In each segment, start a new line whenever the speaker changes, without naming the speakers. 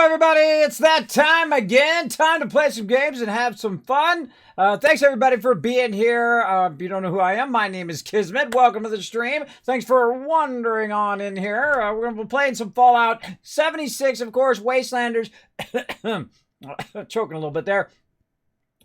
everybody, it's that time again. Time to play some games and have some fun. Thanks everybody for being here. If you don't know who I am, my name is Kismet. Welcome to the stream. Thanks for wandering on in here. We're going to be playing some Fallout 76, of course, Wastelanders. Choking a little bit there.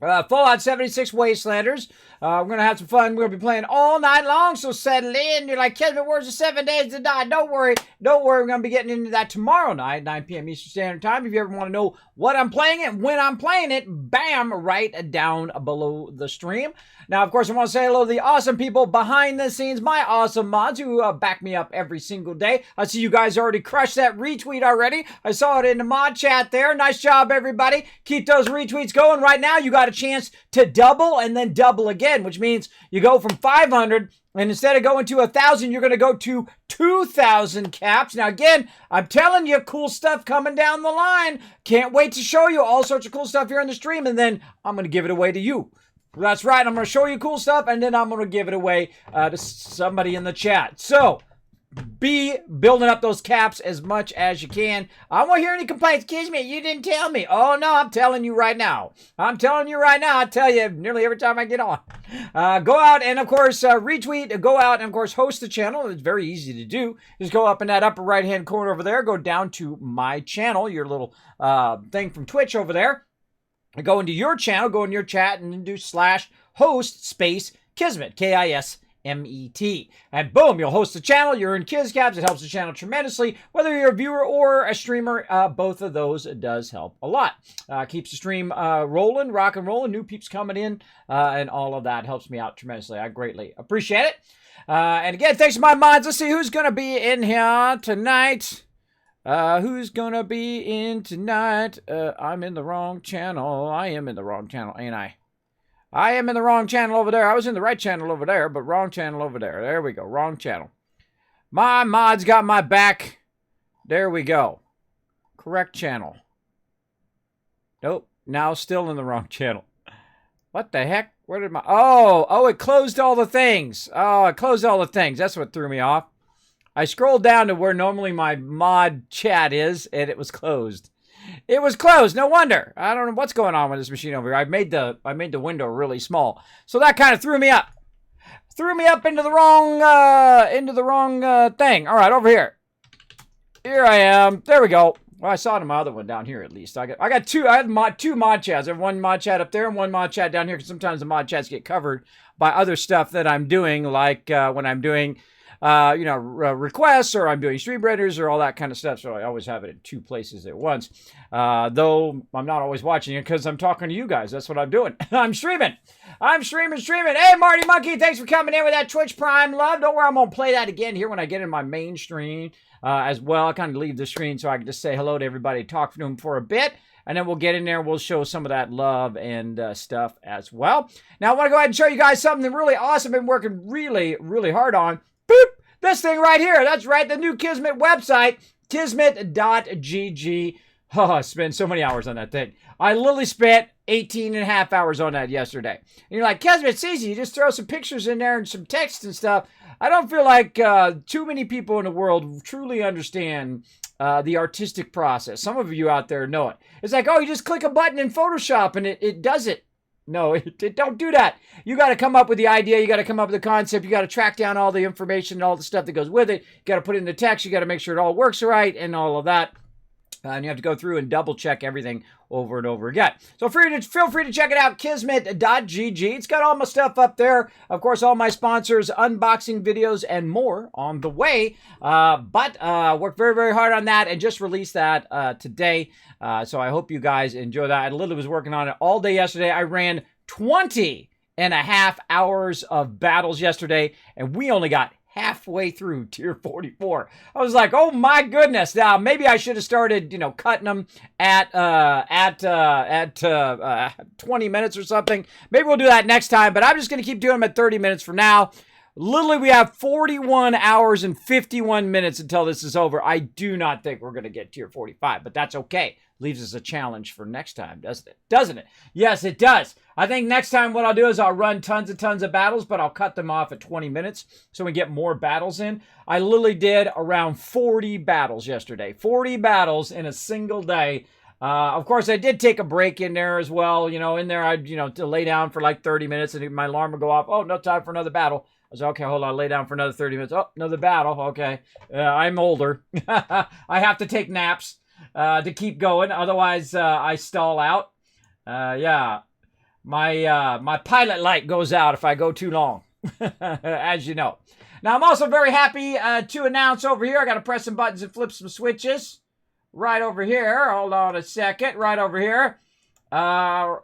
Fallout 76 Wastelanders. We're going to have some fun. We're going to be playing all night long, so settle in. You're like, Kevin, where's the 7 days to die? Don't worry. We're going to be getting into that tomorrow night, 9 p.m. Eastern Standard Time. If you ever want to know what I'm playing and when I'm playing it, bam, right down below the stream. Now, of course, I want to say hello to the awesome people behind the scenes, my awesome mods who back me up every single day. I see you guys already crushed that retweet already. I saw it in the mod chat there. Nice job, everybody. Keep those retweets going. Right now, you got a chance to double and then double again, which means you go from 500 and instead of going to 1,000, you're going to go to 2,000 caps. Now, again, I'm telling you, cool stuff coming down the line. Can't wait to show you all sorts of cool stuff here on the stream, and then I'm going to give it away to you. That's right. I'm going to show you cool stuff, and then I'm going to give it away to somebody in the chat. So, be building up those caps as much as you can. I won't hear any complaints. Kismet, you didn't tell me. Oh, no, I'm telling you right now. I tell you nearly every time I get on. Go out and, of course, retweet. Go out and, of course, host the channel. It's very easy to do. Just go up in that upper right-hand corner over there. Go down to my channel, your little thing from Twitch over there. Go into your channel, go in your chat, and then do /host space Kismet, Kismet. And boom, you'll host the channel. You're in KizCaps. It helps the channel tremendously. Whether you're a viewer or a streamer, both of those does help a lot. Keeps the stream rolling, rock and rolling. New peeps coming in, and all of that helps me out tremendously. I greatly appreciate it. And again, thanks to my mods. Let's see who's going to be in here tonight. Who's gonna be in tonight? I'm in the wrong channel. I am in the wrong channel, ain't I? I am in the wrong channel over there. I was in the right channel over there, but wrong channel over there. There we go. Wrong channel. My mods got my back. There we go. Correct channel. Nope. Now still in the wrong channel. What the heck? Where did my... Oh, it closed all the things. Oh, it closed all the things. That's what threw me off. I scrolled down to where normally my mod chat is, and it was closed. It was closed. No wonder. I don't know what's going on with this machine over here. I made the window really small, so that kind of threw me up. Threw me up into the wrong thing. All right, over here. Here I am. There we go. Well, I saw it in my other one down here at least. I got two. I have two mod chats. I have one mod chat up there and one mod chat down here because sometimes the mod chats get covered by other stuff that I'm doing, like when I'm doing. Requests, or I'm doing stream renders or all that kind of stuff. So I always have it in two places at once. Though I'm not always watching it because I'm talking to you guys. That's what I'm doing. I'm streaming. Hey, Marty Monkey, thanks for coming in with that Twitch Prime love. Don't worry, I'm going to play that again here when I get in my main stream as well. I kind of leave the screen so I can just say hello to everybody, talk to them for a bit. And then we'll get in there and we'll show some of that love and stuff as well. Now, I want to go ahead and show you guys something really awesome. I've been working really, really hard on. Boop! This thing right here. That's right. The new Kismet website, kismet.gg. Oh, I spent so many hours on that thing. I literally spent 18 and a half hours on that yesterday. And you're like, Kismet, it's easy. You just throw some pictures in there and some text and stuff. I don't feel like too many people in the world truly understand the artistic process. Some of you out there know it. It's like, oh, you just click a button in Photoshop and it does it. No, don't do that. You got to come up with the idea. You got to come up with the concept. You got to track down all the information and all the stuff that goes with it. You got to put it in the text. You got to make sure it all works right and all of that. And you have to go through and double check everything over and over again. So feel free to check it out, kismet.gg. It's got all my stuff up there. Of course, all my sponsors, unboxing videos, and more on the way. But worked very, very hard on that and just released that today. So I hope you guys enjoy that. I literally was working on it all day yesterday. I ran 20 and a half hours of battles yesterday, and we only got halfway through tier 44. I was like, oh my goodness. Now, maybe I should have started, cutting them at 20 minutes or something. Maybe we'll do that next time, but I'm just going to keep doing them at 30 minutes from now. Literally, we have 41 hours and 51 minutes until this is over. I do not think we're going to get tier 45, but that's okay. leaves us a challenge for next time, doesn't it? Doesn't it? Yes, it does. I think next time what I'll do is I'll run tons and tons of battles, but I'll cut them off at 20 minutes so we get more battles in. I literally did around 40 battles yesterday. 40 battles in a single day. Of course, I did take a break in there as well. You know, in there, I'd, to lay down for like 30 minutes and my alarm would go off. Oh, no time for another battle. I was okay, hold on, lay down for another 30 minutes. Oh, another battle. Okay. I'm older. I have to take naps to keep going. Otherwise, I stall out. Yeah. My pilot light goes out if I go too long, as you know. Now, I'm also very happy to announce over here, I got to press some buttons and flip some switches. Right over here. Hold on a second. Right over here.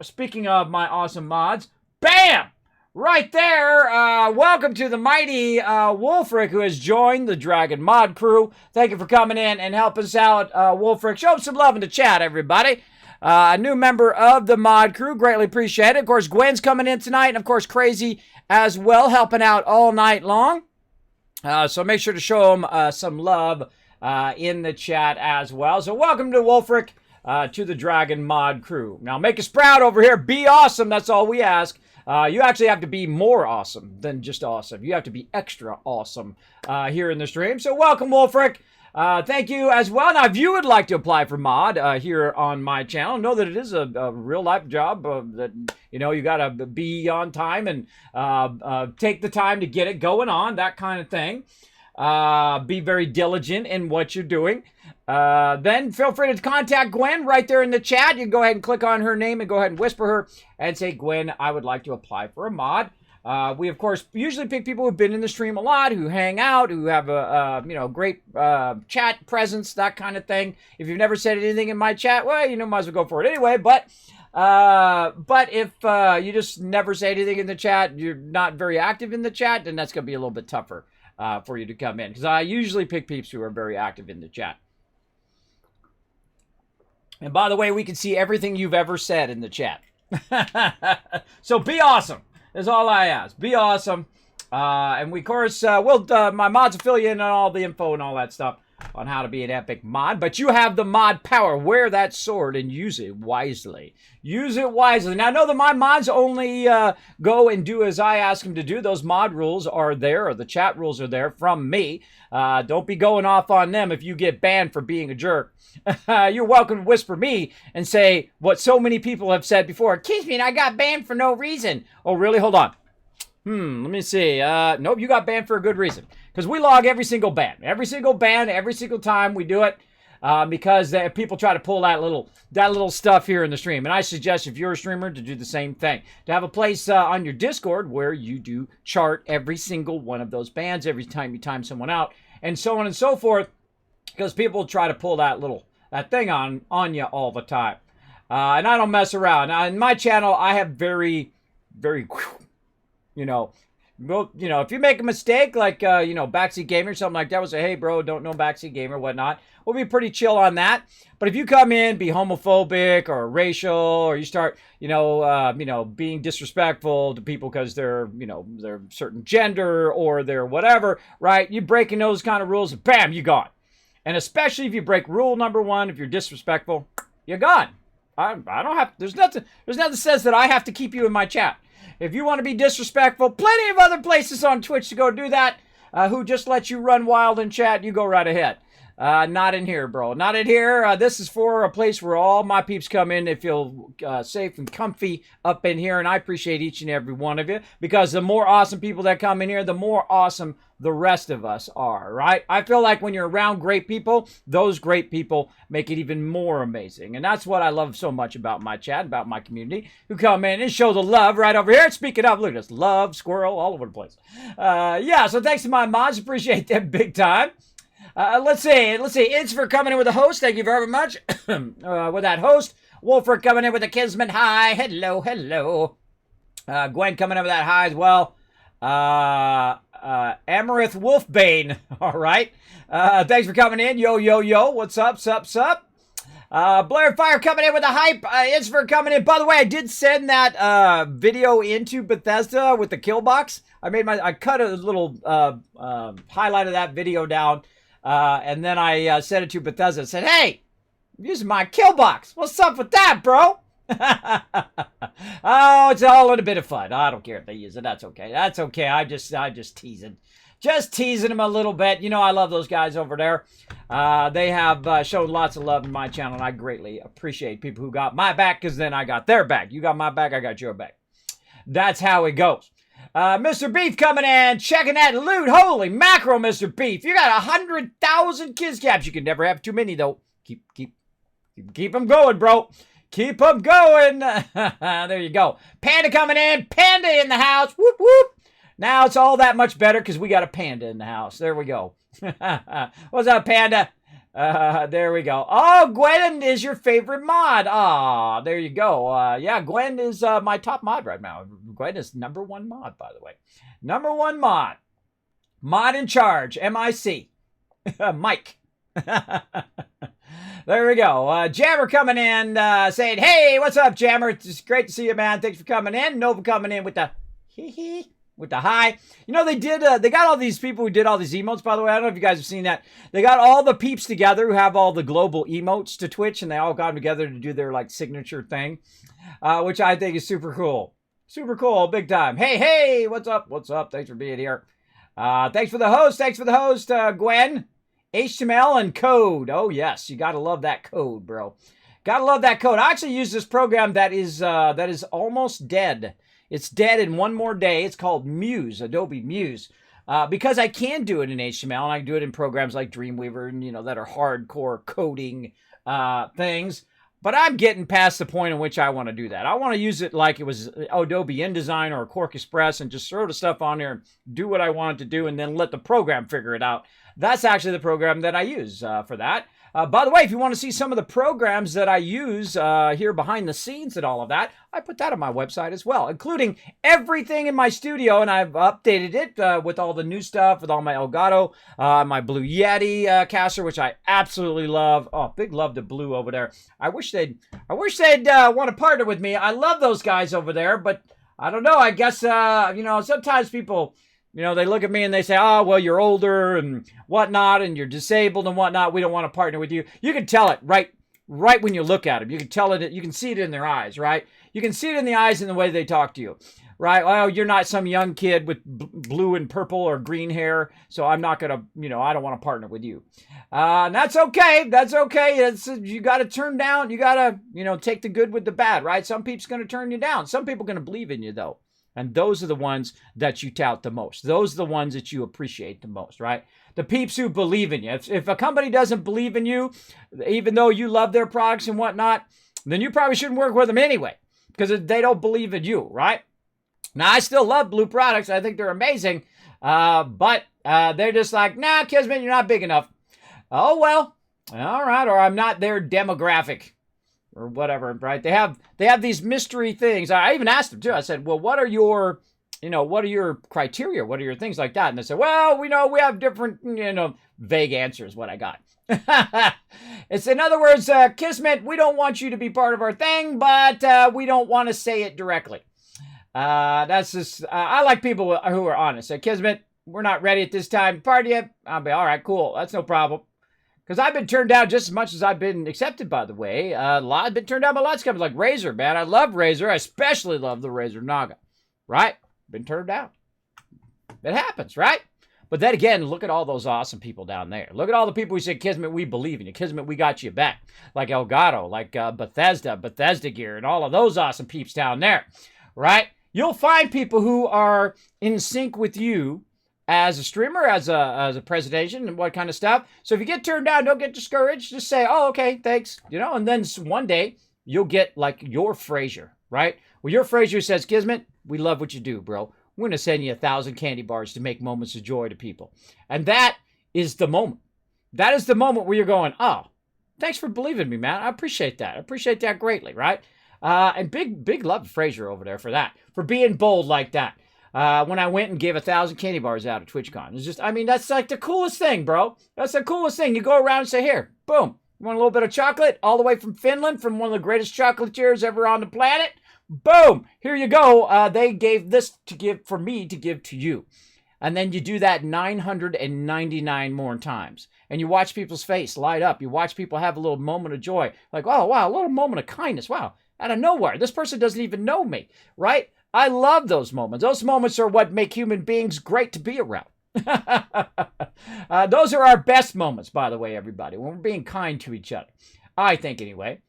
Speaking of my awesome mods. Bam! Right there. Welcome to the mighty Wolfric, who has joined the Dragon Mod crew. Thank you for coming in and helping us out, Wolfric. Show him some love in the chat, everybody. A new member of the mod crew. Greatly appreciate it. Of course, Gwen's coming in tonight. And, of course, Crazy as well, helping out all night long. So make sure to show him some love in the chat as well. So welcome to Wolfric, to the Dragon Mod crew. Now make us proud over here. Be awesome. That's all we ask. You actually have to be more awesome than just awesome. You have to be extra awesome here in the stream. So welcome, Wolfric. Thank you as well. Now, if you would like to apply for mod here on my channel, know that it is a real-life job that, you got to be on time and take the time to get it going on, that kind of thing. Be very diligent in what you're doing. Then feel free to contact Gwen right there in the chat. You can go ahead and click on her name and go ahead and whisper her and say, Gwen, I would like to apply for a mod. We, of course, usually pick people who've been in the stream a lot, who hang out, who have a great chat presence, that kind of thing. If you've never said anything in my chat, well, might as well go for it anyway. But if you just never say anything in the chat, you're not very active in the chat, then that's going to be a little bit tougher for you to come in. Because I usually pick peeps who are very active in the chat. And by the way, we can see everything you've ever said in the chat. So be awesome. Is all I ask. Be awesome. And we, of course, my mods will fill you in on all the info and all that stuff on how to be an epic mod. But you have the mod power. Wear that sword and use it wisely. Use it wisely. Now, I know that my mods only go and do as I ask them to do. Those mod rules are there, or the chat rules are there from me. Don't be going off on them if you get banned for being a jerk. You're welcome to whisper me and say what so many people have said before. Kismet, I got banned for no reason. Oh, really? Hold on. Let me see. Nope, you got banned for a good reason. Because we log every single ban. Every single ban, every single time we do it. Because people try to pull that little stuff here in the stream. And I suggest if you're a streamer to do the same thing. To have a place on your Discord where you do chart every single one of those bans every time you time someone out. And so on and so forth. Because people try to pull that thing on you all the time. And I don't mess around. Now, in my channel, I have very, very, if you make a mistake, like, Backseat Gamer or something like that, we'll say, hey, bro, don't know Backseat Gamer, whatnot. We'll be pretty chill on that. But if you come in, be homophobic or racial, or you start, being disrespectful to people because they're a certain gender or they're whatever, right? You breaking those kind of rules, bam, you gone. And especially if you break rule number 1, if you're disrespectful, you're gone. I don't have, there's nothing that says that I have to keep you in my chat. If you want to be disrespectful, plenty of other places on Twitch to go do that, who just let you run wild in chat, you go right ahead. Not in here, bro. Not in here. This is for a place where all my peeps come in. They feel safe and comfy up in here, and I appreciate each and every one of you, because the more awesome people that come in here, the more awesome the rest of us are, right? I feel like when you're around great people, those great people make it even more amazing. And that's what I love so much about my chat, about my community, who come in and show the love right over here. Speaking of, look at this, love, squirrel, all over the place. So thanks to my mods. Appreciate them big time. Let's see. It's for coming in with a host. Thank you very much. With that host. Wolfric coming in with a Kismet. Hi. Hello. Gwen coming in with that hi as well. Amarith Wolfbane. All right. Thanks for coming in. Yo. What's up? Blair Fire coming in with a hype. It's for coming in. By the way, I did send that video into Bethesda with the kill box. I cut a little highlight of that video down. And then I sent it to Bethesda and said, hey, using my kill box. What's up with that, bro? Oh, it's all in a bit of fun. I don't care if they use it. That's okay. That's okay. I just teasing. Just teasing them a little bit. You know, I love those guys over there. They have shown lots of love in my channel, and I greatly appreciate people who got my back, because then I got their back. You got my back, I got your back. That's how it goes. Mr. Beef coming in, checking that loot. Holy mackerel, Mr. Beef. You got 100,000 kids caps. You can never have too many, though. Keep them going, bro. Keep them going. There you go. Panda coming in. Panda in the house. Whoop, whoop. Now it's all that much better because we got a panda in the house. There we go. What's up, Panda? There we go. Oh, Gwen is your favorite mod. Ah, there you go. Yeah, Gwen is my top mod right now. Gwen is #1 mod, by the way. #1 mod. Mod in charge. M-I-C. Mike. There we go. Jammer coming in, saying, hey, what's up, Jammer? It's great to see you, man. Thanks for coming in. Nova coming in with the hee-hee. With the hi. You know, they got all these people who did all these emotes, by the way. I don't know if you guys have seen that. They got all the peeps together who have all the global emotes to Twitch, and they all got together to do their, like, signature thing, which I think is super cool. Super cool. Big time. Hey, what's up? What's up? Thanks for being here. Thanks for the host. Thanks for the host, Gwen. HTML and code. Oh, yes. You got to love that code, bro. Got to love that code. I actually use this program that is almost dead. It's dead in one more day. It's called Muse, Adobe Muse. Because I can do it in HTML, and I can do it in programs like Dreamweaver, and, you know, that are hardcore coding things. But I'm getting past the point in which I want to do that. I want to use it like it was Adobe InDesign or Quark Express and just throw the stuff on there and do what I want it to do and then let the program figure it out. That's actually the program that I use for that. By the way, if you want to see some of the programs that I use here behind the scenes and all of that, I put that on my website as well, including everything in my studio, and I've updated it with all the new stuff, with all my Elgato, my Blue Yeti caster, which I absolutely love. Oh, big love to Blue over there. I wish they'd want to partner with me. I love those guys over there, but I don't know. I guess you know, sometimes people, you know, they look at me and they say, oh, well, you're older and whatnot, and you're disabled and whatnot. We don't want to partner with you. You can tell it right when you look at them. You can tell it. You can see it in their eyes, right? You can see it in the eyes and the way they talk to you, right? Well, you're not some young kid with blue and purple or green hair, so I'm not going to, you know, I don't want to partner with you. And that's okay. That's okay. You got to turn down. You got to, you know, take the good with the bad, right? Some people's going to turn you down. Some people are going to believe in you, though. And those are the ones that you tout the most. Those are the ones that you appreciate the most, right? The peeps who believe in you. If a company doesn't believe in you, even though you love their products and whatnot, then you probably shouldn't work with them anyway, because they don't believe in you, right? Now, I still love Blue products. I think they're amazing. But they're just like, nah, Kismet, you're not big enough. Oh, well, all right. Or I'm not their demographic. Or whatever, right? They have these mystery things. I even asked them too. I said, well, what are your criteria? What are your things like that? And they said, well, we have different, vague answers. What I got. It's, in other words, Kismet, we don't want you to be part of our thing, but we don't want to say it directly. That's just, I like people who are honest. Say, Kismet, we're not ready at this time to party yet. I'll be, all right, cool. That's no problem. Because I've been turned down just as much as I've been accepted, by the way. I've been turned down by lots of companies like Razer, man. I love Razer. I especially love the Razer Naga. Right? Been turned down. It happens, right? But then again, look at all those awesome people down there. Look at all the people who said, Kismet, we believe in you. Kismet, we got you back. Like Elgato, like Bethesda Gear, and all of those awesome peeps down there. Right? You'll find people who are in sync with you as a streamer, as a presentation, and what kind of stuff. So if you get turned down, don't get discouraged. Just say, oh, okay, thanks. And then one day, you'll get like your Fraser, right? Well, your Fraser says, Kismet, we love what you do, bro. We're going to send you 1,000 candy bars to make moments of joy to people. And that is the moment. That is the moment where you're going, oh, thanks for believing in me, man. I appreciate that. I appreciate that greatly, right? And big love to Fraser over there for that, for being bold like that. When I went and gave 1,000 candy bars out at TwitchCon. It's just, I mean, that's like the coolest thing, bro. That's the coolest thing. You go around and say, here, boom. You want a little bit of chocolate? All the way from Finland, from one of the greatest chocolatiers ever on the planet. Boom. Here you go. They gave this for me to give to you. And then you do that 999 more times. And you watch people's face light up. You watch people have a little moment of joy. Like, oh, wow, a little moment of kindness. Wow, out of nowhere. This person doesn't even know me, right? I love those moments. Those moments are what make human beings great to be around. Those are our best moments, by the way, everybody, when we're being kind to each other. I think, anyway.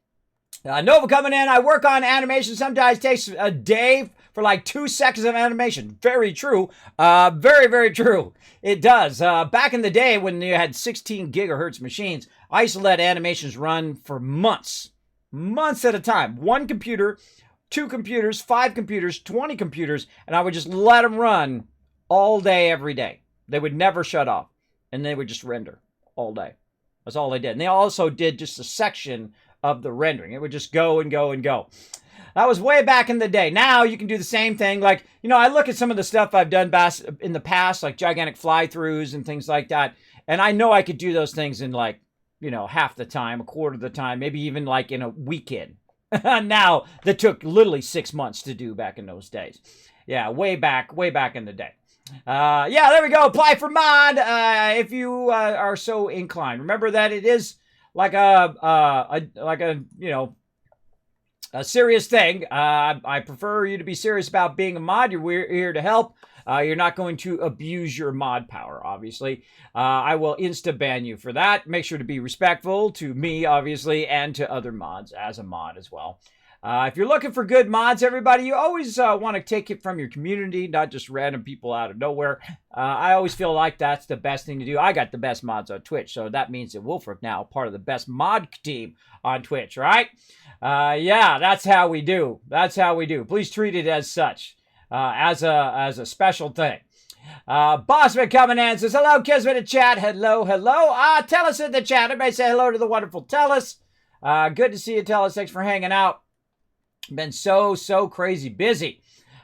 Nova coming in. I work on animation. Sometimes it takes a day for like 2 seconds of animation. Very true. Very, very true. It does. Back in the day when you had 16 gigahertz machines, I used to let animations run for months. Months at a time. 1 computer, 2 computers, 5 computers, 20 computers, and I would just let them run all day, every day. They would never shut off, and they would just render all day. That's all they did. And they also did just a section of the rendering. It would just go and go and go. That was way back in the day. Now you can do the same thing. Like, you know, I look at some of the stuff I've done in the past, like gigantic fly-throughs and things like that, and I know I could do those things in like, you know, half the time, a quarter of the time, maybe even like in a weekend. Now, that took literally 6 months to do back in those days. Yeah, way back in the day. Yeah, there we go. Apply for mod if you are so inclined. Remember that it is like a you know, a serious thing. I prefer you to be serious about being a mod. You're here to help. You're not going to abuse your mod power, obviously. I will insta-ban you for that. Make sure to be respectful to me, obviously, and to other mods as a mod as well. If you're looking for good mods, everybody, you always want to take it from your community, not just random people out of nowhere. I always feel like that's the best thing to do. I got the best mods on Twitch, so that means that Wolfric now part of the best mod team on Twitch, right? Yeah, that's how we do. That's how we do. Please treat it as such, as a special thing. Bossman coming in says, hello, Kismet in chat. Hello, hello. Tell us in the chat. Everybody say hello to the wonderful Tellus. Good to see you, Tellus. Thanks for hanging out. Been so crazy busy.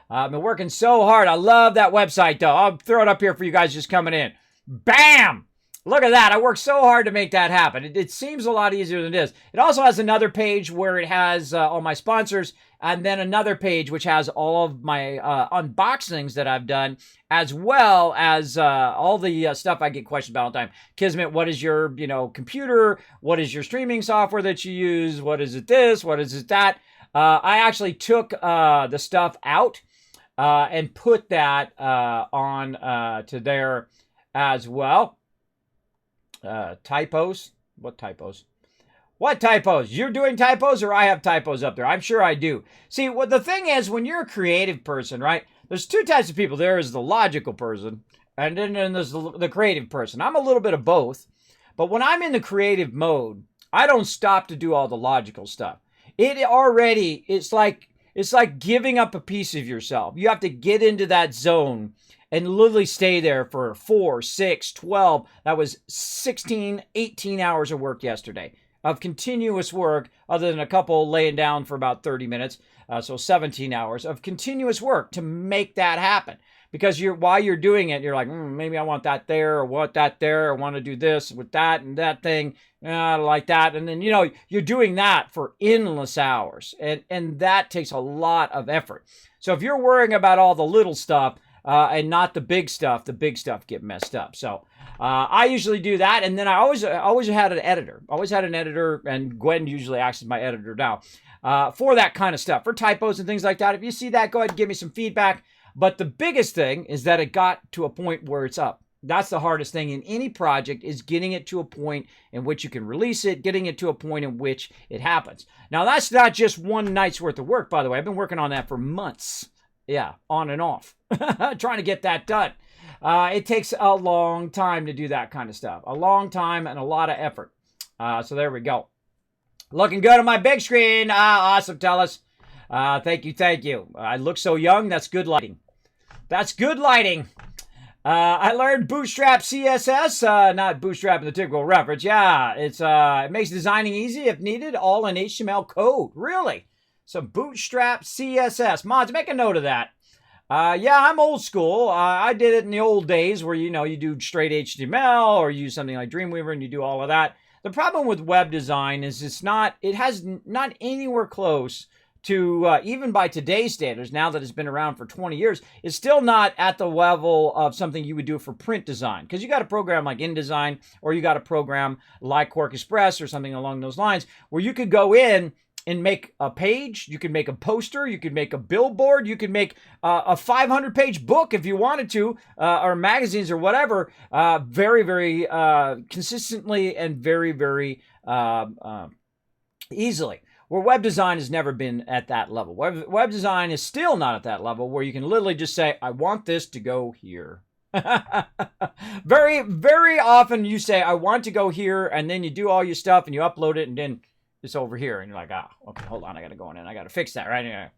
I've been working so hard. I love that website, though. I'll throw it up here for you guys just coming in. Bam! Look at that. I worked so hard to make that happen. It seems a lot easier than it is. It also has another page where it has all my sponsors, and then another page which has all of my unboxings that I've done, as well as all the stuff I get questions about all the time. Kismet, what is your computer? What is your streaming software that you use? What is it this? What is it that? I actually took the stuff out and put that on to there as well. Typos? What typos? What typos? You're doing typos or I have typos up there? I'm sure I do. See, what the thing is, when you're a creative person, right? There's 2 types of people. There is the logical person, and then there's the creative person. I'm a little bit of both. But when I'm in the creative mode, I don't stop to do all the logical stuff. It's like giving up a piece of yourself. You have to get into that zone and literally stay there for 4, 6, 12. That was 16, 18 hours of work yesterday, of continuous work, other than a couple laying down for about 30 minutes. So 17 hours of continuous work to make that happen. Because while you're doing it, you're like, maybe I want that there, or want that there, or want to do this with that and that thing, like that. And then, you're doing that for endless hours. And that takes a lot of effort. So if you're worrying about all the little stuff and not the big stuff get messed up. So I usually do that. And then I always had an editor. Always had an editor, and Gwen usually acts as my editor now for that kind of stuff, for typos and things like that. If you see that, go ahead and give me some feedback. But the biggest thing is that it got to a point where it's up. That's the hardest thing in any project, is getting it to a point in which you can release it, getting it to a point in which it happens. Now, that's not just one night's worth of work, by the way. I've been working on that for months. Yeah, on and off, trying to get that done. It takes a long time to do that kind of stuff. A long time and a lot of effort. So there we go. Looking good on my big screen. Awesome, Tellus. Thank you. I look so young. That's good lighting. That's good lighting. I learned Bootstrap CSS, not Bootstrap in the typical reference. Yeah, it makes designing easy if needed, all in HTML code. Really? So Bootstrap CSS. Mods, make a note of that. Yeah, I'm old school. I did it in the old days where, you do straight HTML or use something like Dreamweaver and you do all of that. The problem with web design is it has not anywhere close to, even by today's standards, now that it's been around for 20 years, is still not at the level of something you would do for print design. Because you got a program like InDesign, or you got a program like Quark Express or something along those lines, where you could go in and make a page, you could make a poster, you could make a billboard, you could make a 500-page book if you wanted to, or magazines or whatever, very, very consistently and very, very easily. Where web design has never been at that level. Web design is still not at that level where you can literally just say, I want this to go here. Very, very often you say, I want to go here, and then you do all your stuff and you upload it, and then it's over here, and you're like, okay, hold on, I gotta go in and I gotta fix that right here.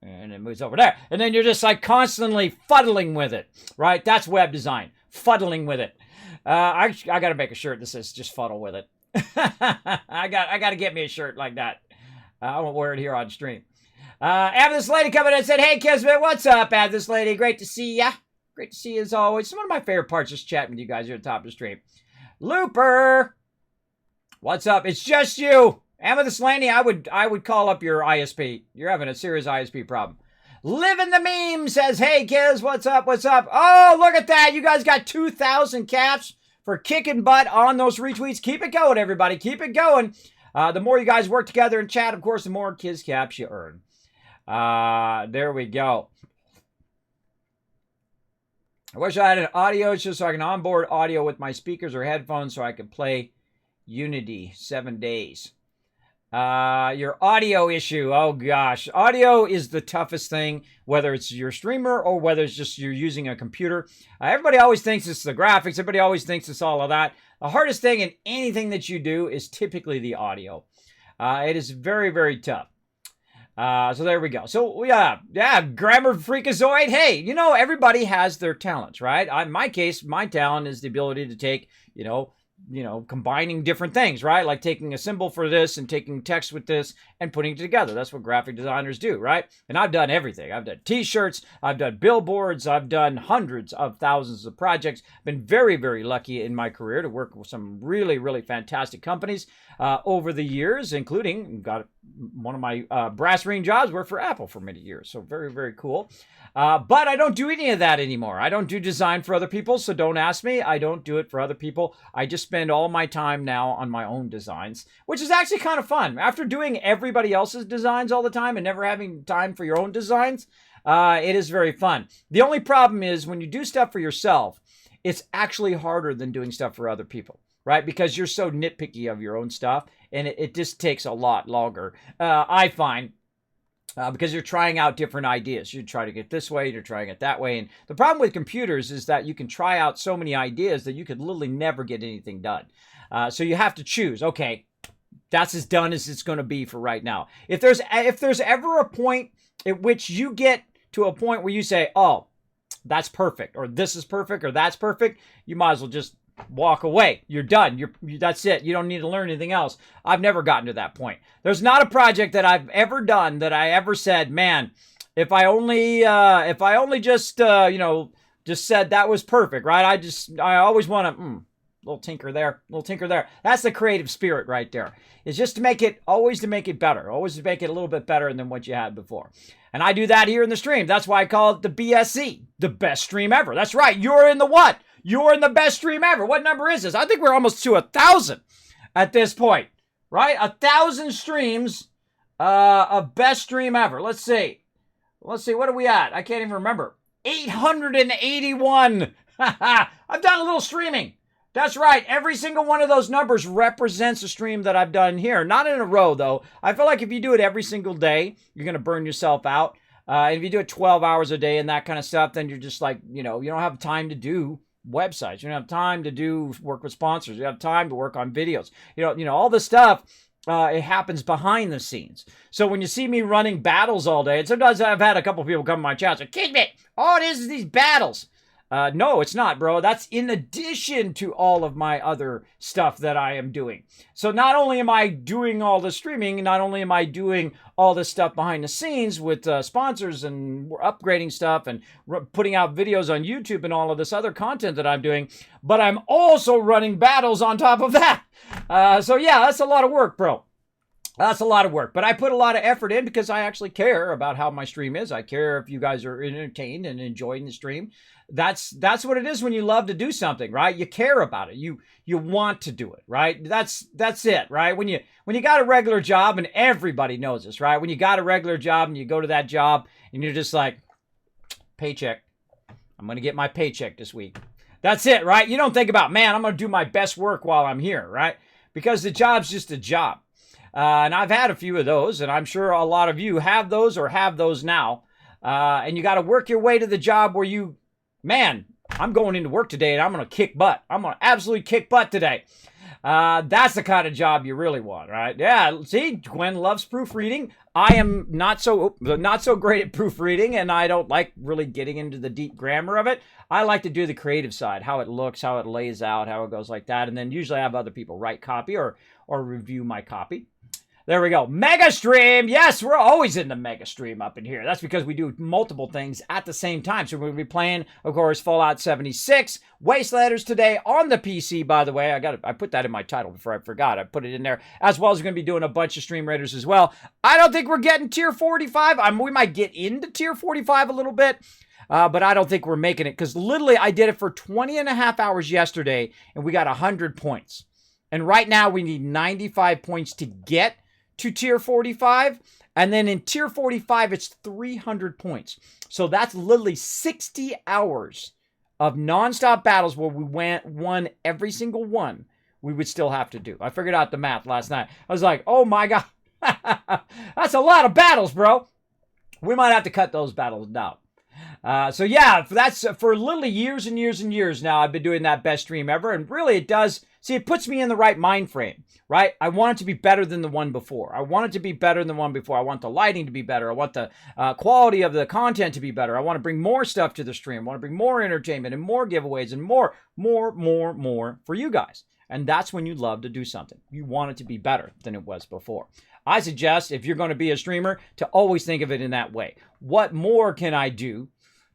And it moves over there. And then you're just like constantly fuddling with it, right? That's web design, fuddling with it. I gotta make a shirt that says just fuddle with it. I gotta get me a shirt like that. I won't wear it here on stream. I have this lady coming in and said, hey, Kismet, what's up? I have this lady, great to see ya. Great to see you as always. It's one of my favorite parts, just chatting with you guys here at the top of the stream. Looper! What's up? It's just you. Amethyst Laney, I would call up your ISP. You're having a serious ISP problem. Live in the Meme says, hey, kids, what's up? What's up? Oh, look at that. You guys got 2,000 caps for kicking butt on those retweets. Keep it going, everybody. Keep it going. The more you guys work together and chat, of course, the more kids caps you earn. There we go. I wish I had an audio just so I can onboard audio with my speakers or headphones so I could play Unity 7 days. Your audio issue. Oh gosh. Audio is the toughest thing, whether it's your streamer or whether it's just you're using a computer. Everybody always thinks it's the graphics. Everybody always thinks it's all of that. The hardest thing in anything that you do is typically the audio. It is very, very tough. So there we go. So yeah, Grammar Freakazoid. Hey, you know, everybody has their talents, right? In my case, my talent is the ability to take, combining different things, right? Like taking a symbol for this and taking text with this and putting it together. That's what graphic designers do, right? And I've done everything. I've done t-shirts, I've done billboards, I've done hundreds of thousands of projects. Been very, very lucky in my career to work with some really, really fantastic companies over the years, including got one of my brass ring jobs worked for Apple for many years. So very, very cool. But I don't do any of that anymore. I don't do design for other people, so don't ask me. I don't do it for other people. I just spend all my time now on my own designs, which is actually kind of fun. After doing everybody else's designs all the time and never having time for your own designs, it is very fun. The only problem is when you do stuff for yourself, it's actually harder than doing stuff for other people, right? Because you're so nitpicky of your own stuff, and it just takes a lot longer, I find. Because you're trying out different ideas. You try to get this way, you're trying it that way. And the problem with computers is that you can try out so many ideas that you could literally never get anything done. So you have to choose, okay, that's as done as it's going to be for right now. If there's ever a point at which you get to a point where you say, oh, that's perfect, or this is perfect, or that's perfect, you might as well just walk away. You're done. That's it. You don't need to learn anything else. I've never gotten to that point. There's not a project that I've ever done that I ever said, man, if I only just said that was perfect, right? I always want to, little tinker there, little tinker there. That's the creative spirit right there. It's just to make it better, always to make it a little bit better than what you had before. And I do that here in the stream. That's why I call it the BSE, the best stream ever. That's right. You're in the what? You're in the best stream ever. What number is this? I think we're almost to 1,000 at this point, right? 1,000 streams of best stream ever. Let's see. What are we at? I can't even remember. 881. I've done a little streaming. That's right. Every single one of those numbers represents a stream that I've done here. Not in a row, though. I feel like if you do it every single day, you're going to burn yourself out. And if you do it 12 hours a day and that kind of stuff, then you're just like, you don't have time to do websites. You don't have time to do work with sponsors. You have time to work on videos. All this stuff, it happens behind the scenes. So when you see me running battles all day, and sometimes I've had a couple people come to my chat and say, Kismet, all it is these battles. No, it's not, bro. That's in addition to all of my other stuff that I am doing. So not only am I doing all the streaming, not only am I doing all this stuff behind the scenes with sponsors and upgrading stuff and putting out videos on YouTube and all of this other content that I'm doing, but I'm also running battles on top of that. So yeah, that's a lot of work, bro. That's a lot of work, but I put a lot of effort in because I actually care about how my stream is. I care if you guys are entertained and enjoying the stream. That's what it is when you love to do something, right? You care about it. You want to do it, right? That's it, right? When you got a regular job, and everybody knows this, right? When you got a regular job and you go to that job and you're just like, paycheck. I'm going to get my paycheck this week. That's it, right? You don't think about, man, I'm going to do my best work while I'm here, right? Because the job's just a job. And I've had a few of those, and I'm sure a lot of you have those or have those now. And you got to work your way to the job where you, man, I'm going into work today and I'm going to kick butt. I'm going to absolutely kick butt today. That's the kind of job you really want, right? Yeah, see, Gwen loves proofreading. I am not so great at proofreading, and I don't like really getting into the deep grammar of it. I like to do the creative side, how it looks, how it lays out, how it goes like that, and then usually I have other people write copy or review my copy. There we go. Mega stream. Yes, we're always in the mega stream up in here. That's because we do multiple things at the same time. So we're going to be playing, of course, Fallout 76, Wastelanders today on the PC, by the way. I put that in my title before I forgot. I put it in there. As well as we're going to be doing a bunch of Stream Raiders as well. I don't think we're getting tier 45. We might get into tier 45 a little bit. But I don't think we're making it because literally I did it for 20 and a half hours yesterday and we got 100 points. And right now we need 95 points to get to tier 45, and then in tier 45 it's 300 points. So that's literally 60 hours of nonstop battles where we won every single one we would still have to do. I figured out the math last night. I was like, oh my god, that's a lot of battles, bro. We might have to cut those battles down. So yeah, that's for literally years and years and years now I've been doing that best stream ever, and really it does, see, it puts me in the right mind frame, right? I want it to be better than the one before. I want it to be better than the one before. I want the lighting to be better. I want the quality of the content to be better. I want to bring more stuff to the stream. I want to bring more entertainment and more giveaways and more for you guys. And that's when you love to do something. You want it to be better than it was before. I suggest, if you're going to be a streamer, to always think of it in that way. What more can I do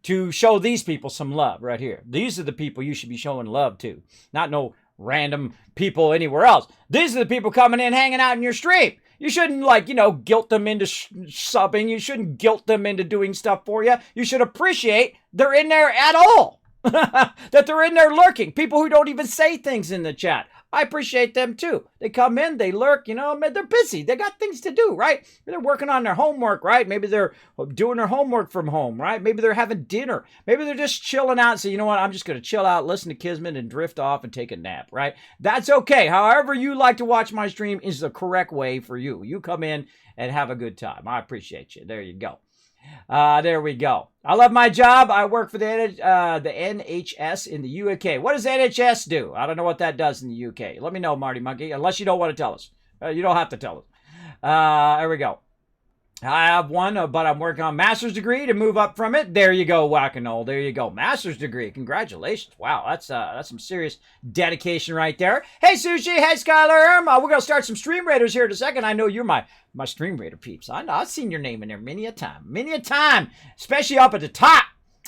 to show these people some love right here? These are the people you should be showing love to, not no random people anywhere else. These are the people coming in, hanging out in your stream. You shouldn't, guilt them into subbing. You shouldn't guilt them into doing stuff for you. You should appreciate they're in there at all. That they're in there lurking. People who don't even say things in the chat. I appreciate them too. They come in, they lurk, they're busy. They got things to do, right? They're working on their homework, right? Maybe they're doing their homework from home, right? Maybe they're having dinner. Maybe they're just chilling out and say, you know what, I'm just going to chill out, listen to Kismet, and drift off and take a nap, right? That's okay. However you like to watch my stream is the correct way for you. You come in and have a good time. I appreciate you. There you go. There we go. I love my job. I work for the NHS in the UK. What does NHS do? I don't know what that does in the UK. Let me know, Marty Monkey, unless you don't want to tell us. You don't have to tell us. There we go. I have one, but I'm working on master's degree to move up from it. There you go, Whack-a-Nole. There you go. Master's degree. Congratulations. Wow, that's some serious dedication right there. Hey, Sushi. Hey, Skylar. We're going to start some Stream Raiders here in a second. I know you're my Stream Raider peeps. I know. I've seen your name in there many a time. Many a time. Especially up at the top.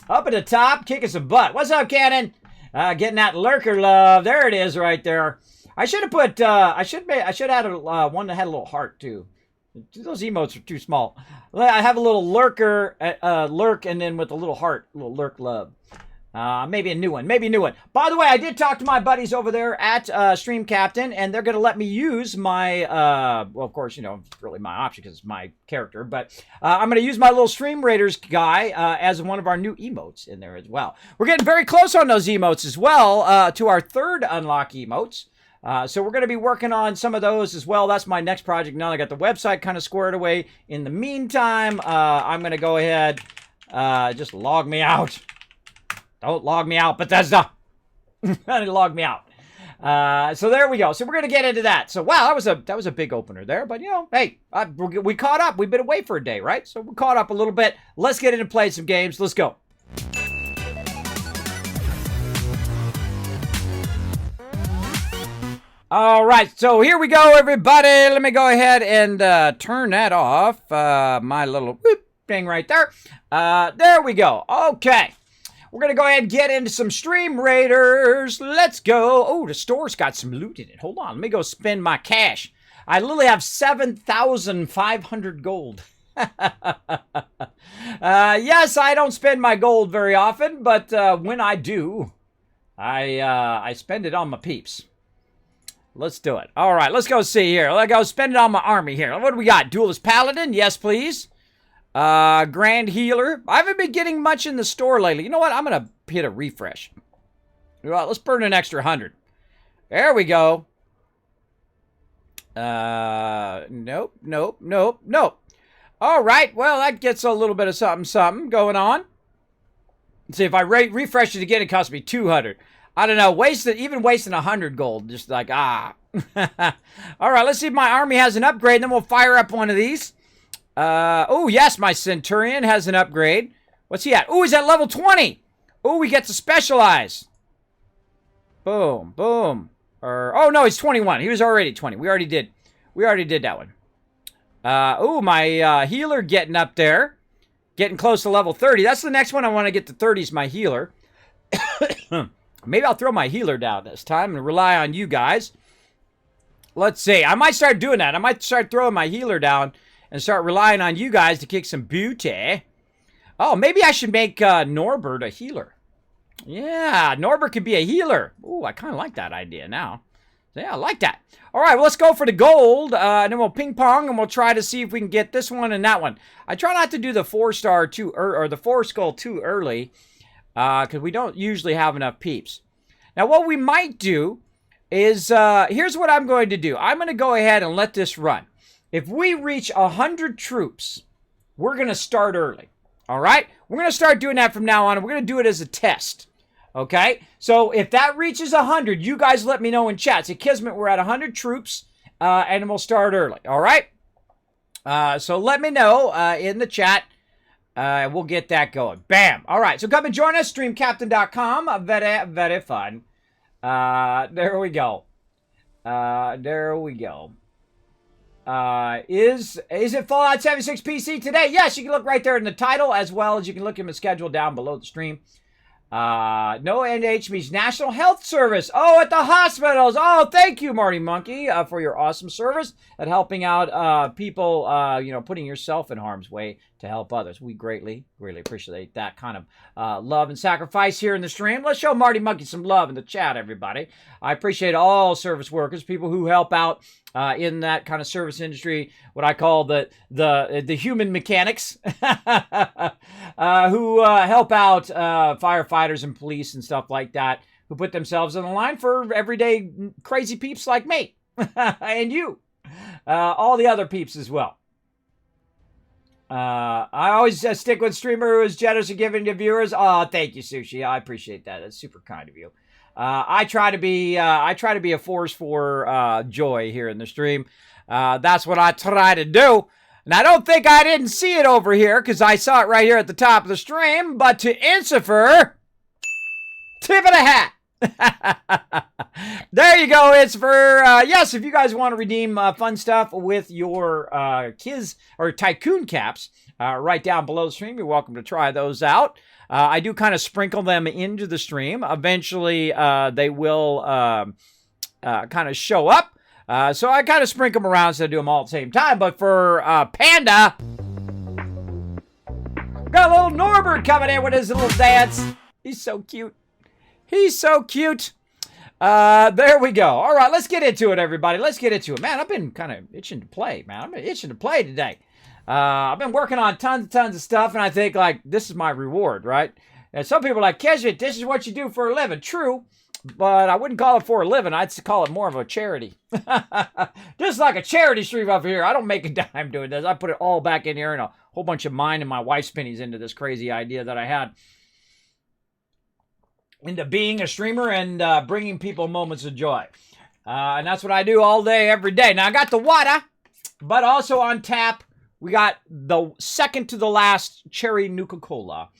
Up at the top, kicking some butt. What's up, Cannon? Getting that lurker love. There it is right there. I should have put, I should have had one that had a little heart, too. Those emotes are too small. I have a little lurker, lurk, and then with a little heart, a little lurk love. Maybe a new one. By the way, I did talk to my buddies over there at Stream Captain, and they're going to let me use my, well, of course, it's really my option because it's my character, but I'm going to use my little Stream Raiders guy as one of our new emotes in there as well. We're getting very close on those emotes as well, to our third unlock emotes. So we're going to be working on some of those as well. That's my next project. Now I got the website kind of squared away. In the meantime, I'm going to go ahead, just log me out. Don't log me out, Bethesda. Log me out. So there we go. So we're going to get into that. So wow, that was a big opener there. But hey, we caught up. We've been away for a day, right? So we caught up a little bit. Let's get into play some games. Let's go. All right, so here we go, everybody. Let me go ahead and turn that off. My little whoop thing right there. There we go. Okay. We're going to go ahead and get into some Stream Raiders. Let's go. Oh, the store's got some loot in it. Hold on. Let me go spend my cash. I literally have 7,500 gold. Yes, I don't spend my gold very often, but when I do, I spend it on my peeps. Let's do it. All right, let's go see here. Let's go spend it on my army here. What do we got? Duelist Paladin? Yes, please. Grand Healer. I haven't been getting much in the store lately. You know what? I'm going to hit a refresh. Well, let's burn an extra 100. There we go. Nope, nope, nope, nope. All right, well, that gets a little bit of something going on. Let's see, if I refresh it again, it costs me 200. I don't know, even wasting 100 gold, just like, ah. All right, let's see if my army has an upgrade, then we'll fire up one of these. Oh, yes, my Centurion has an upgrade. What's he at? Oh, he's at level 20. Oh, he gets to specialize. Boom, boom. Oh, no, he's 21. He was already 20. We already did that one. Oh, my healer getting up there. Getting close to level 30. That's the next one I want to get to 30 is my healer. Maybe I'll throw my healer down this time and rely on you guys. Let's see. I might start doing that. I might start throwing my healer down and start relying on you guys to kick some booty. Oh, maybe I should make Norbert a healer. Yeah, Norbert could be a healer. Ooh, I kind of like that idea now. So yeah, I like that. All right, well, let's go for the gold, and then we'll ping pong, and we'll try to see if we can get this one and that one. I try not to do the 4-star or the 4-skull too early, because we don't usually have enough peeps. Now, what we might do is, here's what I'm going to do. I'm going to go ahead and let this run. If we reach 100 troops, we're going to start early. All right? We're going to start doing that from now on, and we're going to do it as a test. Okay? So if that reaches 100, you guys let me know in chat. Say, Kismet, we're at 100 troops, and we'll start early. All right? So let me know in the chat. We'll get that going. Bam! All right, so come and join us, streamcaptain.com. Very fun. There we go. There we go. Is it Fallout 76 PC today? Yes, you can look right there in the title, as well as you can look in the schedule down below the stream. No NH means National Health Service. Oh, at the hospitals. Oh, thank you, Marty Monkey, for your awesome service at helping out people, putting yourself in harm's way to help others. We greatly appreciate that kind of love and sacrifice here in the stream. Let's show Marty Monkey some love in the chat, everybody. I appreciate all service workers, people who help out in that kind of service industry, what I call the human mechanics, who help out firefighters and police and stuff like that, who put themselves on the line for everyday crazy peeps like me and you, all the other peeps as well. I always stick with streamer who is generous and giving to viewers. Oh, thank you, Sushi. I appreciate that. That's super kind of you. I try to be a force for joy here in the stream. That's what I try to do. And I don't think I didn't see it over here because I saw it right here at the top of the stream. But to Incifer, tip of the hat. There you go, Incifer. Yes, if you guys want to redeem fun stuff with your Kiz or Tycoon caps, right down below the stream, you're welcome to try those out. I do kind of sprinkle them into the stream. Eventually, they will kind of show up. So I kind of sprinkle them around instead of do them all at the same time. But for Panda, got a little Norbert coming in with his little dance. He's so cute. He's so cute. There we go. All right, let's get into it, everybody. Let's get into it. Man, I've been kind of itching to play, man. I've been itching to play today. I've been working on tons of stuff, and I think, like, this is my reward, right? And some people are like, Keshet, this is what you do for a living. True, but I wouldn't call it for a living. I'd call it more of a charity. This is like a charity stream up here. I don't make a dime doing this. I put it all back in here and a whole bunch of mine and my wife's pennies into this crazy idea that I had. Into being a streamer and bringing people moments of joy. And that's what I do all day, every day. Now, I got the water, but also on tap, we got the second to the last cherry Nuka-Cola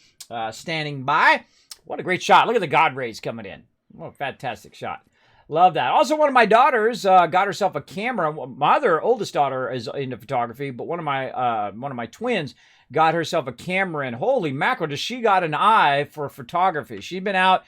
standing by. What a great shot. Look at the God rays coming in. What a fantastic shot. Love that. Also, one of my daughters got herself a camera. My other oldest daughter is into photography, but one of my twins got herself a camera, and holy mackerel, does she got an eye for photography. She's been out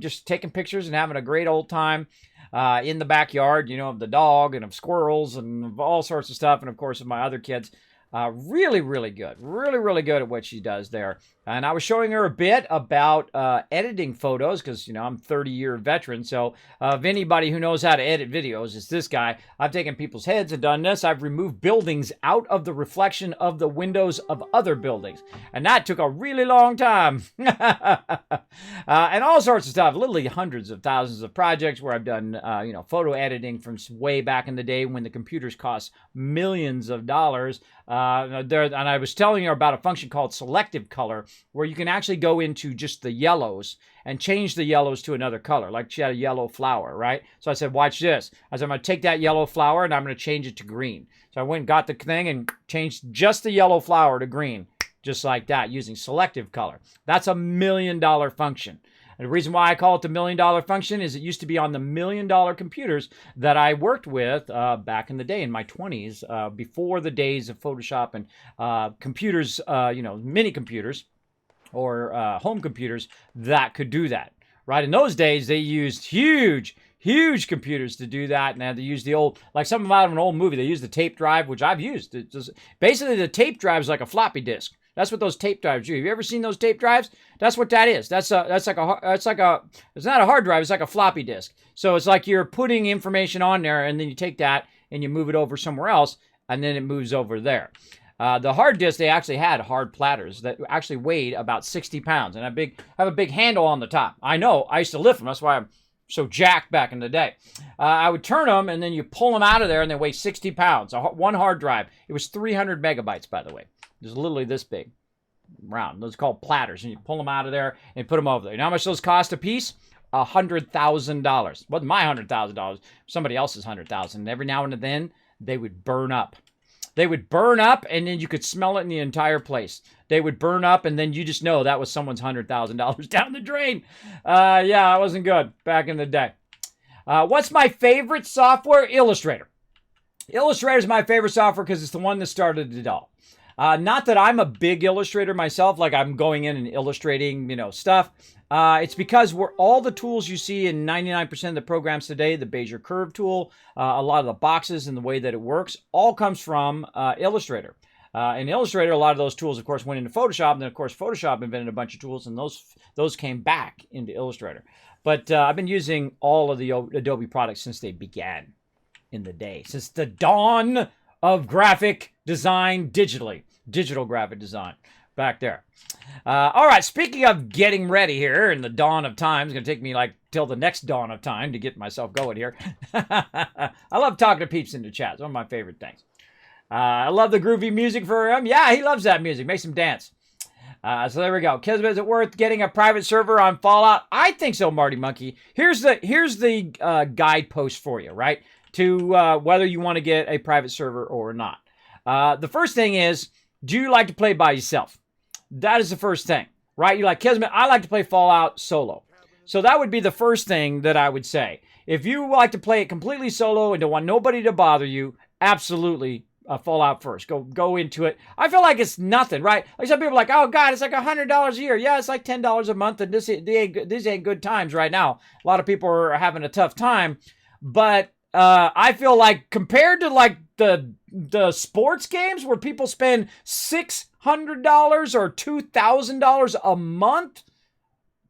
just taking pictures and having a great old time. in the backyard, you know, of the dog and of squirrels and of all sorts of stuff. And of course, of my other kids. Really, really good. Really, really good at what she does there. And I was showing her a bit about editing photos because, you know, I'm a 30-year veteran. So if anybody who knows how to edit videos, it's this guy. I've taken people's heads and done this. I've removed buildings out of the reflection of the windows of other buildings. And that took a really long time. And all sorts of stuff. Literally hundreds of thousands of projects where I've done, you know, photo editing from way back in the day when the computers cost millions of dollars. And I was telling you about a function called selective color, where you can actually go into just the yellows and change the yellows to another color. Like she had a yellow flower, right? So I said, watch this. I said, I'm going to take that yellow flower and I'm going to change it to green. So I went and got the thing and changed just the yellow flower to green, just like that, using selective color. That's a $1 million function. And the reason why I call it the $1 million function is it used to be on the $1 million computers that I worked with back in the day in my 20s, before the days of Photoshop and computers, you know, mini computers or home computers that could do that, right? In those days, they used huge computers to do that, and they used the old, like something out of an old movie, they used the tape drive, which I've used. It's just, basically, the tape drive is like a floppy disk. That's what those tape drives do. Have you ever seen those tape drives? That's what that is. It's not a hard drive. It's like a floppy disk. So it's like you're putting information on there, and then you take that and you move it over somewhere else, and then it moves over there. The hard disk, they actually had hard platters that actually weighed about 60 pounds and have a big handle on the top. I know. I used to lift them. That's why I'm so jacked back in the day. I would turn them, and then you pull them out of there, and they weigh 60 pounds. One hard drive. It was 300 megabytes, by the way. It's literally this big, round. Those are called platters, and you pull them out of there and put them over there. You know how much those cost a piece? $100,000. Wasn't my $100,000. Somebody else's $100,000. And every now and then, they would burn up. They would burn up, and then you could smell it in the entire place. They would burn up, and then you just know that was someone's $100,000 down the drain. Yeah, it wasn't good back in the day. What's my favorite software? Illustrator. Illustrator is my favorite software because it's the one that started it all. Not that I'm a big illustrator myself, like I'm going in and illustrating, you know, stuff. It's because all the tools you see in 99% of the programs today, the Bezier Curve tool, a lot of the boxes and the way that it works, all comes from Illustrator. In Illustrator, a lot of those tools, of course, went into Photoshop, and then, of course, Photoshop invented a bunch of tools, and those came back into Illustrator. But I've been using all of the Adobe products since they began in the day, since the dawn of graphic design digitally. Digital graphic design back there. All right, speaking of getting ready here in the dawn of time, it's going to take me like till the next dawn of time to get myself going here. I love talking to peeps in the chat. It's one of my favorite things. I love the groovy music for him. Yeah, he loves that music. Makes him dance. So there we go. Kismet, is it worth getting a private server on Fallout? I think so, Marty Monkey. Here's the guidepost for you, right? To whether you want to get a private server or not. The first thing is, do you like to play by yourself? That is the first thing, right? You're like, Kismet, I like to play Fallout solo. So that would be the first thing that I would say. If you like to play it completely solo and don't want nobody to bother you, absolutely Fallout first. Go into it. I feel like it's nothing, right? Like some people are like, oh God, it's like $100 a year. Yeah, it's like $10 a month, and these ain't good times right now. A lot of people are having a tough time, but I feel like compared to like the sports games where people spend $600 or $2,000 a month,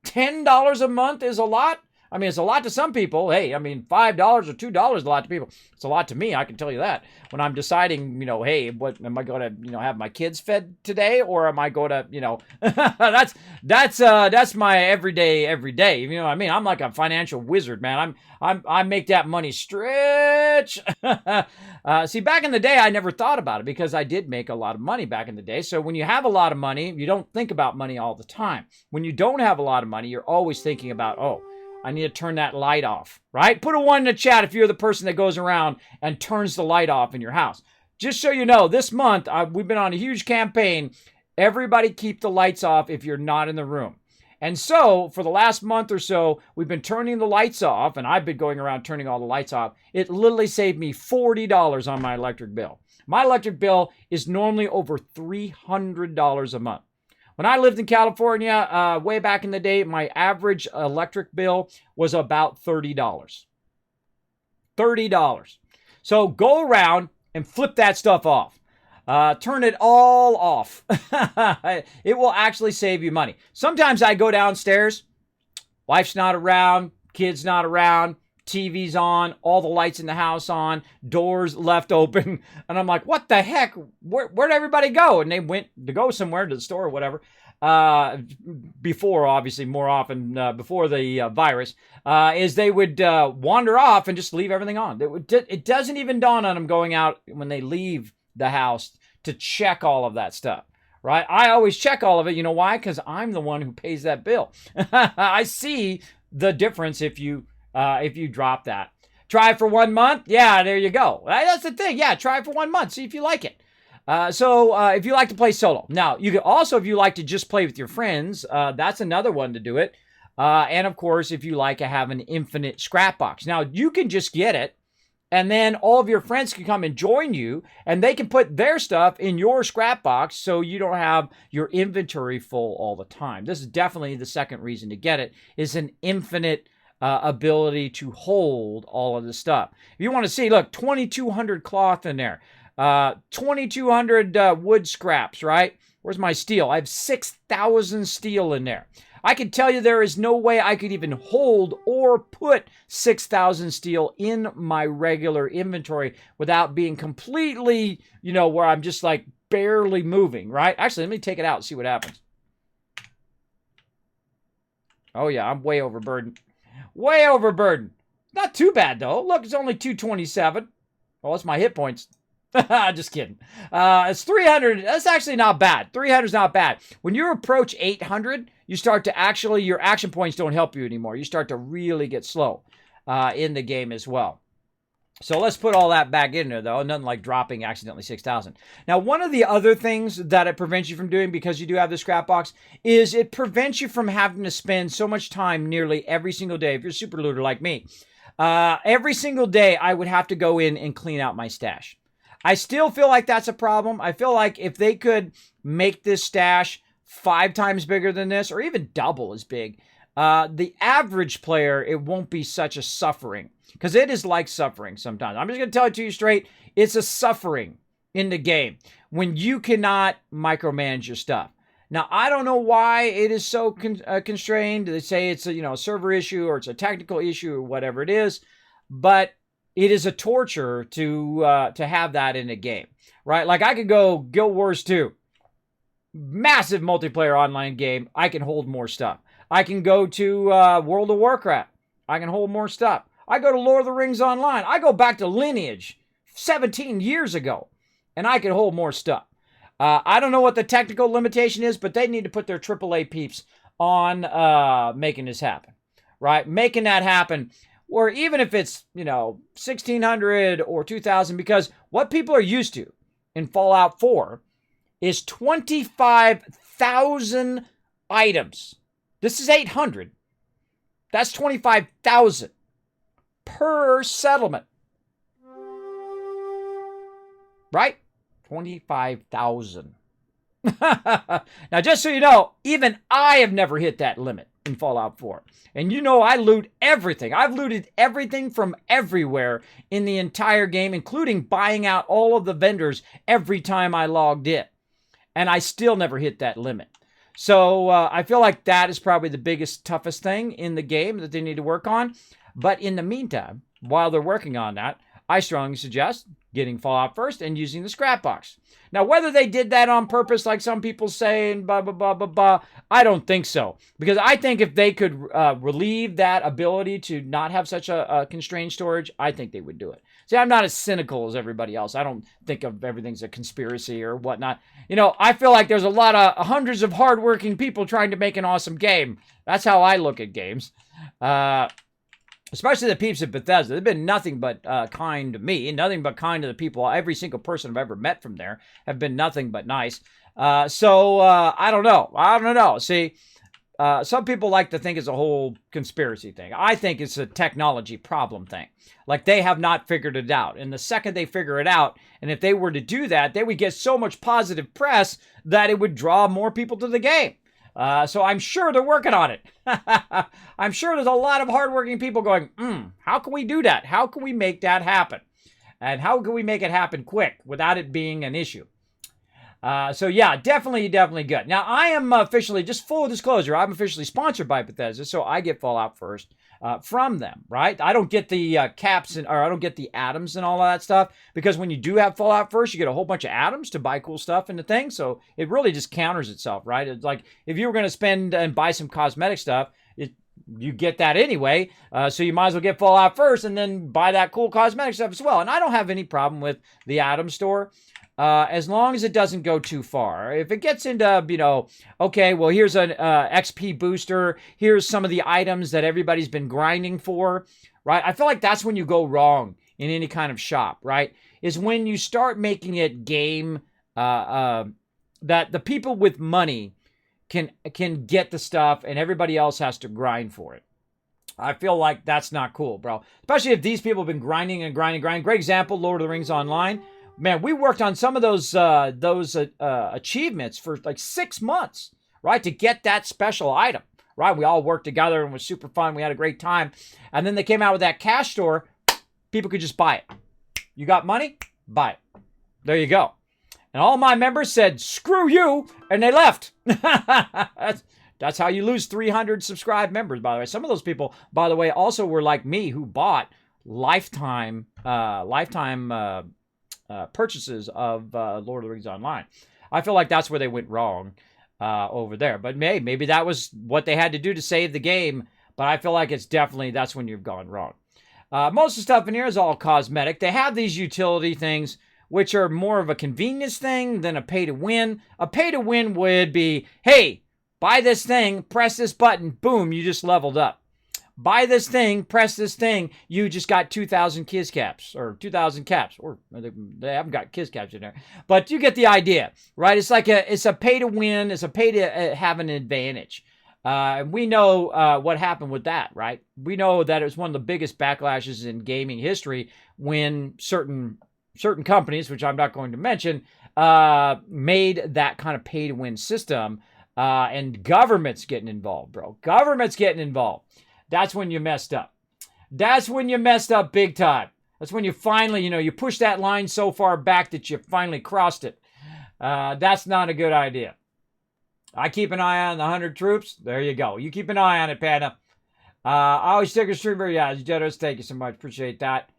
$10 a month is a lot. I mean, it's a lot to some people. Hey, I mean, $5 or $2 is a lot to people. It's a lot to me, I can tell you that. When I'm deciding, you know, hey, what am I going to, you know, have my kids fed today, or am I going to, you know, that's my everyday. You know what I mean? I'm like a financial wizard, man. I make that money stretch. See, back in the day, I never thought about it because I did make a lot of money back in the day. So when you have a lot of money, you don't think about money all the time. When you don't have a lot of money, you're always thinking about, oh, I need to turn that light off, right? Put a 1 in the chat if you're the person that goes around and turns the light off in your house. Just so you know, this month, we've been on a huge campaign. Everybody keep the lights off if you're not in the room. And so, for the last month or so, we've been turning the lights off, and I've been going around turning all the lights off. It literally saved me $40 on my electric bill. My electric bill is normally over $300 a month. When I lived in California, way back in the day, my average electric bill was about $30. $30. So go around and flip that stuff off. Turn it all off. It will actually save you money. Sometimes I go downstairs, wife's not around, kid's not around, TV's on, all the lights in the house on, doors left open, and I'm like, what the heck? Where'd everybody go? And they went to go somewhere, to the store or whatever. Before, obviously, more often before the virus, is they would wander off and just leave everything on. It doesn't even dawn on them going out when they leave the house to check all of that stuff, right? I always check all of it. You know why? Because I'm the one who pays that bill. I see the difference if you drop that. Try it for 1 month. Yeah, there you go. That's the thing. Yeah, try it for 1 month. See if you like it. So if you like to play solo. Now, you can also, if you like to just play with your friends, that's another one to do it. And of course, if you like to have an infinite scrap box. Now, you can just get it, and then all of your friends can come and join you, and they can put their stuff in your scrap box so you don't have your inventory full all the time. This is definitely the second reason to get it, is an infinite ability to hold all of the stuff. If you want to see, look, 2,200 cloth in there. 2,200 wood scraps, right? Where's my steel? I have 6,000 steel in there. I can tell you there is no way I could even hold or put 6,000 steel in my regular inventory without being completely, where I'm just like barely moving, right? Actually, let me take it out and see what happens. Oh yeah, I'm way overburdened. Way overburdened. Not too bad though. Look, it's only 227. Oh, that's my hit points. Just kidding. It's 300. That's actually not bad. 300 is not bad. When you approach 800, you start to actually, your action points don't help you anymore. You start to really get slow in the game as well. So let's put all that back in there, though. Nothing like dropping accidentally 6,000. Now, one of the other things that it prevents you from doing, because you do have the scrap box, is it prevents you from having to spend so much time nearly every single day. If you're a super looter like me, every single day I would have to go in and clean out my stash. I still feel like that's a problem. I feel like if they could make this stash 5 times bigger than this, or even double as big, the average player, it won't be such a suffering. Because it is like suffering sometimes. I'm just going to tell it to you straight. It's a suffering in the game when you cannot micromanage your stuff. Now, I don't know why it is so constrained. They say it's a server issue, or it's a technical issue, or whatever it is. But it is a torture to have that in a game, right? Like I could go Guild Wars 2, massive multiplayer online game. I can hold more stuff. I can go to World of Warcraft. I can hold more stuff. I go to Lord of the Rings Online. I go back to Lineage 17 years ago, and I can hold more stuff. I don't know what the technical limitation is, but they need to put their AAA peeps on making this happen, right? Making that happen. Or even if it's, 1,600 or 2,000, because what people are used to in Fallout 4 is 25,000 items. This is 800. That's 25,000 per settlement. Right? 25,000. Now, just so you know, even I have never hit that limit in Fallout 4. And I loot everything. I've looted everything from everywhere in the entire game, including buying out all of the vendors every time I logged in. And I still never hit that limit. So I feel like that is probably the biggest, toughest thing in the game that they need to work on. But in the meantime, while they're working on that, I strongly suggest getting Fallout first and using the scrap box. Now, whether they did that on purpose, like some people say, and blah, blah, blah, blah, blah, I don't think so. Because I think if they could relieve that ability to not have such a constrained storage, I think they would do it. See, I'm not as cynical as everybody else. I don't think of everything's a conspiracy or whatnot. I feel like there's a lot of hundreds of hardworking people trying to make an awesome game. That's how I look at games. Especially the peeps at Bethesda. They've been nothing but kind to me, and nothing but kind to the people. Every single person I've ever met from there have been nothing but nice. So I don't know. I don't know. See, some people like to think it's a whole conspiracy thing. I think it's a technology problem thing. Like they have not figured it out. And the second they figure it out, and if they were to do that, they would get so much positive press that it would draw more people to the game. So I'm sure they're working on it. I'm sure there's a lot of hardworking people going, how can we do that? How can we make that happen? And how can we make it happen quick without it being an issue? So yeah, definitely good. Now I am officially, just full disclosure, I'm officially sponsored by Bethesda, so I get Fallout first from them, right? I don't get the caps or I don't get the atoms and all of that stuff, because when you do have Fallout first, you get a whole bunch of atoms to buy cool stuff in the thing. So it really just counters itself, right? It's like if you were going to spend and buy some cosmetic stuff, you get that anyway, so you might as well get Fallout first and then buy that cool cosmetic stuff as well. And I don't have any problem with the Atom Store, as long as it doesn't go too far. If it gets into, okay, well, here's an XP booster, here's some of the items that everybody's been grinding for, right? I feel like that's when you go wrong in any kind of shop, right? Is when you start making it game that the people with money can get the stuff and everybody else has to grind for it. I feel like that's not cool, bro. Especially if these people have been grinding and grinding. Great example, Lord of the Rings Online. Man, we worked on some of those achievements for like 6 months, right? To get that special item, right? We all worked together and it was super fun. We had a great time. And then they came out with that cash store. People could just buy it. You got money? Buy it. There you go. And all my members said, screw you, and they left. That's how you lose 300 subscribed members, by the way. Some of those people, by the way, also were like me, who bought lifetime purchases of Lord of the Rings Online. I feel like that's where they went wrong over there. But maybe that was what they had to do to save the game. But I feel like it's definitely, that's when you've gone wrong. Most of the stuff in here is all cosmetic. They have these utility things, which are more of a convenience thing than a pay-to-win. A pay-to-win would be, hey, buy this thing, press this button, boom, you just leveled up. Buy this thing, press this thing, you just got 2,000 Kiz caps, or 2,000 caps, or they haven't got Kiz caps in there. But you get the idea, right? It's like it's a pay-to-win, it's a pay to have an advantage. We know what happened with that, right? We know that it was one of the biggest backlashes in gaming history when certain companies, which I'm not going to mention, made that kind of pay-to-win system, and government's getting involved, bro. Government's getting involved. That's when you messed up. That's when you messed up big time. That's when you finally, you push that line so far back that you finally crossed it. That's not a good idea. I keep an eye on the 100 troops. There you go. You keep an eye on it, Panda. I always stick a streamer. Yeah, generous. Thank you so much. Appreciate that.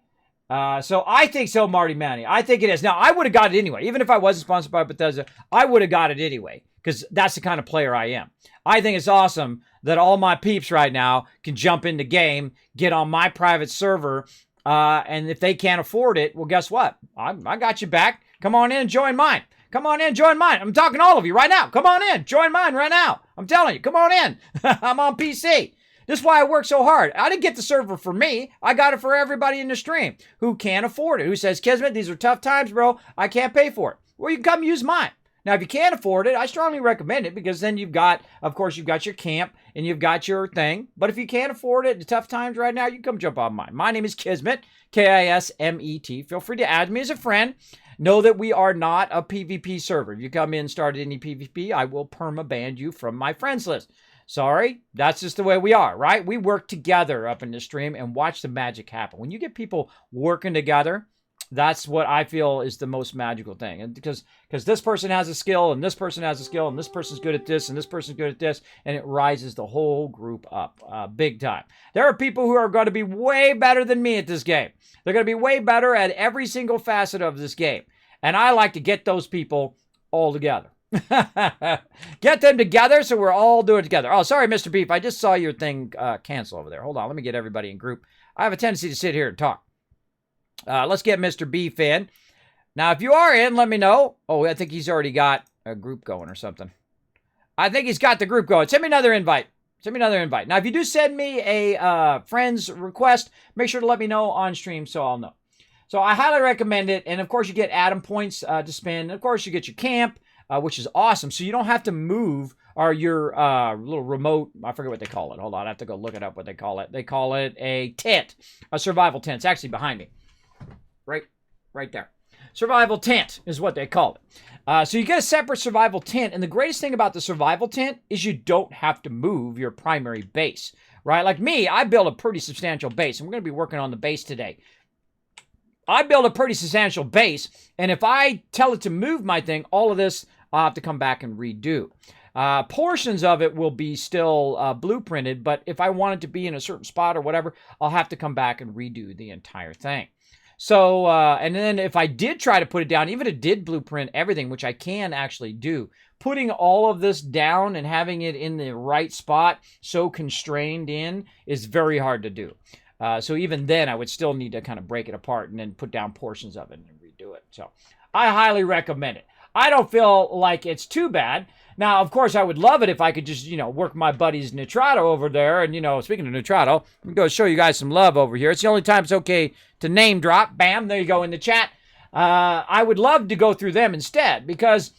So I think so, Marty Manny. I think it is. Now, I would have got it anyway. Even if I wasn't sponsored by Bethesda, I would have got it anyway, because that's the kind of player I am. I think it's awesome that all my peeps right now can jump in the game, get on my private server, and if they can't afford it, well, guess what? I got you back. Come on in, join mine. Come on in, join mine. I'm talking to all of you right now. Come on in, join mine right now. I'm telling you, come on in. I'm on PC. This is why I work so hard. I didn't get the server for me. I got it for everybody in the stream who can't afford it, who says, Kismet, these are tough times, bro. I can't pay for it. Well, you can come use mine. Now, if you can't afford it, I strongly recommend it, because then you've got your camp and you've got your thing. But if you can't afford it, the tough times right now, you can come jump on mine. My name is Kismet, Kismet. Feel free to add me as a friend. Know that we are not a PvP server. If you come in and start any PvP, I will perma-ban you from my friends list. Sorry, that's just the way we are, right? We work together up in the stream and watch the magic happen. When you get people working together, that's what I feel is the most magical thing. And because this person has a skill, and this person has a skill, and this person's good at this, and this person's good at this, and it rises the whole group up big time. There are people who are going to be way better than me at this game. They're going to be way better at every single facet of this game. And I like to get those people all together. Get them together so we're all doing it together. Oh, sorry, Mr. Beef. I just saw your thing cancel over there. Hold on. Let me get everybody in group. I have a tendency to sit here and talk. Let's get Mr. Beef in. Now, if you are in, let me know. Oh, I think he's already got a group going or something. I think he's got the group going. Send me another invite. Send me another invite. Now, if you do send me a friend's request, make sure to let me know on stream so I'll know. So I highly recommend it. And, of course, you get Atom points to spend. And, of course, you get your camp, which is awesome. So you don't have to move or your little remote, I forget what they call it. Hold on, I have to go look it up what they call it. They call it a tent, a survival tent. It's actually behind me. Right there. Survival tent is what they call it. So you get a separate survival tent, and the greatest thing about the survival tent is you don't have to move your primary base, right? Like me, I built a pretty substantial base, and we're going to be working on the base today. I built a pretty substantial base, and if I tell it to move my thing, all of this I'll have to come back and redo. Portions of it will be still blueprinted, but if I want it to be in a certain spot or whatever, I'll have to come back and redo the entire thing. So, and then if I did try to put it down, even if it did blueprint everything, which I can actually do, putting all of this down and having it in the right spot, so constrained in, is very hard to do. So even then, I would still need to kind of break it apart and then put down portions of it and redo it. So I highly recommend it. I don't feel like it's too bad. Now, of course, I would love it if I could just, work my buddy's Nitrato over there. And, speaking of Nitrato, let me go show you guys some love over here. It's the only time it's okay to name drop. Bam, there you go in the chat. I would love to go through them instead because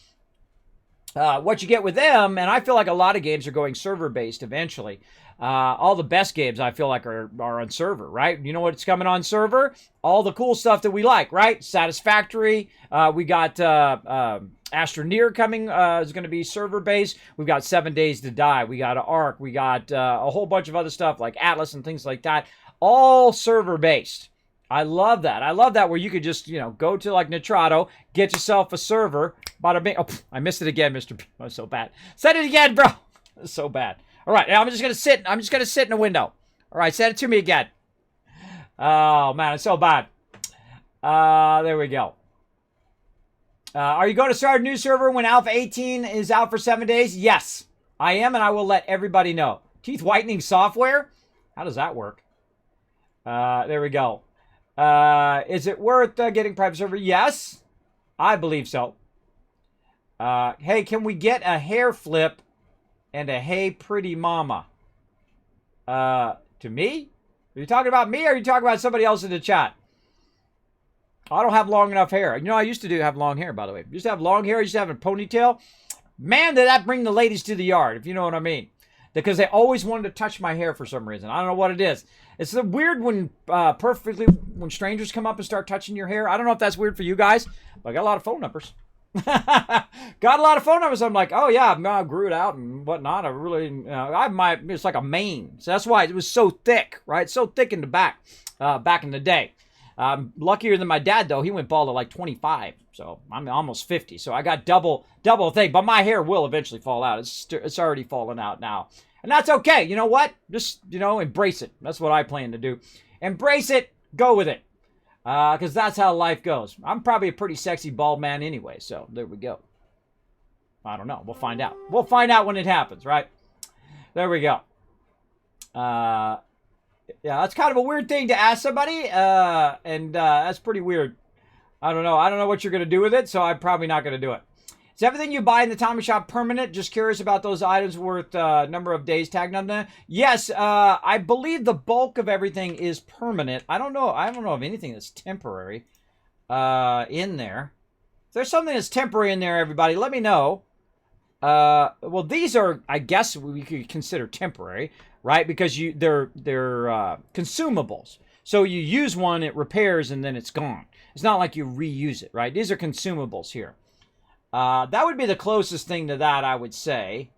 what you get with them, and I feel like a lot of games are going server-based eventually. All the best games I feel like are on server, right? You know what's coming on server? All the cool stuff that we like, right? Satisfactory. We got Astroneer coming, is going to be server-based. We've got 7 Days to Die. We got Ark. We got a whole bunch of other stuff like Atlas and things like that. All server-based. I love that. I love that where you could just, go to like Nitrato, get yourself a server. Bada bing. Oh, I missed it again, Mr. P. Oh, so bad. Said it again, bro. It's so bad. All right, now I'm just gonna sit in the window. All right, send it to me again. Oh man, it's so bad. There we go. Are you going to start a new server when Alpha 18 is out for 7 days? Yes, I am, and I will let everybody know. Teeth whitening software? How does that work? There we go. Is it worth getting private server? Yes, I believe so. Hey, can we get a hair flip and a hey pretty mama? To me? Are you talking about me or are you talking about somebody else in the chat? I don't have long enough hair. I used to have long hair, by the way. I used to have long hair. I used to have a ponytail. Man, did that bring the ladies to the yard, if you know what I mean. Because they always wanted to touch my hair for some reason. I don't know what it is. It's the weird when strangers come up and start touching your hair. I don't know if that's weird for you guys, but I got a lot of phone numbers. Got a lot of phone numbers. I'm like, oh yeah, I grew it out and whatnot. I really, it's like a mane. So that's why it was so thick, right? So thick in the back in the day. Luckier than my dad though. He went bald at like 25, so I'm almost 50. So I got double thing. But my hair will eventually fall out. It's already fallen out now, and that's okay. You know what? Just embrace it. That's what I plan to do. Embrace it. Go with it. Because that's how life goes. I'm probably a pretty sexy bald man anyway, so there we go. I don't know. We'll find out. We'll find out when it happens, right? There we go. Yeah, that's kind of a weird thing to ask somebody, and that's pretty weird. I don't know. I don't know what you're going to do with it, so I'm probably not going to do it. Is everything you buy in the Tommy Shop permanent? Just curious about those items worth number of days tagged on them. Yes, I believe the bulk of everything is permanent. I don't know of anything that's temporary in there. If there's something that's temporary in there, everybody, let me know. Well, these are, I guess, we could consider temporary, right? Because they're consumables. So you use one, it repairs, and then it's gone. It's not like you reuse it, right? These are consumables here. That would be the closest thing to that, I would say.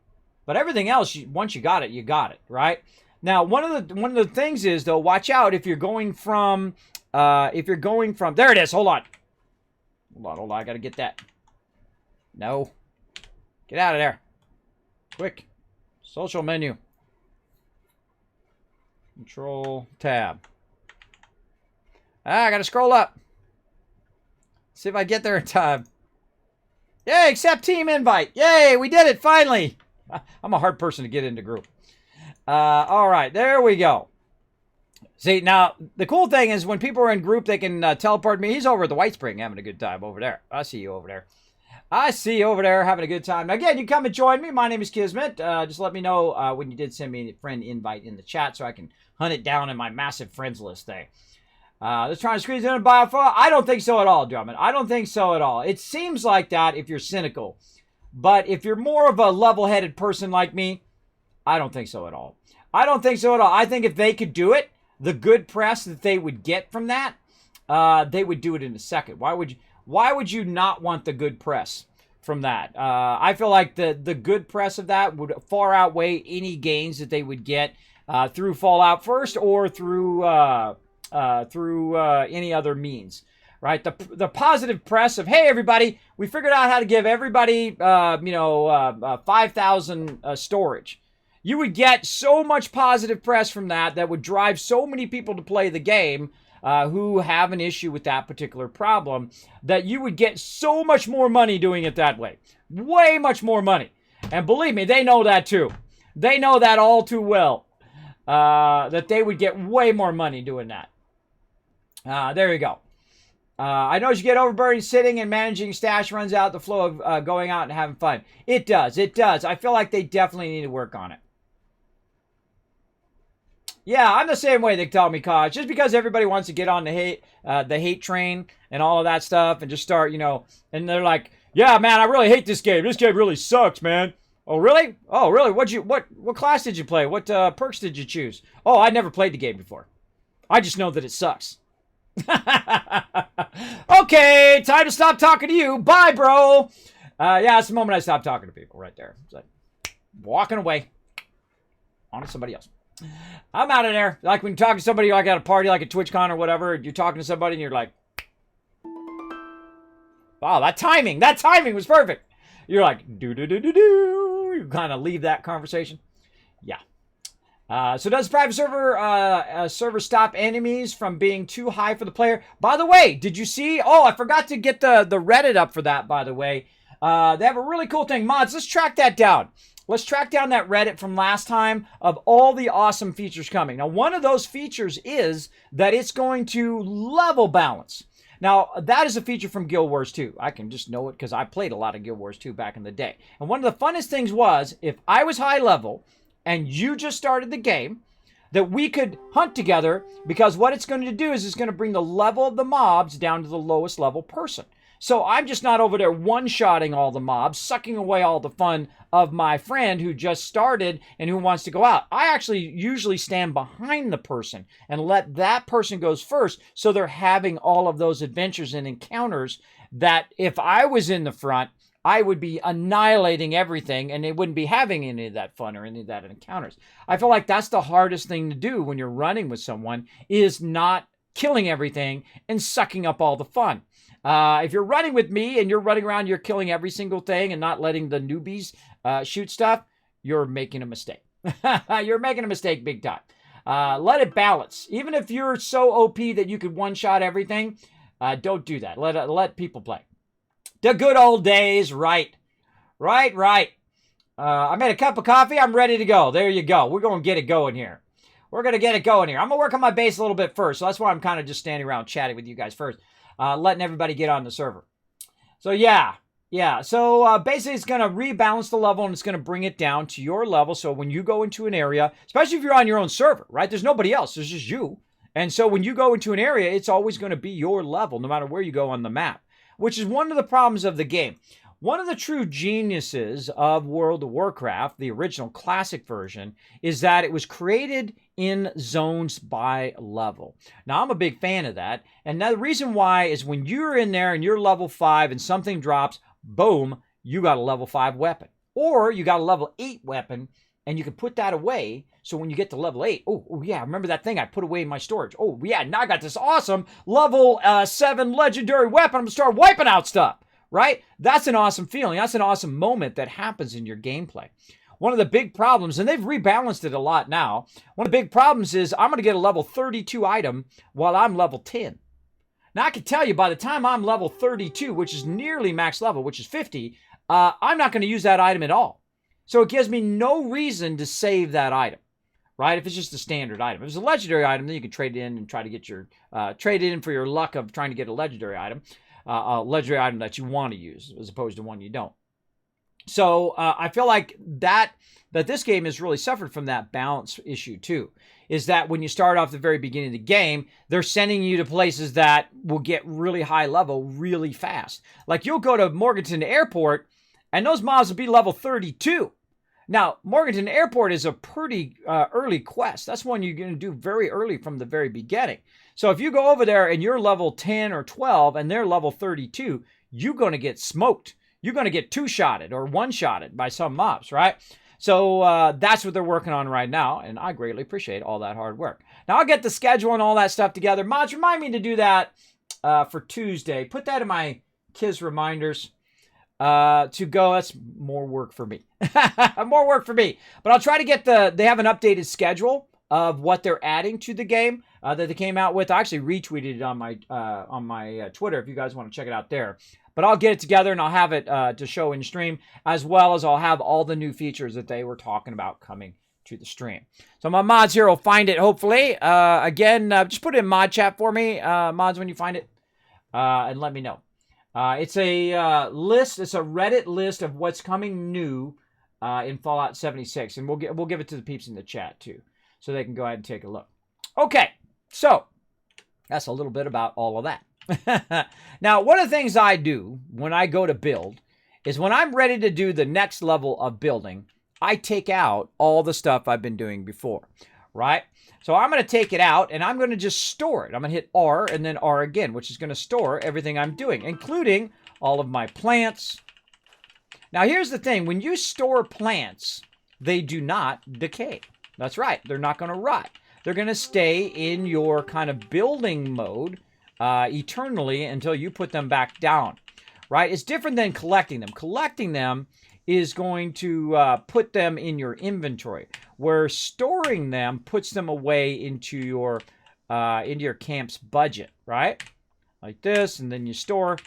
But everything else, once you got it, right? Now, one of the things is though, watch out if you're going from, there it is. Hold on. I gotta get that. No, get out of there, quick. Social menu. Control tab. I gotta scroll up. See if I get there in time. Yay, accept team invite. Yay, we did it, finally. I'm a hard person to get into group. All right, there we go. See, now, the cool thing is when people are in group, they can teleport me. He's over at the White Spring having a good time over there. I see you over there. I see you over there having a good time. Again, you come and join me. My name is Kismet. Just let me know when you did send me a friend invite in the chat so I can hunt it down in my massive friends list thing. They're trying to squeeze in a biofile. I don't think so at all, Drummond. I don't think so at all. It seems like that if you're cynical. But if you're more of a level-headed person like me, I don't think so at all. I don't think so at all. I think if they could do it, the good press that they would get from that, they would do it in a second. Why would Why would you not want the good press from that? I feel like the good press of that would far outweigh any gains that they would get through Fallout First or through any other means. Right, the positive press of, hey everybody, we figured out how to give everybody 5,000 storage. You would get so much positive press from that would drive so many people to play the game who have an issue with that particular problem, that you would get so much more money doing it that way. Way much more money. And believe me, they know that too. They know that all too well, that they would get way more money doing that. There you go. I know as you get overburdened sitting and managing stash runs out the flow of going out and having fun. It does. It does. I feel like they definitely need to work on it. Yeah, I'm the same way, they tell me, Cause. Just because everybody wants to get on the hate train and all of that stuff and just start, and they're like, yeah, man, I really hate this game. This game really sucks, man. Oh, really? Oh, really? What class did you play? What perks did you choose? Oh, I never played the game before. I just know that it sucks. Okay, time to stop talking to you. Bye, bro. Yeah, it's the moment I stop talking to people right there. It's like walking away. On to somebody else. I'm out of there. Like when you talk to somebody like at a party, like a TwitchCon or whatever, you're talking to somebody and you're like, wow, that timing was perfect. You're like, do. You kind of leave that conversation. Yeah. So does the private server stop enemies from being too high for the player? By the way, did you see? Oh, I forgot to get the Reddit up for that, by the way. They have a really cool thing. Mods, let's track that down. Let's track down that Reddit from last time of all the awesome features coming. Now, one of those features is that it's going to level balance. Now, that is a feature from Guild Wars 2. I can just know it because I played a lot of Guild Wars 2 back in the day. And one of the funnest things was, if I was high level and you just started the game, that we could hunt together, because what it's going to do is it's going to bring the level of the mobs down to the lowest level person. So I'm just not over there one-shotting all the mobs, sucking away all the fun of my friend who just started and who wants to go out. I actually usually stand behind the person and let that person goes first, so they're having all of those adventures and encounters that if I was in the front, I would be annihilating everything and they wouldn't be having any of that fun or any of that encounters. I feel like that's the hardest thing to do when you're running with someone, is not killing everything and sucking up all the fun. If you're running with me and you're running around, you're killing every single thing and not letting the newbies shoot stuff, you're making a mistake. You're making a mistake big time. Let it balance. Even if you're so OP that you could one-shot everything, don't do that. Let people play. The good old days, right. Right. I made a cup of coffee. I'm ready to go. There you go. We're going to get it going here. I'm going to work on my base a little bit first. So that's why I'm kind of just standing around chatting with you guys first. Letting everybody get on the server. So yeah. So basically it's going to rebalance the level and it's going to bring it down to your level. So when you go into an area, especially if you're on your own server, right? There's nobody else. There's just you. And so when you go into an area, it's always going to be your level, no matter where you go on the map, which is one of the problems of the game. One of the true geniuses of World of Warcraft, the original classic version, is that it was created in zones by level. Now, I'm a big fan of that. And the reason why is when you're in there and you're level 5 and something drops, boom, you got a level 5 weapon. Or you got a level 8 weapon and you can put that away. So when you get to level 8, oh yeah, remember that thing I put away in my storage. Oh yeah, now I got this awesome level 7 legendary weapon. I'm going to start wiping out stuff. Right? That's an awesome feeling. That's an awesome moment that happens in your gameplay. One of the big problems, and they've rebalanced it a lot now, one of the big problems is I'm going to get a level 32 item while I'm level 10. Now, I can tell you by the time I'm level 32, which is nearly max level, which is 50, I'm not going to use that item at all. So it gives me no reason to save that item. Right? If it's just a standard item. If it's a legendary item, then you can trade it in and try to get your, trade it in for your luck of trying to get a legendary item. A legendary item that you want to use as opposed to one you don't. So I feel like that this game has really suffered from that balance issue too. Is that when you start off the very beginning of the game, they're sending you to places that will get really high level really fast. Like you'll go to Morganton Airport and those mobs will be level 32. Now, Morganton Airport is a pretty early quest. That's one you're going to do very early from the very beginning. So if you go over there and you're level 10 or 12 and they're level 32, you're going to get smoked. You're going to get two-shotted or one-shotted by some mobs, right? So that's what they're working on right now, and I greatly appreciate all that hard work. Now, I'll get the schedule and all that stuff together. Mods, remind me to do that for Tuesday. Put that in my Kiz reminders to go. That's more work for me. More work for me. But I'll try to get they have an updated schedule of what they're adding to the game that they came out with. I actually retweeted it on my Twitter if you guys want to check it out there. But I'll get it together and I'll have it to show in stream, as well as I'll have all the new features that they were talking about coming to the stream. So my mods here will find it, hopefully. Again, just put it in mod chat for me, mods, when you find it, and let me know. It's a list. It's a Reddit list of what's coming new in Fallout 76, and we'll give it to the peeps in the chat too, so they can go ahead and take a look. Okay, so that's a little bit about all of that. Now, one of the things I do when I go to build is when I'm ready to do the next level of building, I take out all the stuff I've been doing before, right? So I'm going to take it out and I'm going to just store it. I'm going to hit R and then R again, which is going to store everything I'm doing, including all of my plants. Now, here's the thing. When you store plants, they do not decay. That's right. They're not going to rot. They're going to stay in your kind of building mode eternally until you put them back down, right? It's different than collecting them. Collecting them is going to put them in your inventory, where storing them puts them away into your camp's budget, right? Like this, and then you store,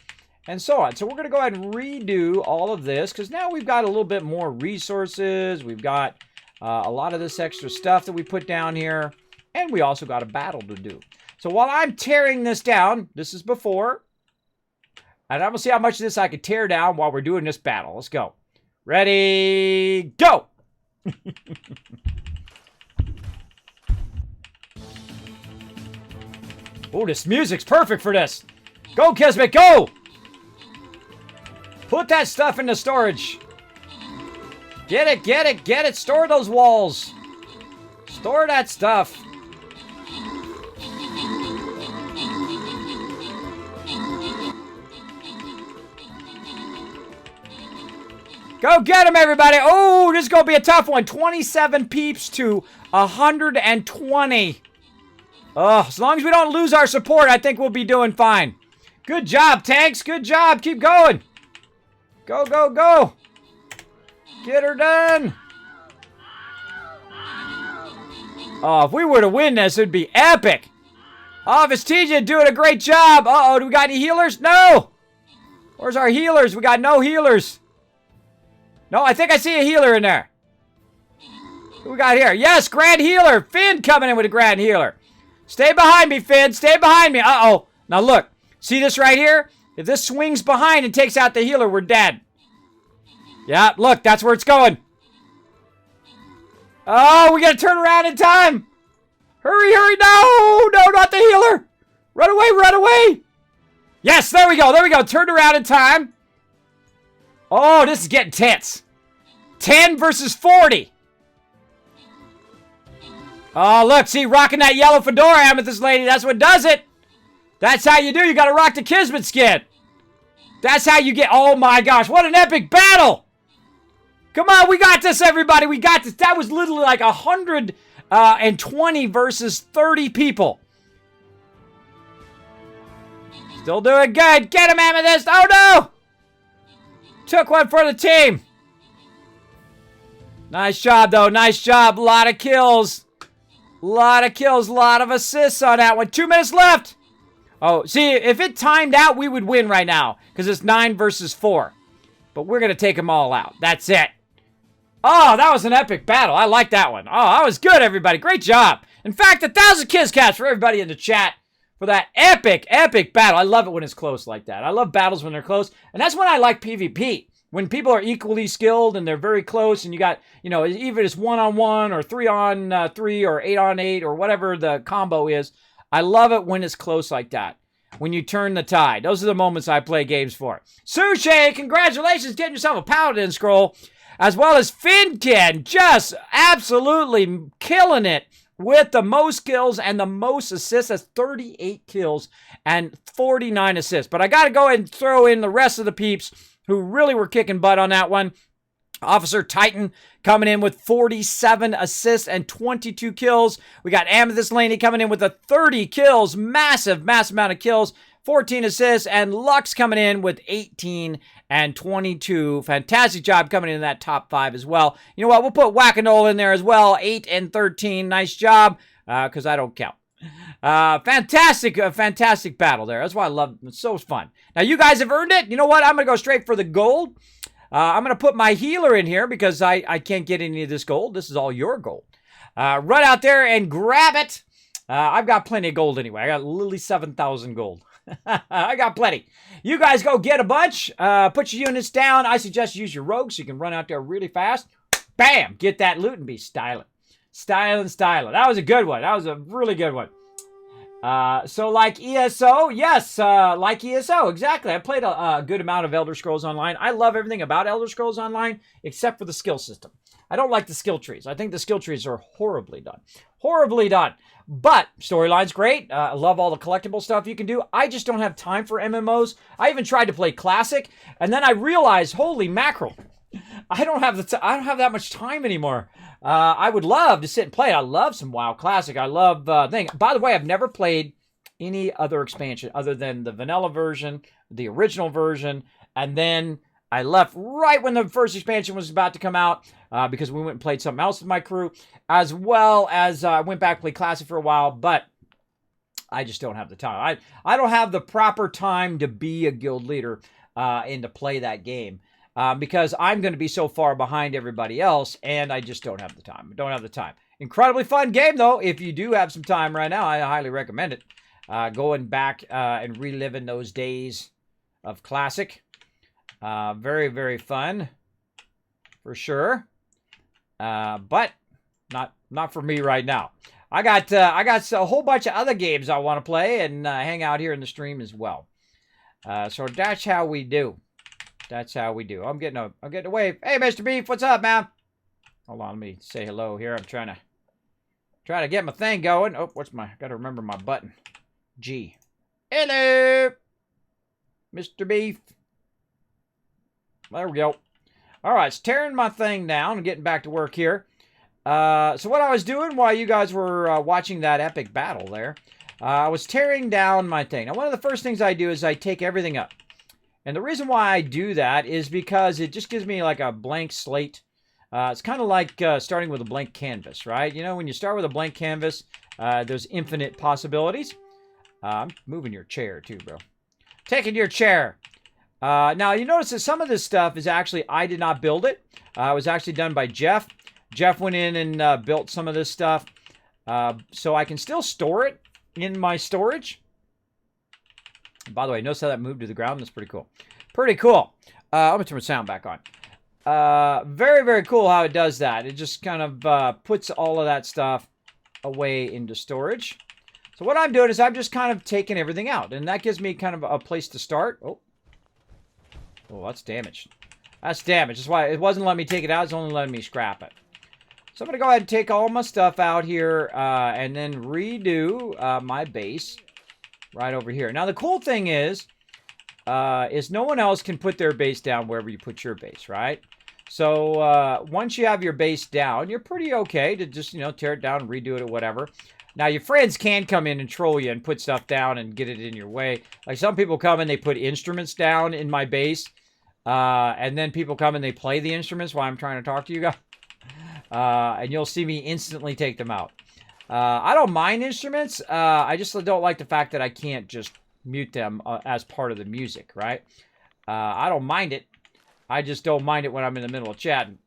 and so on. So we're going to go ahead and redo all of this, because now we've got a little bit more resources. We've got a lot of this extra stuff that we put down here, and we also got a battle to do. So while I'm tearing this down, this is before, and I'm going to see how much of this I could tear down while we're doing this battle. Let's go. Ready, go! Oh, this music's perfect for this. Go, Kismet, go! Put that stuff into storage. Get it, get it, get it. Store those walls. Store that stuff. Go get him, everybody. Oh, this is going to be a tough one. 27 peeps to 120. Oh, as long as we don't lose our support, I think we'll be doing fine. Good job, tanks. Good job. Keep going. Go, go, go. Get her done. Oh, if we were to win this, it would be epic. Oh, Vestigia doing a great job. Uh-oh, do we got any healers? No. Where's our healers? We got no healers. No, I think I see a healer in there. Who we got here? Yes, Grand Healer. Finn coming in with a Grand Healer. Stay behind me, Finn. Stay behind me. Uh-oh. Now look. See this right here? If this swings behind and takes out the healer, we're dead. Yeah, look. That's where it's going. Oh, we got to turn around in time. Hurry, hurry. No, no, not the healer. Run away, run away. Yes, there we go. There we go. Turned around in time. Oh, this is getting tense. 10 versus 40. Oh, look. See, rocking that yellow fedora, Amethyst Lady. That's what does it. That's how you do. You got to rock the Kismet skin. That's how you get... Oh, my gosh. What an epic battle. Come on. We got this, everybody. We got this. That was literally like 120 versus 30 people. Still doing good. Get him, Amethyst. Oh, no. Took one for the team. Nice job, though. Nice job. A lot of kills. A lot of kills. A lot of assists on that one. 2 minutes left. Oh, see, if it timed out, we would win right now. Because it's 9 versus 4. But we're going to take them all out. That's it. Oh, that was an epic battle. I like that one. Oh, that was good, everybody. Great job. In fact, 1,000 Kiz Cats for everybody in the chat for that epic, epic battle. I love it when it's close like that. I love battles when they're close. And that's when I like PvP. When people are equally skilled and they're very close and you got, you know, even it's 1-on-1 or 3-on-3 or 8-on-8 or whatever the combo is. I love it when it's close like that. when you turn the tide. Those are the moments I play games for. Sushi, congratulations, getting yourself a Paladin scroll. As well as Finken, just absolutely killing it with the most kills and the most assists. That's 38 kills and 49 assists. But I got to go ahead and throw in the rest of the peeps who really were kicking butt on that one. Officer Titan coming in with 47 assists and 22 kills. We got Amethyst Laney coming in with a 30 kills. Massive amount of kills. 14 assists. And Lux coming in with 18 and 22. Fantastic job coming in that top 5 as well. You know what? We'll put Whack-A-Nole in there as well. 8 and 13. Nice job, because I don't count. Fantastic battle there. That's why I love it. It's so fun. Now, you guys have earned it. You know what? I'm going to go straight for the gold. I'm going to put my healer in here because I can't get any of this gold. This is all your gold. Run out there and grab it. I've got plenty of gold anyway. I got literally 7,000 gold. I got plenty. You guys go get a bunch. Put your units down. I suggest you use your rogue so you can run out there really fast. Bam! Get that loot and be styling. Styling. That was a good one. That was a really good one. So like ESO, yes, like ESO, exactly. I played a good amount of Elder Scrolls Online. I love everything about Elder Scrolls Online except for the skill system. I don't like the skill trees. I think the skill trees are horribly done. Horribly done. But storyline's great. I love all the collectible stuff you can do. I just don't have time for MMOs. I even tried to play Classic, and then I realized, holy mackerel, I don't have that much time anymore. I would love to sit and play it. I love some WoW Classic. I love thing. By the way, I've never played any other expansion other than the vanilla version, the original version, and then I left right when the first expansion was about to come out because we went and played something else with my crew, as well as I went back and played Classic for a while, but I just don't have the time. I don't have the proper time to be a guild leader and to play that game. Because I'm going to be so far behind everybody else, and I just don't have the time. Incredibly fun game, though. If you do have some time right now, I highly recommend it. Going back and reliving those days of Classic. Very, very fun, for sure. But not for me right now. I got a whole bunch of other games I want to play and hang out here in the stream as well. So that's how we do. That's how we do. I'm getting a wave. Hey, Mr. Beef, what's up, man? Hold on, let me say hello here. I'm trying to get my thing going. Oh, gotta remember my button. G. Hello, Mr. Beef. There we go. All right, it's tearing my thing down and getting back to work here. So what I was doing while you guys were watching that epic battle there, I was tearing down my thing. Now, one of the first things I do is I take everything up. And the reason why I do that is because it just gives me like a blank slate. It's kind of like starting with a blank canvas, right? You know, when you start with a blank canvas, there's infinite possibilities. I'm moving your chair too, bro. Taking your chair. Now, you notice that some of this stuff is actually, I did not build it. It was actually done by Jeff. Jeff went in and built some of this stuff. So I can still store it in my storage. By the way, notice how that moved to the ground? That's pretty cool. Pretty cool. I'm going to turn my sound back on. Very, very cool how it does that. It just kind of puts all of that stuff away into storage. So what I'm doing is I'm just kind of taking everything out. And that gives me kind of a place to start. Oh, that's damaged. That's damaged. That's why it wasn't letting me take it out. It's only letting me scrap it. So I'm going to go ahead and take all my stuff out here and then redo my base. Right over here. Now, the cool thing is no one else can put their base down wherever you put your base, right? So, once you have your base down, you're pretty okay to just, you know, tear it down and redo it or whatever. Now, your friends can come in and troll you and put stuff down and get it in your way. Like, some people come and they put instruments down in my base. And then people come and they play the instruments while I'm trying to talk to you guys. And you'll see me instantly take them out. I don't mind instruments. I just don't like the fact that I can't just mute them as part of the music, right? I don't mind it. I just don't mind it when I'm in the middle of chatting.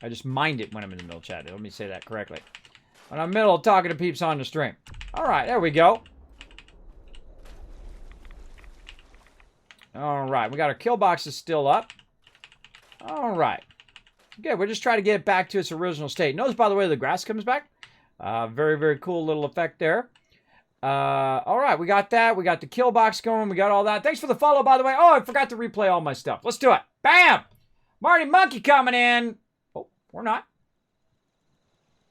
I just mind it when I'm in the middle of chatting. Let me say that correctly. When I'm in the middle of talking to peeps on the stream. All right, there we go. All right, we got our kill boxes still up. All right. Good, we're just trying to get it back to its original state. Notice, by the way, the grass comes back. Very, very cool little effect there. All right, we got that. We got the kill box going. We got all that. Thanks for the follow, by the way. Oh, I forgot to replay all my stuff. Let's do it. Bam! Marty Monkey coming in. Oh, we're not.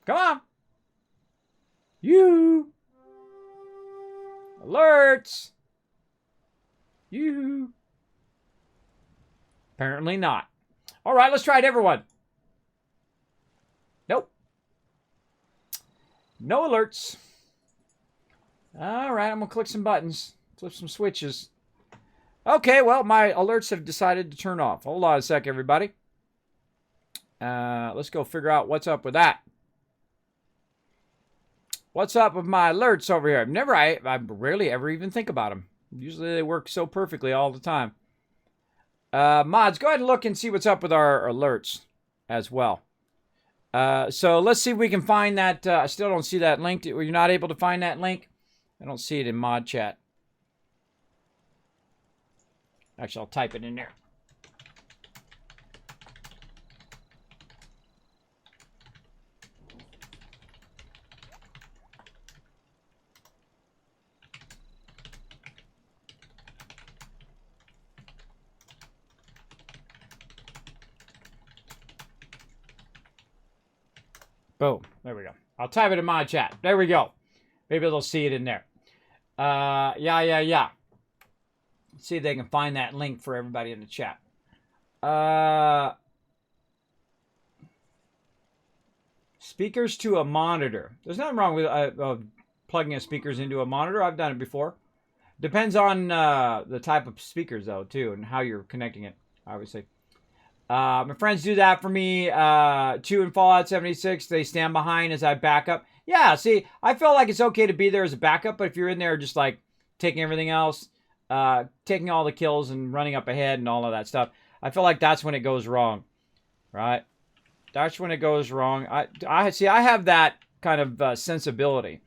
Come on. You. Alerts. You. Apparently not. All right, let's try it, everyone. Nope. No alerts. All right, I'm going to click some buttons. Flip some switches. Okay, well, my alerts have decided to turn off. Hold on a sec, everybody. Let's go figure out what's up with that. What's up with my alerts over here? I rarely ever even think about them. Usually they work so perfectly all the time. Mods, go ahead and look and see what's up with our alerts as well. So let's see if we can find that. I still don't see that link. Were you not able to find that link? I don't see it in mod chat. Actually, I'll type it in there. Boom. There we go. I'll type it in my chat. There we go. Maybe they'll see it in there. Yeah. Let's see if they can find that link for everybody in the chat. Speakers to a monitor. There's nothing wrong with plugging speakers into a monitor. I've done it before. Depends on the type of speakers, though, too, and how you're connecting it, obviously. My friends do that for me. 2 in Fallout 76, they stand behind as I back up. Yeah, see, I feel like it's okay to be there as a backup, but if you're in there just like taking everything else, taking all the kills and running up ahead and all of that stuff, I feel like that's when it goes wrong, right? That's when it goes wrong. I see, I have that kind of sensibility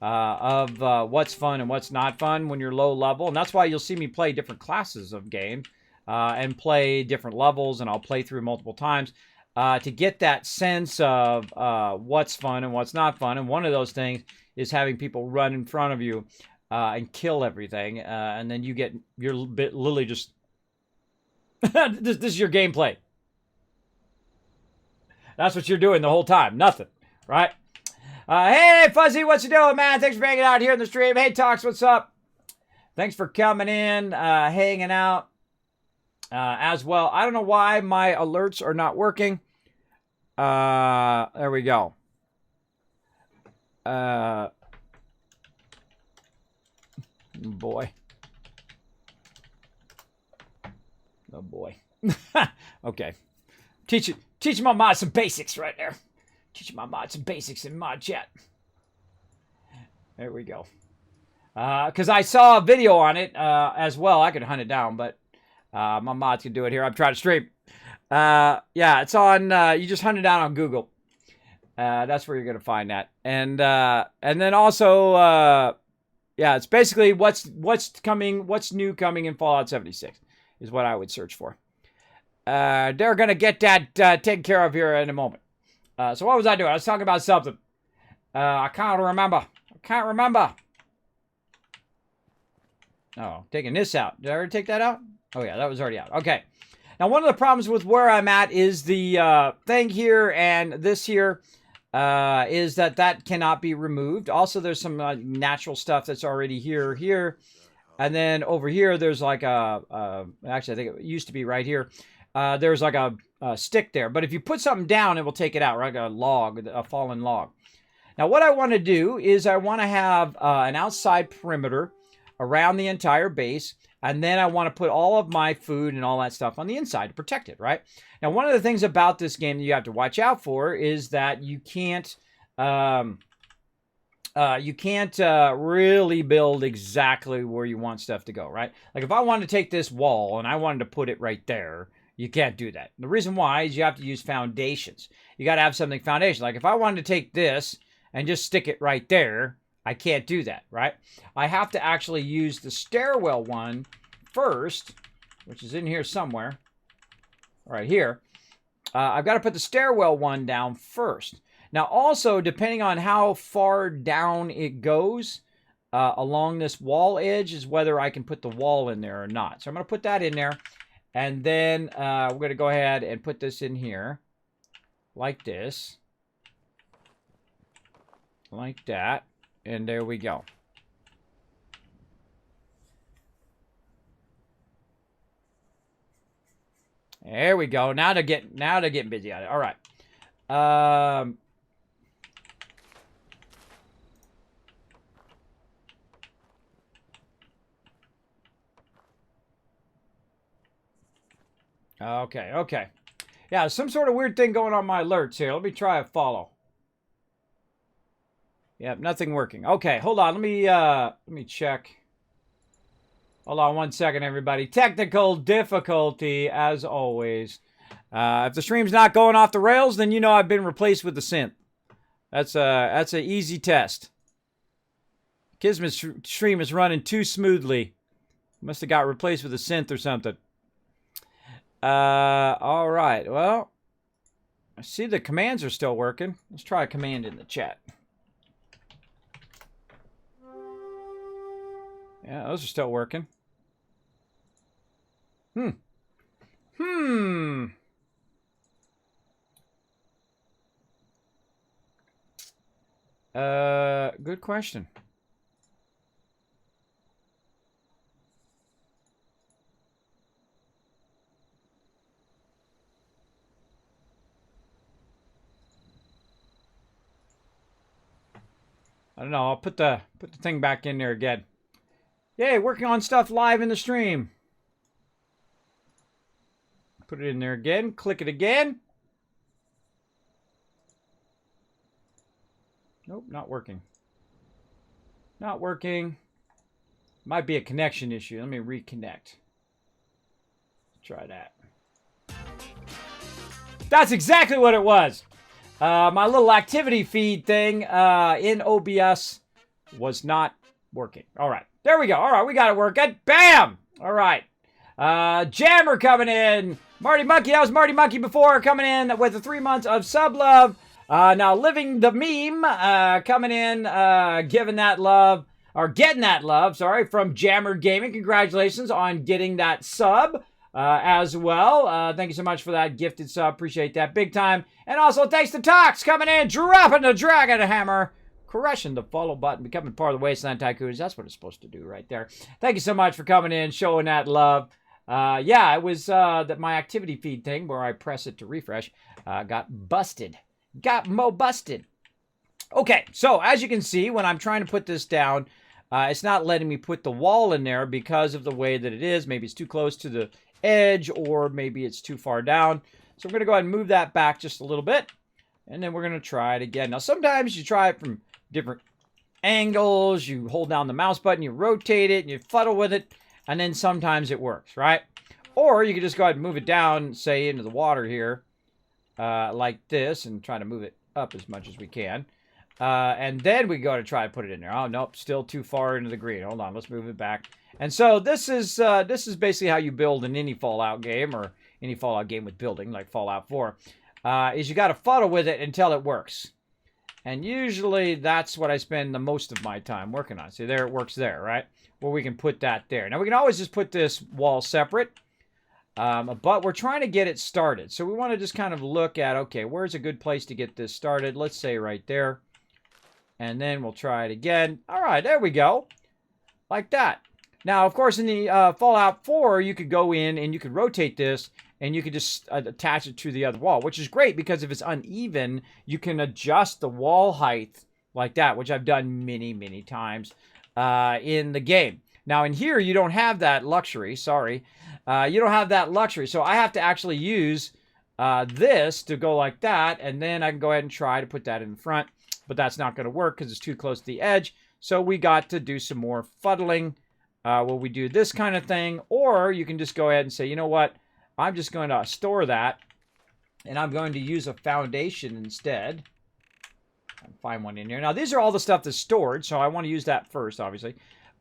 of what's fun and what's not fun when you're low level, and that's why you'll see me play different classes of game. And play different levels, and I'll play through multiple times to get that sense of what's fun and what's not fun. And one of those things is having people run in front of you and kill everything, and then you're literally just this is your gameplay. That's what you're doing the whole time. Nothing, right? Hey, Fuzzy, what's you doing, man? Thanks for hanging out here in the stream. Hey, Tox, what's up? Thanks for coming in, hanging out. As well. I don't know why my alerts are not working. There we go. Boy. Oh boy. Okay. Teaching my mod some basics right there. Teaching my mod some basics in mod chat. There we go. Because I saw a video on it as well. I could hunt it down, but my mods can do it here. I'm trying to stream. Yeah, it's on. You just hunt it down on Google. That's where you're gonna find that. And then also, yeah, it's basically what's new coming in Fallout 76 is what I would search for. They're gonna get that taken care of here in a moment. So what was I doing? I was talking about something. I can't remember. Oh, taking this out. Did I already take that out? Oh, yeah, that was already out. Okay. Now, one of the problems with where I'm at is the thing here and this here is that cannot be removed. Also, there's some natural stuff that's already here. And then over here, there's like actually, I think it used to be right here. There's like a stick there. But if you put something down, it will take it out, right? Like a log, a fallen log. Now, what I want to do is I want to have an outside perimeter around the entire base. And then I want to put all of my food and all that stuff on the inside to protect it, right? Now, one of the things about this game that you have to watch out for is that you can't really build exactly where you want stuff to go, right? Like if I wanted to take this wall and I wanted to put it right there, you can't do that. The reason why is you have to use foundations. You got to have something foundation. Like if I wanted to take this and just stick it right there, I can't do that, right? I have to actually use the stairwell one first, which is in here somewhere, right here. I've got to put the stairwell one down first. Now, also, depending on how far down it goes, along this wall edge is whether I can put the wall in there or not. So I'm going to put that in there. And then we're going to go ahead and put this in here. Like this. Like that. And there we go. There we go. Now they're getting busy on it. All right. Okay. Yeah, some sort of weird thing going on my alerts here. Let me try a follow. Yep, nothing working. Okay, hold on. Let me check. Hold on one second, everybody. Technical difficulty, as always. If the stream's not going off the rails, then you know I've been replaced with the synth. That's an easy test. Kismet's stream is running too smoothly. Must have got replaced with a synth or something. All right. Well, I see the commands are still working. Let's try a command in the chat. Yeah, those are still working. Good question. I don't know. I'll put the thing back in there again. Yay, working on stuff live in the stream. Put it in there again. Click it again. Nope, not working. Not working. Might be a connection issue. Let me reconnect. Try that. That's exactly what it was. My little activity feed thing in OBS was not working. All right. There we go. All right, we got it working. Bam! All right. Jammer coming in. Marty Monkey, that was Marty Monkey before, coming in with the 3 months of sub love. Now Living the Meme coming in, giving that love, or getting that love, sorry, from Jammer Gaming. Congratulations on getting that sub as well. Thank you so much for that gifted sub. Appreciate that big time. And also thanks to Tox coming in, dropping the Dragon Hammer. Crushing the follow button, becoming part of the Wasteland Tycoons. That's what it's supposed to do right there. Thank you so much for coming in, showing that love. Yeah, it was that my activity feed thing where I press it to refresh got busted. Got busted. Okay, so as you can see, when I'm trying to put this down, it's not letting me put the wall in there because of the way that it is. Maybe it's too close to the edge, or maybe it's too far down. So I'm going to go ahead and move that back just a little bit, and then we're going to try it again. Now, sometimes you try it from different angles. You hold down the mouse button, you rotate it, and you fuddle with it, and then sometimes it works, right? Or you can just go ahead and move it down, say, into the water here, like this, and try to move it up as much as we can. And then we go to try to put it in there. Oh, nope, still too far into the green. Hold on, let's move it back. And so this is basically how you build in any Fallout game, or any Fallout game with building, like Fallout 4, is you got to fuddle with it until it works. And usually that's what I spend the most of my time working on. See, there it works there, right? Where we can put that there. Now, we can always just put this wall separate, but we're trying to get it started. So we want to just kind of look at, okay, where's a good place to get this started? Let's say right there. And then we'll try it again. All right, there we go. Like that. Now, of course, in the Fallout 4, you could go in and you could rotate this, and you could just attach it to the other wall, which is great because if it's uneven, you can adjust the wall height like that, which I've done many, many times in the game. Now, in here, you don't have that luxury. Sorry. You don't have that luxury. So I have to actually use this to go like that, and then I can go ahead and try to put that in front, but that's not going to work because it's too close to the edge. So we got to do some more fuddling where we do this kind of thing, or you can just go ahead and say, you know what? I'm just going to store that, and I'm going to use a foundation instead. I'll find one in here. Now, these are all the stuff that's stored, so I want to use that first, obviously.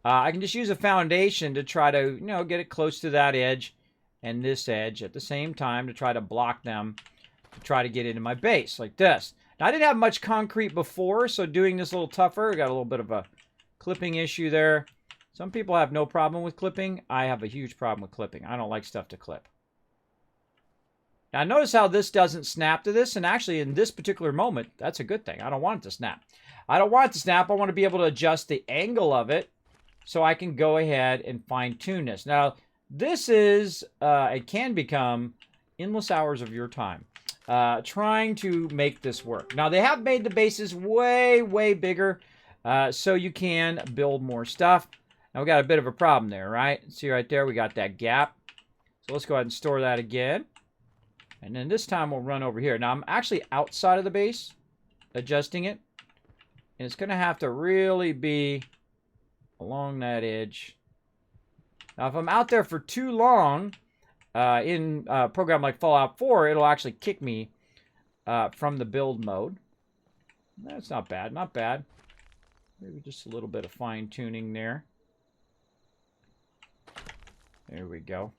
I can just use a foundation to try to, you know, get it close to that edge and this edge at the same time to try to block them, to try to get into my base, like this. Now, I didn't have much concrete before, so doing this a little tougher. I got a little bit of a clipping issue there. Some people have no problem with clipping. I have a huge problem with clipping. I don't like stuff to clip. Now, notice how this doesn't snap to this. And actually, in this particular moment, that's a good thing. I don't want it to snap. I don't want it to snap. I want to be able to adjust the angle of it so I can go ahead and fine-tune this. Now, this is, it can become endless hours of your time trying to make this work. Now, they have made the bases way, way bigger so you can build more stuff. Now, we got a bit of a problem there, right? See right there, we got that gap. So let's go ahead and store that again. And then this time we'll run over here. Now, I'm actually outside of the base, adjusting it. And it's going to have to really be along that edge. Now, if I'm out there for too long, in a program like Fallout 4, it'll actually kick me from the build mode. That's not bad, not bad. Maybe just a little bit of fine-tuning there. There we go.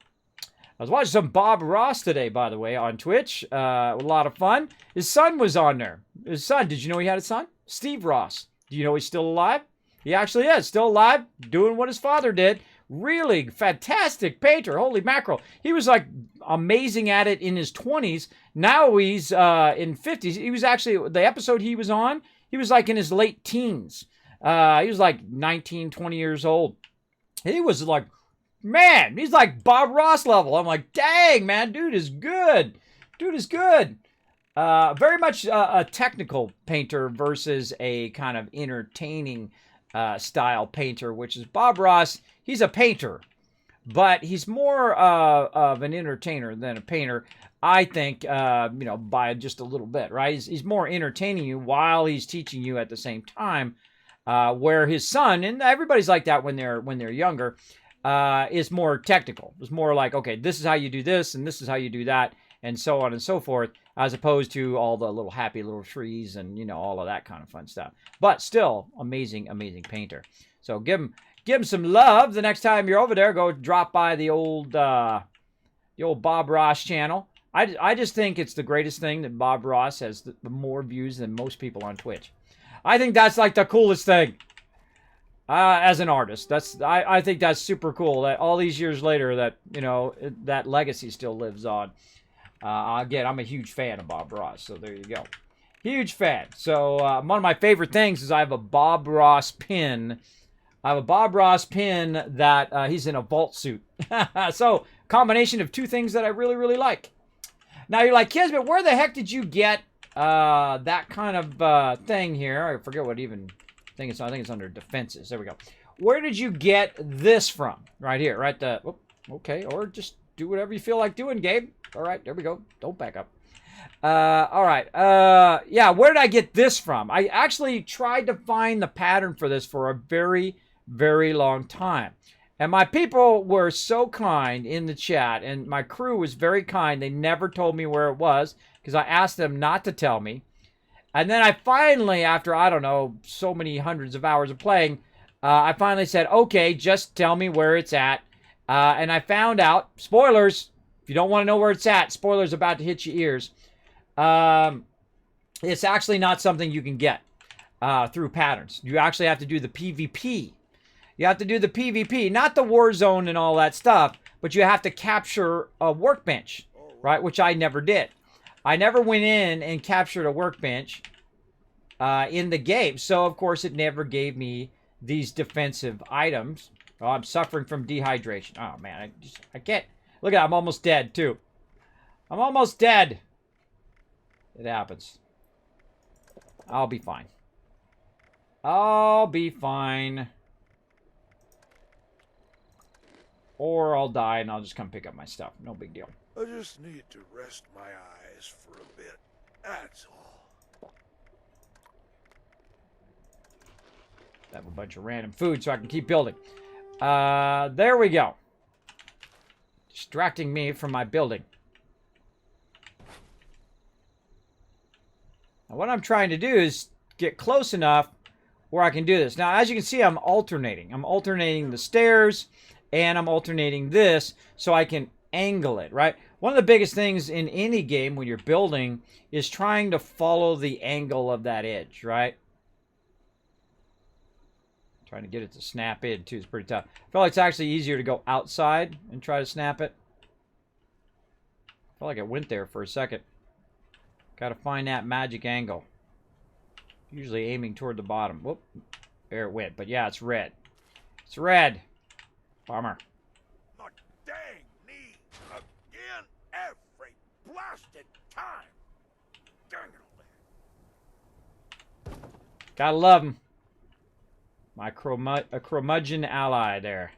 I was watching some Bob Ross today, by the way, on Twitch. A lot of fun. His son was on there. His son, did you know he had a son? Steve Ross. Do you know he's still alive? He actually is. Still alive, doing what his father did. Really fantastic painter. Holy mackerel. He was like amazing at it in his 20s. Now he's in 50s. He was actually, the episode he was on, he was like in his late teens. He was like 19, 20 years old. He was like, man, he's like Bob Ross level. I'm like, dang, man, dude is good. Dude is good. Very much a technical painter versus a kind of entertaining style painter, which is Bob Ross. He's a painter, but he's more of an entertainer than a painter, I think, you know, by just a little bit, right? He's more entertaining you while he's teaching you at the same time, where his son, and everybody's like that when they're younger, is more technical. It's more like, okay, this is how you do this, and this is how you do that, and so on and so forth, as opposed to all the little happy little trees and, you know, all of that kind of fun stuff. But still, amazing, amazing painter. So give him some love. The next time you're over there, go drop by the old Bob Ross channel. I just think it's the greatest thing that Bob Ross has the more views than most people on Twitch. I think that's like the coolest thing. As an artist, I think that's super cool that all these years later that, you know, that legacy still lives on. Again, I'm a huge fan of Bob Ross, so there you go. Huge fan. So one of my favorite things is I have a Bob Ross pin. I have a Bob Ross pin that he's in a vault suit. So combination of two things that I really, really like. Now you're like, Kismet, where the heck did you get that kind of thing here? I forget what even... I think it's under defenses. There we go. Where did you get this from? Right here, right? Okay, or just do whatever you feel like doing, Gabe. All right, there we go. Don't back up. All right. Yeah, where did I get this from? I actually tried to find the pattern for this for a very, very long time. And my people were so kind in the chat, and my crew was very kind. They never told me where it was because I asked them not to tell me. And then I finally, after, I don't know, so many hundreds of hours of playing, I finally said, okay, just tell me where it's at. And I found out, spoilers, if you don't want to know where it's at, spoilers about to hit your ears. It's actually not something you can get through patterns. You actually have to do the PvP. You have to do the PvP, not the war zone and all that stuff, but you have to capture a workbench, right, which I never did. I never went in and captured a workbench in the game. So, of course, it never gave me these defensive items. Oh, I'm suffering from dehydration. Oh, man, I can't. Look at that. I'm almost dead, too. I'm almost dead. It happens. I'll be fine. I'll be fine. Or I'll die and I'll just come pick up my stuff. No big deal.
I just need to rest my eyes for a bit. That's all.
I have a bunch of random food so I can keep building. There we go. Distracting me from my building. Now what I'm trying to do is get close enough where I can do this. Now, as you can see, I'm alternating. I'm alternating the stairs and I'm alternating this so I can angle it, right? One of the biggest things in any game when you're building is trying to follow the angle of that edge, right? Trying to get it to snap in, too, is pretty tough. I feel like it's actually easier to go outside and try to snap it. I feel like it went there for a second. Gotta find that magic angle. Usually aiming toward the bottom. Whoop. There it went. But yeah, it's red. It's red. Bummer.
My dang knee again every blasted time. Dang it.
Gotta love him. My curmudgeon ally there.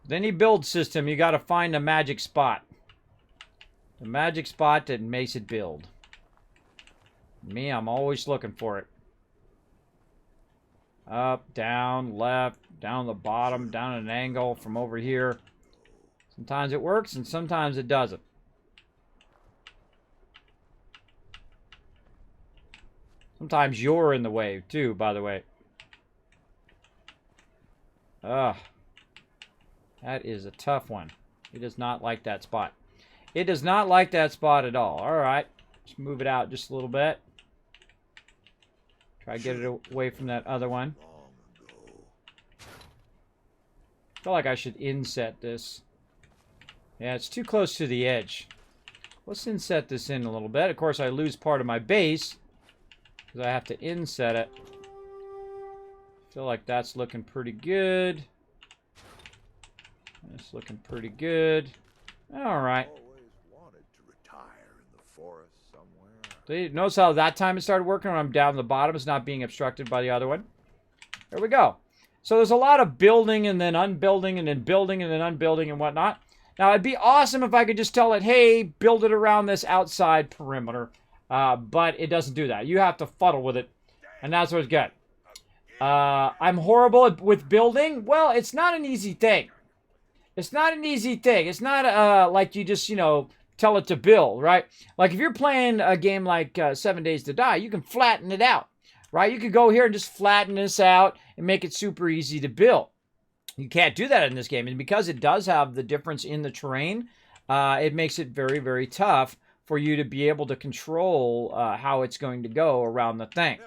With any build system, you gotta find a magic spot. The magic spot that makes it build. Me, I'm always looking for it. Up, down, left, down the bottom, down an angle from over here. Sometimes it works and sometimes it doesn't. Sometimes you're in the way, too, by the way. Ugh. That is a tough one. It does not like that spot. It does not like that spot at all. Alright. Let's move it out just a little bit. Try to get it away from that other one. I feel like I should inset this. Yeah, it's too close to the edge. Let's inset this in a little bit. Of course, I lose part of my base. Because I have to inset it. Feel like that's looking pretty good. That's looking pretty good. Alright. Notice how that time it started working when I'm down the bottom. It's not being obstructed by the other one. There we go. So there's a lot of building and then unbuilding and then building and then unbuilding and whatnot. Now, it'd be awesome if I could just tell it, hey, build it around this outside perimeter. But it doesn't do that. You have to fuddle with it. And that's what's good. I'm horrible with building. Well, it's not an easy thing. It's not an easy thing. It's not like you just, you know, tell it to build, right? Like if you're playing a game like 7 Days to Die, you can flatten it out, right? You could go here and just flatten this out and make it super easy to build. You can't do that in this game. And because it does have the difference in the terrain, it makes it very, very tough for you to be able to control how it's going to go around the thing.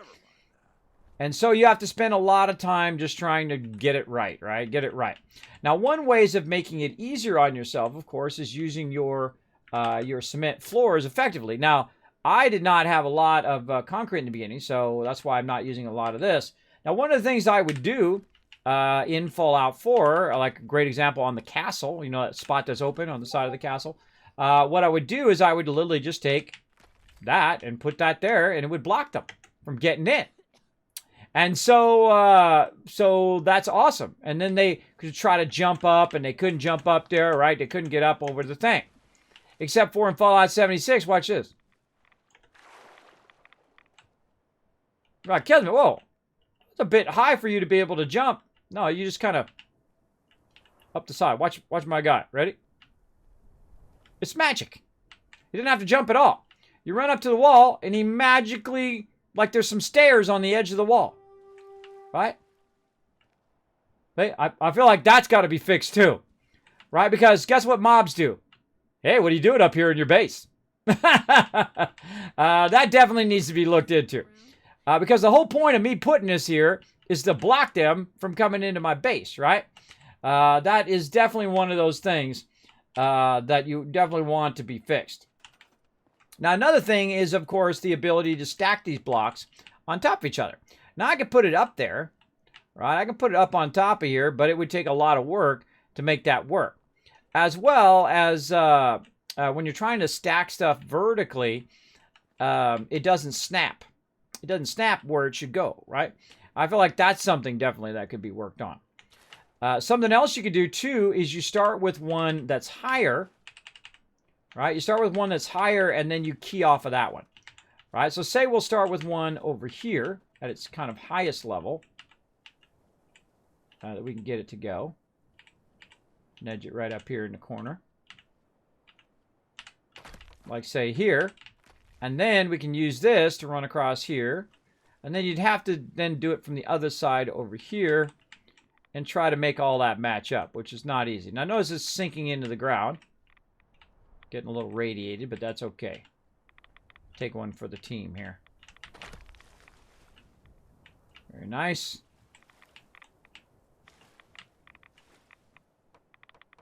And so you have to spend a lot of time just trying to get it right, right? Get it right. Now, one ways of making it easier on yourself, of course, is using your cement floors effectively. Now, I did not have a lot of concrete in the beginning, so that's why I'm not using a lot of this. Now, one of the things I would do in Fallout 4, like a great example on the castle, you know, that spot that's open on the side of the castle, what I would do is I would literally just take that and put that there, and it would block them from getting in. And so that's awesome. And then they could try to jump up, and they couldn't jump up there, right? They couldn't get up over the thing. Except for in Fallout 76, watch this. Right, Kismet, whoa. It's a bit high for you to be able to jump. No, you just kind of up the side. Watch my guy. Ready? It's magic. You didn't have to jump at all. You run up to the wall, and he magically, like there's some stairs on the edge of the wall. Right? Hey, I feel like that's got to be fixed too. Right? Because guess what mobs do? Hey, what are you doing up here in your base? That definitely needs to be looked into. Because the whole point of me putting this here is to block them from coming into my base, right? That is definitely one of those things that you definitely want to be fixed. Now, another thing is, of course, the ability to stack these blocks on top of each other. Now, I could put it up there, right? I can put it up on top of here, but it would take a lot of work to make that work. As well as when you're trying to stack stuff vertically, it doesn't snap. It doesn't snap where it should go, right? I feel like that's something definitely that could be worked on. Something else you could do, too, is you start with one that's higher, right? You start with one that's higher, and then you key off of that one, right? So say we'll start with one over here at its kind of highest level that we can get it to go. Nudge it right up here in the corner. Like, say, here. And then we can use this to run across here. And then you'd have to then do it from the other side over here and try to make all that match up, which is not easy. Now, notice it's sinking into the ground. Getting a little radiated, but that's okay. Take one for the team here. Very nice.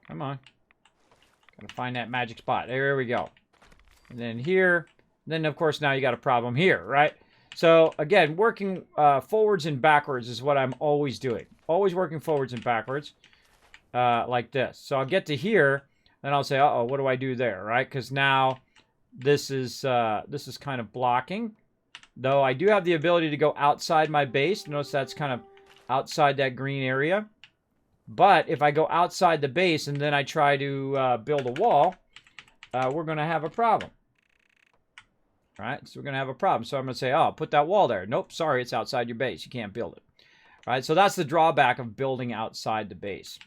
Come on. Gotta find that magic spot. There we go. And then here. Then, of course, now you got a problem here, right? So, again, working forwards and backwards is what I'm always doing. Always working forwards and backwards. Like this. So I'll get to here, and I'll say, uh-oh, what do I do there, right? Because now this is kind of blocking. Though I do have the ability to go outside my base. Notice that's kind of outside that green area. But if I go outside the base and then I try to build a wall, we're going to have a problem. All right, so we're going to have a problem. So I'm going to say, oh, put that wall there. Nope, sorry, it's outside your base. You can't build it. All right, so that's the drawback of building outside the base.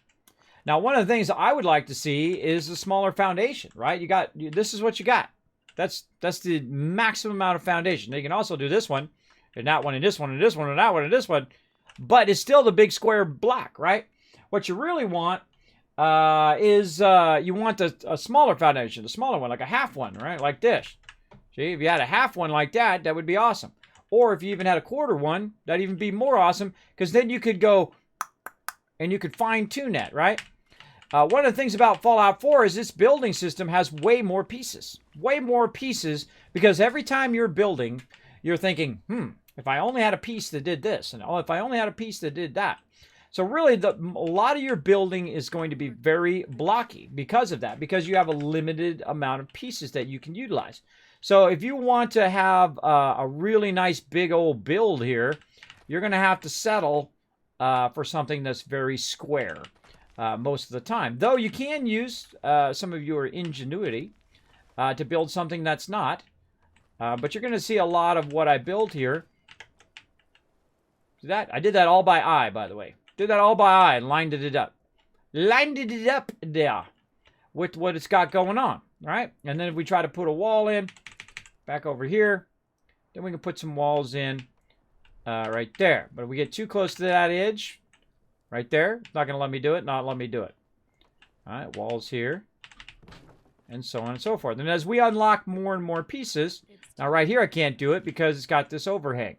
Now, one of the things I would like to see is a smaller foundation, right? This is what you got. That's the maximum amount of foundation. You can also do this one, and that one, and this one, and this one, and that one, and this one. But it's still the big square block, right? What you really want is you want a smaller foundation, a smaller one, like a half one, right? Like this. See, if you had a half one like that, that would be awesome. Or if you even had a quarter one, that'd even be more awesome, because then you could go and you could fine-tune that, right? One of the things about Fallout 4 is this building system has way more pieces. Way more pieces, because every time you're building, you're thinking, if I only had a piece that did this, and if I only had a piece that did that. So really, a lot of your building is going to be very blocky because of that, because you have a limited amount of pieces that you can utilize. So if you want to have a really nice big old build here, you're going to have to settle for something that's very square most of the time. Though you can use some of your ingenuity to build something that's not. But you're going to see a lot of what I build here. See that? I did that all by eye, by the way. Did that all by eye and lined it up. Lined it up there with what it's got going on. All right? And then if we try to put a wall in, back over here, then we can put some walls in right there. But if we get too close to that edge, right there, it's not going to let me do it, not let me do it. All right, walls here, and so on and so forth. And as we unlock more and more pieces, now right here I can't do it because it's got this overhang.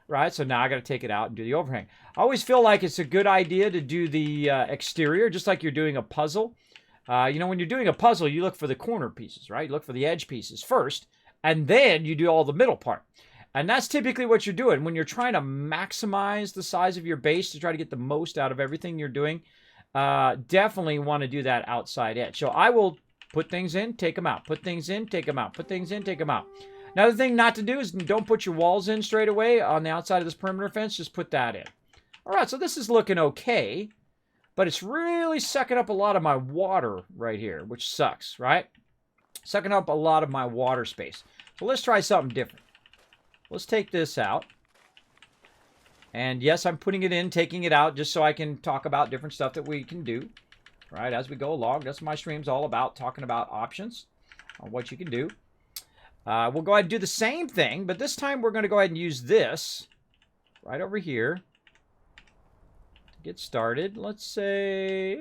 Right, so now I got to take it out and do the overhang. I always feel like it's a good idea to do the exterior, just like you're doing a puzzle. You know, when you're doing a puzzle, you look for the corner pieces, right? You look for the edge pieces first, and then you do all the middle part. And that's typically what you're doing. When you're trying to maximize the size of your base to try to get the most out of everything you're doing, definitely want to do that outside edge. So I will put things in, take them out. Put things in, take them out. Put things in, take them out. Another thing not to do is don't put your walls in straight away on the outside of this perimeter fence. Just put that in. All right, so this is looking okay, but it's really sucking up a lot of my water right here, which sucks, right? Sucking up a lot of my water space. So let's try something different. Let's take this out. And yes, I'm putting it in, taking it out, just so I can talk about different stuff that we can do, right, as we go along. That's what my stream's all about, talking about options on what you can do. We'll go ahead and do the same thing, but this time we're going to go ahead and use this right over here to get started. Let's say,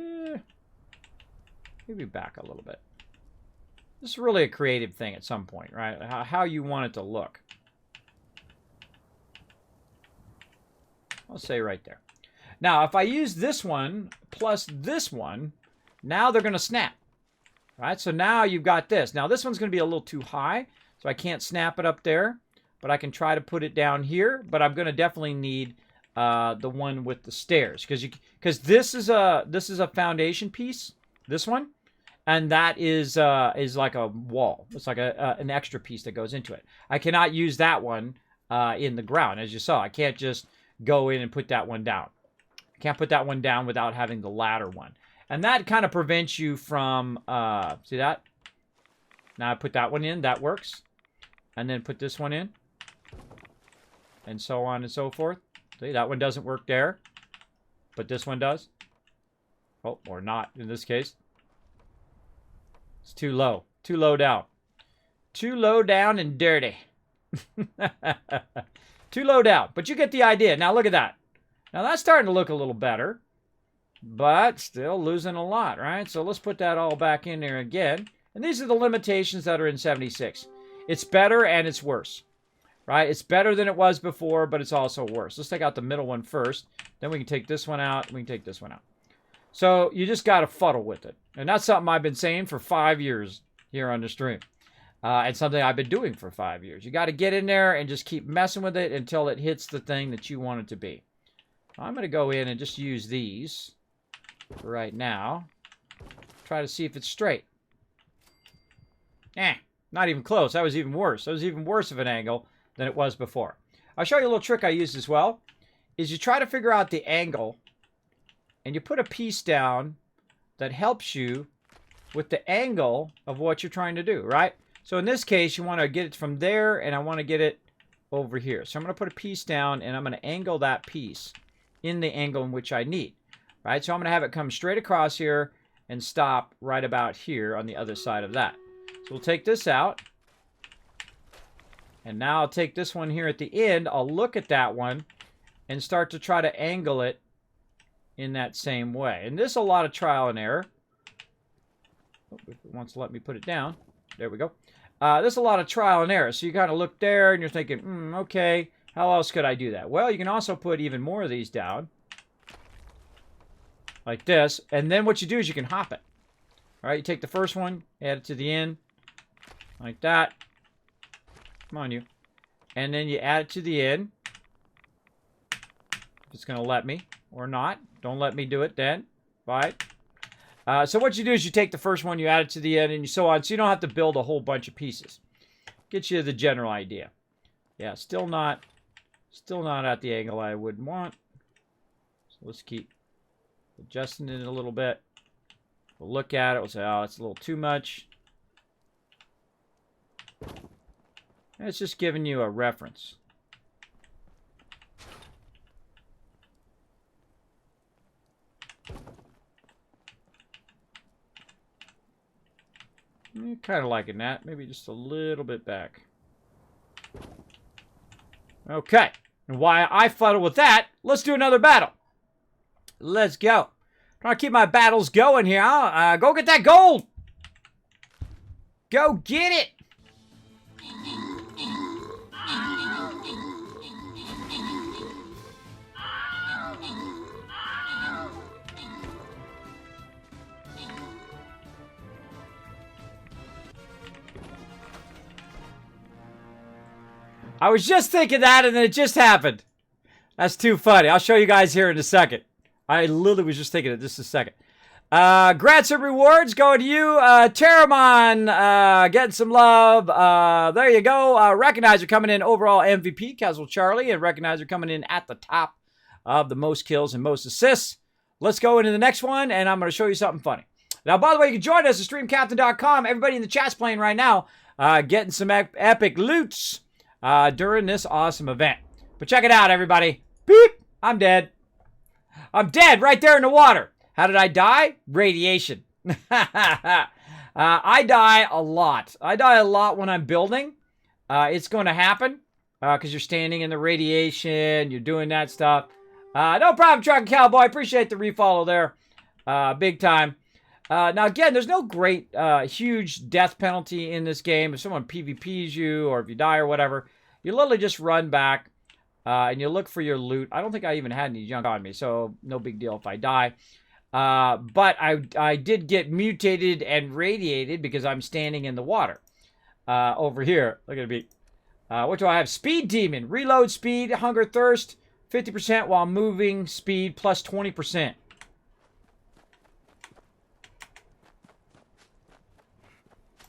maybe back a little bit. This is really a creative thing at some point, right? How you want it to look. I'll say right there. Now, if I use this one plus this one, now they're going to snap, right? So now you've got this. Now, this one's going to be a little too high. So I can't snap it up there, but I can try to put it down here. But I'm going to definitely need the one with the stairs, because this is a foundation piece, this one, and that is like a wall. It's like an extra piece that goes into it. I cannot use that one in the ground, as you saw. I can't just go in and put that one down. I can't put that one down without having the ladder one, and that kind of prevents you from see that. Now I put that one in. That works. And then put this one in. And so on and so forth. See, that one doesn't work there. But this one does. Oh, or not in this case. It's too low. Too low down. Too low down and dirty. Too low down. But you get the idea. Now look at that. Now that's starting to look a little better. But still losing a lot, right? So let's put that all back in there again. And these are the limitations that are in 76. It's better and it's worse. right? It's better than it was before, but it's also worse. Let's take out the middle one first. Then we can take this one out. We can take this one out. So you just got to fuddle with it. And that's something I've been saying for 5 years here on the stream. And something I've been doing for 5 years. You got to get in there and just keep messing with it until it hits the thing that you want it to be. I'm going to go in and just use these for right now. Try to see if it's straight. Not even close. That was even worse. That was even worse of an angle than it was before. I'll show you a little trick I used as well. Is you try to figure out the angle and you put a piece down that helps you with the angle of what you're trying to do, right? So in this case, you want to get it from there, and I want to get it over here. So I'm going to put a piece down, and I'm going to angle that piece in the angle in which I need, right? So I'm going to have it come straight across here and stop right about here on the other side of that. So we'll take this out. And now I'll take this one here at the end. I'll look at that one and start to try to angle it in that same way. And this is a lot of trial and error. Oh, if it wants to let me put it down. There we go. There's a lot of trial and error. So you kind of look there and you're thinking, okay, how else could I do that? Well, you can also put even more of these down. Like this. And then what you do is you can hop it. All right, you take the first one, add it to the end. Like that. Come on, you. And then you add it to the end. If it's going to let me or not. Don't let me do it then. Right? So what you do is you take the first one, you add it to the end, and so on. So you don't have to build a whole bunch of pieces. Get you the general idea. Yeah, still not at the angle I would want. So let's keep adjusting it a little bit. We'll look at it. We'll say, oh, it's a little too much. And it's just giving you a reference. Kind of liking that. Maybe just a little bit back. Okay. And while I fuddle with that, let's do another battle. Let's go. Trying to keep my battles going here. Go get that gold. Go get it. I was just thinking that, and then it just happened. That's too funny. I'll show you guys here in a second. I literally was just thinking it just a second. Grants and rewards going to you. Terramon, getting some love. There you go. Recognizer coming in overall MVP, Casual Charlie, and Recognizer coming in at the top of the most kills and most assists. Let's go into the next one, and I'm going to show you something funny. Now, by the way, you can join us at StreamCaptain.com. Everybody in the chat's playing right now, getting some epic loots during this awesome event. But check it out, everybody. Beep! I'm dead. I'm dead right there in the water. How did I die? Radiation. I die a lot. I die a lot when I'm building. It's going to happen because you're standing in the radiation. You're doing that stuff. No problem, Truck Cowboy. Appreciate the refollow there. Big time. Now, again, there's no great, huge death penalty in this game. If someone PvPs you or if you die or whatever, you literally just run back and you look for your loot. I don't think I even had any junk on me, so no big deal if I die. But I did get mutated and radiated because I'm standing in the water over here. Look at me. What do I have? Speed Demon. Reload speed, hunger, thirst, 50% while moving, speed plus 20%.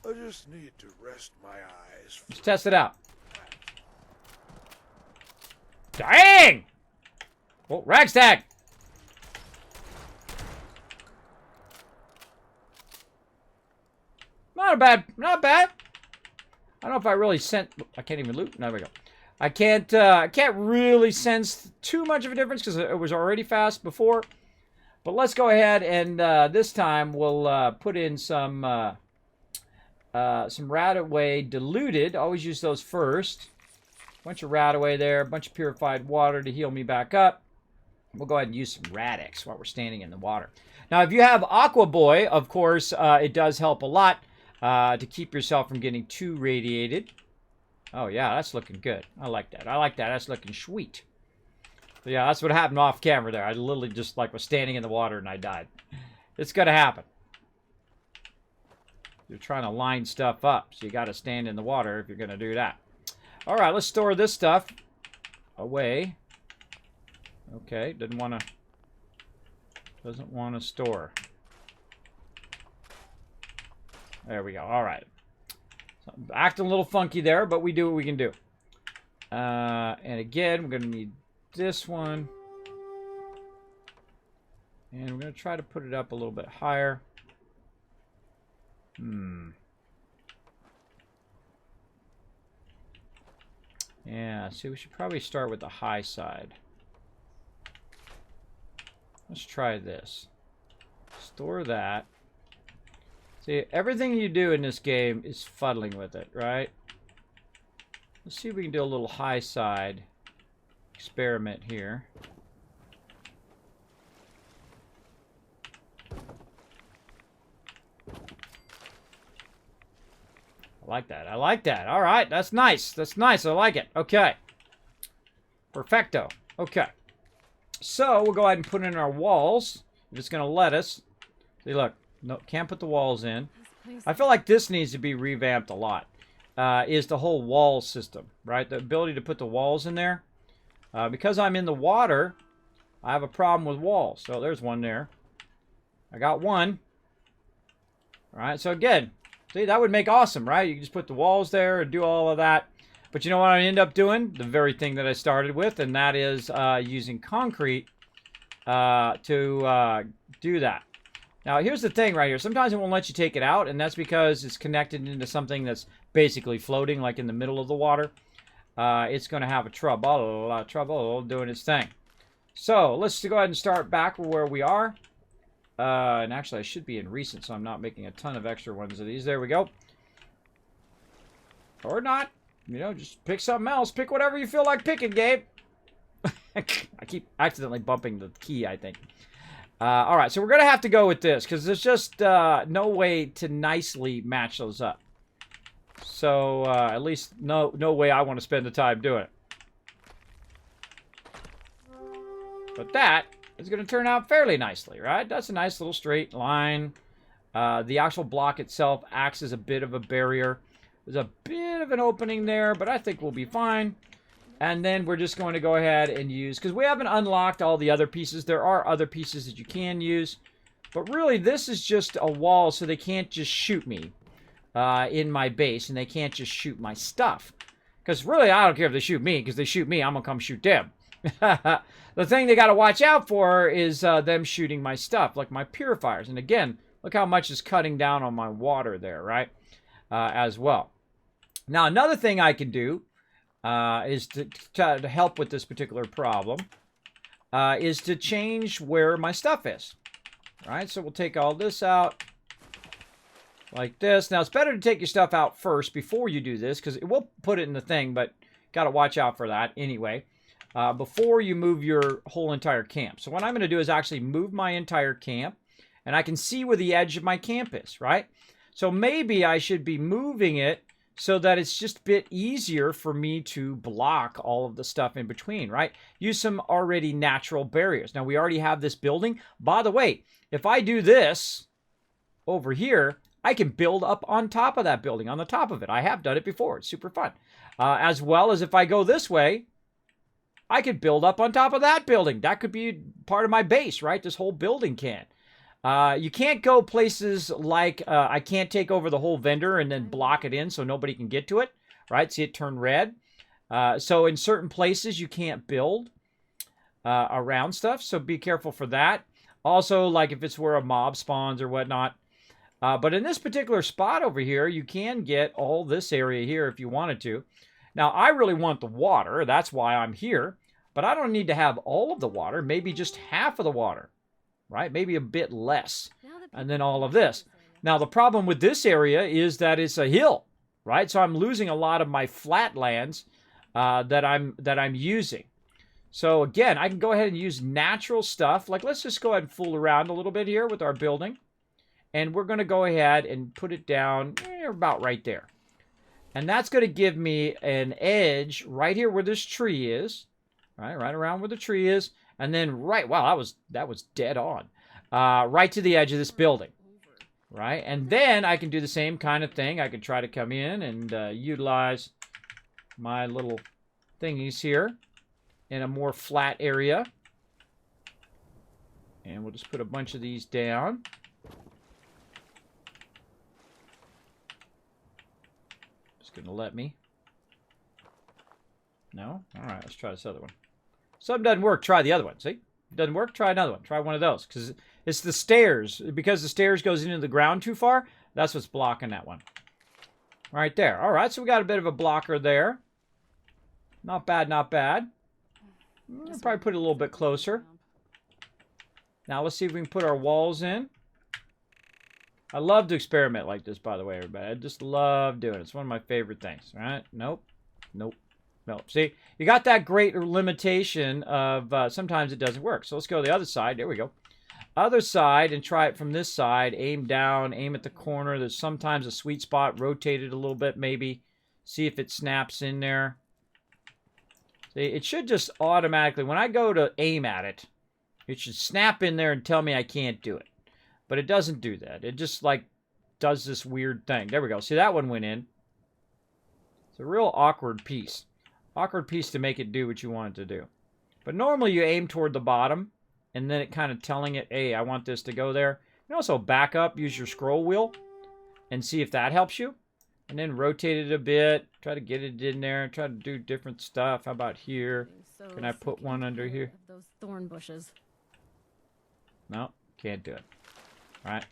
I just need to rest my eyes.
Let's test it out. Dang! Oh, Ragstag! Not bad. Not bad. I don't know if I really sent... I can't even loot. There we go. I can't really sense too much of a difference because it was already fast before. But let's go ahead and this time we'll put in some Radaway diluted. Always use those first. Bunch of Radaway there. A bunch of purified water to heal me back up. We'll go ahead and use some Radix while we're standing in the water. Now, if you have Aqua Boy, of course, it does help a lot to keep yourself from getting too radiated. Oh, yeah, that's looking good. I like that. I like that. That's looking sweet. So, yeah, that's what happened off camera there. I literally just, like, was standing in the water and I died. It's going to happen. You're trying to line stuff up, so you got to stand in the water if you're going to do that. All right, let's store this stuff away. Okay, doesn't want to store. There we go. All right. So, acting a little funky there, but we do what we can do. And again, we're going to need this one. And we're going to try to put it up a little bit higher. Yeah, see, we should probably start with the high side. Let's try this. Store that. See, everything you do in this game is fuddling with it, right? Let's see if we can do a little high side experiment here. I like that. I like that. All right. That's nice. That's nice. I like it. Okay. Perfecto. Okay. So we'll go ahead and put in our walls. If it's going to let us. See, look. No, can't put the walls in. I feel like this needs to be revamped a lot. Is the whole wall system, right? The ability to put the walls in there. Because I'm in the water, I have a problem with walls. So there's one there. I got one. All right. So again, see, that would make awesome, right? You can just put the walls there and do all of that. But you know what I end up doing? The very thing that I started with, and that is using concrete to do that. Now, here's the thing right here. Sometimes it won't let you take it out, and that's because it's connected into something that's basically floating, like in the middle of the water. It's going to have trouble doing its thing. So, let's go ahead and start back where we are. And actually, I should be in recent, so I'm not making a ton of extra ones of these. There we go. Or not. You know, just pick something else. Pick whatever you feel like picking, Gabe. I keep accidentally bumping the key, I think. All right, so we're going to have to go with this because there's just no way to nicely match those up. So, at least no way I want to spend the time doing it. But that is going to turn out fairly nicely, right? That's a nice little straight line. The actual block itself acts as a bit of a barrier. There's a bit of an opening there, but I think we'll be fine. And then we're just going to go ahead and use, because we haven't unlocked all the other pieces. There are other pieces that you can use. But really, this is just a wall, so they can't just shoot me in my base, and they can't just shoot my stuff. Because really, I don't care if they shoot me, because they shoot me, I'm going to come shoot them. The thing they got to watch out for is them shooting my stuff, like my purifiers. And again, look how much is cutting down on my water there, right? As well. Now, another thing I can do is to help with this particular problem is to change where my stuff is. All right, so we'll take all this out like this. Now, it's better to take your stuff out first before you do this because it will put it in the thing, but got to watch out for that anyway. Before you move your whole entire camp. So what I'm going to do is actually move my entire camp, and I can see where the edge of my camp is, right? So maybe I should be moving it so that it's just a bit easier for me to block all of the stuff in between, right? Use some already natural barriers. Now, we already have this building. By the way, if I do this over here, I can build up on top of that building, on the top of it. I have done it before. It's super fun. As well as if I go this way, I could build up on top of that building. That could be part of my base, right? This whole building can. You can't go places like I can't take over the whole vendor and then block it in so nobody can get to it, right? See it turn red. So in certain places you can't build around stuff, so be careful for that. Also, like if it's where a mob spawns or whatnot. But in this particular spot over here, you can get all this area here if you wanted to. Now, I really want the water. That's why I'm here. But I don't need to have all of the water. Maybe just half of the water. Right? Maybe a bit less. And then all of this. Now, the problem with this area is that it's a hill. Right? So I'm losing a lot of my flatlands that I'm using. So again, I can go ahead and use natural stuff. Like, let's just go ahead and fool around a little bit here with our building. And we're going to go ahead and put it down about right there. And that's going to give me an edge right here where this tree is. Right around where the tree is. And then wow, that was dead on. Right to the edge of this building. Right? And then I can do the same kind of thing. I can try to come in and utilize my little thingies here in a more flat area. And we'll just put a bunch of these down. Just going to let me. No? Alright, let's try this other one. Something doesn't work, try the other one. See? It doesn't work, try another one. Try one of those. Because it's the stairs. Because the stairs goes into the ground too far, that's what's blocking that one. Right there. Alright, so we got a bit of a blocker there. Not bad, not bad. I'll probably put it a little bit closer. Now let's see if we can put our walls in. I love to experiment like this, by the way, everybody. I just love doing it. It's one of my favorite things. Right? Nope. Nope. Nope. See, you got that great limitation of sometimes it doesn't work. So let's go to the other side. There we go. Other side and try it from this side. Aim down, aim at the corner. There's sometimes a sweet spot. Rotate it a little bit maybe. See if it snaps in there. See, it should just automatically, when I go to aim at it, it should snap in there and tell me I can't do it. But it doesn't do that. It just like does this weird thing. There we go. See, that one went in. It's a real awkward piece. Awkward piece to make it do what you want it to do. But normally you aim toward the bottom and then it kind of telling it, hey, I want this to go there. You can also back up, use your scroll wheel and see if that helps you. And then rotate it a bit. Try to get it in there. Try to do different stuff. How about here? Can I put one under here?
Those thorn bushes.
No, can't do it. All right.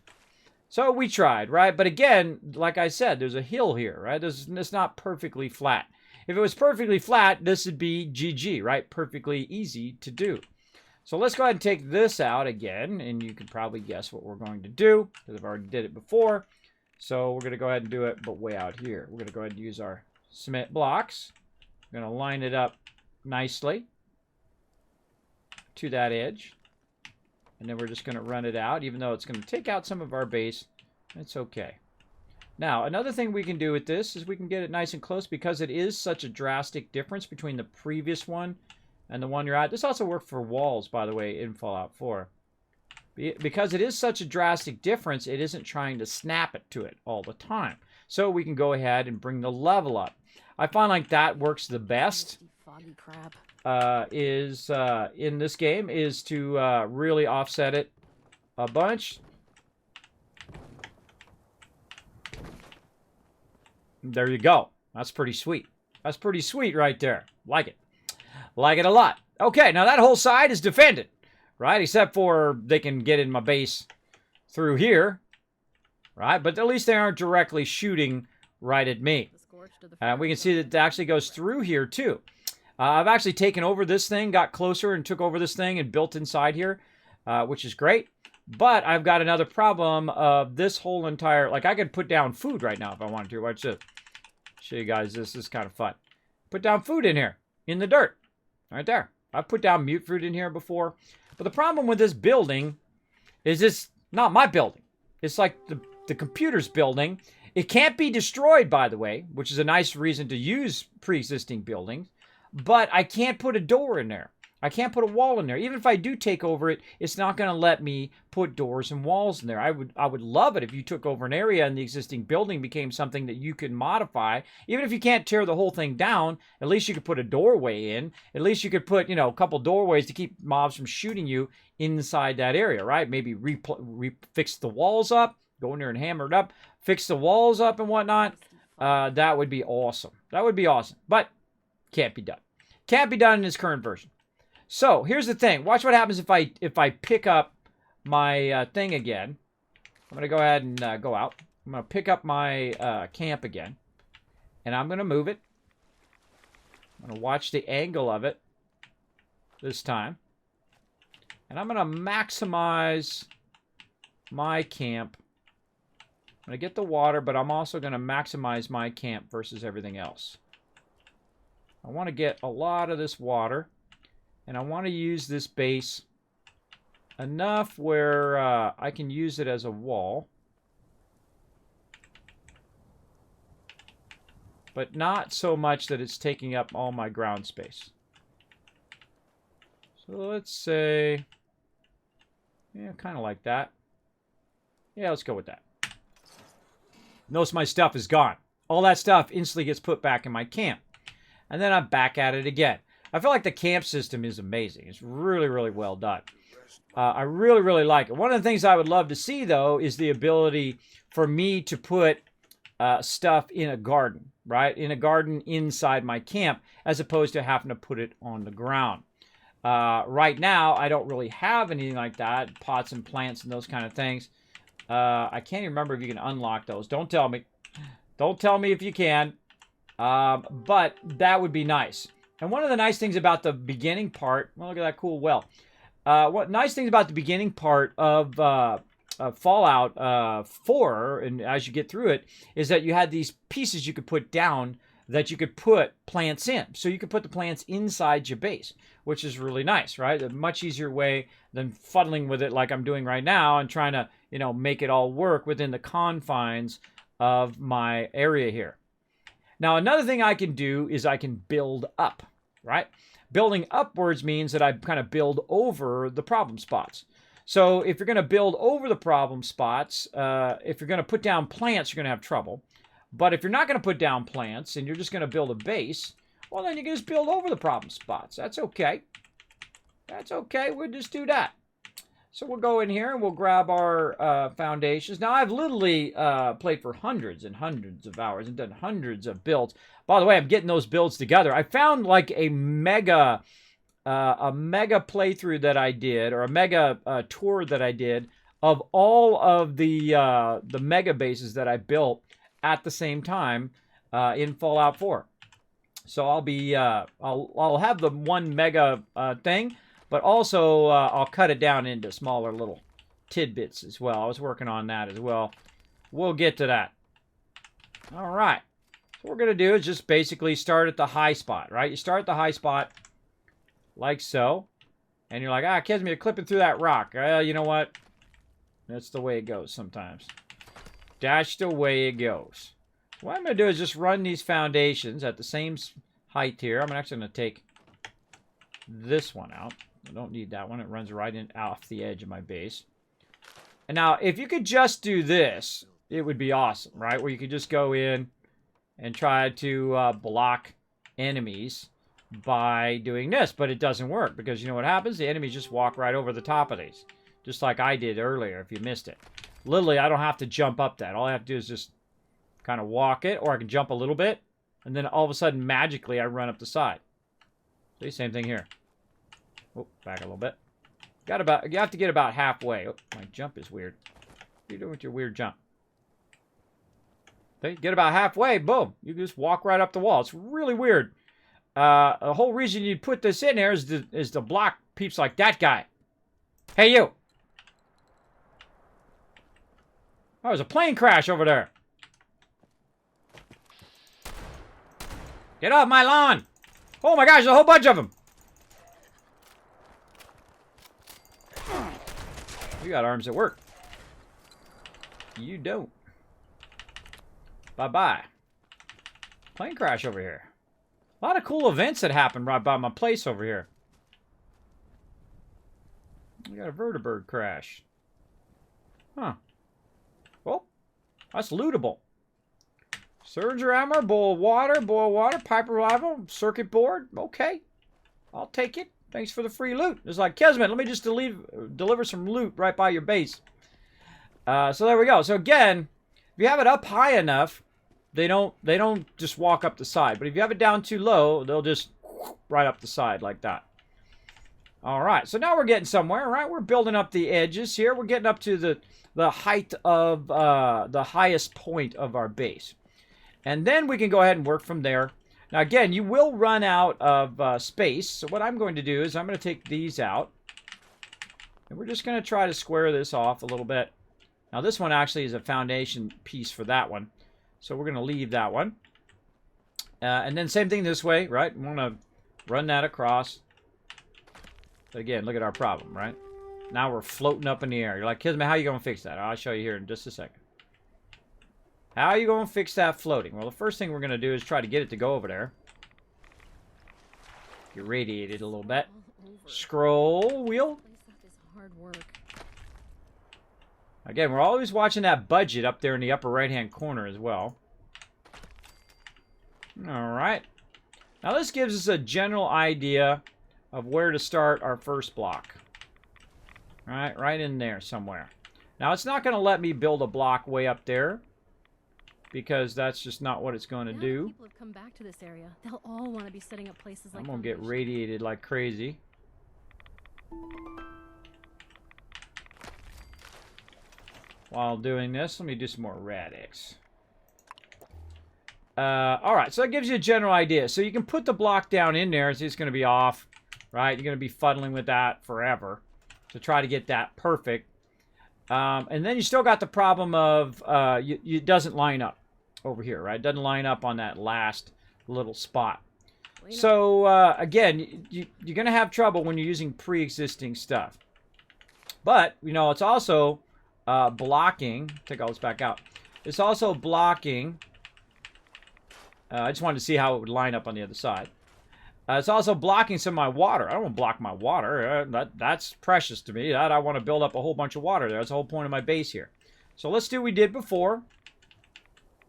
So we tried, right? But again, like I said, there's a hill here, right? It's not perfectly flat. If it was perfectly flat, this would be GG, right? Perfectly easy to do. So let's go ahead and take this out again, and you can probably guess what we're going to do, because I've already did it before. So we're going to go ahead and do it, but way out here. We're going to go ahead and use our cement blocks. We're going to line it up nicely to that edge. And then we're just going to run it out, even though it's going to take out some of our base. It's okay. Now, another thing we can do with this is we can get it nice and close because it is such a drastic difference between the previous one and the one you're at. This also worked for walls, by the way, in Fallout 4. Because it is such a drastic difference, it isn't trying to snap it to it all the time. So we can go ahead and bring the level up. I find like that works the best.
Foggy crap.
In this game is to really offset it a bunch. There you go. That's pretty sweet. That's pretty sweet right there. Like it. Like it a lot. Okay, now that whole side is defended, right? Except for they can get in my base through here, right? But at least they aren't directly shooting right at me. We can see that it actually goes through here too. I've actually taken over this thing, got closer and took over this thing and built inside here, which is great. But I've got another problem of this whole entire... Like, I could put down food right now if I wanted to. Watch this. Show you guys this. This is kind of fun. Put down food in here, in the dirt. Right there. I've put down mute fruit in here before. But the problem with this building is it's not my building. It's like the computer's building. It can't be destroyed, by the way, which is a nice reason to use pre-existing buildings. But I can't put a door in there. I can't put a wall in there. Even if I do take over it, it's not going to let me put doors and walls in there. I would love it if you took over an area and the existing building became something that you could modify. Even if you can't tear the whole thing down, at least you could put a doorway in. At least you could put, you know, a couple doorways to keep mobs from shooting you inside that area, right? Maybe fix the walls up, go in there and hammer it up, fix the walls up and whatnot. That would be awesome. That would be awesome. But can't be done. Can't be done in this current version. So, here's the thing. Watch what happens if I pick up my thing again. I'm going to go ahead and go out. I'm going to pick up my camp again. And I'm going to move it. I'm going to watch the angle of it this time. And I'm going to maximize my camp. I'm going to get the water, but I'm also going to maximize my camp versus everything else. I want to get a lot of this water. And I want to use this base enough where I can use it as a wall. but not so much that it's taking up all my ground space. So let's say, yeah, kind of like that. Yeah, let's go with that. Notice my stuff is gone. All that stuff instantly gets put back in my camp. And then I'm back at it again. I feel like the camp system is amazing. It's really, really well done. I really, really like it. One of the things I would love to see, though, is the ability for me to put stuff in a garden, right? In a garden inside my camp, as opposed to having to put it on the ground. Right now, I don't really have anything like that. Pots and plants and those kind of things. I can't even remember if you can unlock those. Don't tell me. Don't tell me if you can. But that would be nice. And one of the nice things about the beginning part, well, look at that cool well. What nice things about the beginning part of Fallout 4, and as you get through it, is that you had these pieces you could put down that you could put plants in. So you could put the plants inside your base, which is really nice, right? A much easier way than fuddling with it like I'm doing right now and trying to, you know, make it all work within the confines of my area here. Now, another thing I can do is I can build up, right? Building upwards means that I kind of build over the problem spots. So if you're going to build over the problem spots, if you're going to put down plants, you're going to have trouble. But if you're not going to put down plants and you're just going to build a base, well, then you can just build over the problem spots. That's okay. That's okay. We'll just do that. So we'll go in here and we'll grab our foundations. Now, I've literally played for hundreds and hundreds of hours and done hundreds of builds. By the way, I'm getting those builds together. I found like a mega playthrough that I did, or a mega tour that I did of all of the mega bases that I built at the same time in Fallout 4. So I'll be I'll have the one mega thing, but also I'll cut it down into smaller little tidbits as well. I was working on that as well. We'll get to that. All right. So what we're going to do is just basically start at the high spot, right? You start at the high spot like so. And you're like, Kismet, you're clipping through that rock. You know what? That's the way it goes sometimes. That's the way it goes. What I'm going to do is just run these foundations at the same height here. I'm actually going to take this one out. I don't need that one. It runs right in off the edge of my base. And now, if you could just do this, it would be awesome, right? Where you could just go in and try to block enemies by doing this. But it doesn't work because you know what happens? The enemies just walk right over the top of these. Just like I did earlier, if you missed it. Literally, I don't have to jump up that. All I have to do is just kind of walk it, or I can jump a little bit, and then all of a sudden, magically, I run up the side. See, same thing here. Oh, back a little bit. You have to get about halfway. Oh, my jump is weird. What are you doing with your weird jump? Okay, get about halfway, boom. You just walk right up the wall. It's really weird. The whole reason you put this in there is to block peeps like that guy. Hey, you. Oh, there's a plane crash over there. Get off my lawn. Oh my gosh, there's a whole bunch of them. You got arms that work. You don't. Bye-bye. Plane crash over here. A lot of cool events that happen right by my place over here. We got a vertibird crash. Huh. Well, that's lootable. Surger ammo, boil water, pipe revival, circuit board. Okay. I'll take it. Thanks for the free loot. It's like, Kismet, let me just deliver some loot right by your base. So there we go. So again, if you have it up high enough, they don't just walk up the side. But if you have it down too low, they'll just right up the side like that. All right. So now we're getting somewhere, right? We're building up the edges here. We're getting up to the height of the highest point of our base. And then we can go ahead and work from there. Now, again, you will run out of space. So what I'm going to do is I'm going to take these out. And we're just going to try to square this off a little bit. Now, this one actually is a foundation piece for that one. So we're going to leave that one. And then same thing this way, right? We want to run that across. But again, look at our problem, right? Now we're floating up in the air. You're like, Kismet, how are you going to fix that? I'll show you here in just a second. How are you going to fix that floating? Well, the first thing we're going to do is try to get it to go over there. Irradiate it a little bit.
All over.
Scroll wheel.
Place that is hard work.
Again, we're always watching that budget up there in the upper right-hand corner as well. Alright. Now this gives us a general idea of where to start our first block. Alright, right in there somewhere. Now it's not going to let me build a block way up there, because that's just not what it's going to
Now that
do.
people have come back to this area, they'll all want to be setting up places like
I'm going to get
Foundation.
radiated like crazy. While doing this, let me do some more radix. Alright, so that gives you a general idea. So you can put the block down in there. So it's going to be off, right? You're going to be fuddling with that forever to try to get that perfect. And then you still got the problem of it doesn't line up over here, right? It doesn't line up on that last little spot. So, again, you're going to have trouble when you're using pre-existing stuff. But, you know, it's also blocking. Take all this back out. It's also blocking. I just wanted to see how it would line up on the other side. It's also blocking some of my water. I don't want to block my water. That's precious to me. I want to build up a whole bunch of water there. That's the whole point of my base here. So let's do what we did before.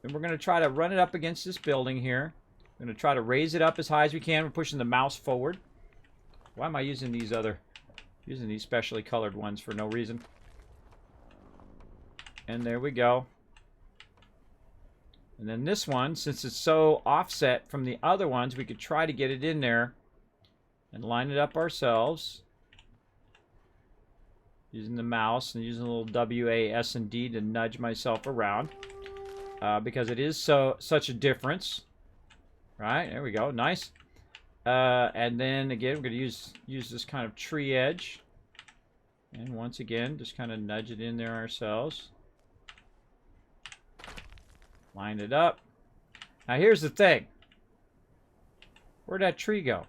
And we're going to try to run it up against this building here. We're going to try to raise it up as high as we can. We're pushing the mouse forward. Why am I using these specially colored ones for no reason? And there we go. And then this one, since it's so offset from the other ones, we could try to get it in there and line it up ourselves. Using the mouse and using a little W, A, S, and D to nudge myself around. Because it is such a difference. Right, there we go, nice. And then again, we're going to use this kind of tree edge. And once again, just kind of nudge it in there ourselves. Line it up. Now here's the thing. Where'd that tree go?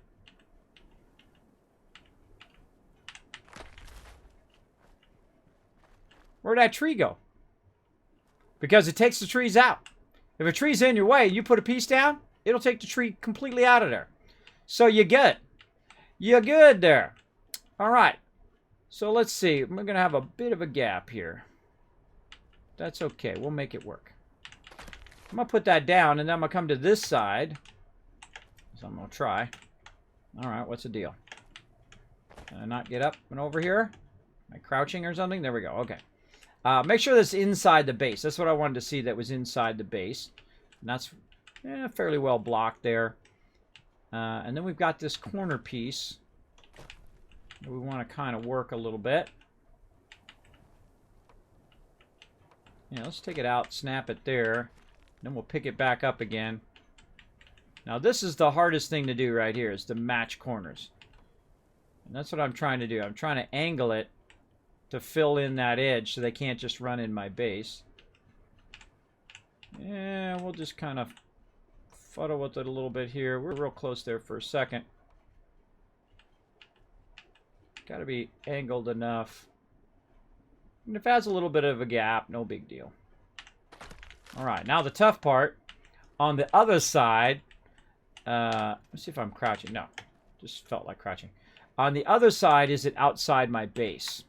Where'd that tree go? Because it takes the trees out. If a tree's in your way and you put a piece down, it'll take the tree completely out of there. So you're good. You're good there. Alright. So let's see. We're going to have a bit of a gap here. That's okay. We'll make it work. I'm going to put that down, and then I'm going to come to this side. So I'm going to try. Alright, what's the deal? Can I not get up and over here? Am I crouching or something? There we go. Okay. Make sure that's inside the base. That's what I wanted to see, that was inside the base. And that's fairly well blocked there. And then we've got this corner piece that we want to kind of work a little bit. Yeah, let's take it out, snap it there. Then we'll pick it back up again. Now this is the hardest thing to do right here, is to match corners. And that's what I'm trying to do. I'm trying to angle it to fill in that edge so they can't just run in my base. Yeah, we'll just kind of fuddle with it a little bit here. We're real close there for a second. Got to be angled enough. And if it has a little bit of a gap, no big deal. Alright, now the tough part, on the other side, let's see if I'm crouching. No, just felt like crouching. On the other side, is it outside my base?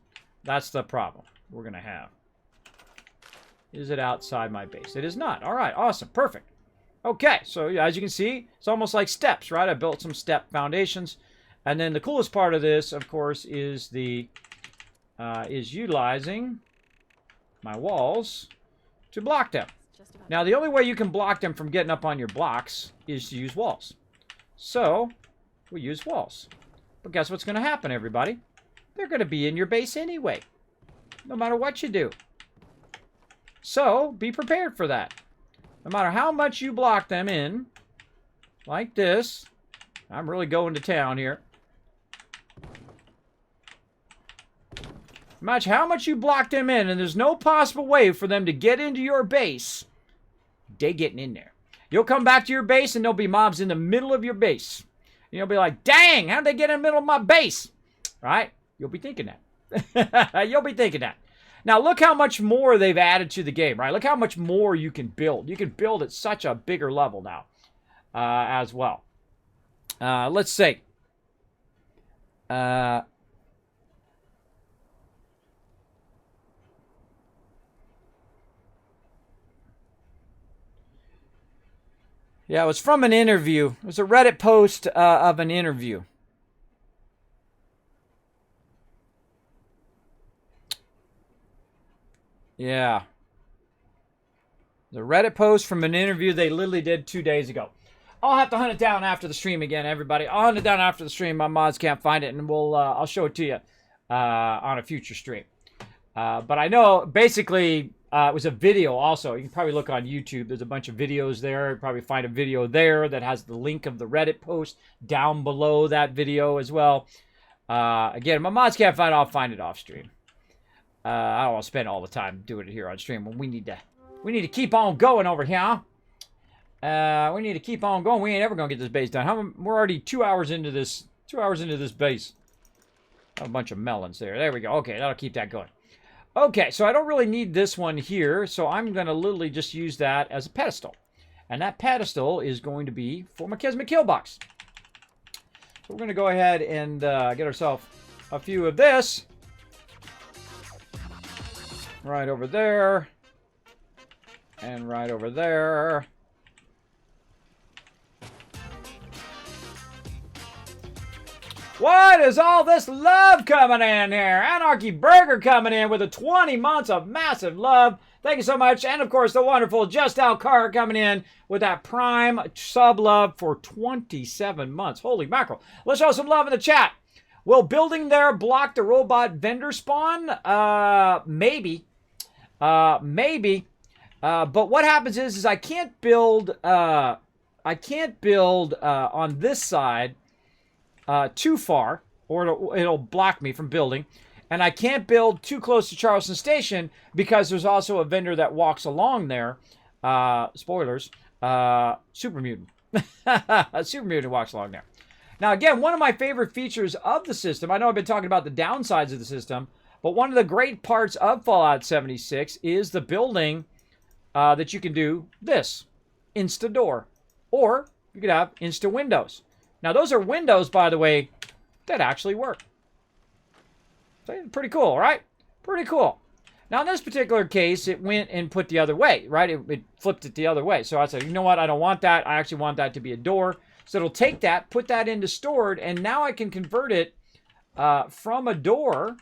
That's the problem we're going to have. Is it outside my base? It is not. Alright, awesome, perfect. Okay, so as you can see, it's almost like steps, right? I built some step foundations. And then the coolest part of this, of course, is utilizing my walls to block them. Now, the only way you can block them from getting up on your blocks is to use walls. So, we use walls. But guess what's going to happen, everybody? They're going to be in your base anyway, no matter what you do. So, be prepared for that. No matter how much you block them in, like this, I'm really going to town here. No matter how much you block them in, and there's no possible way for them to get into your base, they getting in there. You'll come back to your base, and there'll be mobs in the middle of your base. And you'll be like, dang, how'd they get in the middle of my base? Right? You'll be thinking that. You'll be thinking that. Now, look how much more they've added to the game, right? Look how much more you can build. You can build at such a bigger level now as well. Let's see. Yeah, it was from an interview. It was a Reddit post of an interview. Yeah. The Reddit post from an interview they literally did 2 days ago. I'll have to hunt it down after the stream again, everybody. I'll hunt it down after the stream. My mods can't find it, and I'll show it to you on a future stream. But I know, basically, it was a video also. You can probably look on YouTube. There's a bunch of videos there. You'll probably find a video there that has the link of the Reddit post down below that video as well. Again, my mods can't find it. I'll find it off stream. I don't want to spend all the time doing it here on stream when we need to keep on going over here. We need to keep on going. We ain't ever gonna get this base done. We're already 2 hours into this. 2 hours into this base. A bunch of melons there. There we go. Okay, that'll keep that going. Okay, so I don't really need this one here, so I'm gonna literally just use that as a pedestal, and that pedestal is going to be for my Kismet kill box. So we're gonna go ahead and get ourselves a few of this. Right over there. And right over there. What is all this love coming in here? Anarchy Burger coming in with a 20 months of massive love. Thank you so much. And of course, the wonderful Just Al Carr coming in with that prime sub love for 27 months. Holy mackerel. Let's show some love in the chat. Will building there block the robot vendor spawn? Maybe. Maybe. But what happens is I can't build on this side too far, or it'll block me from building. And I can't build too close to Charleston Station because there's also a vendor that walks along there. Spoilers. Super Mutant. A Super Mutant walks along there. Now, again, one of my favorite features of the system, I know I've been talking about the downsides of the system, but one of the great parts of Fallout 76 is the building that you can do this. Insta-door. Or you could have Insta-windows. Now, those are windows, by the way, that actually work. So, pretty cool, right? Pretty cool. Now, in this particular case, it went and put the other way, right? It flipped it the other way. So I said, you know what? I don't want that. I actually want that to be a door. So it'll take that, put that into stored, and now I can convert it from a door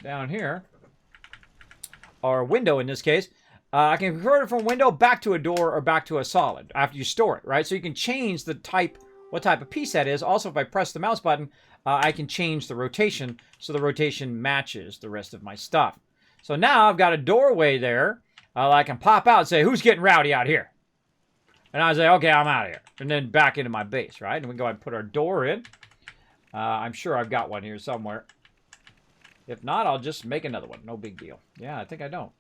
down here, or a window in this case. I can convert it from window back to a door or back to a solid after you store it, right? So you can change the type, what type of piece that is. Also, if I press the mouse button, I can change the rotation so the rotation matches the rest of my stuff. So now I've got a doorway there. I can pop out and say, who's getting rowdy out here? And I say, okay, I'm out of here. And then back into my base, right? And we go ahead and put our door in. I'm sure I've got one here somewhere. If not, I'll just make another one. No big deal. Yeah, I think I don't.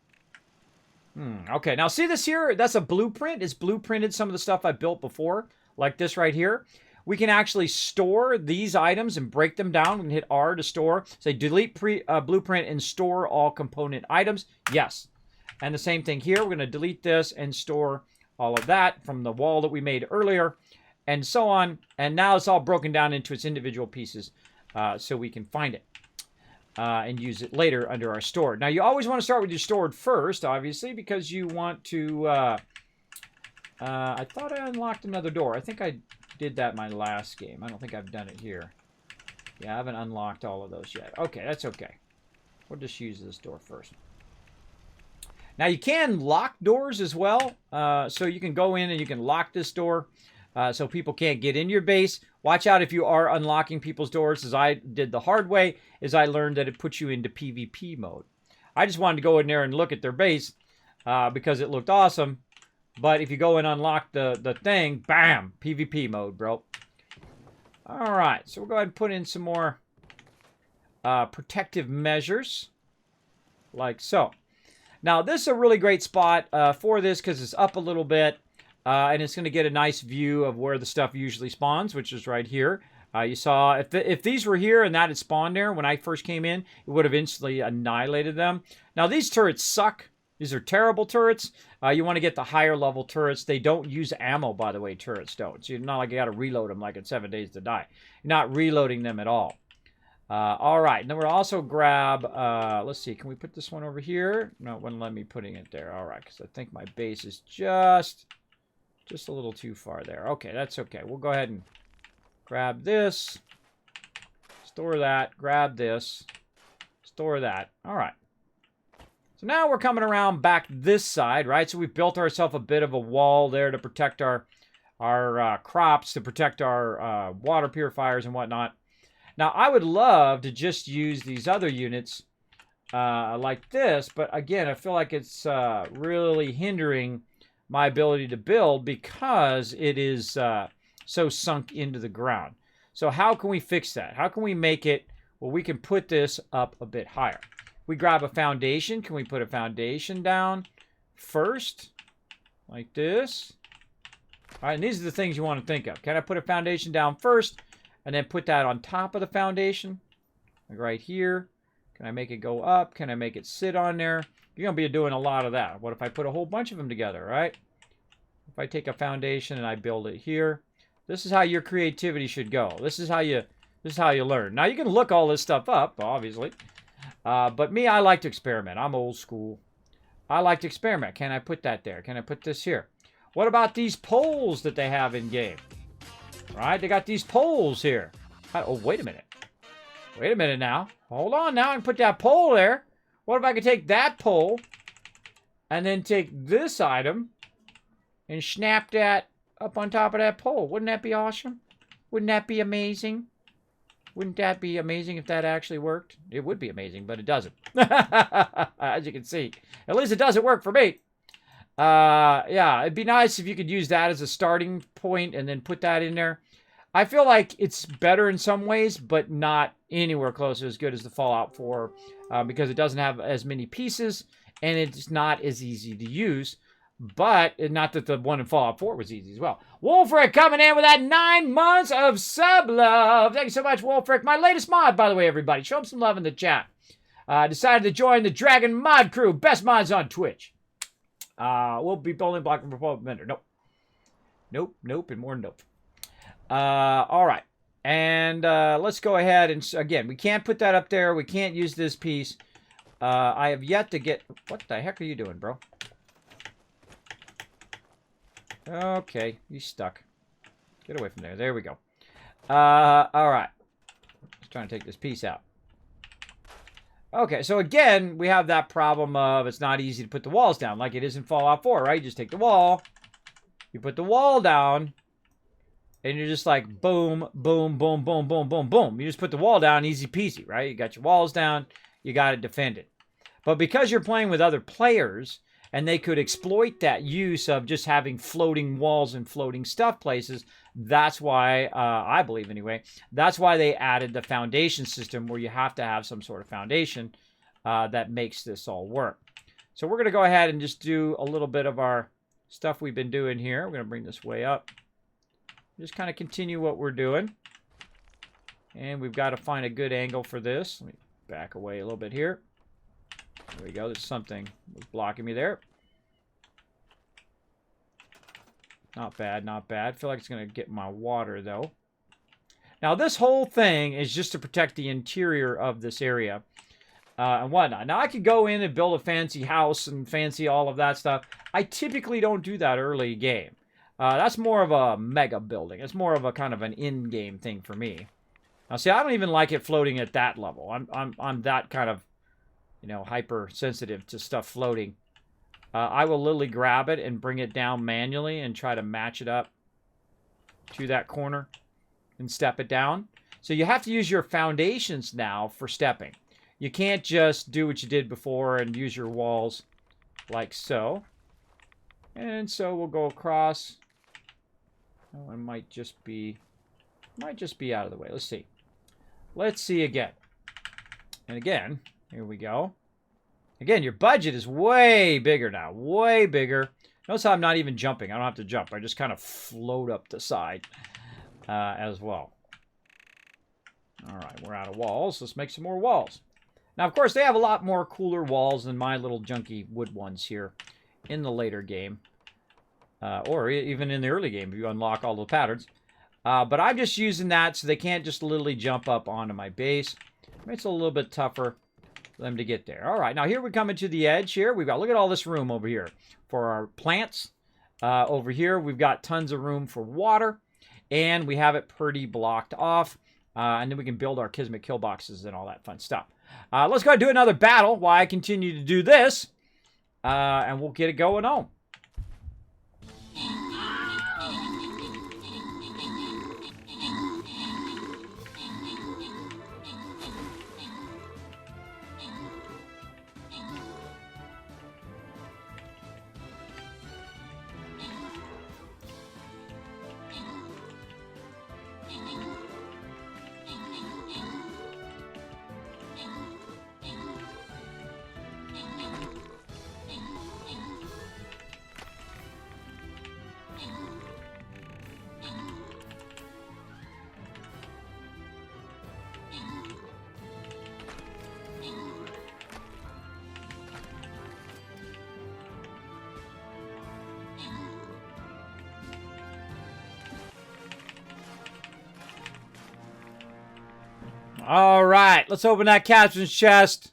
Okay, now see this here? That's a blueprint. It's blueprinted some of the stuff I built before, like this right here. We can actually store these items and break them down. We can hit R to store. Say delete blueprint and store all component items. Yes. And the same thing here. We're going to delete this and store all of that from the wall that we made earlier, and so on. And now it's all broken down into its individual pieces so we can find it and use it later under our stored. Now, you always want to start with your stored first, obviously, because you want to... I thought I unlocked another door. I think I did that in my last game. I don't think I've done it here. Yeah, I haven't unlocked all of those yet. Okay, that's okay. We'll just use this door first. Now, you can lock doors as well. So you can go in and you can lock this door so people can't get in your base. Watch out if you are unlocking people's doors, as I did the hard way, as I learned that it puts you into PvP mode. I just wanted to go in there and look at their base because it looked awesome. But if you go and unlock the thing, bam, PvP mode, bro. All right, so we'll go ahead and put in some more protective measures, like so. Now, this is a really great spot for this because it's up a little bit, and it's going to get a nice view of where the stuff usually spawns, which is right here. You saw if these were here and that had spawned there when I first came in, it would have instantly annihilated them. Now these turrets suck. These are terrible turrets. You want to get the higher level turrets. They don't use ammo, by the way, turrets don't. So you're not like you got to reload them like in 7 Days to Die. You're not reloading them at all. All right, and then we'll also grab, let's see, can we put this one over here? No, it wouldn't let me putting it there. All right, because I think my base is just a little too far there. Okay, that's okay. We'll go ahead and grab this, store that, grab this, store that. All right. So now we're coming around back this side, right? So we've built ourselves a bit of a wall there to protect our crops, to protect our water purifiers and whatnot. Now, I would love to just use these other units like this, but again, I feel like it's really hindering my ability to build because it is so sunk into the ground. So how can we fix that? How can we make it, well, we can put this up a bit higher. We grab a foundation. Can we put a foundation down first? Like this. All right, and these are the things you want to think of. Can I put a foundation down first and then put that on top of the foundation? Like right here. Can I make it go up? Can I make it sit on there? You're going to be doing a lot of that. What if I put a whole bunch of them together, right? If I take a foundation and I build it here. This is how your creativity should go. This is how you learn. Now, you can look all this stuff up, obviously. But me, I like to experiment. I'm old school. I like to experiment. Can I put that there? Can I put this here? What about these poles that they have in game? Right? They got these poles here. Oh, wait a minute. Wait a minute now. Hold on now. I can put that pole there. What if I could take that pole and then take this item and snap that up on top of that pole? Wouldn't that be awesome? Wouldn't that be amazing? Wouldn't that be amazing if that actually worked? It would be amazing, but it doesn't. As you can see. At least it doesn't work for me. Yeah, it'd be nice if you could use that as a starting point and then put that in there. I feel like it's better in some ways, but not anywhere close as good as the Fallout 4 because it doesn't have as many pieces and it's not as easy to use. But not that the one in Fallout 4 was easy as well. Wolfric coming in with that 9 months of sub love. Thank you so much, Wolfric. My latest mod, by the way, everybody. Show him some love in the chat. Decided to join the Dragon Mod Crew. Best mods on Twitch. We'll be only blocking for 12 minutes. Nope. Nope, nope, and more nope. All right. And let's go ahead and, again, we can't put that up there. We can't use this piece. I have yet to get... What the heck are you doing, bro? Okay, he's stuck. Get away from there. There we go. All right. Just trying to take this piece out. Okay, so again, we have that problem of it's not easy to put the walls down like it is in Fallout 4, right? You just take the wall, you put the wall down, and you're just like boom, boom, boom, boom, boom, boom, boom. You just put the wall down, easy peasy, right? You got your walls down, you got to defend it. But because you're playing with other players, and they could exploit that use of just having floating walls and floating stuff places. That's why, I believe anyway, that's why they added the foundation system where you have to have some sort of foundation that makes this all work. So we're going to go ahead and just do a little bit of our stuff we've been doing here. We're going to bring this way up. Just kind of continue what we're doing. And we've got to find a good angle for this. Let me back away a little bit here. There we go. There's something was blocking me there. Not bad, not bad. I feel like it's going to get my water, though. Now, this whole thing is just to protect the interior of this area and whatnot. Now, I could go in and build a fancy house and fancy all of that stuff. I typically don't do that early game. That's more of a mega building. It's more of a kind of an in-game thing for me. Now, see, I don't even like it floating at that level. I'm that kind of, you know, hypersensitive to stuff floating. I will literally grab it and bring it down manually and try to match it up to that corner and step it down. So you have to use your foundations now for stepping. You can't just do what you did before and use your walls like so. And so we'll go across. Oh, it might just be out of the way. Let's see. Let's see again. And again, here we go. Again, your budget is way bigger now. Way bigger. Notice how I'm not even jumping. I don't have to jump. I just kind of float up the side as well. All right, we're out of walls. Let's make some more walls. Now, of course, they have a lot more cooler walls than my little junky wood ones here in the later game. Or even in the early game if you unlock all the patterns. But I'm just using that so they can't just literally jump up onto my base. Makes it a little bit tougher for them to get there. All right, now here we come into the edge here. We've got, look at all this room over here for our plants. Over here, we've got tons of room for water. And we have it pretty blocked off. And then we can build our Kismet kill boxes and all that fun stuff. Let's go ahead and do another battle while I continue to do this. And we'll get it going on. All right, let's open that captain's chest.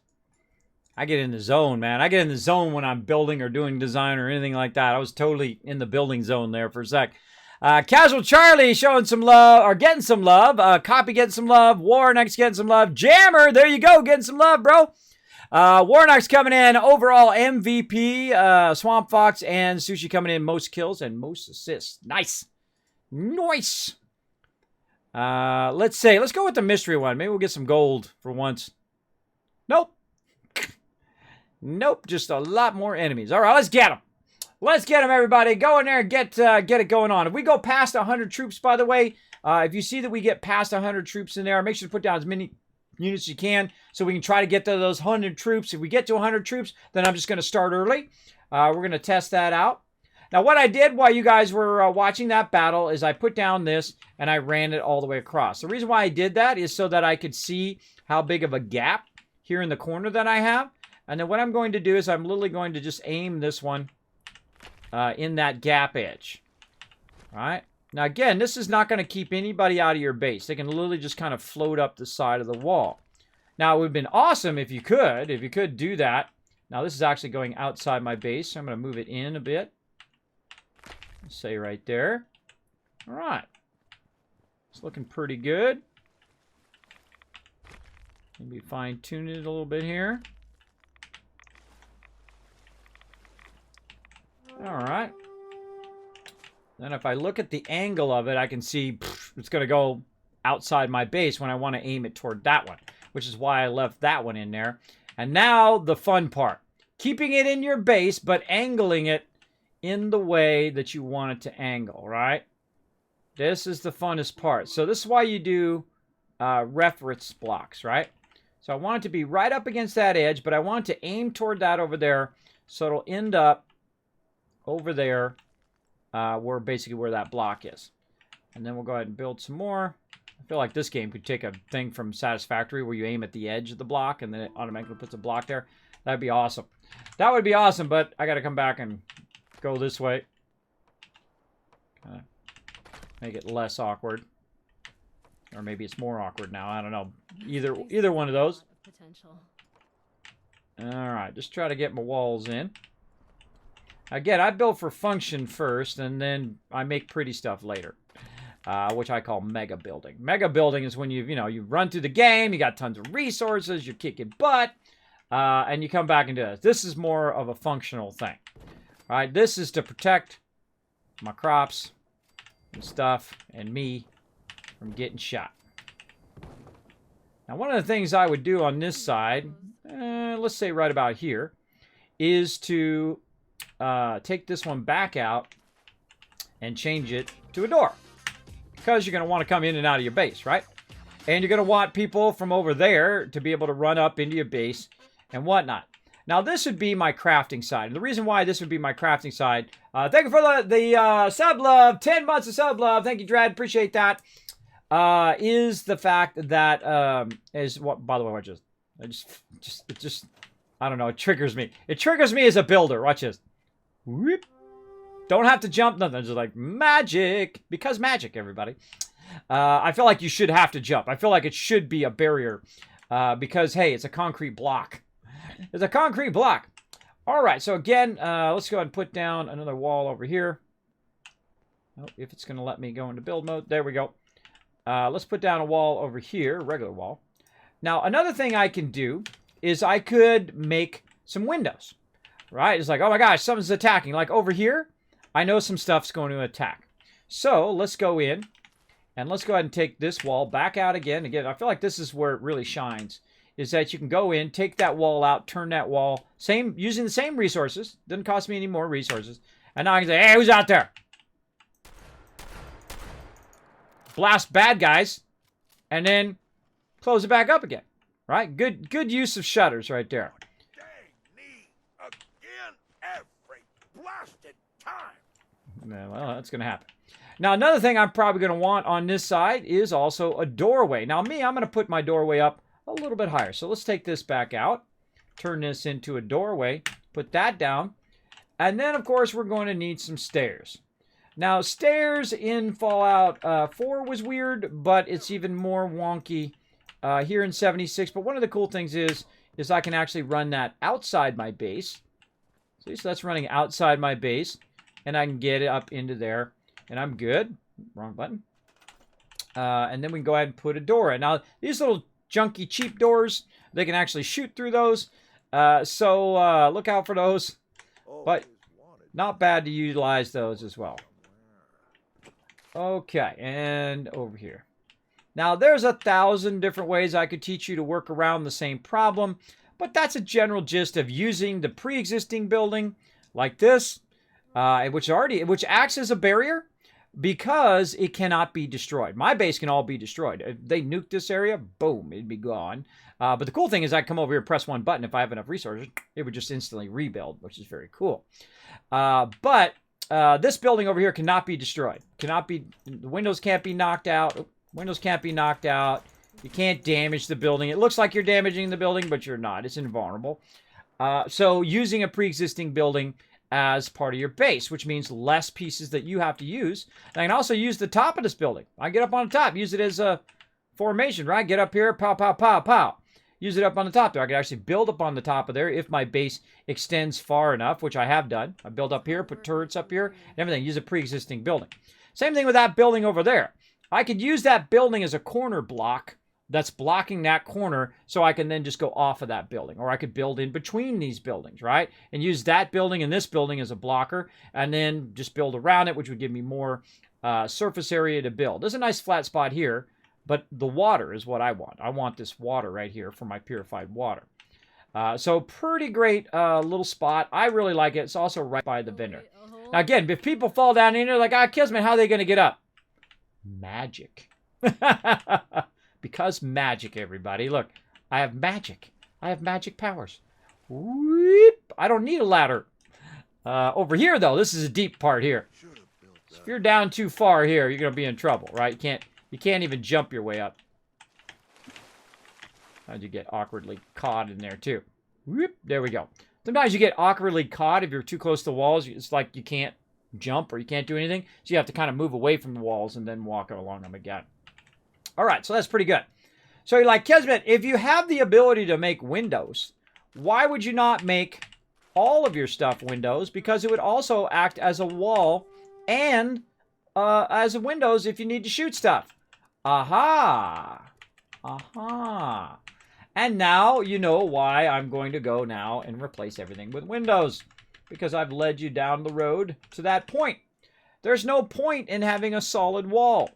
I get in the zone, man. I get in the zone when I'm building or doing design or anything like that. I was totally in the building zone there for a sec. Casual Charlie showing some love, or getting some love. Copy getting some love. Warnock's getting some love. Jammer, there you go, getting some love, bro. Warnock's coming in overall MVP. Swamp Fox and Sushi coming in most kills and most assists. Nice. Nice. Let's go with the mystery one. Maybe we'll get some gold for once. Nope. Nope, just a lot more enemies. All right, let's get them. Let's get them, everybody. Go in there and get it going on. If we go past 100 troops, by the way, if you see that we get past 100 troops in there, make sure to put down as many units as you can so we can try to get to those 100 troops. If we get to 100 troops, then I'm just going to start early. We're going to test that out. Now, what I did while you guys were watching that battle is I put down this and I ran it all the way across. The reason why I did that is so that I could see how big of a gap here in the corner that I have. And then what I'm going to do is I'm literally going to just aim this one in that gap edge. All right. Now, again, this is not going to keep anybody out of your base. They can literally just kind of float up the side of the wall. Now, it would have been awesome if you could do that. Now, this is actually going outside my base, so I'm going to move it in a bit. Say right there. All right. It's looking pretty good. Maybe fine-tune it a little bit here. All right. Then if I look at the angle of it, I can see it's going to go outside my base when I want to aim it toward that one, which is why I left that one in there. And now the fun part. Keeping it in your base, but angling it in the way that you want it to angle, right? This is the funnest part. So this is why you do reference blocks, right? So I want it to be right up against that edge, but I want it to aim toward that over there, so it'll end up over there where that block is. And then we'll go ahead and build some more. I feel like this game could take a thing from Satisfactory where you aim at the edge of the block and then it automatically puts a block there. That'd be awesome. That would be awesome, but I got to come back and go this way. Make it less awkward. Or maybe it's more awkward now. I don't know. Either one of those. Alright, just try to get my walls in. Again, I build for function first, and then I make pretty stuff later. Which I call mega building. Mega building is when you run through the game, you got tons of resources, you're kicking butt, and you come back and do this. This is more of a functional thing. All right, this is to protect my crops and stuff and me from getting shot. Now, one of the things I would do on this side, let's say right about here, is to take this one back out and change it to a door. Because you're going to want to come in and out of your base, right? And you're going to want people from over there to be able to run up into your base and whatnot. Now, this would be my crafting side. And the reason why this would be my crafting side, thank you for the sub love, 10 months of sub love. Thank you, Drad. Appreciate that. is the fact that is what. By the way, watch this. It just I don't know. It triggers me. It triggers me as a builder. Watch this. Whoop. Don't have to jump. Nothing. Just like magic, because magic, everybody. I feel like you should have to jump. I feel like it should be a barrier, because hey, it's a concrete block. It's a concrete block. All right. So again, let's go ahead and put down another wall over here. Oh, if it's going to let me go into build mode. There we go. Let's put down a wall over here, regular wall. Now, another thing I can do is I could make some windows, right? It's like, oh my gosh, something's attacking. Like over here, I know some stuff's going to attack. So let's go in and let's go ahead and take this wall back out again. Again, I feel like this is where it really shines, is that you can go in, take that wall out, turn that wall, using the same resources. Doesn't cost me any more resources. And now I can say, hey, who's out there? Blast bad guys, and then close it back up again, right? Good use of shutters right there.
Dang me again every blasted time.
Well, that's going to happen. Now, another thing I'm probably going to want on this side is also a doorway. Now, I'm going to put my doorway up a little bit higher. So let's take this back out, turn this into a doorway, put that down, and then, of course, we're going to need some stairs. Now, stairs in Fallout 4 was weird, but it's even more wonky here in 76. But one of the cool things is I can actually run that outside my base. See, so that's running outside my base, and I can get it up into there, and I'm good. Wrong button. And then we can go ahead and put a door in. Now, these little junky, cheap doors, they can actually shoot through those. So look out for those. But not bad to utilize those as well. Okay, and over here. Now, there's 1,000 different ways I could teach you to work around the same problem, but that's a general gist of using the pre-existing building like this, which acts as a barrier because it cannot be destroyed. My base can all be destroyed. If they nuke this area, boom, it'd be gone. But the cool thing is I can come over here, press one button. If I have enough resources, it would just instantly rebuild, which is very cool. But this building over here cannot be destroyed. The windows can't be knocked out. Windows can't be knocked out. You can't damage the building. It looks like you're damaging the building, but you're not. It's invulnerable. So using a pre-existing building as part of your base, which means less pieces that you have to use. And I can also use the top of this building. I get up on the top, use it as a formation, right? Get up here, pow, pow, pow, pow. Use it up on the top there. I can actually build up on the top of there if my base extends far enough, which I have done. I build up here, put turrets up here, and everything. Use a pre-existing building. Same thing with that building over there. I could use that building as a corner block that's blocking that corner, so I can then just go off of that building. Or I could build in between these buildings, right? And use that building and this building as a blocker, and then just build around it, which would give me more surface area to build. There's a nice flat spot here, but the water is what I want. I want this water right here for my purified water. So pretty great little spot. I really like it. It's also right by the vendor. Now again, if people fall down in there like, Kismet, how are they going to get up? Magic. Because magic, everybody. Look, I have magic. I have magic powers. Whoop. I don't need a ladder. Over here, though, this is a deep part here. If you're down too far here, you're going to be in trouble, right? You can't even jump your way up. How'd you get awkwardly caught in there, too? Whoop. There we go. Sometimes you get awkwardly caught if you're too close to walls. It's like you can't jump or you can't do anything. So you have to kind of move away from the walls and then walk along them again. All right, so that's pretty good. So you're like, Kismet, if you have the ability to make windows, why would you not make all of your stuff windows? Because it would also act as a wall and as a windows if you need to shoot stuff. Aha. Aha. And now you know why I'm going to go now and replace everything with windows. Because I've led you down the road to that point. There's no point in having a solid wall.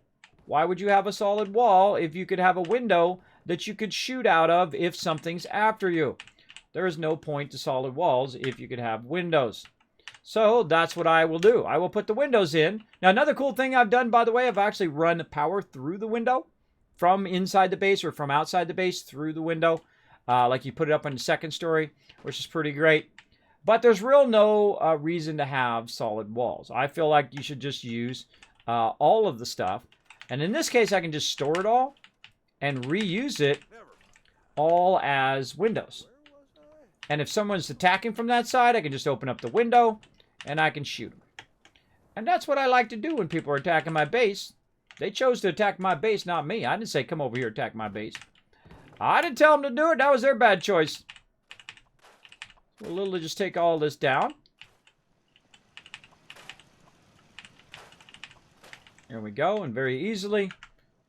Why would you have a solid wall if you could have a window that you could shoot out of if something's after you? There is no point to solid walls if you could have windows. So that's what I will do. I will put the windows in. Now, another cool thing I've done, by the way, I've actually run power through the window from inside the base or from outside the base through the window. Like you put it up on the second story, which is pretty great. But there's no reason to have solid walls. I feel like you should just use all of the stuff And in this case, I can just store it all and reuse it all as windows. And if someone's attacking from that side, I can just open up the window and I can shoot them. And that's what I like to do when people are attacking my base. They chose to attack my base, not me. I didn't say, come over here, attack my base. I didn't tell them to do it. That was their bad choice. So we'll literally just take all this down. There we go. And very easily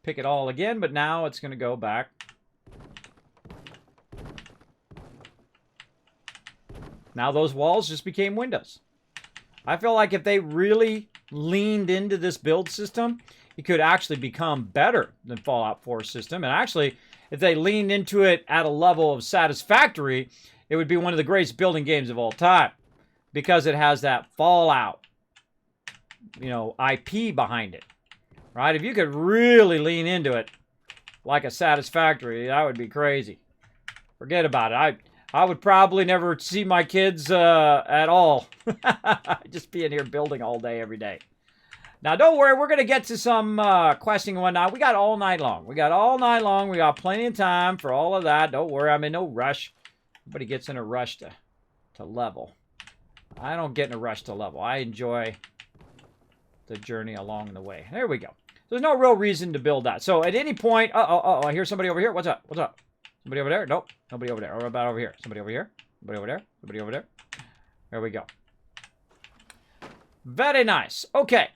pick it all again. But now it's going to go back. Now those walls just became windows. I feel like if they really leaned into this build system, it could actually become better than Fallout 4's system. And actually, if they leaned into it at a level of satisfactory, it would be one of the greatest building games of all time. Because it has that Fallout, you know, IP behind it. Right? If you could really lean into it like a satisfactory, that would be crazy. Forget about it. I would probably never see my kids at all. Just be in here building all day, every day. Now, don't worry. We're going to get to some questing and whatnot. We got all night long. We got plenty of time for all of that. Don't worry. I'm in no rush. Everybody gets in a rush to level. I don't get in a rush to level. I enjoy the journey along the way. There we go. There's no real reason to build that. So, at any point... I hear somebody over here. What's up? What's up? Somebody over there? Nope. Nobody over there. What about over here? Somebody over here? Somebody over there? Somebody over there? There we go. Very nice. Okay.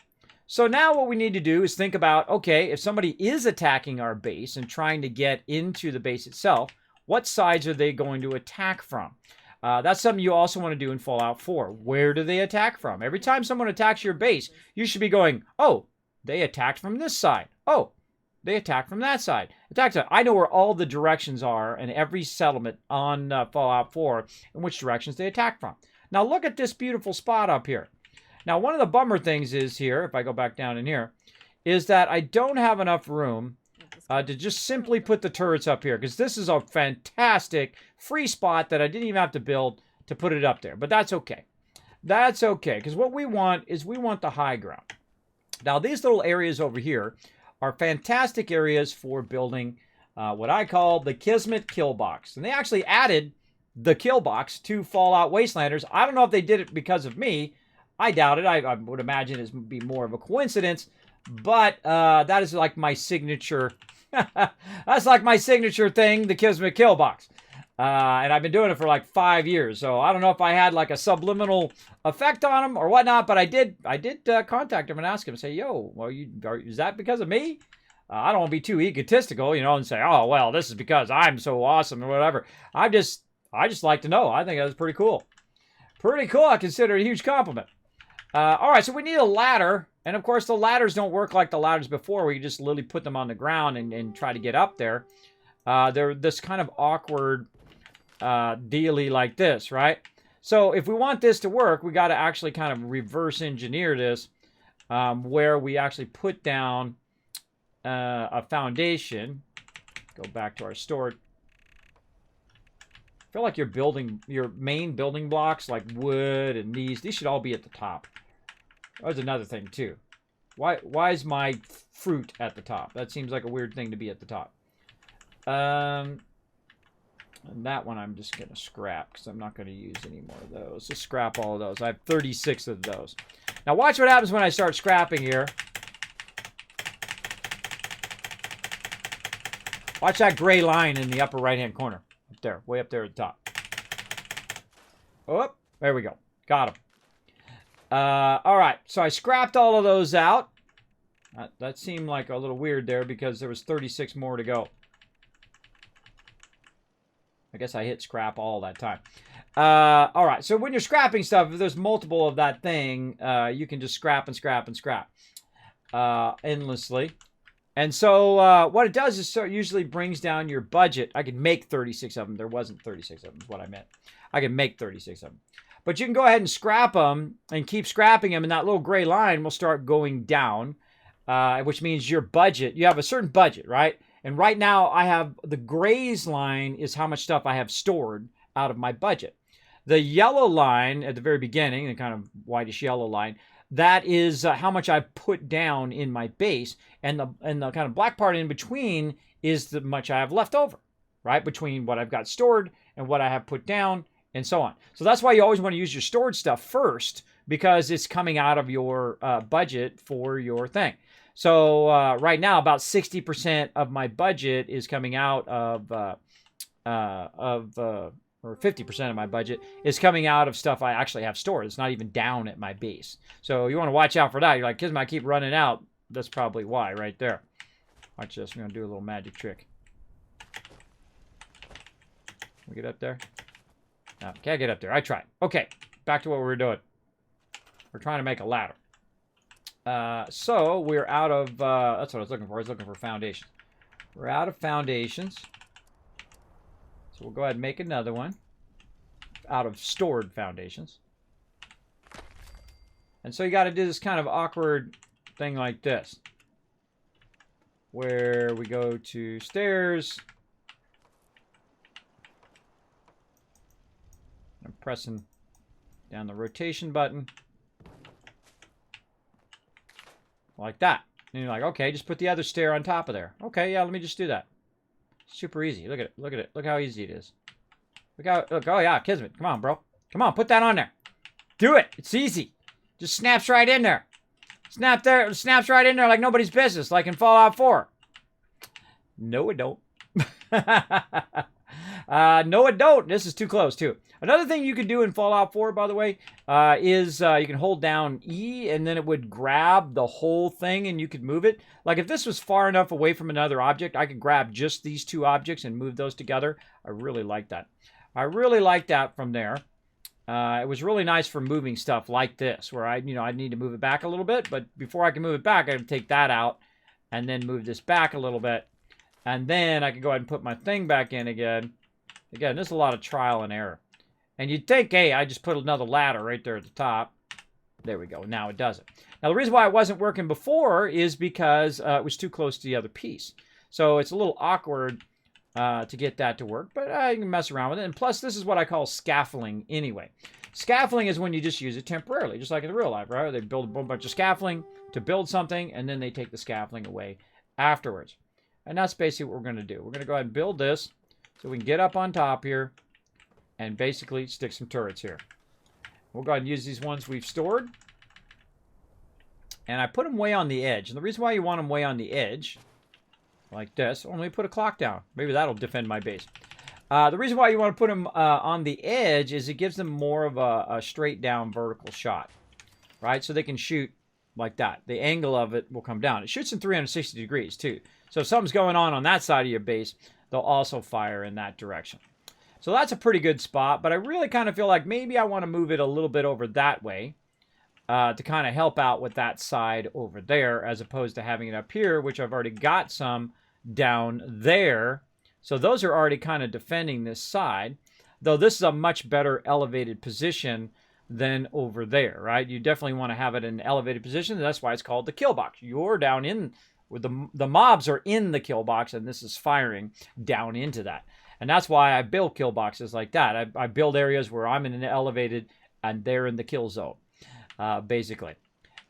So now what we need to do is think about, okay, if somebody is attacking our base and trying to get into the base itself, what sides are they going to attack from? That's something you also want to do in Fallout 4. Where do they attack from? Every time someone attacks your base, you should be going, oh, they attacked from this side. Oh, they attack from that side. I know where all the directions are in every settlement on Fallout 4 and which directions they attack from. Now look at this beautiful spot up here. Now one of the bummer things is here, if I go back down in here, is that I don't have enough room to just simply put the turrets up here. Because this is a fantastic free spot that I didn't even have to build to put it up there. But that's okay. That's okay. Because what we want is we want the high ground. Now these little areas over here are fantastic areas for building what I call the Kismet kill box. And they actually added the kill box to Fallout Wastelanders. I don't know if they did it because of me. I doubt it. I would imagine it would be more of a coincidence. But that is like my signature. That's like my signature thing, the Kismet kill box. And I've been doing it for like 5 years. So I don't know if I had like a subliminal effect on him or whatnot, but I did contact him and ask him, say, yo, well, is that because of me? I don't want to be too egotistical, you know, and say, oh, well, this is because I'm so awesome or whatever. I just like to know. I think that's pretty cool. Pretty cool. I consider it a huge compliment. All right, so we need a ladder. And, of course, the ladders don't work like the ladders before where you just literally put them on the ground and try to get up there. They're this kind of awkward dealy like this, right? So if we want this to work, we got to actually kind of reverse engineer this where we actually put down a foundation. Go back to our store. I feel like your main building blocks like wood and these should all be at the top. There's another thing too. Why is my fruit at the top? That seems like a weird thing to be at the top. And that one I'm just going to scrap because I'm not going to use any more of those. Just scrap all of those. I have 36 of those. Now watch what happens when I start scrapping here. Watch that gray line in the upper right-hand corner. Up there. Way up there at the top. Oh, there we go. Got them. All right. So I scrapped all of those out. That seemed like a little weird there because there was 36 more to go. I guess I hit scrap all that time. All right, so when you're scrapping stuff, if there's multiple of that thing, you can just scrap and scrap and scrap endlessly. And so what it does is usually brings down your budget. I can make 36 of them. There wasn't 36 of them is what I meant. I can make 36 of them. But you can go ahead and scrap them and keep scrapping them, and that little gray line will start going down, which means your budget, you have a certain budget, right? And right now, I have the grays line is how much stuff I have stored out of my budget. The yellow line at the very beginning, the kind of whitish yellow line, that is how much I put down in my base, and the kind of black part in between is the much I have left over, right? Between what I've got stored and what I have put down, and so on. So that's why you always want to use your stored stuff first, because it's coming out of your budget for your thing. So right now, about 60% of my budget is coming out of, or 50% of my budget is coming out of stuff I actually have stored. It's not even down at my base. So you want to watch out for that. You're like, Kismet, I keep running out. That's probably why right there. Watch this. I'm going to do a little magic trick. Can we get up there? No, can't get up there. I tried. Okay, back to what we were doing. We're trying to make a ladder. So we're out of, that's what I was looking for. I was looking for foundations. We're out of foundations. So we'll go ahead and make another one out of stored foundations. And so you got to do this kind of awkward thing like this, where we go to stairs. I'm pressing down the rotation button. Like that. And you're like, okay, just put the other stair on top of there. Okay, yeah, let me just do that. Super easy. Look at it. Look at it. Look how easy it is. Look how, look, oh yeah, Kismet. Come on, bro. Come on, put that on there. Do it. It's easy. Just snaps right in there. Snaps right in there like nobody's business, like in Fallout 4. No, it don't. No, it don't. This is too close, too. Another thing you can do in Fallout 4, by the way, is you can hold down E, and then it would grab the whole thing, and you could move it. Like, if this was far enough away from another object, I could grab just these two objects and move those together. I really like that. I really like that from there. It was really nice for moving stuff like this, where I'd need to move it back a little bit, but before I can move it back, I would take that out, and then move this back a little bit, and then I could go ahead and put my thing back in again. Again, there's a lot of trial and error. And you'd think, hey, I just put another ladder right there at the top. There we go. Now it does it. Now, the reason why it wasn't working before is because it was too close to the other piece. So it's a little awkward to get that to work, but you can mess around with it. And plus, this is what I call scaffolding anyway. Scaffolding is when you just use it temporarily, just like in real life, right? They build a bunch of scaffolding to build something, and then they take the scaffolding away afterwards. And that's basically what we're going to do. We're going to go ahead and build this so we can get up on top here and basically stick some turrets here. We'll go ahead and use these ones we've stored. And I put them way on the edge. And the reason why you want them way on the edge, like this, or let me put a clock down. Maybe that'll defend my base. The reason why you want to put them on the edge is it gives them more of a straight down vertical shot, right? So they can shoot like that. The angle of it will come down. It shoots in 360 degrees too. So if something's going on that side of your base, they'll also fire in that direction. So that's a pretty good spot, but I really kind of feel like maybe I want to move it a little bit over that way to kind of help out with that side over there, as opposed to having it up here, which I've already got some down there. So those are already kind of defending this side, though this is a much better elevated position than over there, right? You definitely want to have it in an elevated position. That's why it's called the kill box. You're down in, where the mobs are in the kill box, and this is firing down into that. And that's why I build kill boxes like that. I build areas where I'm in an elevated and they're in the kill zone, basically.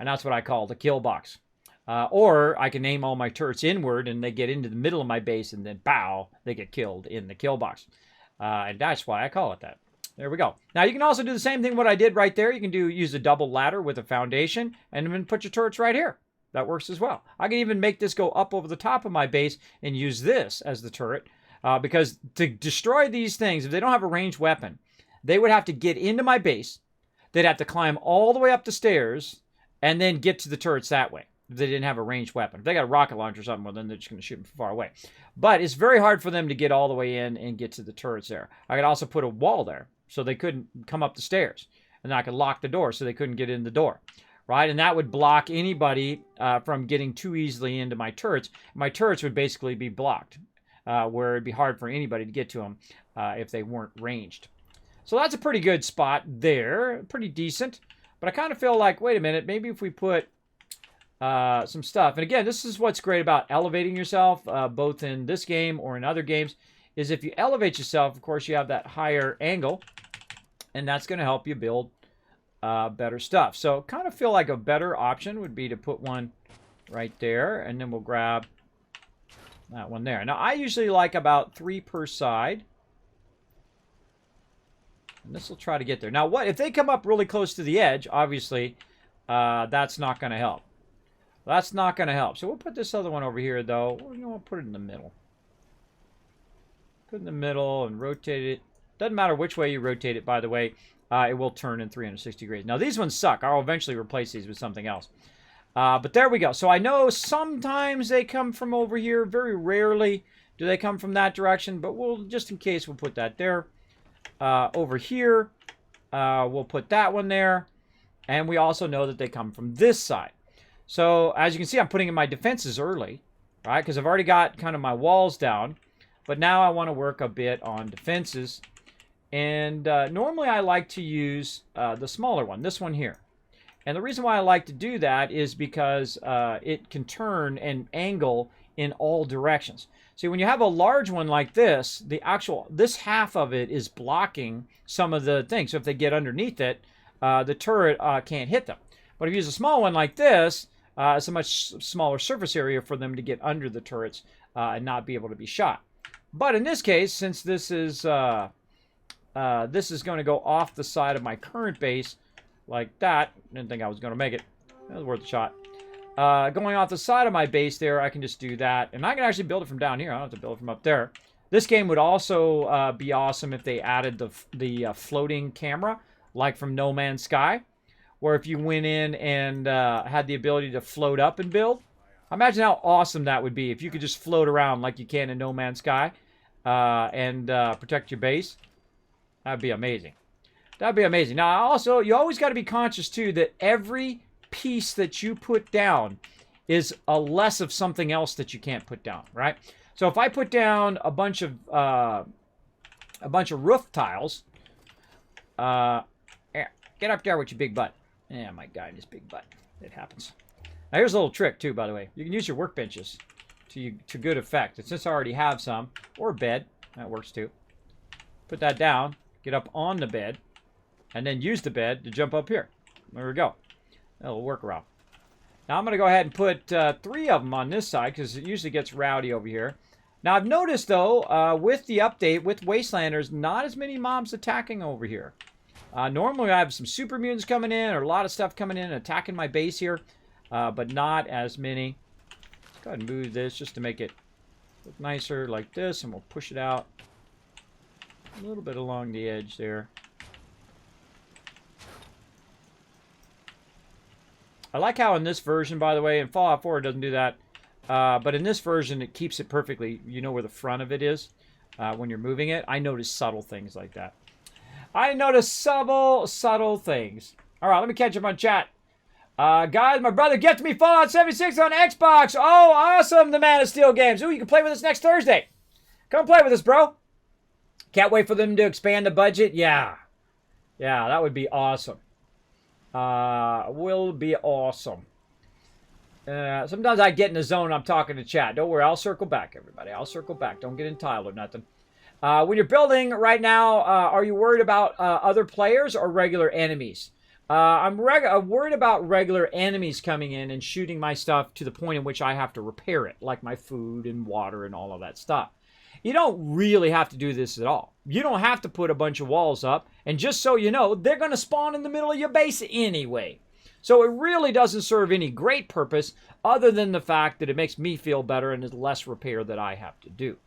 And that's what I call the kill box. Or I can aim all my turrets inward and they get into the middle of my base and then, bow, they get killed in the kill box. And that's why I call it that. There we go. Now, you can also do the same thing what I did right there. You can use a double ladder with a foundation and then put your turrets right here. That works as well. I can even make this go up over the top of my base and use this as the turret. Because to destroy these things, if they don't have a ranged weapon, they would have to get into my base. They'd have to climb all the way up the stairs and then get to the turrets that way. If they didn't have a ranged weapon. If they got a rocket launcher or something, well, then they're just going to shoot them from far away. But it's very hard for them to get all the way in and get to the turrets there. I could also put a wall there so they couldn't come up the stairs. And then I could lock the door so they couldn't get in the door. Right? And that would block anybody from getting too easily into my turrets. My turrets would basically be blocked. Where it'd be hard for anybody to get to them if they weren't ranged. So that's a pretty good spot there. Pretty decent. But I kind of feel like, wait a minute, maybe if we put some stuff. And again, this is what's great about elevating yourself, both in this game or in other games, is if you elevate yourself, of course, you have that higher angle. And that's going to help you build better stuff. So kind of feel like a better option would be to put one right there, and then we'll grab that one there. Now, I usually like about 3 per side. And this will try to get there. Now, what if they come up really close to the edge? Obviously, that's not going to help. That's not going to help. So we'll put this other one over here, though. We'll put it in the middle. Put it in the middle and rotate it. Doesn't matter which way you rotate it, by the way. It will turn in 360 degrees. Now, these ones suck. I'll eventually replace these with something else. But there we go. So I know sometimes they come from over here. Very rarely do they come from that direction. But we'll, just in case, we'll put that there. Over here, we'll put that one there. And we also know that they come from this side. So as you can see, I'm putting in my defenses early, right? Because I've already got kind of my walls down. But now I want to work a bit on defenses. And normally I like to use the smaller one, this one here. And the reason why I like to do that is because it can turn and angle in all directions. See, when you have a large one like this, this half of it is blocking some of the things. So if they get underneath it, the turret can't hit them. But if you use a small one like this, it's a much smaller surface area for them to get under the turrets and not be able to be shot. But in this case, since this is going to go off the side of my current base like that, didn't think I was going to make it. That was worth a shot. Going off the side of my base there, I can just do that. And I can actually build it from down here. I don't have to build it from up there. This game would also be awesome if they added the floating camera, like from No Man's Sky, where if you went in and had the ability to float up and build. Imagine how awesome that would be if you could just float around like you can in No Man's Sky and protect your base. That'd be amazing. That'd be amazing. Now, also, you always got to be conscious, too, that every piece that you put down is a less of something else that you can't put down, right? So if I put down a bunch of roof tiles, get up there with your big butt. Yeah, my guy and his big butt. It happens. Now, here's a little trick, too, by the way. You can use your workbenches to good effect. And since I already have some, or a bed, that works, too. Put that down, get up on the bed, and then use the bed to jump up here. There we go. That'll work around. Now I'm going to go ahead and put 3 of them on this side because it usually gets rowdy over here. Now I've noticed, though, with the update, with Wastelanders, not as many mobs attacking over here. Normally I have some super mutants coming in or a lot of stuff coming in and attacking my base here, but not as many. Let's go ahead and move this just to make it look nicer like this, and we'll push it out a little bit along the edge there. I like how in this version, by the way, in Fallout 4 it doesn't do that, but in this version it keeps it perfectly. You know where the front of it is when you're moving it. I notice subtle things like that. I notice subtle things. All right, let me catch up on chat. Guys, my brother gets me Fallout 76 on Xbox. Oh, awesome, the Man of Steel games. Ooh, you can play with us next Thursday. Come play with us, bro. Can't wait for them to expand the budget. Yeah, that would be awesome. Will be awesome. Sometimes I get in the zone and I'm talking to chat. Don't worry, I'll circle back, everybody. I'll circle back. Don't get entitled or nothing. When you're building right now, are you worried about other players or regular enemies? I'm worried about regular enemies coming in and shooting my stuff to the point in which I have to repair it, like my food and water and all of that stuff. You don't really have to do this at all. You don't have to put a bunch of walls up, and just so you know, they're going to spawn in the middle of your base anyway. So it really doesn't serve any great purpose other than the fact that it makes me feel better and there's less repair that I have to do.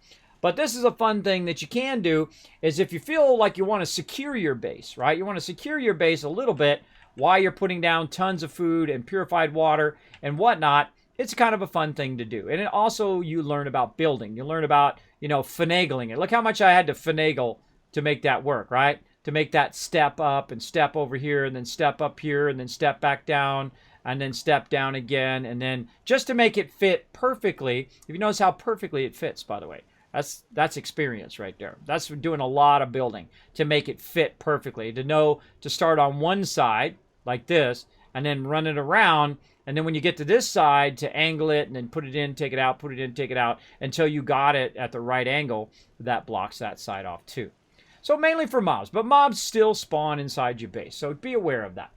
But this is a fun thing that you can do, is if you feel like you want to secure your base, right? You want to secure your base a little bit while you're putting down tons of food and purified water and whatnot. It's kind of a fun thing to do. And it also, you learn about building. You learn about, finagling it. Look how much I had to finagle to make that work, right? To make that step up and step over here and then step up here and then step back down and then step down again. And then just to make it fit perfectly. If you notice how perfectly it fits, by the way. That's experience right there. That's doing a lot of building to make it fit perfectly. To know to start on one side like this and then run it around. And then when you get to this side, to angle it and then put it in, take it out, put it in, take it out, until you got it at the right angle, that blocks that side off too. So mainly for mobs, but mobs still spawn inside your base, so be aware of that.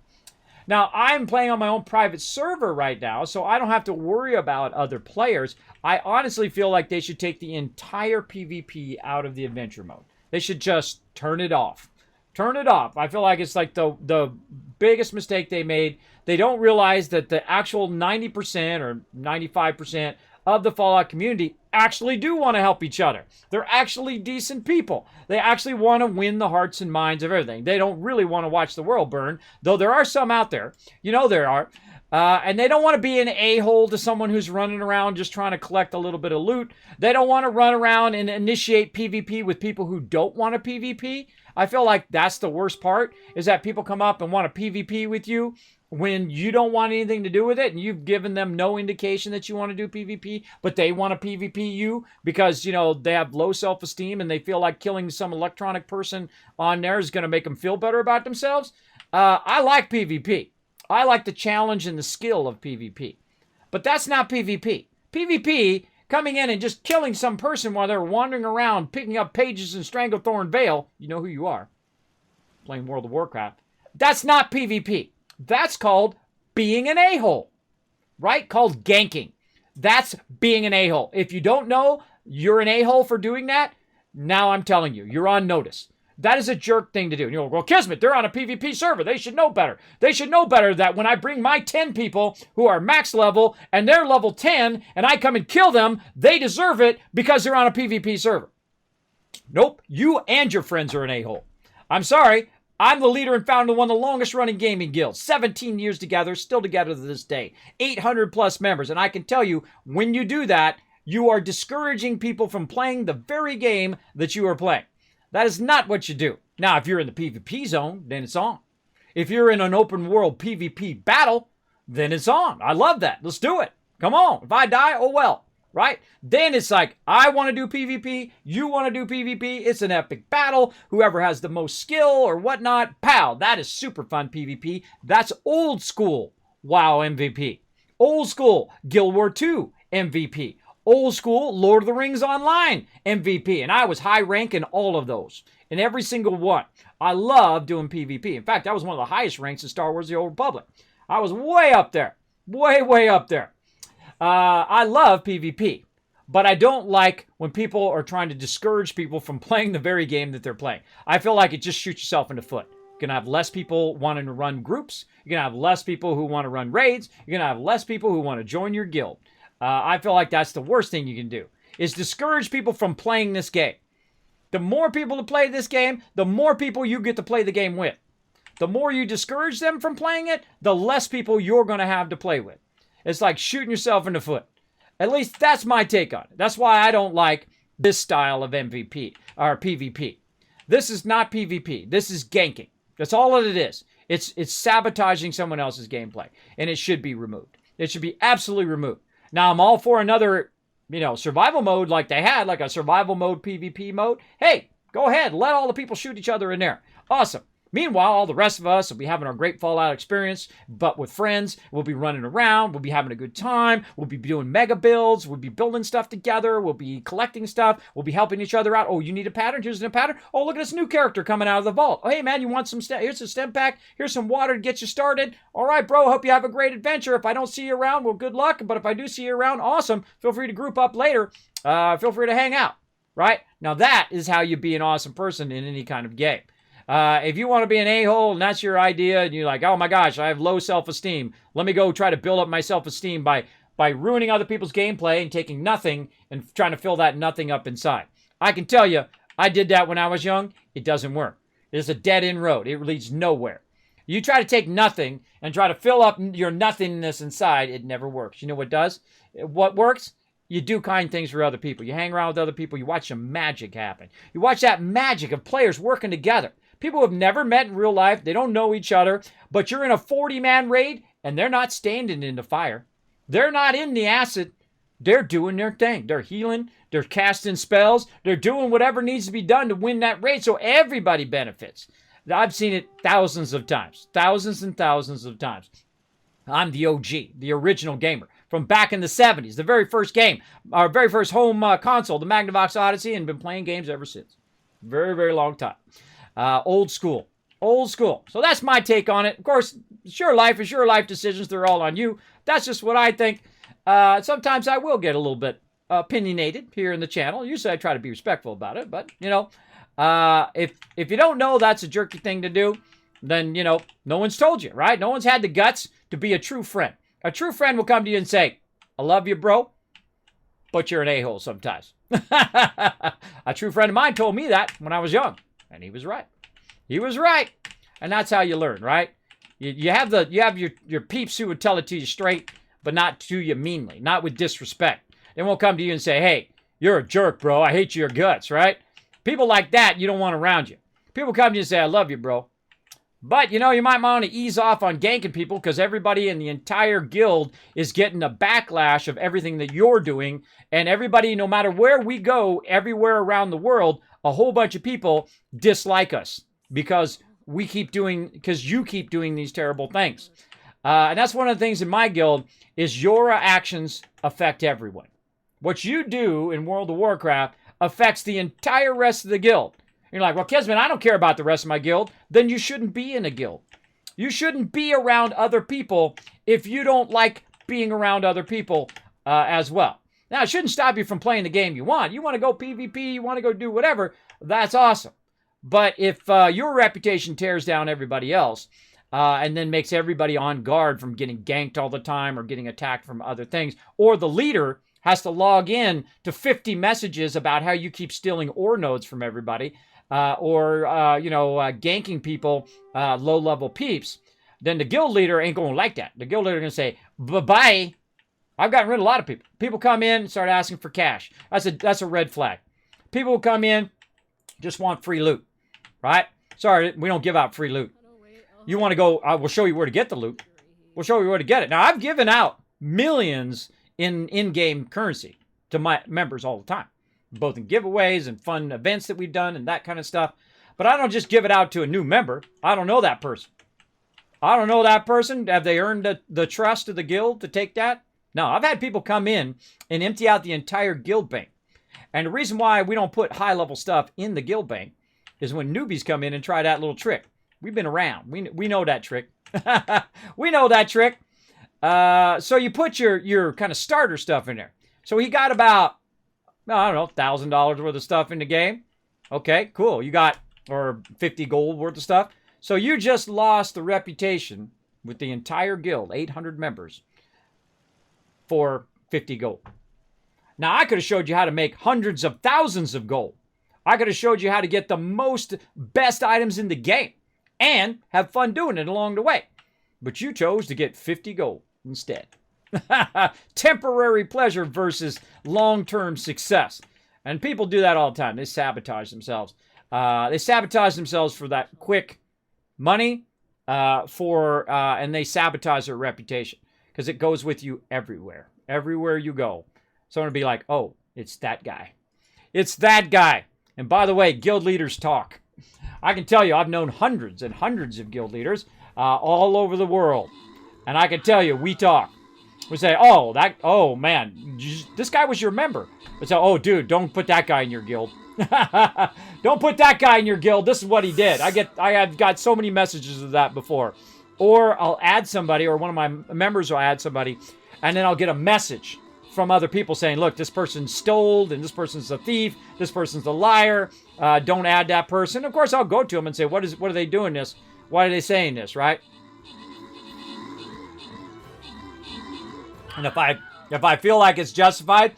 Now, I'm playing on my own private server right now, so I don't have to worry about other players. I honestly feel like they should take the entire PvP out of the adventure mode. They should just turn it off. Turn it off. I feel like it's like the biggest mistake they made. They don't realize that the actual 90% or 95% of the Fallout community actually do want to help each other. They're actually decent people. They actually want to win the hearts and minds of everything. They don't really want to watch the world burn, though there are some out there. You know there are. And they don't want to be an a-hole to someone who's running around just trying to collect a little bit of loot. They don't want to run around and initiate PvP with people who don't want to PvP. I feel like that's the worst part, is that people come up and want to PvP with you when you don't want anything to do with it, and you've given them no indication that you want to do PvP, but they want to PvP you because, you know, they have low self-esteem and they feel like killing some electronic person on there is going to make them feel better about themselves. I like PvP. I like the challenge and the skill of PvP. But that's not PvP. PvP, coming in and just killing some person while they're wandering around, picking up pages in Stranglethorn Vale, you know who you are, playing World of Warcraft, that's not PvP. That's called being an a-hole, right? Called ganking. That's being an a-hole. If you don't know you're an a-hole for doing that, now I'm telling you, you're on notice. That is a jerk thing to do. And you'll go, well, Kismet, they're on a PvP server. They should know better. They should know better that when I bring my 10 people who are max level and they're level 10 and I come and kill them, they deserve it because they're on a PvP server. Nope. You and your friends are an a-hole. I'm sorry. I'm the leader and founder of one of the longest running gaming guilds. 17 years together, still together to this day. 800 plus members. And I can tell you, when you do that, you are discouraging people from playing the very game that you are playing. That is not what you do. Now, if you're in the PvP zone, then it's on. If you're in an open world PvP battle, then it's on. I love that. Let's do it. Come on. If I die, oh well. Right? Then it's like, I want to do PvP, you want to do PvP, it's an epic battle, whoever has the most skill or whatnot, pow, that is super fun PvP. That's old school WoW MVP. Old school Guild War II MVP. Old school Lord of the Rings Online MVP. And I was high rank in all of those. In every single one. I love doing PvP. In fact, that was one of the highest ranks in Star Wars The Old Republic. I was way up there. Way up there. I love PvP, but I don't like when people are trying to discourage people from playing the very game that they're playing. I feel like it just shoots yourself in the foot. You're going to have less people wanting to run groups. You're going to have less people who want to run raids. You're going to have less people who want to join your guild. I feel like that's the worst thing you can do, is discourage people from playing this game. The more people that play this game, the more people you get to play the game with. The more you discourage them from playing it, the less people you're going to have to play with. It's like shooting yourself in the foot. At least that's my take on it. That's why I don't like this style of MVP or PvP. This is not PvP. This is ganking. That's all that it is. It's sabotaging someone else's gameplay, and it should be removed. It should be absolutely removed. Now, I'm all for another, survival mode like they had, like a survival mode PvP mode. Hey, go ahead. Let all the people shoot each other in there. Awesome. Meanwhile, all the rest of us will be having our great Fallout experience, but with friends. We'll be running around. We'll be having a good time. We'll be doing mega builds. We'll be building stuff together. We'll be collecting stuff. We'll be helping each other out. Oh, you need a pattern? Here's a pattern. Oh, look at this new character coming out of the vault. Oh, hey, man, you want some stem? Here's a stem pack. Here's some water to get you started. All right, bro, hope you have a great adventure. If I don't see you around, well, good luck. But if I do see you around, awesome. Feel free to group up later. Feel free to hang out, right? Now, that is how you be an awesome person in any kind of game. If you want to be an a-hole and that's your idea, and you're like, oh my gosh, I have low self-esteem. Let me go try to build up my self-esteem by ruining other people's gameplay and taking nothing and trying to fill that nothing up inside. I can tell you, I did that when I was young. It doesn't work. It's a dead-end road. It leads nowhere. You try to take nothing and try to fill up your nothingness inside, it never works. You know what does? What works? You do kind things for other people. You hang around with other people. You watch some magic happen. You watch that magic of players working together. People who have never met in real life, they don't know each other, but you're in a 40-man raid, and they're not standing in the fire. They're not in the acid. They're doing their thing. They're healing. They're casting spells. They're doing whatever needs to be done to win that raid, so everybody benefits. I've seen it thousands of times. Thousands and thousands of times. I'm the OG, the original gamer. From back in the 70s, the very first game, our very first home console, the Magnavox Odyssey, and been playing games ever since. Very, very long time. Old school. Old school. So that's my take on it. Of course, it's your life. It's your life decisions. They're all on you. That's just what I think. Sometimes I will get a little bit opinionated here in the channel. Usually I try to be respectful about it. But, you know, if you don't know that's a jerky thing to do, then, you know, no one's told you, right? No one's had the guts to be a true friend. A true friend will come to you and say, I love you, bro, but you're an a-hole sometimes. A true friend of mine told me that when I was young, and he was right. He was right. And that's how you learn, right? You have your peeps who would tell it to you straight, but not to you meanly, not with disrespect. They won't come to you and say, hey, you're a jerk, bro. I hate your guts, right? People like that you don't want around you. People come to you and say, I love you, bro. But, you know, you might want to ease off on ganking people because everybody in the entire guild is getting a backlash of everything that you're doing. And everybody, no matter where we go, everywhere around the world, a whole bunch of people dislike us because you keep doing these terrible things. And that's one of the things in my guild is your actions affect everyone. What you do in World of Warcraft affects the entire rest of the guild. You're like, well, Kismet, I don't care about the rest of my guild. Then you shouldn't be in a guild. You shouldn't be around other people if you don't like being around other people as well. Now, it shouldn't stop you from playing the game you want. You want to go PvP, you want to go do whatever, that's awesome. But if your reputation tears down everybody else and then makes everybody on guard from getting ganked all the time or getting attacked from other things, or the leader has to log in to 50 messages about how you keep stealing ore nodes from everybody, ganking people, low-level peeps, then the guild leader ain't going to like that. The guild leader going to say, bye-bye. I've gotten rid of a lot of people. People come in and start asking for cash. That's a red flag. People who come in just want free loot, right? Sorry, we don't give out free loot. You want to go, we'll show you where to get the loot. We'll show you where to get it. Now, I've given out millions in-game currency to my members all the time, both in giveaways and fun events that we've done and that kind of stuff. But I don't just give it out to a new member. I don't know that person. I don't know that person. Have they earned the trust of the guild to take that? No, I've had people come in and empty out the entire guild bank. And the reason why we don't put high-level stuff in the guild bank is when newbies come in and try that little trick. We've been around. We know that trick. We know that trick. So you put your kind of starter stuff in there. So he got about, I don't know, $1,000 worth of stuff in the game. Okay, cool. You got, or 50 gold worth of stuff. So you just lost the reputation with the entire guild, 800 members, for 50 gold. Now, I could have showed you how to make hundreds of thousands of gold. I could have showed you how to get the best items in the game and have fun doing it along the way. But you chose to get 50 gold instead. Temporary pleasure versus long-term success. And people do that all the time. They sabotage themselves. They sabotage themselves for that quick money, and they sabotage their reputation because it goes with you everywhere. Everywhere you go, someone will be like, oh, it's that guy. It's that guy. And by the way, guild leaders talk. I can tell you, I've known hundreds and hundreds of guild leaders all over the world. And I can tell you, we talk. We say, oh man, this guy was your member. We say, oh dude, don't put that guy in your guild. Don't put that guy in your guild. This is what he did. I have got so many messages of that before. Or I'll add somebody, or one of my members will add somebody, and then I'll get a message from other people saying, look, this person stole, and this person's a thief, this person's a liar, don't add that person. Of course, I'll go to them and say, what are they doing this? Why are they saying this, right? And if I feel like it's justified,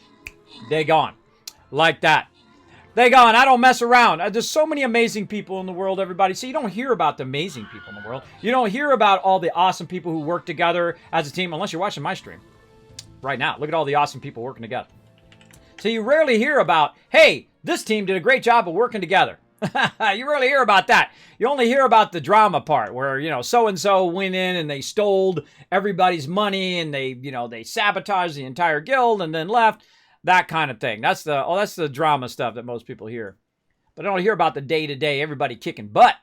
they gone. Like that. They gone. I don't mess around. There's so many amazing people in the world, everybody. So you don't hear about the amazing people in the world. You don't hear about all the awesome people who work together as a team, unless you're watching my stream right now. Look at all the awesome people working together. So you rarely hear about, hey, this team did a great job of working together. You rarely hear about that. You only hear about the drama part where, so-and-so went in and they stole everybody's money and they sabotaged the entire guild and then left. That kind of thing. That's the drama stuff that most people hear. But I don't hear about the day-to-day, everybody kicking butt.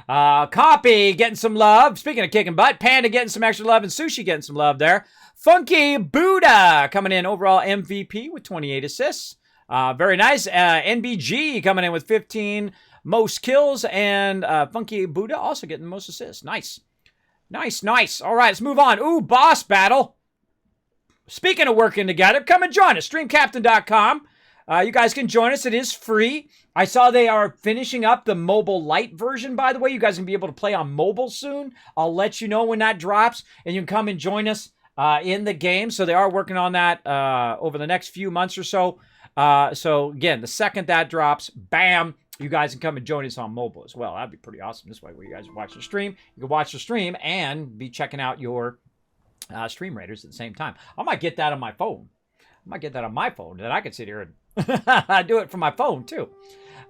Copy getting some love. Speaking of kicking butt, Panda getting some extra love and Sushi getting some love there. Funky Buddha coming in overall MVP with 28 assists. Very nice. NBG coming in with 15. most kills, and Funky Buddha also getting the most assists. Nice. Nice, nice. All right, let's move on. Ooh, boss battle. Speaking of working together, come and join us. StreamCaptain.com. You guys can join us. It is free. I saw they are finishing up the mobile light version, by the way. You guys can be able to play on mobile soon. I'll let you know when that drops, and you can come and join us in the game. So they are working on that over the next few months or so. So, again, the second that drops, bam, you guys can come and join us on mobile as well. That'd be pretty awesome. This way, where you guys watch the stream, you can watch the stream and be checking out your stream raiders at the same time. I might get that on my phone. Then I could sit here and do it from my phone, too.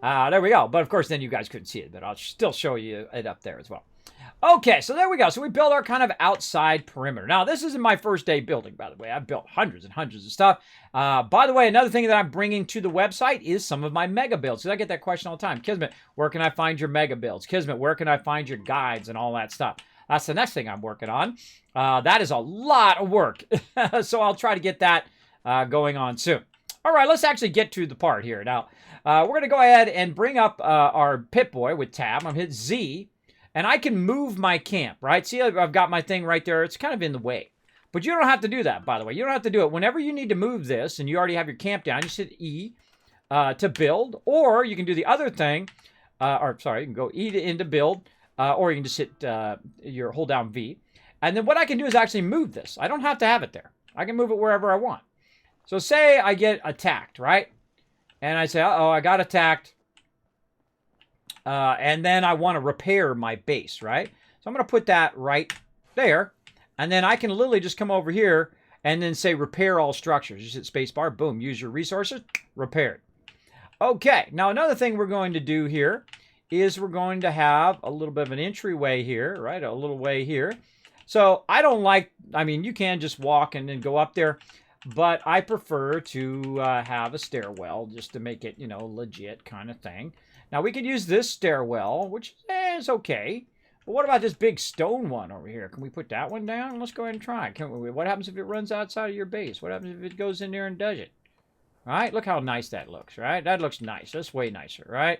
There we go. But, of course, then you guys couldn't see it. But I'll still show you it up there as well. Okay, so there we go. So we built our kind of outside perimeter. Now, this isn't my first day building, by the way. I've built hundreds and hundreds of stuff. By the way, another thing that I'm bringing to the website is some of my mega builds. Because I get that question all the time. Kismet, where can I find your mega builds? Kismet, where can I find your guides and all that stuff? That's the next thing I'm working on. That is a lot of work. So I'll try to get that going on soon. All right, let's actually get to the part here. Now, we're going to go ahead and bring up our Pip-Boy with tab. I'm going to hit Z. And I can move my camp, right? See, I've got my thing right there. It's kind of in the way. But you don't have to do that, by the way. You don't have to do it. Whenever you need to move this and you already have your camp down, you hit E to build. Or you can do the other thing. You can go E to into build. Or you can just hit hold down V. And then what I can do is actually move this. I don't have to have it there. I can move it wherever I want. So say I get attacked, right? And I say, uh-oh, I got attacked. And then I want to repair my base, right? So I'm going to put that right there. And then I can literally just come over here and then say repair all structures. Just hit spacebar, boom, use your resources, repaired. Okay, now another thing we're going to do here is we're going to have a little bit of an entryway here, right? A little way here. So I don't like, you can just walk and then go up there. But I prefer to have a stairwell just to make it, legit kind of thing. Now, we could use this stairwell, which is okay. But what about this big stone one over here? Can we put that one down? Let's go ahead and try it. What happens if it runs outside of your base? What happens if it goes in there and does it? All right, look how nice that looks, right? That looks nice. That's way nicer, right?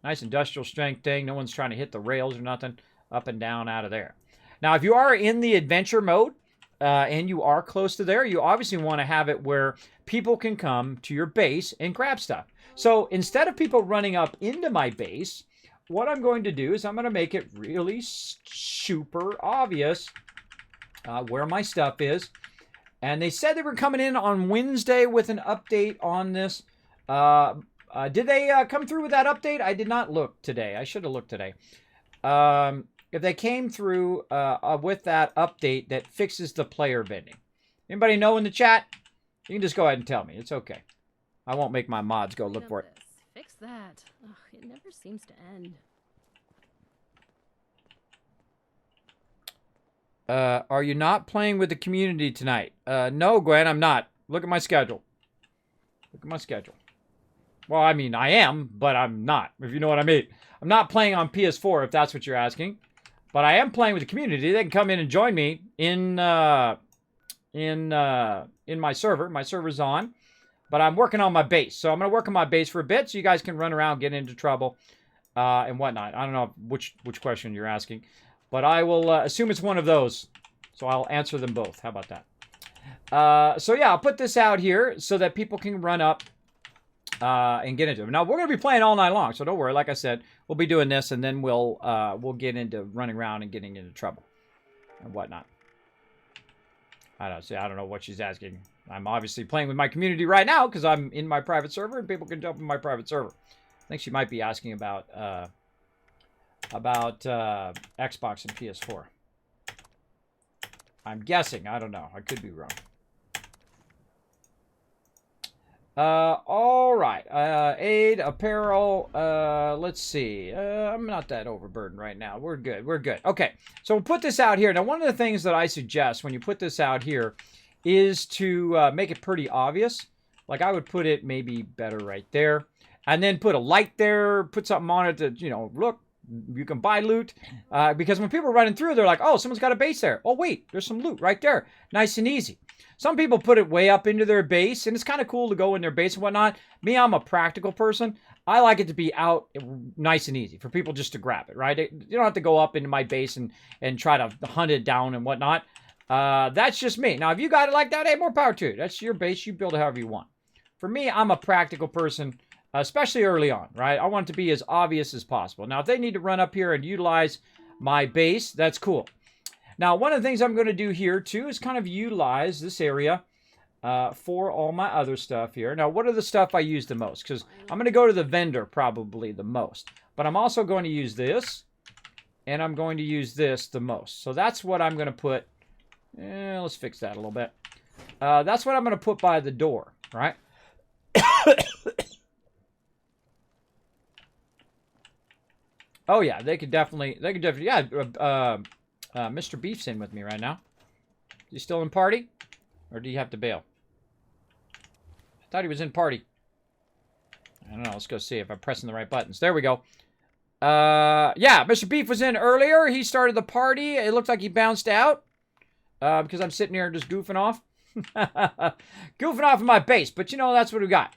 Nice industrial strength thing. No one's trying to hit the rails or nothing. Up and down out of there. Now, if you are in the adventure mode, and you are close to there, you obviously want to have it where people can come to your base and grab stuff. So instead of people running up into my base, what I'm going to do is I'm going to make it really super obvious where my stuff is. And they said they were coming in on Wednesday with an update on this. Did they come through with that update? I did not look today. I should have looked today. If they came through with that update that fixes the player vending. Anybody know in the chat? You can just go ahead and tell me. It's okay. I won't make my mods go look for it.
Fix that. Ugh, it never seems to end.
Are you not playing with the community tonight? No, Gwen, I'm not. Look at my schedule. Look at my schedule. Well, I am, but I'm not, if you know what I mean. I'm not playing on PS4, if that's what you're asking. But I am playing with the community. They can come in and join me in my server. My server's on. But I'm working on my base. So I'm going to work on my base for a bit so you guys can run around, get into trouble, and whatnot. I don't know which question you're asking. But I will assume it's one of those. So I'll answer them both. How about that? So yeah, I'll put this out here so that people can run up and get into it. Now, we're going to be playing all night long. So don't worry. Like I said, we'll be doing this. And then we'll get into running around and getting into trouble and whatnot. I don't know what she's asking. I'm obviously playing with my community right now because I'm in my private server and people can jump in my private server. I think she might be asking about Xbox and PS4. I'm guessing. I don't know. I could be wrong. All right. Aid, apparel. Let's see. I'm not that overburdened right now. We're good. We're good. Okay. So we'll put this out here. Now, one of the things that I suggest when you put this out here is to make it pretty obvious. Like I would put it maybe better right there. And then put a light there. Put something on it that, look, You can buy loot. Because when people are running through, they're like, oh, someone's got a base there. Oh, wait, there's some loot right there. Nice and easy. Some people put it way up into their base, and it's kind of cool to go in their base and whatnot. Me, I'm a practical person. I like it to be out nice and easy for people just to grab it, right? You don't have to go up into my base and try to hunt it down and whatnot. That's just me. Now, if you got it like that, hey, more power to you. That's your base. You build it however you want. For me, I'm a practical person, especially early on, right? I want it to be as obvious as possible. Now, if they need to run up here and utilize my base, that's cool. Now, one of the things I'm going to do here, too, is kind of utilize this area for all my other stuff here. Now, what are the stuff I use the most? Because I'm going to go to the vendor probably the most. But I'm also going to use this, and I'm going to use this the most. So that's what I'm going to put. Let's fix that a little bit. That's what I'm going to put by the door, right? Oh, yeah, they could definitely, yeah, Mr. Beef's in with me right now. Is he still in party? Or do you have to bail? I thought he was in party. I don't know. Let's go see if I'm pressing the right buttons. There we go. Yeah, Mr. Beef was in earlier. He started the party. It looked like he bounced out. Because I'm sitting here just goofing off. Goofing off in my base. But, you know, that's what we got.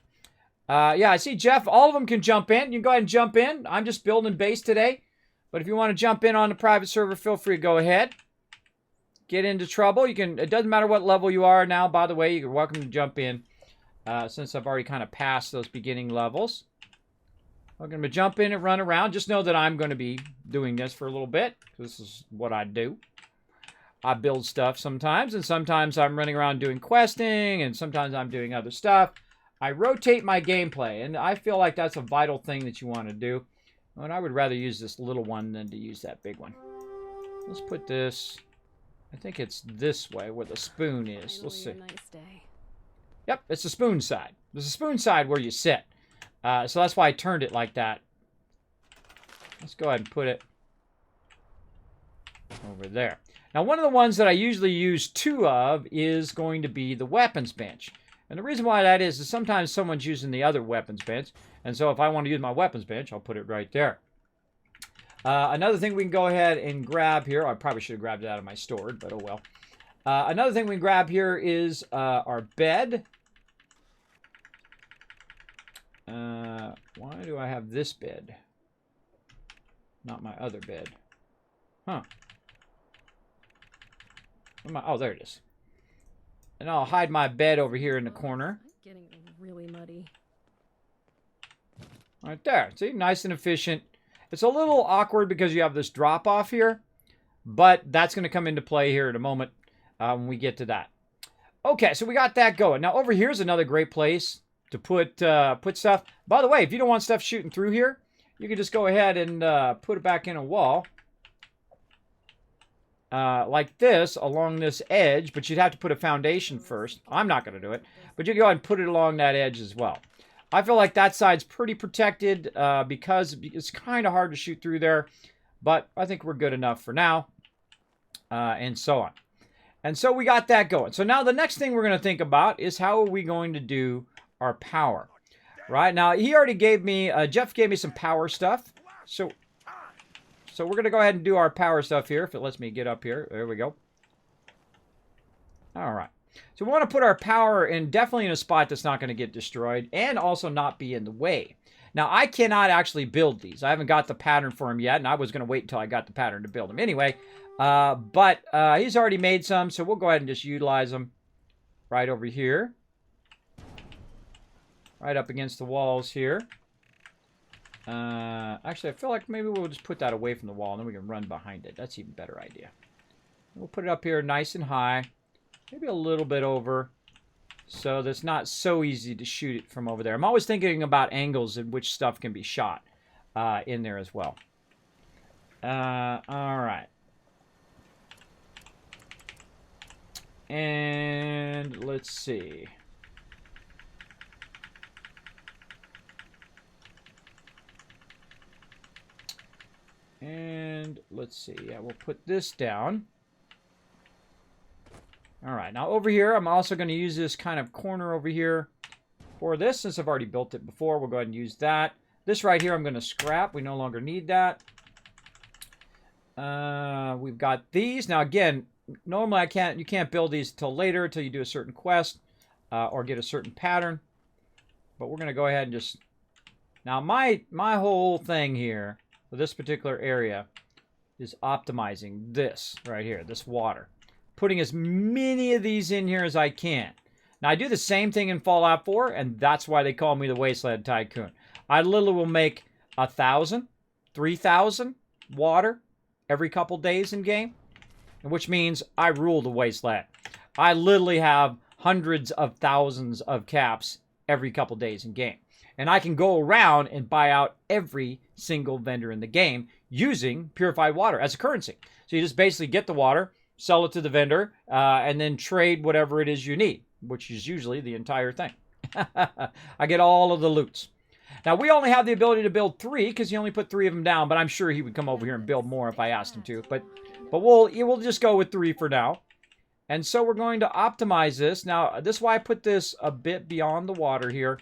Yeah, I see Jeff. All of them can jump in. You can go ahead and jump in. I'm just building base today. But if you want to jump in on the private server, feel free to go ahead. Get into trouble. You can. It doesn't matter what level you are now, by the way. You're welcome to jump in. Since I've already kind of passed those beginning levels. I'm going to jump in and run around. Just know that I'm going to be doing this for a little bit. This is what I do. I build stuff sometimes. And sometimes I'm running around doing questing. And sometimes I'm doing other stuff. I rotate my gameplay. And I feel like that's a vital thing that you want to do. And I would rather use this little one than to use that big one. Let's put this... I think it's this way where the spoon is. Let's see.
Nice day.
Yep, it's the spoon side. There's a spoon side where you sit. So that's why I turned it like that. Let's go ahead and put it over there. Now, one of the ones that I usually use two of is going to be the weapons bench. And the reason why that is sometimes someone's using the other weapons bench. And so if I want to use my weapons bench, I'll put it right there. Another thing we can go ahead and grab here. I probably should have grabbed it out of my storage, but oh well. Another thing we can grab here is our bed. Why do I have this bed? Not my other bed. Huh. Oh, there it is. And I'll hide my bed over here in the corner.
Getting really muddy.
Right there. See, nice and efficient. It's a little awkward because you have this drop off here, but that's going to come into play here in a moment when we get to that. Okay, so we got that going. Now over here is another great place to put stuff. By the way, if you don't want stuff shooting through here, you can just go ahead and put it back in a wall like this along this edge, but you'd have to put a foundation first. I'm not going to do it, but you can go ahead and put it along that edge as well. I feel like that side's pretty protected because it's kind of hard to shoot through there. But I think we're good enough for now. And so on. And so we got that going. So now the next thing we're going to think about is how are we going to do our power. Right? Now, he already gave me, Jeff gave me some power stuff. So we're going to go ahead and do our power stuff here. If it lets me get up here. There we go. All right. So we want to put our power in definitely in a spot that's not going to get destroyed and also not be in the way. Now, I cannot actually build these. I haven't got the pattern for them yet, and I was going to wait until I got the pattern to build them anyway. But he's already made some, so we'll go ahead and just utilize them right over here. Right up against the walls here. Actually, I feel like maybe we'll just put that away from the wall, and then we can run behind it. That's an even better idea. We'll put it up here nice and high. Maybe a little bit over, so that's not so easy to shoot it from over there. I'm always thinking about angles in which stuff can be shot in there as well. All right. And let's see. And let's see. Yeah, we'll put this down. All right, now over here, I'm also going to use this kind of corner over here for this. Since I've already built it before, we'll go ahead and use that. This right here, I'm going to scrap. We no longer need that. We've got these. Now, again, normally you can't build these till later, till you do a certain quest or get a certain pattern. But we're going to go ahead and just... Now, my whole thing here for this particular area is optimizing this right here, this water. Putting as many of these in here as I can. Now, I do the same thing in Fallout 4, and that's why they call me the Wasteland Tycoon. I literally will make 1,000, 3,000 water every couple days in game, which means I rule the wasteland. I literally have hundreds of thousands of caps every couple days in game. And I can go around and buy out every single vendor in the game using purified water as a currency. So you just basically get the water, sell it to the vendor, and then trade whatever it is you need, which is usually the entire thing. I get all of the loots. Now, we only have the ability to build 3 because he only put 3 of them down, but I'm sure he would come over here and build more if I asked him to. But we'll just go with 3 for now. And so we're going to optimize this. Now, this is why I put this a bit beyond the water here,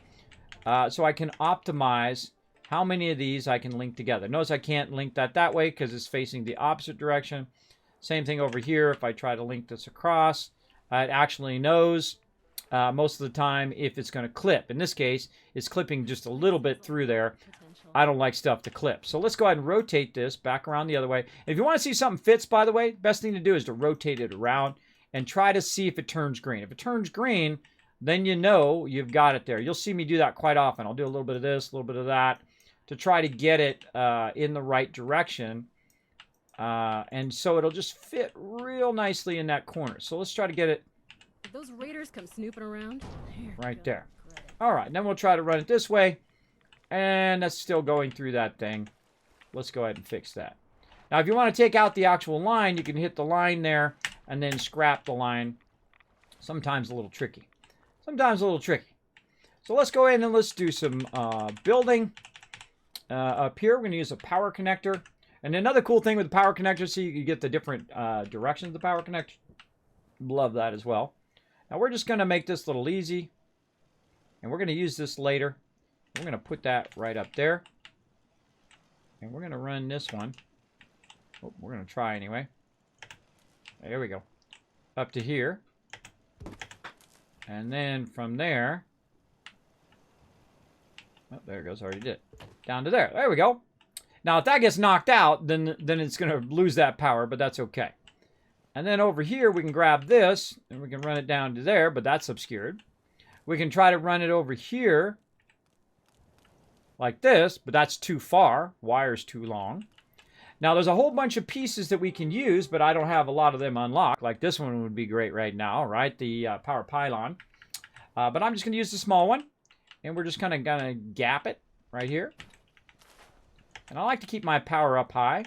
so I can optimize how many of these I can link together. Notice I can't link that way because it's facing the opposite direction. Same thing over here. If I try to link this across, it actually knows most of the time if it's going to clip. In this case, it's clipping just a little bit through there. I don't like stuff to clip. So let's go ahead and rotate this back around the other way. If you want to see something fits, by the way, best thing to do is to rotate it around and try to see if it turns green. If it turns green, then you know you've got it there. You'll see me do that quite often. I'll do a little bit of this, a little bit of that to try to get it in the right direction. And so it'll just fit real nicely in that corner. So let's try to get it
If those raiders come snooping around,
right there. All right, then we'll try to run it this way. And that's still going through that thing. Let's go ahead and fix that. Now, if you want to take out the actual line, you can hit the line there and then scrap the line. Sometimes a little tricky. Sometimes a little tricky. So let's go ahead and let's do some building. Up here, we're going to use a power connector. And another cool thing with the power connector, so you get the different directions of the power connector. Love that as well. Now, we're just going to make this a little easy. And we're going to use this later. We're going to put that right up there. And we're going to run this one. Oh, we're going to try anyway. There we go. Up to here. And then from there. Oh, there it goes. Already did. Down to there. There we go. Now, if that gets knocked out, then it's going to lose that power, but that's okay. And then over here, we can grab this, and we can run it down to there, but that's obscured. We can try to run it over here like this, but that's too far. Wire's too long. Now, there's a whole bunch of pieces that we can use, but I don't have a lot of them unlocked. Like this one would be great right now, right? The power pylon. But I'm just going to use the small one, and we're just kind of going to gap it right here. And I like to keep my power up high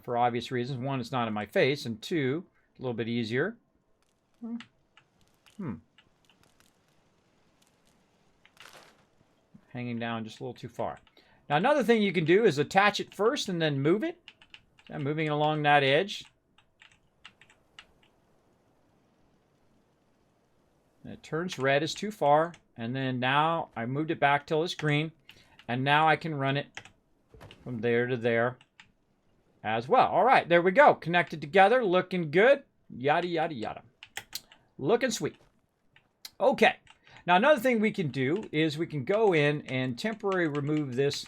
for obvious reasons. One, it's not in my face, and two, a little bit easier. Hanging down just a little too far. Now, another thing you can do is attach it first and then move it. I'm moving it along that edge. And it turns red, is too far. And then now I moved it back till it's green. And now I can run it from there to there as well. All right, there we go. Connected together, looking good. Yada, yada, yada. Looking sweet. Okay. Now, another thing we can do is we can go in and temporarily remove this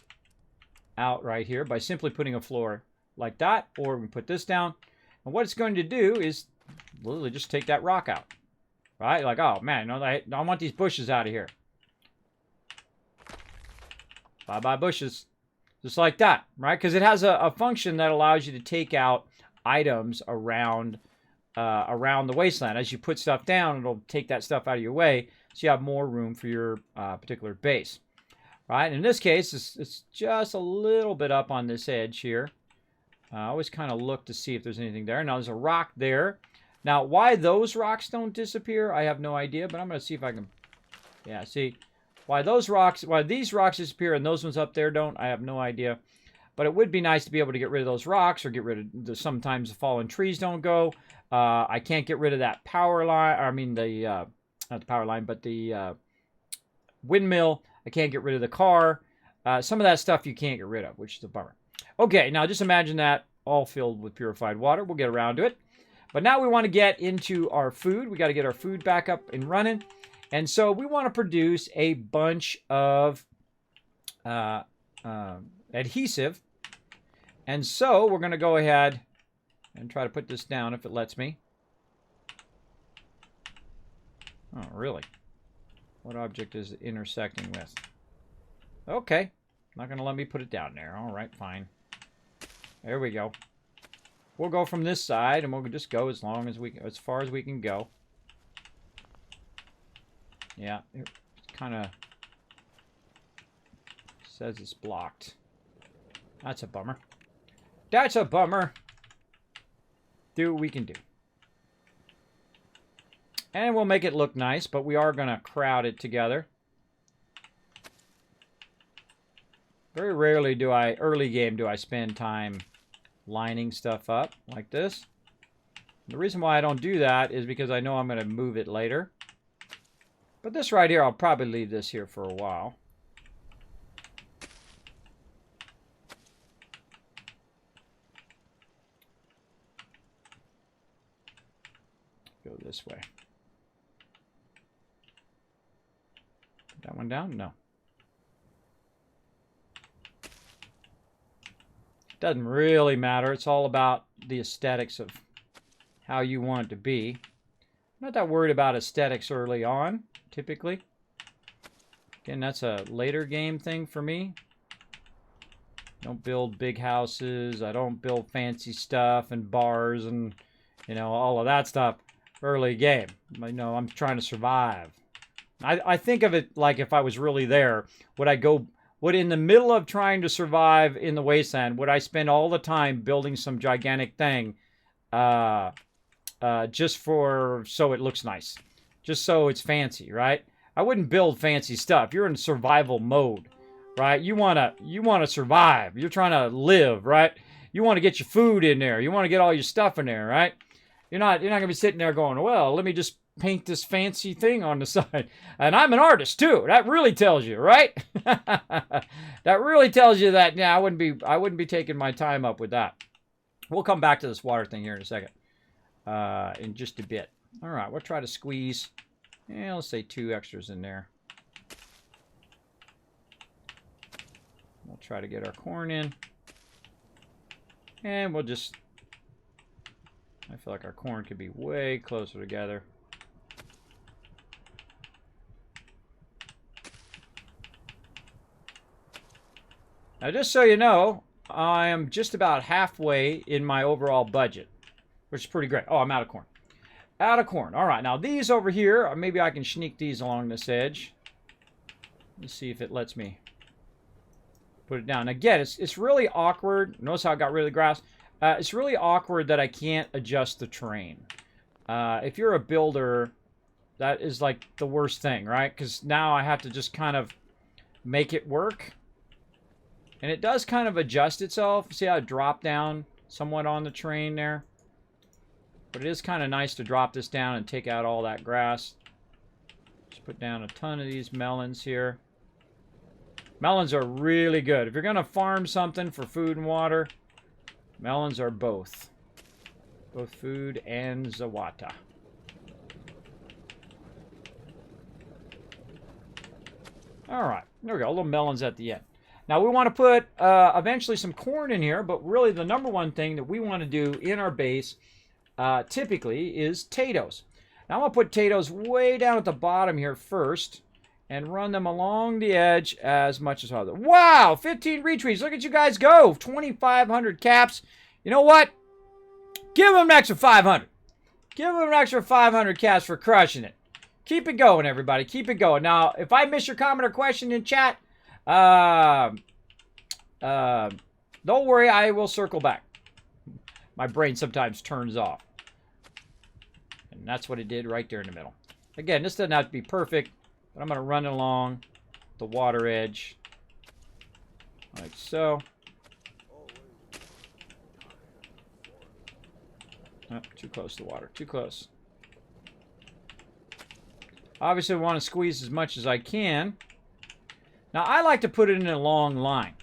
out right here by simply putting a floor like that, or we can put this down. And what it's going to do is literally just take that rock out. Right? Like, oh, man, no, I want these bushes out of here. Bye-bye bushes. Just like that, right? Because it has a function that allows you to take out items around the wasteland. As you put stuff down, it'll take that stuff out of your way, so you have more room for your particular base. Right? In this case, it's just a little bit up on this edge here. I always kind of look to see if there's anything there. Now, there's a rock there. Now, why those rocks don't disappear, I have no idea, but I'm going to see if I can... Yeah, see... Why these rocks disappear and those ones up there don't, I have no idea. But it would be nice to be able to get rid of those rocks or get rid of sometimes the fallen trees don't go. I can't get rid of that power line. I mean, not the power line, but the windmill. I can't get rid of the car. Some of that stuff you can't get rid of, which is a bummer. Okay, now just imagine that all filled with purified water. We'll get around to it. But now we want to get into our food. We got to get our food back up and running. And so we want to produce a bunch of adhesive. And so we're going to go ahead and try to put this down if it lets me. Oh, really? What object is it intersecting with? Okay. Not going to let me put it down there. All right, fine. There we go. We'll go from this side, and we'll just go as far as we can go. Yeah, it kind of says it's blocked. That's a bummer. That's a bummer. Do what we can do. And we'll make it look nice, but we are going to crowd it together. Very rarely early game do I spend time lining stuff up like this. The reason why I don't do that is because I know I'm going to move it later. But this right here, I'll probably leave this here for a while. Go this way. Put that one down? No. Doesn't really matter. It's all about the aesthetics of how you want it to be. I'm not that worried about aesthetics early on, typically. Again, that's a later game thing for me. Don't build big houses. I don't build fancy stuff and bars and, you know, all of that stuff early game. You know, I'm trying to survive. I think of it like if I was really there, would in the middle of trying to survive in the wasteland, would I spend all the time building some gigantic thing just so it looks nice? Just so it's fancy, right? I wouldn't build fancy stuff. You're in survival mode, right? You wanna survive. You're trying to live, right? You want to get your food in there. You want to get all your stuff in there, right? You're not gonna be sitting there going, well, let me just paint this fancy thing on the side. And I'm an artist too. That really tells you, right? That really tells you that, yeah, I wouldn't be taking my time up with that. We'll come back to this water thing here in a second. In just a bit. All right, we'll try to squeeze, let's say 2 extras in there. We'll try to get our corn in. And we'll just, I feel like our corn could be way closer together. Now, just so you know, I am just about halfway in my overall budget, which is pretty great. Oh, I'm out of corn. Out of corn. All right, now these over here, or maybe I can sneak these along this edge. Let's see if it lets me put it down. Again, it's really awkward. Notice how I got rid of the grass. It's really awkward that I can't adjust the terrain. If you're a builder, that is like the worst thing, right? Because now I have to just kind of make it work. And it does kind of adjust itself. See how it dropped down somewhat on the terrain there? But it is kind of nice to drop this down and take out all that grass. Just put down a ton of these melons here. Melons are really good. If you're going to farm something for food and water, melons are both. Both food and Zawata. All right. There we go. Little melons at the end. Now, we want to put eventually some corn in here, but really the number one thing that we want to do in our base typically is potatoes. Now, I'm going to put potatoes way down at the bottom here first and run them along the edge as much as possible. Wow, 15 retweets. Look at you guys go. 2,500 caps. You know what? Give them an extra 500. Give them an extra 500 caps for crushing it. Keep it going, everybody. Keep it going. Now, if I miss your comment or question in chat, don't worry, I will circle back. My brain sometimes turns off. And that's what it did right there in the middle. Again, this doesn't have to be perfect, but I'm going to run it along the water edge. Like so. Oh, too close to the water. Too close. Obviously, I want to squeeze as much as I can. Now, I like to put it in a long line.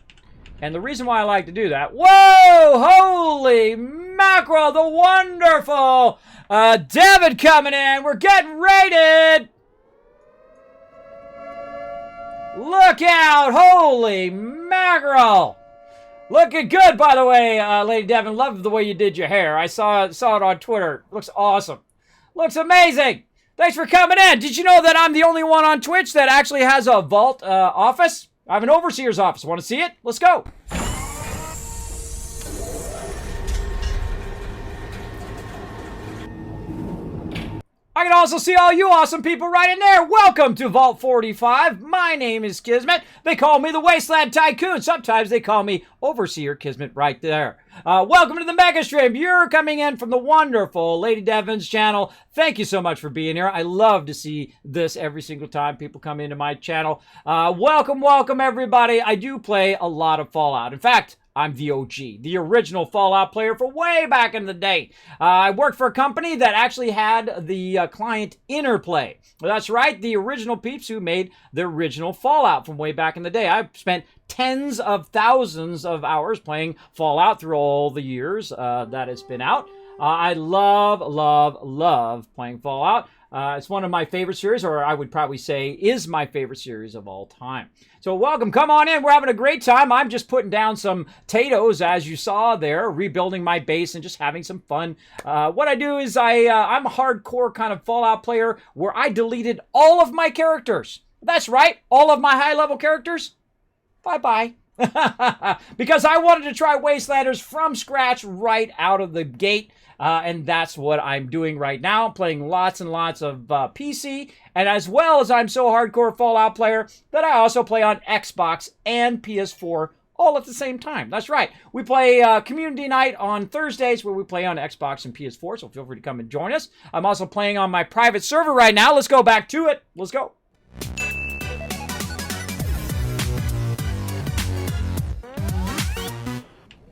And the reason why I like to do that, whoa, holy mackerel, the wonderful Devin coming in. We're getting raided. Look out, holy mackerel. Looking good, by the way, Lady Devin. Love the way you did your hair. I saw it on Twitter. Looks awesome. Looks amazing. Thanks for coming in. Did you know that I'm the only one on Twitch that actually has a vault office? I have an overseer's office. Want to see it? Let's go. I can also see all you awesome people right in there. Welcome to Vault 45. My name is Kismet. They call me the Wasteland Tycoon. Sometimes they call me Overseer Kismet right there. Welcome to the Mega Stream. You're coming in from the wonderful Lady Devin's channel. Thank you so much for being here. I love to see this every single time people come into my channel. Welcome everybody. I do play a lot of Fallout. In fact, I'm the OG, the original Fallout player for way back in the day. I worked for a company that actually had the client Interplay. That's right, the original peeps who made the original Fallout from way back in the day. I've spent tens of thousands of hours playing Fallout through all the years that it's been out. I love playing Fallout. It's one of my favorite series, or I would probably say is my favorite series of all time. So welcome, come on in. We're having a great time. I'm just putting down some potatoes, as you saw there, rebuilding my base and just having some fun. What I do is I'm a hardcore kind of Fallout player where I deleted all of my characters. That's right, all of my high-level characters. Bye-bye. Because I wanted to try Wastelanders from scratch right out of the gate. And that's what I'm doing right now. I'm playing lots and lots of PC. And as well as I'm so hardcore Fallout player that I also play on Xbox and PS4 all at the same time. That's right. We play Community Night on Thursdays where we play on Xbox and PS4. So feel free to come and join us. I'm also playing on my private server right now. Let's go back to it. Let's go.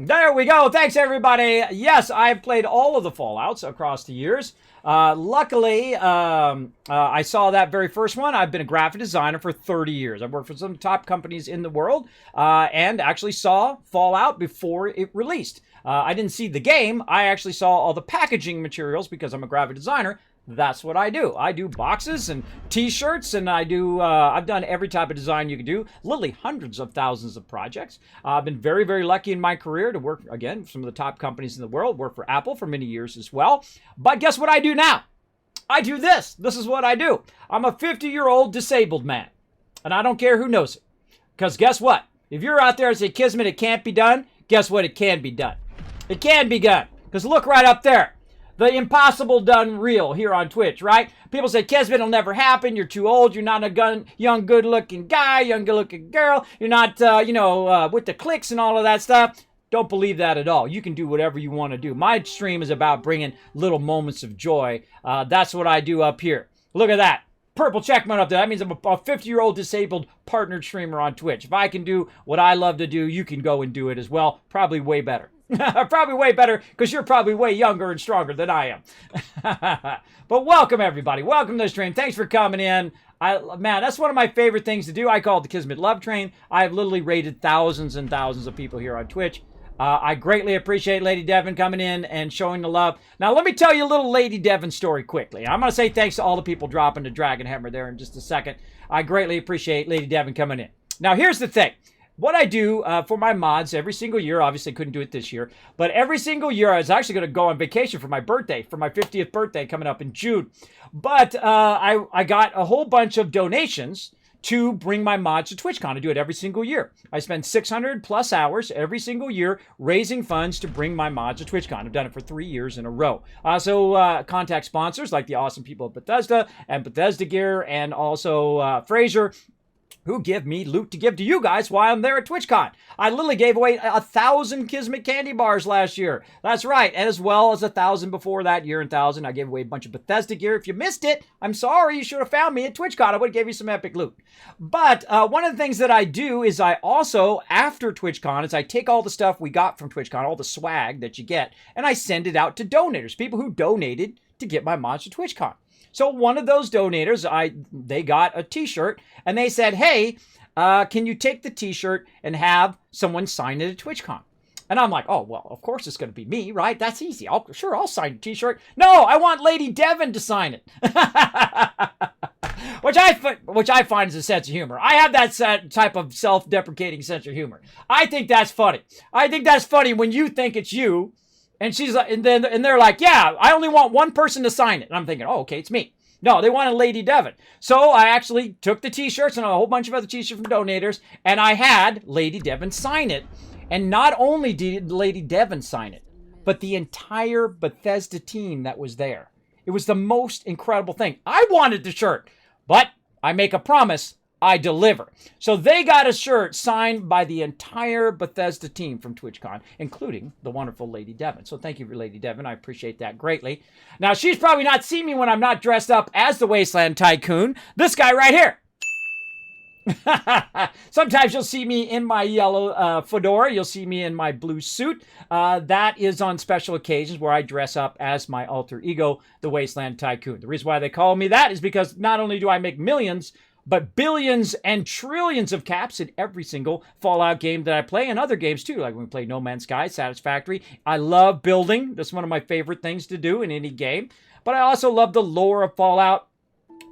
There we go. Thanks, everybody. Yes, I've played all of the Fallouts across the years. Luckily, I saw that very first one. I've been a graphic designer for 30 years. I've worked for some top companies in the world and actually saw Fallout before it released. I didn't see the game. I actually saw all the packaging materials because I'm a graphic designer. That's what I do. I do boxes and t-shirts, and I've done every type of design you can do. Literally hundreds of thousands of projects. I've been very, very lucky in my career to work, again, for some of the top companies in the world. Worked for Apple for many years as well. But guess what I do now? I do this. This is what I do. I'm a 50-year-old disabled man, and I don't care who knows it. Because guess what? If you're out there and say, Kismet, it can't be done, guess what? It can be done. It can be done. Because look right up there. The impossible done real here on Twitch, right? People say, Kismet, it'll never happen. You're too old. You're not a young, good-looking guy, young, good-looking girl. You're not, with the clicks and all of that stuff. Don't believe that at all. You can do whatever you want to do. My stream is about bringing little moments of joy. That's what I do up here. Look at that. Purple checkmark up there. That means I'm a 50-year-old disabled partnered streamer on Twitch. If I can do what I love to do, you can go and do it as well. Probably way better. Probably way better because you're probably way younger and stronger than I am. But welcome, everybody. Welcome to the stream. Thanks for coming in. Man, that's one of my favorite things to do. I call it the Kismet Love Train. I've literally rated thousands and thousands of people here on Twitch. I greatly appreciate Lady Devin coming in and showing the love. Now, let me tell you a little Lady Devin story quickly. I'm going to say thanks to all the people dropping the Dragon Hammer there in just a second. I greatly appreciate Lady Devin coming in. Now, here's the thing. What I do for my mods every single year, obviously couldn't do it this year, but every single year I was actually going to go on vacation for my birthday, for my 50th birthday coming up in June. But I got a whole bunch of donations to bring my mods to TwitchCon. I do it every single year. I spend 600 plus hours every single year raising funds to bring my mods to TwitchCon. I've done it for 3 years in a row. Also contact sponsors like the awesome people at Bethesda and Bethesda Gear and also Fraser, who give me loot to give to you guys while I'm there at TwitchCon. I literally gave away 1,000 Kismet candy bars last year. That's right, as well as 1,000 before that year and 1,000. I gave away a bunch of Bethesda gear. If you missed it, I'm sorry. You should have found me at TwitchCon. I would have gave you some epic loot. But one of the things that I do is I also, after TwitchCon, is I take all the stuff we got from TwitchCon, all the swag that you get, and I send it out to donators, people who donated to get my mods to TwitchCon. So one of those donators, they got a t-shirt and they said, hey, can you take the t-shirt and have someone sign it at TwitchCon? And I'm like, oh, well, of course it's going to be me, right? That's easy. I'll sign a t-shirt. No, I want Lady Devon to sign it. Which I find is a sense of humor. I have that type of self-deprecating sense of humor. I think that's funny. I think that's funny when you think it's you, and she's like, and they're like, yeah, I only want one person to sign it. And I'm thinking, oh, okay, it's me. No, they wanted Lady Devon. So I actually took the t-shirts and a whole bunch of other t-shirts from donators, and I had Lady Devon sign it. And not only did Lady Devon sign it, but the entire Bethesda team that was there. It was the most incredible thing. I wanted the shirt, but I make a promise, I deliver. So they got a shirt signed by the entire Bethesda team from TwitchCon, including the wonderful Lady Devon. So thank you for Lady Devon. I appreciate that greatly. Now, she's probably not seen me when I'm not dressed up as the Wasteland Tycoon. This guy right here. Sometimes you'll see me in my yellow fedora. You'll see me in my blue suit. That is on special occasions where I dress up as my alter ego, the Wasteland Tycoon. The reason why they call me that is because not only do I make millions, but billions and trillions of caps in every single Fallout game that I play, and other games too, like when we play No Man's Sky, Satisfactory. I love building. That's one of my favorite things to do in any game. But I also love the lore of Fallout.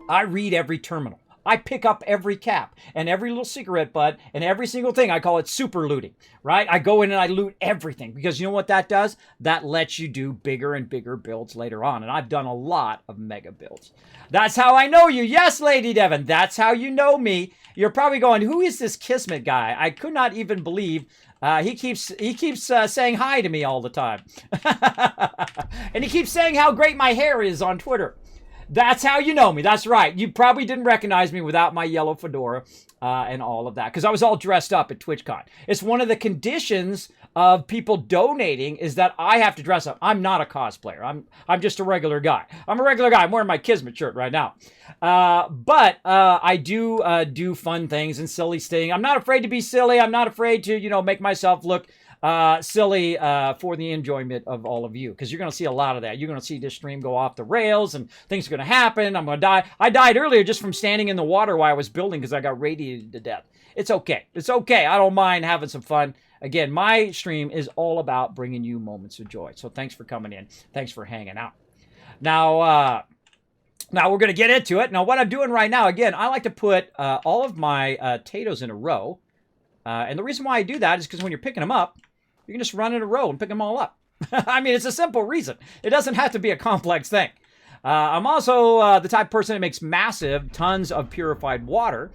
I read every terminal. I pick up every cap and every little cigarette butt and every single thing. I call it super looting, right? I go in and I loot everything because you know what that does? That lets you do bigger and bigger builds later on. And I've done a lot of mega builds. That's how I know you. Yes, Lady Devon, that's how you know me. You're probably going, who is this Kismet guy? I could not even believe he keeps saying hi to me all the time. And he keeps saying how great my hair is on Twitter. That's how you know me. That's right. You probably didn't recognize me without my yellow fedora and all of that, because I was all dressed up at TwitchCon. It's one of the conditions of people donating is that I have to dress up. I'm not a cosplayer. I'm just a regular guy. I'm a regular guy. I'm wearing my Kismet shirt right now. But I do fun things and silly things. I'm not afraid to be silly. I'm not afraid to, make myself look silly for the enjoyment of all of you, because you're going to see a lot of that. You're going to see this stream go off the rails and things are going to happen. I'm going to die. I died earlier just from standing in the water while I was building because I got radiated to death. It's okay. It's okay. I don't mind having some fun. Again, my stream is all about bringing you moments of joy. So thanks for coming in. Thanks for hanging out. Now we're going to get into it. Now, what I'm doing right now, again, I like to put all of my potatoes in a row. And the reason why I do that is because when you're picking them up, you can just run in a row and pick them all up. I mean, it's a simple reason. It doesn't have to be a complex thing. I'm also the type of person that makes massive tons of purified water.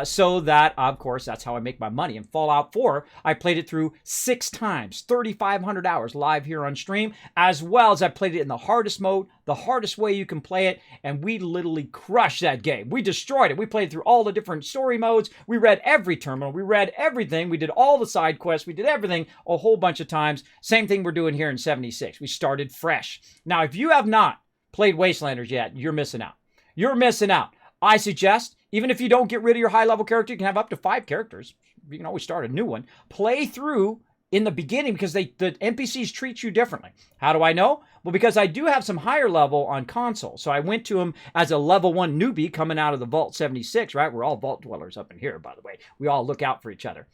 So that, of course, that's how I make my money. In Fallout 4, I played it through 6 times, 3,500 hours live here on stream, as well as I played it in the hardest mode, the hardest way you can play it, and we literally crushed that game. We destroyed it. We played through all the different story modes. We read every terminal. We read everything. We did all the side quests. We did everything a whole bunch of times. Same thing we're doing here in 76. We started fresh. Now, if you have not played Wastelanders yet, you're missing out. You're missing out. I suggest, even if you don't get rid of your high-level character, you can have up to 5 characters. You can always start a new one. Play through in the beginning because the NPCs treat you differently. How do I know? Well, because I do have some higher level on console. So I went to him as a level 1 newbie coming out of the Vault 76, right? We're all Vault Dwellers up in here, by the way. We all look out for each other.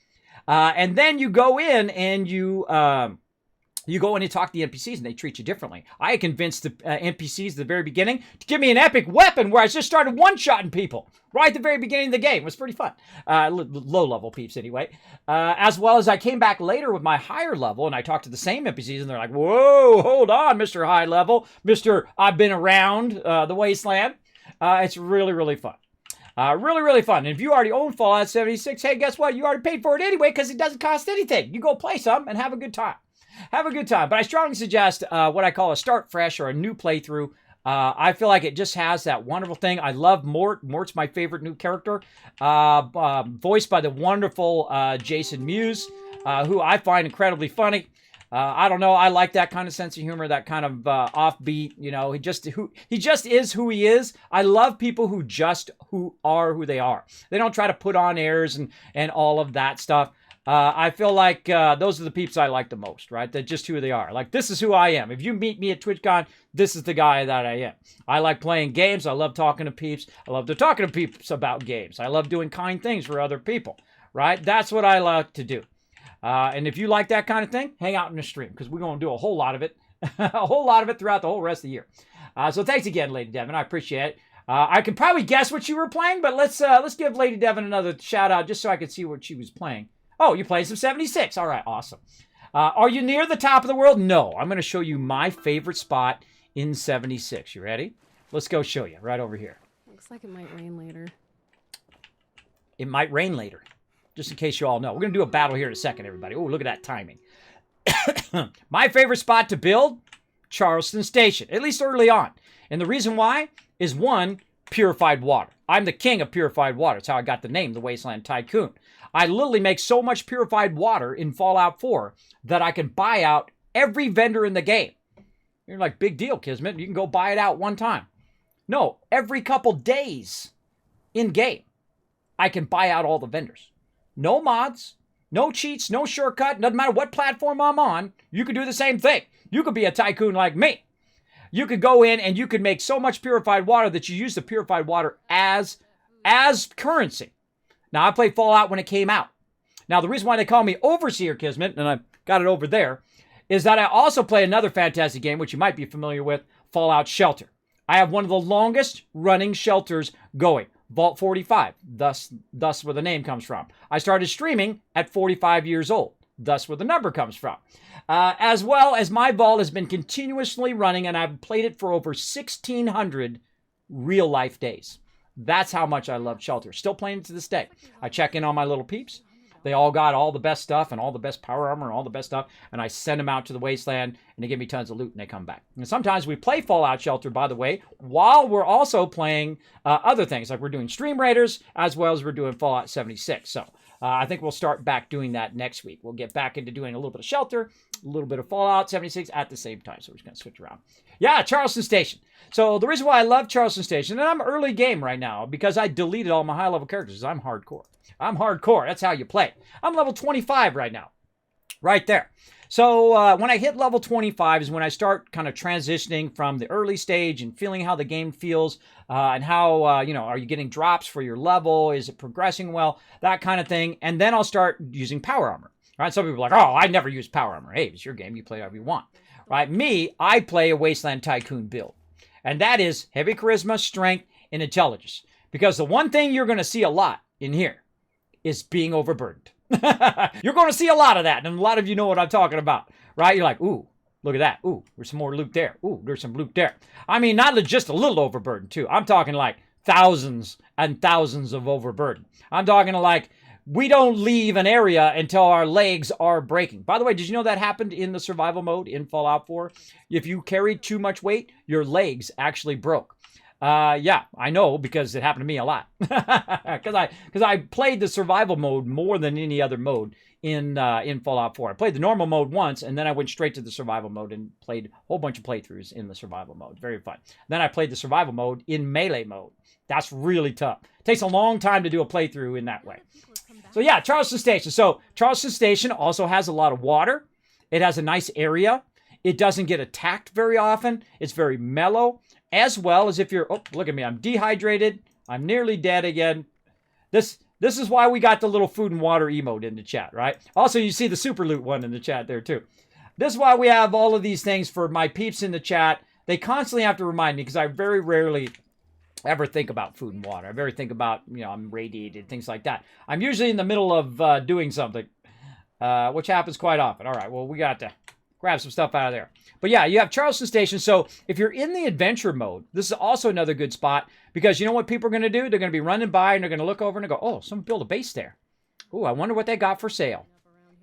And then you go in and you go in and talk to the NPCs, and they treat you differently. I convinced the NPCs at the very beginning to give me an epic weapon where I just started one-shotting people right at the very beginning of the game. It was pretty fun. Low-level peeps, anyway. As well as I came back later with my higher level, and I talked to the same NPCs, and they're like, whoa, hold on, Mr. High Level. Mr. I've been around the Wasteland. It's really, really fun. Really, really fun. And if you already own Fallout 76, hey, guess what? You already paid for it anyway because it doesn't cost anything. You go play some and have a good time. Have a good time. But I strongly suggest what I call a start fresh or a new playthrough. I feel like it just has that wonderful thing. I love Mort. Mort's my favorite new character. Voiced by the wonderful Jason Mewes, who I find incredibly funny. I don't know. I like that kind of sense of humor, that kind of offbeat. He just is who he is. I love people who are who they are. They don't try to put on airs and all of that stuff. I feel like those are the peeps I like the most, right? They're just who they are. Like, this is who I am. If you meet me at TwitchCon, this is the guy that I am. I like playing games. I love talking to peeps. I love talking to peeps about games. I love doing kind things for other people, right? That's what I like to do. And if you like that kind of thing, hang out in the stream, because we're going to do a whole lot of it. A whole lot of it throughout the whole rest of the year. So thanks again, Lady Devin. I appreciate it. I can probably guess what you were playing, but let's give Lady Devin another shout out just so I could see what she was playing. Oh, you're playing some 76. All right, awesome. Are you near the top of the world? No. I'm going to show you my favorite spot in 76. You ready? Let's go show you right over here.
Looks like it might rain later.
It might rain later, just in case you all know. We're going to do a battle here in a second, everybody. Oh, look at that timing. My favorite spot to build, Charleston Station, at least early on. And the reason why is, one, purified water. I'm the king of purified water. That's how I got the name, the Wasteland Tycoon. I literally make so much purified water in Fallout 4 that I can buy out every vendor in the game. You're like, big deal, Kismet. You can go buy it out one time. No, every couple days in game, I can buy out all the vendors. No mods, no cheats, no shortcut. Doesn't matter what platform I'm on, you could do the same thing. You could be a tycoon like me. You could go in and you could make so much purified water that you use the purified water as currency. Now, I played Fallout when it came out. Now, the reason why they call me Overseer, Kismet, and I've got it over there, is that I also play another fantastic game, which you might be familiar with, Fallout Shelter. I have one of the longest running shelters going, Vault 45, thus where the name comes from. I started streaming at 45 years old, thus where the number comes from. As well as my vault has been continuously running, and I've played it for over 1,600 real-life days. That's how much I love Shelter. Still playing it to this day. I check in on my little peeps. They all got all the best stuff and all the best power armor and all the best stuff. And I send them out to the wasteland and they give me tons of loot and they come back. And sometimes we play Fallout Shelter, by the way, while we're also playing other things. Like we're doing Stream Raiders as well as we're doing Fallout 76. So I think we'll start back doing that next week. We'll get back into doing a little bit of Shelter, a little bit of Fallout 76 at the same time. So we're just going to switch around. Yeah, Charleston Station. So the reason why I love Charleston Station, and I'm early game right now because I deleted all my high-level characters. I'm hardcore. I'm hardcore. That's how you play. I'm level 25 right now. Right there. So when I hit level 25 is when I start kind of transitioning from the early stage and feeling how the game feels and how, are you getting drops for your level? Is it progressing well? That kind of thing. And then I'll start using power armor. Right? Some people are like, oh, I never use power armor. Hey, it's your game. You play whatever you want. Right? Me, I play a Wasteland Tycoon build. And that is heavy charisma, strength, and intelligence. Because the one thing you're going to see a lot in here is being overburdened. You're going to see a lot of that. And a lot of you know what I'm talking about. Right? You're like, ooh, look at that. Ooh, there's some more loot there. Ooh, there's some loot there. I mean, not just a little overburden, too. I'm talking like thousands and thousands of overburden. I'm talking like we don't leave an area until our legs are breaking. By the way, did you know that happened in the survival mode in Fallout 4? If you carried too much weight, your legs actually broke. Yeah, I know because it happened to me a lot. Because I played the survival mode more than any other mode in Fallout 4. I played the normal mode once, and then I went straight to the survival mode and played a whole bunch of playthroughs in the survival mode. Very fun. Then I played the survival mode in melee mode. That's really tough. It takes a long time to do a playthrough in that way. So yeah, Charleston Station. So Charleston Station also has a lot of water. It has a nice area. It doesn't get attacked very often. It's very mellow. As well as if you're, oh, look at me. I'm dehydrated. I'm nearly dead again. This is why we got the little food and water emote in the chat, right? Also, you see the super loot one in the chat there too. This is why we have all of these things for my peeps in the chat. They constantly have to remind me because I very rarely ever think about food and water. I very think about, I'm radiated, things like that. I'm usually in the middle of doing something, which happens quite often. All right, well, we got to grab some stuff out of there. But yeah, you have Charleston Station. So if you're in the adventure mode, this is also another good spot because you know what people are going to do? They're going to be running by and they're going to look over and go, oh, someone built a base there. Oh, I wonder what they got for sale.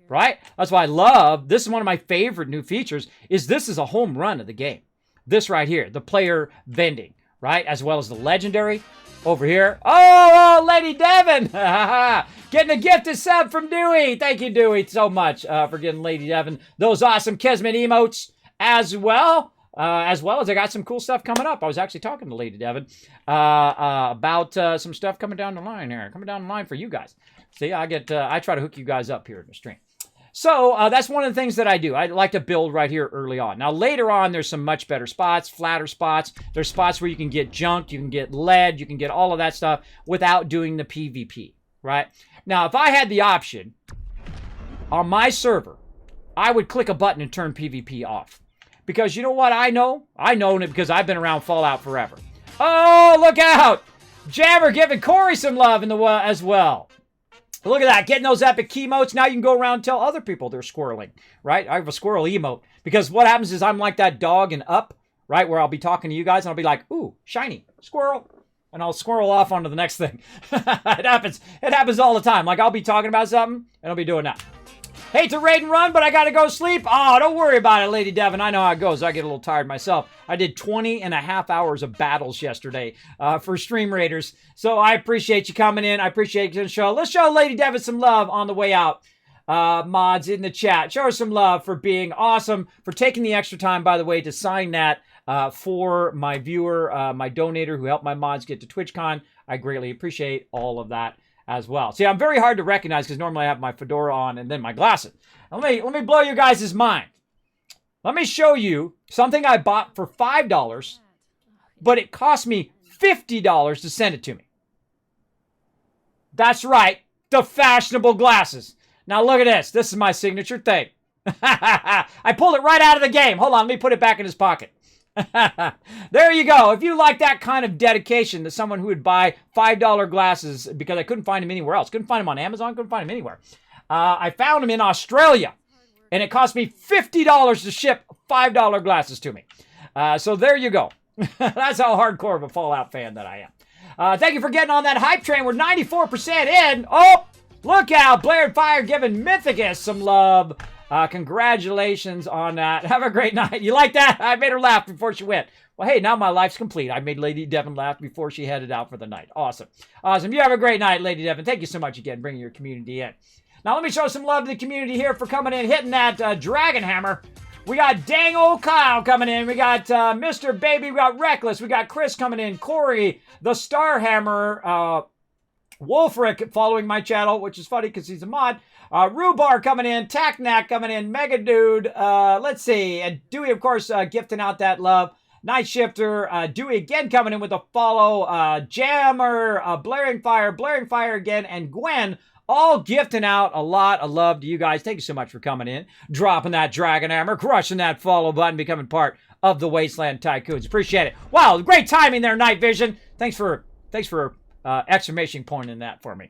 Right? That's why I love, this is one of my favorite new features, is this is a home run of the game. This right here, the player vending, right? As well as the legendary over here. Oh, Lady Devin! Getting a gifted sub from Dewey. Thank you, Dewey, so much for getting Lady Devin those awesome Kismet emotes. As well as I got some cool stuff coming up. I was actually talking to Lady Devin about some stuff coming down the line here. Coming down the line for you guys. See, I try to hook you guys up here in the stream. So that's one of the things that I do. I like to build right here early on. Now, later on, there's some much better spots, flatter spots. There's spots where you can get junked, you can get lead, you can get all of that stuff without doing the PvP, right? Now, if I had the option on my server, I would click a button and turn PvP off. Because you know what I know? I know it because I've been around Fallout forever. Oh, look out! Jammer giving Corey some love in the as well. Look at that, getting those epic emotes. Now you can go around and tell other people they're squirreling, right? I have a squirrel emote. Because what happens is I'm like that dog in Up, right? Where I'll be talking to you guys and I'll be like, ooh, shiny, squirrel. And I'll squirrel off onto the next thing. It happens. It happens all the time. Like I'll be talking about something and I'll be doing that. Hate to raid and run, but I gotta go sleep. Oh, don't worry about it, Lady Devin. I know how it goes. I get a little tired myself. I did 20 and a half hours of battles yesterday for Stream Raiders. So I appreciate you coming in. I appreciate you to show. Let's show Lady Devin some love on the way out. Mods in the chat. Show her some love for being awesome, for taking the extra time, by the way, to sign that for my viewer, my donator who helped my mods get to TwitchCon. I greatly appreciate all of that as well. See, I'm very hard to recognize because normally I have my fedora on and then my glasses. Now, let me blow you guys' mind. Let me show you something I bought for $5, but it cost me $50 to send it to me. That's right, the fashionable glasses. Now look at this. This is my signature thing. I pulled it right out of the game. Hold on, let me put it back in his pocket. There you go. If you like that kind of dedication to someone who would buy $5 glasses because I couldn't find them anywhere else. Couldn't find them on Amazon. Couldn't find them anywhere. I found them in Australia. And it cost me $50 to ship $5 glasses to me. So there you go. That's how hardcore of a Fallout fan that I am. Thank you for getting on that hype train. We're 94% in. Oh, look out. Blair and Fire giving Mythicus some love. Congratulations on that. Have a great night. You like that? I made her laugh before she went. Well, hey, now my life's complete. I made Lady Devin laugh before she headed out for the night. Awesome. Awesome. You have a great night, Lady Devin. Thank you so much again, bringing your community in. Now, let me show some love to the community here for coming in, hitting that Dragon Hammer. We got Dang Old Kyle coming in. We got Mr. Baby. We got Reckless. We got Chris coming in. Corey, the Starhammer. Wolfric following my channel, which is funny because he's a mod. Rhubar coming in, Taknak coming in, Mega Dude, let's see, and Dewey, of course, gifting out that love. Night Shifter, Dewey again coming in with a follow, Jammer, Blaring Fire again, and Gwen, all gifting out a lot of love to you guys. Thank you so much for coming in, dropping that Dragon Hammer, crushing that follow button, becoming part of the Wasteland Tycoons. Appreciate it. Wow, great timing there, Night Vision. Thanks for exclamation point in that for me.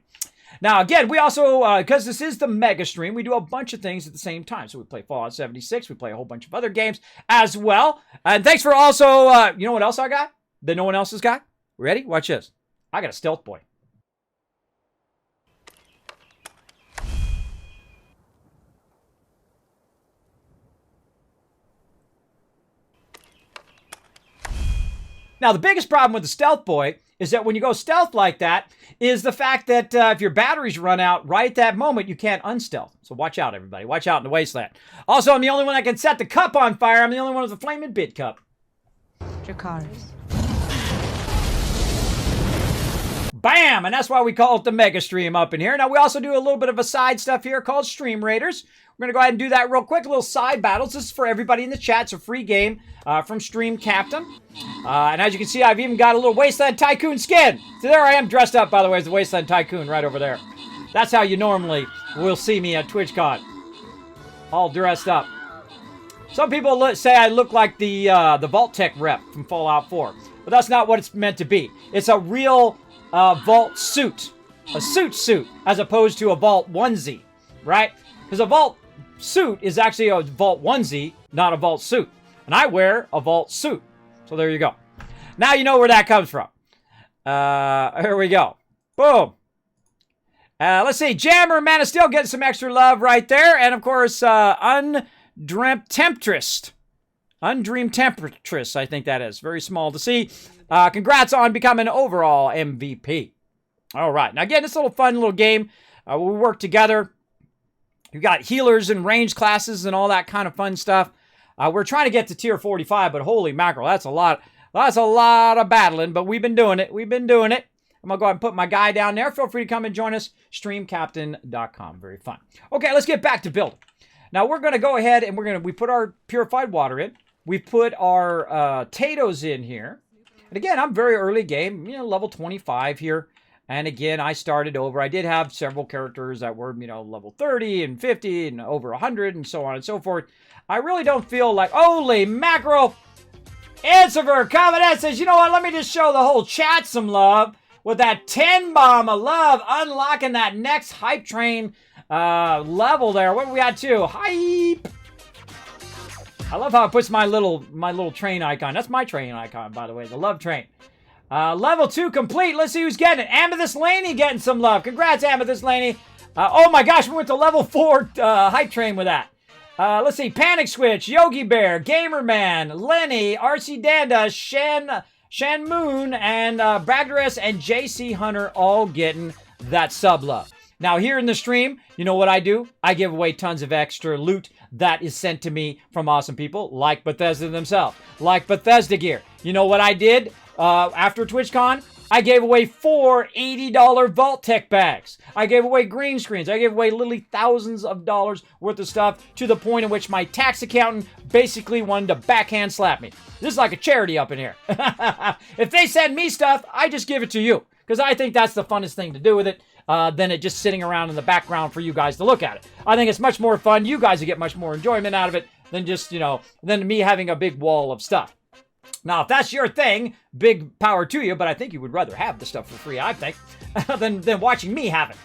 Now, again, we also, because this is the mega stream, we do a bunch of things at the same time. So we play Fallout 76, we play a whole bunch of other games as well. And thanks for also, you know what else I got that no one else has got? Ready? Watch this. I got a Stealth Boy. Now, the biggest problem with the Stealth Boy is that when you go stealth like that, is the fact that if your batteries run out right at that moment, you can't unstealth. So watch out, everybody. Watch out in the wasteland. Also, I'm the only one that can set the cup on fire. I'm the only one with the flaming bit cup.
Dracarys.
Bam! And that's why we call it the Mega Stream up in here. Now, we also do a little bit of a side stuff here called Stream Raiders. We're going to go ahead and do that real quick. Little side battles. This is for everybody in the chat. It's a free game from Stream Captain. And as you can see, I've even got a little Wasteland Tycoon skin. So there I am dressed up, by the way, as the Wasteland Tycoon right over there. That's how you normally will see me at TwitchCon. All dressed up. Some people say I look like the Vault Tech rep from Fallout 4. But that's not what it's meant to be. It's a real Vault suit. A suit, as opposed to a Vault onesie. Right? Because a Vault suit is actually a Vault onesie, not a Vault suit. And I wear a Vault suit. So there you go. Now you know where that comes from. Here we go. Boom. Let's see. Jammer, Man of Steel getting some extra love right there. And of course, Undreamed Temptress. Undreamed Temptress, I think that is. Very small to see. Congrats on becoming overall MVP. All right. Now again, this little fun little game. We work together. You've got healers and range classes and all that kind of fun stuff. We're trying to get to tier 45, but holy mackerel, that's a lot of battling, but we've been doing it. I'm going to go ahead and put my guy down there. Feel free to come and join us. Streamcaptain.com. Very fun. Okay, let's get back to building. Now, we're going to go ahead and we put our purified water in. We put our potatoes in here. And again, I'm very early game, level 25 here. And again, I started over. I did have several characters that were, level 30 and 50 and over 100 and so on and so forth. I really don't feel like, holy mackerel. Answer coming in says, you know what, let me just show the whole chat some love with that 10 bomb of love, unlocking that next hype train level there. What we got too? Hype. I love how it puts my little train icon. That's my train icon, by the way, the love train. Level 2 complete. Let's see who's getting it. Amethyst Laney getting some love. Congrats, Amethyst Laney. Oh my gosh, we went to level 4 hype train with that. Let's see. Panic Switch, Yogi Bear, Gamerman, Lenny, RC Danda, Shan Moon, and Bagdorus and JC Hunter all getting that sub love. Now, here in the stream, you know what I do? I give away tons of extra loot that is sent to me from awesome people like Bethesda themselves, like Bethesda gear. You know what I did after TwitchCon? I gave away 4 $80 Vault Tech bags. I gave away green screens. I gave away literally thousands of dollars worth of stuff to the point in which my tax accountant basically wanted to backhand slap me. This is like a charity up in here. If they send me stuff, I just give it to you because I think that's the funnest thing to do with it than it just sitting around in the background for you guys to look at it. I think it's much more fun. You guys will get much more enjoyment out of it than just, than me having a big wall of stuff. Now, if that's your thing, big power to you, but I think you would rather have the stuff for free, I think, than watching me have it.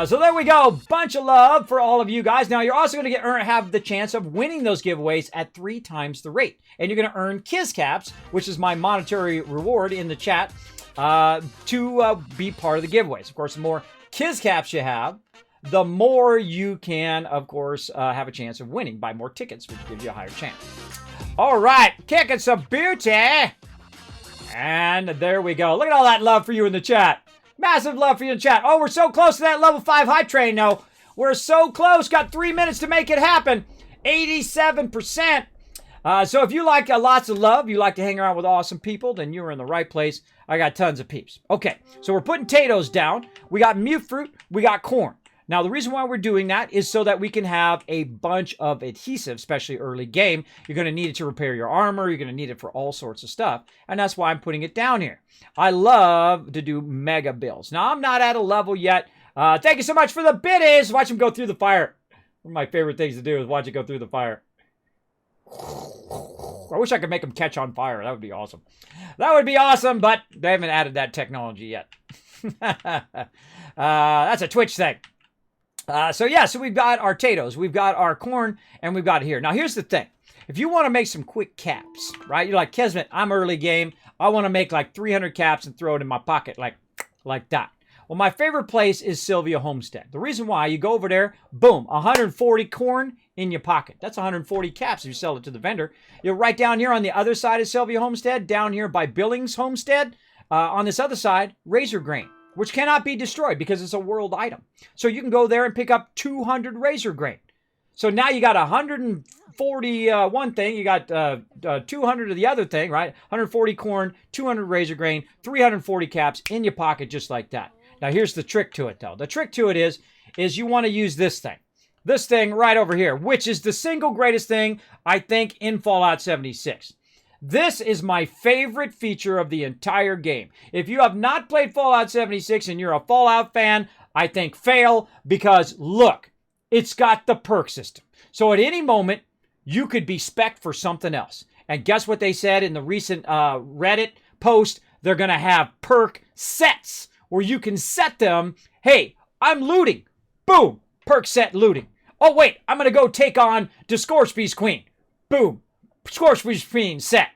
So there we go. Bunch of love for all of you guys. Now, you're also going to have the chance of winning those giveaways at 3 times the rate. And you're going to earn Kiz Caps, which is my monetary reward in the chat, to be part of the giveaways. Of course, the more Kiz Caps you have, the more you can, of course, have a chance of winning by more tickets, which gives you a higher chance. All right, kicking some beauty. And there we go. Look at all that love for you in the chat. Massive love for you in the chat. Oh, we're so close to that level 5 hype train, no. We're so close. Got 3 minutes to make it happen. 87%. So if you like lots of love, you like to hang around with awesome people, then you're in the right place. I got tons of peeps. Okay, so we're putting potatoes down. We got mute fruit. We got corn. Now, the reason why we're doing that is so that we can have a bunch of adhesive, especially early game. You're going to need it to repair your armor. You're going to need it for all sorts of stuff. And that's why I'm putting it down here. I love to do mega builds. Now, I'm not at a level yet. Thank you so much for the biddies. Watch them go through the fire. One of my favorite things to do is watch it go through the fire. I wish I could make them catch on fire. That would be awesome. That would be awesome, but they haven't added that technology yet. That's a Twitch thing. So we've got our potatoes, we've got our corn, and we've got it here. Now, here's the thing. If you want to make some quick caps, right? You're like, Kismet, I'm early game. I want to make like 300 caps and throw it in my pocket like that. Well, my favorite place is Sylvia Homestead. The reason why, you go over there, boom, 140 corn in your pocket. That's 140 caps if you sell it to the vendor. You're right down here on the other side of Sylvia Homestead, down here by Billings Homestead. On this other side, razor grain, which cannot be destroyed because it's a world item. So you can go there and pick up 200 razor grain. So now you got 140 one thing, you got 200 of the other thing, right? 140 corn, 200 razor grain, 340 caps in your pocket just like that. Now here's the trick to it though. The trick to it is you want to use this thing. This thing right over here, which is the single greatest thing, I think, in Fallout 76. This is my favorite feature of the entire game. If you have not played Fallout 76 and you're a Fallout fan, I think fail, because look, it's got the perk system. So at any moment, you could be spec'd for something else. And guess what they said in the recent Reddit post? They're going to have perk sets where you can set them. Hey, I'm looting. Boom, perk set looting. Oh, wait, I'm going to go take on the Scorchbeast Queen. Boom, Scorchbeast Queen set.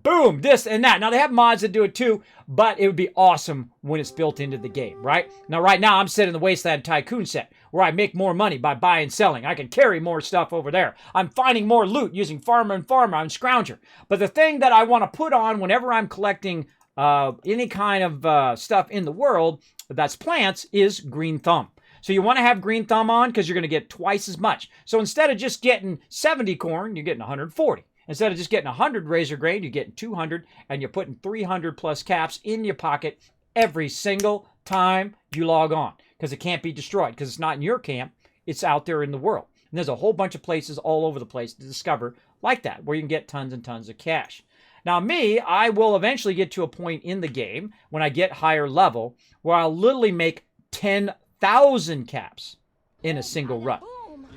Boom, this and that. Now, they have mods that do it too, but it would be awesome when it's built into the game, right? Now, right now, I'm setting the Wasteland Tycoon set, where I make more money by buying and selling. I can carry more stuff over there. I'm finding more loot using Farmer and Farmer. I'm Scrounger. But the thing that I want to put on whenever I'm collecting any kind of stuff in the world that's plants is Green Thumb. So you want to have Green Thumb on because you're going to get twice as much. So instead of just getting 70 corn, you're getting 140. Instead of just getting 100 razor grain, you're getting 200, and you're putting 300 plus caps in your pocket every single time you log on because it can't be destroyed because it's not in your camp. It's out there in the world. And there's a whole bunch of places all over the place to discover like that where you can get tons and tons of cash. Now me, I will eventually get to a point in the game when I get higher level where I'll literally make 10,000 caps in a single run.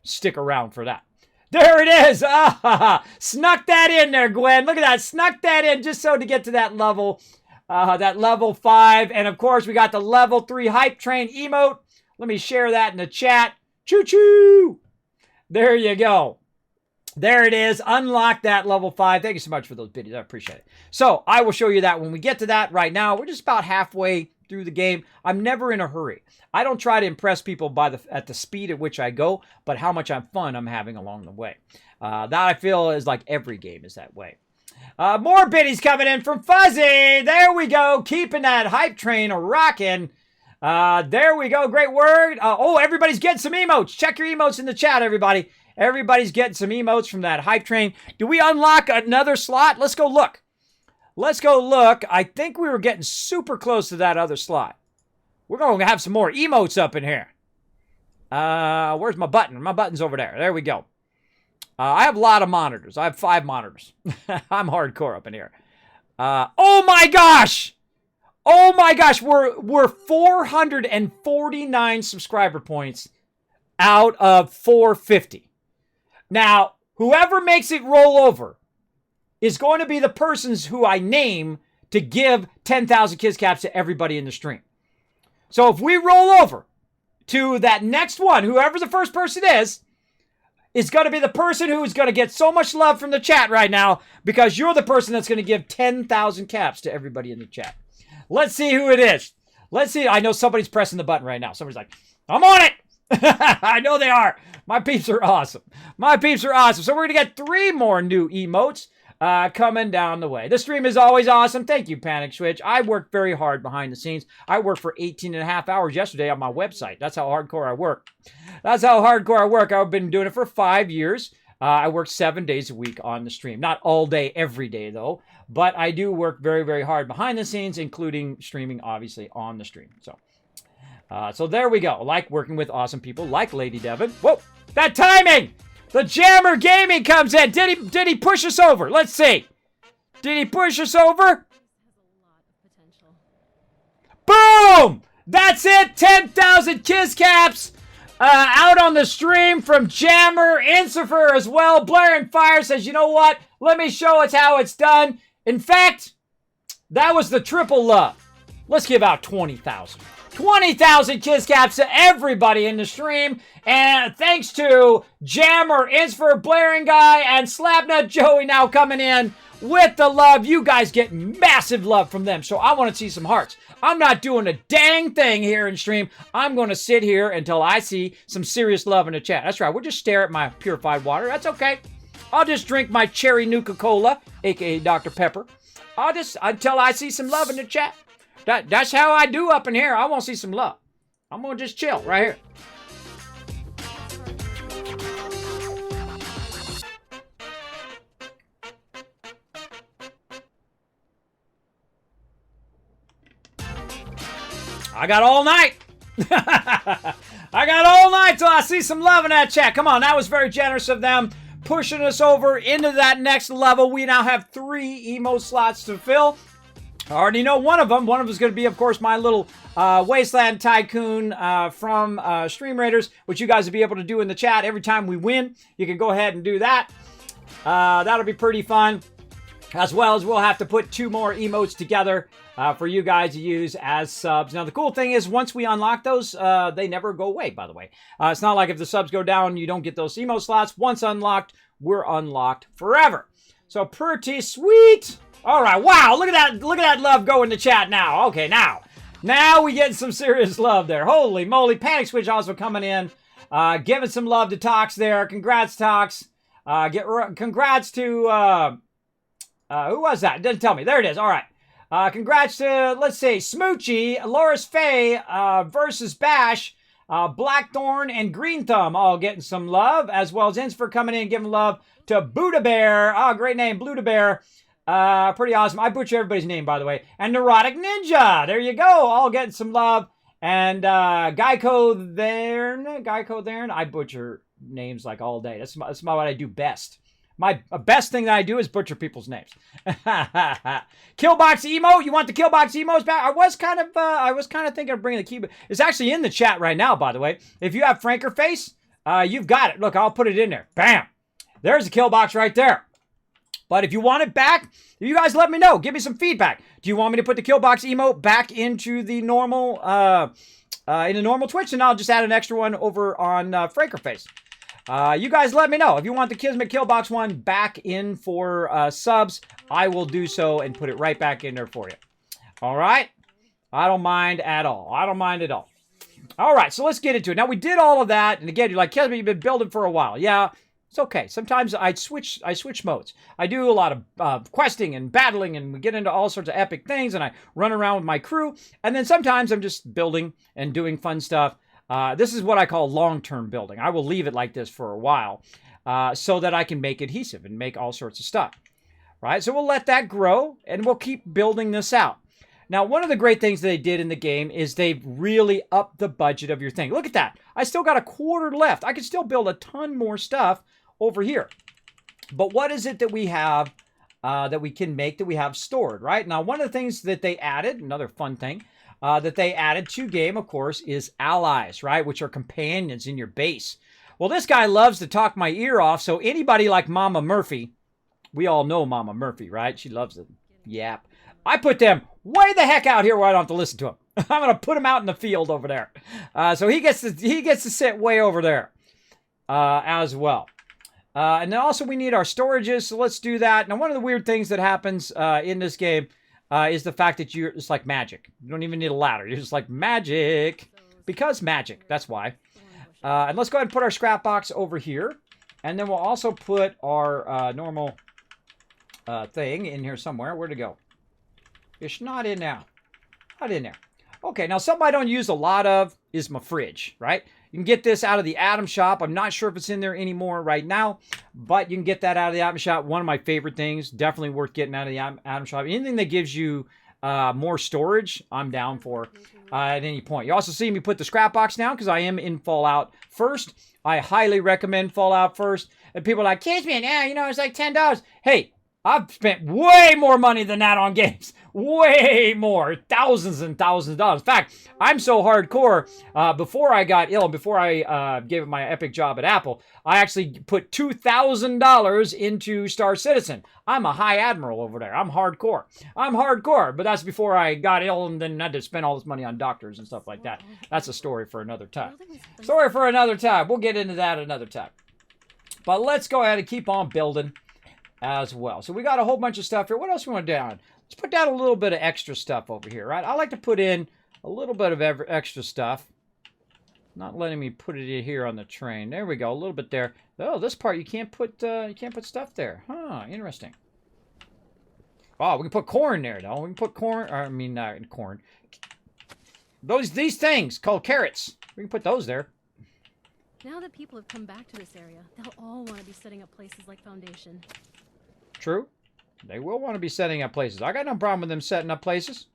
Stick around for that. There it is. Ah, snuck that in there, Gwen. Look at that. Snuck that in just so to get to that level 5. And of course, we got the level 3 hype train emote. Let me share that in the chat. Choo-choo. There you go. There it is. Unlock that level 5. Thank you so much for those biddies. I appreciate it. So I will show you that when we get to that. Right now, we're just about halfway through the game. I'm never in a hurry. I don't try to impress people at the speed at which I go, but how much fun I'm having along the way. That I feel is like every game is that way. More biddies coming in from Fuzzy. There we go. Keeping that hype train rocking. There we go. Great word. Oh, everybody's getting some emotes. Check your emotes in the chat, everybody. Everybody's getting some emotes from that hype train. Do we unlock another slot? Let's go look. Let's go look. I think we were getting super close to that other slot. We're going to have some more emotes up in here. Where's my button? My button's over there. There we go. I have a lot of monitors. I have 5 monitors. I'm hardcore up in here. Oh my gosh! Oh my gosh! We're 449 subscriber points out of 450. Now, whoever makes it roll over is going to be the persons who I name to give 10,000 kiss caps to everybody in the stream. So if we roll over to that next one, whoever the first person is going to be the person who is going to get so much love from the chat right now because you're the person that's going to give 10,000 caps to everybody in the chat. Let's see who it is. Let's see. I know somebody's pressing the button right now. Somebody's like, I'm on it. I know they are. My peeps are awesome. My peeps are awesome. So we're going to get 3 more new emotes coming down the way. The stream is always awesome. Thank you, Panic Switch. I work very hard behind the scenes. I worked for 18 and a half hours yesterday on my website. That's how hardcore I work. That's how hardcore I work. I've been doing it for 5 years. I work 7 days a week on the stream. Not all day, every day, though. But I do work very, very hard behind the scenes, including streaming, obviously, on the stream. So there we go. I like working with awesome people like Lady Devon. Whoa, that timing! The Jammer Gaming comes in. Did he push us over? Let's see. Did he push us over? Boom! That's it. 10,000 kiss caps out on the stream from Jammer. Insifer as well. Blaring Fire says, you know what? Let me show us how it's done. In fact, that was the triple love. Let's give out 20,000. 20,000 kiss caps to everybody in the stream. And thanks to Jammer, Insfer, Blaring Guy, and Slapnut Joey now coming in with the love. You guys get massive love from them. So I want to see some hearts. I'm not doing a dang thing here in stream. I'm going to sit here until I see some serious love in the chat. That's right. We'll just stare at my purified water. That's okay. I'll just drink my cherry Nuka-Cola, a.k.a. Dr. Pepper. Until I see some love in the chat. That's how I do up in here. I want to see some love. I'm going to just chill right here. I got all night. I got all night till I see some love in that chat. Come on, that was very generous of them. Pushing us over into that next level. We now have 3 emo slots to fill. I already know one of them. One of them is going to be, of course, my little Wasteland Tycoon from Stream Raiders, which you guys will be able to do in the chat every time we win. You can go ahead and do that. That'll be pretty fun. As well as we'll have to put 2 more emotes together for you guys to use as subs. Now, the cool thing is once we unlock those, they never go away, by the way. It's not like if the subs go down, you don't get those emote slots. Once unlocked, we're unlocked forever. So pretty sweet. All right, wow, look at that love go in the chat now. Okay, now we get some serious love there. Holy moly, Panic Switch also coming in, giving some love to Tox there. Congrats, Tox. Congrats to, who was that? Didn't tell me. There it is. All right. Congrats to, let's see, Smoochie, Loris Faye versus Bash, Blackthorn, and Green Thumb all getting some love, as well as Insfer coming in giving love to Buddha Bear. Oh, great name, Buddha Bear. Pretty awesome. I butcher everybody's name, by the way. And Neurotic Ninja. There you go. All getting some love. And Geico there. I butcher names like all day. That's what I do best. My best thing that I do is butcher people's names. Killbox Emo. You want the Killbox Emos back? I was kind of thinking of bringing the keyboard. It's actually in the chat right now, by the way. If you have Franker Face, you've got it. Look, I'll put it in there. Bam. There's the Killbox right there. But if you want it back, you guys let me know. Give me some feedback. Do you want me to put the Killbox emote back into the normal Twitch? And I'll just add an extra one over on Frankerface. You guys let me know. If you want the Kismet Killbox one back in for subs, I will do so and put it right back in there for you. All right? I don't mind at all. I don't mind at all. All right, so let's get into it. Now, we did all of that. And again, you're like, Kismet, you've been building for a while. Yeah. It's okay. Sometimes I switch modes. I do a lot of questing and battling, and we get into all sorts of epic things, and I run around with my crew. And then sometimes I'm just building and doing fun stuff. This is what I call long-term building. I will leave it like this for a while so that I can make adhesive and make all sorts of stuff. Right? So we'll let that grow, and we'll keep building this out. Now, one of the great things they did in the game is they've really upped the budget of your thing. Look at that. I still got a quarter left. I can still build a ton more stuff over here. But what is it that we have that we can make that we have stored, right? Now, one of the things that they added, another fun thing, that they added to game, of course, is allies, right? Which are companions in your base. Well, this guy loves to talk my ear off, so anybody like Mama Murphy, we all know Mama Murphy, right? She loves it. Yap. I put them way the heck out here where I don't have to listen to him. I'm going to put him out in the field over there. So he gets to sit way over there as well. And then also we need our storages, so let's do that. Now, one of the weird things that happens in this game is the fact that it's like magic. You don't even need a ladder. You're just like magic. Because magic, that's why. And let's go ahead and put our scrap box over here. And then we'll also put our normal thing in here somewhere. Where'd it go? It's not in there. Not in there. Okay, now something I don't use a lot of is my fridge, right? You can get this out of the Atom Shop. I'm not sure if it's in there anymore right now, but you can get that out of the Atom Shop. One of my favorite things, definitely worth getting out of the Atom Shop. Anything that gives you more storage, I'm down for at any point. You also see me put the scrap box down because I am in Fallout First. I highly recommend Fallout First. And people are like, Kismet, it's like $10. Hey, I've spent way more money than that on games. Way more. Thousands and thousands of dollars. In fact, I'm so hardcore, before I got ill, before I gave it my epic job at Apple, I actually put $2,000 into Star Citizen. I'm a high admiral over there. I'm hardcore. But that's before I got ill and then had to spend all this money on doctors and stuff like that. That's a story for another time. We'll get into that another time. But let's go ahead and keep on building as well. So we got a whole bunch of stuff here. What else we want to do? Let's put down a little bit of extra stuff over here, right? I like to put in a little bit of extra stuff. Not letting me put it in here on the train. There we go. A little bit there. Oh, this part you can't put stuff there. Huh, interesting. Oh, we can put corn there though. We can put corn, corn. These things called carrots. We can put those there.
Now that people have come back to this area, they'll all want to be setting up places like Foundation.
True. They will want to be setting up places. I got no problem with them setting up places.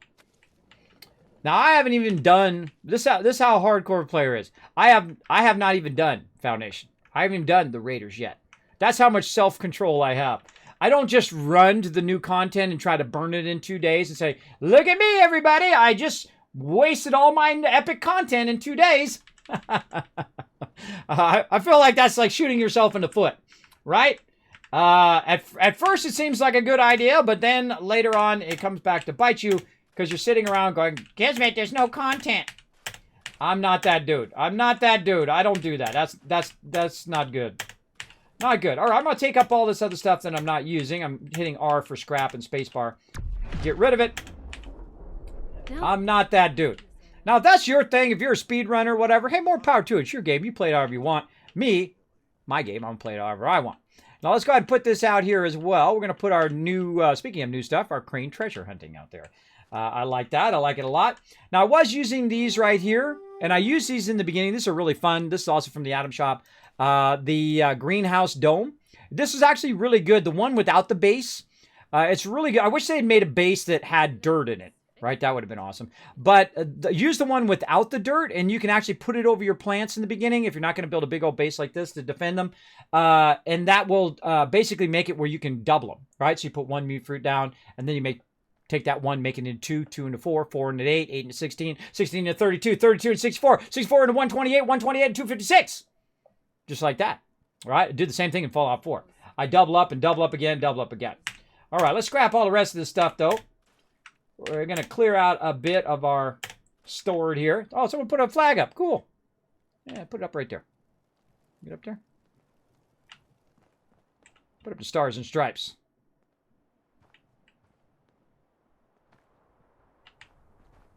Now, I haven't even done... This how hardcore player is. I have not even done Foundation. I haven't even done the Raiders yet. That's how much self-control I have. I don't just run to the new content and try to burn it in 2 days and say, look at me, everybody. I just wasted all my epic content in 2 days. I feel like that's like shooting yourself in the foot, right? At first, it seems like a good idea, but then later on, it comes back to bite you because you're sitting around going, Kismet, there's no content. I'm not that dude. I don't do that. That's not good. Not good. All right, I'm going to take up all this other stuff that I'm not using. I'm hitting R for scrap and spacebar. Get rid of it. I'm not that dude. Now, if that's your thing, if you're a speedrunner, whatever, hey, more power to it. It's your game. You play it however you want. My game, I'm going to play it however I want. Now, let's go ahead and put this out here as well. We're going to put our new, speaking of new stuff, our crane treasure hunting out there. I like that. I like it a lot. Now, I was using these right here, and I used these in the beginning. These are really fun. This is also from the Atom Shop. The greenhouse dome. This is actually really good. The one without the base It's really good. I wish they had made a base that had dirt in it. Right, that would have been awesome. But use the one without the dirt, and you can actually put it over your plants in the beginning if you're not going to build a big old base like this to defend them. And that will basically make it where you can double them, right? So you put one mute fruit down, and then you take that one, make it into 2, 2 into 4, 4 into 8, 8 into 16, 16 into 32, 32 into 64, 64 into 128, 128 into 256. Just like that, right? I did the same thing in Fallout 4. I double up and double up again, double up again. All right, let's scrap all the rest of this stuff, though. We're going to clear out a bit of our stored here. Oh, someone put a flag up. Cool. Yeah, put it up right there. Get up there. Put up the stars and stripes.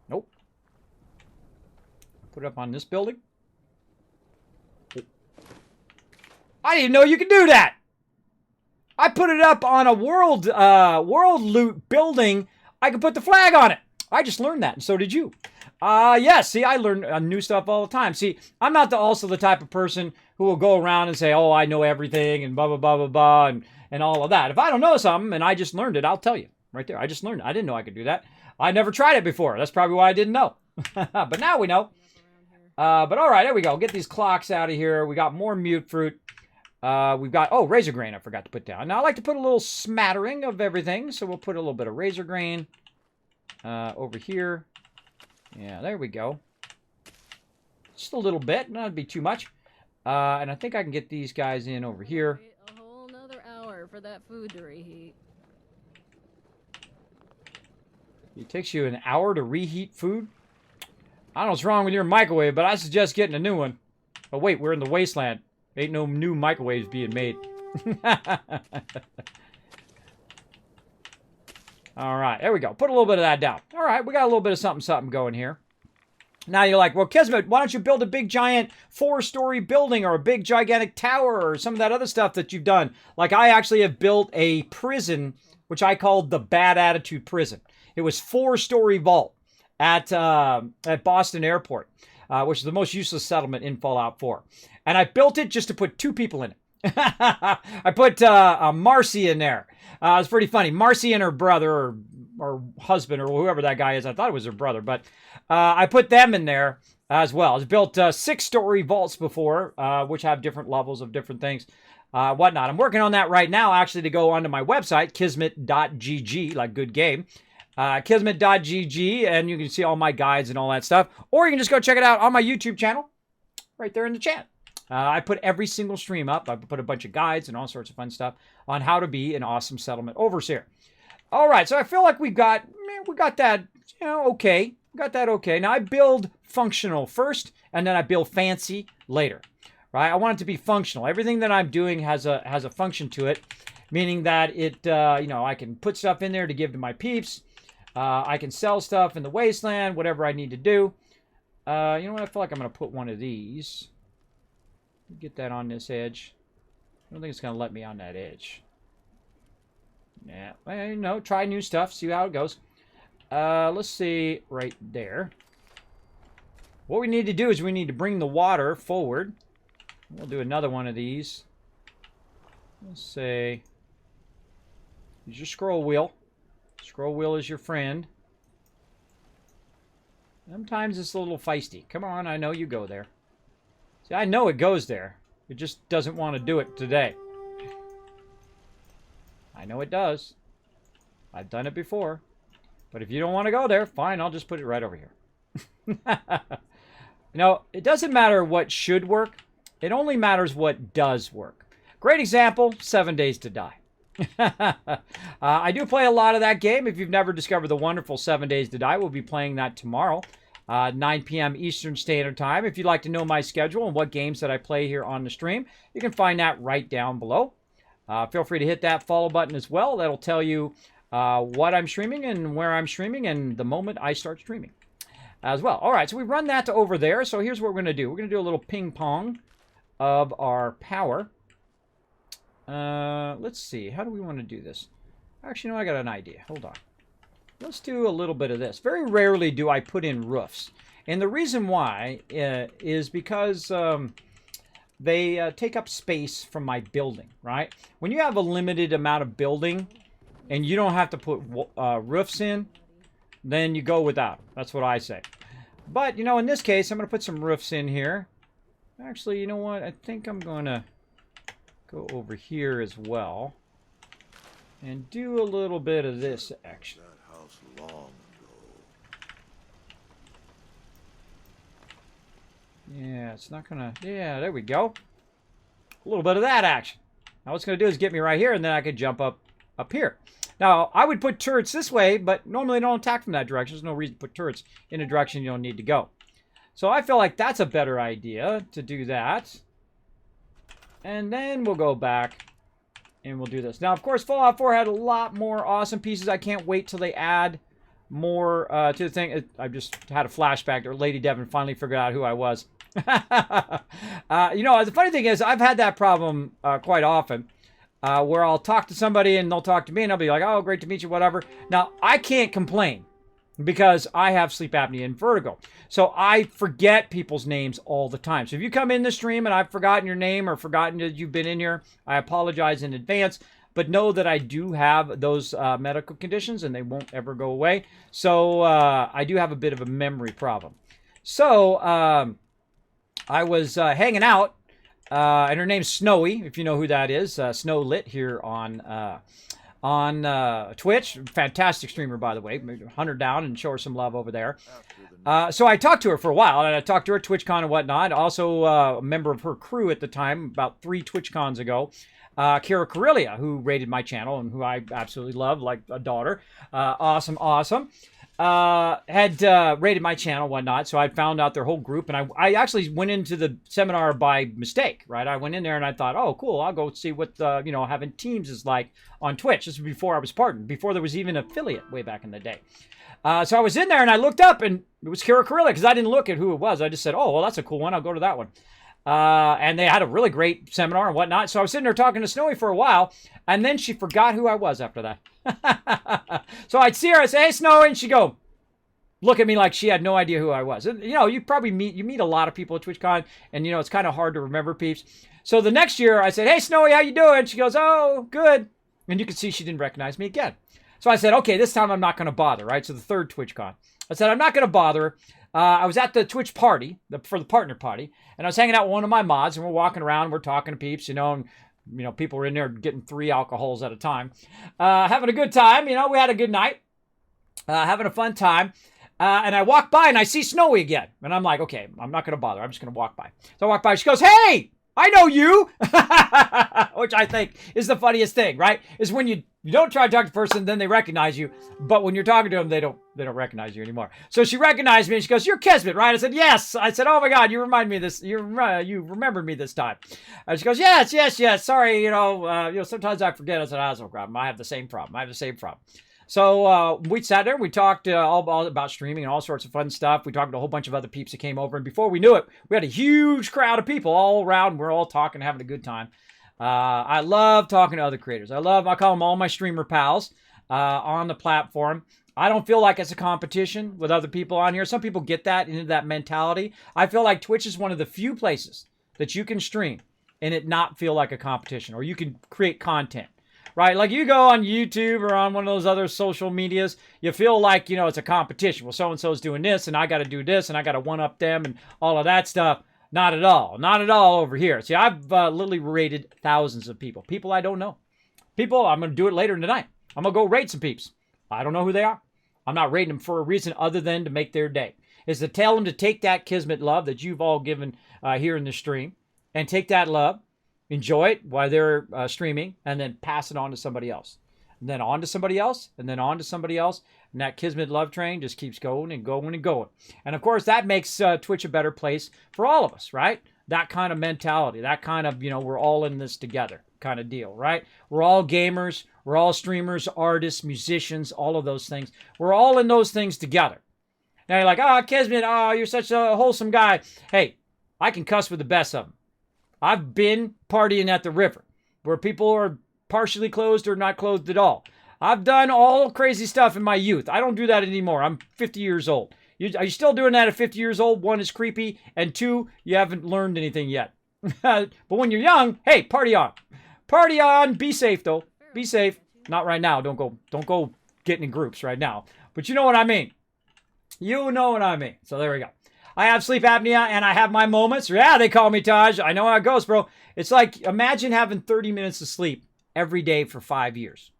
Nope. Put it up on this building. I didn't know you could do that. I put it up on a world loot building. I can put the flag on it. I just learned that, and so did you. Yes, see, I learn new stuff all the time. See, I'm not also the type of person who will go around and say, oh, I know everything, and blah, blah, blah, blah, blah, and all of that. If I don't know something, and I just learned it, I'll tell you. Right there, I just learned it. I didn't know I could do that. I never tried it before. That's probably why I didn't know. But now we know. But all right, there we go. Get these clocks out of here. We got more mute fruit. We've got, oh, razor grain I forgot to put down. Now, I like to put a little smattering of everything, so we'll put a little bit of razor grain over here. Yeah, there we go. Just a little bit, not be too much. And I think I can get these guys in over here.
A whole nother hour for that food to reheat.
It takes you an hour to reheat food? I don't know what's wrong with your microwave, but I suggest getting a new one. Oh, wait, we're in the wasteland. Ain't no new microwaves being made. All right, there we go. Put a little bit of that down. All right, we got a little bit of something going here. Now you're like, well, Kismet, why don't you build a big giant 4-story building or a big gigantic tower or some of that other stuff that you've done? Like I actually have built a prison, which I called the Bad Attitude Prison. It was 4-story vault at Boston Airport, which is the most useless settlement in Fallout 4. And I built it just to put 2 people in it. I put Marcy in there. It's pretty funny. Marcy and her brother or husband or whoever that guy is. I thought it was her brother, but I put them in there as well. I've built 6-story vaults before, which have different levels of different things, whatnot. I'm working on that right now, actually, to go onto my website, kismet.gg, like good game. Kismet.gg, and you can see all my guides and all that stuff. Or you can just go check it out on my YouTube channel, right there in the chat. I put every single stream up. I put a bunch of guides and all sorts of fun stuff on how to be an awesome settlement overseer. All right, so I feel like we got that, okay. We got that okay. Now I build functional first, and then I build fancy later, right? I want it to be functional. Everything that I'm doing has a function to it, meaning that it, I can put stuff in there to give to my peeps. I can sell stuff in the wasteland, whatever I need to do. You know what? I feel like I'm going to put one of these. Get that on this edge. I don't think it's going to let me on that edge. Yeah, well, try new stuff. See how it goes. Let's see right there. What we need to do is we need to bring the water forward. We'll do another one of these. Let's say, use your scroll wheel. Scroll wheel is your friend. Sometimes it's a little feisty. Come on, I know you go there. See, I know it goes there. It just doesn't want to do it today. I know it does. I've done it before. But if you don't want to go there, fine, I'll just put it right over here. It doesn't matter what should work. It only matters what does work. Great example, 7 Days to Die. I do play a lot of that game. If you've never discovered the wonderful 7 Days to Die, we'll be playing that tomorrow. 9 p.m. Eastern Standard Time. If you'd like to know my schedule and what games that I play here on the stream, you can find that right down below. Feel free to hit that follow button as well. That'll tell you what I'm streaming and where I'm streaming and the moment I start streaming as well. All right, so we run that to over there. So here's what we're going to do. We're going to do a little ping pong of our power. Let's see. How do we want to do this? Actually, no, I got an idea. Hold on. Let's do a little bit of this. Very rarely do I put in roofs. And the reason why is because they take up space from my building, right? When you have a limited amount of building, and you don't have to put roofs in, then you go without. That's what I say. But, you know, in this case, I'm going to put some roofs in here. Actually, you know what? I think I'm going to go over here as well and do a little bit of this action.
That house long ago.
Yeah, it's not going to... Yeah, there we go. A little bit of that action. Now, what's going to do is get me right here, and then I could jump up here. Now, I would put turrets this way, but normally they don't attack from that direction. There's no reason to put turrets in a direction you don't need to go. So I feel like that's a better idea to do that. And then we'll go back and we'll do this. Now, of course, Fallout 4 had a lot more awesome pieces. I can't wait till they add more to the thing. I just had a flashback to Lady Devon finally figured out who I was. You know, the funny thing is, I've had that problem quite often. Where I'll talk to somebody and they'll talk to me and I'll be like, oh, great to meet you, whatever. Now, I can't complain because I have sleep apnea and vertigo. So I forget people's names all the time. So if you come in the stream and I've forgotten your name or forgotten that you've been in here, I apologize in advance. But know that I do have those medical conditions and they won't ever go away. So I do have a bit of a memory problem. So I was hanging out. And her name's Snowy, if you know who that is. Snow Lit here on Twitch. Fantastic streamer, by the way. Hunt her down and show her some love over there. So I talked to her for a while, and I talked to her at TwitchCon and whatnot. Also a member of her crew at the time, about 3 TwitchCons ago. Kara Corellia, who rated my channel and who I absolutely love, like a daughter. Awesome. Had rated my channel and whatnot, so I found out their whole group, and I actually went into the seminar by mistake, right? I went in there and I thought, oh, cool, I'll go see what, you know, having teams is like on Twitch. This was before I was partnered, before there was even an affiliate way back in the day. So I was in there and I looked up and it was Kara Corellia because I didn't look at who it was. I just said, oh, well, that's a cool one. I'll go to that one. And they had a really great seminar and whatnot. So I was sitting there talking to Snowy for a while, and then she forgot who I was after that. So I'd see her, I'd say, hey, Snowy, and she'd go, look at me like she had no idea who I was. And, you know, you probably meet a lot of people at TwitchCon, and, you know, it's kind of hard to remember peeps. So the next year, I said, hey, Snowy, how you doing? She goes, oh, good. And you could see she didn't recognize me again. So I said, okay, this time I'm not going to bother, right? So the third TwitchCon. I said, I'm not going to bother her. I was at the Twitch party, for the partner party, and I was hanging out with one of my mods, and we're walking around, we're talking to peeps, you know, and, you know, people were in there getting 3 alcohols at a time. Having a good time, you know, we had a good night, having a fun time. And I walk by and I see Snowy again. And I'm like, okay, I'm not going to bother. I'm just going to walk by. So I walk by. She goes, hey, I know you. Which I think is the funniest thing, right? Is when you don't try to talk to the person, then they recognize you. But when you're talking to them, they don't recognize you anymore. So she recognized me and she goes, you're Kismet, right? I said, yes. I said, oh my God, you remind me of this. You remembered me this time. And she goes, yes. Sorry, you know, sometimes I forget. I said, that's no problem. I have the same problem. So we sat there, we talked all about streaming and all sorts of fun stuff. We talked to a whole bunch of other peeps that came over. And before we knew it, we had a huge crowd of people all around. We're all talking, having a good time. I love talking to other creators. I call them all my streamer pals on the platform. I don't feel like it's a competition with other people on here. Some people get that, into that mentality. I feel like Twitch is one of the few places that you can stream and it not feel like a competition, or you can create content. Right, like you go on YouTube or on one of those other social medias, you feel like, you know, it's a competition. Well, so-and-so's doing this, and I got to do this, and I got to one-up them, and all of that stuff. Not at all. Not at all over here. See, I've literally rated thousands of people. People I don't know. People, I'm going to do it later tonight. I'm going to go rate some peeps. I don't know who they are. I'm not rating them for a reason other than to make their day. Is to tell them to take that Kismet love that you've all given here in the stream, and take that love, enjoy it while they're streaming, and then pass it on to somebody else. And then on to somebody else, and then on to somebody else. And that Kismet love train just keeps going and going and going. And of course, that makes Twitch a better place for all of us, right? That kind of mentality, that kind of, you know, we're all in this together kind of deal, right? We're all gamers, we're all streamers, artists, musicians, all of those things. We're all in those things together. Now you're like, oh, Kismet, oh, you're such a wholesome guy. Hey, I can cuss with the best of them. I've been partying at the river where people are partially closed or not closed at all. I've done all crazy stuff in my youth. I don't do that anymore. I'm 50 years old. Are you still doing that at 50 years old? 1, is creepy, and 2, you haven't learned anything yet. But when you're young, hey, party on. Party on. Be safe, though. Be safe. Not right now. Don't go getting in groups right now. But you know what I mean. You know what I mean. So there we go. I have sleep apnea and I have my moments. Yeah, they call me Taj. I know how it goes, bro. It's like, imagine having 30 minutes of sleep every day for 5 years.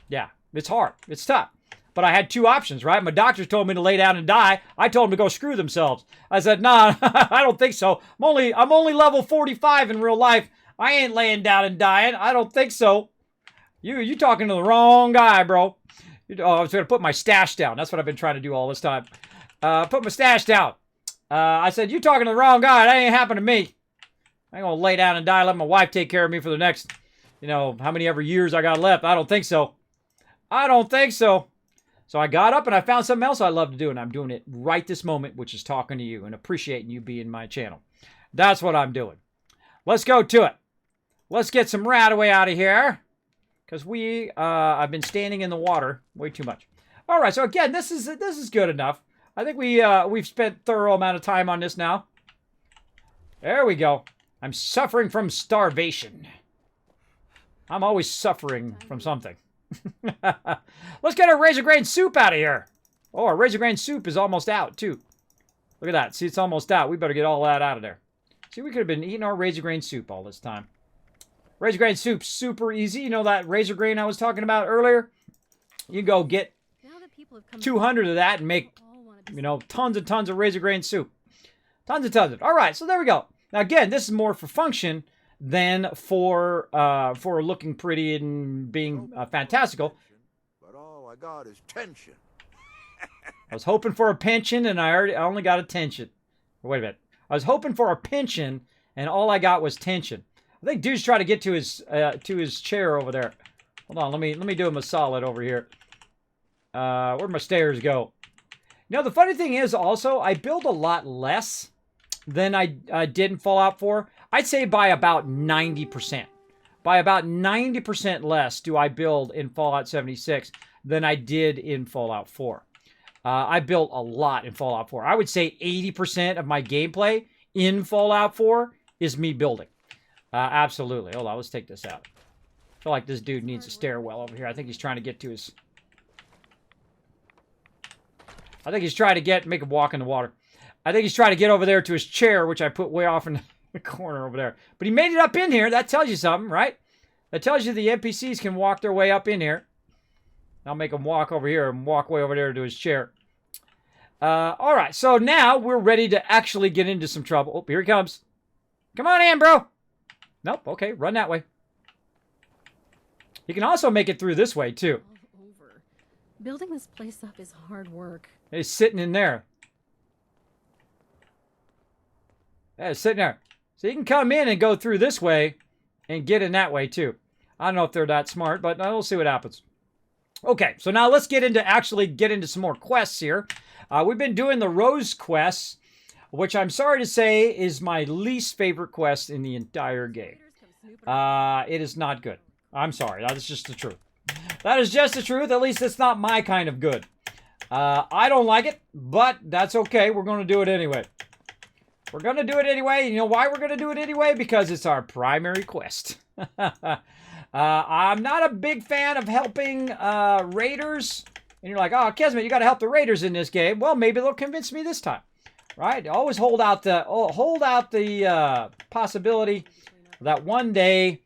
Yeah, it's hard. It's tough. But I had two options, right? My doctors told me to lay down and die. I told them to go screw themselves. I said, nah, I don't think so. I'm only level 45 in real life. I ain't laying down and dying. I don't think so. You talking to the wrong guy, bro. I was going to put my stash down. That's what I've been trying to do all this time. Put my stash down. I said, you talking to the wrong guy. That ain't happened to me. I ain't going to lay down and die. Let my wife take care of me for the next, how many ever years I got left. I don't think so. I don't think so. So I got up and I found something else I love to do, and I'm doing it right this moment, which is talking to you and appreciating you being my channel. That's what I'm doing. Let's go to it. Let's get some Radaway out of here, because I've been standing in the water way too much. All right, so again, this is good enough. I think we've spent thorough amount of time on this now. There we go. I'm suffering from starvation. I'm always suffering from something. Let's get our razor grain soup out of here. Oh, our razor grain soup is almost out, too. Look at that. See, it's almost out. We better get all that out of there. See, we could have been eating our razor grain soup all this time. Razor grain soup, super easy. You know that razor grain I was talking about earlier? You go get 200 of that and make, tons and tons of razor grain soup. Tons and tons of it. All right, so there we go. Now, again, this is more for function than for looking pretty and being fantastical.
But all I got is tension.
I was hoping for a pension, and I only got a tension. Wait a minute. I was hoping for a pension, and all I got was tension. I think dude's trying to get to his chair over there. Hold on, let me do him a solid over here. Where'd my stairs go? The funny thing is also, I build a lot less than I did in Fallout 4. I'd say by about 90%. By about 90% less do I build in Fallout 76 than I did in Fallout 4. I built a lot in Fallout 4. I would say 80% of my gameplay in Fallout 4 is me building. Absolutely. Hold on, let's take this out. I feel like this dude needs a stairwell over here. I think he's trying to get to his... I think he's trying to make him walk in the water. I think he's trying to get over there to his chair, which I put way off in the corner over there. But he made it up in here. That tells you something, right? That tells you the NPCs can walk their way up in here. I'll make him walk over here and walk way over there to his chair. All right, so now we're ready to actually get into some trouble. Oh, here he comes. Come on in, bro. Nope, okay, run that way. You can also make it through this way, too.
All over. Building this place up is hard work.
He's sitting in there. Yeah, he's sitting there. So you can come in and go through this way and get in that way, too. I don't know if they're that smart, but we'll see what happens. Okay, so now let's get into some more quests here. We've been doing the Rose quests, which I'm sorry to say is my least favorite quest in the entire game. It is not good. I'm sorry. That is just the truth. That is just the truth. At least it's not my kind of good. I don't like it, but that's okay. We're going to do it anyway. We're going to do it anyway. You know why we're going to do it anyway? Because it's our primary quest. I'm not a big fan of helping raiders. And you're like, oh, Kismet, you got to help the raiders in this game. Well, maybe they'll convince me this time. Right? Always hold out the possibility that one day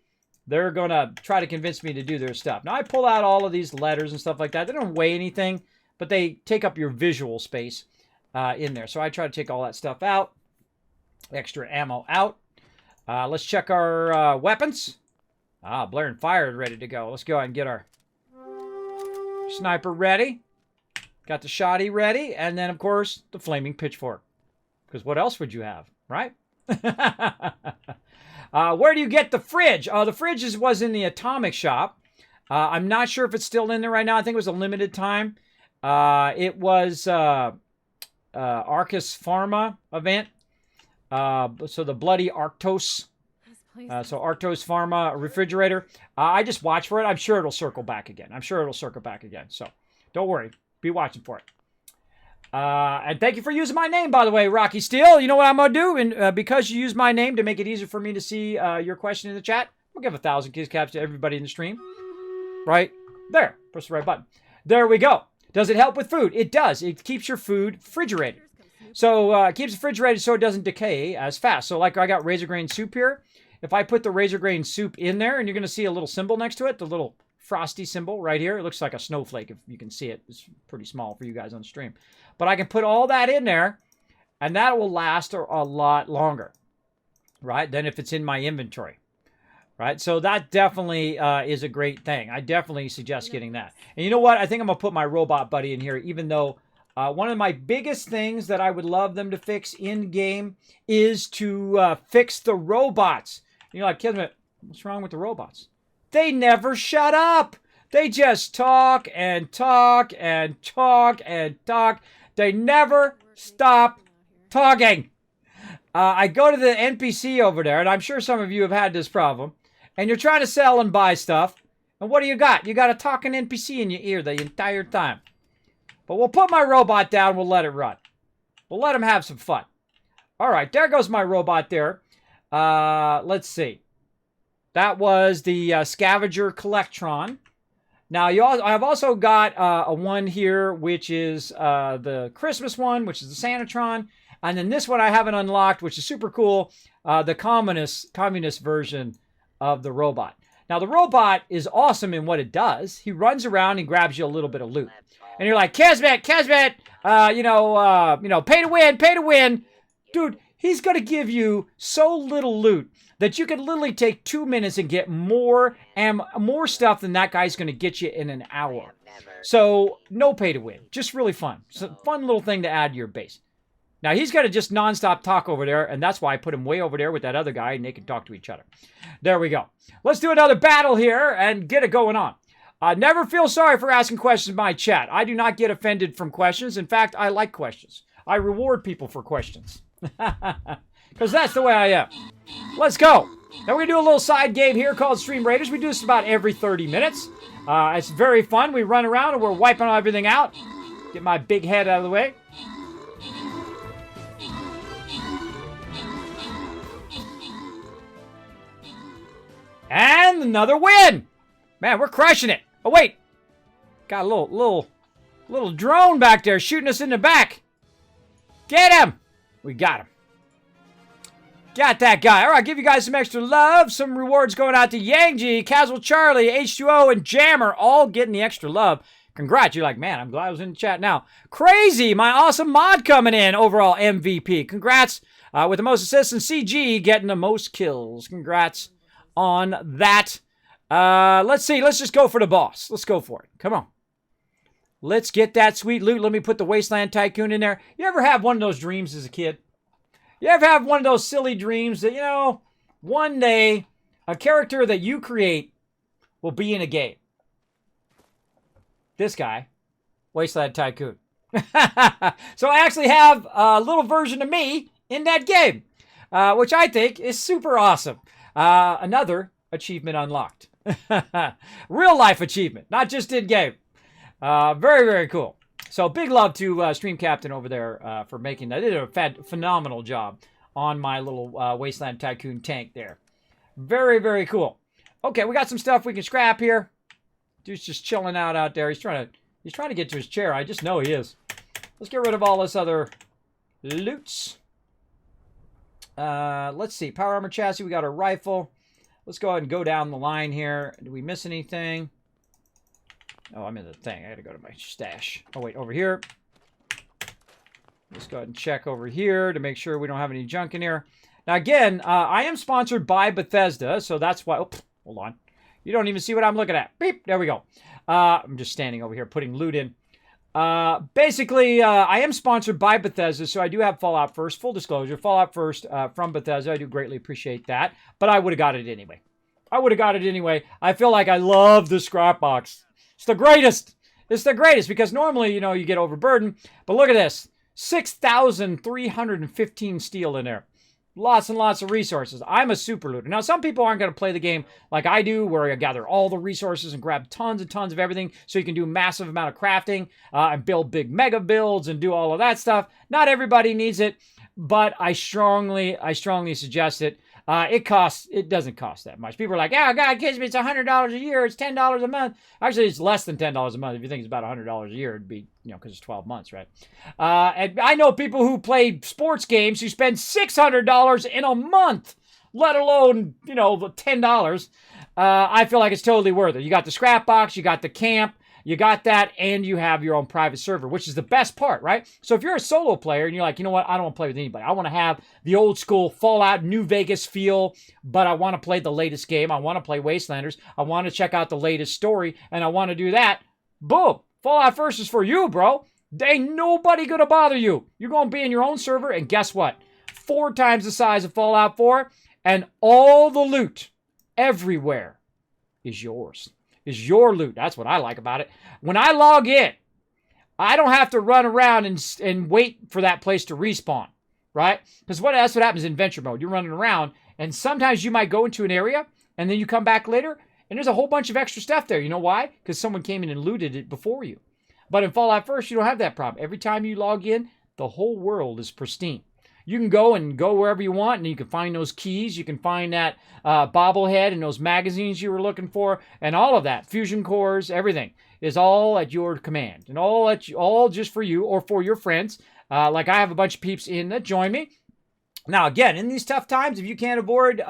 they're going to try to convince me to do their stuff. Now, I pull out all of these letters and stuff like that. They don't weigh anything, but they take up your visual space in there. So I try to take all that stuff out. Extra ammo out. Let's check our weapons. Blair and Fire is ready to go. Let's go ahead and get our sniper ready. Got the shotty ready. And then, of course, the flaming pitchfork. Because what else would you have, right? Where do you get the fridge? The fridge was in the atomic shop. I'm not sure if it's still in there right now. I think it was a limited time. It was Arcus Pharma event. So the bloody Arctos. So Arctos Pharma refrigerator. I just watch for it. I'm sure it'll circle back again. So don't worry. Be watching for it. And thank you for using my name, by the way, Rocky Steel. You know what I'm going to do? And because you use my name to make it easier for me to see your question in the chat, We'll give 1,000 kiss caps to everybody in the stream. Right there. Press the right button. There we go. Does it help with food? It does. It keeps your food refrigerated. So it keeps it refrigerated so it doesn't decay as fast. So like I got razor grain soup here. If I put the razor grain soup in there, and you're going to see a little symbol next to it, the little frosty symbol right here. It looks like a snowflake if you can see it. It's pretty small for you guys on stream. But I can put all that in there, and that will last a lot longer, right, than if it's in my inventory. Right? So that definitely is a great thing. I definitely suggest getting that. And you know what? I think I'm going to put my robot buddy in here, even though one of my biggest things that I would love them to fix in-game is to fix the robots. You're like, Kismet, what's wrong with the robots? They never shut up. They just talk and talk and talk and talk. They never stop talking. I go to the NPC over there, and I'm sure some of you have had this problem, and you're trying to sell and buy stuff, and what do you got? You got a talking NPC in your ear the entire time. But we'll put my robot down, we'll let it run. We'll let him have some fun. All right, there goes my robot there. Let's see. That was the Scavenger Collectron. Now, I've also got a one here, which is the Christmas one, which is the Santatron. And then this one I haven't unlocked, which is super cool, the communist version of the robot. Now, the robot is awesome in what it does. He runs around and grabs you a little bit of loot. And you're like, Kismet, pay to win, pay to win. Dude, he's going to give you so little loot that you can literally take 2 minutes and get more stuff than that guy's going to get you in an hour. So, no pay to win. Just really fun. It's a fun little thing to add to your base. Now, he's got to just nonstop talk over there, and that's why I put him way over there with that other guy, and they can talk to each other. There we go. Let's do another battle here and get it going on. Never feel sorry for asking questions in my chat. I do not get offended from questions. In fact, I like questions. I reward people for questions. Because that's the way I am. Let's go. Now we're going to do a little side game here called Stream Raiders. We do this about every 30 minutes. It's very fun. We run around and we're wiping everything out. Get my big head out of the way. And another win. Man, we're crushing it. Oh, wait. Got a little drone back there shooting us in the back. Get him. We got him. Got that guy. All right, give you guys some extra love. Some rewards going out to Yangji, Casual Charlie, H2O, and Jammer, all getting the extra love. Congrats. You're like, man, I'm glad I was in the chat now. Crazy, my awesome mod coming in. Overall MVP. Congrats with the most assists and CG getting the most kills. Congrats on that. Let's see. Let's just go for the boss. Let's go for it. Come on. Let's get that sweet loot. Let me put the Wasteland Tycoon in there. You ever have one of those dreams as a kid? You ever have one of those silly dreams that, you know, one day a character that you create will be in a game? This guy, Wasteland Tycoon. So I actually have a little version of me in that game, which I think is super awesome. Another achievement unlocked. Real life achievement, not just in game. Very, very cool. So big love to Stream Captain over there for making that. They did a phenomenal job on my little Wasteland Tycoon tank there. Very, very cool. Okay, we got some stuff we can scrap here. Dude's just chilling out there. He's trying to get to his chair. I just know he is. Let's get rid of all this other loots. Let's see. Power armor chassis. We got a rifle. Let's go ahead and go down the line here. Did we miss anything? Oh, I'm in the thing. I gotta go to my stash. Oh, wait, over here. Let's go ahead and check over here to make sure we don't have any junk in here. Now, again, I am sponsored by Bethesda, so that's why... Oh, hold on. You don't even see what I'm looking at. Beep. There we go. I'm just standing over here putting loot in. Basically, I am sponsored by Bethesda, so I do have Fallout First. Full disclosure, Fallout First from Bethesda. I do greatly appreciate that, but I would have got it anyway. I feel like I love the scrap box. It's the greatest. It's the greatest because normally, you know, you get overburdened. But look at this. 6,315 steel in there. Lots and lots of resources. I'm a super looter. Now, some people aren't going to play the game like I do, where I gather all the resources and grab tons and tons of everything so you can do massive amount of crafting and build big mega builds and do all of that stuff. Not everybody needs it, but I strongly suggest it. It doesn't cost that much. People are like, "Yeah, God, Kismet, it's $100 a year. It's $10 a month." Actually, it's less than $10 a month. If you think it's about $100 a year, it'd be, because it's 12 months, right? And I know people who play sports games who spend $600 in a month, let alone, the $10. I feel like it's totally worth it. You got the scrap box, you got the camp, you got that, and you have your own private server, which is the best part, right? So if you're a solo player and you're like, you know what, I don't want to play with anybody. I want to have the old school Fallout New Vegas feel, but I want to play the latest game. I want to play Wastelanders. I want to check out the latest story, and I want to do that. Boom. Fallout First is for you, bro. There ain't nobody going to bother you. You're going to be in your own server, and guess what? 4 times the size of Fallout 4, and all the loot everywhere is yours. Is your loot. That's what I like about it. When I log in, I don't have to run around and wait for that place to respawn, right? Because that's what happens in venture mode. You're running around, and sometimes you might go into an area, and then you come back later, and there's a whole bunch of extra stuff there. You know why? Because someone came in and looted it before you. But in Fallout First, you don't have that problem. Every time you log in, the whole world is pristine. You can go wherever you want, and you can find those keys. You can find that bobblehead and those magazines you were looking for, and all of that. Fusion cores, everything is all at your command, and all just for you or for your friends. Like I have a bunch of peeps in that join me. Now, again, in these tough times, if you can't afford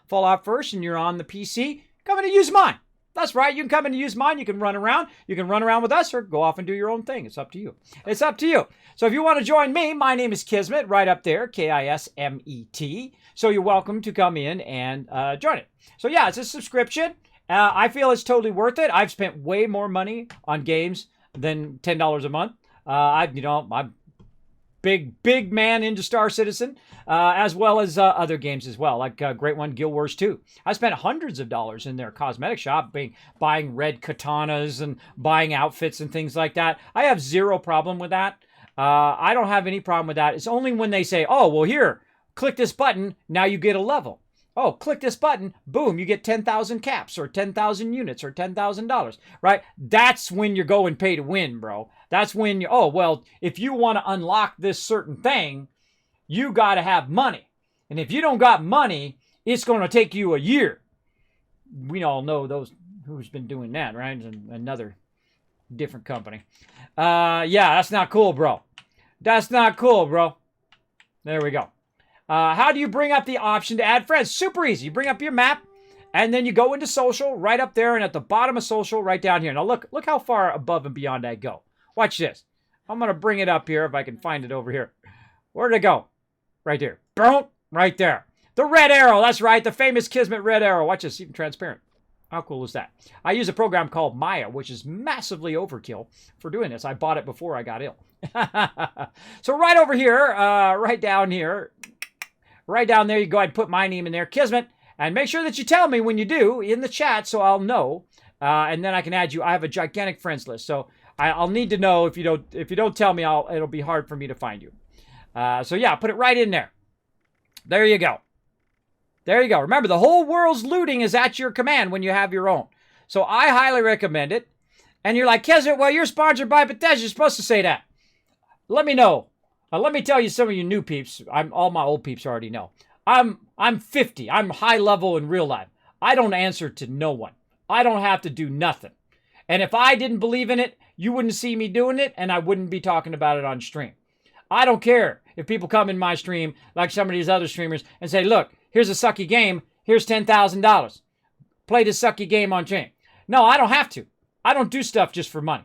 Fallout First, and you're on the PC, come in and use mine. That's right. You can come in and use mine. You can run around. You can run around with us or go off and do your own thing. It's up to you. It's up to you. So if you want to join me, my name is Kismet, right up there, Kismet. So you're welcome to come in and join it. So yeah, it's a subscription. I feel it's totally worth it. I've spent way more money on games than $10 a month. I'm big man into Star Citizen, as well as other games as well, like a great one, Guild Wars 2. I spent hundreds of dollars in their cosmetic shop, buying red katanas and buying outfits and things like that. I have zero problem with that. I don't have any problem with that. It's only when they say, oh, well, here, click this button, now you get a level. Oh, click this button, boom, you get 10,000 caps or 10,000 units or $10,000, right? That's when you're going pay to win, bro. That's when if you want to unlock this certain thing, you got to have money. And if you don't got money, it's going to take you a year. We all know those who's been doing that, right? Another different company. Yeah, that's not cool, bro. That's not cool, bro. There we go. How do you bring up the option to add friends? Super easy. You bring up your map, and then you go into social right up there, and at the bottom of social right down here. Now look how far above and beyond I go. Watch this. I'm going to bring it up here if I can find it over here. Where'd it go? Right there. Boom. Right there. The red arrow. That's right. The famous Kismet red arrow. Watch this. Even transparent. How cool is that? I use a program called Maya, which is massively overkill for doing this. I bought it before I got ill. So right over here, right down here, right down there, you go ahead and put my name in there, Kismet, and make sure that you tell me when you do in the chat so I'll know, and then I can add you. I have a gigantic friends list, so I'll need to know. If you don't tell me, it'll be hard for me to find you. So yeah, put it right in there. There you go. There you go. Remember, the whole world's looting is at your command when you have your own. So I highly recommend it. And you're like, Kismet, well, you're sponsored by Bethesda. You're supposed to say that. Let me know. Let me tell you, some of you new peeps. All my old peeps already know. I'm 50. I'm high level in real life. I don't answer to no one. I don't have to do nothing. And if I didn't believe in it, you wouldn't see me doing it, and I wouldn't be talking about it on stream. I don't care if people come in my stream, like some of these other streamers, and say, look, here's a sucky game. Here's $10,000. Play this sucky game on stream. No, I don't have to. I don't do stuff just for money.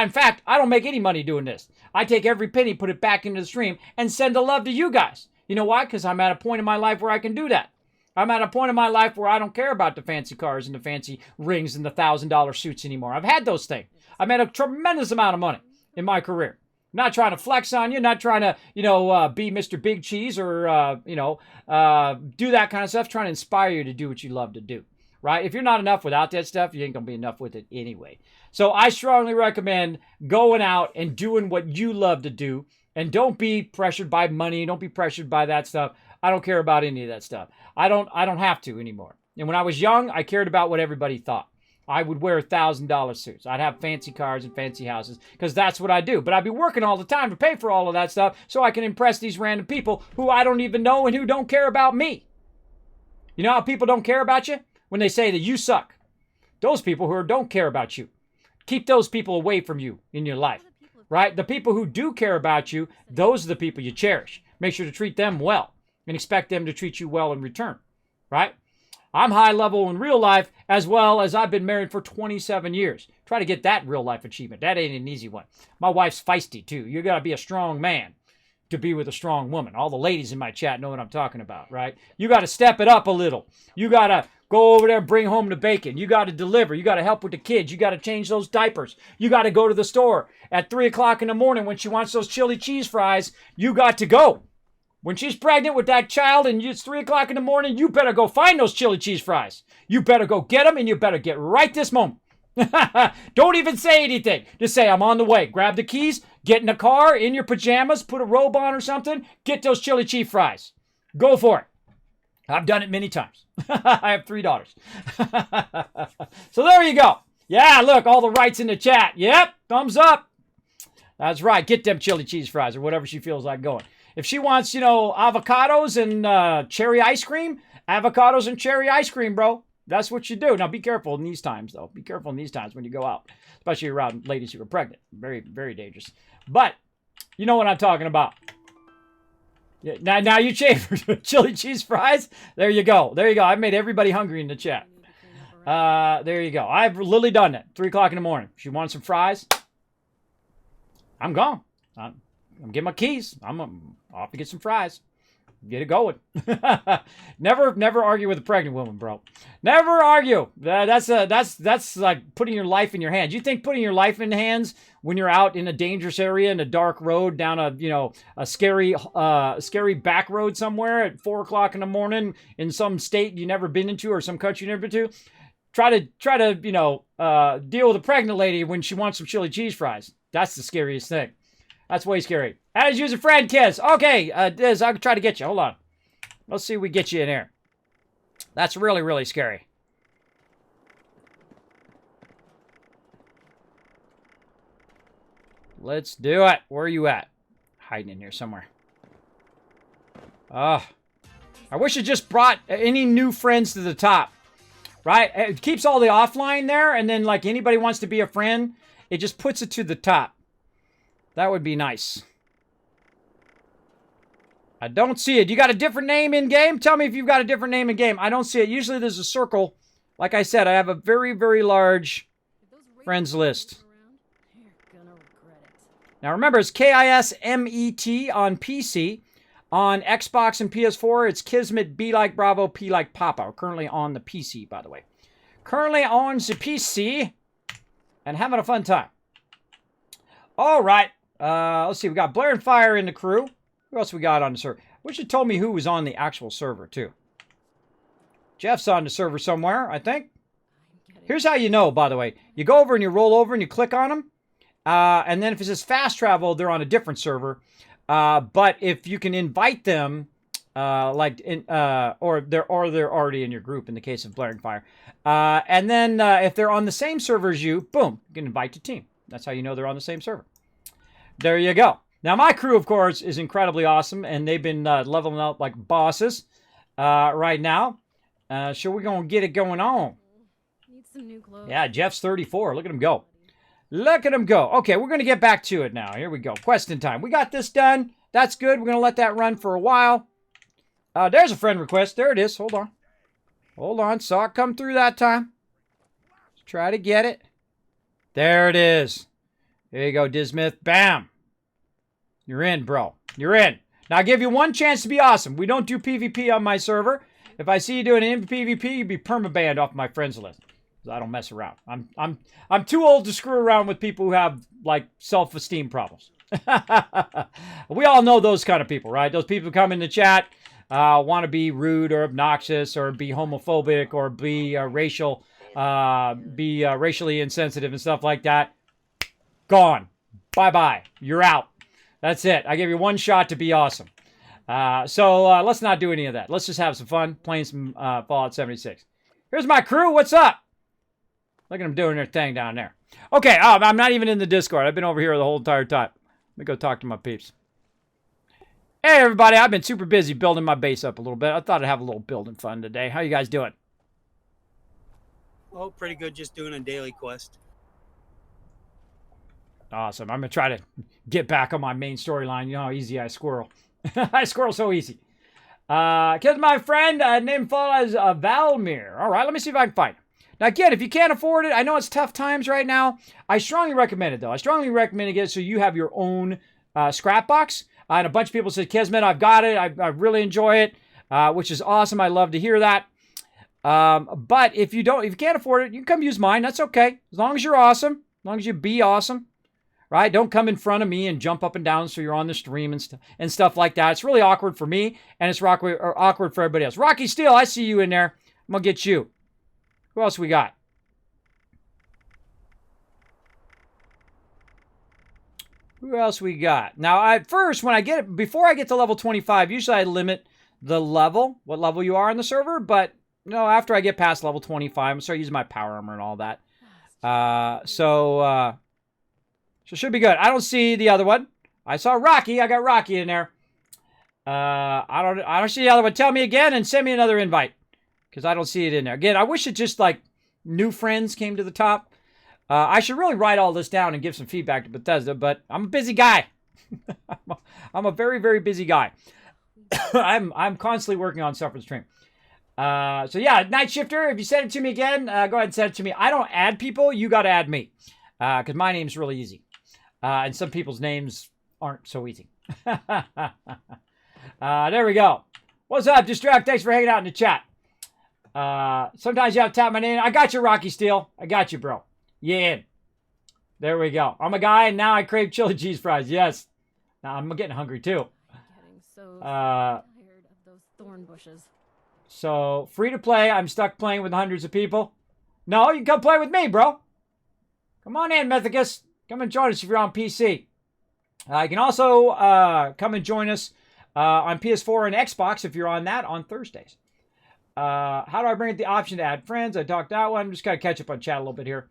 In fact, I don't make any money doing this. I take every penny, put it back into the stream, and send the love to you guys. You know why? Because I'm at a point in my life where I can do that. I'm at a point in my life where I don't care about the fancy cars and the fancy rings and the $1,000 suits anymore. I've had those things. I've made a tremendous amount of money in my career. Not trying to flex on you, not trying to, be Mr. Big Cheese or, do that kind of stuff. Trying to inspire you to do what you love to do, right? If you're not enough without that stuff, you ain't going to be enough with it anyway. So I strongly recommend going out and doing what you love to do. And don't be pressured by money. Don't be pressured by that stuff. I don't care about any of that stuff. I don't have to anymore. And when I was young, I cared about what everybody thought. I would wear $1,000 suits. I'd have fancy cars and fancy houses because that's what I do. But I'd be working all the time to pay for all of that stuff so I can impress these random people who I don't even know and who don't care about me. You know how people don't care about you? When they say that you suck. Those people who don't care about you. Keep those people away from you in your life, right? The people who do care about you, those are the people you cherish. Make sure to treat them well and expect them to treat you well in return, right? I'm high level in real life as well as I've been married for 27 years. Try to get that real life achievement. That ain't an easy one. My wife's feisty too. You got to be a strong man to be with a strong woman. All the ladies in my chat know what I'm talking about, right? You got to step it up a little. You got to go over there and bring home the bacon. You got to deliver. You got to help with the kids. You got to change those diapers. You got to go to the store at 3 o'clock in the morning when she wants those chili cheese fries. You got to go. When she's pregnant with that child and it's 3 o'clock in the morning, you better go find those chili cheese fries. You better go get them, and you better get right this moment. Don't even say anything. Just say, I'm on the way. Grab the keys, get in the car, in your pajamas, put a robe on or something, get those chili cheese fries. Go for it. I've done it many times. I have 3 daughters. So there you go. Yeah, look, all the rights in the chat. Yep, thumbs up. That's right. Get them chili cheese fries or whatever she feels like going. If she wants, avocados and cherry ice cream, avocados and cherry ice cream, bro. That's what you do. Now, be careful in these times, though. Be careful in these times when you go out, especially around ladies who are pregnant. Very, very dangerous. But you know what I'm talking about. Yeah, now you chafe chili cheese fries. There you go. There you go. I've made everybody hungry in the chat. There you go. I've literally done that. 3 o'clock in the morning. She wants some fries. I'm gone. I'm getting my keys. I'm off to get some fries. Get it going. Never argue with a pregnant woman, bro. Never argue. That's like putting your life in your hands. You think putting your life in hands when you're out in a dangerous area in a dark road down a scary back road somewhere at 4 o'clock in the morning in some state you never been into or some country you never been to? Try to deal with a pregnant lady when she wants some chili cheese fries. That's the scariest thing. That's way scary. As use a friend kiss. Okay, Diz, I'll try to get you. Hold on. Let's see if we get you in here. That's really, really scary. Let's do it. Where are you at? Hiding in here somewhere. I wish it just brought any new friends to the top. Right? It keeps all the offline there, and then like anybody wants to be a friend, it just puts it to the top. That would be nice. I don't see it. You got a different name in game? Tell me if you've got a different name in game. I don't see it. Usually there's a circle. Like I said, I have a very, very large friends list. Now remember, it's Kismet on PC. On Xbox and PS4, it's Kismet B like Bravo, P like Papa. We're currently on the PC, by the way. Currently on the PC and having a fun time. All right. Let's see. We got Blair and Fire in the crew. Who else we got on the server? Wish you told me who was on the actual server, too. Jeff's on the server somewhere, I think. Here's how you know, by the way. You go over and you roll over and you click on them. And then if it says fast travel, they're on a different server. But if you can invite them, or they're already in your group in the case of Blaring Fire. And then if they're on the same server as you, boom, you can invite your team. That's how you know they're on the same server. There you go. Now, my crew, of course, is incredibly awesome, and they've been leveling up like bosses right now. So we're going to get it going on.
Need some new clothes.
Yeah, Jeff's 34. Look at him go. Look at him go. Okay, we're going to get back to it now. Here we go. Questing time. We got this done. That's good. We're going to let that run for a while. There's a friend request. There it is. Hold on. Hold on. Saw it come through that time. Let's try to get it. There it is. There you go, Dismith. Bam. You're in, bro. You're in. Now, I'll give you one chance to be awesome. We don't do PvP on my server. If I see you doing an PvP, you'd be permabanned off my friends list. I don't mess around. I'm too old to screw around with people who have, like, self-esteem problems. We all know those kind of people, right? Those people who come in the chat, want to be rude or obnoxious or be homophobic or be racially insensitive and stuff like that. Gone. Bye-bye. You're out. That's it. I gave you one shot to be awesome. So let's not do any of that. Let's just have some fun playing some Fallout 76. Here's my crew. What's up? Look at them doing their thing down there. Okay, I'm not even in the Discord. I've been over here the whole entire time. Let me go talk to my peeps. Hey everybody, I've been super busy building my base up a little bit. I thought I'd have a little building fun today. How you guys doing?
Oh, pretty good. Just doing a daily quest.
Awesome. I'm going to try to get back on my main storyline. You know how easy I squirrel. I squirrel so easy. Because my friend named follows Valmir. All right, let me see if I can find him. Now, again, if you can't afford it, I know it's tough times right now. I strongly recommend it, though. I strongly recommend it so you have your own scrap box. And a bunch of people said, Kismet, I've got it. I really enjoy it, which is awesome. I love to hear that. But if you can't afford it, you can come use mine. That's okay. As long as you're awesome. As long as you be awesome. Right? Don't come in front of me and jump up and down so you're on the stream and stuff like that. It's really awkward for me, and it's awkward for everybody else. Rocky Steel, I see you in there. I'm going to get you. Who else we got? Who else we got? Now, before I get to level 25, usually I limit the level, what level you are on the server, but after I get past level 25, I'm going to start using my power armor and all that. So it should be good. I don't see the other one. I saw Rocky. I got Rocky in there. I don't see the other one. Tell me again and send me another invite, because I don't see it in there. Again, I wish it just like new friends came to the top. I should really write all this down and give some feedback to Bethesda, but I'm a busy guy. I'm a very, very busy guy. I'm constantly working on stuff for the stream. So yeah, Night Shifter, if you send it to me again, go ahead and send it to me. I don't add people. You got to add me, because my name's really easy. And some people's names aren't so easy. There we go. What's up, Distract? Thanks for hanging out in the chat. Sometimes you have to tap my name. I got you, Rocky Steel. I got you, bro. Yeah. There we go. I'm a guy, and now I crave chili cheese fries. Yes. Now I'm getting hungry, too.
I'm getting so tired of those thorn bushes.
So, free to play. I'm stuck playing with hundreds of people. No, you can come play with me, bro. Come on in, Mythicus. Come and join us if you're on PC. You can also come and join us on PS4 and Xbox if you're on that on Thursdays. How do I bring up the option to add friends? I talked that one. I'm just going to catch up on chat a little bit here.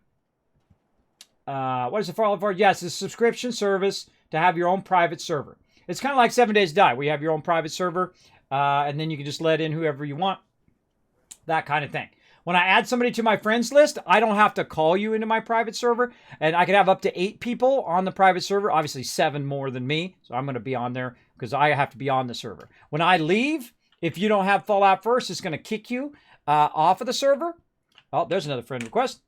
What is the follow for? Yes, it's a subscription service to have your own private server. It's kind of like 7 Days to Die, where you have your own private server, and then you can just let in whoever you want. That kind of thing. When I add somebody to my friends list, I don't have to call you into my private server, and I can have up to 8 people on the private server, obviously 7 more than me, so I'm going to be on there because I have to be on the server. When I leave, if you don't have Fallout First, it's going to kick you off of the server. Oh, there's another friend request.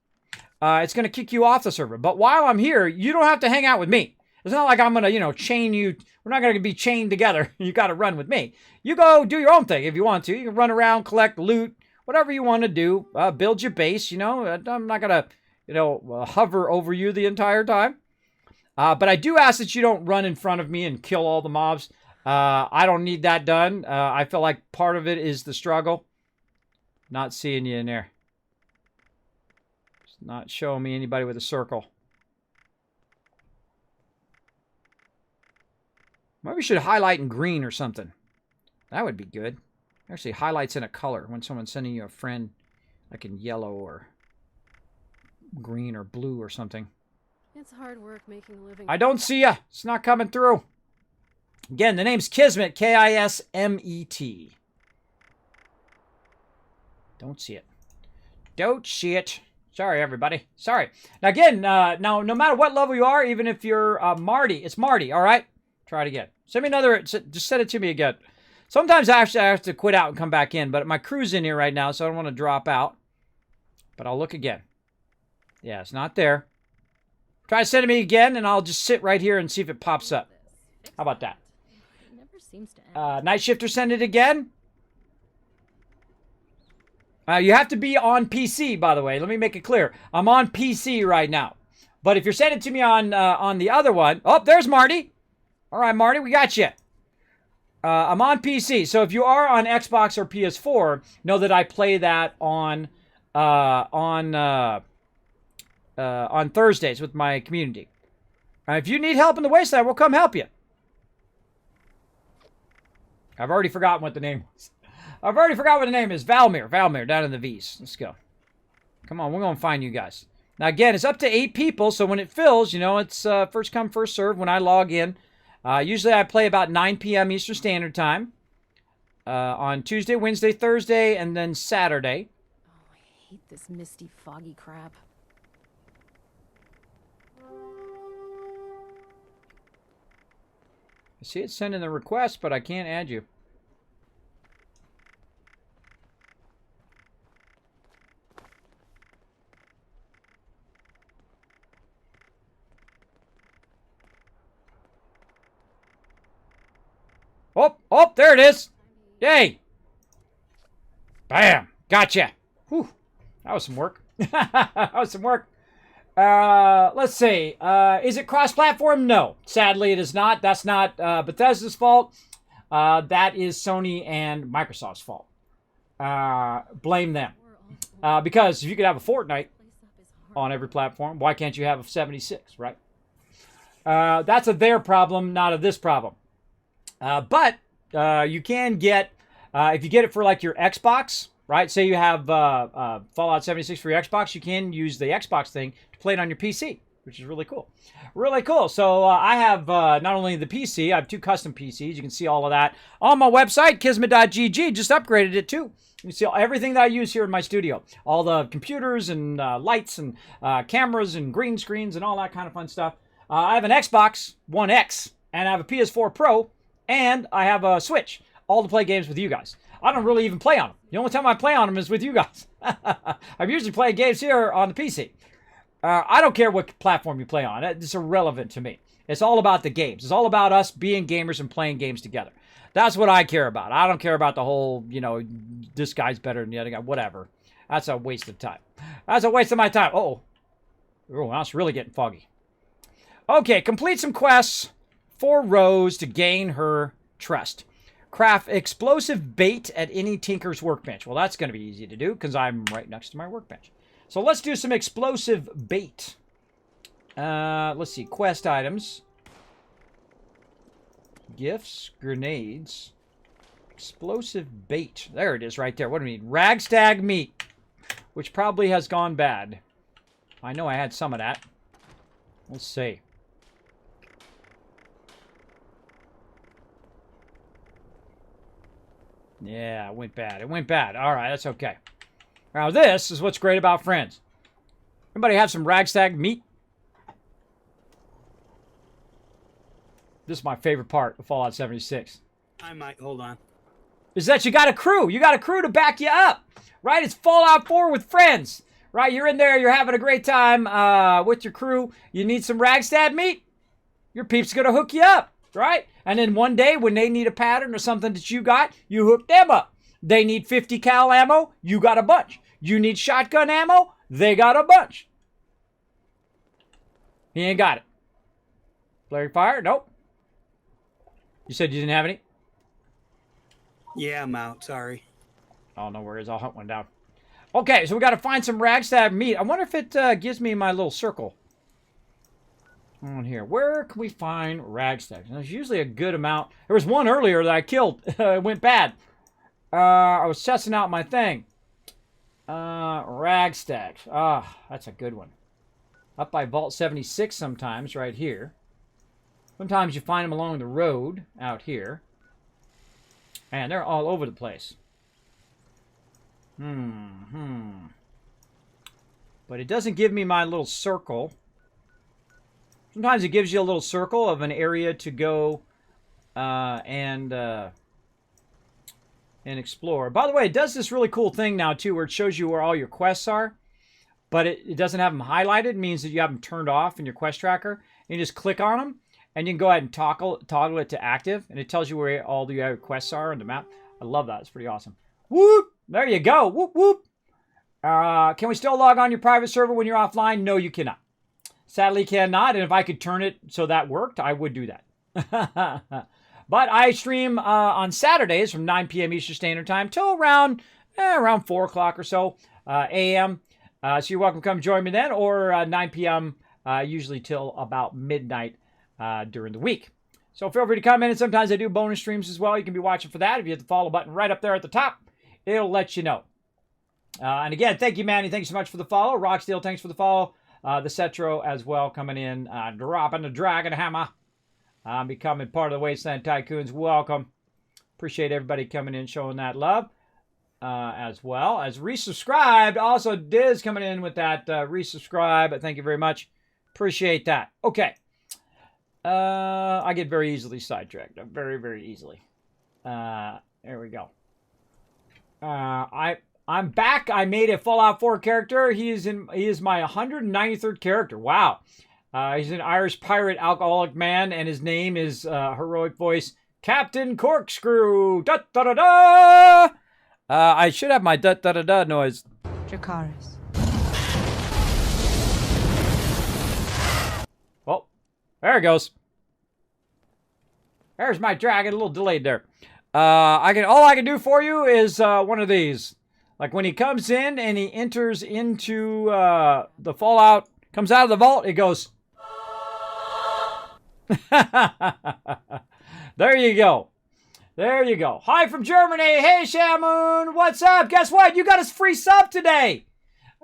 It's going to kick you off the server. But while I'm here, you don't have to hang out with me. It's not like I'm going to, chain you. We're not going to be chained together. You got to run with me. You go do your own thing if you want to. You can run around, collect loot, whatever you want to do. Build your base, I'm not going to, hover over you the entire time. But I do ask that you don't run in front of me and kill all the mobs. I don't need that done. I feel like part of it is the struggle. Not seeing you in there. It's not showing me anybody with a circle. Maybe we should highlight in green or something. That would be good. Actually, highlights in a color. When someone's sending you a friend, like in yellow or green or blue or something.
It's hard work making a living.
I don't see ya. It's not coming through. Again, the name's Kismet. Kismet. Don't see it. Don't see it. Sorry, everybody. Sorry. Now, again, no matter what level you are, even if you're Marty, it's Marty, all right? Try it again. Send me another, just send it to me again. Sometimes I have to quit out and come back in, but my crew's in here right now, so I don't want to drop out. But I'll look again. Yeah, it's not there. Try sending me again, and I'll just sit right here and see if it pops up. How about that?
It never seems to end.
Night Shifter, send it again. You have to be on PC, by the way. Let me make it clear. I'm on PC right now. But if you're sending it to me on the other one... Oh, there's Marty. All right, Marty, we got you. I'm on PC. So if you are on Xbox or PS4, know that I play that on Thursdays with my community. If you need help in the wasteland, we'll come help you. I've already forgotten what the name was. I've already forgotten what the name is. Valmir. Valmir, down in the V's. Let's go. Come on, we're going to find you guys. Now, again, it's up to 8 people, so when it fills, it's first come, first serve when I log in. Usually I play about 9 p.m. Eastern Standard Time on Tuesday, Wednesday, Thursday, and then Saturday.
Oh, I hate this misty, foggy crap.
I see it sending the request, but I can't add you. Oh, there it is. Yay. Bam. Gotcha. Whew. That was some work. That was some work. Let's see. Is it cross-platform? No. Sadly, it is not. That's not Bethesda's fault. That is Sony and Microsoft's fault. Blame them. Because if you could have a Fortnite on every platform, why can't you have a 76, right? That's a their problem, not a this problem. But you can get, if you get it for like your Xbox, right? Say you have Fallout 76 for your Xbox, you can use the Xbox thing to play it on your PC, which is really cool. Really cool. So I have not only the PC, I have 2 custom PCs. You can see all of that on my website, kismet.gg. Just upgraded it too. You can see everything that I use here in my studio. All the computers and lights and cameras and green screens and all that kind of fun stuff. I have an Xbox One X and I have a PS4 Pro. And I have a Switch, all to play games with you guys. I don't really even play on them. The only time I play on them is with you guys. I'm usually playing games here on the PC. I don't care what platform you play on. It's irrelevant to me. It's all about the games. It's all about us being gamers and playing games together. That's what I care about. I don't care about the whole, this guy's better than the other guy. Whatever. That's a waste of time. That's a waste of my time. Oh, that's really getting foggy. Okay, complete some quests for Rose to gain her trust. Craft explosive bait at any tinker's workbench. Well, that's going to be easy to do because I'm right next to my workbench. So let's do some explosive bait. Let's see. Quest items. Gifts. Grenades. Explosive bait. There it is right there. What do we need? Ragstag meat. Which probably has gone bad. I know I had some of that. Let's see. Yeah, it went bad. It went bad. All right, that's okay. Now, this is what's great about friends. Anybody have some ragstag meat? This is my favorite part of Fallout 76.
I might. Hold on.
Is that you got a crew. You got a crew to back you up, right? It's Fallout 4 with friends, right? You're in there. You're having a great time with your crew. You need some ragstag meat. Your peeps going to hook you up, right? And then one day when they need a pattern or something that you got, you hook them up. They need 50 cal ammo, you got a bunch. You need shotgun ammo, they got a bunch. He ain't got it. Flare fire? Nope. You said you didn't have any?
Yeah, I'm out. Sorry.
Oh, no worries. I'll hunt one down. Okay, so we got to find some ragstag meat. I wonder if it gives me my little circle. On here. Where can we find ragstag? There's usually a good amount. There was one earlier that I killed. It went bad. I was testing out my thing. Ragstag. That's a good one. Up by Vault 76 sometimes, right here. Sometimes you find them along the road out here. And they're all over the place. But it doesn't give me my little circle. Sometimes it gives you a little circle of an area to go and explore. By the way, it does this really cool thing now, too, where it shows you where all your quests are. But it doesn't have them highlighted. It means that you have them turned off in your quest tracker. And you just click on them, and you can go ahead and toggle it to active. And it tells you where all the other quests are on the map. I love that. It's pretty awesome. Whoop! There you go. Whoop, whoop. Can we still log on your private server when you're offline? No, you cannot. Sadly, cannot. And if I could turn it so that worked, I would do that. But I stream on Saturdays from 9 p.m. Eastern Standard Time till around 4 o'clock or so a.m. So you're welcome to come join me then, or 9 p.m. Usually till about midnight during the week. So feel free to come in, and sometimes I do bonus streams as well. You can be watching for that. If you hit the follow button right up there at the top, it'll let you know. And again, thank you, Manny. Thank you so much for the follow. Rocksteel, thanks for the follow. The Cetro as well coming in, dropping the Dragon Hammer. becoming part of the Wasteland Tycoons. Welcome. Appreciate everybody coming in, showing that love. As well as resubscribed. Also, Diz coming in with that resubscribe. Thank you very much. Appreciate that. Okay. I get very easily sidetracked. Very, very easily. There we go. I'm back. I made a Fallout 4 character. He is my 193rd character. Wow. He's an Irish pirate alcoholic man, and his name is heroic voice Captain Corkscrew. Da da da da. I should have my da da da da noise.
Dracarys.
Oh, there it goes. There's my dragon. A little delayed there. All I can do for you is one of these. Like when he comes in and he enters into the Fallout, comes out of the vault, it goes. There you go. There you go. Hi from Germany. Hey, Shamoon. What's up? Guess what? You got a free sub today.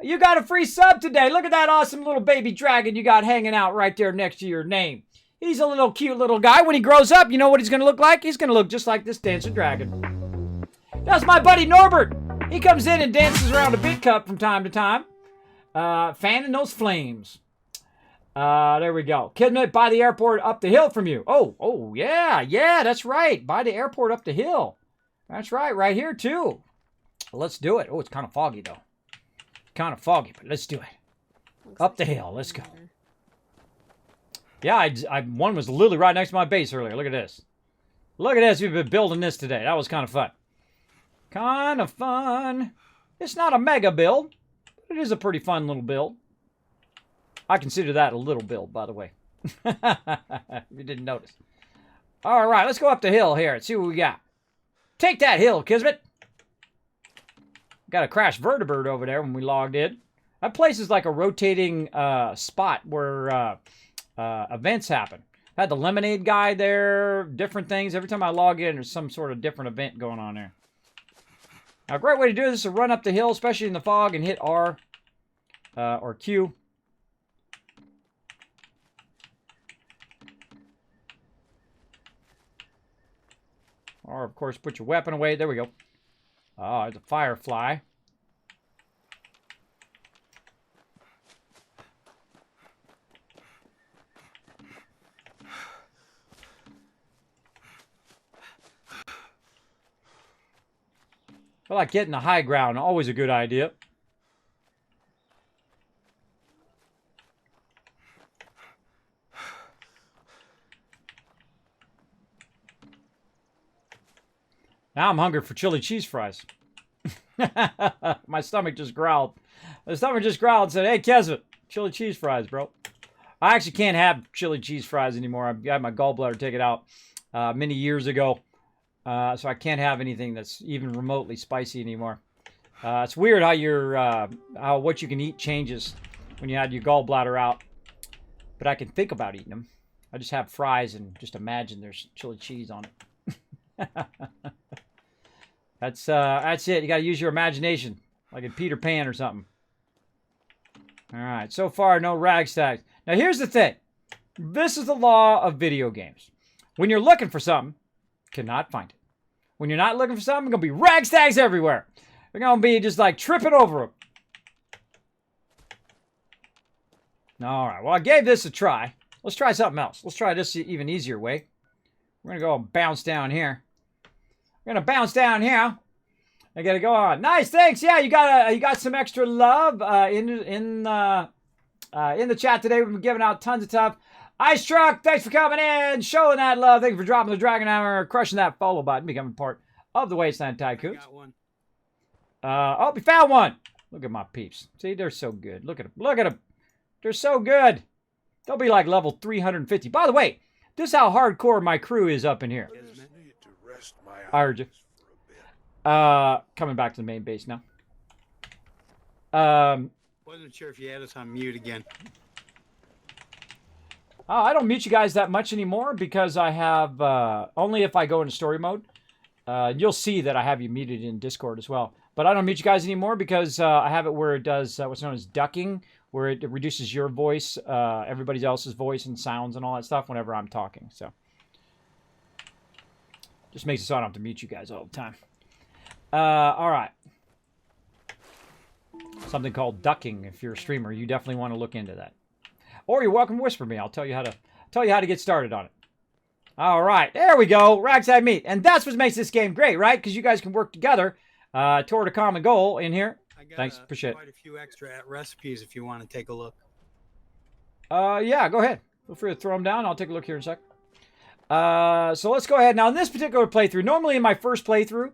You got a free sub today. Look at that awesome little baby dragon you got hanging out right there next to your name. He's a little cute little guy. When he grows up, you know what he's going to look like? He's going to look just like this dancing dragon. That's my buddy Norbert. He comes in and dances around a big cup from time to time. Fanning those flames. There we go. Kismet, by the airport up the hill from you. Oh, yeah, that's right. By the airport up the hill. That's right, right here too. Let's do it. Oh, it's kind of foggy though. Kind of foggy, but let's do it. Up the hill, let's go. Yeah, one was literally right next to my base earlier. Look at this. Look at this. We've been building this today. That was kind of fun. Kind of fun. It's not a mega build, but it is a pretty fun little build. I consider that a little build, by the way. If you didn't notice. All right, let's go up the hill here and see what we got. Take that hill, Kismet. Got a crashed vertibird over there when we logged in. That place is like a rotating spot where events happen. Had the lemonade guy there, different things. Every time I log in, there's some sort of different event going on there. Now, a great way to do this is to run up the hill, especially in the fog, and hit R or Q. Or, of course, put your weapon away. There we go. Oh, there's a firefly. I like getting the high ground. Always a good idea. Now I'm hungry for chili cheese fries. My stomach just growled. The stomach just growled and said, hey, Kismet, chili cheese fries, bro. I actually can't have chili cheese fries anymore. I got my gallbladder taken out many years ago. So I can't have anything that's even remotely spicy anymore. It's weird how how what you can eat changes when you had your gallbladder out. But I can think about eating them. I just have fries and just imagine there's chili cheese on it. That's it. You got to use your imagination, like in Peter Pan or something. All right. So far, no ragstags. Now, here's the thing. This is the law of video games. When you're looking for something, you cannot find it. When you're not looking for something, going to be ragstags everywhere. They're going to be just like tripping over them. All right. Well, I gave this a try. Let's try something else. Let's try this even easier way. We're going to go and bounce down here. We're gonna bounce down here. I gotta go on. Nice, thanks. Yeah, you got some extra love in the chat today. We've been giving out tons of stuff. Ice Truck, thanks for coming in, showing that love. Thank you for dropping the Dragon Hammer, crushing that follow button, becoming part of the Wasteland Tycoons.
Got one.
Oh, we found one. Look at my peeps. See, they're so good. Look at them. Look at them. They're so good. They'll be like level 350. By the way, this is how hardcore my crew is up in here. I heard you. Coming back to the main base now.
Wasn't sure if you had us on mute again.
I don't mute you guys that much anymore because I have only if I go into story mode. You'll see that I have you muted in Discord as well. But I don't mute you guys anymore because I have it where it does what's known as ducking, where it reduces your voice, everybody else's voice and sounds and all that stuff whenever I'm talking. So Just makes it so I don't have to mute you guys all the time. All right. Something called ducking. If you're a streamer, you definitely want to look into that. Or you're welcome to whisper me. I'll tell you how to get started on it. All right, there we go. Ragside meat, and that's what makes this game great, right? Because you guys can work together toward a common goal in here. Thanks, appreciate it.
Quite a few extra recipes if you want to take a look.
Yeah, go ahead. Feel free to throw them down. I'll take a look here in a sec. So let's go ahead. Now, in this particular playthrough, normally in my first playthrough,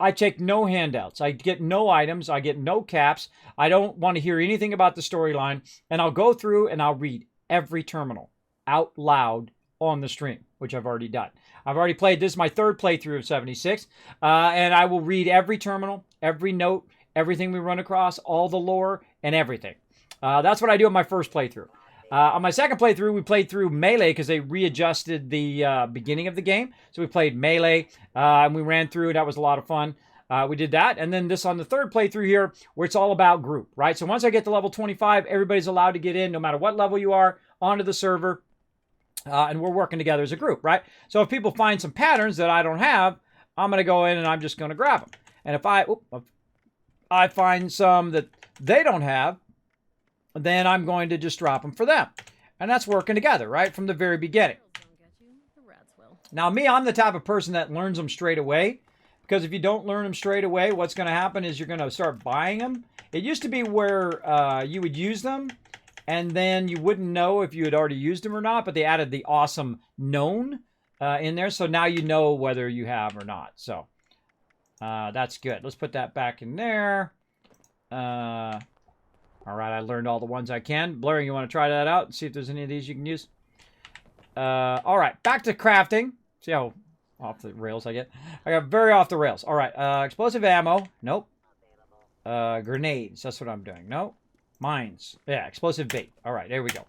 I take no handouts. I get no items. I get no caps. I don't want to hear anything about the storyline. And I'll go through and I'll read every terminal out loud on the stream, which I've already done. I've already played. This is my third playthrough of 76. And I will read every terminal, every note, everything we run across, all the lore, and everything. That's what I do in my first playthrough. On my second playthrough, we played through Melee because they readjusted the beginning of the game. So we played Melee, and we ran through. That was a lot of fun. We did that. And then this on the third playthrough here, where it's all about group, right? So once I get to level 25, everybody's allowed to get in, no matter what level you are, onto the server. And we're working together as a group, right? So if people find some patterns that I don't have, I'm going to go in and I'm just going to grab them. And if I find some that they don't have, then I'm going to just drop them for them. And that's working together, right? From the very beginning. Now, me, I'm the type of person that learns them straight away. Because if you don't learn them straight away, what's going to happen is you're going to start buying them. It used to be where you would use them, and then you wouldn't know if you had already used them or not. But they added the awesome known in there. So now you know whether you have or not. So that's good. Let's put that back in there. All right, I learned all the ones I can. Blurring, you want to try that out and see if there's any of these you can use? All right, back to crafting. See how off the rails I get? I got very off the rails. All right, explosive ammo. Nope. Grenades. That's what I'm doing. Nope. Mines. Yeah, explosive bait. All right, there we go.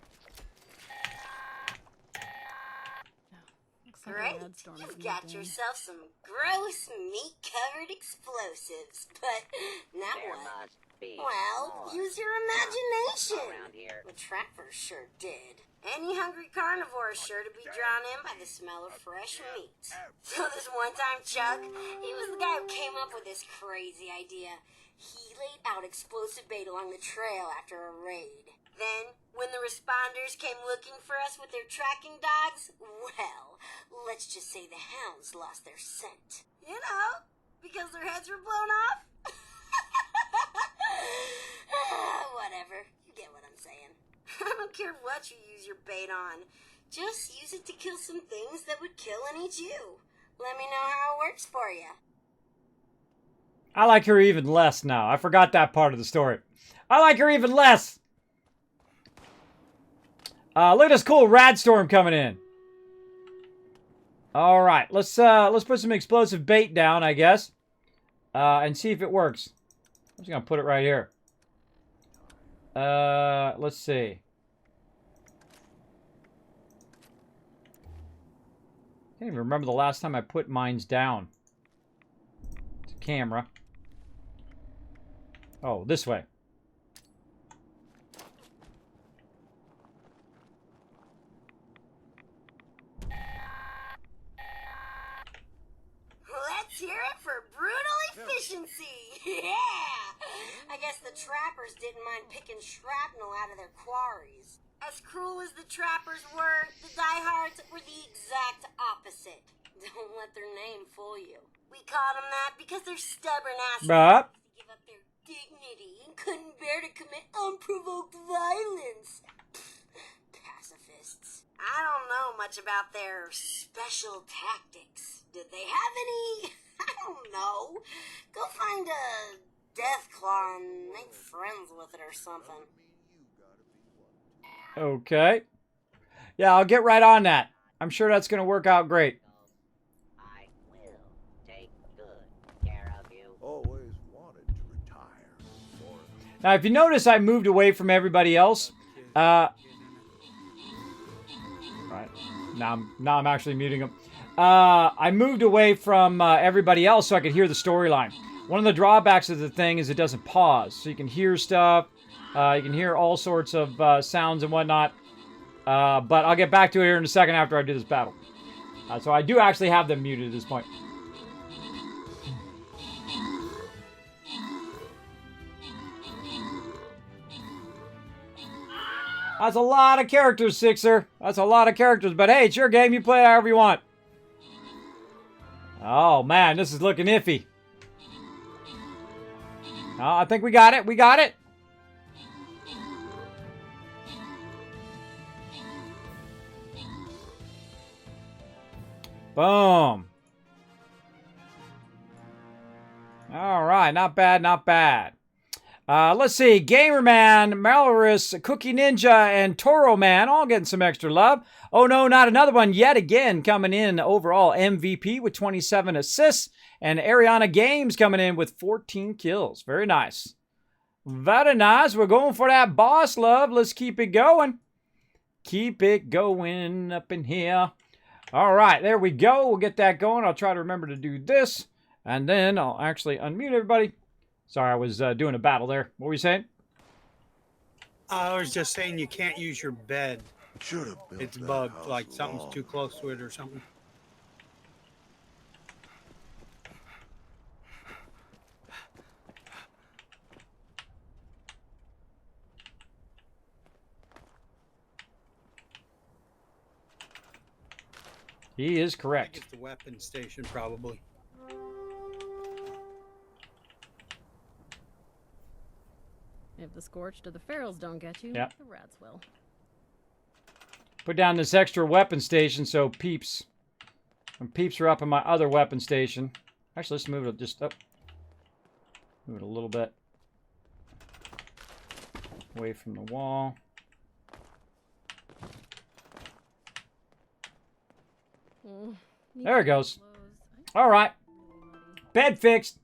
Great, you've got yourself some gross meat-covered explosives, but now what? Well, use your imagination. The trappers sure did. Any hungry carnivore is sure to be drawn in by the smell of fresh meat. So this one time, Chuck, he was the guy who came up with this crazy idea. He laid out explosive bait along the trail after a raid. Then, when the responders came looking for us with their tracking dogs, well, let's just say the hounds lost their scent. You know, because their heads were blown off. Whatever, you get what I'm saying. I don't care what you use your bait on. Just use it to kill some things that would kill and eat you. Let me know how it works for you.
I like her even less now. I forgot that part of the story. I like her even less. Look at this cool rad storm coming in. All right, let's put some explosive bait down, I guess, and see if it works. I'm just gonna put it right here. Let's see. I can't even remember the last time I put mines down. It's a camera. Oh, this way.
Let's hear it for brutal efficiency. Yeah! I guess the trappers didn't mind picking shrapnel out of their quarries. As cruel as the trappers were, the diehards were the exact opposite. Don't let their name fool you. We called them that because they're stubborn asses to give up their dignity and couldn't bear to commit unprovoked violence. Pacifists. I don't know much about their special tactics. Did they have any? I don't know. Go find a death claw and make friends with it or something.
Okay. Yeah, I'll get right on that. I'm sure that's going to work out great.
I will take good care of you.
Always wanted to retire.
Now, if you notice, I moved away from everybody else. Right. Now I'm actually muting them. I moved away from everybody else so I could hear the storyline. One of the drawbacks of the thing is it doesn't pause. So you can hear stuff. You can hear all sorts of sounds and whatnot. But I'll get back to it here in a second after I do this battle. So I do actually have them muted at this point. That's a lot of characters, Sixer. That's a lot of characters. But hey, it's your game. You play it however you want. Oh, man. This is looking iffy. Oh, I think we got it. We got it. Boom. All right. Not bad. Not bad. Let's see. Gamerman, Malorus, Cookie Ninja, and Toro Man all getting some extra love. Oh no, not another one yet again. Coming in overall MVP with 27 assists. And Ariana Games coming in with 14 kills. Very nice. Very nice. We're going for that boss love. Let's keep it going. Keep it going up in here. All right, there we go. We'll get that going. I'll try to remember to do this. And then I'll actually unmute everybody. Sorry, I was doing a battle there. What were you saying?
I was just saying you can't use your bed.
Should have built
It's
that
bugged,
house
like something's
long
too close to it or something.
He is
I
correct.
think it's the weapon station, probably.
If the Scorched or the Ferals don't get you,
Yep.
the rats will.
Put down this extra weapon station so peeps. When peeps are up in my other weapon station. Actually, let's move it just up. Move it a little bit. Away from the wall. There it goes. All right. Bed fixed.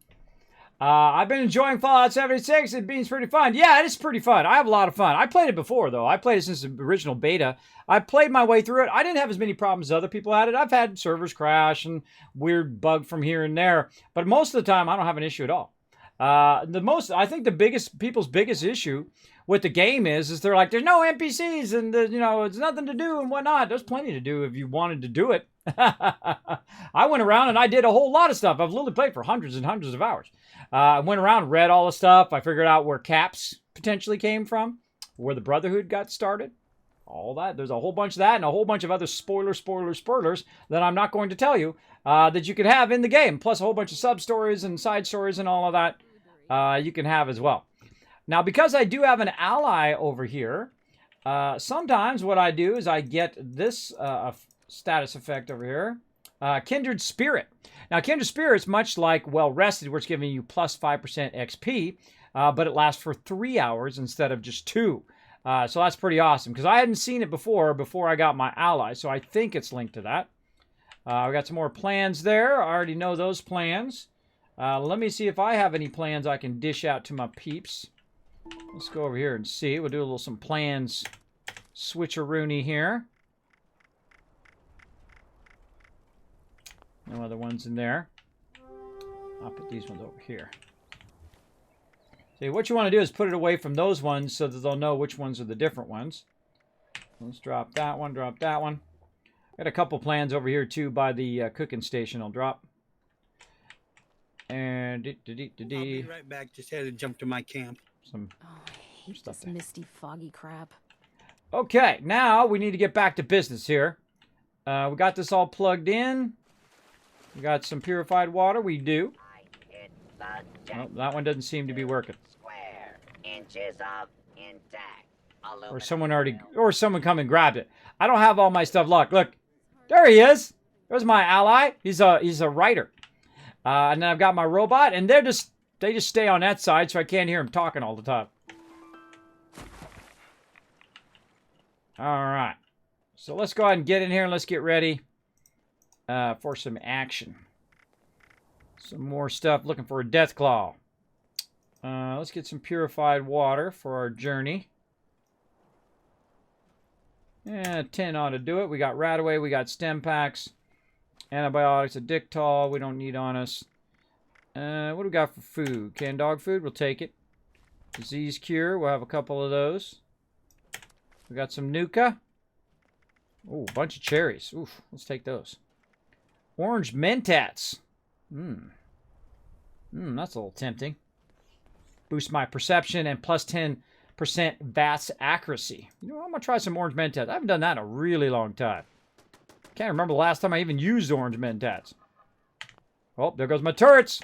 I've been enjoying Fallout 76. It being pretty fun. Yeah, it is pretty fun. I have a lot of fun. I played it before, though. I played it since the original beta. I played my way through it. I didn't have as many problems as other people had it. I've had servers crash and weird bug from here and there. But most of the time, I don't have an issue at all. I think people's biggest issue with the game is they're like, there's no NPCs and, it's nothing to do and whatnot. There's plenty to do if you wanted to do it. I went around and I did a whole lot of stuff. I've literally played for hundreds and hundreds of hours. I went around, read all the stuff. I figured out where Caps potentially came from, where the Brotherhood got started. All that. There's a whole bunch of that and a whole bunch of other spoilers that I'm not going to tell you that you could have in the game. Plus a whole bunch of sub-stories and side stories and all of that you can have as well. Now, because I do have an ally over here, sometimes what I do is I get this status effect over here. Kindred Spirit. Now, Kindred Spirit's much like Well Rested, where it's giving you plus 5% XP, but it lasts for 3 hours instead of just 2. So that's pretty awesome, because I hadn't seen it before I got my ally, so I think it's linked to that. We got some more plans there. I already know those plans. Let me see if I have any plans I can dish out to my peeps. Let's go over here and see. We'll do some plans switcheroony here. No other ones in there. I'll put these ones over here. See, what you want to do is put it away from those ones so that they'll know which ones are the different ones. Let's drop that one, drop that one. Got a couple plans over here, too, by the cooking station I'll drop. And...
I'll be right back. Just had to jump to my camp.
Oh, I hate this misty, foggy crap.
Okay, now we need to get back to business here. We got this all plugged in. We got some purified water. We do. Oh, that one doesn't seem to be working.
Square inches of intact.
Or someone come and grabbed it. I don't have all my stuff locked. Look, there he is. There's my ally. He's a writer. And then I've got my robot, and they just stay on that side, so I can't hear him talking all the time. All right. So let's go ahead and get in here and let's get ready for some action. Some more stuff. Looking for a death claw. Let's get some purified water for our journey. Yeah, 10 ought to do it. We got Radaway. We got stem packs. Antibiotics, a Dictol. We don't need on us. What do we got for food? Canned dog food. We'll take it. Disease cure. We'll have a couple of those. We got some Nuka. Ooh, a bunch of cherries. Oof, let's take those. Orange mentats. That's a little tempting. Boost my perception and plus 10% VATS accuracy. You know, I'm going to try some orange mentats. I haven't done that in a really long time. Can't remember the last time I even used orange mentats. Oh, there goes my turrets.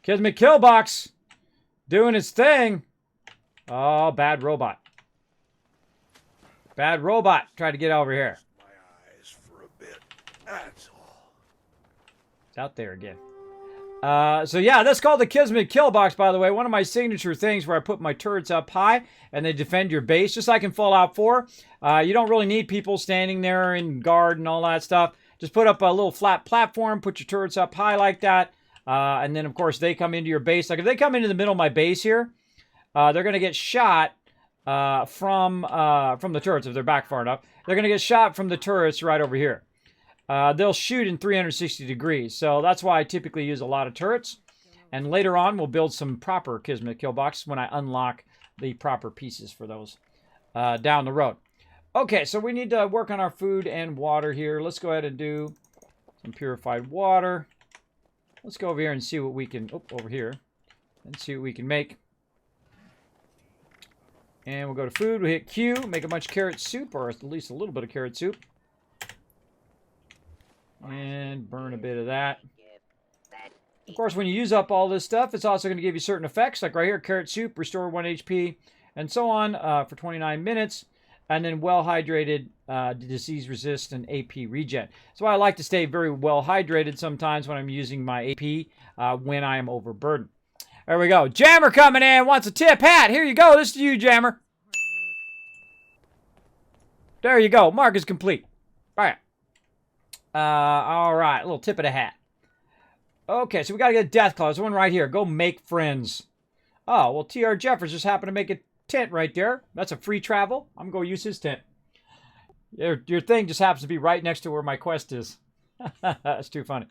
Kismet Killbox. Doing its thing. Oh, bad robot. Bad robot. Try to get over here.
My eyes for a bit. That's all.
It's out there again. So yeah, that's called the Kismet Killbox, by the way. One of my signature things where I put my turrets up high and they defend your base, just like in Fallout 4. You don't really need people standing there and guard and all that stuff. Just put up a little flat platform, put your turrets up high like that. And then, of course, they come into your base. Like, if they come into the middle of my base here, they're going to get shot from the turrets if they're back far enough. They're going to get shot from the turrets right over here. They'll shoot in 360 degrees. So that's why I typically use a lot of turrets. And later on, we'll build some proper Kismet Killboxes when I unlock the proper pieces for those down the road. Okay, so we need to work on our food and water here. Let's go ahead and do some purified water. Let's go over here and see what we can... Oh, over here. And see what we can make. And we'll go to food. We'll hit Q. Make a bunch of carrot soup, or at least a little bit of carrot soup. And burn a bit of that. Of course, when you use up all this stuff, it's also going to give you certain effects. Like right here, carrot soup, restore 1 HP, and so on for 29 minutes. And then well-hydrated, disease resistant AP regen. So I like to stay very well-hydrated sometimes when I'm using my AP when I am overburdened. There we go. Jammer coming in, wants a tip hat. Here you go. This is you, Jammer. There you go. Mark is complete. All right. All right. A little tip of the hat. Okay, so we got to get a death claw. There's one right here. Go make friends. Oh, well, T.R. Jeffers just happened to make a tent right there. That's a free travel. I'm going to use his tent. Your thing just happens to be right next to where my quest is. That's too funny.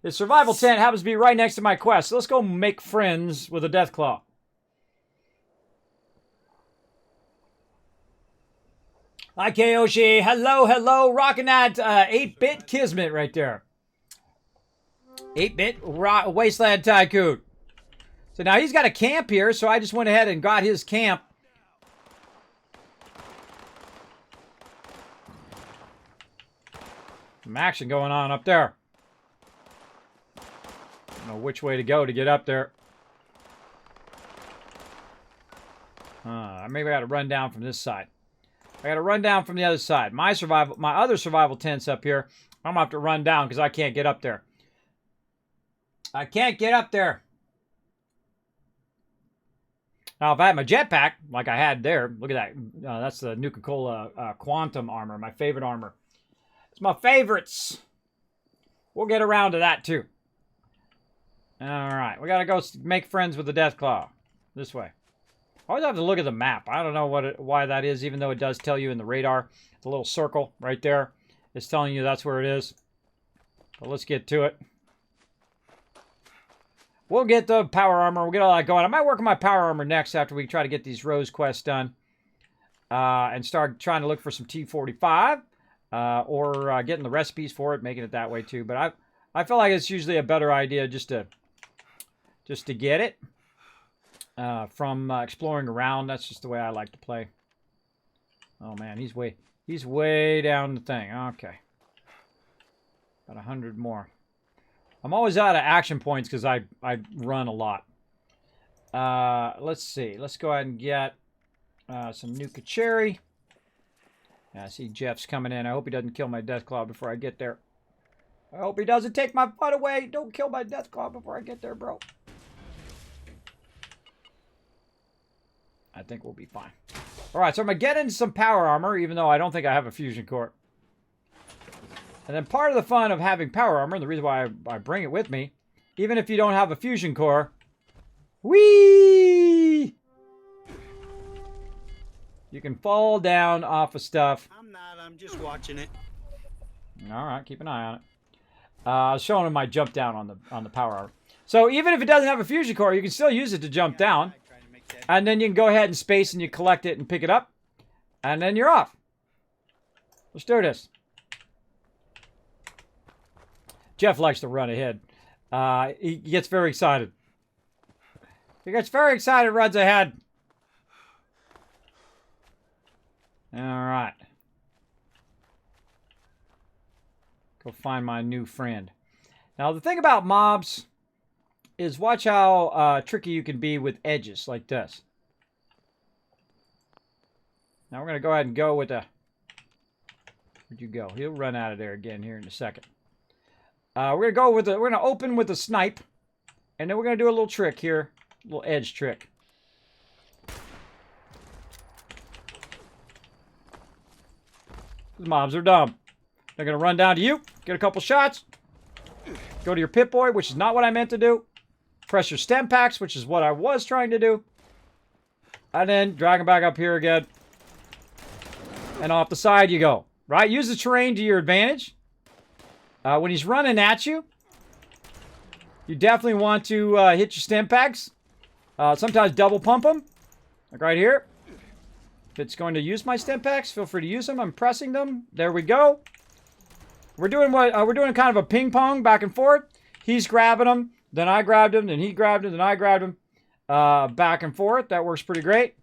His survival tent happens to be right next to my quest. So let's go make friends with a death claw. Hi, Kayoshi. Hello, hello. Rocking that 8-bit Kismet right there. 8-bit Wasteland Tycoon. So now he's got a camp here, so I just went ahead and got his camp. Some action going on up there. I don't know which way to go to get up there. Maybe I got to run down from this side. I got to run down from the other side. My other survival tent's up here. I'm going to have to run down because I can't get up there. I can't get up there. Now, if I had my jetpack, like I had there, look at that. That's the Nuka-Cola Quantum armor, my favorite armor. It's my favorites. We'll get around to that, too. All right, we got to go make friends with the Deathclaw. This way. I always have to look at the map. I don't know why that is, even though it does tell you in the radar. The little circle right there is telling you that's where it is. But let's get to it. We'll get the power armor. We'll get all that going. I might work on my power armor next after we try to get these Rose quests done. And start trying to look for some T45. Or getting the recipes for it, making it that way too. But I feel like it's usually a better idea just to get it. From exploring around. That's just the way I like to play. Oh man, he's way down the thing. Okay. Got 100 more. I'm always out of action points because I run a lot. Let's see. Let's go ahead and get some Nuka Cherry. Yeah, I see Jeff's coming in. I hope he doesn't kill my Deathclaw before I get there. I hope he doesn't take my butt away. Don't kill my Deathclaw before I get there, bro. I think we'll be fine. Alright, so I'm going to get into some power armor, even though I don't think I have a fusion core. And then part of the fun of having power armor, and the reason why I bring it with me, even if you don't have a fusion core, whee! You can fall down off of stuff.
I'm just watching it.
Alright, keep an eye on it. I was showing him my jump down on the power armor. So even if it doesn't have a fusion core, you can still use it to jump down. And then you can go ahead and space and you collect it and pick it up. And then you're off. Let's do this. Jeff likes to run ahead. He gets very excited. He gets very excited, runs ahead. All right. Go find my new friend. Now, the thing about mobs is watch how tricky you can be with edges like this. Now, we're going to go ahead and go with the... Where'd you go? He'll run out of there again here in a second. We're going to go with the... We're going to open with the snipe. And then we're going to do a little trick here. A little edge trick. These mobs are dumb. They're going to run down to you. Get a couple shots. Go to your Pip-Boy, which is not what I meant to do. Press your stem packs, which is what I was trying to do. And then drag him back up here again. And off the side you go. Right? Use the terrain to your advantage. When he's running at you, you definitely want to hit your stem packs. Sometimes double pump them. Like right here. If it's going to use my stem packs, feel free to use them. I'm pressing them. There we go. We're doing what we're doing kind of a ping pong back and forth. He's grabbing them, then I grabbed him, then he grabbed him, then I grabbed him. Back and forth. That works pretty great.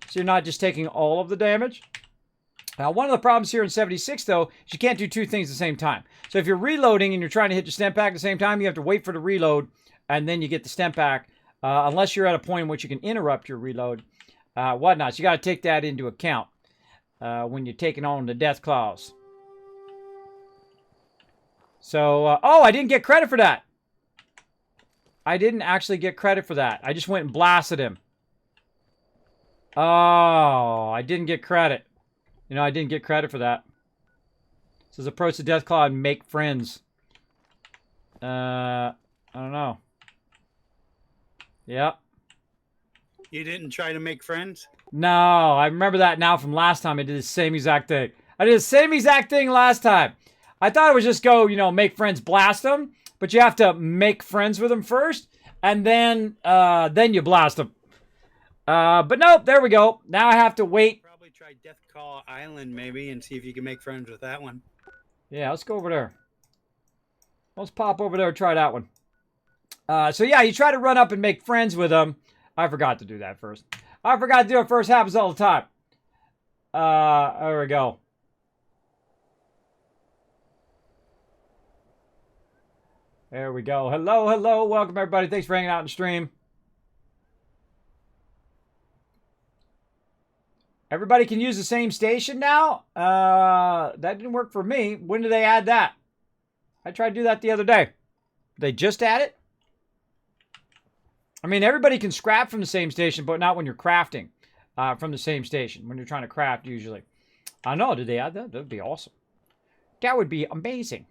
So you're not just taking all of the damage. Now, one of the problems here in 76, though, is you can't do two things at the same time. So if you're reloading and you're trying to hit your stem pack at the same time, you have to wait for the reload, and then you get the stem pack, unless you're at a point in which you can interrupt your reload, whatnot. So you got to take that into account when you're taking on the death claws. So, oh, I didn't get credit for that. I didn't actually get credit for that. I just went and blasted him. Oh, I didn't get credit. You know, I didn't get credit for that. It says approach the Deathclaw and make friends. I don't know. Yep.
You didn't try to make friends?
No, I remember that now from last time. I did the same exact thing. I did the same exact thing last time. I thought it was just go, you know, make friends, blast them. But you have to make friends with them first. And then you blast them. But nope, there we go. Now I have to wait.
Probably try Death Call Island maybe and see if you can make friends with that one.
Yeah, let's go over there. Let's pop over there and try that one. So yeah, you try to run up and make friends with them. I forgot to do that first. I forgot to do it first. Happens all the time. There we go. There we go. Hello, hello. Welcome, everybody. Thanks for hanging out in the stream. Everybody can use the same station now? That didn't work for me. When did they add that? I tried to do that the other day. They just add it? I mean, everybody can scrap from the same station, but not when you're crafting from the same station. When you're trying to craft, usually. I know. Did they add that? That would be awesome. That would be amazing.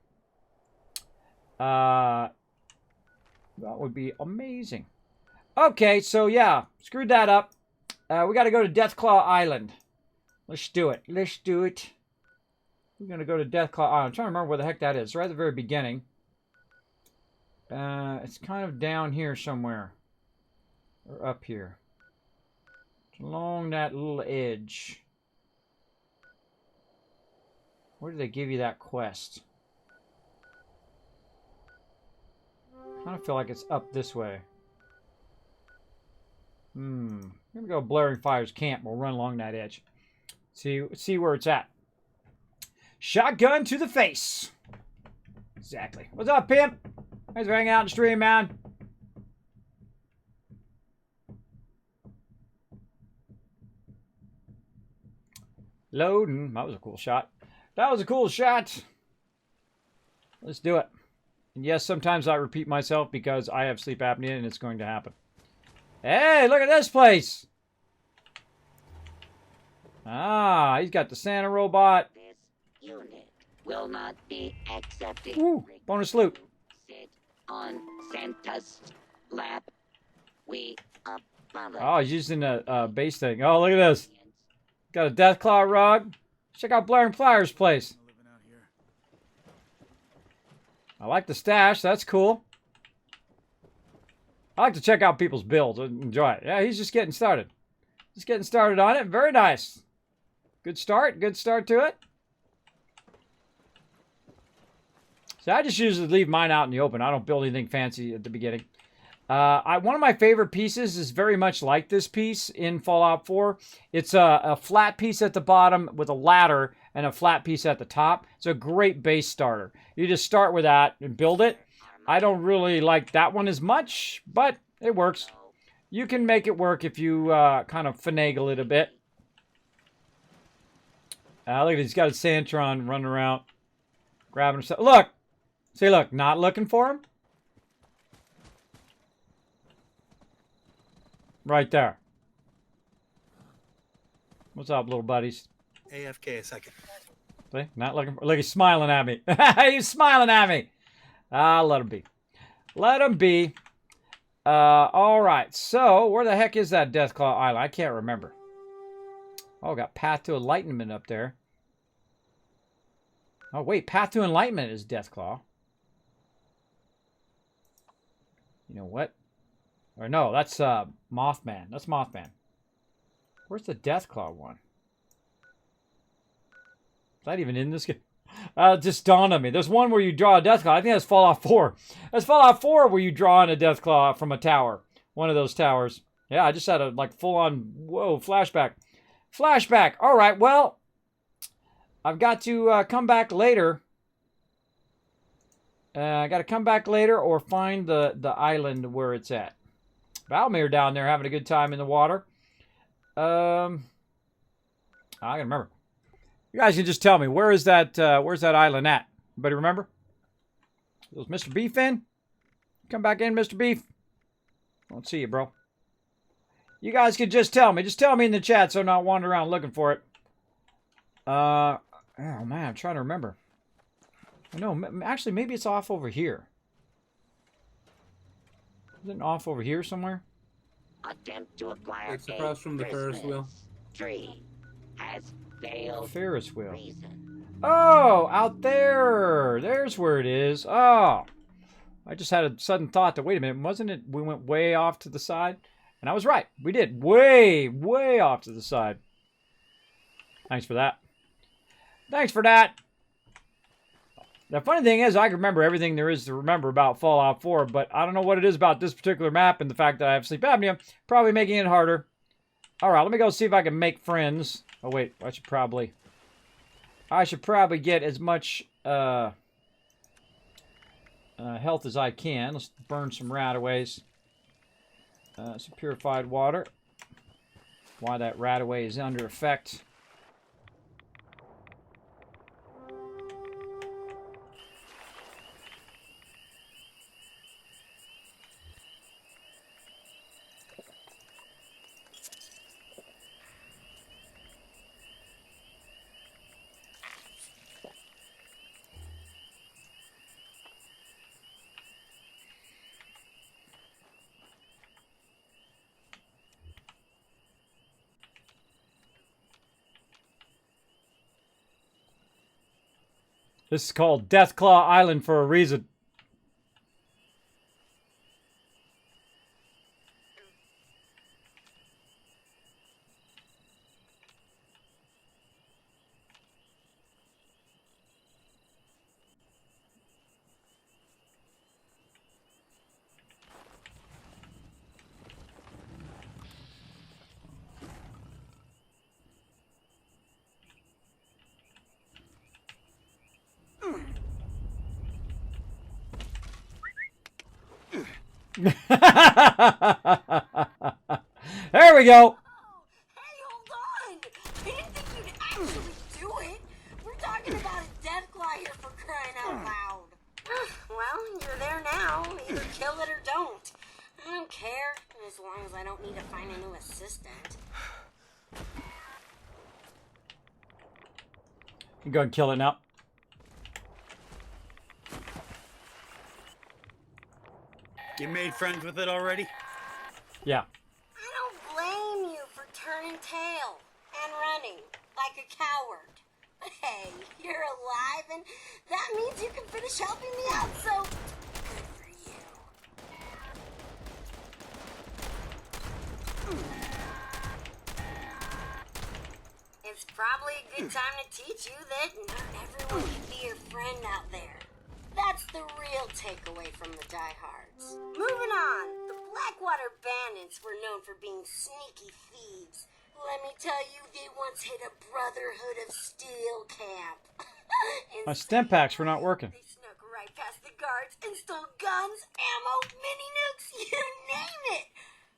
That would be amazing. Okay, so yeah. Screwed that up. We got to go to Deathclaw Island. Let's do it. Let's do it. We're going to go to Deathclaw Island. I'm trying to remember where the heck that is. Right at the very beginning. It's kind of down here somewhere. Or up here. It's along that little edge. Where did they give you that quest? I kind of feel like it's up this way. Here we go. Blaring Fires Camp. We'll run along that edge. See where it's at. Shotgun to the face. Exactly. What's up, pimp? Thanks for hanging out in the stream, man. Loading. That was a cool shot. That was a cool shot. Let's do it. And yes, sometimes I repeat myself because I have sleep apnea and it's going to happen. Hey, look at this place. Ah, he's got the Santa robot.
This unit will not be accepted.
Woo, bonus loot.
Sit on Santa's lap. We apologize.
Oh, he's using a base thing. Oh, look at this. Got a Deathclaw rug. Check out Blaring Flyers' place. I like the stash. That's cool. I like to check out people's builds. Enjoy it. Yeah, he's just getting started. Just getting started on it. Very nice. Good start. Good start to it. So I just usually leave mine out in the open. I don't build anything fancy at the beginning. One of my favorite pieces is very much like this piece in Fallout 4. It's a flat piece at the bottom with a ladder and a flat piece at the top. It's a great base starter. You just start with that and build it. I don't really like that one as much, but it works. You can make it work if you kind of finagle it a bit. Look at it. He's got a Santron running around, grabbing himself. Look! See, look, not looking for him. Right there. What's up, little buddies?
AFK a second.
See? Not looking for... Look, he's smiling at me. He's smiling at me. Let him be. Let him be. All right. So, where the heck is that Deathclaw Island? I can't remember. Oh, got Path to Enlightenment up there. Oh, wait. Path to Enlightenment is Deathclaw. You know what? Or no, that's Mothman. That's Mothman. Where's the Deathclaw one? Is that even in this game? It just dawned on me. There's one where you draw a Deathclaw. I think that's Fallout 4. That's Fallout 4 where you draw in a Deathclaw from a tower. One of those towers. Yeah, I just had a like full-on, whoa, flashback. Flashback. All right, well, I've got to come back later. I got to come back later or find the island where it's at. Valmir down there having a good time in the water. I can remember. You guys can just tell me, where's that island at? Anybody remember? Was Mr. Beef in? Come back in, Mr. Beef. Don't see you, bro. You guys can just tell me. Just tell me in the chat so I'm not wandering around looking for it. Oh, man, I'm trying to remember. No, actually, maybe it's off over here. Isn't it off over here somewhere?
Attempt to acquire
It's across from the Ferris wheel.
Tree has failed.
Ferris wheel.
Reason.
Oh, out there. There's where it is. Oh. I just had a sudden thought that, wait a minute, wasn't it? We went way off to the side? And I was right. We did. Way, way off to the side. Thanks for that. Thanks for that. The funny thing is, I can remember everything there is to remember about Fallout 4, but I don't know what it is about this particular map and the fact that I have sleep apnea, probably making it harder. All right, let me go see if I can make friends. Oh, wait, I should probably get as much health as I can. Let's burn some rataways. Some purified water. Why that rataway is under effect. This is called Deathclaw Island for a reason. There we go.
Hey, hold on! I didn't think you'd actually do it! We're talking about a Deathclaw here for crying out loud. Well, you're there now. Either kill it or don't. I don't care, as long as I don't need to find a new assistant.
You go and kill it now.
You made friends with it already?
Yeah.
I don't blame you for turning tail and running like a coward. But hey, you're alive, and that means you can finish helping me out, so good for you. It's probably a good time to teach you that not everyone can be your friend out there. That's the real takeaway from the diehards. Moving on, the Blackwater Bandits were known for being sneaky thieves. Let me tell you, they once hit a Brotherhood of Steel camp.
My stem packs were not working.
They snuck right past the guards and stole guns, ammo, mini nukes, you name it.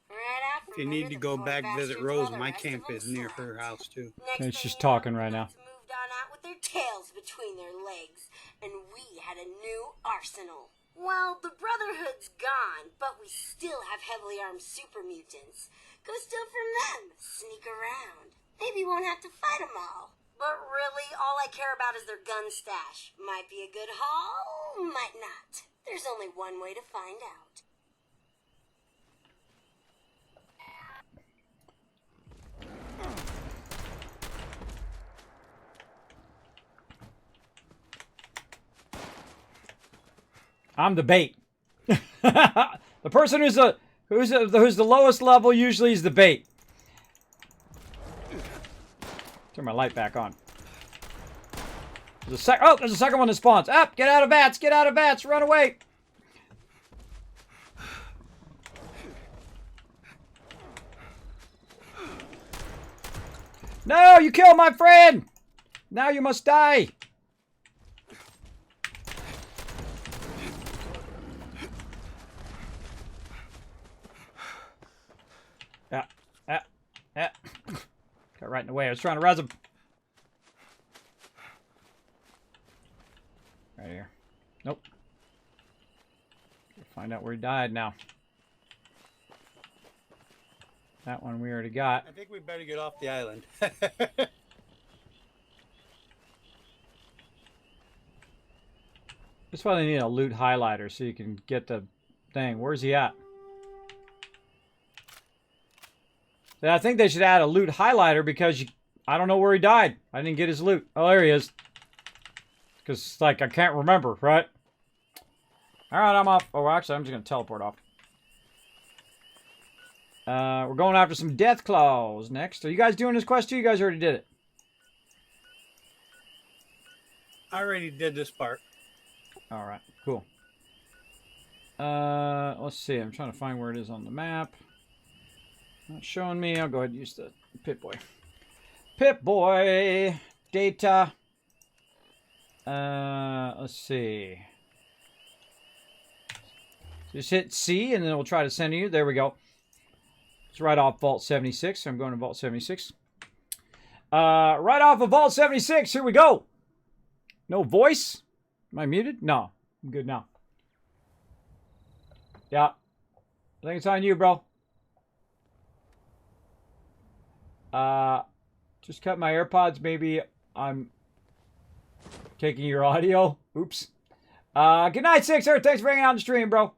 Right after
If you need to go back visit Rose, my camp is near her house too.
Okay, she's talking right now.
Moved on out with their tails between their legs, and we had a new arsenal. Well, the Brotherhood's gone, but we still have heavily armed super mutants. Go steal from them, sneak around. Maybe you won't have to fight them all. But really, all I care about is their gun stash. Might be a good haul, might not. There's only one way to find out.
I'm the bait. The person who's the lowest level usually is the bait. Turn my light back on. There's a second one that spawns. Up! Get out of bats! Get out of bats! Run away! No! You killed my friend! Now you must die! Yeah. Got right in the way. I was trying to res him. Right here. Nope. Find out where he died now. That one we already got.
I think we better get off the island.
That's why they need a loot highlighter so you can get the thing. Where's he at? Yeah, I think they should add a loot highlighter because I don't know where he died. I didn't get his loot. Oh, there he is. Because, like, I can't remember, right? Alright, I'm off. Oh, actually, I'm just going to teleport off. We're going after some death claws next. Are you guys doing this quest too? You guys already did it.
I already did this part.
Alright, cool. Let's see. I'm trying to find where it is on the map. Not showing me. I'll go ahead and use the Pip-Boy. Pip-Boy! Data. Let's see. Just hit C and then it'll try to send you. There we go. It's right off Vault 76. So I'm going to Vault 76. Right off of Vault 76. Here we go. No voice? Am I muted? No. I'm good now. Yeah. I think it's on you, bro. Just cut my AirPods. Maybe I'm taking your audio. Oops. Good night, Sixer. Thanks for hanging out on the stream, bro.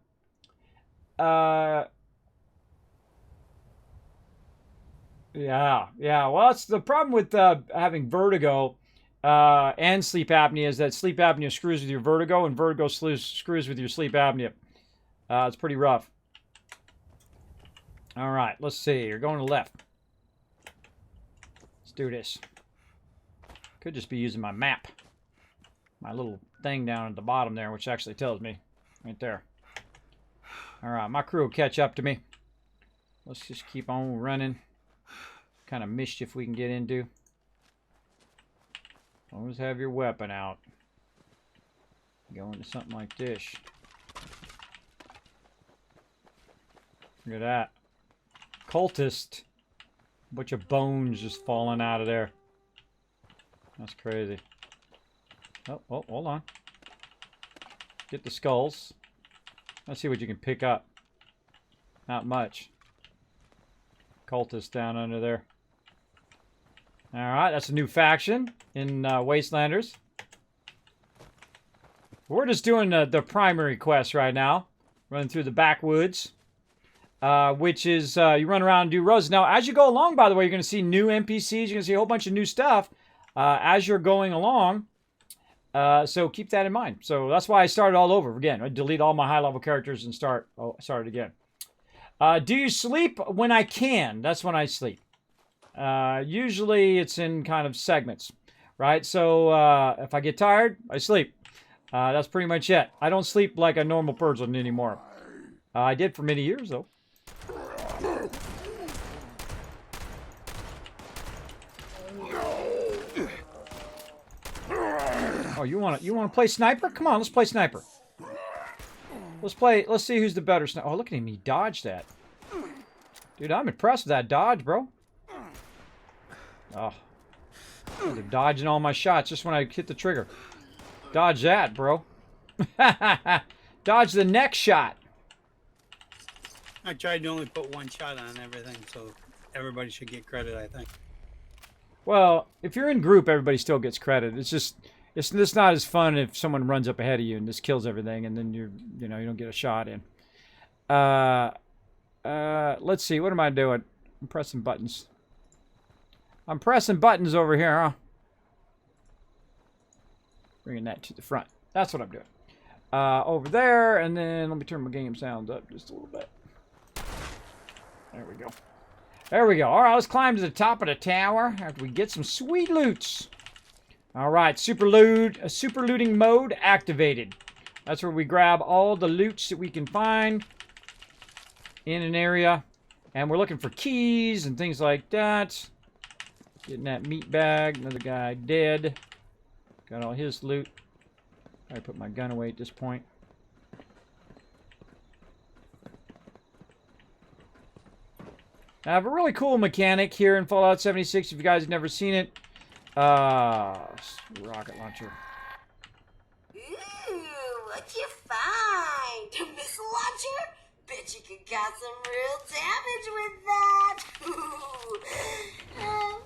Yeah. Well, that's the problem with having vertigo and sleep apnea is that sleep apnea screws with your vertigo and vertigo screws with your sleep apnea. It's pretty rough. All right, let's see. You're going to the left. Let's do this. Could just be using my map. My little thing down at the bottom there, which actually tells me right there. All right, my crew will catch up to me. Let's just keep on running. Kind of mischief we can get into. Always have your weapon out. Go into something like this. Look at that. Cultist. Bunch of bones just falling out of there. That's crazy. Oh, hold on. Get the skulls. Let's see what you can pick up. Not much. Cultist down under there. Alright, that's a new faction in Wastelanders. We're just doing the primary quest right now. Running through the backwoods. Which is, you run around and do roads. Now, as you go along, by the way, you're going to see new NPCs. You're going to see a whole bunch of new stuff as you're going along. So keep that in mind. So that's why I started all over again. I delete all my high-level characters and start it again. Do you sleep? When I can. That's when I sleep. Usually it's in kind of segments, right? So if I get tired, I sleep. That's pretty much it. I don't sleep like a normal person anymore. I did for many years, though. Oh, you want to play sniper? Come on, let's play sniper. Let's see who's the better sniper. Oh, look at him, he dodged that. Dude, I'm impressed with that dodge, bro. Oh. They're dodging all my shots just when I hit the trigger. Dodge that, bro. Dodge the next shot.
I tried to only put one shot on everything, so everybody should get credit, I think.
Well, if you're in group, everybody still gets credit. It's just not as fun if someone runs up ahead of you and just kills everything, and then you don't get a shot in. Let's see. What am I doing? I'm pressing buttons. I'm pressing buttons over here, huh? Bringing that to the front. That's what I'm doing. Over there, and then let me turn my game sounds up just a little bit. There we go. There we go. All right, let's climb to the top of the tower after we get some sweet loots. All right, super looting mode activated. That's where we grab all the loots that we can find in an area, and we're looking for keys and things like that. Getting that meat bag. Another guy dead. Got all his loot. I put my gun away at this point. I have a really cool mechanic here in Fallout 76 if you guys have never seen it. Rocket launcher.
Ooh, what'd you find? A missile launcher? Bet you could cause some real damage with that. Ooh.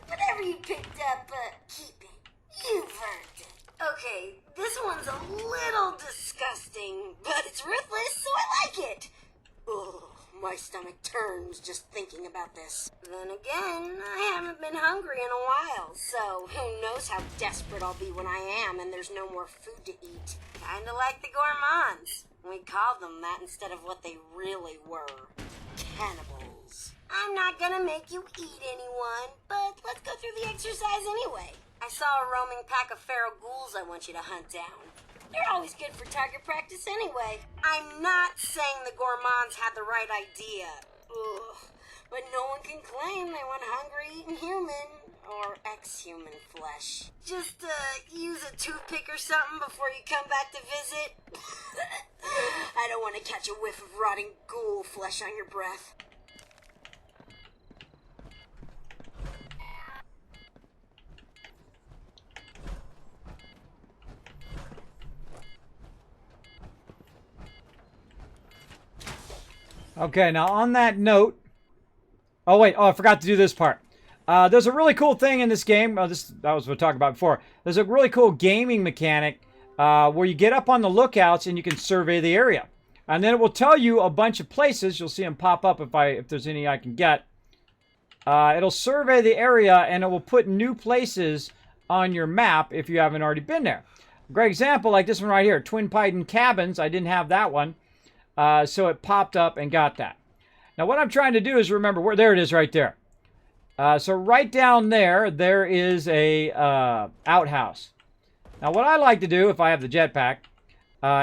Whatever you picked up, keep it. You've earned it. Okay, this one's a little disgusting, but it's ruthless, so I like it. Ugh. My stomach turns just thinking about this. Then again, I haven't been hungry in a while, so who knows how desperate I'll be when I am and there's no more food to eat. Kinda like the gourmands. We called them that instead of what they really were. Cannibals. I'm not gonna make you eat anyone, but let's go through the exercise anyway. I saw a roaming pack of feral ghouls I want you to hunt down. They're always good for target practice anyway. I'm not saying the gourmands had the right idea. Ugh. But no one can claim they went hungry eating human or ex-human flesh. Just use a toothpick or something before you come back to visit. I don't want to catch a whiff of rotting ghoul flesh on your breath.
Okay, now on that note... Oh, wait. Oh, I forgot to do this part. There's a really cool thing in this game. That was what we talked about before. There's a really cool gaming mechanic where you get up on the lookouts and you can survey the area. And then it will tell you a bunch of places. You'll see them pop up if there's any I can get. It'll survey the area and it will put new places on your map if you haven't already been there. A great example, like this one right here. Twin Python Cabins. I didn't have that one. So it popped up and got that. Now what I'm trying to do is remember where, there it is right there. So right down there, there is a outhouse. Now what I like to do, if I have the jetpack,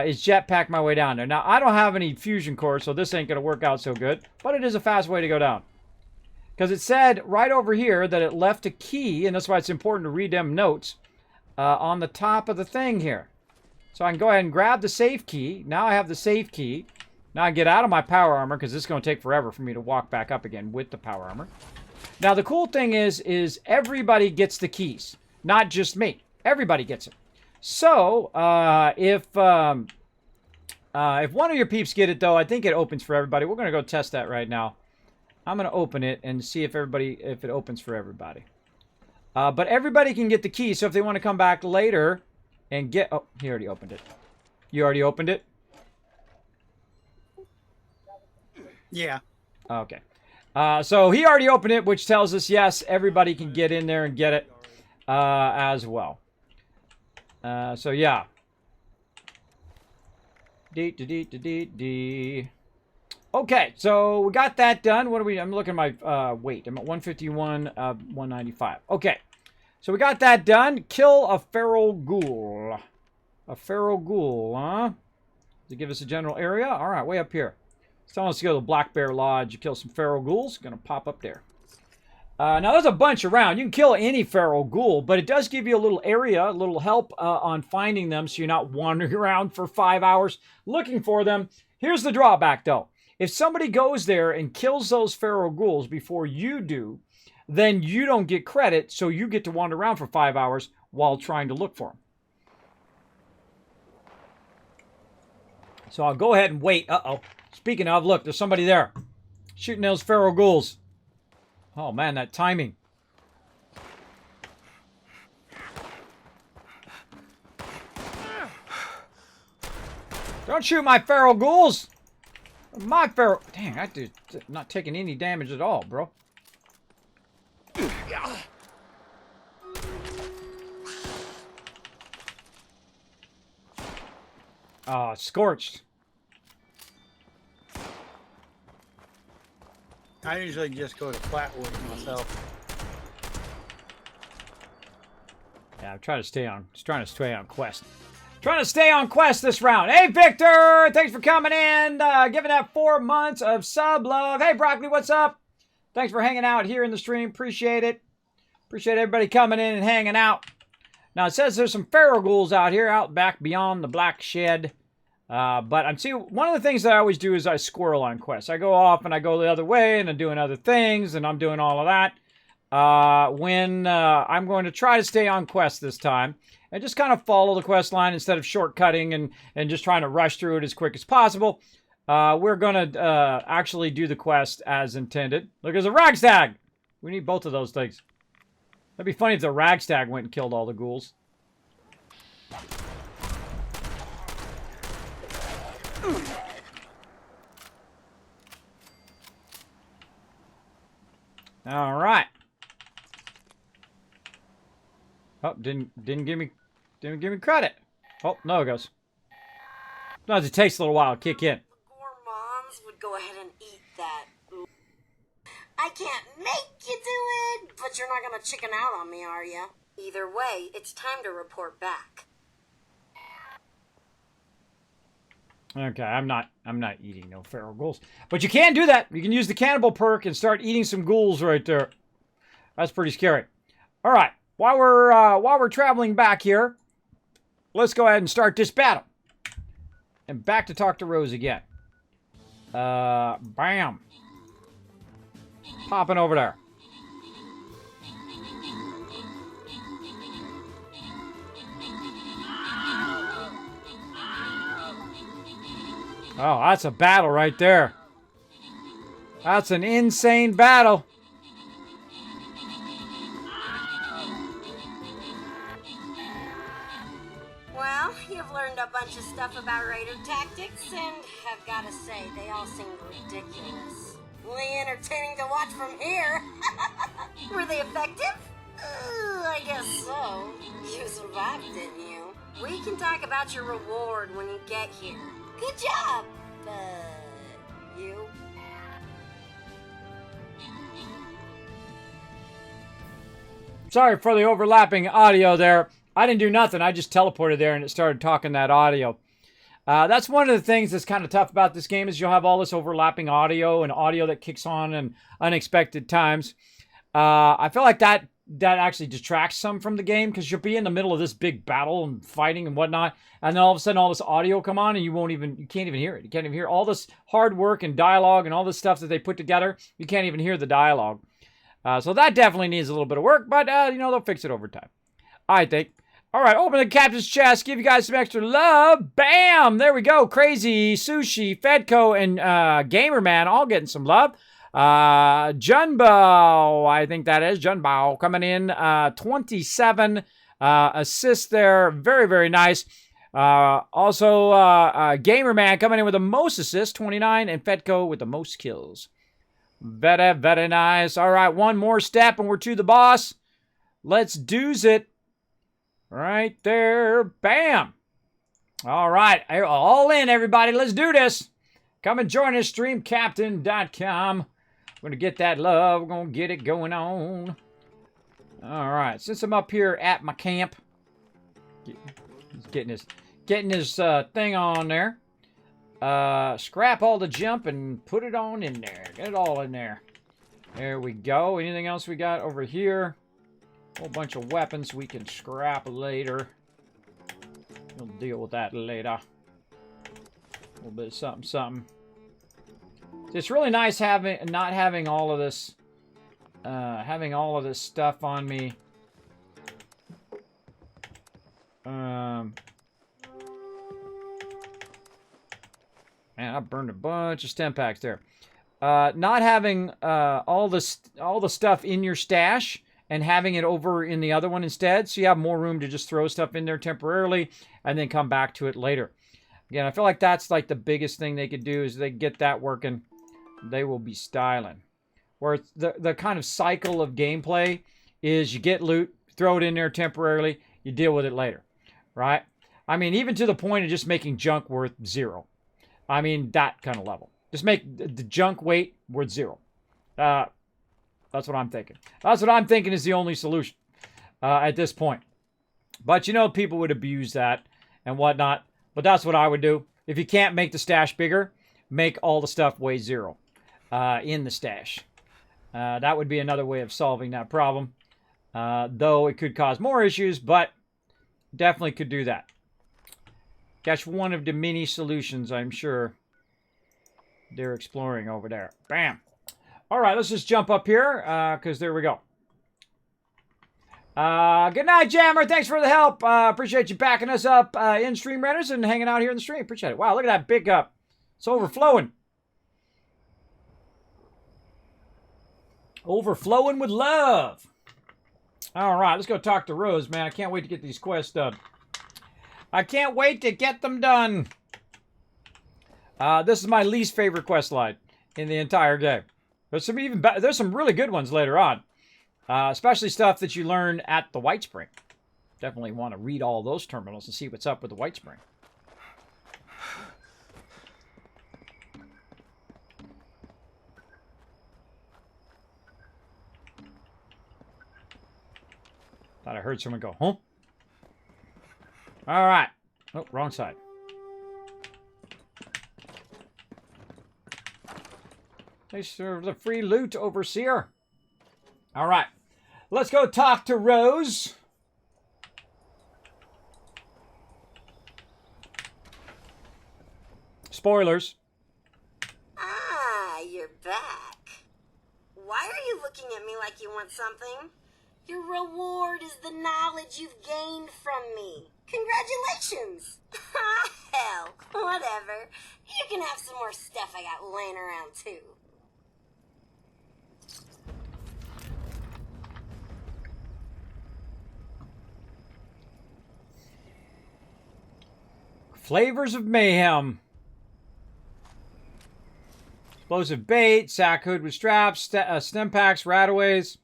is jetpack my way down there. Now I don't have any fusion cores, so this ain't going to work out so good. But it is a fast way to go down. Because it said right over here that it left a key, and that's why it's important to read them notes, on the top of the thing here. So I can go ahead and grab the safe key. Now I have the safe key. Now I get out of my power armor because it's going to take forever for me to walk back up again with the power armor. Now the cool thing is everybody gets the keys. Not just me. Everybody gets it. So if one of your peeps get it though, I think it opens for everybody. We're going to go test that right now. I'm going to open it and see if it opens for everybody. But everybody can get the key. So if they want to come back later and get... Oh, he already opened it. You already opened it?
Yeah.
Okay. So he already opened it, which tells us, yes, everybody can get in there and get it as well. So, yeah. Okay, so we got that done. What are we... I'm looking at my weight. I'm at 151, 195. Okay. So we got that done. Kill a feral ghoul. A feral ghoul, huh? Does it give us a general area? All right, way up here. It's telling us to go to the Black Bear Lodge. You kill some feral ghouls. Going to pop up there. Now, there's a bunch around. You can kill any feral ghoul, but it does give you a little area, a little help on finding them so you're not wandering around for 5 hours looking for them. Here's the drawback, though. If somebody goes there and kills those feral ghouls before you do, then you don't get credit, so you get to wander around for 5 hours while trying to look for them. So I'll go ahead and wait. Uh-oh. Speaking of, look, there's somebody there. Shooting those feral ghouls. Oh, man, that timing. Don't shoot my feral ghouls. My feral... Dang, I did not taking any damage at all, bro. Oh, scorched.
I usually just go to Flatwood myself.
Yeah, I'm trying to stay on. Just trying to stay on quest. Trying to stay on quest this round. Hey, Victor! Thanks for coming in. Giving that 4 months of sub love. Hey, Broccoli, what's up? Thanks for hanging out here in the stream. Appreciate it. Appreciate everybody coming in and hanging out. Now, it says there's some feral ghouls out here, out back beyond the black shed. But I'm seeing one of the things that I always do is I squirrel on quests. I go off and I go the other way and I'm doing other things and I'm doing all of that. When I'm going to try to stay on quest this time and just kind of follow the quest line instead of shortcutting and just trying to rush through it as quick as possible. We're going to actually do the quest as intended. Look, there's a ragstag. We need both of those things. That'd be funny if the ragstag went and killed all the ghouls. All right. Oh, didn't give me credit. Oh, no, it goes. Sometimes it takes a little while to kick in.
Gourmands would go ahead and eat that. I can't make you do it, but you're not gonna chicken out on me, are you? Either way, it's time to report back.
Okay, I'm not eating no feral ghouls. But you can do that. You can use the cannibal perk and start eating some ghouls right there. That's pretty scary. All right, while we're traveling back here, let's go ahead and start this battle. And back to talk to Rose again. Bam. Popping over there. Oh, that's a battle right there. That's an insane battle.
Well, you've learned a bunch of stuff about raider tactics, and I've got to say, they all seemed ridiculous. Really entertaining to watch from here. Were they effective? I guess so. You survived, didn't you? We can talk about your reward when you get here. Good job, you.
Sorry for the overlapping audio there. I didn't do nothing. I just teleported there and it started talking that audio. That's one of the things that's kind of tough about this game is you'll have all this overlapping audio and audio that kicks on in unexpected times. I feel like that actually detracts some from the game because you'll be in the middle of this big battle and fighting and whatnot, and then all of a sudden all this audio come on and you can't even hear it. You can't even hear all this hard work and dialogue and all this stuff that they put together. You can't even hear the dialogue. So that definitely needs a little bit of work, but they'll fix it over time, I think. All right, open the captain's chest, give you guys some extra love. Bam! There we go. Crazy, Sushi, Fedco, and Gamerman all getting some love. Junbo, I think that is. Junbo coming in. 27 assists there. Very, very nice. Also, Gamerman coming in with the most assists, 29, and Fedco with the most kills. Very, very nice. All right, one more step and we're to the boss. Let's do's it. Right there. Bam. All right. All in, everybody. Let's do this. Come and join us, streamcaptain.com. We're going to get that love. We're going to get it going on. All right. Since I'm up here at my camp, he's getting getting his thing on there. Scrap all the jump and put it on in there. Get it all in there. There we go. Anything else we got over here? A whole bunch of weapons we can scrap later. We'll deal with that later. A little bit of something, something. It's really nice not having all of this, having all of this stuff on me. Man, I burned a bunch of stem packs there. Not having all the stuff in your stash and having it over in the other one instead, so you have more room to just throw stuff in there temporarily and then come back to it later. Again, I feel like that's like the biggest thing they could do is they get that working. They will be styling. Where it's the kind of cycle of gameplay is you get loot, throw it in there temporarily, you deal with it later, right? I mean, even to the point of just making junk worth 0. I mean, that kind of level. Just make the junk weight worth 0. That's what I'm thinking. That's what I'm thinking is the only solution at this point. But you know, people would abuse that and whatnot. But that's what I would do. If you can't make the stash bigger, make all the stuff weigh 0 in the stash. That would be another way of solving that problem. Though it could cause more issues, but definitely could do that. That's one of the many solutions, I'm sure, they're exploring over there. Bam. All right, let's just jump up here, because there we go. Good night, Jammer. Thanks for the help. Appreciate you backing us up in Stream Renters and hanging out here in the stream. Appreciate it. Wow, look at that big cup. It's overflowing. Overflowing with love. All right, let's go talk to Rose, man. I can't wait to get these quests done. I can't wait to get them done. This is my least favorite quest line in the entire game. There's some really good ones later on. Especially stuff that you learn at the White Spring. Definitely want to read all those terminals and see what's up with the White Spring. Thought I heard someone go, huh? All right. Oh, wrong side. They serve the free loot, Overseer. All right. Let's go talk to Rose. Spoilers.
Ah, you're back. Why are you looking at me like you want something? Your reward is the knowledge you've gained from me. Congratulations. Hell, whatever. You can have some more stuff I got laying around too.
Flavors of Mayhem. Explosive bait, sack hood with straps, stem packs, rataways,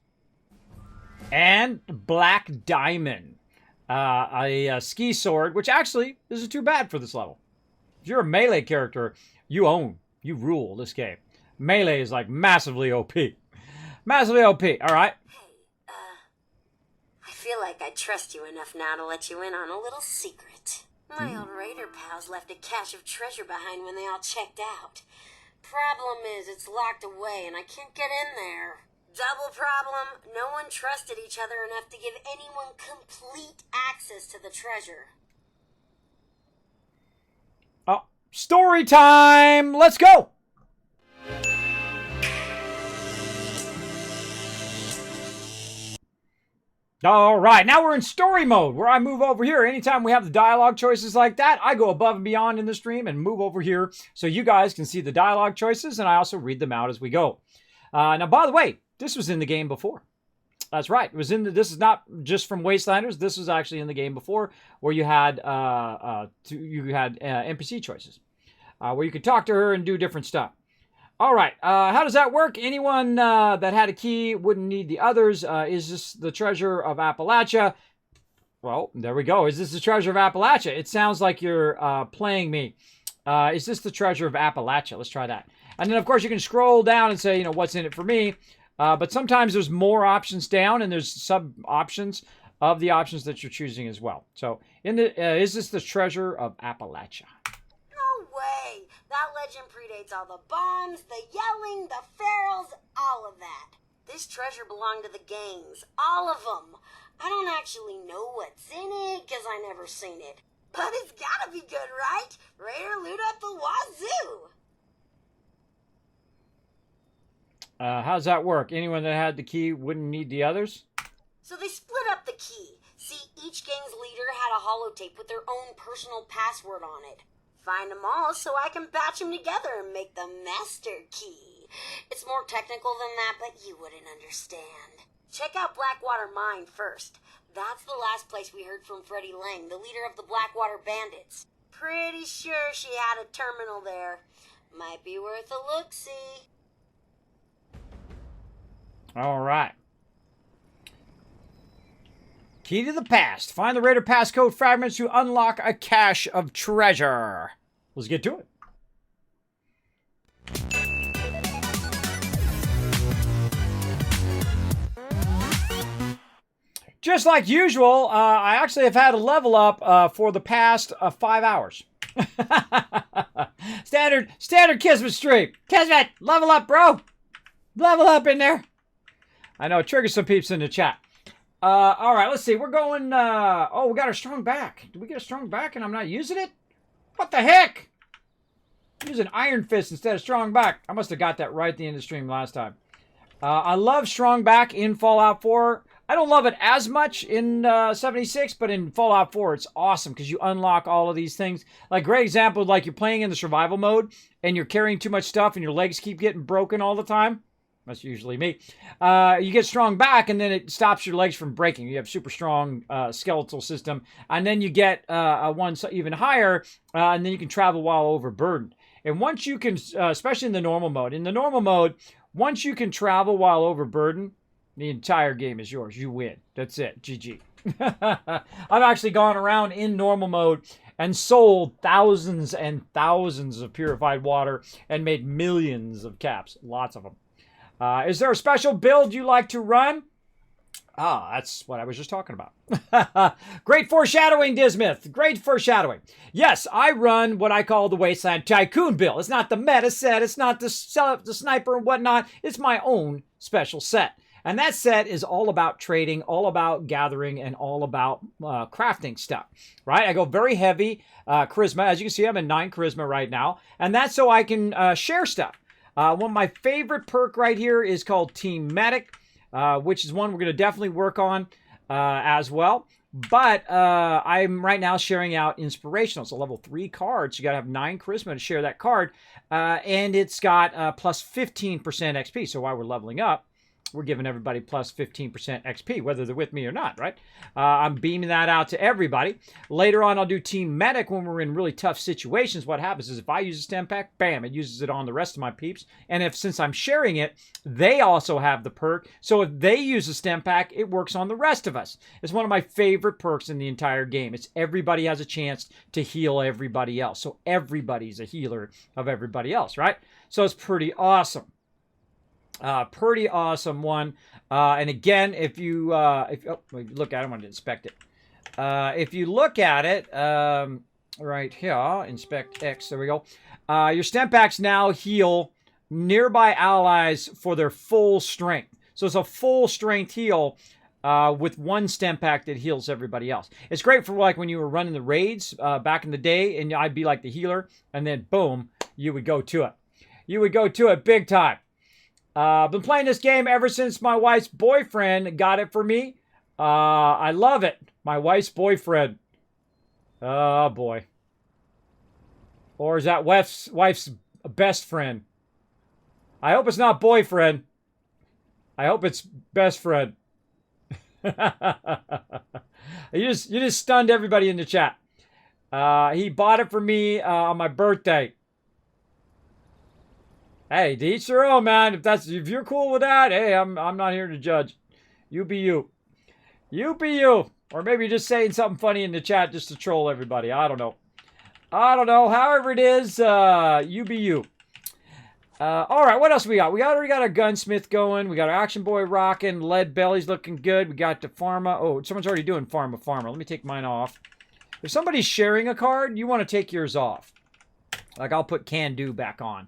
and Black Diamond. A ski sword, which actually isn't too bad for this level. If you're a melee character, you rule this game. Melee is like massively OP. Massively OP, alright?
Hey, I feel like I trust you enough now to let you in on a little secret. My old raider pals left a cache of treasure behind when they all checked out. Problem is, it's locked away and I can't get in there. Double problem, no one trusted each other enough to give anyone complete access to the treasure.
Oh, story time! Let's go! All right, now we're in story mode, where I move over here. Anytime we have the dialogue choices like that, I go above and beyond in the stream and move over here so you guys can see the dialogue choices, and I also read them out as we go. Now, by the way, this was in the game before. That's right. It was in this is not just from Wastelanders. This was actually in the game before, where you had NPC choices, where you could talk to her and do different stuff. All right. How does that work? Anyone that had a key wouldn't need the others. Is this the treasure of Appalachia? Well, there we go. Is this the treasure of Appalachia? It sounds like you're playing me. Is this the treasure of Appalachia? Let's try that. And then, of course, you can scroll down and say, what's in it for me? But sometimes there's more options down, and there's sub-options of the options that you're choosing as well. So Is this the treasure of Appalachia?
No way! That legend predates all the bombs, the yelling, the ferals, all of that. This treasure belonged to the gangs, all of them. I don't actually know what's in it, because I never seen it. But it's gotta be good, right? Raider loot up the wazoo!
How's that work? Anyone that had the key wouldn't need the others?
So they split up the key. See, each gang's leader had a holotape with their own personal password on it. Find them all so I can batch them together and make the master key. It's more technical than that, but you wouldn't understand. Check out Blackwater Mine first. That's the last place we heard from Freddie Lang, the leader of the Blackwater Bandits. Pretty sure she had a terminal there. Might be worth a look-see.
All right. Key to the past. Find the Raider passcode fragments to unlock a cache of treasure. Let's get to it. Just like usual, I actually have had a level up for the past 5 hours. standard Kismet stream. Kismet, level up, bro. Level up in there. I know it triggers some peeps in the chat. All right, let's see. We're going, oh, we got our strong back. Did we get a strong back and I'm not using it? What the heck? I'm using Iron Fist instead of strong back. I must have got that right at the end of the stream last time. I love strong back in Fallout 4. I don't love it as much in 76, but in Fallout 4, it's awesome because you unlock all of these things. Like, great example, like you're playing in the survival mode and you're carrying too much stuff and your legs keep getting broken all the time. That's usually me. You get strong back, and then it stops your legs from breaking. You have super strong skeletal system, and then you get one even higher, and then you can travel while overburdened. And once you can, especially in the normal mode, once you can travel while overburdened, the entire game is yours. You win. That's it. GG. I've actually gone around in normal mode and sold thousands and thousands of purified water and made millions of caps. Lots of them. Is there a special build you like to run? Ah, that's what I was just talking about. Great foreshadowing, Dismith. Great foreshadowing. Yes, I run what I call the Wasteland Tycoon build. It's not the meta set. It's not the sniper and whatnot. It's my own special set. And that set is all about trading, all about gathering, and all about crafting stuff, right? I go very heavy charisma. As you can see, I'm in 9 charisma right now. And that's so I can share stuff. One of my favorite perk right here is called Team Medic, which is one we're going to definitely work on as well. But I'm right now sharing out Inspirational. It's a level 3 card, so you got to have 9 charisma to share that card. And it's got plus 15% XP. So while we're leveling up, we're giving everybody plus 15% XP, whether they're with me or not, right? I'm beaming that out to everybody. Later on, I'll do Team Medic when we're in really tough situations. What happens is if I use a stem pack, bam, it uses it on the rest of my peeps. And since I'm sharing it, they also have the perk. So if they use a stem pack, it works on the rest of us. It's one of my favorite perks in the entire game. It's everybody has a chance to heal everybody else. So everybody's a healer of everybody else, right? So it's pretty awesome. Pretty awesome one. And again, if you look at it, I want to inspect it. If you look at it, right here, inspect X, there we go. Your stem packs now heal nearby allies for their full strength. So it's a full strength heal with one stem pack that heals everybody else. It's great for like when you were running the raids back in the day and I'd be like the healer and then boom, you would go to it. You would go to it big time. Been playing this game ever since my wife's boyfriend got it for me. I love it. My wife's boyfriend. Oh, boy. Or is that wife's best friend? I hope it's not boyfriend. I hope it's best friend. You just stunned everybody in the chat. He bought it for me on my birthday. Hey, to each their own, man. If you're cool with that, hey, I'm not here to judge. You be you. You be you. Or maybe just saying something funny in the chat just to troll everybody. I don't know. However it is, you be you. All right, what else we got? We already got our gunsmith going. We got our action boy rocking. Lead belly's looking good. We got the pharma. Oh, someone's already doing pharma. Let me take mine off. If somebody's sharing a card, you want to take yours off. Like, I'll put can do back on.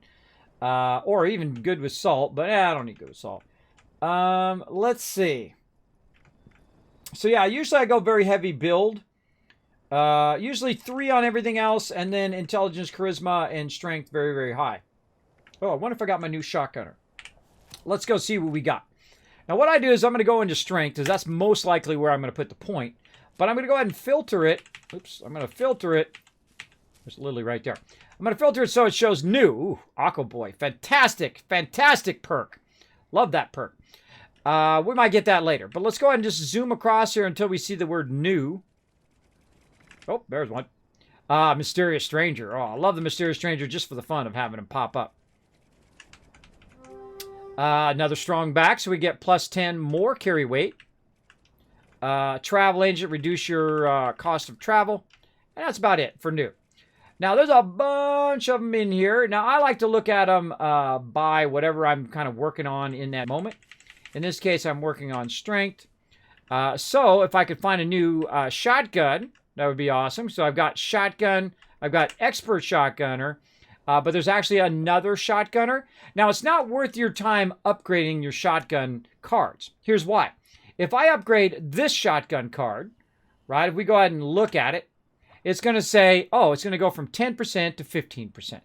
Or even good with salt, but I don't need good with salt. Let's see. So yeah, usually I go very heavy build. Usually 3 on everything else, and then intelligence, charisma, and strength very, very high. Oh, I wonder if I got my new shotgunner. Let's go see what we got. Now what I do is I'm going to go into strength, because that's most likely where I'm going to put the point. But I'm going to go ahead and filter it. Oops, I'm going to filter it. There's Lily right there. I'm going to filter it so it shows new. Ooh, Aqua Boy. Fantastic, fantastic perk. Love that perk. We might get that later. But let's go ahead and just zoom across here until we see the word new. Oh, there's one. Mysterious Stranger. Oh, I love the Mysterious Stranger just for the fun of having him pop up. Another strong back, so we get plus 10 more carry weight. Travel Agent, reduce your cost of travel. And that's about it for new. Now, there's a bunch of them in here. Now, I like to look at them by whatever I'm kind of working on in that moment. In this case, I'm working on strength. So, if I could find a new shotgun, that would be awesome. So, I've got shotgun. I've got expert shotgunner. But there's actually another shotgunner. Now, it's not worth your time upgrading your shotgun cards. Here's why. If I upgrade this shotgun card, right, if we go ahead and look at it, it's going to say, oh, it's going to go from 10% to 15%,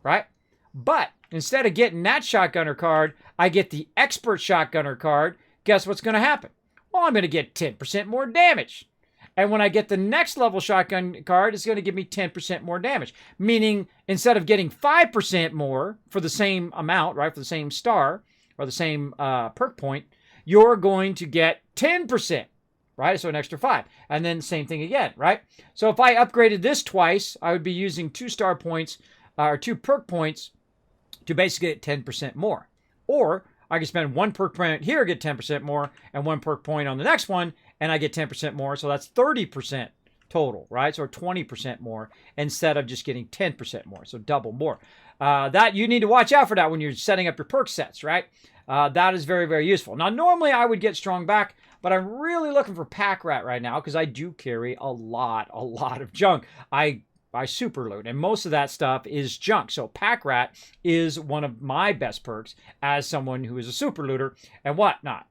right? But instead of getting that shotgunner card, I get the expert shotgunner card. Guess what's going to happen? Well, I'm going to get 10% more damage. And when I get the next level shotgun card, it's going to give me 10% more damage. Meaning, instead of getting 5% more for the same amount, right, for the same star, or the same perk point, you're going to get 10%, right? So an extra 5. And then same thing again, right? So if I upgraded this twice, I would be using 2 star points, or 2 perk points, to basically get 10% more. Or I can spend 1 perk point here, get 10% more, and 1 perk point on the next one, and I get 10% more. So that's 30% total, right? So 20% more instead of just getting 10% more. So double more. That you need to watch out for that when you're setting up your perk sets, right? That is very, very useful. Now, normally I would get strong back, but I'm really looking for pack rat right now because I do carry a lot of junk. I super loot, and most of that stuff is junk. So pack rat is one of my best perks as someone who is a super looter and whatnot.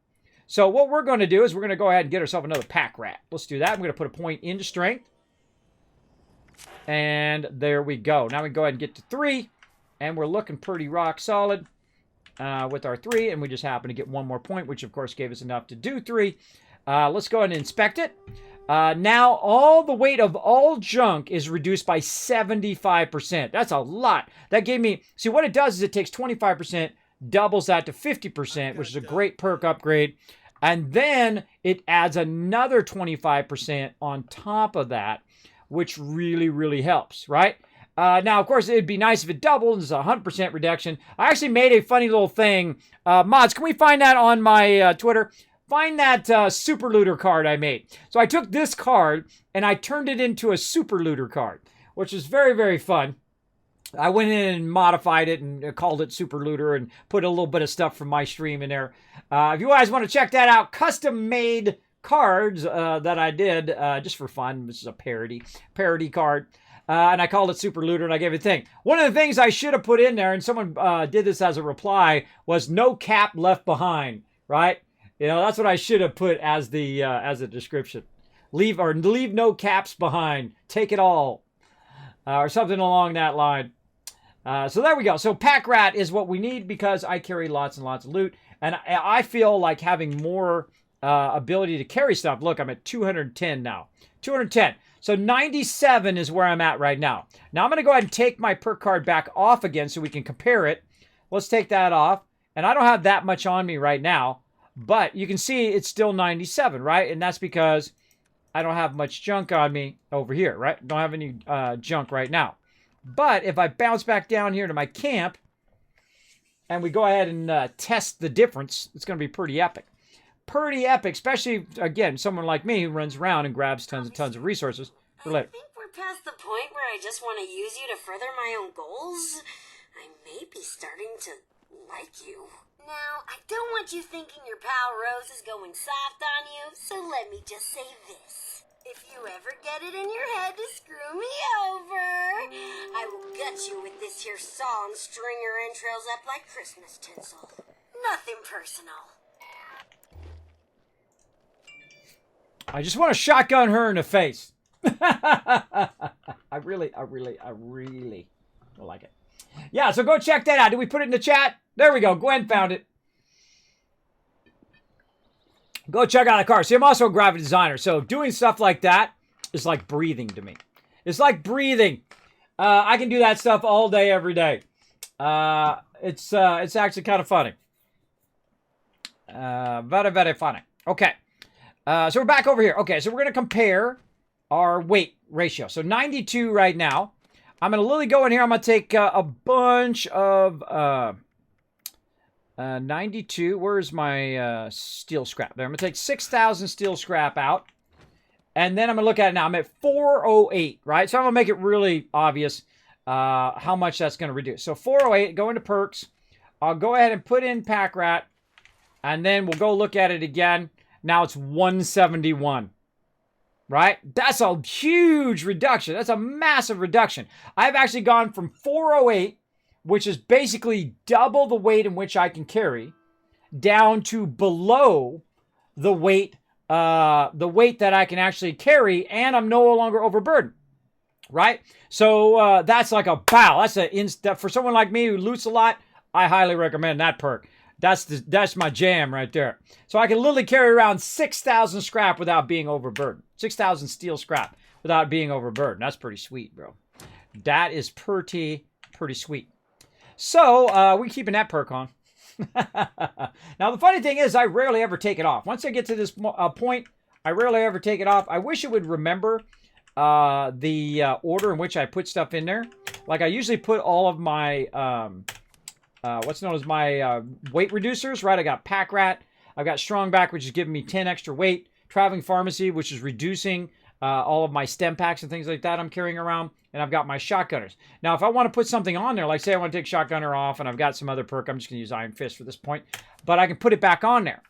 So what we're going to do is we're going to go ahead and get ourselves another pack rat. Let's do that. I'm going to put a point into strength. And there we go. Now we can go ahead and get to 3. And we're looking pretty rock solid with our 3. And we just happen to get 1 more point, which of course gave us enough to do 3. Let's go ahead and inspect it. Now all the weight of all junk is reduced by 75%. That's a lot. That gave me... See, what it does is it takes 25%, doubles that to 50%, which is a great perk upgrade. And then it adds another 25% on top of that, which really, really helps, right? Now, of course, it'd be nice if it doubled. It's a 100% reduction. I actually made a funny little thing. Mods, can we find that on my Twitter? Find that super looter card I made. So I took this card and I turned it into a super looter card, which is very, very fun. I went in and modified it and called it Super Looter and put a little bit of stuff from my stream in there. If you guys want to check that out, custom-made cards that I did just for fun. This is a parody card. And I called it Super Looter and I gave it a thing. One of the things I should have put in there, and someone did this as a reply, was no cap left behind, right? You know, that's what I should have put as the description. Leave no caps behind. Take it all. Or something along that line. So there we go. So pack rat is what we need because I carry lots and lots of loot. And I feel like having more ability to carry stuff. Look, I'm at 210 now. 210. So 97 is where I'm at right now. Now I'm going to go ahead and take my perk card back off again so we can compare it. Let's take that off. And I don't have that much on me right now. But you can see it's still 97, right? And that's because I don't have much junk on me over here, right? Don't have any junk right now. But if I bounce back down here to my camp and we go ahead and test the difference, it's going to be pretty epic. Pretty epic, especially, again, someone like me who runs around and grabs tons of resources for later.
I think we're past the point where I just want to use you to further my own goals. I may be starting to like you. Now, I don't want you thinking your pal Rose is going soft on you, so let me just say this. If you ever get it in your head to screw me over, I will gut you with this here saw and string your entrails up like Christmas tinsel. Nothing personal.
I just want to shotgun her in the face. I really like it. Yeah, so go check that out. Did we put it in the chat? There we go. Gwen found it. Go check out the car. See, I'm also a graphic designer, so doing stuff like that is like breathing to me. It's like breathing. I can do that stuff all day, every day. It's actually kind of funny. Very, very funny. Okay. So we're back over here. Okay, so we're going to compare our weight ratio. So 92 right now. I'm going to literally go in here. I'm going to take a bunch of 92. Where's my steel scrap? There. I'm going to take 6,000 steel scrap out. And then I'm going to look at it now. I'm at 408, right? So I'm going to make it really obvious how much that's going to reduce. So 408, go into perks. I'll go ahead and put in pack rat. And then we'll go look at it again. Now it's 171, right? That's a huge reduction. That's a massive reduction. I've actually gone from 408, which is basically double the weight in which I can carry, down to below the weight that I can actually carry, and I'm no longer overburdened, right? So that's like a bow. That's for someone like me who loots a lot. I highly recommend that perk. That's my jam right there. So I can literally carry around 6,000 scrap without being overburdened. 6,000 steel scrap without being overburdened. That's pretty sweet, bro. That is pretty sweet. So we're keeping that perk on. Now the funny thing is, I rarely ever take it off. Once I get to this point, I rarely ever take it off. I wish it would remember the order in which I put stuff in there. Like I usually put all of my what's known as my weight reducers, right? I got pack rat, I've got strong back, which is giving me 10 extra weight, traveling pharmacy, which is reducing all of my stem packs and things like that I'm carrying around, and I've got my shotgunners. Now, if I want to put something on there, like say I want to take shotgunner off, and I've got some other perk, I'm just going to use Iron Fist for this point, but I can put it back on there,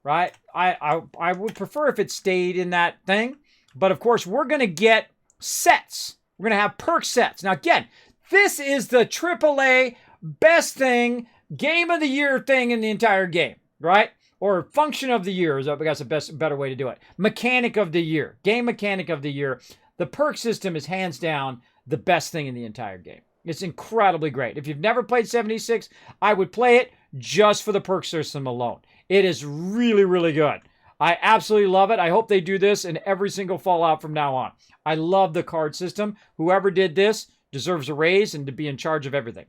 right? I would prefer if it stayed in that thing, but of course, we're going to get sets. We're going to have perk sets. Now, again, this is the AAA best thing, game of the year thing in the entire game, right? Or function of the year is, I guess, better way to do it. Mechanic of the year, game mechanic of the year. The perk system is hands down the best thing in the entire game. It's incredibly great. If you've never played 76, I would play it just for the perk system alone. It is really, really good. I absolutely love it. I hope they do this in every single Fallout from now on. I love the card system. Whoever did this deserves a raise and to be in charge of everything.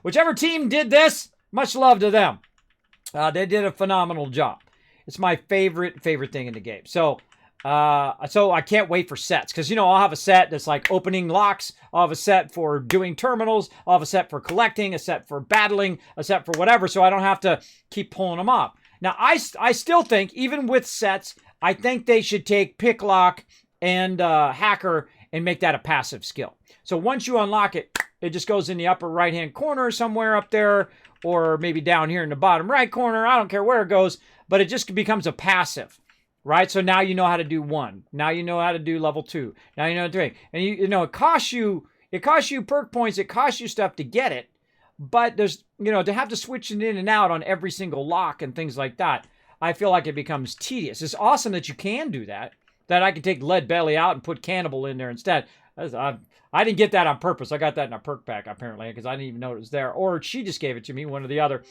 Whichever team did this, much love to them. They did a phenomenal job. It's my favorite thing in the game. So I can't wait for sets, because I'll have a set that's like opening locks. I'll have a set for doing terminals. I'll have a set for collecting, a set for battling, a set for whatever. So I don't have to keep pulling them up. Now I still think, even with sets, I think they should take pick lock and hacker and make that a passive skill. So once you unlock it, it just goes in the upper right-hand corner somewhere up there, or maybe down here in the bottom right corner. I don't care where it goes, but it just becomes a passive, right? So now you know how to do 1. Now you know how to do level 2. Now you know 3. And it costs you perk points. It costs you stuff to get it, but there's, to have to switch it in and out on every single lock and things like that, I feel like it becomes tedious. It's awesome that you can do that I can take lead belly out and put cannibal in there instead. I didn't get that on purpose. I got that in a perk pack, apparently, because I didn't even know it was there. Or she just gave it to me, one or the other.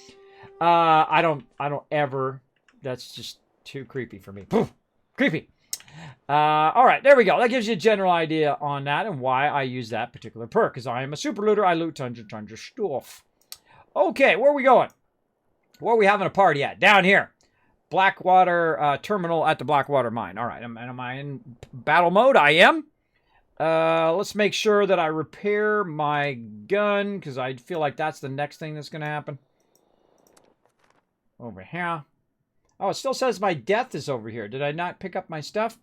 I don't ever. That's just too creepy for me. Poof, creepy. All right, there we go. That gives you a general idea on that and why I use that particular perk. Because I am a super looter. I loot tons of stuff. Okay, where are we going? Where are we having a party at? Down here. Blackwater terminal at the Blackwater mine. All right, am I in battle mode? I am. Let's make sure that I repair my gun, because I feel like that's the next thing that's going to happen. Over here. Oh, it still says my death is over here. Did I not pick up my stuff?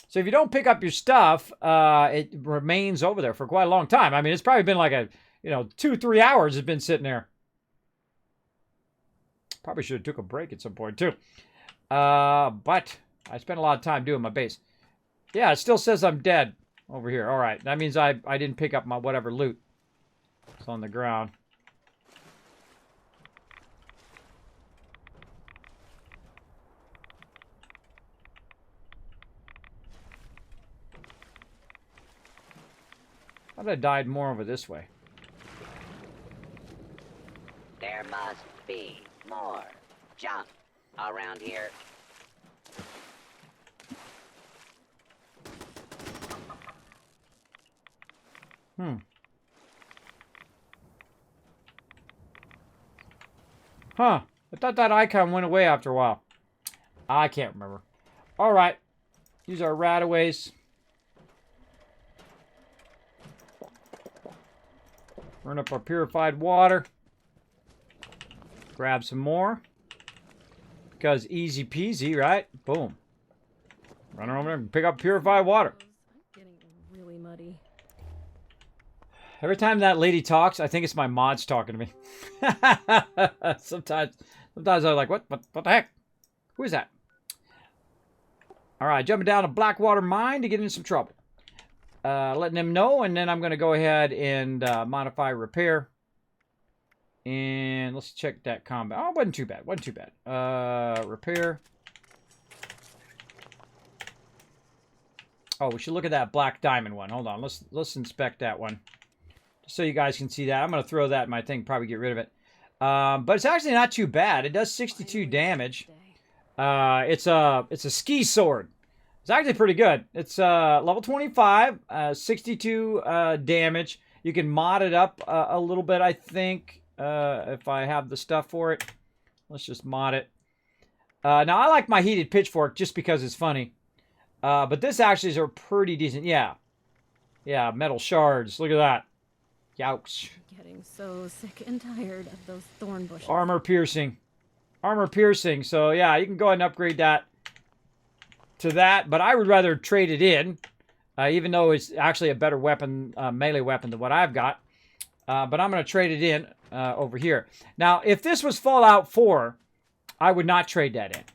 So if you don't pick up your stuff, it remains over there for quite a long time. I mean, it's probably been like 2-3 hours it's been sitting there. Probably should have took a break at some point, too. But I spent a lot of time doing my base. Yeah, it still says I'm dead over here. All right, that means I didn't pick up my whatever loot. It's on the ground. I thought I died more over this way.
There must be more junk around here.
Huh. I thought that icon went away after a while. I can't remember. Alright. Use our rataways. Burn up our purified water. Grab some more. Because easy peasy, right? Boom. Run over there and pick up purified water.
I'm getting really muddy.
Every time that lady talks, I think it's my mods talking to me. Sometimes I'm like, what the heck? Who is that? All right, jumping down a Blackwater mine to get in some trouble. Letting them know, and then I'm going to go ahead and modify repair. And let's check that combat. Oh, it wasn't too bad. Wasn't too bad. Repair. Oh, we should look at that black diamond one. Hold on. Let's inspect that one. Just so you guys can see that. I'm going to throw that in my thing, probably get rid of it. But it's actually not too bad. It does 62 damage. It's a ski sword. It's actually pretty good. It's level 25, 62 damage. You can mod it up a little bit, I think, if I have the stuff for it. Let's just mod it. Now, I like my heated pitchfork just because it's funny. But this actually is a pretty decent... Yeah. Yeah, metal shards. Look at that. Youch.
Getting so sick and tired of those thorn bushes.
Armor piercing. Armor piercing. So, yeah, you can go ahead and upgrade that to that. But I would rather trade it in. Even though it's actually a better weapon, melee weapon than what I've got. But I'm going to trade it in over here. Now, if this was Fallout 4, I would not trade that in. And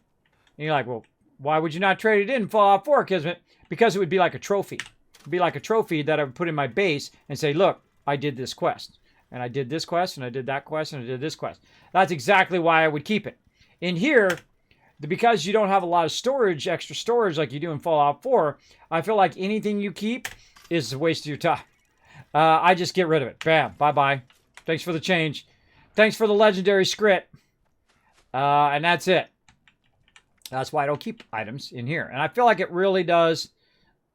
you're like, well, why would you not trade it in Fallout 4, Kismet? Because it would be like a trophy. It would be like a trophy that I would put in my base and say, look, I did this quest. And I did this quest, and I did that quest, and I did this quest. That's exactly why I would keep it. In here, because you don't have a lot of storage, extra storage like you do in Fallout 4, I feel like anything you keep is a waste of your time. I just get rid of it. Bam. Bye-bye. Thanks for the change. Thanks for the legendary script. And that's it. That's why I don't keep items in here. And I feel like it really does.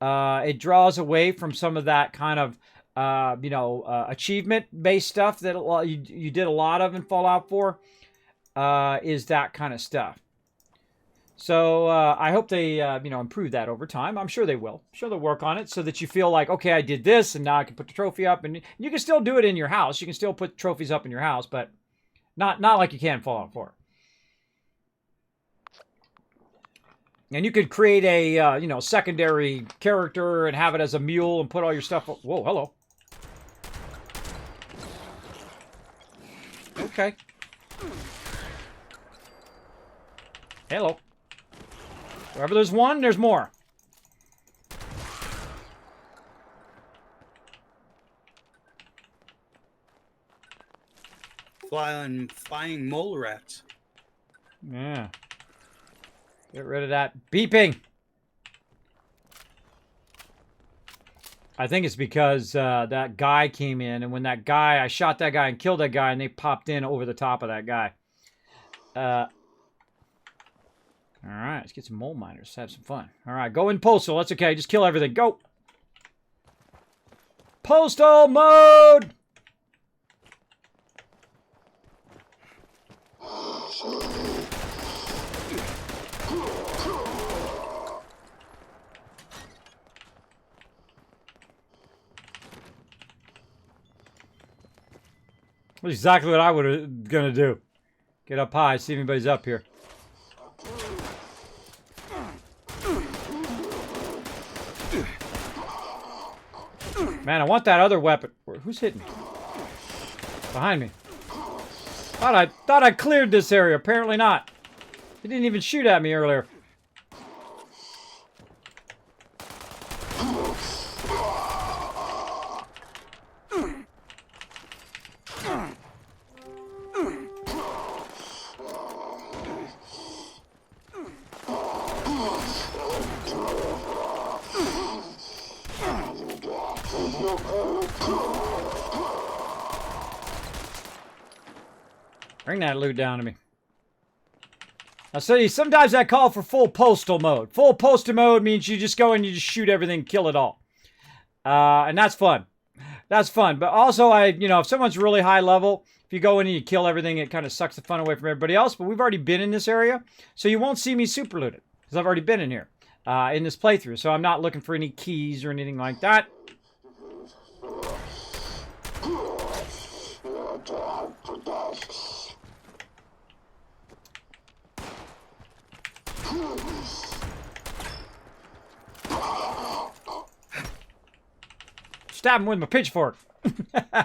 It draws away from some of that kind of, achievement-based stuff that you did a lot of in Fallout 4. Is that kind of stuff. So I hope they, improve that over time. I'm sure they will. I'm sure they'll work on it so that you feel like, okay, I did this, and now I can put the trophy up. And you can still do it in your house. You can still put trophies up in your house, but not like you can in Fallout 4. And you could create a, secondary character and have it as a mule and put all your stuff... Whoa, hello. Okay. Hello. Wherever there's one, there's more.
Flying mole rats.
Yeah. Get rid of that beeping. I think it's because that guy came in, and when that guy, I shot that guy and killed that guy, and they popped in over the top of that guy. All right, let's get some mole miners. Have some fun. All right, go in postal. That's okay. Just kill everything. Go. Postal mode. That's exactly what I was gonna do. Get up high, see if anybody's up here. Man, I want that other weapon. Who's hitting me? Behind me. Thought I cleared this area. Apparently not. He didn't even shoot at me earlier. Bring that loot down to me. Now, see, sometimes I call for full postal mode. Full postal mode means you just go and you just shoot everything, kill it all. And that's fun. That's fun. But also, if someone's really high level, if you go in and you kill everything, it kind of sucks the fun away from everybody else. But we've already been in this area, so you won't see me super loot it. Because I've already been in here, in this playthrough. So I'm not looking for any keys or anything like that. Stab him with my pitchfork. That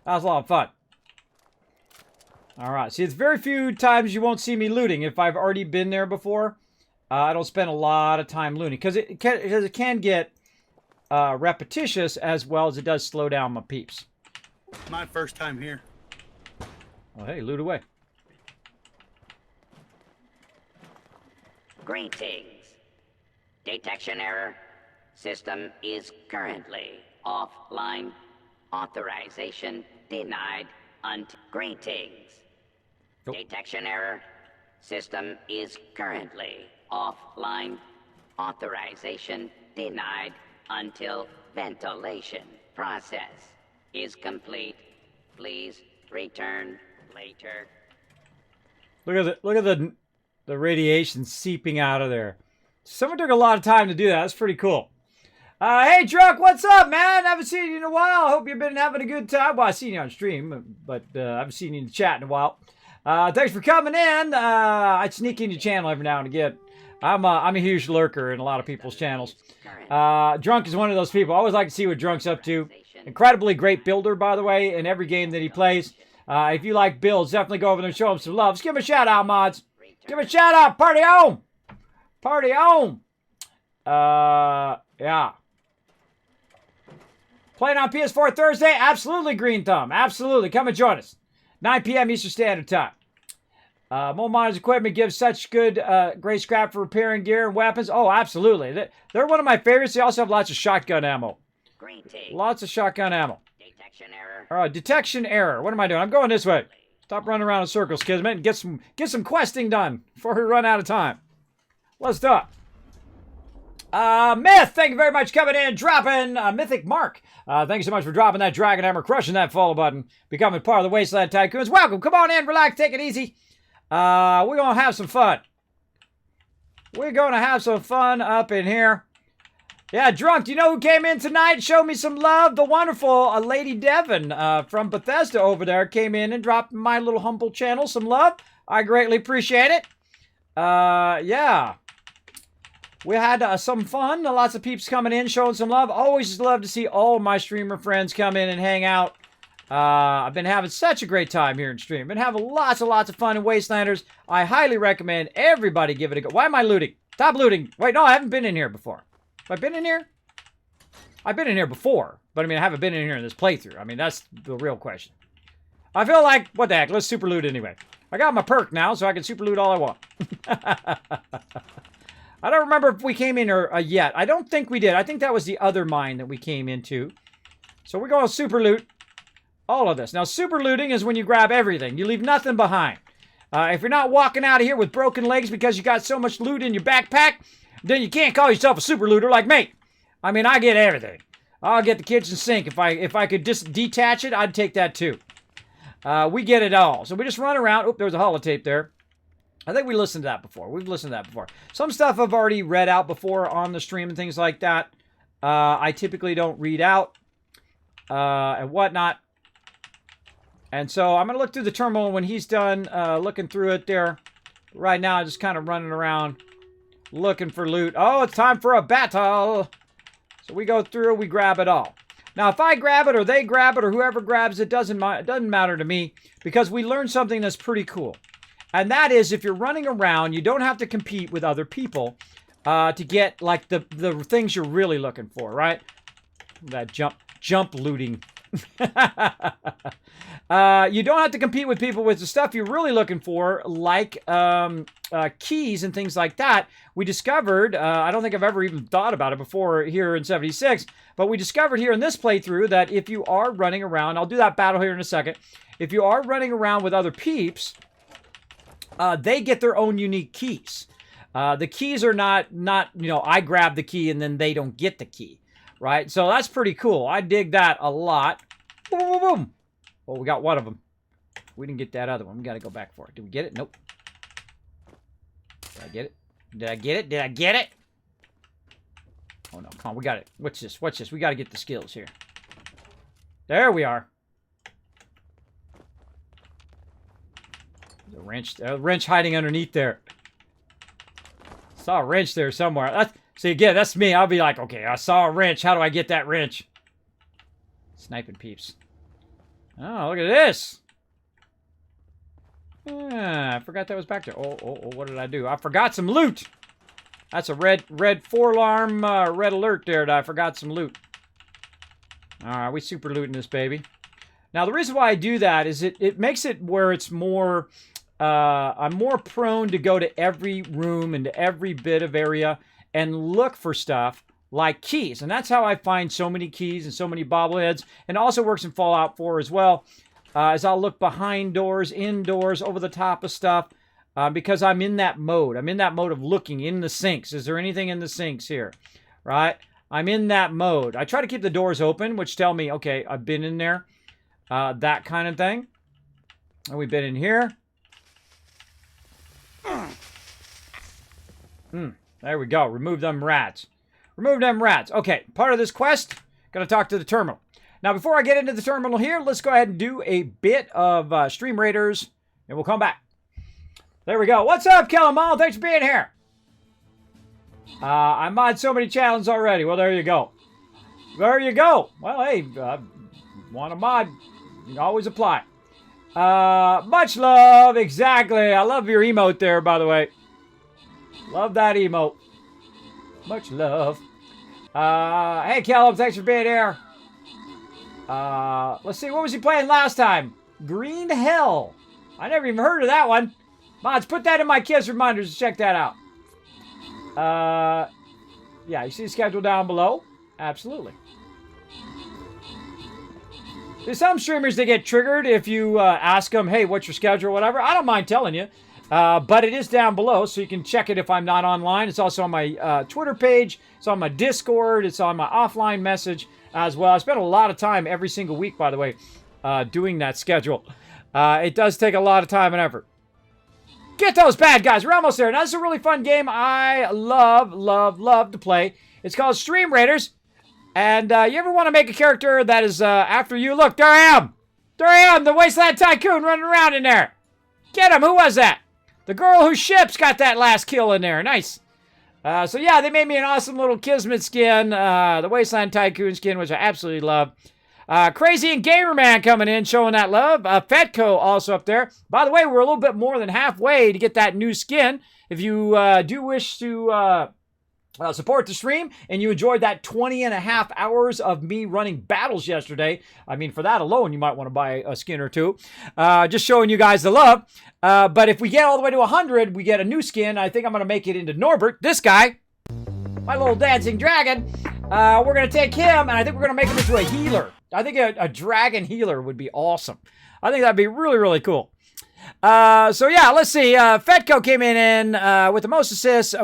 was a lot of fun. Alright, see, it's very few times you won't see me looting. If I've already been there before, I don't spend a lot of time looting. Because it can get repetitious as well as it does slow down my peeps.
My first time here.
Well, hey, loot away.
Greetings. Detection error. System is currently offline. Authorization denied. Greetings.
Nope.
Detection error. System is currently offline. Authorization denied until ventilation process is complete. Please return later.
Look at the radiation seeping out of there. Someone took a lot of time to do that. That's pretty cool. Hey, Drunk, what's up, man? Haven't seen you in a while. Hope you've been having a good time. Well, I've seen you on stream, but I haven't seen you in the chat in a while. Thanks for coming in. I sneak in your channel every now and again. I'm a huge lurker in a lot of people's channels. Drunk is one of those people. I always like to see what Drunk's up to. Incredibly great builder, by the way, in every game that he plays. If you like builds, definitely go over there and show him some love. Just give him a shout out, mods. Give him a shout out. Party on. Party on. Yeah. Playing on PS4 Thursday? Absolutely, Green Thumb. Absolutely. Come and join us. 9 p.m. Eastern Standard Time. Mo Miners Equipment gives such good, great scrap for repairing gear and weapons. Oh, absolutely. They're one of my favorites. They also have lots of shotgun ammo. Lots of shotgun ammo.
Detection error.
All right, detection error. What am I doing? I'm going this way. Stop running around in circles, Kismet, and get some questing done before we run out of time. Let's do it. Myth, thank you very much for coming in, dropping Mythic Mark. Thank you so much for dropping that Dragon Hammer, crushing that follow button, becoming part of the Wasteland Tycoons. Welcome, come on in, relax, take it easy. We're going to have some fun. We're going to have some fun up in here. Yeah, Drunk, do you know who came in tonight? Show me some love. The wonderful Lady Devon from Bethesda over there came in and dropped my little humble channel some love. I greatly appreciate it. Yeah. We had some fun. Lots of peeps coming in, showing some love. Always love to see all my streamer friends come in and hang out. I've been having such a great time here in stream. Been having lots of fun in Wastelanders. I highly recommend everybody give it a go. Why am I looting? Stop looting. Wait, no, I haven't been in here before. Have I been in here? I've been in here before. But, I mean, I haven't been in here in this playthrough. I mean, that's the real question. I feel like, what the heck, let's super loot anyway. I got my perk now, so I can super loot all I want. I don't remember if we came in or yet. I don't think we did. I think that was the other mine that we came into. So we're going to super loot all of this. Now, super looting is when you grab everything. You leave nothing behind. If you're not walking out of here with broken legs because you got so much loot in your backpack, then you can't call yourself a super looter like me. I mean, I get everything. I'll get the kitchen sink. If I could just detach it, I'd take that too. We get it all. So we just run around. Oop, there was a holotape there. I think we listened to that before. We've listened to that before. Some stuff I've already read out before on the stream and things like that. I typically don't read out and whatnot. And so I'm going to look through the terminal when he's done looking through it there. Right now, I'm just kind of running around looking for loot. Oh, it's time for a battle. So we go through, we grab it all. Now, if I grab it or they grab it or whoever grabs it, doesn't matter to me because we learned something that's pretty cool. And that is, if you're running around, you don't have to compete with other people to get, like, the things you're really looking for, right? That jump looting You don't have to compete with people with the stuff you're really looking for, like keys and things like that. We discovered, I don't think I've ever even thought about it before here in 76, but we discovered here in this playthrough that if you are running around, I'll do that battle here in a second, if you are running around with other peeps, they get their own unique keys. The keys are not, you know, I grab the key and then they don't get the key, right? So that's pretty cool. I dig that a lot. Boom, boom, boom. Well, we got one of them. We didn't get that other one. We got to go back for it. Did we get it? Nope. Did I get it? Did I get it? Did I get it? Oh, no. Come on. We got it. What's this? What's this? We got to get the skills here. There we are. There's a wrench hiding underneath there. Saw a wrench there somewhere. See, again, that's me. I'll be like, okay, I saw a wrench. How do I get that wrench? Sniping peeps. Oh, look at this. I forgot that was back there. Oh, what did I do? I forgot some loot. That's a red 4-alarm, red alert there that I forgot some loot. All right, we super looting this baby. Now, the reason why I do that is it makes it where it's more... I'm more prone to go to every room and to every bit of area and look for stuff like keys. And that's how I find so many keys and so many bobbleheads. And it also works in Fallout 4 as well. As I'll look behind doors, indoors, over the top of stuff. Because I'm in that mode. I'm in that mode of looking in the sinks. Is there anything in the sinks here? Right? I'm in that mode. I try to keep the doors open, which tell me, okay, I've been in there. That kind of thing. And we've been in here. There we go. Remove them rats. Remove them rats. Okay, part of this quest, gonna talk to the terminal. Now, before I get into the terminal here, let's go ahead and do a bit of Stream Raiders, and we'll come back. There we go. What's up, Kellamall? Thanks for being here. I mod so many channels already. Well, there you go. There you go. Well, hey, want a mod, you can always apply. Much love. Exactly. I love your emote there, by the way. Love that emote. Much love. Hey, Callum, thanks for being here. Let's see, what was he playing last time? Green Hell. I never even heard of that one. Mods, put that in my kids' reminders to check that out. Yeah, you see the schedule down below? Absolutely. There's some streamers that get triggered if you ask them, hey, what's your schedule or whatever. I don't mind telling you. But it is down below, so you can check it if I'm not online. It's also on my Twitter page. It's on my Discord. It's on my offline message as well. I spend a lot of time every single week, by the way, doing that schedule. It does take a lot of time and effort. Get those bad guys. We're almost there. Now, this is a really fun game I love to play. It's called Stream Raiders. And you ever want to make a character that is after you? Look, there I am. There I am, the Wasteland Tycoon running around in there. Get him. Who was that? The girl whose ship's got that last kill in there. Nice. So yeah, they made me an awesome little Kismet skin. The Wasteland Tycoon skin, which I absolutely love. Crazy and Gamer Man coming in, showing that love. Fetco also up there. By the way, we're a little bit more than halfway to get that new skin. If you do wish to support the stream and you enjoyed that 20.5 hours of me running battles yesterday, I mean, for that alone, you might want to buy a skin or two. Just showing you guys the love. But if we get all the way to 100, we get a new skin. I think I'm going to make it into Norbert. This guy, my little dancing dragon. We're going to take him, and I think we're going to make him into a healer. I think a dragon healer would be awesome. I think that'd be really, really cool. So yeah, let's see. Fetco came in with the most assists.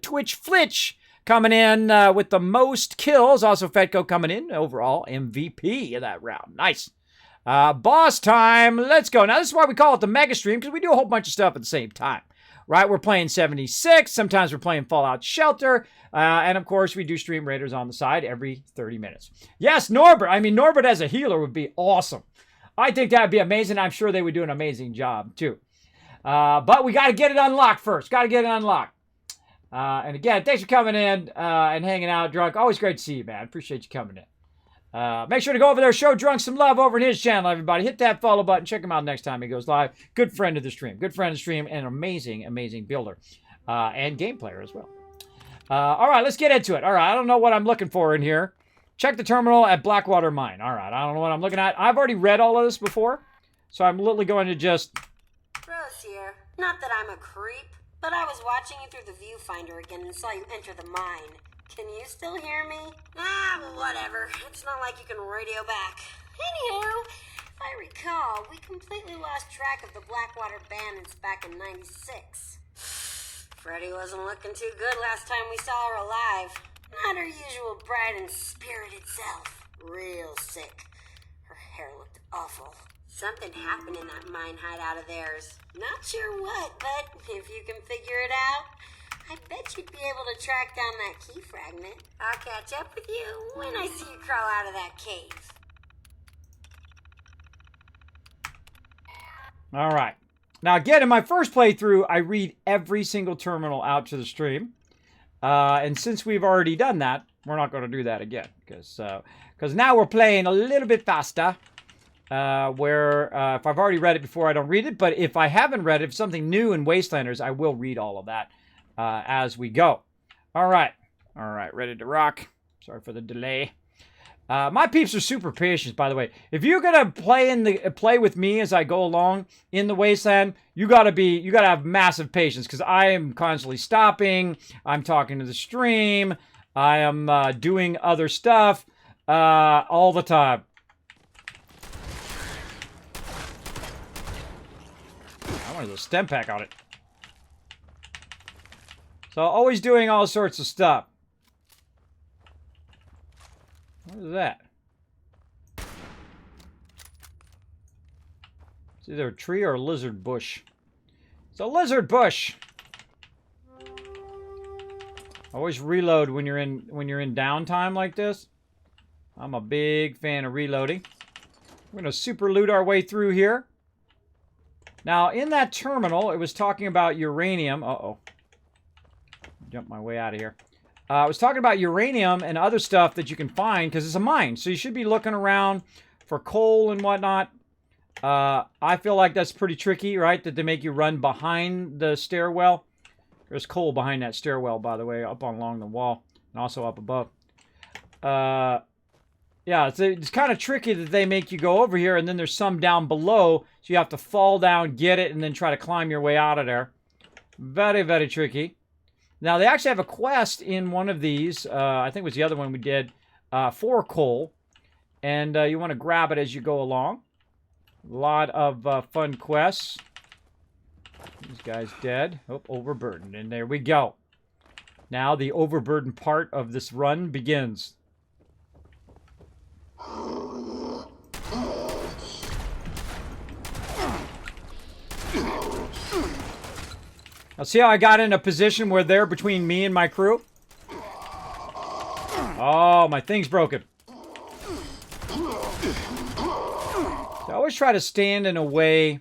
Twitch Flitch coming in with the most kills. Also Fetco coming in overall MVP of that round. Nice. Boss time. Let's go. Now this is why we call it the mega stream, because we do a whole bunch of stuff at the same time. Right? We're playing 76. Sometimes we're playing Fallout Shelter. And of course, we do Stream Raiders on the side every 30 minutes. Yes, Norbert. I mean, Norbert as a healer would be awesome. I think that would be amazing. I'm sure they would do an amazing job, too. But we got to get it unlocked first. Got to get it unlocked. And again, thanks for coming in and hanging out, Drunk. Always great to see you, man. Appreciate you coming in. Make sure to go over there, show Drunk some love over in his channel, everybody. Hit that follow button. Check him out next time he goes live. Good friend of the stream. Good friend of the stream and an amazing, amazing builder. And game player as well. All right, let's get into it. All right, I don't know what I'm looking for in here. Check the terminal at Blackwater Mine. All right, I don't know what I'm looking at. I've already read all of this before, so I'm literally going to just...
Rose here. Not that I'm a creep, but I was watching you through the viewfinder again and saw you enter the mine. Can you still hear me? Whatever. It's not like you can radio back. Anyhow, if I recall, we completely lost track of the Blackwater bandits back in '96. Freddy wasn't looking too good last time we saw her alive. Not her usual bright and spirited self. Real sick. Her hair looked awful. Something happened in that mine hideout of theirs. Not sure what, but if you can figure it out, I bet you'd be able to track down that key fragment. I'll catch up with you when I see you crawl out of that cave.
All right. Now, again, in my first playthrough, I read every single terminal out to the stream. And since we've already done that, we're not going to do that again. Because now we're playing a little bit faster. Where if I've already read it before, I don't read it. But if I haven't read it, if something new in Wastelanders, I will read all of that as we go. All right. All right. Ready to rock. Sorry for the delay. My peeps are super patient, by the way. If you're gonna play with me as I go along in the Wasteland, you gotta have massive patience because I am constantly stopping. I'm talking to the stream. I am doing other stuff all the time. I wanted a stem pack on it. So always doing all sorts of stuff. What is that? It's either a tree or a lizard bush. It's a lizard bush. Always reload when you're in downtime like this. I'm a big fan of reloading. We're gonna super loot our way through here. Now in that terminal, it was talking about uranium. Uh-oh. Jump my way out of here. I was talking about uranium and other stuff that you can find because it's a mine. So you should be looking around for coal and whatnot. I feel like that's pretty tricky, right? That they make you run behind the stairwell. There's coal behind that stairwell, by the way, up along the wall and also up above. Yeah, it's kind of tricky that they make you go over here and then there's some down below. So you have to fall down, get it, and then try to climb your way out of there. Very, very tricky. Now, they actually have a quest in one of these. I think it was the other one we did for coal. And you want to grab it as you go along. A lot of fun quests. This guy's dead. Oh, overburdened. And there we go. Now, the overburdened part of this run begins. Now, see how I got in a position where they're between me and my crew? Oh, my thing's broken. So I always try to stand in a way.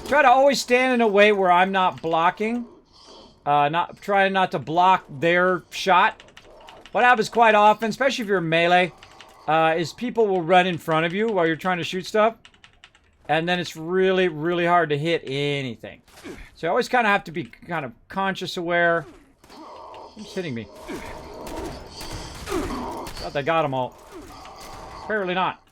Try to always stand in a way where I'm not blocking. Trying not to block their shot. What happens quite often, especially if you're melee, is people will run in front of you while you're trying to shoot stuff. And then it's really, really hard to hit anything. So I always kind of have to be kind of conscious aware. Who's hitting me? Thought they got them all. Apparently not.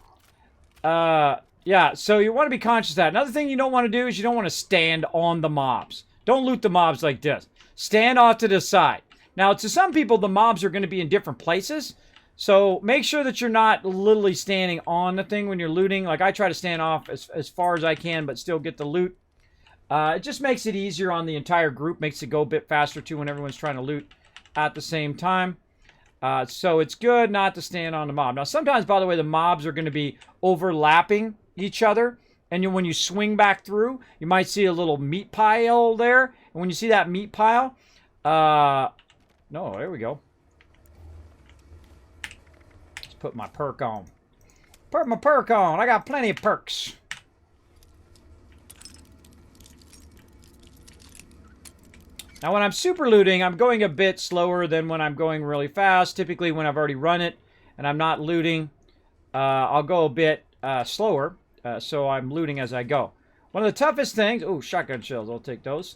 Yeah, so you want to be conscious of that. Another thing you don't want to do is you don't want to stand on the mobs. Don't loot the mobs like this. Stand off to the side. Now, to some people, the mobs are going to be in different places. So make sure that you're not literally standing on the thing when you're looting. Like I try to stand off as far as I can, but still get the loot. It just makes it easier on the entire group. Makes it go a bit faster too when everyone's trying to loot at the same time. So it's good not to stand on the mob. Now sometimes, by the way, the mobs are going to be overlapping each other. And when you swing back through, you might see a little meat pile there. And when you see that meat pile, no, there we go. Put my perk on. Put my perk on. I got plenty of perks. Now, when I'm super looting, I'm going a bit slower than when I'm going really fast. Typically, when I've already run it and I'm not looting, I'll go a bit slower. So I'm looting as I go. One of the toughest things... Oh, shotgun shells. I'll take those.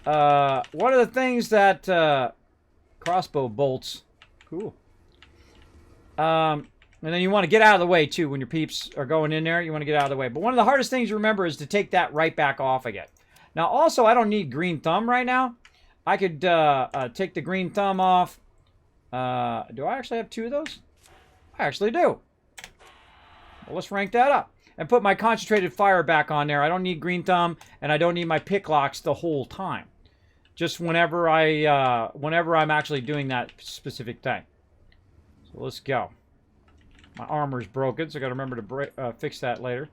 one of the things that crossbow bolts, cool. And then you want to get out of the way too when your peeps are going in there. You want to get out of the way. But one of the hardest things to remember is to take that right back off again. Now, also, I don't need green thumb right now. I could take the green thumb off. Do I actually have 2 of those? I actually do. Well, let's rank that up. And put my concentrated fire back on there. I don't need green thumb, and I don't need my pick locks the whole time. Just whenever I'm actually doing that specific thing. So let's go. My armor's broken, so I gotta remember to fix that later.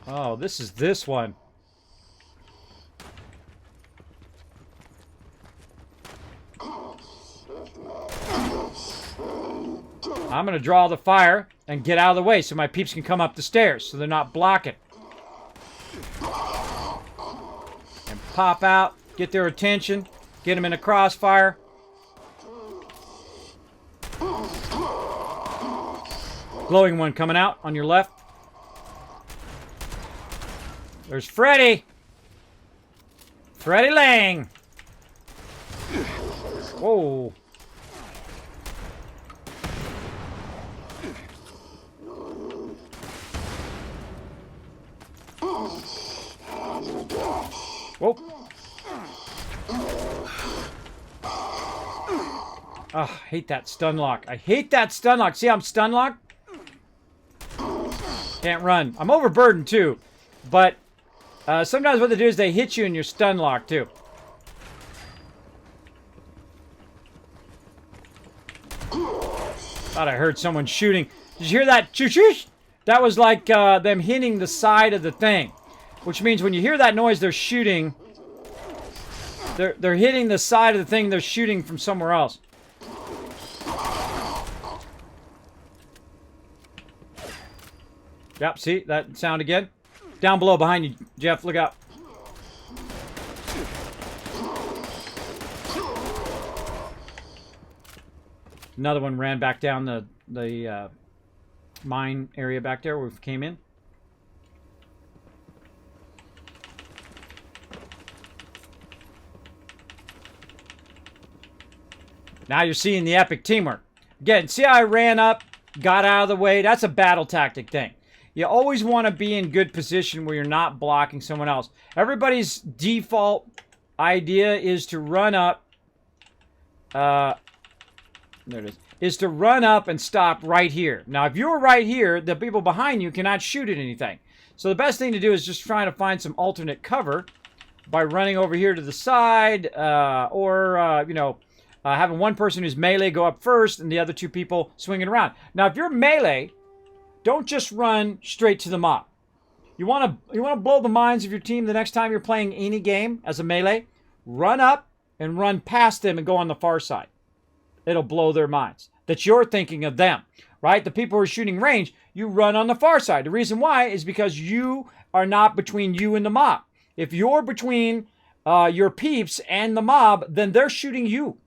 Oh, this is this one. I'm gonna draw the fire and get out of the way so my peeps can come up the stairs so they're not blocking. And pop out, get their attention, get them in a crossfire. Glowing one coming out on your left. There's Freddy. Freddy Lang. Whoa. Whoa. Oh, I hate that stun lock. I hate that stun lock. See how I'm stun locked? Can't run. I'm overburdened too. But sometimes what they do is they hit you and you're stun locked too. Thought I heard someone shooting. Did you hear that? Choo-choo? That was like them hitting the side of the thing. Which means when you hear that noise, they're shooting. They're hitting the side of the thing they're shooting from somewhere else. Yep, see that sound again? Down below behind you, Jeff, look out. Another one ran back down the mine area back there where we came in. Now you're seeing the epic teamwork. Again, see how I ran up, got out of the way? That's a battle tactic thing. You always want to be in good position where you're not blocking someone else. Everybody's default idea is to run up. There it is. Is to run up and stop right here. Now, if you're right here, the people behind you cannot shoot at anything. So the best thing to do is just trying to find some alternate cover by running over here to the side or having one person who's melee go up first and the other 2 people swinging around. Now, if you're melee, don't just run straight to the mob. You want to blow the minds of your team the next time you're playing any game as a melee. Run up and run past them and go on the far side. It'll blow their minds that you're thinking of them, right? The people who are shooting range, you run on the far side. The reason why is because you are not between you and the mob. If you're between your peeps and the mob, then they're shooting you.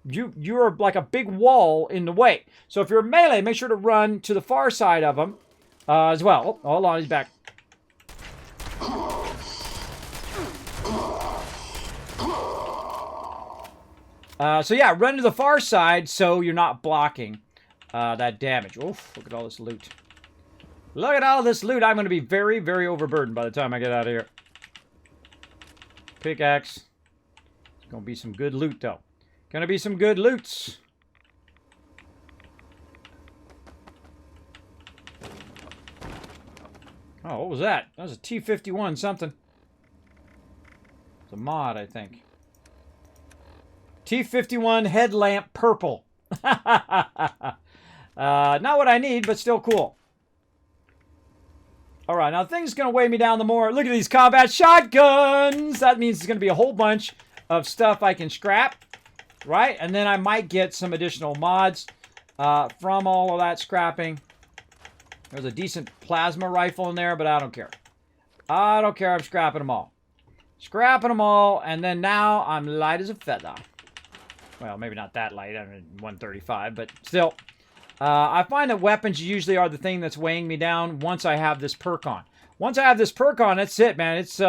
You're like a big wall in the way. So if you're melee, make sure to run to the far side of them as well. Oh, hold on, he's back. So yeah, run to the far side so you're not blocking that damage. Oof, look at all this loot. Look at all this loot. I'm going to be very, very overburdened by the time I get out of here. Pickaxe. It's going to be some good loot, though. Gonna be some good loots. Oh, what was that? That was a T-51 something. It's a mod, I think. T-51 headlamp purple. Not what I need, but still cool. Alright, now the thing's gonna weigh me down the more. Look at these combat shotguns! That means it's gonna be a whole bunch of stuff I can scrap. Right? And then I might get some additional mods from all of that scrapping. There's a decent plasma rifle in there, but I don't care. I don't care. I'm scrapping them all. Scrapping them all, and then now I'm light as a feather. Well, maybe not that light. I'm 135, but still. I find that weapons usually are the thing that's weighing me down once I have this perk on. Once I have this perk on, that's it, man. It's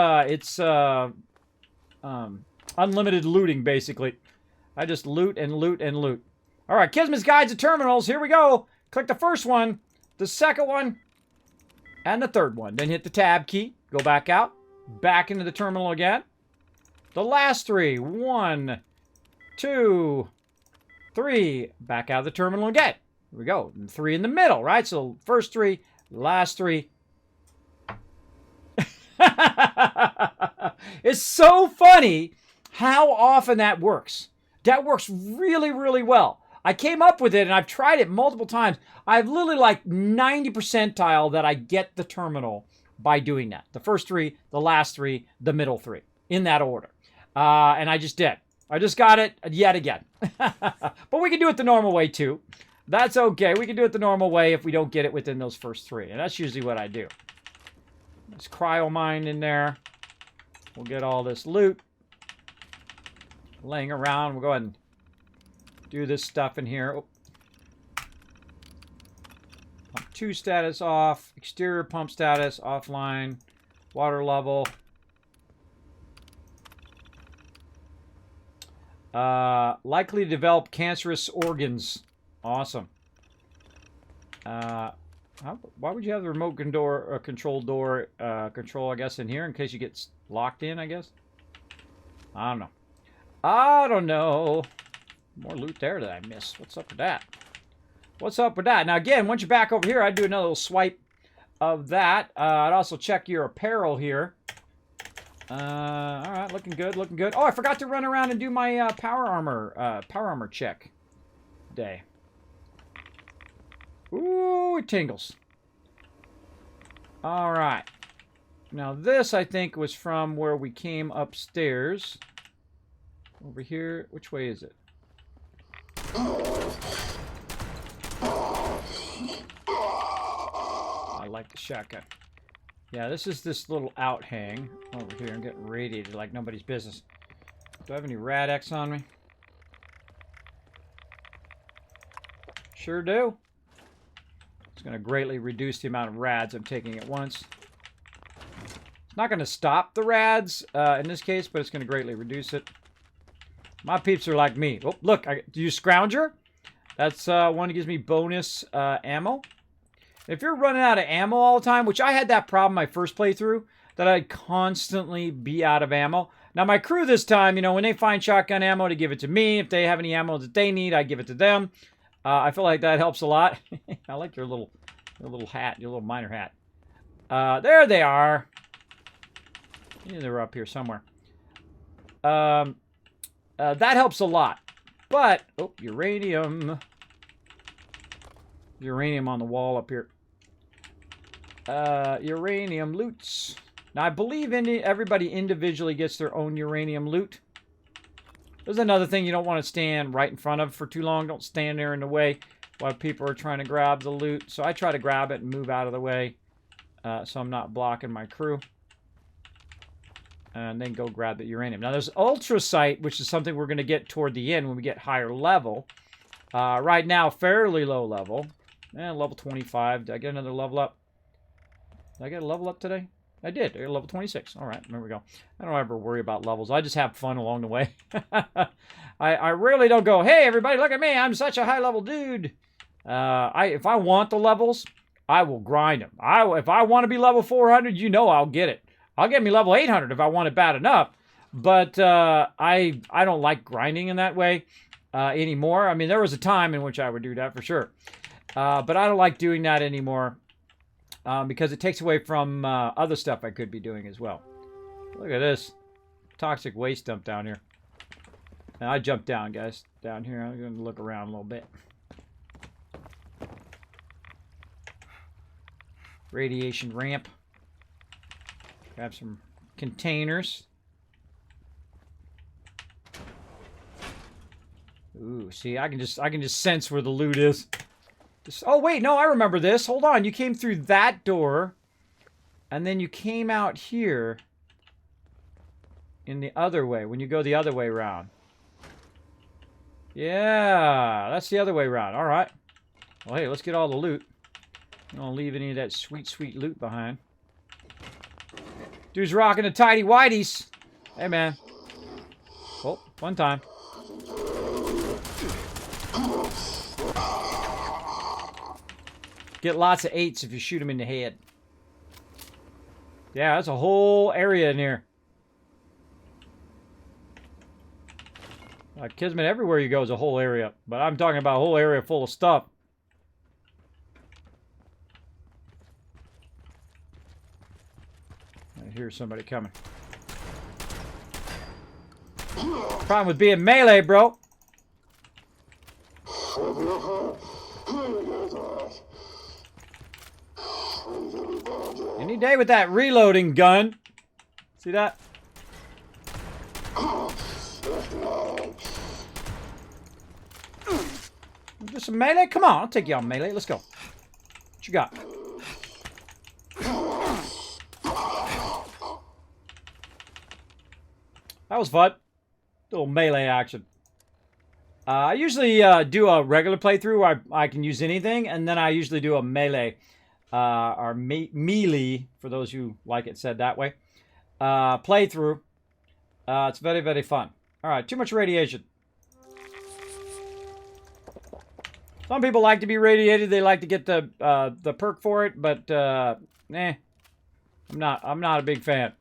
unlimited looting, basically. I just loot and loot and loot. All right, Kismet's Guides to Terminals. Here we go. Click the first one, the second one, and the third one. Then hit the tab key. Go back out. Back into the terminal again. The last three. 1, 2, 3. Back out of the terminal again. Here we go. And 3 in the middle, right? So first 3, last 3. It's so funny how often that works. That works really, really well. I came up with it, and I've tried it multiple times. I've literally like 90 percentile that I get the terminal by doing that. The first 3, the last 3, the middle 3. In that order. And I just did. I just got it yet again. But we can do it the normal way, too. That's okay. We can do it the normal way if we don't get it within those first 3. And that's usually what I do. There's cryo mine in there. We'll get all this loot laying around. We'll go ahead and do this stuff in here. Oh. Pump 2 status off. Exterior pump status offline. Water level. Likely to develop cancerous organs. Awesome. Why would you have the remote control door control, I guess, in here in case you get locked in, I guess? I don't know. I don't know. More loot there that I missed. What's up with that? What's up with that? Now, again, once you're back over here, I'd do another little swipe of that. I'd also check your apparel here. All right, looking good, looking good. Oh, I forgot to run around and do my power armor check day. Ooh, it tingles. All right. Now, this, I think, was from where we came upstairs. Over here. Which way is it? I like the shotgun. Yeah, this is this little outhang over here. I'm getting radiated like nobody's business. Do I have any Rad-X on me? Sure do. It's going to greatly reduce the amount of rads I'm taking at once. It's not going to stop the rads in this case, but it's going to greatly reduce it. My peeps are like me. Oh, look, I use Scrounger. That's one that gives me bonus ammo. If you're running out of ammo all the time, which I had that problem my first playthrough, that I'd constantly be out of ammo. Now, my crew this time, you know, when they find shotgun ammo, they give it to me. If they have any ammo that they need, I give it to them. I feel like that helps a lot. I like your little hat, your little miner hat. There they are. Yeah, they were up here somewhere. That helps a lot. But, oh, uranium. Uranium on the wall up here. Uranium loots. Now, I believe everybody individually gets their own uranium loot. There's another thing you don't want to stand right in front of for too long. Don't stand there in the way while people are trying to grab the loot. So I try to grab it and move out of the way so I'm not blocking my crew. And then go grab the uranium. Now, there's ultracite, which is something we're going to get toward the end when we get higher level. Right now, fairly low level. Level 25. Did I get another level up? Did I get a level up today? I did. I got level 26. All right, there we go. I don't ever worry about levels. I just have fun along the way. I rarely don't go, hey, everybody, look at me. I'm such a high-level dude. If I want the levels, I will grind them. If I want to be level 400, you know I'll get it. I'll get me level 800 if I want it bad enough. But I don't like grinding in that way anymore. I mean, there was a time in which I would do that for sure. But I don't like doing that anymore because it takes away from other stuff I could be doing as well. Look at this. Toxic waste dump down here. Now, I jumped down, guys. Down here. I'm going to look around a little bit. Radiation ramp. Grab some containers. Ooh, see, I can just sense where the loot is. Oh wait, no, I remember this. Hold on, you came through that door, and then you came out here in the other way. When you go the other way around. Yeah, that's the other way around. All right. Well, hey, let's get all the loot. I don't leave any of that sweet, sweet loot behind. Dude's rocking the tidy whities. Hey, man. One time. Get lots of 8s if you shoot them in the head. Yeah, that's a whole area in here. Kismet, everywhere you go is a whole area. But I'm talking about a whole area full of stuff. I hear somebody coming. Problem with being melee, bro. Any day with that reloading gun. See that? Just some melee? Come on, I'll take you on melee. Let's go. What you got? That was fun. Little melee action. I usually do a regular playthrough where I can use anything, and then I usually do a melee. Or melee, for those who like it said that way. Playthrough. It's very, very fun. Alright, too much radiation. Some people like to be radiated. They like to get the perk for it, but I'm not a big fan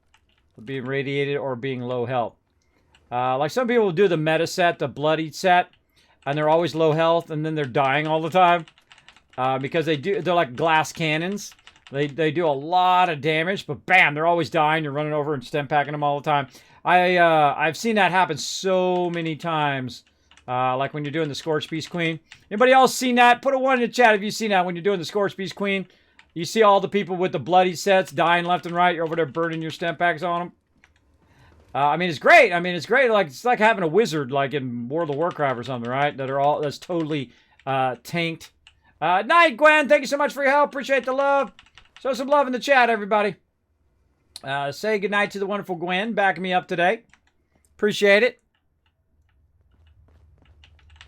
of being radiated or being low health. Like some people do the meta set, the bloody set, and they're always low health, and then they're dying all the time because they're like glass cannons. They do a lot of damage, but bam, they're always dying. You're running over and stem packing them all the time. I've seen that happen so many times. Like when you're doing the Scorched Beast Queen. Anybody else seen that? Put a 1 in the chat if you've seen that when you're doing the Scorched Beast Queen. You see all the people with the bloody sets dying left and right. You're over there burning your stem packs on them. I mean, it's great. I mean, it's great. Like it's like having a wizard, like in World of Warcraft or something, right? That's totally tanked. Night, Gwen. Thank you so much for your help. Appreciate the love. Show some love in the chat, everybody. Say goodnight to the wonderful Gwen, backing me up today. Appreciate it.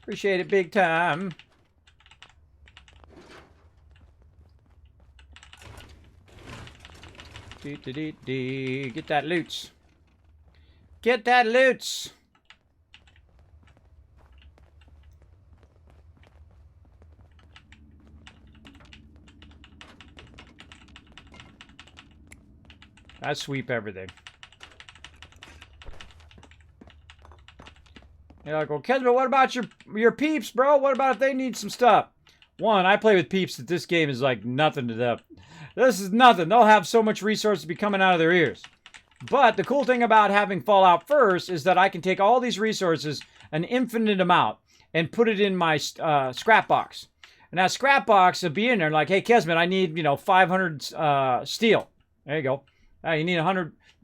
Appreciate it big time. Get that loot. Get that loot. I sweep everything. You're like, well, Kismet, what about your peeps, bro? What about if they need some stuff? One, I play with peeps that this game is like nothing to them. This is nothing. They'll have so much resources be coming out of their ears. But the cool thing about having Fallout First is that I can take all these resources, an infinite amount, and put it in my scrap box. And that scrap box will be in there like, hey, Kismet, I need, 500 steel. There you go. You need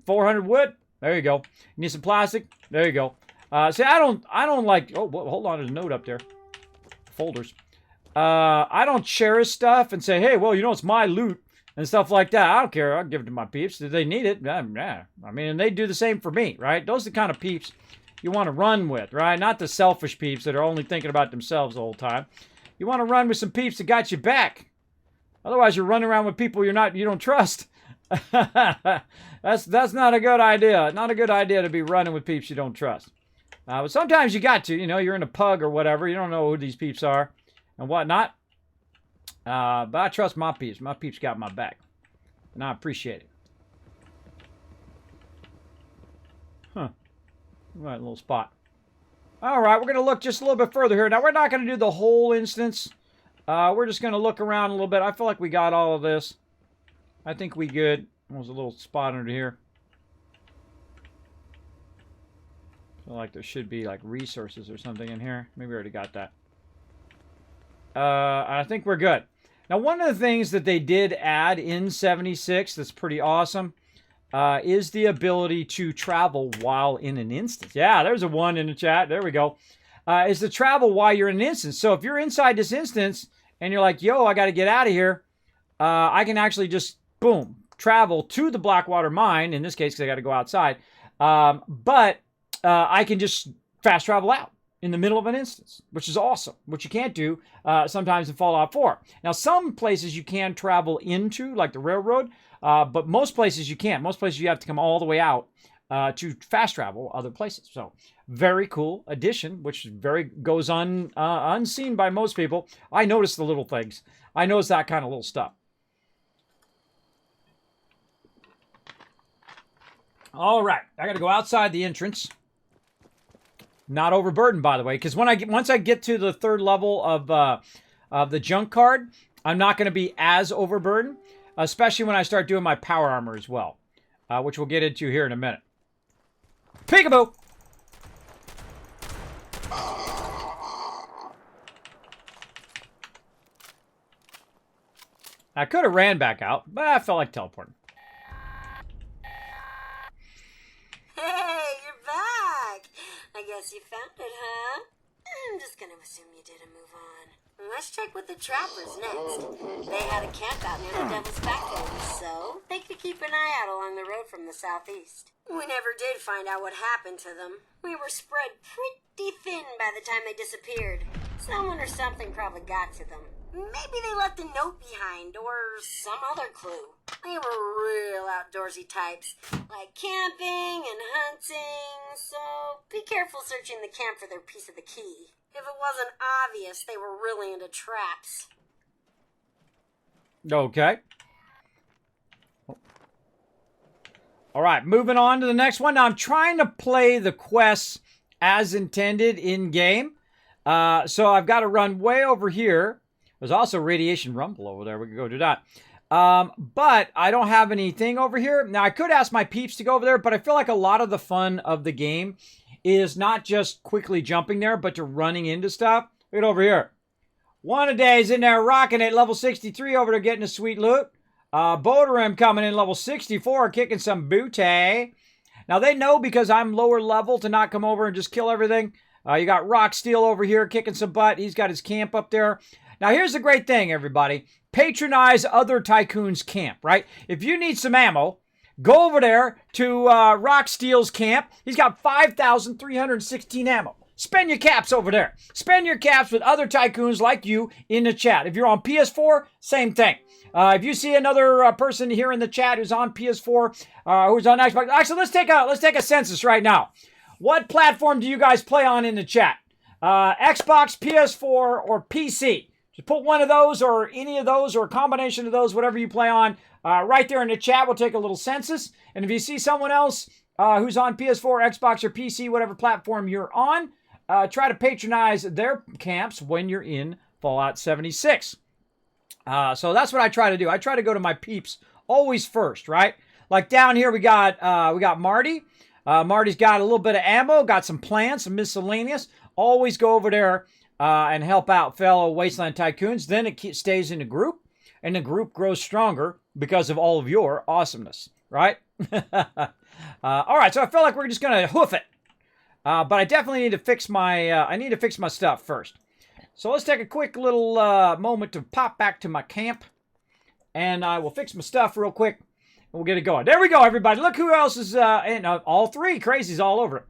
400 wood. There you go. You need some plastic. There you go. See, I don't like. Oh, hold on. There's a note up there. Folders. I don't cherish stuff and say, hey, well, it's my loot and stuff like that. I don't care. I'll give it to my peeps. Do they need it? Yeah. I mean, and they do the same for me, right? Those are the kind of peeps you want to run with, right? Not the selfish peeps that are only thinking about themselves the whole time. You want to run with some peeps that got you back. Otherwise, you're running around with people you don't trust. That's not a good idea. Not a good idea to be running with peeps you don't trust. But sometimes you got to, you're in a pug or whatever. You don't know who these peeps are and whatnot. But I trust my peeps. My peeps got my back. And I appreciate it. Huh. Right, little spot. All right, we're going to look just a little bit further here. Now, we're not going to do the whole instance. We're just going to look around a little bit. I feel like we got all of this. I think we good. There's a little spot under here. Feel like there should be like resources or something in here. Maybe we already got that. I think we're good. Now, one of the things that they did add in 76 that's pretty awesome is the ability to travel while in an instance. Yeah, there's a 1 in the chat. There we go. Is to travel while you're in an instance. So if you're inside this instance and you're like, yo, I got to get out of here, I can actually just, boom, travel to the Blackwater mine, in this case, because I got to go outside. But I can just fast travel out in the middle of an instance, which is awesome, which you can't do sometimes in Fallout 4. Now, some places you can travel into, like the railroad, but most places you can't. Most places you have to come all the way out to fast travel other places. So very cool addition, which goes unseen by most people. I notice the little things. I notice that kind of little stuff. All right, I got to go outside the entrance. Not overburdened, by the way, because once I get to the 3rd level of the junk card, I'm not going to be as overburdened, especially when I start doing my power armor as well, which we'll get into here in a minute. Peekaboo! I could have ran back out, but I felt like teleporting.
Hey, you're back! I guess you found it, huh? I'm just gonna assume you didn't move on. Let's check with the trappers next. They had a camp out near the Devil's Backbone, so they could keep an eye out along the road from the southeast. We never did find out what happened to them. We were spread pretty thin by the time they disappeared. Someone or something probably got to them. Maybe they left a note behind, or some other clue. They were real outdoorsy types, like camping and hunting, so be careful searching the camp for their piece of the key. If it wasn't obvious, they were really into traps.
Okay. All right, moving on to the next one. Now, I'm trying to play the quests as intended in-game. So I've got to run way over here. There's also radiation rumble over there. We could go do that. But I don't have anything over here. Now, I could ask my peeps to go over there, but I feel like a lot of the fun of the game is not just quickly jumping there, but to running into stuff. Look at over here. One a day is in there rocking it, level 63 over there getting a sweet loot. Boderim coming in level 64, kicking some booty. Now, they know because I'm lower level to not come over and just kill everything. You got Rock Steel over here kicking some butt. He's got his camp up there. Now, here's the great thing, everybody. Patronize other tycoons' camp, right? If you need some ammo, go over there to Rock Steel's camp. He's got 5,316 ammo. Spend your caps over there. Spend your caps with other tycoons like you in the chat. If you're on PS4, same thing. If you see another person here in the chat who's on PS4, who's on Xbox, actually, let's take a census right now. What platform do you guys play on in the chat? Xbox, PS4, or PC? Just put one of those or any of those or a combination of those, whatever you play on, right there in the chat. We'll take a little census. And if you see someone else who's on PS4, Xbox, or PC, whatever platform you're on, try to patronize their camps when you're in Fallout 76. So that's what I try to do. I try to go to my peeps always first, right? Like down here we got Marty. Marty's got a little bit of ammo, got some plants, some miscellaneous. Always go over there and help out fellow Wasteland Tycoons. Then it stays in the group, and the group grows stronger because of all of your awesomeness, right? All right, so I feel like we're just gonna hoof it, but I definitely need to fix my stuff first. So let's take a quick little moment to pop back to my camp, and I will fix my stuff real quick, and we'll get it going. There we go, everybody. Look who else is in all three. Crazy's all over it.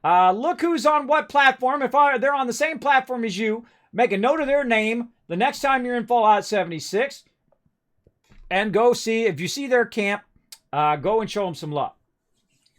Look who's on what platform. If they're on the same platform as you, make a note of their name the next time you're in Fallout 76, and go see, if you see their camp, go and show them some love.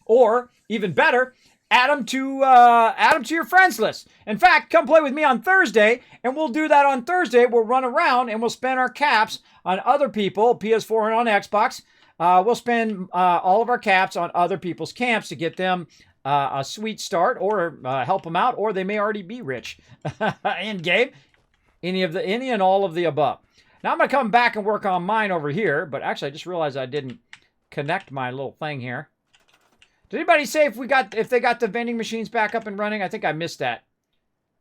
Or, even better, add them to your friends list. In fact, come play with me on Thursday, and we'll do that on Thursday. We'll run around, and we'll spend our caps on other people, PS4 and on Xbox. We'll spend all of our caps on other people's camps to get them a sweet start, or help them out, or they may already be rich in game. Any and all of the above. Now I'm going to come back and work on mine over here, but actually I just realized I didn't connect my little thing here. Did anybody say if they got the vending machines back up and running? I think I missed that.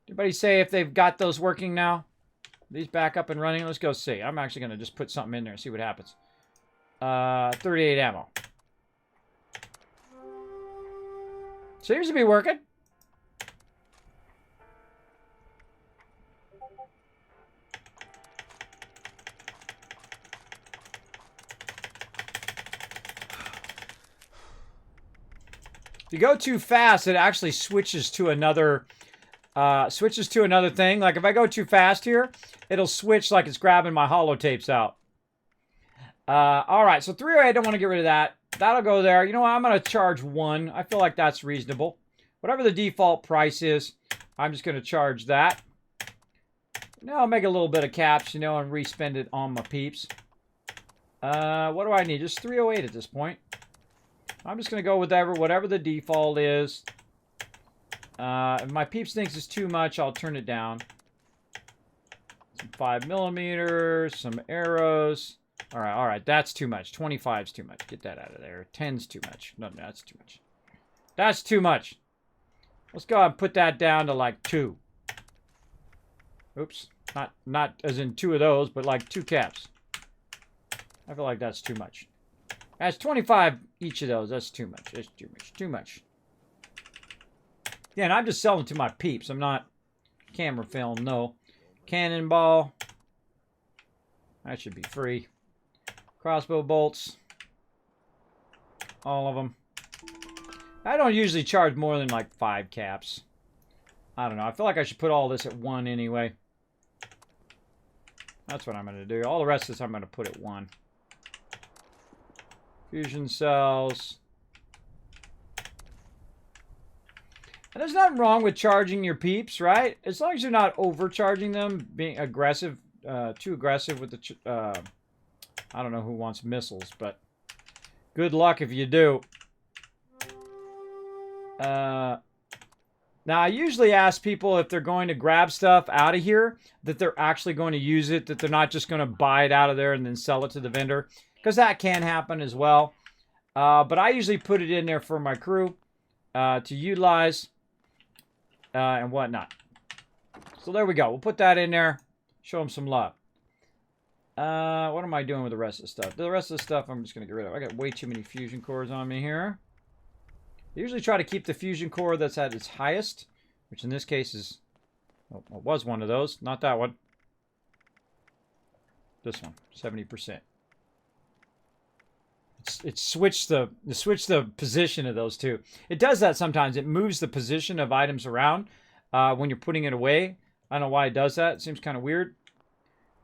Did anybody say if they've got those working now? These back up and running? Let's go see. I'm actually going to just put something in there and see what happens. 38 ammo. Seems to be working. If you go too fast, it actually switches to another thing. Like if I go too fast here, it'll switch like it's grabbing my holotapes out. All right, so 308, I don't want to get rid of that. that'll go there. You know what? I'm going to charge 1. I feel like that's reasonable. Whatever the default price is, I'm just going to charge that. Now I'll make a little bit of caps, you know, and re-spend it on my peeps. What do I need? Just 308 at this point. I'm just going to go with whatever the default is. If my peeps thinks it's too much, I'll turn it down. Some 5mm, some arrows. All right, that's too much. 25's too much. Get that out of there. 10's too much. No, that's too much. That's too much. Let's go ahead and put that down to like 2. Oops. Not as in 2 of those, but like 2 caps. I feel like that's too much. That's 25 each of those. That's too much. That's too much. Too much. Yeah, and I'm just selling to my peeps. I'm not camera film, no. Cannonball. That should be free. Crossbow bolts. All of them. I don't usually charge more than like 5 caps. I don't know. I feel like I should put all this at 1 anyway. That's what I'm going to do. All the rest of this I'm going to put at 1. Fusion cells. And there's nothing wrong with charging your peeps, right? As long as you're not overcharging them, being aggressive, too aggressive with the... I don't know who wants missiles, but good luck if you do. Now, I usually ask people if they're going to grab stuff out of here, that they're actually going to use it, that they're not just going to buy it out of there and then sell it to the vendor, because that can happen as well. But I usually put it in there for my crew to utilize and whatnot. So there we go. We'll put that in there. Show them some love. What am I doing with the rest of the stuff? The rest of the stuff I'm just going to get rid of. I got way too many fusion cores on me here. I usually try to keep the fusion core that's at its highest, which in this case is, oh, it was one of those, not that one. This one, 70%. It switched the position of those two. It does that sometimes. It moves the position of items around when you're putting it away. I don't know why it does that. It seems kind of weird.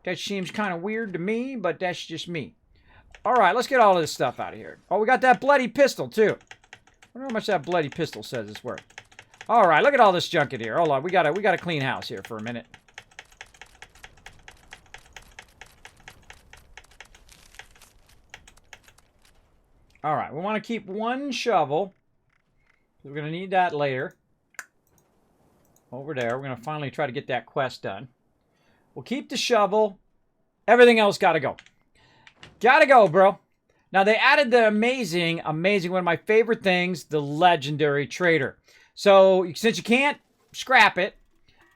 That seems kind of weird to me, but that's just me. All right, let's get all of this stuff out of here. Oh, we got that bloody pistol too. I wonder how much that bloody pistol says it's worth. All right, look at all this junk in here. Hold on, we got a clean house here for a minute. All right, we want to keep 1 shovel. We're going to need that later. Over there, we're going to finally try to get that quest done. We'll keep the shovel. Everything else got to go. Got to go, bro. Now, they added the amazing, one of my favorite things, the legendary trader. So, since you can't scrap it,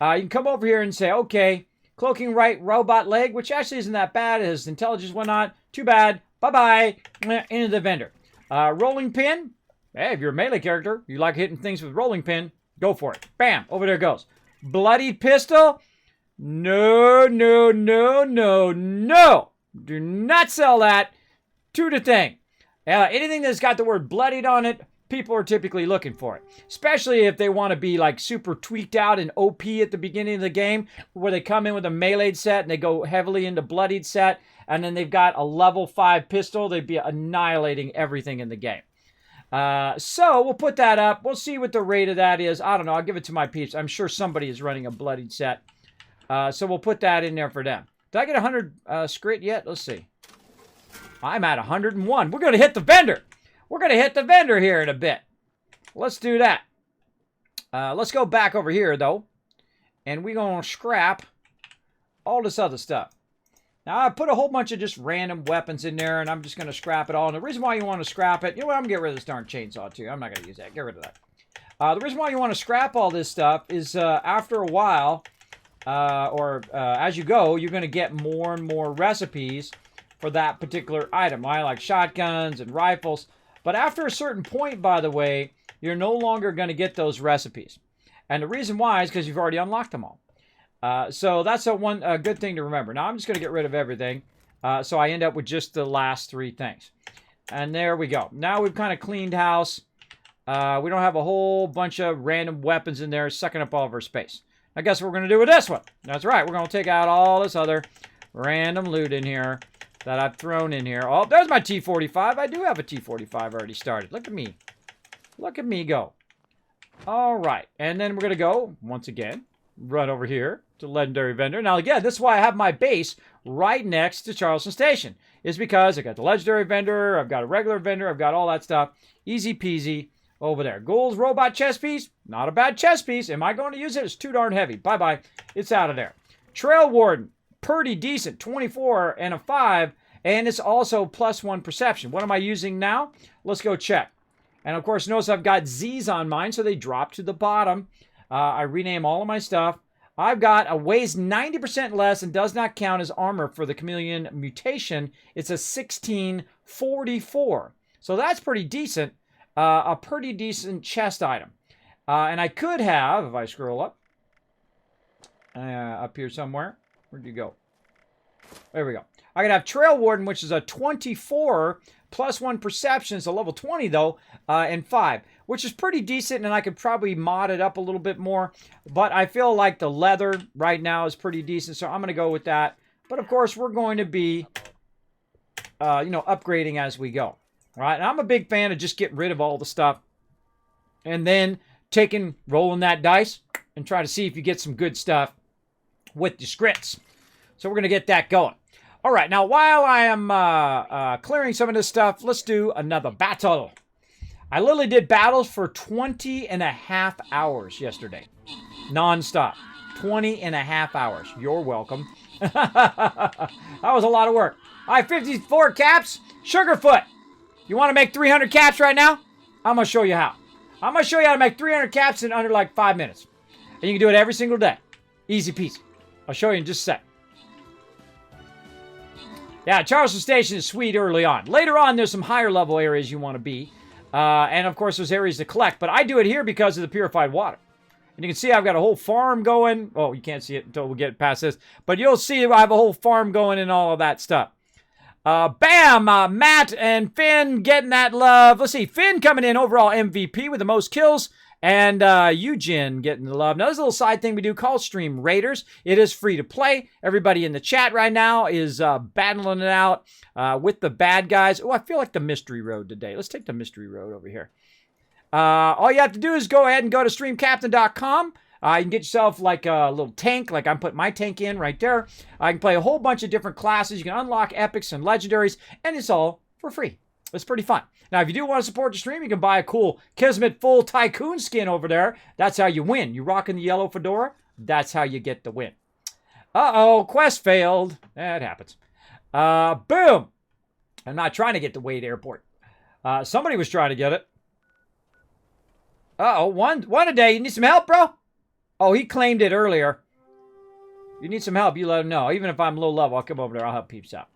you can come over here and say, okay, cloaking right robot leg, which actually isn't that bad. It has intelligence, whatnot. Too bad. Bye-bye. Into the vendor. Rolling pin. Hey, if you're a melee character, you like hitting things with rolling pin, go for it. Bam. Over there it goes. Bloodied pistol. No, no, no, no, no. Do not sell that to the thing. Anything that's got the word bloodied on it, people are typically looking for it. Especially if they want to be like super tweaked out and OP at the beginning of the game, where they come in with a melee set and they go heavily into bloodied set, and then they've got a level 5 pistol. They'd be annihilating everything in the game. So we'll put that up. We'll see what the rate of that is. I don't know. I'll give it to my peeps. I'm sure somebody is running a bloodied set. So we'll put that in there for them. Did I get 100 scrit yet? Let's see. I'm at 101. We're going to hit the vendor. We're going to hit the vendor here in a bit. Let's do that. Let's go back over here, though. And we're going to scrap all this other stuff. Now, I put a whole bunch of just random weapons in there, and I'm just going to scrap it all. And the reason why you want to scrap it, you know what? I'm going to get rid of this darn chainsaw, too. I'm not going to use that. Get rid of that. The reason why you want to scrap all this stuff is after a while, as you go, you're going to get more and more recipes for that particular item. I like shotguns and rifles. But after a certain point, by the way, you're no longer going to get those recipes. And the reason why is because you've already unlocked them all. So that's a good thing to remember. Now I'm just going to get rid of everything. So I end up with just the last 3 things. And there we go. Now we've kind of cleaned house. We don't have a whole bunch of random weapons in there sucking up all of our space. Now guess what we're going to do with this one? That's right. We're going to take out all this other random loot in here. that I've thrown in here. Oh, there's my T45. I do have a T45 already started. Look at me. Look at me go. All right. And then we're going to go, once again, run over here to Legendary Vendor. Now, again, this is why I have my base right next to Charleston Station. Is because I got the Legendary Vendor, I've got a regular vendor, I've got all that stuff. Easy peasy over there. Ghoul's Robot chess piece. Not a bad chess piece. Am I going to use it? It's too darn heavy. Bye-bye. It's out of there. Trail Warden. Pretty decent. 24 and a 5. And it's also +1 perception. What am I using now? Let's go check. And, of course, notice I've got Z's on mine, so they drop to the bottom. I rename all of my stuff. I've got a weighs 90% less and does not count as armor for the chameleon mutation. It's a 1644. So that's pretty decent. A pretty decent chest item. And I could have, if I scroll up here somewhere. Where'd you go? There we go. I could have Trail Warden, which is a 24 +1 perception. It's a level 20 though, and 5, which is pretty decent, and I could probably mod it up a little bit more. But I feel like the leather right now is pretty decent, so I'm going to go with that. But of course, we're going to be, upgrading as we go. All right, and I'm a big fan of just getting rid of all the stuff, and then rolling that dice, and try to see if you get some good stuff with the scripts. So we're going to get that going. All right, now while I am clearing some of this stuff, let's do another battle. I literally did battles for 20 and a half hours yesterday. Non-stop. 20 and a half hours. You're welcome. That was a lot of work. All right, 54 caps. Sugarfoot. You want to make 300 caps right now? I'm going to show you how. I'm going to show you how to make 300 caps in under like 5 minutes. And you can do it every single day. Easy peasy. I'll show you in just a sec. Yeah, Charleston Station is sweet early on. Later on, there's some higher level areas you want to be. And of course, there's areas to collect. But I do it here because of the purified water. And you can see I've got a whole farm going. Oh, you can't see it until we get past this. But you'll see I have a whole farm going and all of that stuff. Bam! Matt and Finn getting that love. Let's see. Finn coming in overall MVP with the most kills. And Eugen getting the love. Now, there's a little side thing we do called Stream Raiders. It is free to play. Everybody in the chat right now is battling it out with the bad guys. Oh, I feel like the mystery road today. Let's take the mystery road over here. All you have to do is go ahead and go to streamcaptain.com. You can get yourself like a little tank, like I'm putting my tank in right there. I can play a whole bunch of different classes. You can unlock epics and legendaries, and it's all for free. It's pretty fun. Now, if you do want to support the stream, you can buy a cool Kismet full Tycoon skin over there. That's how you win. You rocking the yellow fedora, that's how you get the win. Uh-oh, quest failed. That happens. Boom. I'm not trying to get to Wade Airport. Somebody was trying to get it. Uh-oh, one a day. You need some help, bro? Oh, he claimed it earlier. You need some help, you let him know. Even if I'm low level, I'll come over there. I'll help peeps out.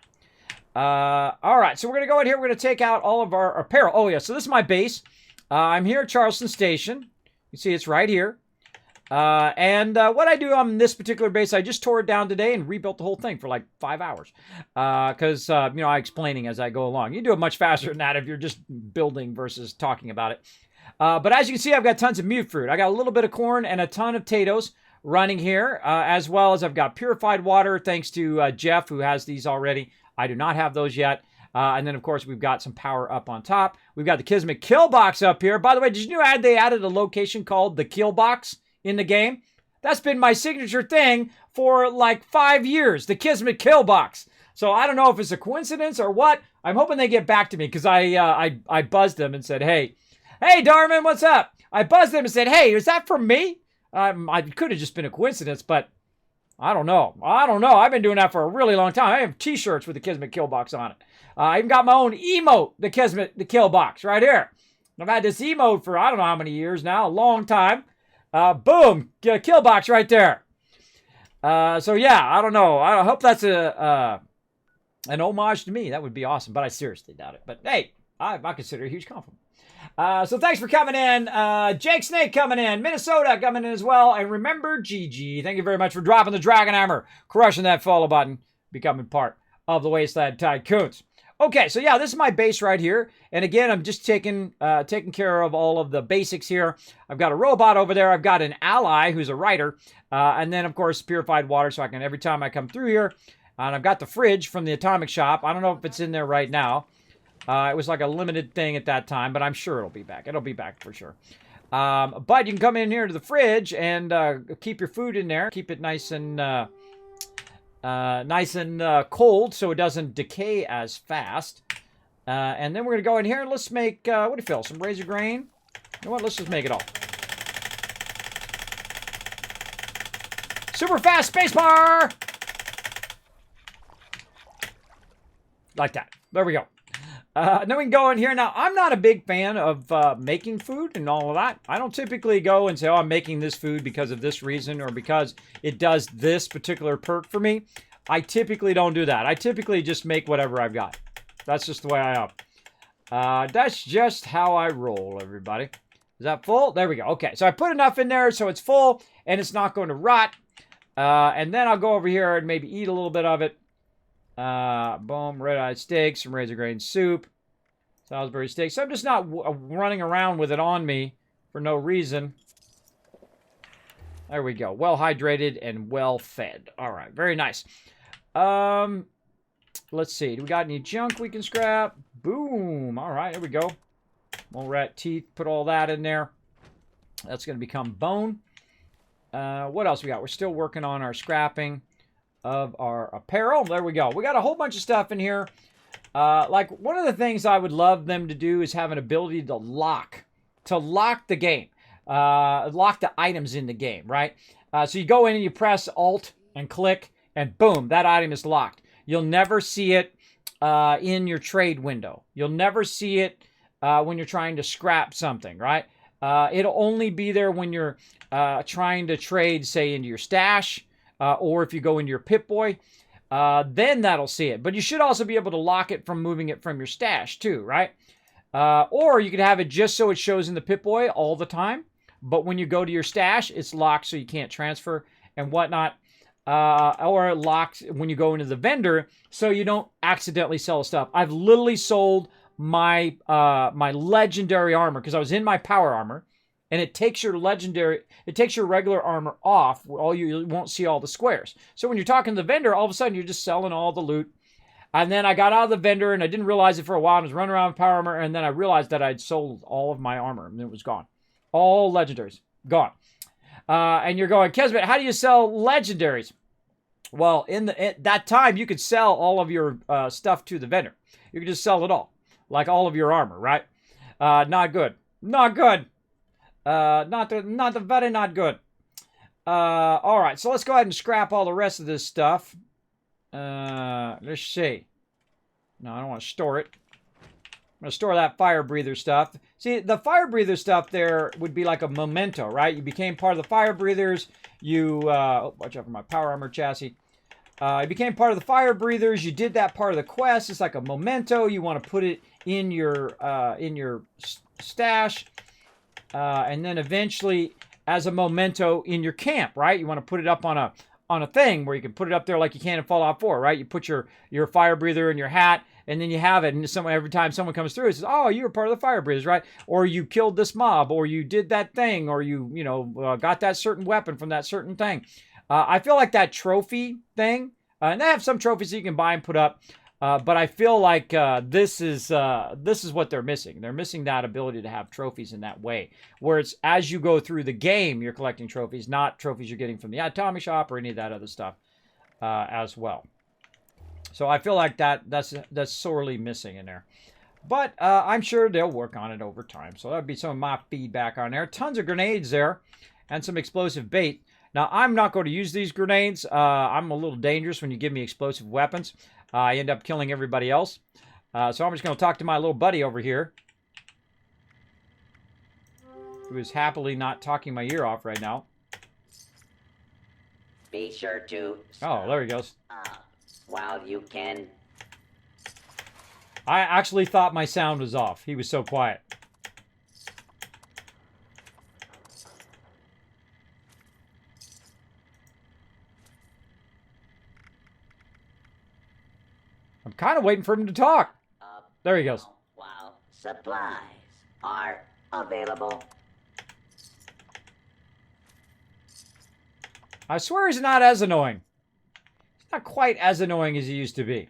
All right, so we're going to go in here. We're going to take out all of our apparel. Oh, yeah, so this is my base. I'm here at Charleston Station. You see it's right here. And what I do on this particular base, I just tore it down today and rebuilt the whole thing for like 5 hours. Because, I'm explaining as I go along. You do it much faster than that if you're just building versus talking about it. But as you can see, I've got tons of mute fruit. I got a little bit of corn and a ton of potatoes running here, as well as I've got purified water, thanks to Jeff, who has these already. I do not have those yet. And then, of course, we've got some power up on top. We've got the Kismet kill box up here. By the way, did you know they added a location called the kill box in the game? That's been my signature thing for like 5 years, the Kismet kill box. So I don't know if it's a coincidence or what. I'm hoping they get back to me because I buzzed them and said, hey, Darman, what's up? I buzzed them and said, hey, is that from me? I could have just been a coincidence, but I don't know. I've been doing that for a really long time. I have t-shirts with the Kismet kill box on it. I even got my own emote, the Kismet the kill box, right here. I've had this emote for I don't know how many years now, a long time. Boom, kill box right there. So yeah, I don't know. I hope that's an homage to me. That would be awesome, but I seriously doubt it. But hey, I consider it a huge compliment. So thanks for coming in. Jake Snake coming in. Minnesota coming in as well. And remember, GG. Thank you very much for dropping the Dragon Hammer, crushing that follow button, becoming part of the Wasteland Tycoons. Okay, so yeah, this is my base right here. And again, I'm just taking care of all of the basics here. I've got a robot over there. I've got an ally who's a writer. And then, of course, purified water. So I can, every time I come through here, And I've got the fridge from the atomic shop. I don't know if it's in there right now. It was like a limited thing at that time, but I'm sure it'll be back. It'll be back for sure. But you can come in here to the fridge and keep your food in there. Keep it nice and cold so it doesn't decay as fast. And then we're going to go in here and let's make, what do you feel, some razor grain? You know what, let's just make it all. Super fast spacebar! Like that. There we go. Then we can go in here. Now, I'm not a big fan of making food and all of that. I don't typically go and say, oh, I'm making this food because of this reason or because it does this particular perk for me. I typically don't do that. I typically just make whatever I've got. That's just the way I am. That's just how I roll, everybody. Is that full? There we go. Okay, so I put enough in there so it's full and it's not going to rot. And then I'll go over here and maybe eat a little bit of it. Boom, red-eyed steak, some razor grain soup, Salisbury steak. So I'm just not running around with it on me for no reason. There we go. Well hydrated and well fed. All right, very nice. Let's see. Do we got any junk we can scrap? Boom. All right, there we go. Mole rat teeth. Put all that in there. That's going to become bone. What else we got? We're still working on our scrapping of our apparel. There we go. We got a whole bunch of stuff in here. Like one of the things I would love them to do is have an ability to lock the game, lock the items in the game, right? So you go in and you press Alt and click, and boom, that item is locked. You'll never see it in your trade window. You'll never see it when you're trying to scrap something, right? It'll only be there when you're trying to trade, say, into your stash. Or if you go into your Pip-Boy, then that'll see it. But you should also be able to lock it from moving it from your stash too, right? Or you could have it just so it shows in the Pip-Boy all the time. But when you go to your stash, it's locked so you can't transfer and whatnot. Or it locks when you go into the vendor so you don't accidentally sell stuff. I've literally sold my my legendary armor because I was in my power armor. And it takes your regular armor off. You won't see all the squares. So when you're talking to the vendor, all of a sudden you're just selling all the loot. And then I got out of the vendor and I didn't realize it for a while. I was running around with power armor and then I realized that I'd sold all of my armor and it was gone. All legendaries, gone. And you're going, Kismet, how do you sell legendaries? Well, at that time you could sell all of your stuff to the vendor. You could just sell it all, like all of your armor, right? Not good. Not good. Not good. All right, so let's go ahead and scrap all the rest of this stuff. Let's see. No, I don't want to store it. I'm going to store that fire breather stuff. See, the fire breather stuff there would be like a memento, right? You became part of the fire breathers. Oh, watch out for my power armor chassis. You became part of the fire breathers. You did that part of the quest. It's like a memento. You want to put it in your stash. And then eventually as a memento in your camp, right? You want to put it up on a thing where you can put it up there like you can in Fallout 4, right? You put your fire breather in your hat, and then you have it, and every time someone comes through, it says, oh, you were part of the fire breathers, right? Or you killed this mob, or you did that thing, or you got that certain weapon from that certain thing. I feel like that trophy thing, and they have some trophies that you can buy and put up, but I feel like this is what they're missing. They're missing that ability to have trophies in that way, where it's as you go through the game, you're collecting trophies, not trophies you're getting from the atomic shop or any of that other stuff as well. So I feel like that's sorely missing in there. But I'm sure they'll work on it over time. So that'd be some of my feedback on there. Tons of grenades there and some explosive bait. Now, I'm not going to use these grenades. I'm a little dangerous when you give me explosive weapons. I end up killing everybody else. So I'm just going to talk to my little buddy over here, who is happily not talking my ear off right now.
Be sure to
Oh, there he goes.
while you can.
I actually thought my sound was off. He was so quiet. I'm kind of waiting for him to talk. There he goes.
While supplies are available.
I swear he's not as annoying. not quite as annoying as he used to be.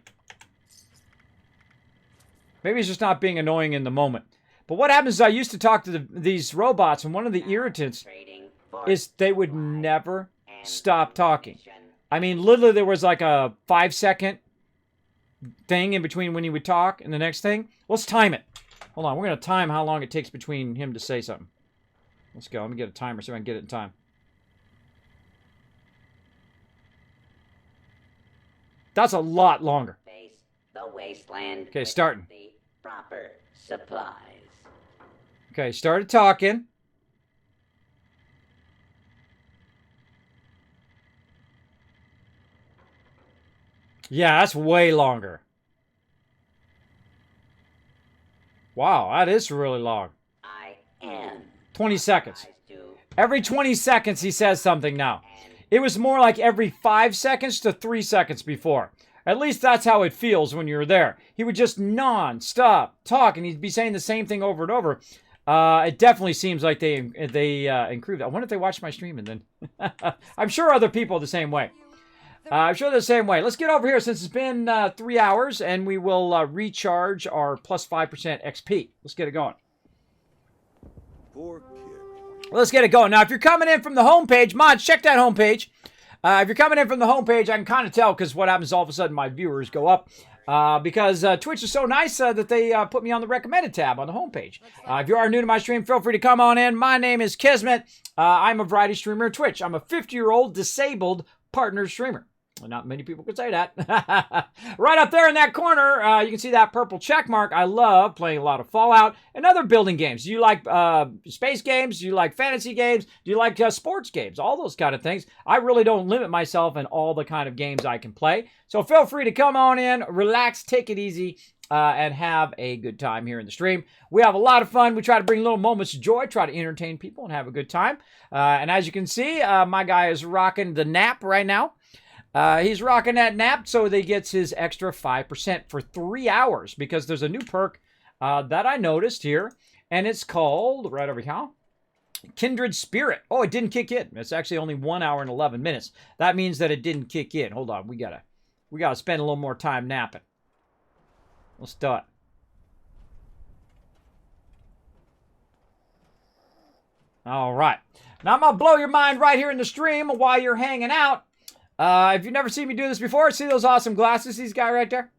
Maybe he's just not being annoying in the moment. But what happens is I used to talk to these robots, and one of the irritants is they would never stop talking. I mean, literally there was like a 5-second thing in between when he would talk and the next thing. Let's time it. Hold on, we're going to time how long it takes between him to say something. Let's go. Let me get a timer so I can get it in time. That's a lot longer.
The wasteland.
Okay, starting.
The proper supplies.
Okay, started talking. Yeah, that's way longer. Wow, that is really long.
I am
20 seconds.
to
Every 20 seconds he says something now. It was more like every 5 seconds to 3 seconds before. At least that's how it feels when you're there. He would just non-stop talk, and he'd be saying the same thing over and over. It definitely seems like they improved. I wonder if they watched my stream and then... I'm sure other people are the same way. I'm sure they're the same way. Let's get over here since it's been 3 hours, and we will recharge our plus 5% XP. Let's get it going.
Poor kid.
Let's get it going. Now, if you're coming in from the homepage, mods, check that homepage. If you're coming in from the homepage, I can kind of tell because what happens all of a sudden my viewers go up. Because Twitch is so nice that they put me on the recommended tab on the homepage. If you are new to my stream, feel free to come on in. My name is Kismet. I'm a variety streamer at Twitch. I'm a 50-year-old disabled partner streamer. Well, not many people could say that. Right up there in that corner, you can see that purple check mark. I love playing a lot of Fallout and other building games. Do you like space games? Do you like fantasy games? Do you like sports games? All those kind of things. I really don't limit myself in all the kind of games I can play. So feel free to come on in, relax, take it easy, and have a good time here in the stream. We have a lot of fun. We try to bring little moments of joy, try to entertain people, and have a good time. And as you can see, my guy is rocking the nap right now. He's rocking that nap so that he gets his extra 5% for 3 hours because there's a new perk that I noticed here, and it's called, right over here, Kindred Spirit. Oh, it didn't kick in. It's actually only 1 hour and 11 minutes. That means that it didn't kick in. Hold on, we gotta spend a little more time napping. Let's do it. All right. Now I'm gonna blow your mind right here in the stream while you're hanging out. If you've never seen me do this before, see those awesome glasses he's got right there?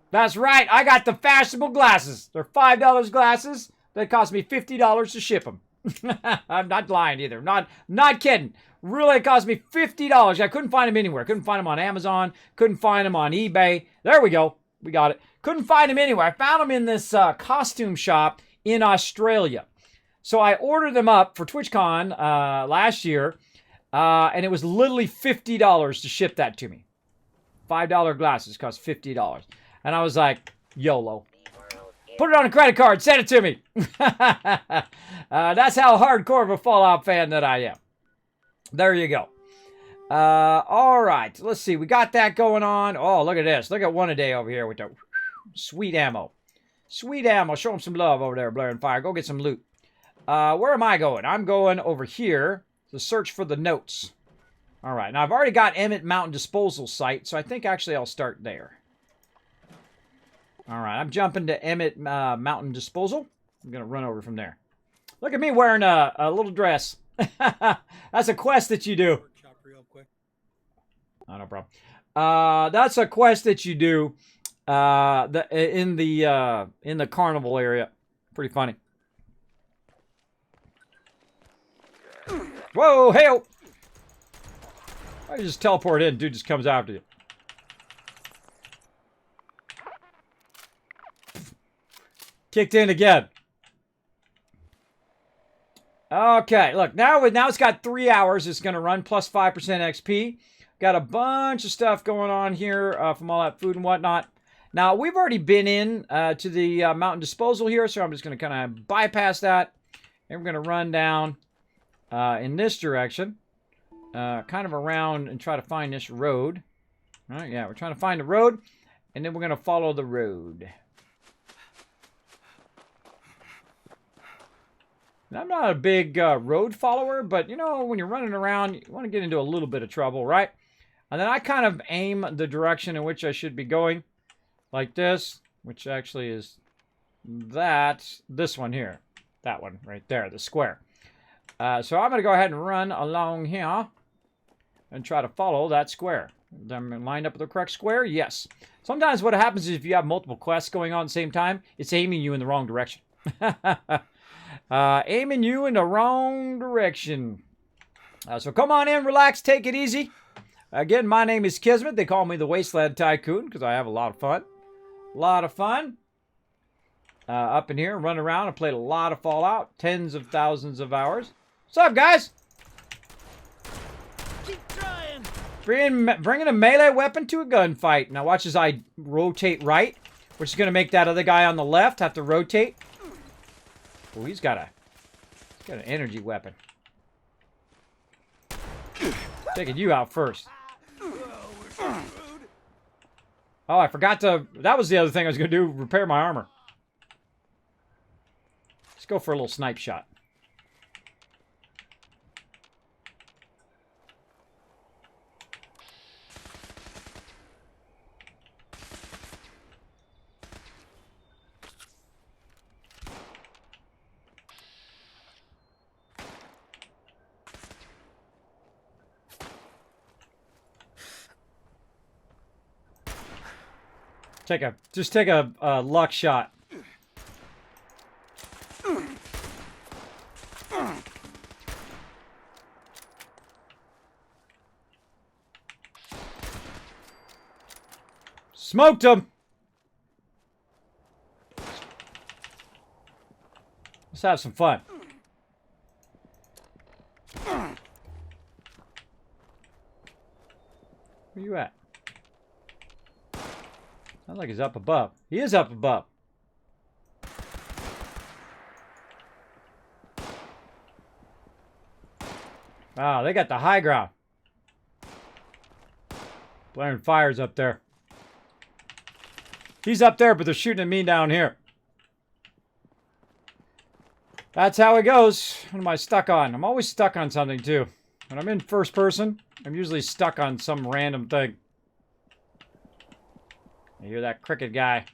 That's right, I got the fashionable glasses. They're $5 glasses. They cost me $50 to ship them. I'm not lying either. Not kidding. Really, it cost me $50. I couldn't find them anywhere. Couldn't find them on Amazon. Couldn't find them on eBay. There we go. We got it. Couldn't find them anywhere. I found them in this costume shop in Australia. So I ordered them up for TwitchCon last year. And it was literally $50 to ship that to me. $5 glasses cost $50. And I was like, YOLO. Put it on a credit card. Send it to me. That's how hardcore of a Fallout fan that I am. There you go. All right. Let's see. We got that going on. Oh, look at this. Look at one a day over here with the sweet ammo. Sweet ammo. Show them some love over there, Blaring Fire. Go get some loot. Where am I going? I'm going over here to search for the notes. All right. Now, I've already got Emmett Mountain Disposal Site, so I think actually I'll start there. All right. I'm jumping to Emmett Mountain Disposal. I'm going to run over from there. Look at me wearing a little dress. That's a quest that you do.
Workshop real quick.
Oh, no problem. That's a quest that you do in the carnival area. Pretty funny. Whoa, hey-oh! I just teleport in, dude just comes after you. Kicked in again. Okay, look, now it's got 3 hours. It's going to run plus 5% XP. Got a bunch of stuff going on here from all that food and whatnot. Now, we've already been in to the mountain disposal here, so I'm just going to kind of bypass that. And we're going to run down in this direction. Kind of around and try to find this road. All right, yeah, we're trying to find the road. And then we're going to follow the road. And I'm not a big road follower, but you know, when you're running around, you want to get into a little bit of trouble, right? And then I kind of aim the direction in which I should be going, like this, which actually is this one here. That one right there, the square. So I'm going to go ahead and run along here and try to follow that square. Am I lined up with the correct square? Yes. Sometimes what happens is if you have multiple quests going on at the same time, it's aiming you in the wrong direction. Aiming you in the wrong direction. So come on in, relax, take it easy. Again, my name is Kismet. They call me the Wasteland Tycoon because I have a lot of fun. A lot of fun. Up in here, run around. I played a lot of Fallout. Tens of thousands of hours. What's up, guys?
Keep trying.
Bringing a melee weapon to a gunfight. Now watch as I rotate right, which is going to make that other guy on the left have to rotate. Oh, he's got an energy weapon. Taking you out first. Oh, I forgot to... That was the other thing I was going to do, repair my armor. Let's go for a little snipe shot. Just take a luck shot. Smoked him. Let's have some fun. Where you at? Sounds like he's up above. He is up above. Wow, they got the high ground. Blaring fires up there. He's up there, but they're shooting at me down here. That's how it goes. What am I stuck on? I'm always stuck on something, too. When I'm in first person, I'm usually stuck on some random thing. I hear that cricket guy.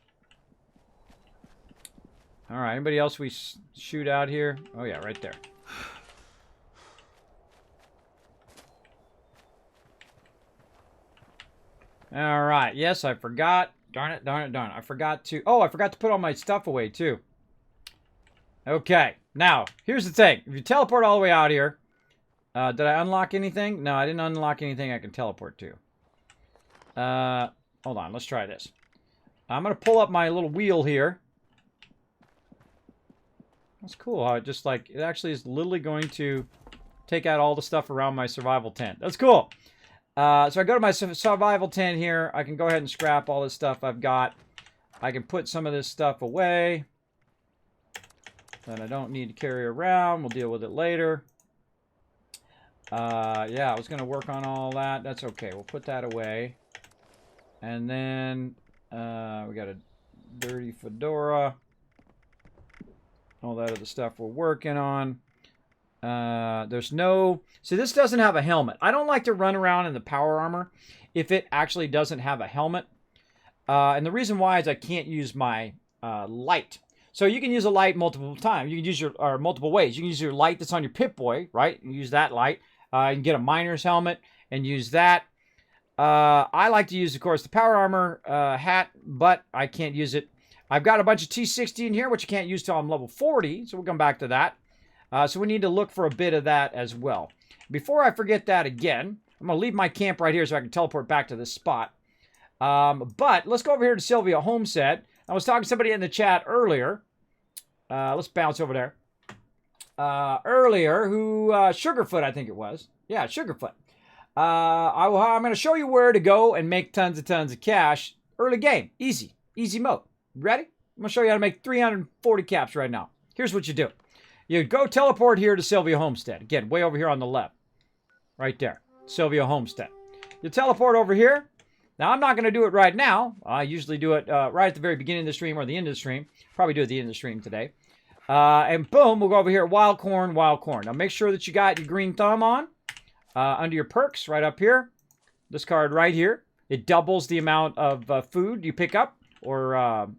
Alright, anybody else we shoot out here? Oh yeah, right there. Alright, yes, I forgot. Darn it, darn it, darn it. I forgot to... Oh, I forgot to put all my stuff away, too. Okay, now, here's the thing. If you teleport all the way out here... did I unlock anything? No, I didn't unlock anything I can teleport to. Hold on, let's try this. I'm going to pull up my little wheel here. That's cool how it just like, it actually is literally going to take out all the stuff around my survival tent. That's cool. So I go to my survival tent here. I can go ahead and scrap all this stuff I've got. I can put some of this stuff away that I don't need to carry around. We'll deal with it later. Yeah, I was going to work on all that. That's okay. We'll put that away. And then we got a dirty fedora. All that other stuff we're working on. There's no... See, this doesn't have a helmet. I don't like to run around in the power armor if it actually doesn't have a helmet. And the reason why is I can't use my light. So you can use a light multiple times. You can use your... Or multiple ways. You can use your light that's on your Pip-Boy, right? You can use that light. You can get a miner's helmet and use that. I like to use, of course, the power armor hat, but I can't use it. I've got a bunch of T60 in here, which I can't use till I'm level 40, so we'll come back to that. So we need to look for a bit of that as well. Before I forget that again, I'm going to leave my camp right here so I can teleport back to this spot. But let's go over here to Sylvia Homestead. I was talking to somebody in the chat earlier. Let's bounce over there. Earlier, who, Sugarfoot, I think it was. Yeah, Sugarfoot. I'm going to show you where to go and make tons of cash. Early game. Easy. Easy mode. Ready? I'm going to show you how to make 340 caps right now. Here's what you do. You go teleport here to Sylvia Homestead. Again, way over here on the left. Right there. Sylvia Homestead. You teleport over here. Now, I'm not going to do it right now. I usually do it right at the very beginning of the stream or the end of the stream. Probably do it at the end of the stream today. And boom, we'll go over here. Wild corn, wild corn. Now make sure that you got your green thumb on. Under your perks, right up here. This card right here. It doubles the amount of food you pick up, or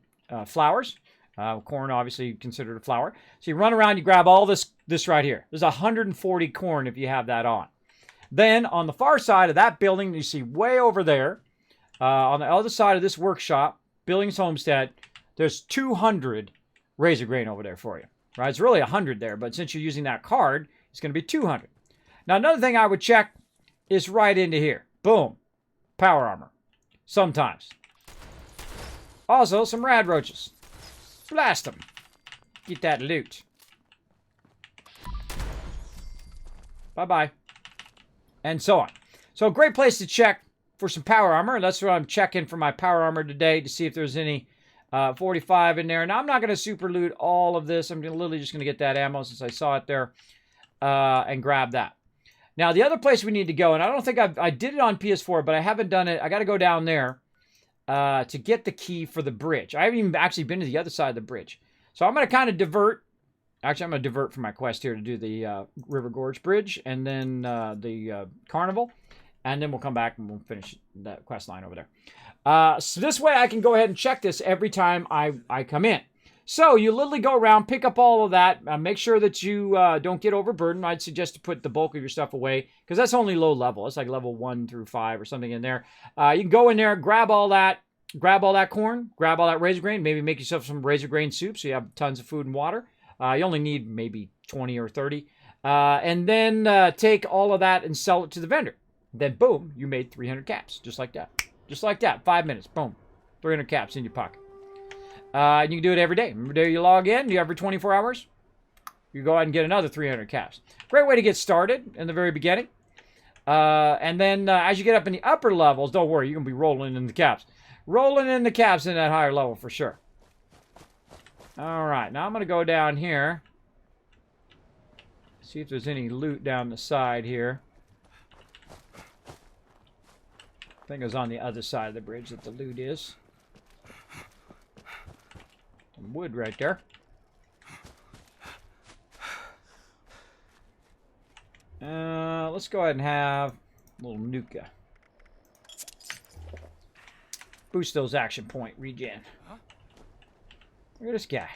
flowers. Corn, obviously considered a flower. So you run around, you grab all this right here. There's 140 corn if you have that on. Then on the far side of that building, you see way over there, on the other side of this workshop, Billings Homestead, there's 200 razor grain over there for you. Right? It's really 100 there, but since you're using that card, it's going to be 200. Now, another thing I would check is right into here. Boom. Power armor. Sometimes. Also, some rad roaches. Blast them. Get that loot. Bye-bye. And so on. So, a great place to check for some power armor. That's what I'm checking for my power armor today to see if there's any 45 in there. Now, I'm not going to super loot all of this. I'm literally just going to get that ammo since I saw it there and grab that. Now, the other place we need to go, and I don't think I did it on PS4, but I haven't done it. I got to go down there to get the key for the bridge. I haven't even actually been to the other side of the bridge. So I'm going to kind of divert. Actually, I'm going to divert from my quest here to do the River Gorge Bridge and then the Carnival. And then we'll come back and we'll finish that quest line over there. So this way I can go ahead and check this every time I come in. So you literally go around, pick up all of that, make sure that you don't get overburdened. I'd suggest to put the bulk of your stuff away because that's only low level. It's like level 1 through 5 or something in there. You can go in there, grab all that corn, grab all that razor grain, maybe make yourself some razor grain soup so you have tons of food and water. You only need maybe 20 or 30. And then take all of that and sell it to the vendor. Then boom, you made 300 caps, just like that. Just like that, 5 minutes, boom. 300 caps in your pocket. And you can do it every day. Every day you log in, every 24 hours, you go ahead and get another 300 caps. Great way to get started in the very beginning. And then as you get up in the upper levels, don't worry, you're going to be rolling in the caps. Rolling in the caps in that higher level for sure. All right, now I'm going to go down here. See if there's any loot down the side here. I think it was on the other side of the bridge that the loot is. Some wood right there. Let's go ahead and have a little Nuka. Boost those action point regen. Look at this guy.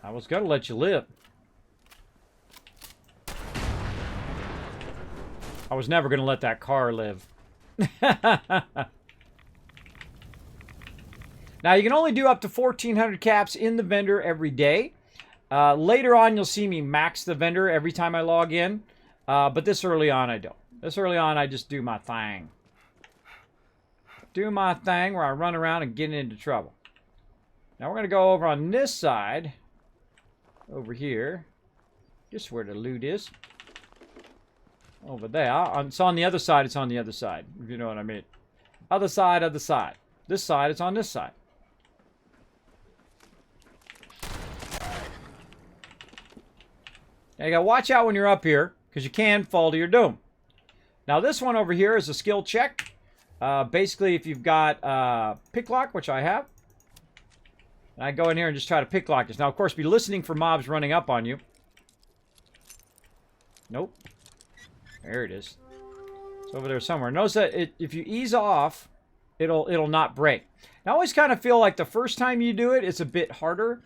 I was gonna let you live. I was never gonna let that car live. Now, you can only do up to 1,400 caps in the vendor every day. Later on, you'll see me max the vendor every time I log in. But this early on, I don't. This early on, I just do my thing. Do my thing where I run around and get into trouble. Now, we're going to go over on this side. Over here. Just where the loot is. Over there. It's on the other side. It's on the other side. If you know what I mean. Other side, other side. This side, it's on this side. Now you gotta watch out when you're up here, because you can fall to your doom. Now this one over here is a skill check. Basically, if you've got pick lock, which I have, and I go in here and just try to pick lock this. Now, of course, be listening for mobs running up on you. Nope. There it is. It's over there somewhere. Notice that if you ease off, it'll not break. I always kind of feel like the first time you do it, it's a bit harder.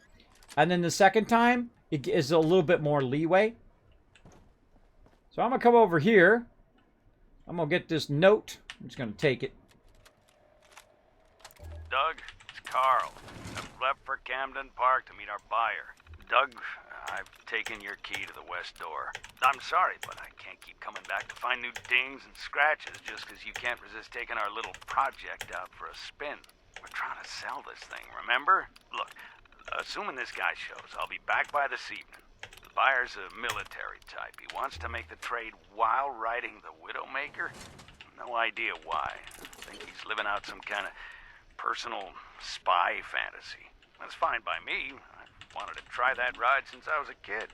And then the second time, it is a little bit more leeway. So I'm going to come over here. I'm going to get this note. I'm just going to take it.
Doug, it's Carl. I've left for Camden Park to meet our buyer. Doug, I've taken your key to the west door. I'm sorry, but I can't keep coming back to find new dings and scratches just because you can't resist taking our little project out for a spin. We're trying to sell this thing, remember? Look, assuming this guy shows, I'll be back by this evening. The buyer's a military type. He wants to make the trade while riding the Widowmaker. No idea why. I think he's living out some kind of personal spy fantasy. That's fine by me. I wanted to try that ride since I was a kid.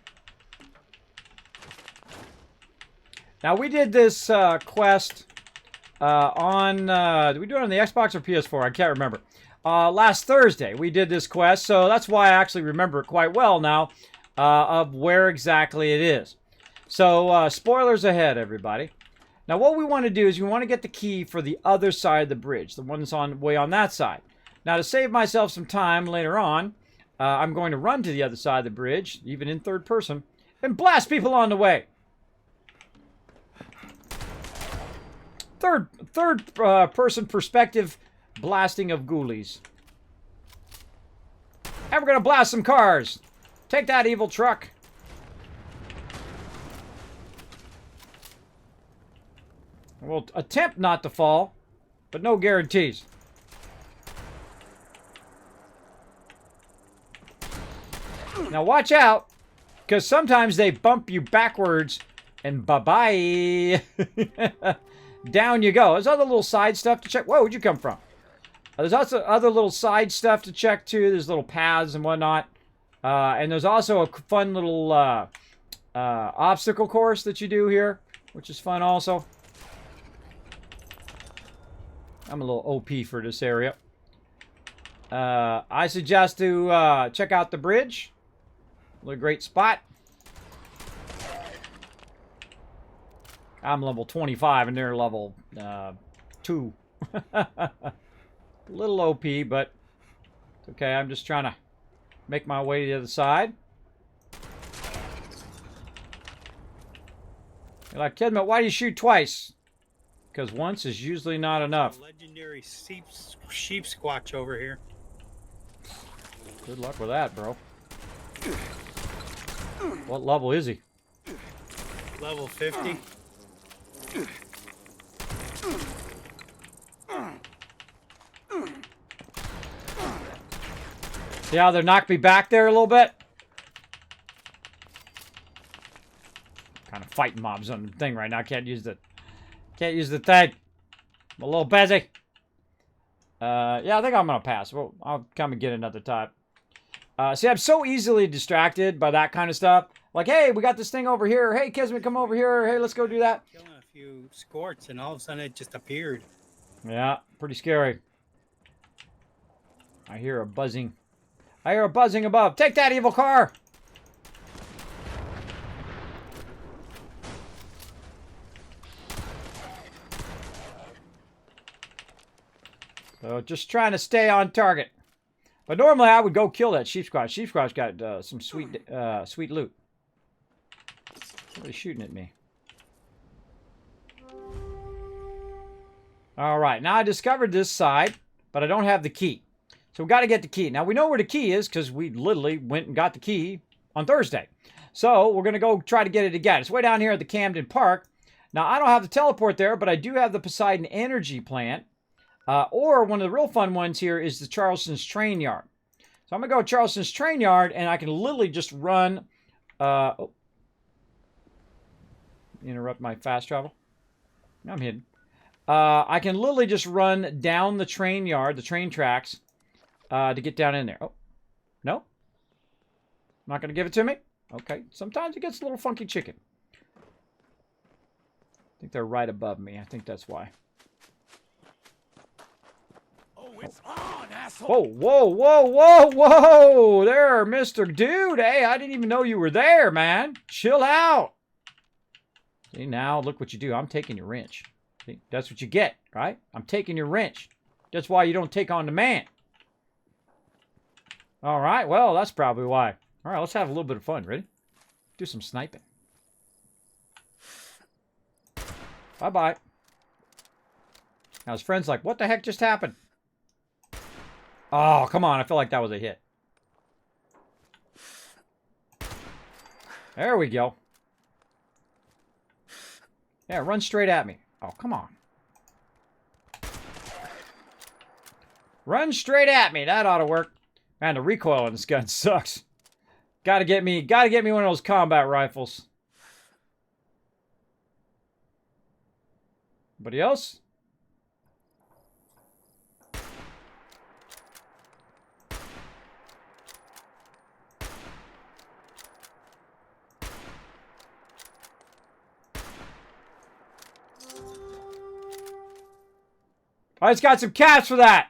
Now, we did this quest did we do it on the Xbox or PS4? I can't remember. Last Thursday, we did this quest, so that's why I actually remember it quite well now of where exactly it is. So, spoilers ahead, everybody. Now, what we want to do is we want to get the key for the other side of the bridge, the one that's way on that side. Now, to save myself some time later on, I'm going to run to the other side of the bridge, even in third person, and blast people on the way. Third person perspective blasting of ghoulies. And we're going to blast some cars. Take that, evil truck. We'll attempt not to fall, but no guarantees. Now watch out, because sometimes they bump you backwards, and bye-bye. Down you go. There's other little side stuff to check. Whoa, where'd you come from? There's also other little side stuff to check, too. There's little paths and whatnot. And there's also a fun little obstacle course that you do here, which is fun also. I'm a little OP for this area. I suggest to check out the bridge. What a great spot. I'm level 25 and they're level 2. Little OP, but it's okay. I'm just trying to make my way to the other side. You're like, Kismet, why do you shoot twice? Because once is usually not enough.
Legendary sheep squatch over here.
Good luck with that, bro. What level is he?
Level 50.
See how they knocked me back there a little bit? Kind of fighting mobs on the thing right now. Can't use the thing. I'm a little busy. Yeah, I think I'm gonna pass. Well, I'll come and get another time. See, I'm so easily distracted by that kind of stuff. Like, hey, we got this thing over here. Hey, Kismet, come over here. Hey, let's go do that.
Killing a few squirts, and all of a sudden it just appeared.
Yeah, pretty scary. I hear a buzzing. I hear a buzzing above. Take that, evil car! So just trying to stay on target. But normally I would go kill that sheep squatch. Sheep squatch got some sweet loot. Somebody's shooting at me. All right, now I discovered this side, but I don't have the key. So we got to get the key. Now we know where the key is because we literally went and got the key on Thursday. So we're going to go try to get it again. It's way down here at the Camden Park. Now I don't have the teleport there, but I do have the Poseidon Energy Plant. Or one of the real fun ones here is the Charleston's Train Yard. So I'm going to go to Charleston's Train Yard, and I can literally just run... oh. Interrupt my fast travel. I'm hidden. I can literally just run down the train yard, the train tracks, to get down in there. Oh, no? Not going to give it to me? Okay. Sometimes it gets a little funky chicken. I think they're right above me. I think that's why.
It's on, asshole.
Whoa, whoa, whoa, whoa, whoa! There, Mr. Dude. Hey, I didn't even know you were there, man. Chill out. See, now, look what you do. I'm taking your wrench. See, that's what you get, right? I'm taking your wrench. That's why you don't take on the man. All right, well, that's probably why. All right, let's have a little bit of fun. Ready? Do some sniping. Bye-bye. Now his friend's like, what the heck just happened? Oh, come on. I feel like that was a hit. There we go. Yeah, run straight at me. Oh, come on. Run straight at me. That ought to work. Man, the recoil on this gun sucks. Gotta get me one of those combat rifles. Anybody else? I just got some caps for that.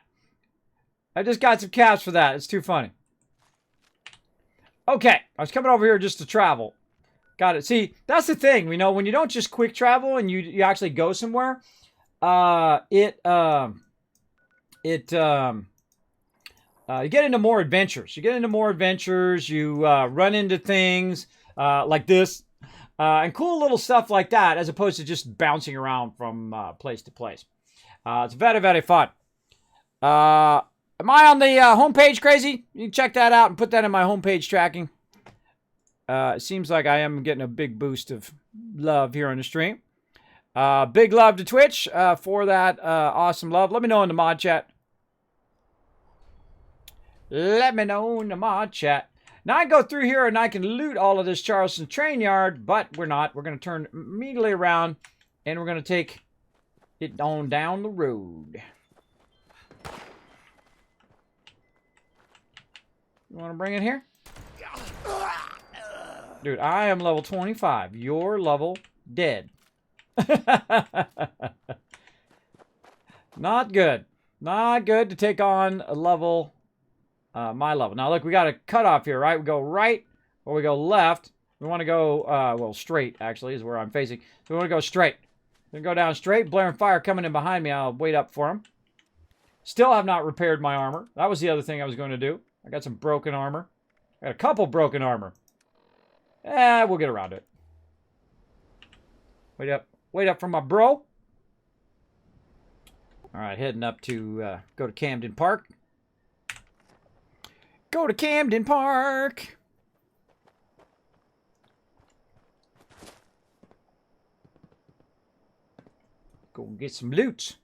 I just got some caps for that. It's too funny. Okay, I was coming over here just to travel. Got it. See, that's the thing. You know, when you don't just quick travel and you actually go somewhere, you get into more adventures. You get into more adventures. You run into things like this and cool little stuff like that, as opposed to just bouncing around from place to place. It's very, very fun. Am I on the homepage, Crazy? You can check that out and put that in my homepage tracking. It seems like I am getting a big boost of love here on the stream. Big love to Twitch for that awesome love. Let me know in the mod chat. Let me know in the mod chat. Now I go through here and I can loot all of this Charleston train yard, but we're not. We're going to turn immediately around and we're going to take it on down the road. You want to bring it here? Dude, I am level 25. You're level dead. Not good. Not good to take on a level, my level. Now, look, we got a cutoff here, right? We go right or we go left. We want to go, well, straight, actually, is where I'm facing. So we want to go straight. We're going to go down straight. Blaring fire coming in behind me. I'll wait up for him. Still have not repaired my armor. That was the other thing I was going to do. I got some broken armor. I got a couple broken armor. We'll get around it. Wait up. Wait up for my bro. All right, heading up to go to Camden Park. Go to Camden Park. Go get some loot.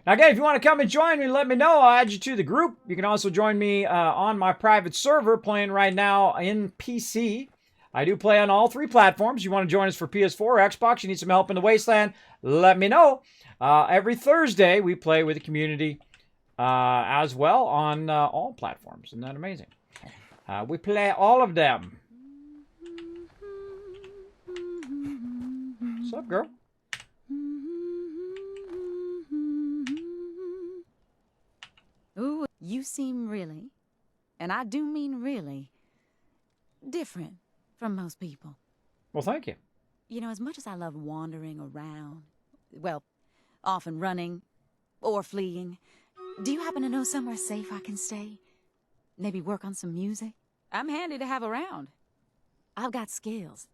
Now, again, if you want to come and join me, let me know. I'll add you to the group. You can also join me on my private server playing right now in PC. I do play on all 3 platforms. You want to join us for PS4 or Xbox? You need some help in the Wasteland? Let me know. Every Thursday, we play with the community as well on all platforms. Isn't that amazing? We play all of them. What's up, girl?
Ooh, you seem really, and I do mean really, different from most people.
Well, thank you.
You know, as much as I love wandering around, well, often running or fleeing, do you happen to know somewhere safe I can stay? Maybe work on some music? I'm handy to have around. I've got skills.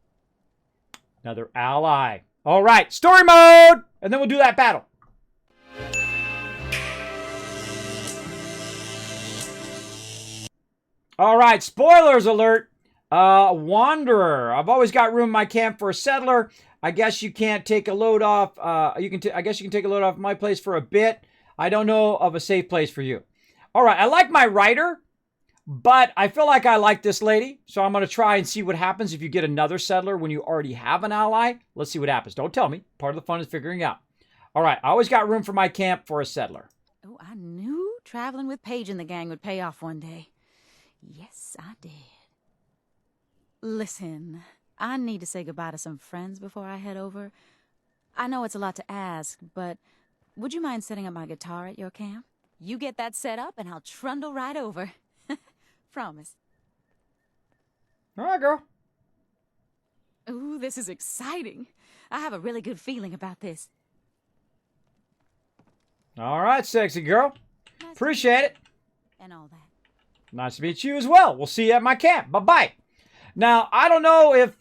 Another ally. All right, story mode! And then we'll do that battle. All right, spoilers alert. Wanderer. I've always got room in my camp for a settler. I guess you can't take a load off. I guess you can take a load off my place for a bit. I don't know of a safe place for you. All right, I like my writer, but I feel like I like this lady. So I'm going to try and see what happens if you get another settler when you already have an ally. Let's see what happens. Don't tell me. Part of the fun is figuring out. All right, I always got room for my camp for a settler.
Oh, I knew traveling with Paige and the gang would pay off one day. Yes, I did. Listen, I need to say goodbye to some friends before I head over. I know it's a lot to ask, but would you mind setting up my guitar at your camp? You get that set up and I'll trundle right over. Promise.
All right, girl.
Ooh, this is exciting. I have a really good feeling about this.
All right, sexy girl.
Nice
Appreciate it.
and all that.
Nice to meet you as well. We'll see you at my camp. Bye-bye. Now, I don't know if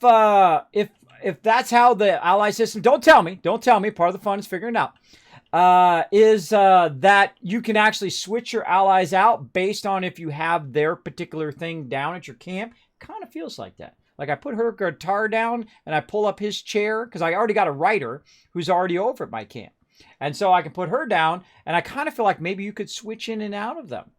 that's how the ally system, don't tell me, part of the fun is figuring it out, that you can actually switch your allies out based on if you have their particular thing down at your camp. Kind of feels like that. Like I put her guitar down and I pull up his chair because I already got a writer who's already over at my camp. And so I can put her down and I kind of feel like maybe you could switch in and out of them.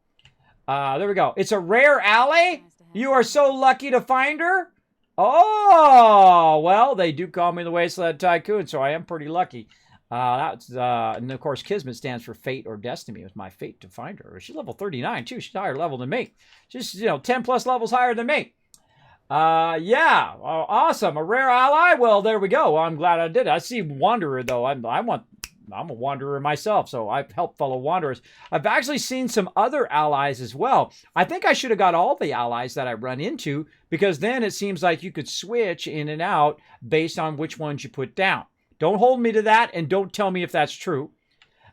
There we go. It's a rare ally. You are so lucky to find her. Oh, well, they do call me the Wasteland Tycoon, so I am pretty lucky. And of course, Kismet stands for fate or destiny. It was my fate to find her. She's level 39, too. She's higher level than me. She's, 10 plus levels higher than me. Yeah. Awesome. A rare ally. Well, there we go. I'm glad I did it. I see Wanderer, though. I want I'm a wanderer myself, so I've helped fellow wanderers. I've actually seen some other allies as well. I think I should have got all the allies that I run into, because then it seems like you could switch in and out based on which ones you put down. Don't hold me to that, and don't tell me if that's true.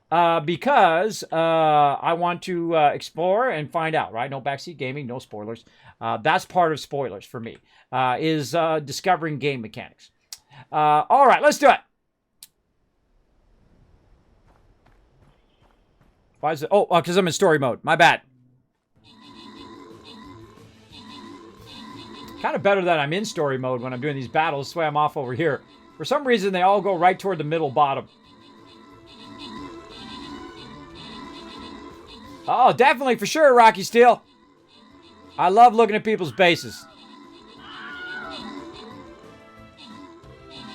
Because I want to explore and find out, right? No backseat gaming, no spoilers. That's part of spoilers for me, is discovering game mechanics. All right, let's do it. Why is it? Oh, because I'm in story mode. My bad. Kind of better that I'm in story mode when I'm doing these battles. This way I'm off over here. For some reason, they all go right toward the middle bottom. Oh, definitely, for sure, Rocky Steel. I love looking at people's bases.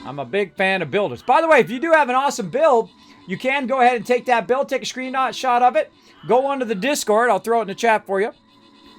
I'm a big fan of builders. By the way, if you do have an awesome build, you can go ahead and take that build, take a screenshot of it, go onto the Discord. I'll throw it in the chat for you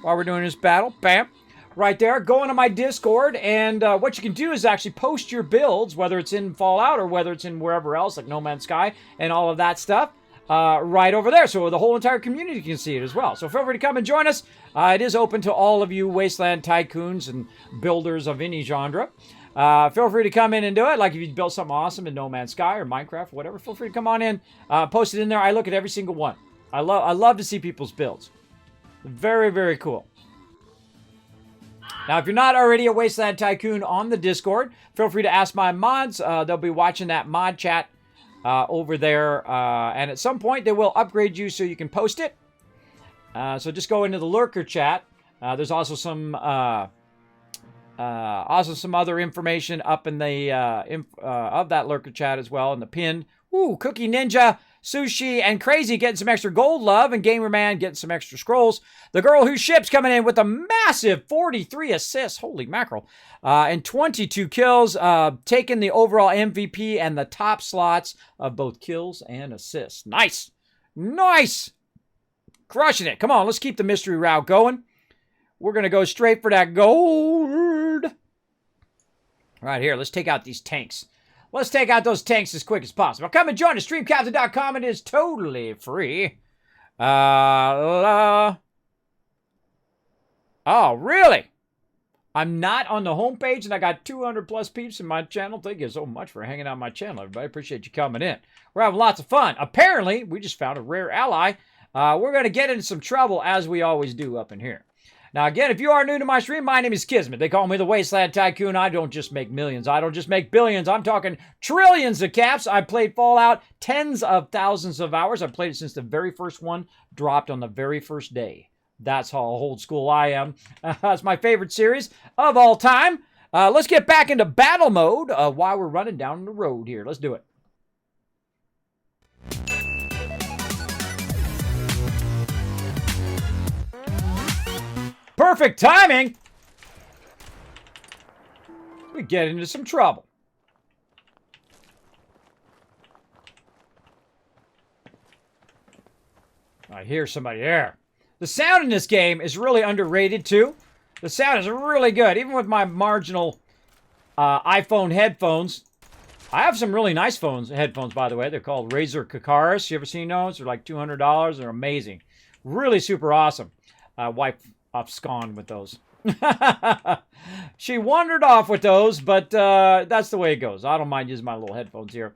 while we're doing this battle. Bam. Right there. Go into my Discord, and what you can do is actually post your builds, whether it's in Fallout or whether it's in wherever else, like No Man's Sky and all of that stuff, right over there. So the whole entire community can see it as well. So feel free to come and join us. It is open to all of you wasteland tycoons and builders of any genre. Feel free to come in and do it. Like if you built something awesome in No Man's Sky or Minecraft, whatever, feel free to come on in, post it in there. I look at every single one. I love to see people's builds. Very, very cool. Now, if you're not already a Wasteland Tycoon on the Discord, feel free to ask my mods. They'll be watching that mod chat over there. And at some point, they will upgrade you so you can post it. So just go into the lurker chat. There's also some other information up in the of that lurker chat as well in the pin. Ooh, Cookie Ninja, Sushi, and Crazy getting some extra gold love, and Gamer Man getting some extra scrolls. The Girl Who Ships coming in with a massive 43 assists, holy mackerel, and 22 kills, taking the overall MVP and the top slots of both kills and assists. Nice! Nice! Crushing it. Come on, let's keep the mystery route going. We're going to go straight for that gold. Right here, let's take out these tanks. Let's take out those tanks as quick as possible. Come and join us, streamcaptain.com. It is totally free. Oh, really? I'm not on the homepage, and I got 200 plus peeps in my channel. Thank you so much for hanging out on my channel, everybody. Appreciate you coming in. We're having lots of fun. Apparently, we just found a rare ally. We're going to get into some trouble, as we always do up in here. Now, again, if you are new to my stream, my name is Kismet. They call me the Wasteland Tycoon. I don't just make millions. I don't just make billions. I'm talking trillions of caps. I played Fallout tens of thousands of hours. I've played it since the very first one dropped on the very first day. That's how old school I am. It's my favorite series of all time. Let's get back into battle mode while we're running down the road here. Let's do it. Perfect timing! We get into some trouble. I hear somebody there. The sound in this game is really underrated too. The sound is really good, even with my marginal iPhone headphones. I have some really nice headphones, by the way. They're called Razer Kakaris. You ever seen those? They're like $200. They're amazing. Really super awesome. Wife abscond with those. She wandered off with those, but that's the way it goes. I don't mind using my little headphones here.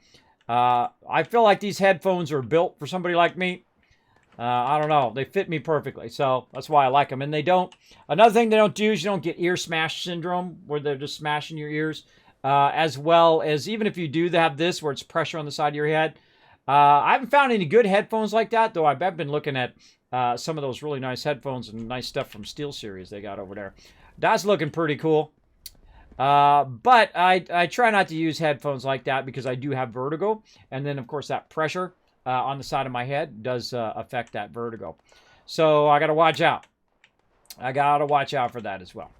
I feel like these headphones are built for somebody like me. I don't know. They fit me perfectly, so that's why I like them. And they don't... Another thing they don't do is you don't get ear smash syndrome, where they're just smashing your ears. As well as, even if you do have this, where it's pressure on the side of your head. I haven't found any good headphones like that, though I've been looking at some of those really nice headphones and nice stuff from SteelSeries they got over there. That's looking pretty cool. But I try not to use headphones like that because I do have vertigo. And then, of course, that pressure on the side of my head does affect that vertigo. So I got to watch out. I got to watch out for that as well.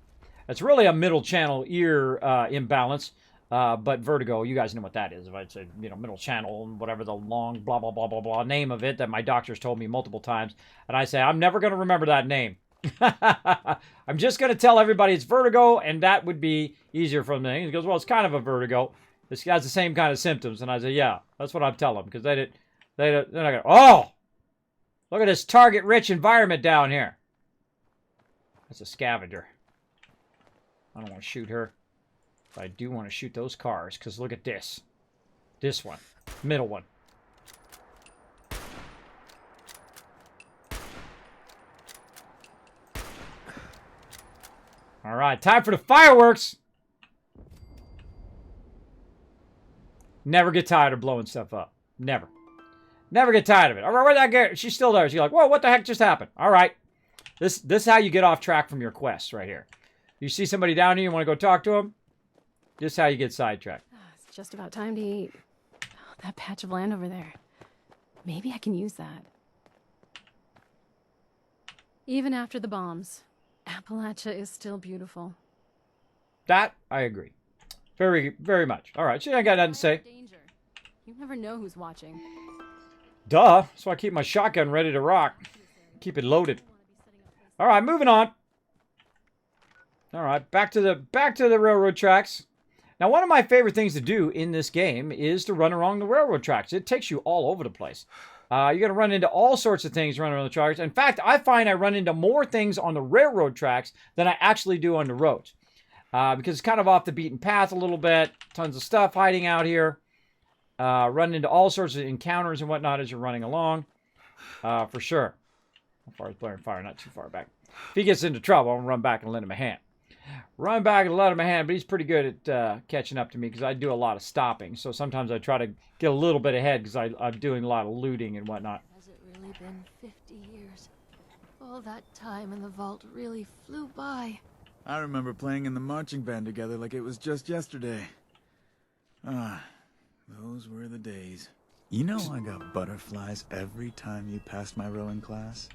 It's really a middle channel ear imbalance. But vertigo, you guys know what that is. If I'd say, middle channel, whatever the long blah, blah, blah, blah, blah name of it that my doctor's told me multiple times. And I say, I'm never going to remember that name. I'm just going to tell everybody it's vertigo, and that would be easier for them. He goes, well, it's kind of a vertigo. This guy's the same kind of symptoms. And I said, yeah, that's what I'm telling them. Because they're not going to, oh, look at this target-rich environment down here. That's a scavenger. I don't want to shoot her. But I do want to shoot those cars. Because look at this. This one. Middle one. All right, time for the fireworks. Never get tired of blowing stuff up. Never. Never get tired of it. All right, where'd that get? She's still there. She's like, whoa, what the heck just happened? All right. This is how you get off track from your quests right here. You see somebody down here, you want to go talk to them? This is how you get sidetracked.
It's just about time to eat. Oh, that patch of land over there. Maybe I can use that. Even after the bombs, Appalachia is still beautiful.
That, I agree. Very, very much. All right, she ain't got nothing to say.
Danger. You never know who's watching.
Duh. So I keep my shotgun ready to rock. Keep it loaded. All right, moving on. All right, back to the railroad tracks. Now, one of my favorite things to do in this game is to run along the railroad tracks. It takes you all over the place. You're going to run into all sorts of things running around the tracks. In fact, I find I run into more things on the railroad tracks than I actually do on the roads. Because it's kind of off the beaten path a little bit. Tons of stuff hiding out here. Run into all sorts of encounters and whatnot as you're running along. For sure. How far is Blair and Fire? Not too far back. If he gets into trouble, I'm going to run back and lend him a hand. Run back and let him a hand, but he's pretty good at catching up to me because I do a lot of stopping. So sometimes I try to get a little bit ahead because I'm doing a lot of looting and whatnot.
Has it really been 50 years? All that time in the vault really flew by.
I remember playing in the marching band together like it was just yesterday. Ah, those were the days. You know I got butterflies every time you passed my rowing class?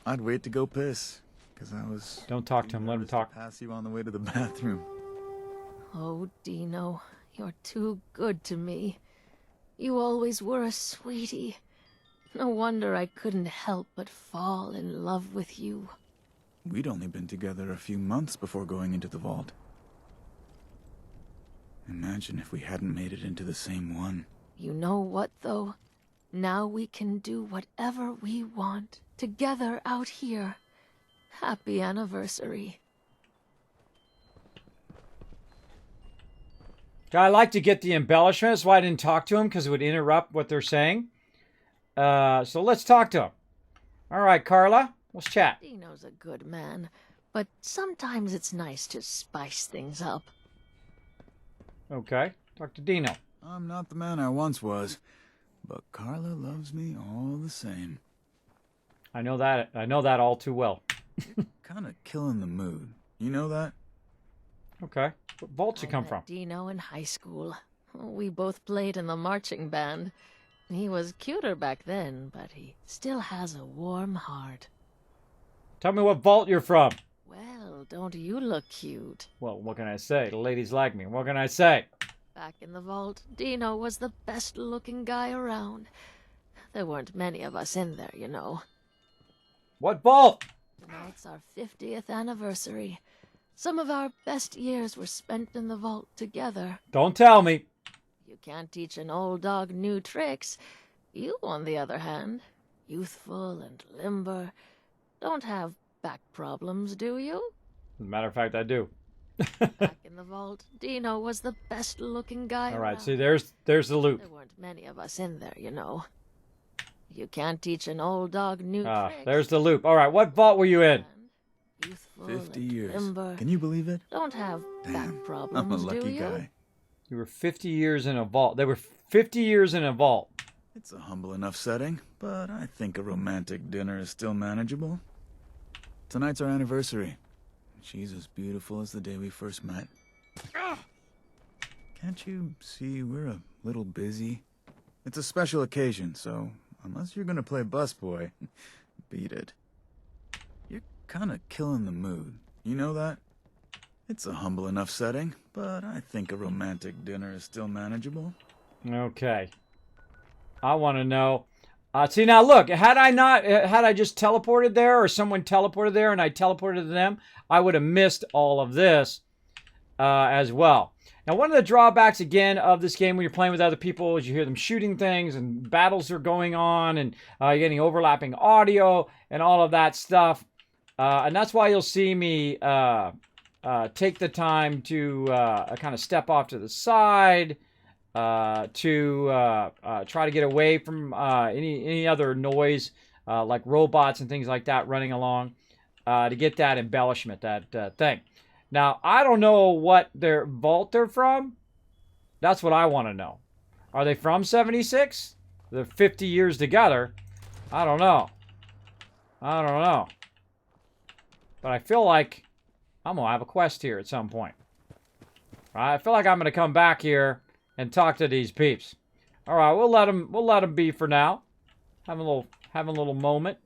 I'd wait to go piss. Because I was...
Don't talk to him, let him talk.
Pass you on the way to the bathroom.
Oh, Dino, you're too good to me. You always were a sweetie. No wonder I couldn't help but fall in love with you.
We'd only been together a few months before going into the vault. Imagine if we hadn't made it into the same one.
You know what, though? Now we can do whatever we want, together out here. Happy anniversary.
I like to get the embellishment. That's why I didn't talk to him, because it would interrupt what they're saying. So let's talk to him. All right, Carla, let's chat.
Dino's a good man, but sometimes it's nice to spice things up.
Okay, talk to Dino.
I'm not the man I once was, but Carla loves me all the same.
I know that all too well.
Kind of killing the mood. You know that?
Okay. What vault you come from?
Dino in high school. We both played in the marching band. He was cuter back then, but he still has a warm heart.
Tell me what vault you're from.
Well, don't you look cute?
Well, what can I say? The ladies like me. What can I say?
Back in the vault, Dino was the best-looking guy around. There weren't many of us in there, you know.
What vault?
Tonight's our 50th anniversary. Some of our best years were spent in the vault together.
Don't tell me.
You can't teach an old dog new tricks. You, on the other hand, youthful and limber, don't have back problems, do you?
As a matter of fact, I do.
Back in the vault, Dino was the best-looking guy
All right,
around.
see, there's the loop.
There weren't many of us in there, you know. You can't teach an old dog new tricks.
There's the loop. All right, what vault were you in?
Youthful
50
and
years.
limber,
Can you believe it?
don't have back
Damn,
problems,
I'm a
do
lucky
you?
guy.
You were 50 years in a vault. They were 50 years in a vault.
It's a humble enough setting, but I think a romantic dinner is still manageable. Tonight's our anniversary. She's as beautiful as the day we first met. Can't you see we're a little busy? It's a special occasion, so unless you're gonna play busboy, beat it. You're kinda killing the mood. You know that? It's a humble enough setting, but I think a romantic dinner is still manageable.
Okay. I want to know. See, now look, had I just teleported there or someone teleported there and I teleported to them, I would have missed all of this. as well. Now, one of the drawbacks, again, of this game when you're playing with other people is you hear them shooting things and battles are going on and you're getting overlapping audio and all of that stuff. And that's why you'll see me take the time to kind of step off to the side to try to get away from any other noise like robots and things like that running along to get that embellishment, that thing. Now, I don't know what their vault they're from. That's what I want to know. Are they from 76? They're 50 years together. I don't know. I don't know. But I feel like I'm going to have a quest here at some point. I feel like I'm going to come back here and talk to these peeps. All right, we'll let them be for now. Have a little moment.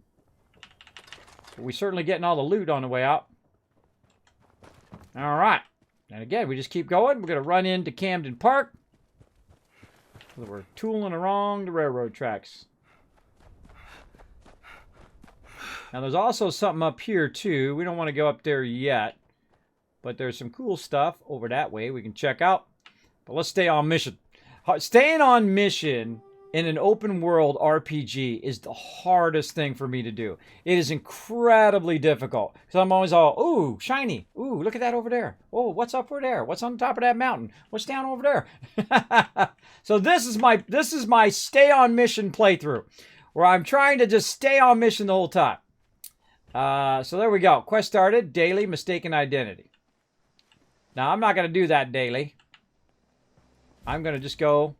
But we're certainly getting all the loot on the way out. All right. And again, we just keep going. We're going to run into Camden Park. We're tooling along the railroad tracks. Now, there's also something up here, too. We don't want to go up there yet. But there's some cool stuff over that way we can check out. But let's stay on mission. Staying on mission in an open world RPG is the hardest thing for me to do. It is incredibly difficult. Because I'm always all, ooh, shiny. Ooh, look at that over there. Oh, what's up over there? What's on top of that mountain? What's down over there? So this is my stay on mission playthrough. Where I'm trying to just stay on mission the whole time. So there we go. Quest started. Daily mistaken identity. Now, I'm not going to do that daily. I'm going to just go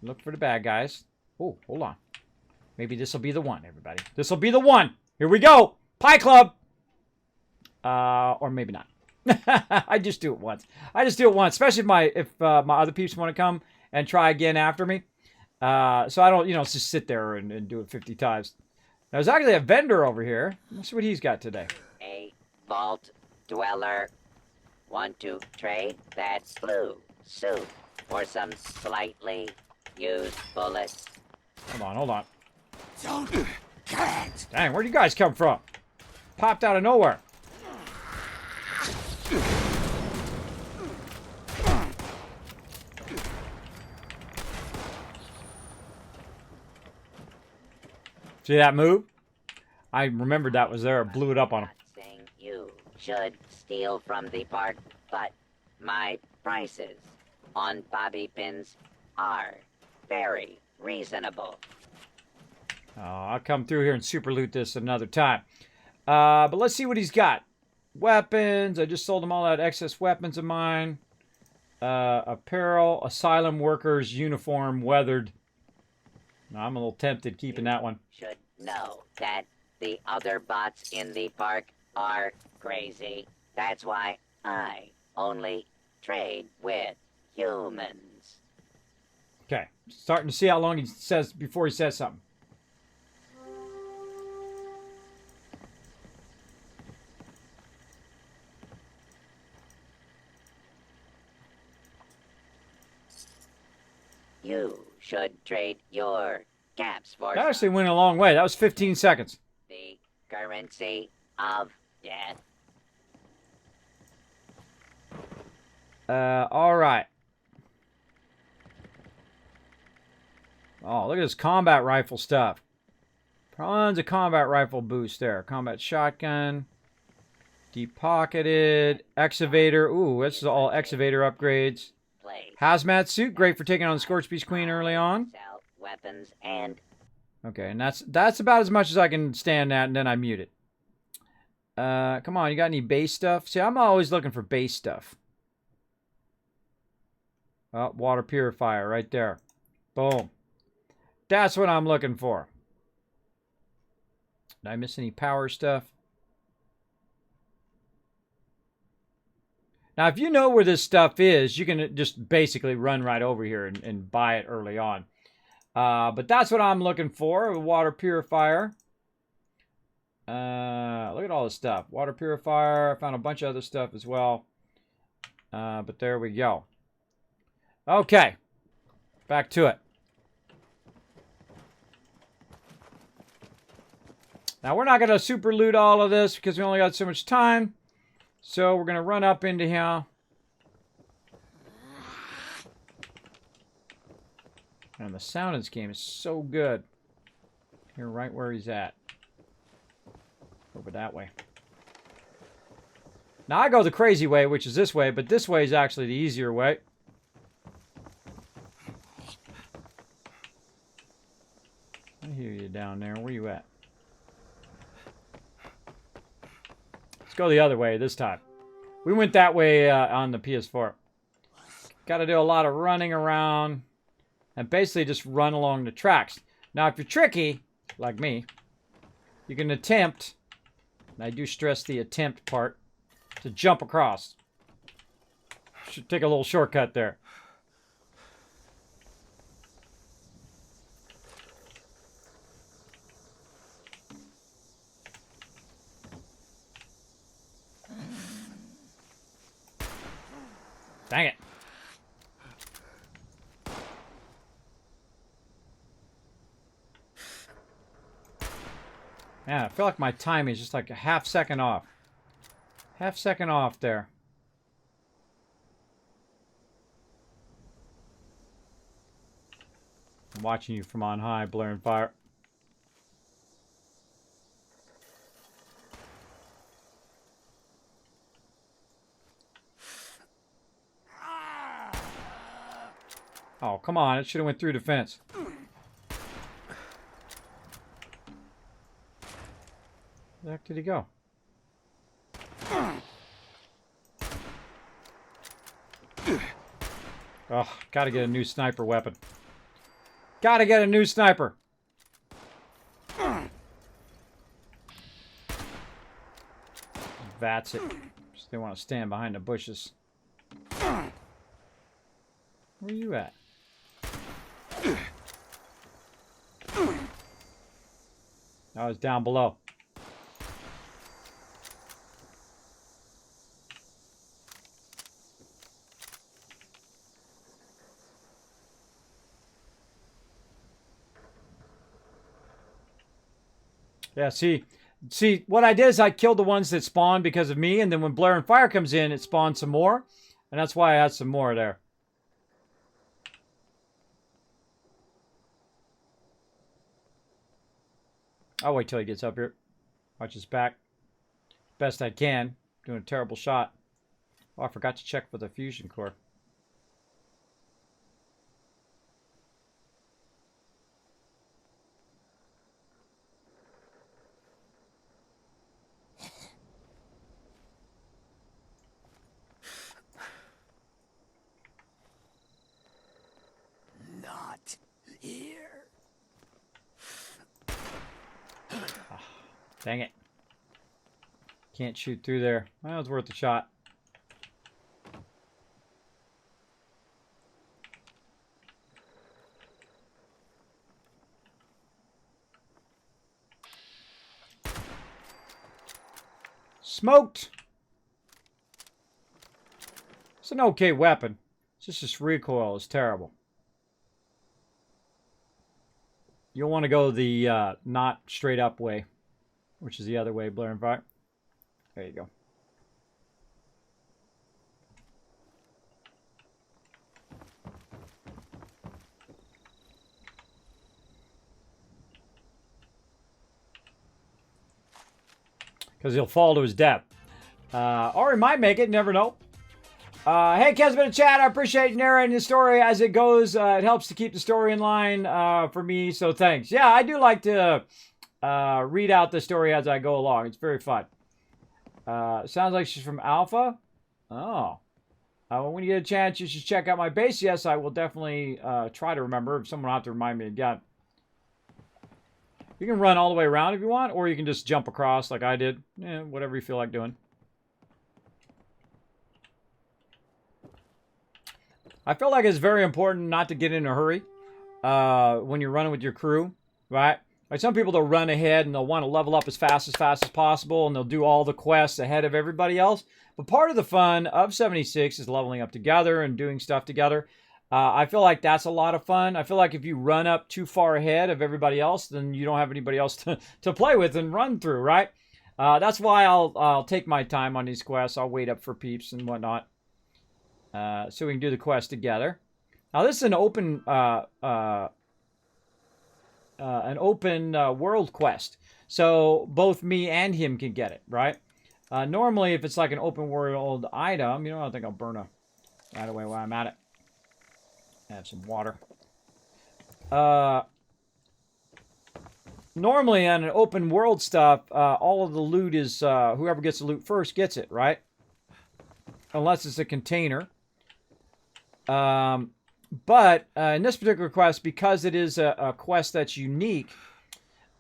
look for the bad guys. Oh, hold on. Maybe this will be the one, everybody. This will be the one. Here we go. Pie Club. Or maybe not. I just do it once. I just do it once, especially if my other peeps want to come and try again after me. So I don't, just sit there and do it 50 times. Now, there's actually a vendor over here. Let's see what he's got today.
A vault dweller. Want to trade that blue suit for some slightly used bullets?
Hold on. Dang, where'd you guys come from? Popped out of nowhere. See that move? I remembered that was there. Blew it up on him.
Saying you should steal from the park, but my prices on bobby pins are very reasonable.
Oh, I'll come through here and super loot this another time. But let's see what he's got. Weapons. I just sold him all that excess weapons of mine. Apparel. Asylum workers uniform weathered. I'm a little tempted keeping that one.
Should know that the other bots in the park are crazy. That's why I only trade with humans.
Okay. Starting to see how long he says before he says something.
You should trade your caps for
That actually went a long way. That was 15 seconds.
the currency of death.
All right. Oh, look at this combat rifle stuff. Tons of combat rifle boost there. Combat shotgun. Deep pocketed. Excavator. Ooh, this is all excavator upgrades.
Place.
Hazmat suit. Great for taking on the Scorch Beast Queen early on.
Sell weapons and
Okay, and that's about as much as I can stand at, and then I mute it. Come on, you got any base stuff? See, I'm always looking for base stuff. Oh, water purifier right there. Boom. That's what I'm looking for. Did I miss any power stuff? Now, if you know where this stuff is, you can just basically run right over here and buy it early on. But that's what I'm looking for, a water purifier. Look at all this stuff. Water purifier. I found a bunch of other stuff as well. But there we go. Okay. Back to it. Now, we're not going to super loot all of this because we only got so much time. So we're going to run up into here. And the sound in this game is so good. Here, right where he's at. Over that way. Now I go the crazy way, which is this way, but this way is actually the easier way. I hear you down there. Where you at? Let's go the other way this time. We went that way on the PS4. Got to do a lot of running around and basically just run along the tracks. Now, if you're tricky, like me, you can attempt, and I do stress the attempt part, to jump across. Should take a little shortcut there. Dang it. Yeah, I feel like my timing is just like a half second off. Half second off there. I'm watching you from on high, blaring fire. Oh, come on. It should have went through the fence. Where the heck did he go? Oh, gotta get a new sniper weapon. Gotta get a new sniper. That's it. Just they want to stand behind the bushes. Where are you at? I was down below. Yeah, see, what I did is I killed the ones that spawned because of me, and then when Blair and Fire comes in, it spawns some more, and that's why I had some more there. I'll wait till he gets up here. Watch his back. Best I can. Doing a terrible shot. Oh, I forgot to check for the fusion core.
Not here.
Dang it. Can't shoot through there. Well, it was worth a shot. Smoked! It's an okay weapon. It's just this recoil is terrible. You'll want to go the not straight up way, which is the other way, Blair and Fire. There you go. Because he'll fall to his death. Or he might make it, never know. Hey, Kismet in chat, I appreciate narrating the story as it goes. It helps to keep the story in line for me, so thanks. Yeah, I do like to read out the story as I go along. It's very fun. Sounds like she's from Alpha. Oh. When you get a chance, you should check out my base. Yes, I will definitely try to remember. If someone will have to remind me again. You can run all the way around if you want, or you can just jump across like I did. Whatever you feel like doing. I feel like it's very important not to get in a hurry when you're running with your crew, right? Like some people, they'll run ahead and they'll want to level up as fast as possible, and they'll do all the quests ahead of everybody else. But part of the fun of 76 is leveling up together and doing stuff together. I feel like that's a lot of fun. I feel like if you run up too far ahead of everybody else, then you don't have anybody else to play with and run through, right? That's why I'll take my time on these quests. I'll wait up for peeps and whatnot. So we can do the quest together. Now this is an open world quest. So both me and him can get it, right? Normally, if it's like an open world item, you know, I think I'll burn that away while I'm at it. Have some water. Normally on an open world stuff, all of the loot is, whoever gets the loot first gets it, right? Unless it's a container. But in this particular quest, because it is a quest that's unique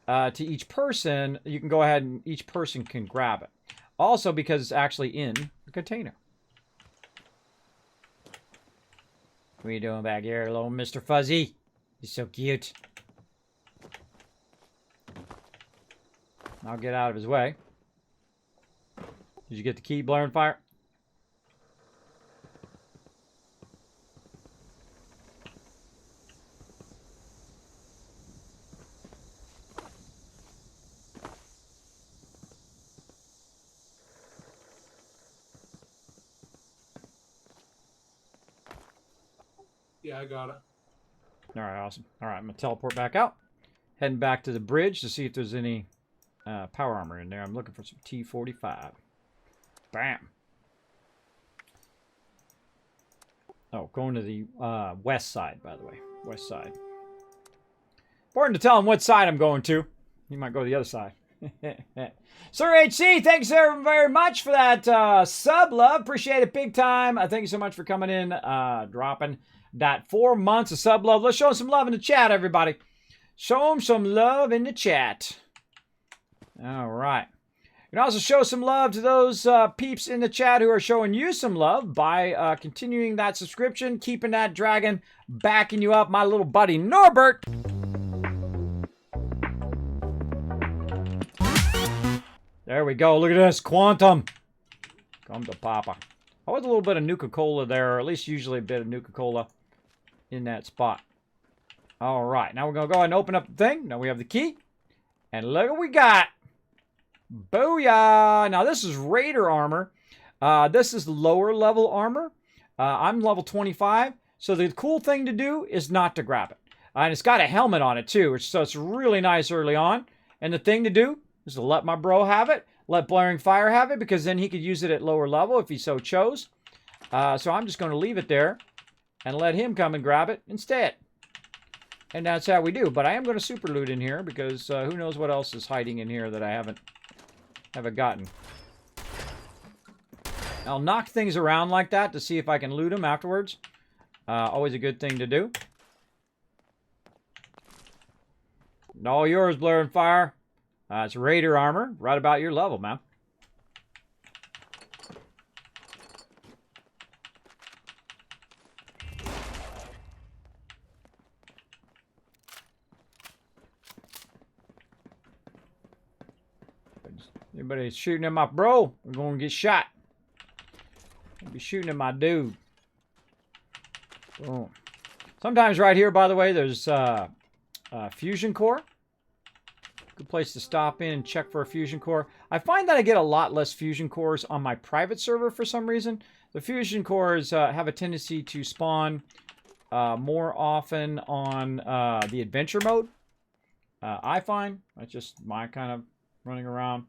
to each person, you can go ahead and each person can grab it. Also because it's actually in the container. What are you doing back here, little Mr. Fuzzy? You're so cute. I'll get out of his way. Did you get the key, Blaring Fire?
Yeah, I got it.
All right, awesome. All right, I'm going to teleport back out. Heading back to the bridge to see if there's any power armor in there. I'm looking for some T45. Bam. Oh, going to the west side, by the way. West side. Important to tell him what side I'm going to. He might go to the other side. Sir HC, thanks very much for that sub, love. Appreciate it big time. Thank you so much for coming in, dropping that 4 months of sub love. Let's show him some love in the chat, everybody. Show him some love in the chat. All right. You can also show some love to those peeps in the chat who are showing you some love by continuing that subscription, keeping that dragon, backing you up, my little buddy Norbert. There we go. Look at this. Quantum. Come to Papa. Always a little bit of Nuka-Cola there, or at least usually a bit of Nuka-Cola in that spot. All right. Now we're going to go ahead and open up the thing. Now we have the key. And look what we got. Booyah. Now this is Raider armor. This is lower level armor. I'm level 25. So the cool thing to do is not to grab it. And it's got a helmet on it too. So it's really nice early on. And the thing to do is to let my bro have it. Let Blaring Fire have it, because then he could use it at lower level if he so chose. So I'm just going to leave it there and let him come and grab it instead. And that's how we do. But I am going to super loot in here, because who knows what else is hiding in here that I haven't gotten. I'll knock things around like that to see if I can loot them afterwards. Always a good thing to do. All yours, Blaring Fire. It's Raider armor, right about your level, man. Anybody shooting at my bro, we're going to get shot. I'll be shooting at my dude. Boom. Sometimes right here, by the way, there's fusion core. Good place to stop in and check for a fusion core. I find that I get a lot less fusion cores on my private server for some reason. The fusion cores have a tendency to spawn more often on the adventure mode. I find. That's just my kind of running around.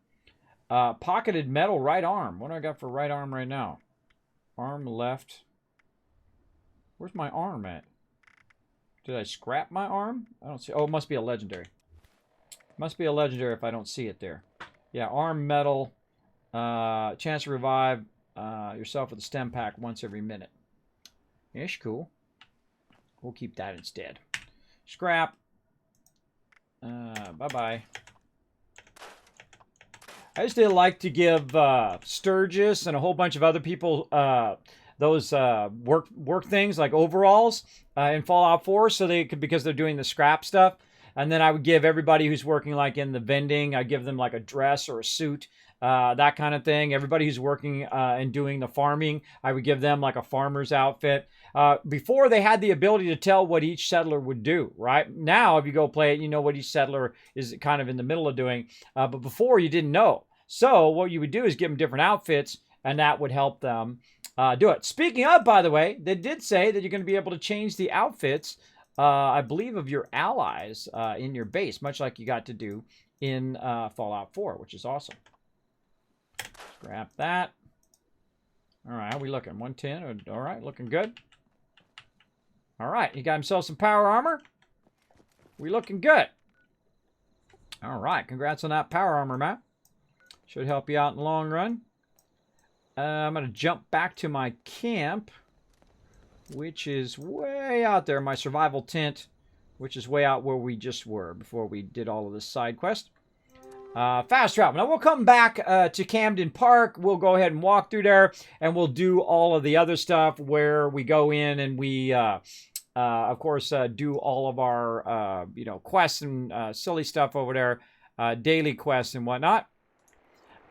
Pocketed metal right arm. What do I got for right arm right now? Arm left. Where's my arm at? Did I scrap my arm? I don't see. Oh, it must be a legendary. Must be a legendary if I don't see it there. Yeah, arm metal. Chance to revive yourself with a stem pack once every minute. Ish, cool. We'll keep that instead. Scrap. Bye-bye. I used to like to give Sturgis and a whole bunch of other people those work things like overalls in Fallout 4, so they could, because they're doing the scrap stuff. And then I would give everybody who's working like in the vending, I give them like a dress or a suit, that kind of thing. Everybody who's working and doing the farming, I would give them like a farmer's outfit. Before, they had the ability to tell what each settler would do, right? Now, if you go play it, you know what each settler is kind of in the middle of doing. But before, you didn't know. So what you would do is give them different outfits, and that would help them do it. Speaking of, by the way, they did say that you're going to be able to change the outfits, I believe, of your allies in your base, much like you got to do in Fallout 4, which is awesome. Grab that. All right, how we looking? 110. All right, looking good. All right, he got himself some power armor. We looking good. All right, congrats on that power armor, Matt. Should help you out in the long run. I'm going to jump back to my camp, which is way out there. My survival tent, which is way out where we just were before we did all of this side quest. Fast travel. Now, we'll come back to Camden Park. We'll go ahead and walk through there, and we'll do all of the other stuff where we go in and we, of course, do all of our, you know, quests and silly stuff over there, daily quests and whatnot.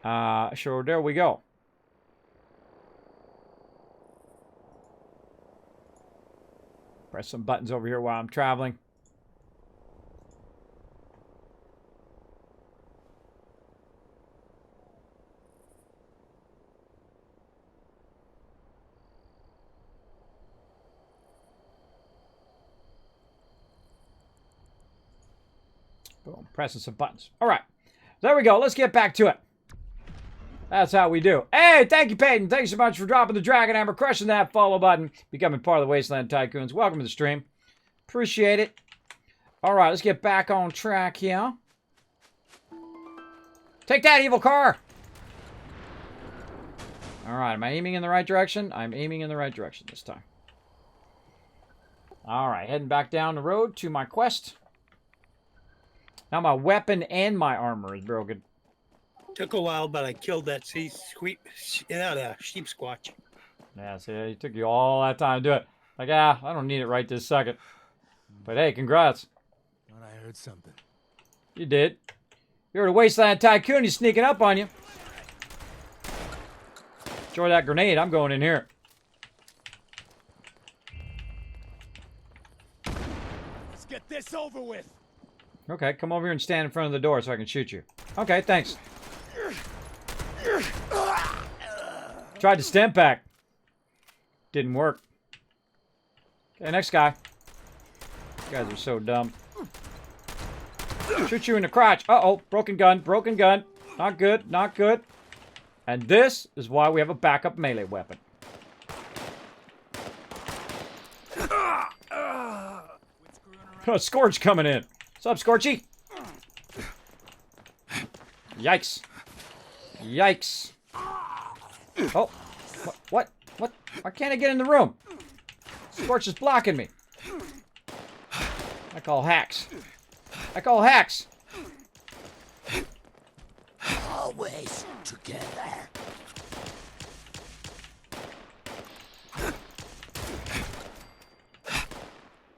So there we go. Press some buttons over here while I'm traveling. Boom, pressing some buttons. All right, there we go. Let's get back to it. That's how we do. Hey, thank you, Peyton. Thanks so much for dropping the Dragon Hammer, crushing that follow button, becoming part of the Wasteland Tycoons. Welcome to the stream. Appreciate it. All right, let's get back on track here. Take that, evil car. All right, am I aiming in the right direction? I'm aiming in the right direction this time. All right, heading back down the road to my quest. Now my weapon and my armor is broken.
Took a while, but I killed that sheep squatch.
Yeah, see, it took you all that time to do it. Like, I don't need it right this second. But hey, congrats.
Thought I heard something.
You did. You're the Wasteland Tycoon. He's sneaking up on you. Enjoy that grenade. I'm going in here.
Let's get this over with.
Okay, come over here and stand in front of the door so I can shoot you. Okay, thanks. Tried to stem pack. Didn't work. Okay, next guy. You guys are so dumb. Shoot you in the crotch. Uh-oh, broken gun, broken gun. Not good, not good. And this is why we have a backup melee weapon. Oh, Scorch coming in. What's up, Scorchy? Yikes. Yikes. Oh, what? Why can't I get in the room? Scorch is blocking me. I call hacks. I call hacks.
Always together.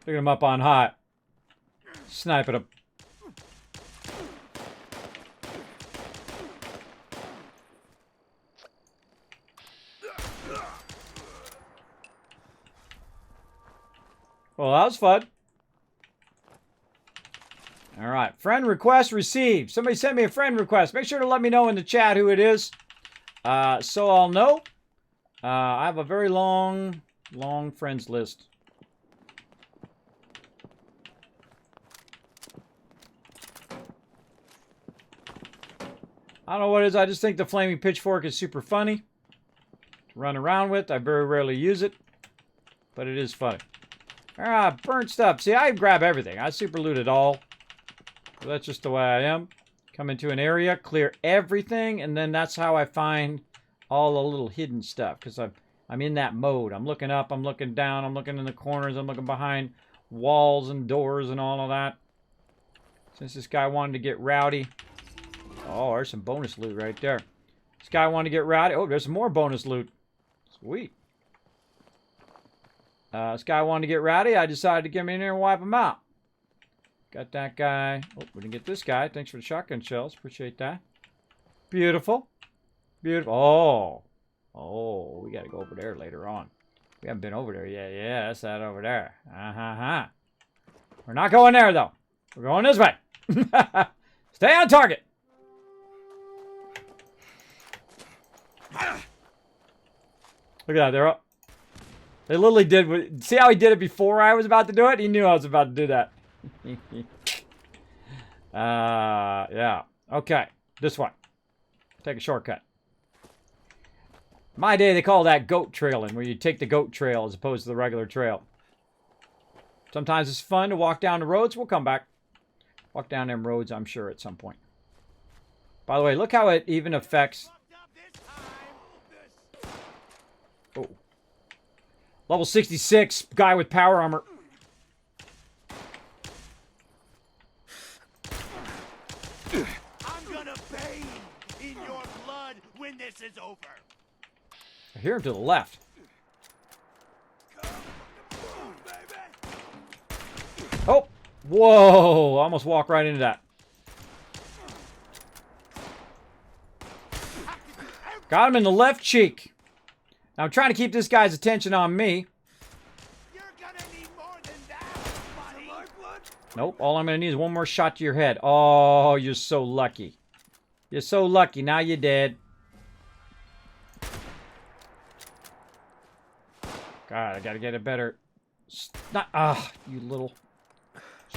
Picking him up on hot. Sniping him. Well, that was fun. All right. Friend request received. Somebody sent me a friend request. Make sure to let me know in the chat who it is. So I'll know. I have a very long friends list. I don't know what it is. I just think the flaming pitchfork is super funny to run around with. I very rarely use it, but it is funny. Burnt stuff. See, I grab everything. I super loot it all. So that's just the way I am. Come into an area, clear everything, and then that's how I find all the little hidden stuff. Because I'm in that mode. I'm looking up, I'm looking down, I'm looking in the corners, I'm looking behind walls and doors and all of that. Since this guy wanted to get rowdy. Oh, there's some bonus loot right there. This guy wanted to get rowdy. Oh, there's some more bonus loot. Sweet. This guy wanted to get rowdy. I decided to get him in here and wipe him out. Got that guy. Oh, we didn't get this guy. Thanks for the shotgun shells. Appreciate that. Beautiful. Beautiful. Oh. Oh, we got to go over there later on. We haven't been over there yet. Yeah, that's that over there. We're not going there, though. We're going this way. Stay on target. Look at that. They're up. They literally did. See how he did it before I was about to do it? He knew I was about to do that. Yeah. Okay. This one. Take a shortcut. My day, they call that goat trailing, where you take the goat trail as opposed to the regular trail. Sometimes it's fun to walk down the roads. We'll come back. Walk down them roads, I'm sure, at some point. By the way, look how it even affects... Oh. Level 66, guy with power armor.
I'm gonna bathe in your blood when this is over.
I hear him to the left. Oh! Whoa! I almost walked right into that. Got him in the left cheek. Now I'm trying to keep this guy's attention on me.
You're gonna need more than that, buddy.
Nope, all I'm gonna need is one more shot to your head. Oh, you're so lucky. You're so lucky. Now you're dead. God, I gotta get a better... you little...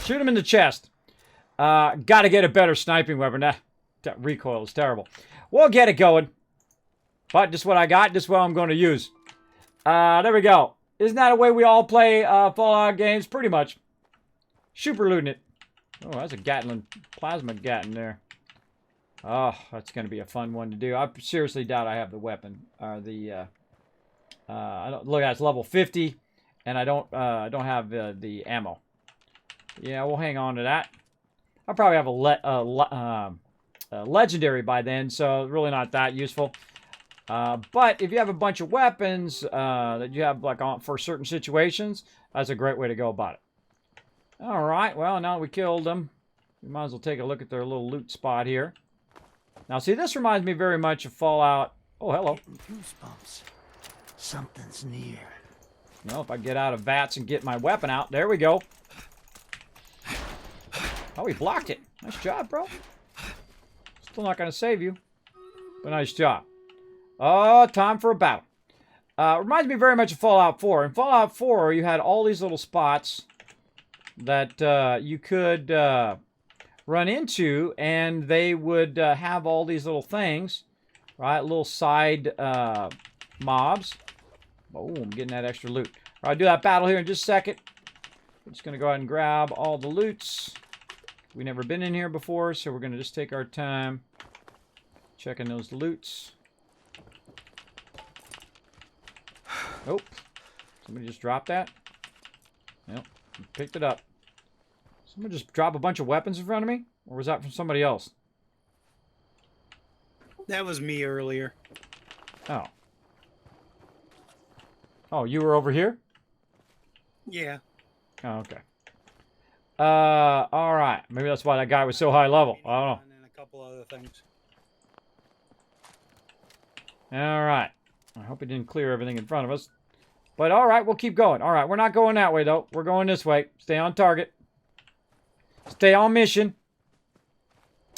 Shoot him in the chest. Gotta get a better sniping weapon. That recoil is terrible. We'll get it going. But this is what I got. This is what I'm going to use. There we go. Isn't that a way we all play Fallout games? Pretty much. Super looting it. Oh, that's a Gatling. Plasma Gatling there. Oh, that's going to be a fun one to do. I seriously doubt I have the weapon. I don't look at it's level 50. And I don't have the ammo. Yeah, we'll hang on to that. I'll probably have a legendary by then, so really not that useful. But if you have a bunch of weapons that you have like for certain situations, that's a great way to go about it. All right, well, now that we killed them, we might as well take a look at their little loot spot here. Now, see, this reminds me very much of Fallout. Oh, hello.
Goosebumps. Something's near.
Well, if I get out of VATS and get my weapon out, there we go. Oh, he blocked it. Nice job, bro. Still not going to save you, but nice job. Oh, time for a battle. Reminds me very much of Fallout 4. In Fallout 4, you had all these little spots that you could run into, and they would have all these little things, right? Little side mobs. Boom, getting that extra loot. All right, do that battle here in just a second. We're just going to go ahead and grab all the loots. We've never been in here before, so we're going to just take our time checking those loots. Oh, somebody just dropped that? Nope, picked it up. Somebody just drop a bunch of weapons in front of me? Or was that from somebody else?
That was me earlier.
Oh. Oh, you were over here?
Yeah.
Oh, okay. All right. Maybe that's why that guy was so high level. I don't know.
And then a couple other things.
All right. I hope it didn't clear everything in front of us. But all right, we'll keep going. All right, we're not going that way, though. We're going this way. Stay on target. Stay on mission.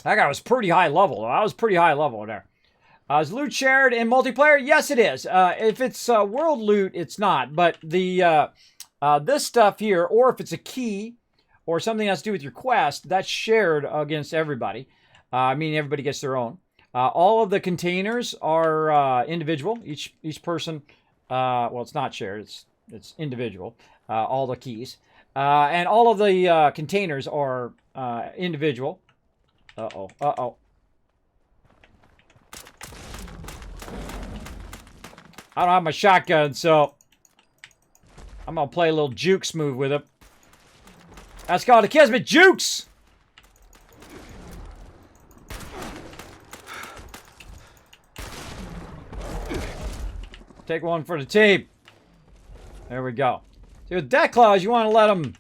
That guy was pretty high level. I was pretty high level there. Is loot shared in multiplayer? Yes, it is. If it's world loot, it's not. But the this stuff here, or if it's a key or something that's to do with your quest, that's shared against everybody. I mean, everybody gets their own. All of the containers are individual. Each person, well, it's not shared. It's individual. All the keys, and all of the containers are individual. Uh-oh. Uh-oh. I don't have my shotgun, so I'm gonna play a little jukes move with him. That's called a Kismet jukes. Take one for the team. There we go. See, with death claws, you want to let them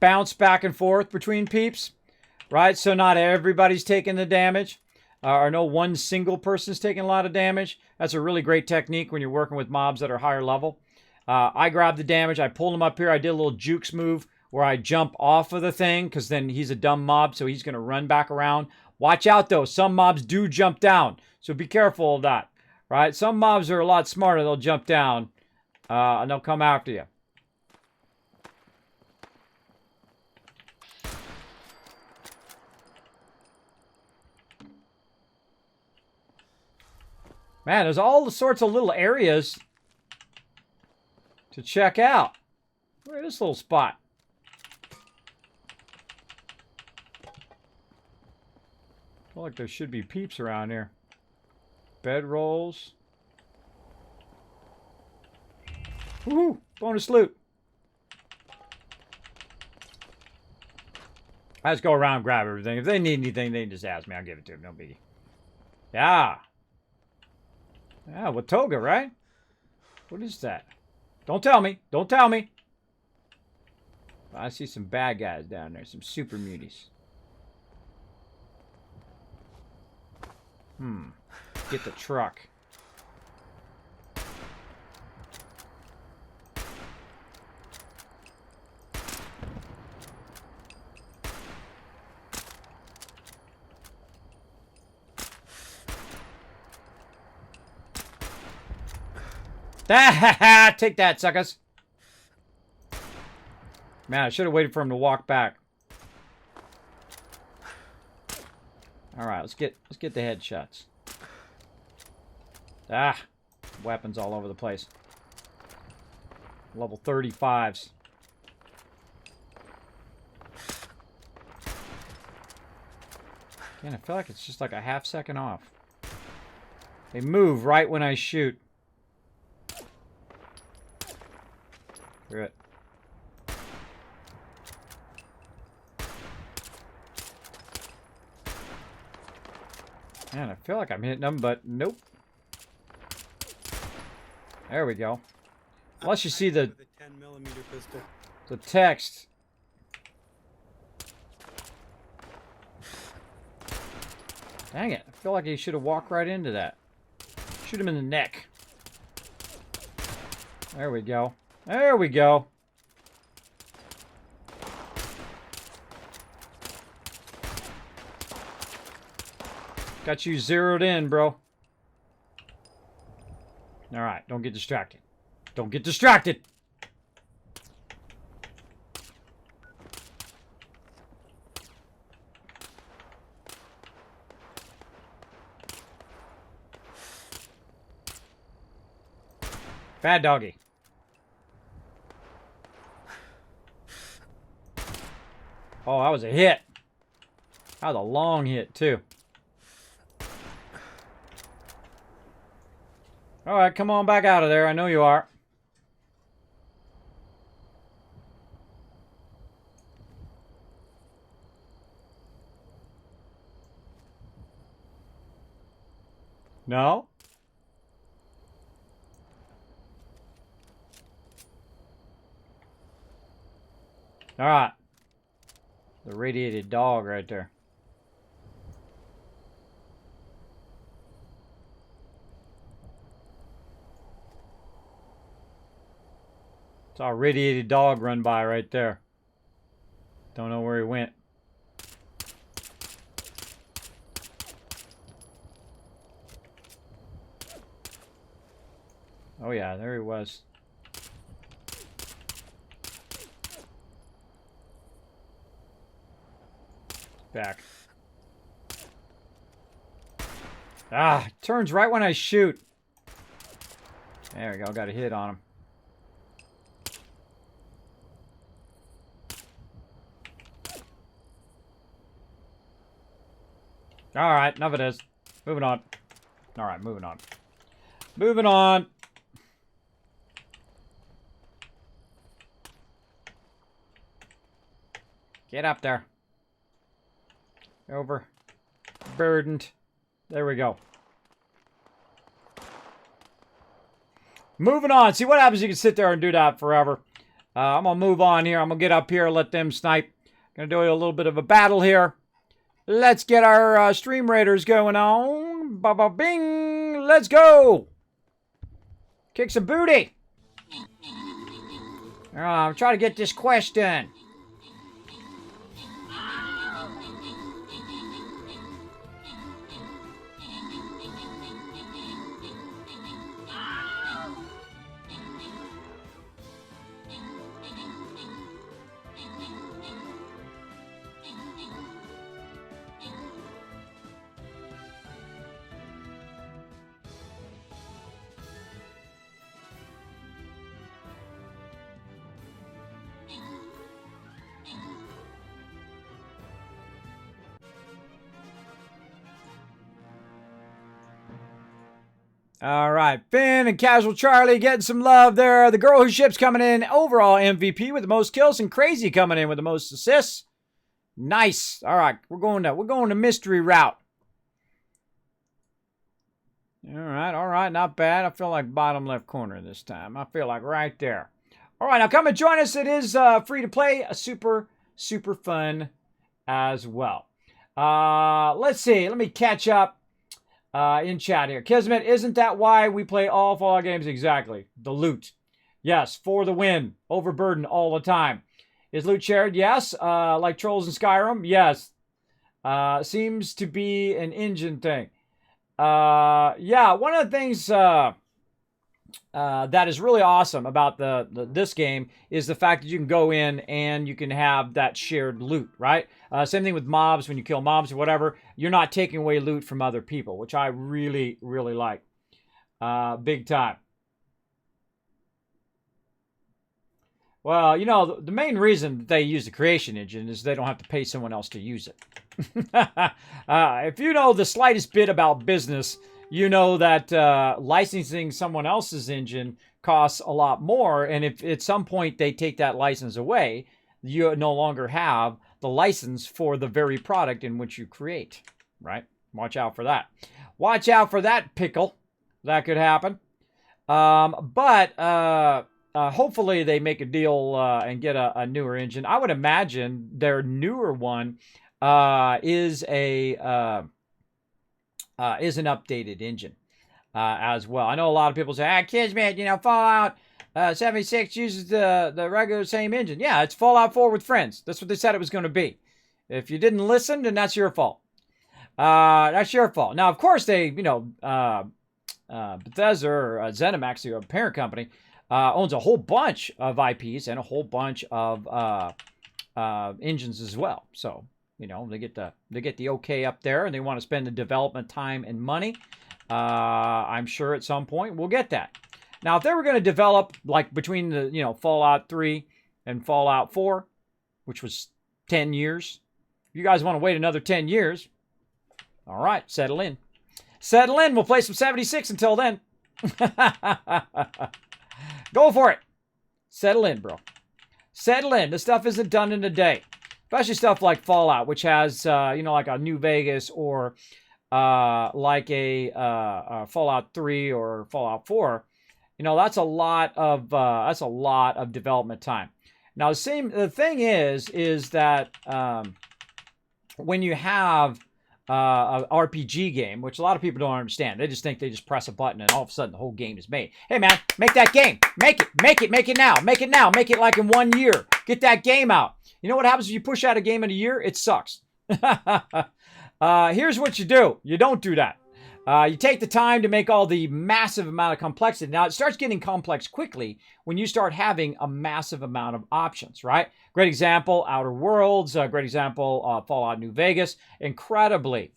bounce back and forth between peeps, right? So not everybody's taking the damage, or no one single person's taking a lot of damage. That's a really great technique when you're working with mobs that are higher level. I grabbed the damage. I pulled him up here. I did a little jukes move where I jump off of the thing because then he's a dumb mob, so he's going to run back around. Watch out, though. Some mobs do jump down, so be careful of that. right? Some mobs are a lot smarter. They'll jump down, and they'll come after you. Man, there's all sorts of little areas to check out. Look at this little spot. I feel like there should be peeps around here. Bedrolls. Woohoo! Bonus loot. I just go around and grab everything. If they need anything, they can just ask me. I'll give it to them. No biggie. Yeah. Yeah, Watoga, right? What is that? Don't tell me. Don't tell me. I see some bad guys down there. Some super muties. Get the truck. Take that, suckers. Man, I should have waited for him to walk back. All right, let's get the headshots. Ah, weapons all over the place. Level 35s. Man, I feel like it's just like a half second off. They move right when I shoot. Good. Man, I feel like I'm hitting them, but nope. There we go. Unless you see the
10mm pistol.
The text. Dang it. I feel like he should have walked right into that. Shoot him in the neck. There we go. There we go. Got you zeroed in, bro. Alright, don't get distracted. Don't get distracted! Bad doggy. Oh, that was a hit. That was a long hit, too. Alright, come on back out of there. I know you are. No? Alright. The radiated dog right there. Saw a radiated dog run by right there. Don't know where he went. Oh yeah, there he was. Back. Ah, turns right when I shoot. There we go, got a hit on him. Alright, enough of this. Moving on. Alright, moving on. Moving on. Get up there. Over. Burdened. There we go. Moving on. See what happens. You can sit there and do that forever. I'm going to move on here. I'm going to get up here, let them snipe. Going to do a little bit of a battle here. Let's get our stream raiders going on. Ba-ba-bing. Let's go. Kick some booty. I'm trying to get this quest done. All right, Finn and Casual Charlie getting some love there. The girl who ships coming in overall MVP with the most kills, and Crazy coming in with the most assists. Nice. All right, we're going to mystery route. All right, not bad. I feel like bottom left corner this time. I feel like right there. All right, now come and join us. It is free to play, super fun as well. Let's see. Let me catch up. In chat here. Kismet, isn't that why we play all Fallout games? Exactly. The loot. Yes, for the win. Overburden all the time. Is loot shared? Yes. Like trolls in Skyrim? Yes. Seems to be an engine thing. Yeah, one of the things that is really awesome about this game is the fact that you can go in and you can have that shared loot, right? Same thing with mobs. When you kill mobs or whatever, you're not taking away loot from other people, which I really, really like. Big time. Well, you know, the main reason that they use the creation engine is they don't have to pay someone else to use it. If you know the slightest bit about business, you know that licensing someone else's engine costs a lot more. And if at some point they take that license away, you no longer have the license for the very product in which you create, right? Watch out for that. Watch out for that pickle. That could happen. Hopefully they make a deal and get a newer engine. I would imagine their newer one is an updated engine as well. I know a lot of people say, Kismet, you know, Fallout 76 uses the regular same engine. Yeah, it's Fallout 4 with friends. That's what they said it was going to be. If you didn't listen, then that's your fault. That's your fault. Now, of course, they, you know, Bethesda or ZeniMax, your parent company, owns a whole bunch of IPs and a whole bunch of engines as well. So, you know, they get the okay up there, and they want to spend the development time and money. I'm sure at some point we'll get that. Now, if they were going to develop like between the, you know, Fallout 3 and Fallout 4, which was 10 years, if you guys want to wait another 10 years, all right, settle in. Settle in. We'll play some 76 until then. Go for it. Settle in, bro. Settle in. This stuff isn't done in a day. Especially stuff like Fallout, which has, you know, like a New Vegas or like a Fallout 3 or Fallout 4. You know, that's a lot of development time. Now, the thing is that when you have an RPG game, which a lot of people don't understand, they just think they just press a button and all of a sudden the whole game is made. Hey, man, make that game. Make it now. Make it now. Make it like in 1 year. Get that game out. You know what happens if you push out a game in a year? It sucks. Here's what you do. You don't do that. You take the time to make all the massive amount of complexity. Now, it starts getting complex quickly when you start having a massive amount of options, right? Great example, Outer Worlds. Great example, Fallout New Vegas. Incredibly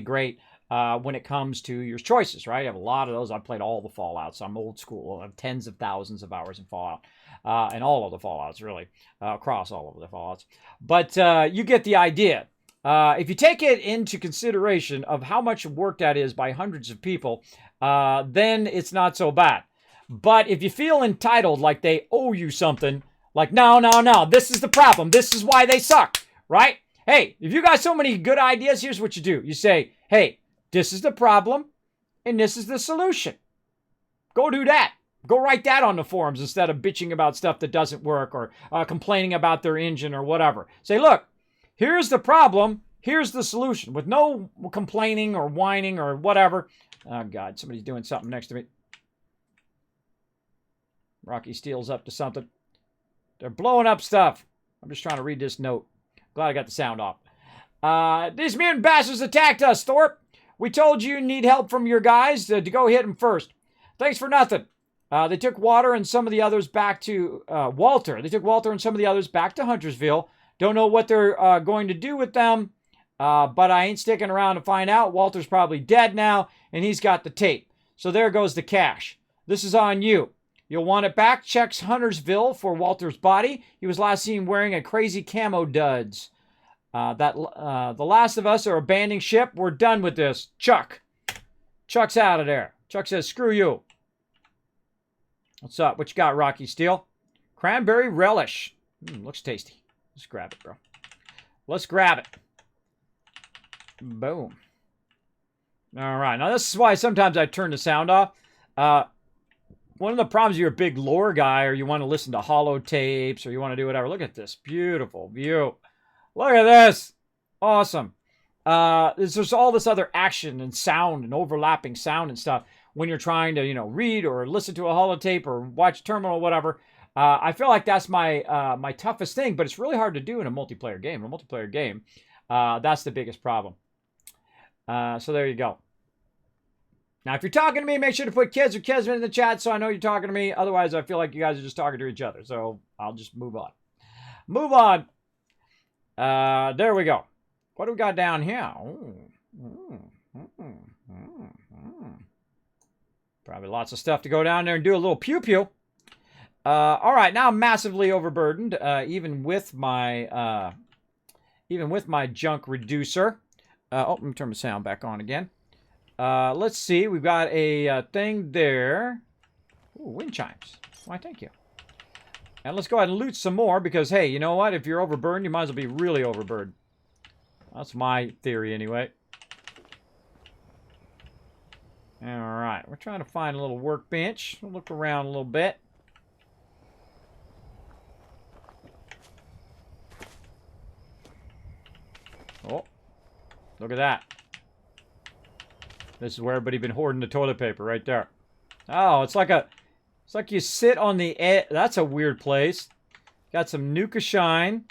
great when it comes to your choices, right? I have a lot of those. I've played all the Fallouts. I'm old school. I have tens of thousands of hours in Fallout. And all of the Fallouts, really, across all of the Fallouts. But you get the idea. If you take it into consideration of how much work that is by hundreds of people, then it's not so bad. But if you feel entitled, like they owe you something, like, no, this is the problem. This is why they suck, right? Hey, if you got so many good ideas, here's what you do. You say, hey, this is the problem, and this is the solution. Go do that. Go write that on the forums instead of bitching about stuff that doesn't work or complaining about their engine or whatever. Say, look, here's the problem. Here's the solution. With no complaining or whining or whatever. Oh, God, somebody's doing something next to me. Rocky Steele's up to something. They're blowing up stuff. I'm just trying to read this note. Glad I got the sound off. These mutant bastards attacked us, Thorpe. We told you need help from your guys to go hit them first. Thanks for nothing. They took Walter and some of the others back to Huntersville. Don't know what they're going to do with them, but I ain't sticking around to find out. Walter's probably dead now, and he's got the tape. So there goes the cash. This is on you. You'll want it back. Checks Huntersville for Walter's body. He was last seen wearing a crazy camo duds. The Last of Us are abandoning ship. We're done with this. Chuck's out of there. Chuck says, screw you. What's up? What you got, Rocky Steel? Cranberry relish. Looks tasty. Let's grab it, bro. Let's grab it. Boom. All right. Now, this is why sometimes I turn the sound off. One of the problems, you're a big lore guy, or you want to listen to holotapes, or you want to do whatever. Look at this beautiful view. Look at this. Awesome. There's all this other action and sound and overlapping sound and stuff when you're trying to, read or listen to a holotape or watch Terminal or whatever. I feel like that's my my toughest thing, but it's really hard to do in a multiplayer game. In a multiplayer game, that's the biggest problem. So there you go. Now, if you're talking to me, make sure to put kids or Kismet in the chat so I know you're talking to me. Otherwise, I feel like you guys are just talking to each other. So I'll just move on. Move on. There we go. What do we got down here? Probably lots of stuff to go down there and do a little pew-pew. All right, now I'm massively overburdened, even with my junk reducer. Let me turn the sound back on again. Let's see. We've got a thing there. Ooh, wind chimes. Why, thank you. And let's go ahead and loot some more because, hey, you know what? If you're overburdened, you might as well be really overburdened. That's my theory anyway. All right. We're trying to find a little workbench. We'll look around a little bit. Oh, look at that. This is where everybody been hoarding the toilet paper right there. Oh, it's like you sit on the edge. That's a weird place. Got some Nuka Shine.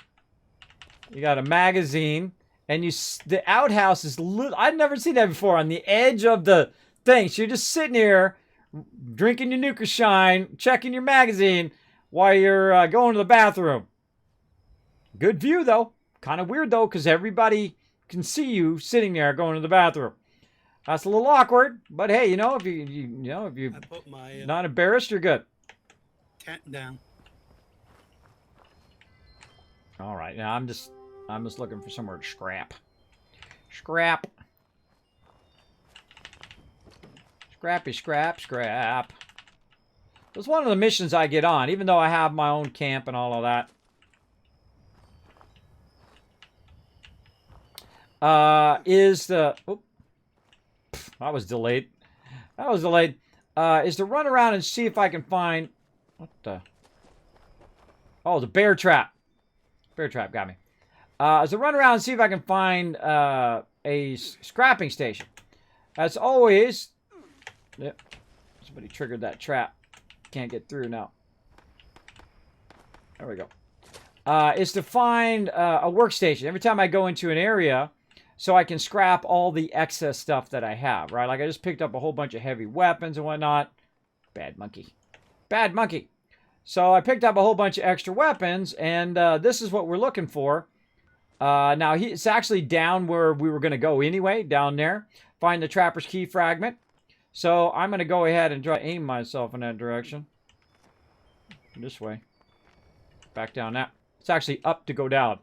You got a magazine. And the outhouse is, I've never seen that before, on the edge of the thing. So you're just sitting here, drinking your Nuka Shine, checking your magazine while you're going to the bathroom. Good view, though. Kind of weird, though, because everybody can see you sitting there going to the bathroom. That's a little awkward, but hey, if you're not embarrassed, you're good.
Tent down.
All right, now I'm just looking for somewhere to scrap. Scrap. Scrappy, scrap, scrap. It's one of the missions I get on, even though I have my own camp and all of that. Is the... Oh, that was delayed. That was delayed. Is to run around and see if I can find... What the... Oh, the bear trap. Bear trap got me. Is to run around and see if I can find a scrapping station. As always... Yep. Somebody triggered that trap. Can't get through now. There we go. Is to find a workstation. Every time I go into an area... So I can scrap all the excess stuff that I have, right? Like I just picked up a whole bunch of heavy weapons and whatnot. Bad monkey. Bad monkey. So I picked up a whole bunch of extra weapons, and this is what we're looking for. Now, it's actually down where we were going to go anyway, down there. Find the Trapper's Key fragment. So I'm going to go ahead and try to aim myself in that direction. This way. Back down that. It's actually up to go down.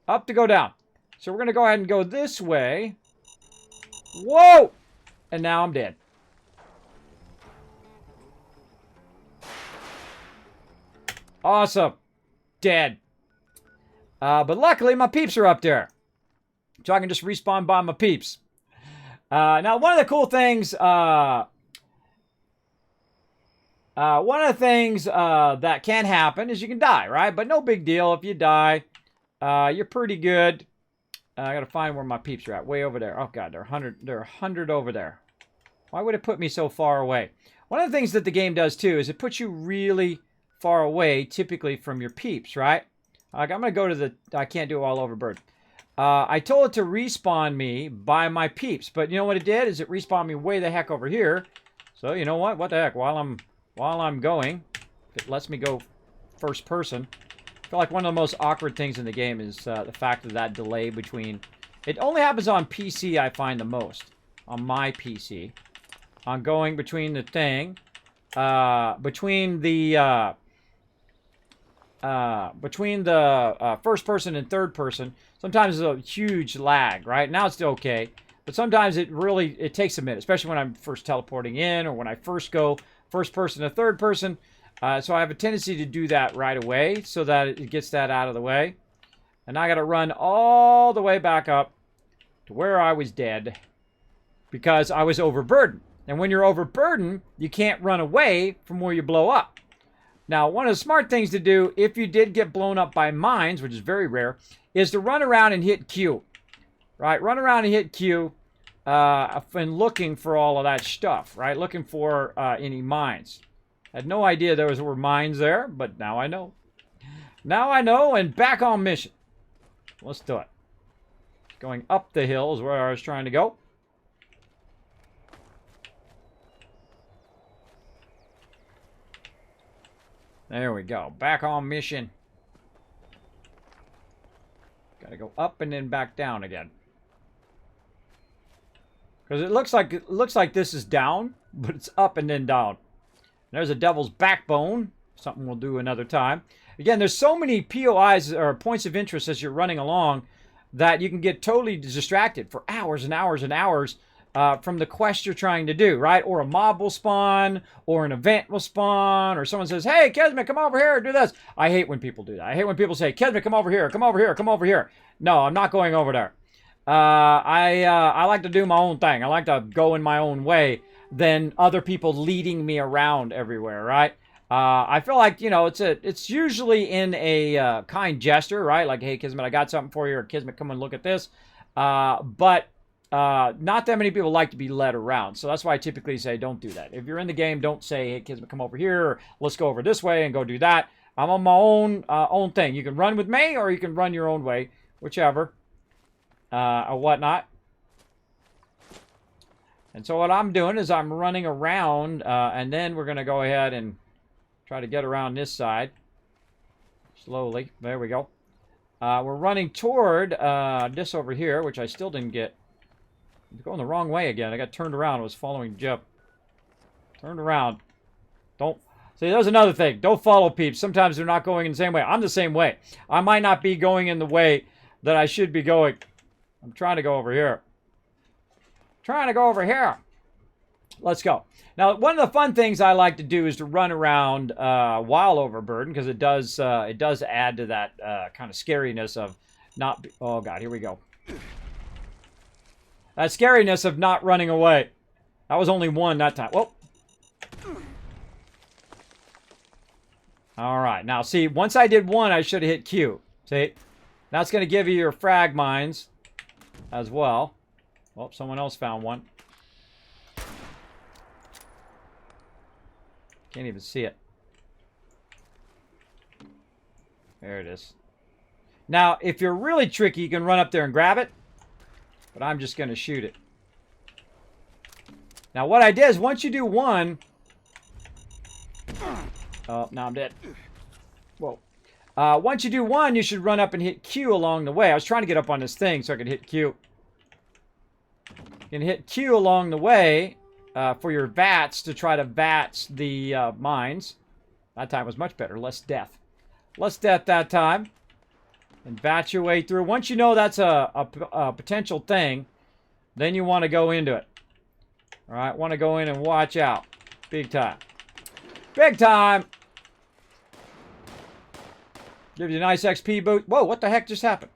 Up to go down. So we're going to go ahead and go this way. Whoa! And now I'm dead. Awesome. Dead. But luckily, my peeps are up there. So I can just respawn by my peeps. Now, one of the cool things... that can happen is you can die, right? But no big deal if you die. You're pretty good. I gotta find where my peeps are at. Way over there. Oh god, they're 100 over there. Why would it put me so far away? One of the things that the game does too is it puts you really far away, typically from your peeps, right? Like I'm gonna go to the... I can't do it all over bird. I told it to respawn me by my peeps, but you know what it did? Is it respawned me way the heck over here. So you know what? What the heck? While I'm going, it lets me go first person. I feel like one of the most awkward things in the game is the fact of that delay between... It only happens on PC, I find the most. On my PC. On going between the thing. Between the first person and third person. Sometimes there's a huge lag, right? Now it's still okay. But sometimes it takes a minute, especially when I'm first teleporting in or when I first go first person to third person. So I have a tendency to do that right away so that it gets that out of the way. And I got to run all the way back up to where I was dead because I was overburdened. And when you're overburdened, you can't run away from where you blow up. Now, one of the smart things to do if you did get blown up by mines, which is very rare, is to run around and hit Q. Right? Run around and hit Q and looking for all of that stuff. Right? Looking for any mines. I had no idea there were mines there, but now I know. Now I know, and back on mission. Let's do it. Going up the hill is where I was trying to go. There we go. Back on mission. Gotta go up and then back down again. Because it looks like this is down, but it's up and then down. There's a devil's backbone. Something we'll do another time. Again, there's so many POIs or points of interest as you're running along that you can get totally distracted for hours and hours and hours from the quest you're trying to do, right? Or a mob will spawn, or an event will spawn, or someone says, hey, Kismet, come over here, do this. I hate when people do that. I hate when people say, Kismet, come over here, come over here, come over here. No, I'm not going over there. I like to do my own thing. I like to go in my own way than other people leading me around everywhere, right? I feel like, you know, it's usually in a kind gesture, right? Like, hey, Kismet, I got something for you, or Kismet, come and look at this. But not that many people like to be led around. So that's why I typically say don't do that. If you're in the game, don't say, hey, Kismet, come over here, or let's go over this way and go do that. I'm on my own thing. You can run with me, or you can run your own way, whichever, or whatnot. And so what I'm doing is I'm running around, and then we're going to go ahead and try to get around this side. Slowly. There we go. We're running toward this over here, which I still didn't get. I'm going the wrong way again. I got turned around. I was following Jip. Turned around. Don't. See, there's another thing. Don't follow peeps. Sometimes they're not going in the same way. I'm the same way. I might not be going in the way that I should be going. I'm trying to go over here. Trying to go over here. Let's go. Now, one of the fun things I like to do is to run around while overburdened, because it does add to that kind of scariness of not. Oh God, here we go. That scariness of not running away. That was only one that time. Whoa. All right. Now, see, once I did one, I should have hit Q. See, that's going to give you your frag mines as well. Well, someone else found one. Can't even see it. There it is. Now, if you're really tricky, you can run up there and grab it. But I'm just going to shoot it. Now, what I did is once you do one... Oh, now I'm dead. Whoa. Once you do one, you should run up and hit Q along the way. I was trying to get up on this thing so I could hit Q. You can hit Q along the way for your VATS to try to VATS the mines. That time was much better. Less death. Less death that time. And VATS your way through. Once you know that's a potential thing, then you want to go into it. All right, want to go in and watch out. Big time. Big time! Give you a nice XP boost. Whoa, what the heck just happened?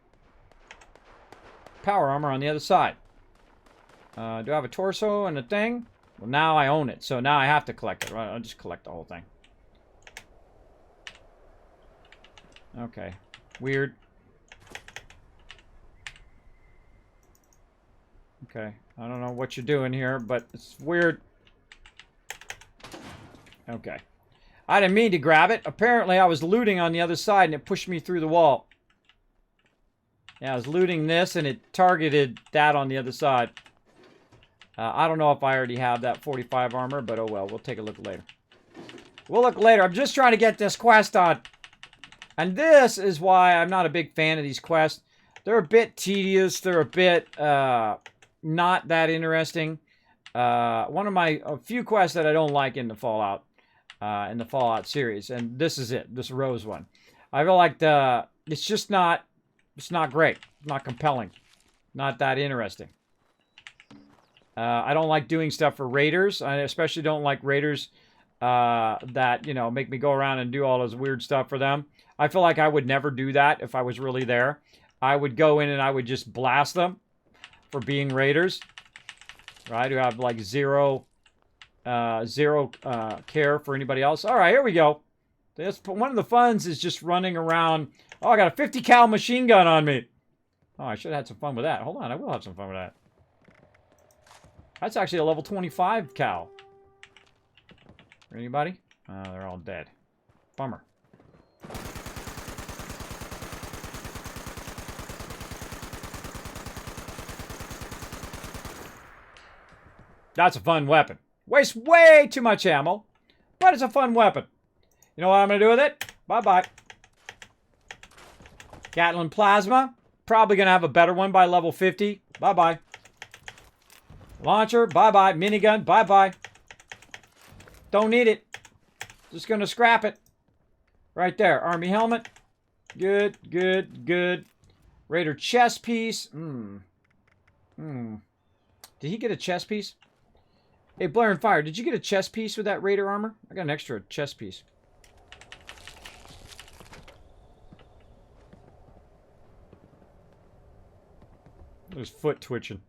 Power armor on the other side. Do I have a torso and a thing? Well, now I own it, so now I have to collect it. Right, I'll just collect the whole thing. Okay. Weird. Okay. I don't know what you're doing here, but it's weird. Okay. I didn't mean to grab it. Apparently, I was looting on the other side, and it pushed me through the wall. Yeah, I was looting this, and it targeted that on the other side. I don't know if I already have that 45 armor, but oh well. We'll take a look later. We'll look later. I'm just trying to get this quest on. And this is why I'm not a big fan of these quests. They're a bit tedious. They're a bit not that interesting. One of a few quests that I don't like in the Fallout series, and this is it. This Rose one. I feel like it's just not great. Not compelling. Not that interesting. I don't like doing stuff for raiders. I especially don't like raiders that, you know, make me go around and do all this weird stuff for them. I feel like I would never do that if I was really there. I would go in and I would just blast them for being raiders. Right? Who have like zero care for anybody else. All right, here we go. That's one of the funs is just running around. Oh, I got a 50 cal machine gun on me. Oh, I should have had some fun with that. Hold on, I will have some fun with that. That's actually a level 25 cal. Anybody? Oh, they're all dead. Bummer. That's a fun weapon. Wastes way too much ammo, but it's a fun weapon. You know what I'm going to do with it? Bye-bye. Gatling Plasma. Probably going to have a better one by level 50. Bye-bye. Launcher. Bye-bye. Minigun. Bye-bye. Don't need it. Just going to scrap it. Right there. Army helmet. Good, good, good. Raider chest piece. Did he get a chest piece? Hey, Blair and Fire, did you get a chest piece with that Raider armor? I got an extra chest piece. His foot twitching.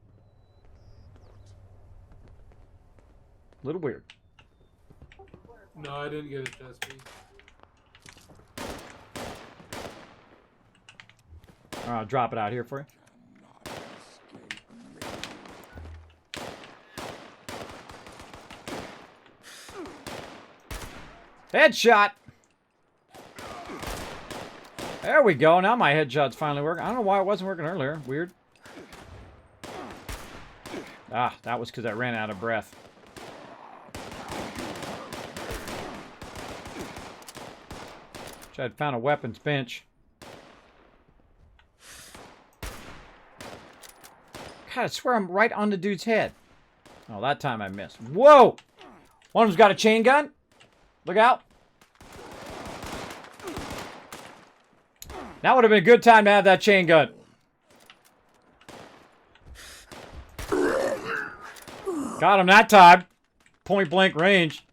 A little weird.
No, I didn't get a chest piece.
I'll drop it out here for you. Headshot! There we go. Now my headshot's finally working. I don't know why it wasn't working earlier. Weird. Ah, that was because I ran out of breath. Wish I'd found a weapons bench. God, I swear I'm right on the dude's head. Oh, that time I missed. Whoa! One of them's got a chain gun. Look out. That would have been a good time to have that chain gun. Got him that time. Point blank range.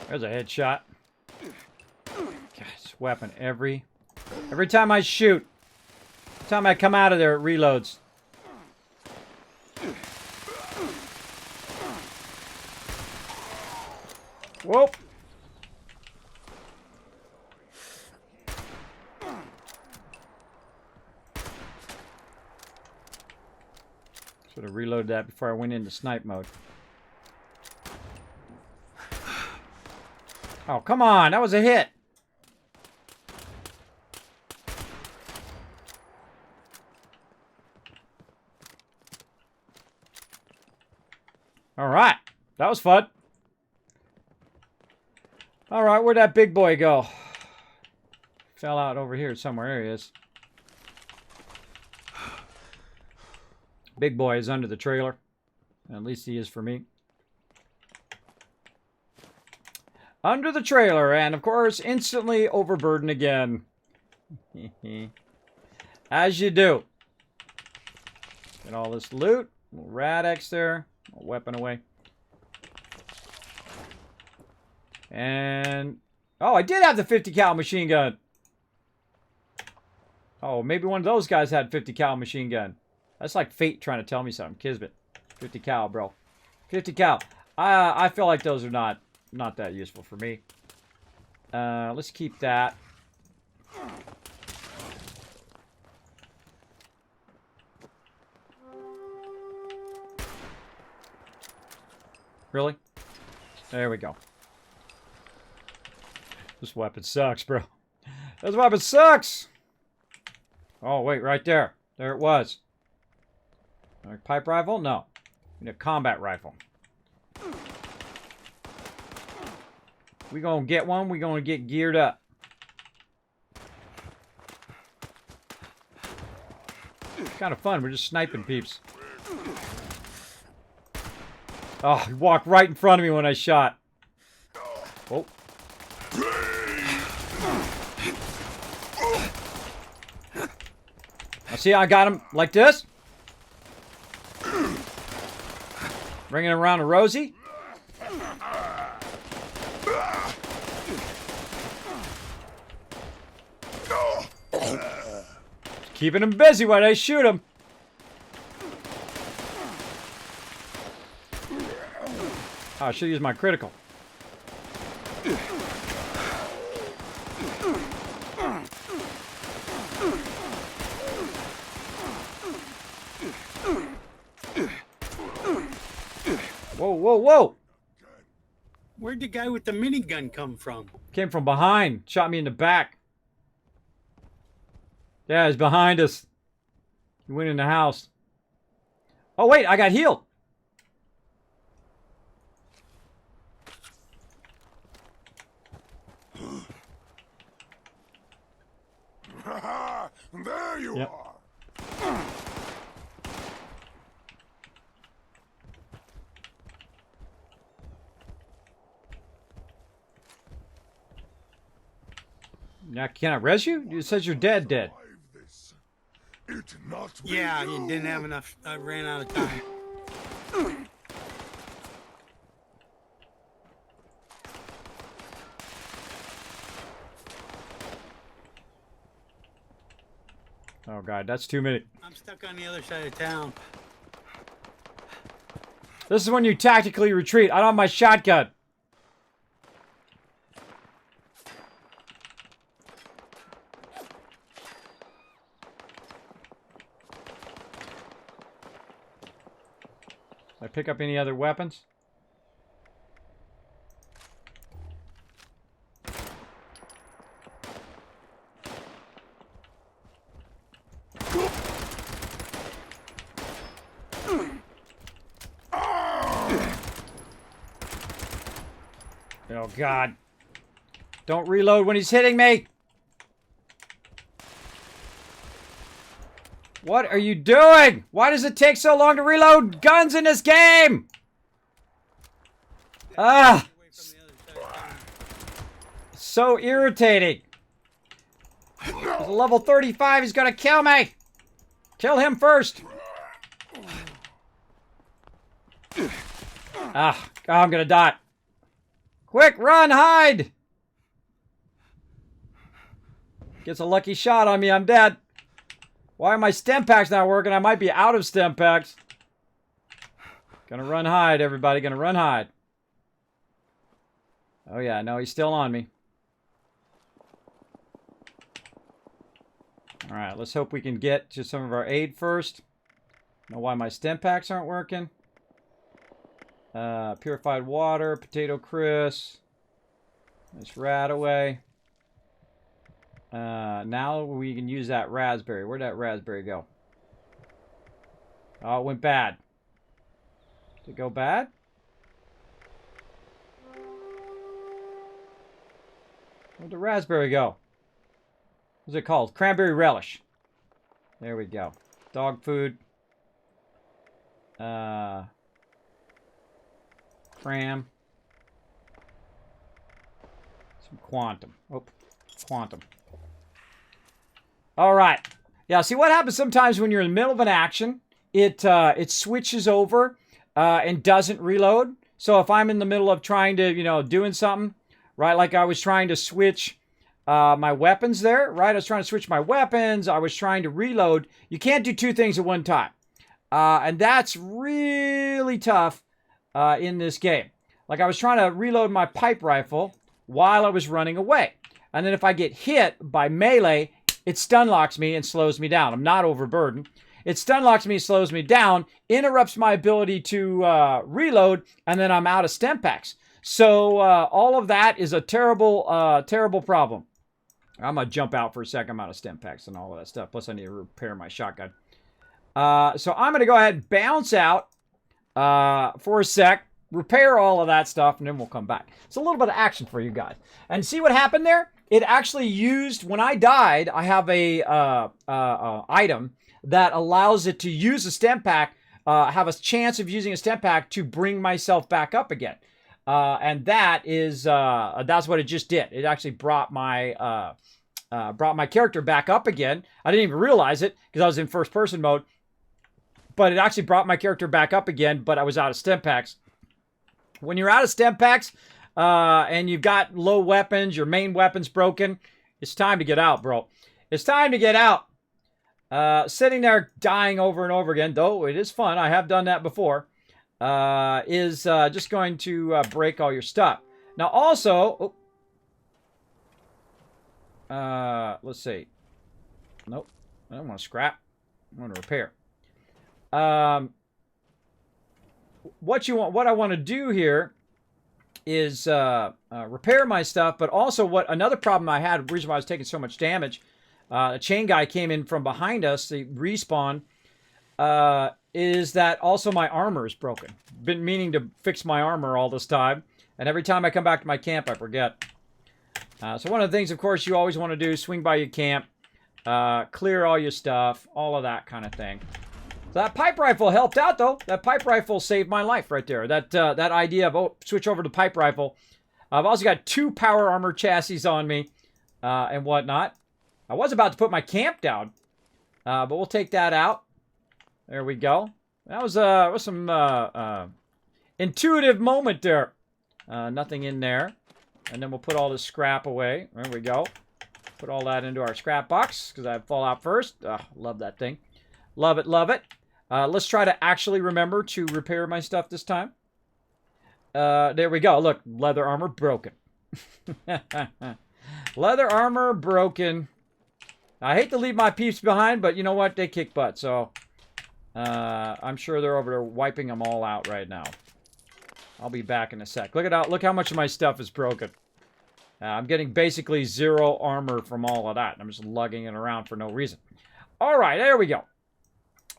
There's a headshot. God, this weapon every time I shoot, every time I come out of there, it reloads. Whoa. Should have reloaded that before I went into snipe mode. Oh, come on. That was a hit. All right. That was fun. All right. Where'd that big boy go? Fell out over here somewhere. There he is. Big boy is under the trailer. At least he is for me. Under the trailer, and of course, instantly overburdened again. As you do. Get all this loot. Little Rad-X there. Weapon away. And... oh, I did have the 50 cal machine gun. Oh, maybe one of those guys had 50 cal machine gun. That's like fate trying to tell me something. Kismet. 50 cal, bro. 50 cal. I feel like those are not that useful for me. Let's keep that. Really? There we go. This weapon sucks, bro. This weapon sucks! Oh, wait, right there. There it was. Pipe rifle? No. We need a combat rifle. We gonna get one. We gonna get geared up. It's kind of fun. We're just sniping peeps. Oh, he walked right in front of me when I shot. Oh. Now see, I got him like this. Bringing him around to Rosie. Keeping him busy when I shoot him. Oh, I should use my critical. Whoa, whoa, whoa!
Where'd the guy with the minigun come from?
Came from behind. Shot me in the back. Yeah, he's behind us. He went in the house. Oh, wait, I got healed.
There you
Yep.
are.
Now, can I res you? It says you're dead.
It not
Yeah, you didn't have enough. I ran out of time.
Oh, God, that's too many.
I'm stuck on the other side of town.
This is when you tactically retreat. I don't have my shotgun. Did I pick up any other weapons? Oh, God. Don't reload when he's hitting me. What are you doing? Why does it take so long to reload guns in this game? Ah. So irritating. He's a level 35. He's gonna kill me. Kill him first. Ah. Oh, I'm gonna die. Quick, run, hide! Gets a lucky shot on me, I'm dead. Why are my stem packs not working? I might be out of stem packs. Gonna run hide, everybody. Gonna run hide. Oh yeah, no, he's still on me. Alright, let's hope we can get to some of our aid first. Know why my stem packs aren't working. Purified water, potato crisp. Nice rat away. Now we can use that raspberry. Where'd that raspberry go? Oh, it went bad. Did it go bad? Where'd the raspberry go? What's it called? Cranberry relish. There we go. Dog food. Cram. Some quantum. Oh, quantum. All right. Yeah, see what happens sometimes when you're in the middle of an action, it switches over and doesn't reload. So if I'm in the middle of trying to, doing something, right? Like I was trying to switch my weapons there, right? I was trying to switch my weapons. I was trying to reload. You can't do two things at one time. And that's really tough in this game. Like I was trying to reload my pipe rifle while I was running away. And then if I get hit by melee, it stun locks me and slows me down. I'm not overburdened. It stun locks me, slows me down, interrupts my ability to reload, and then I'm out of stem packs. So all of that is a terrible, terrible problem. I'm going to jump out for a second. I'm out of stem packs and all of that stuff. Plus I need to repair my shotgun. So I'm going to go ahead and bounce out for a sec. repair all of that stuff, and then we'll come back. It's a little bit of action for you guys. And see what happened there? It actually used, when I died, I have a item that allows it to use a stem pack, have a chance of using a stem pack to bring myself back up again. And that is, that's what it just did. It actually brought my character back up again. I didn't even realize it because I was in first person mode. But it actually brought my character back up again, but I was out of stem packs. When you're out of stem packs, and you've got low weapons, your main weapon's broken, it's time to get out, bro. It's time to get out. Sitting there dying over and over again, though it is fun, I have done that before, is just going to break all your stuff. Now also, let's see. Nope, I don't want to scrap. I want to repair. What I want to do here is repair my stuff, but also another problem I had, the reason why I was taking so much damage, a chain guy came in from behind us, the respawn, is that also my armor is broken. Been meaning to fix my armor all this time, and every time I come back to my camp, I forget. So one of the things, of course, you always want to do is swing by your camp, clear all your stuff, all of that kind of thing. So that pipe rifle helped out, though. That pipe rifle saved my life right there. That idea of, switch over to pipe rifle. I've also got 2 power armor chassis on me and whatnot. I was about to put my camp down, but we'll take that out. There we go. That was some intuitive moment there. Nothing in there. And then we'll put all this scrap away. There we go. Put all that into our scrap box because I have Fallout first. Love that thing. Love it, love it. Let's try to actually remember to repair my stuff this time. There we go. Look, leather armor broken. Leather armor broken. I hate to leave my peeps behind, but you know what? They kick butt, so I'm sure they're over there wiping them all out right now. I'll be back in a sec. Look how much of my stuff is broken. I'm getting basically 0 armor from all of that. I'm just lugging it around for no reason. All right, there we go.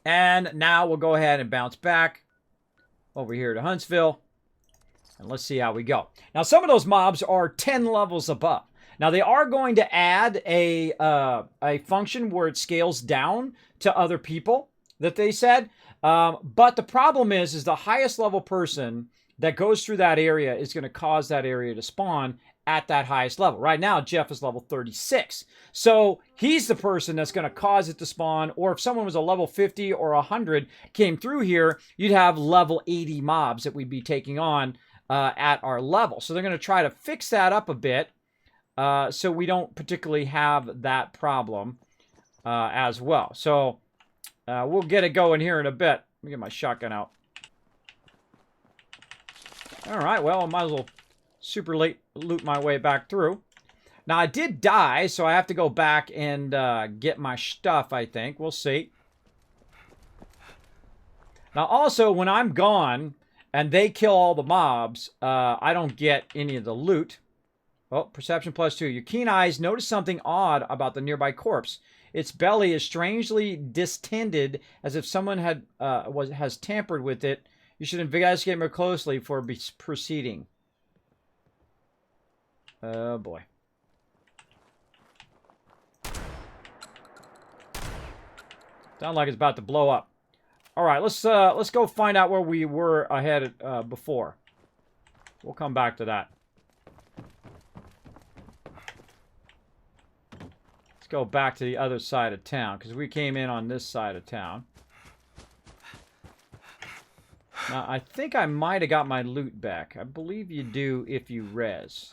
And now we'll go ahead and bounce back over here to Huntsville. And let's see how we go. Now, some of those mobs are 10 levels above. Now, they are going to add a function where it scales down to other people that they said. But the problem is the highest level person that goes through that area is going to cause that area to spawn at that highest level. Right now, Jeff is level 36. So he's the person that's going to cause it to spawn. Or if someone was a level 50 or 100 came through here, you'd have level 80 mobs that we'd be taking on at our level. So they're going to try to fix that up a bit so we don't particularly have that problem as well. So we'll get it going here in a bit. Let me get my shotgun out. All right, well, I might as well super late loot my way back through. Now, I did die, so I have to go back and get my stuff, I think. We'll see. Now, also, when I'm gone and they kill all the mobs, I don't get any of the loot. Oh, perception +2. Your keen eyes notice something odd about the nearby corpse. Its belly is strangely distended, as if someone has tampered with it. You should investigate more closely before proceeding. Oh boy. Sounds like it's about to blow up. All right, let's go find out where we were ahead before. We'll come back to that. Let's go back to the other side of town because we came in on this side of town. Now, I think I might have got my loot back. I believe you do if you res.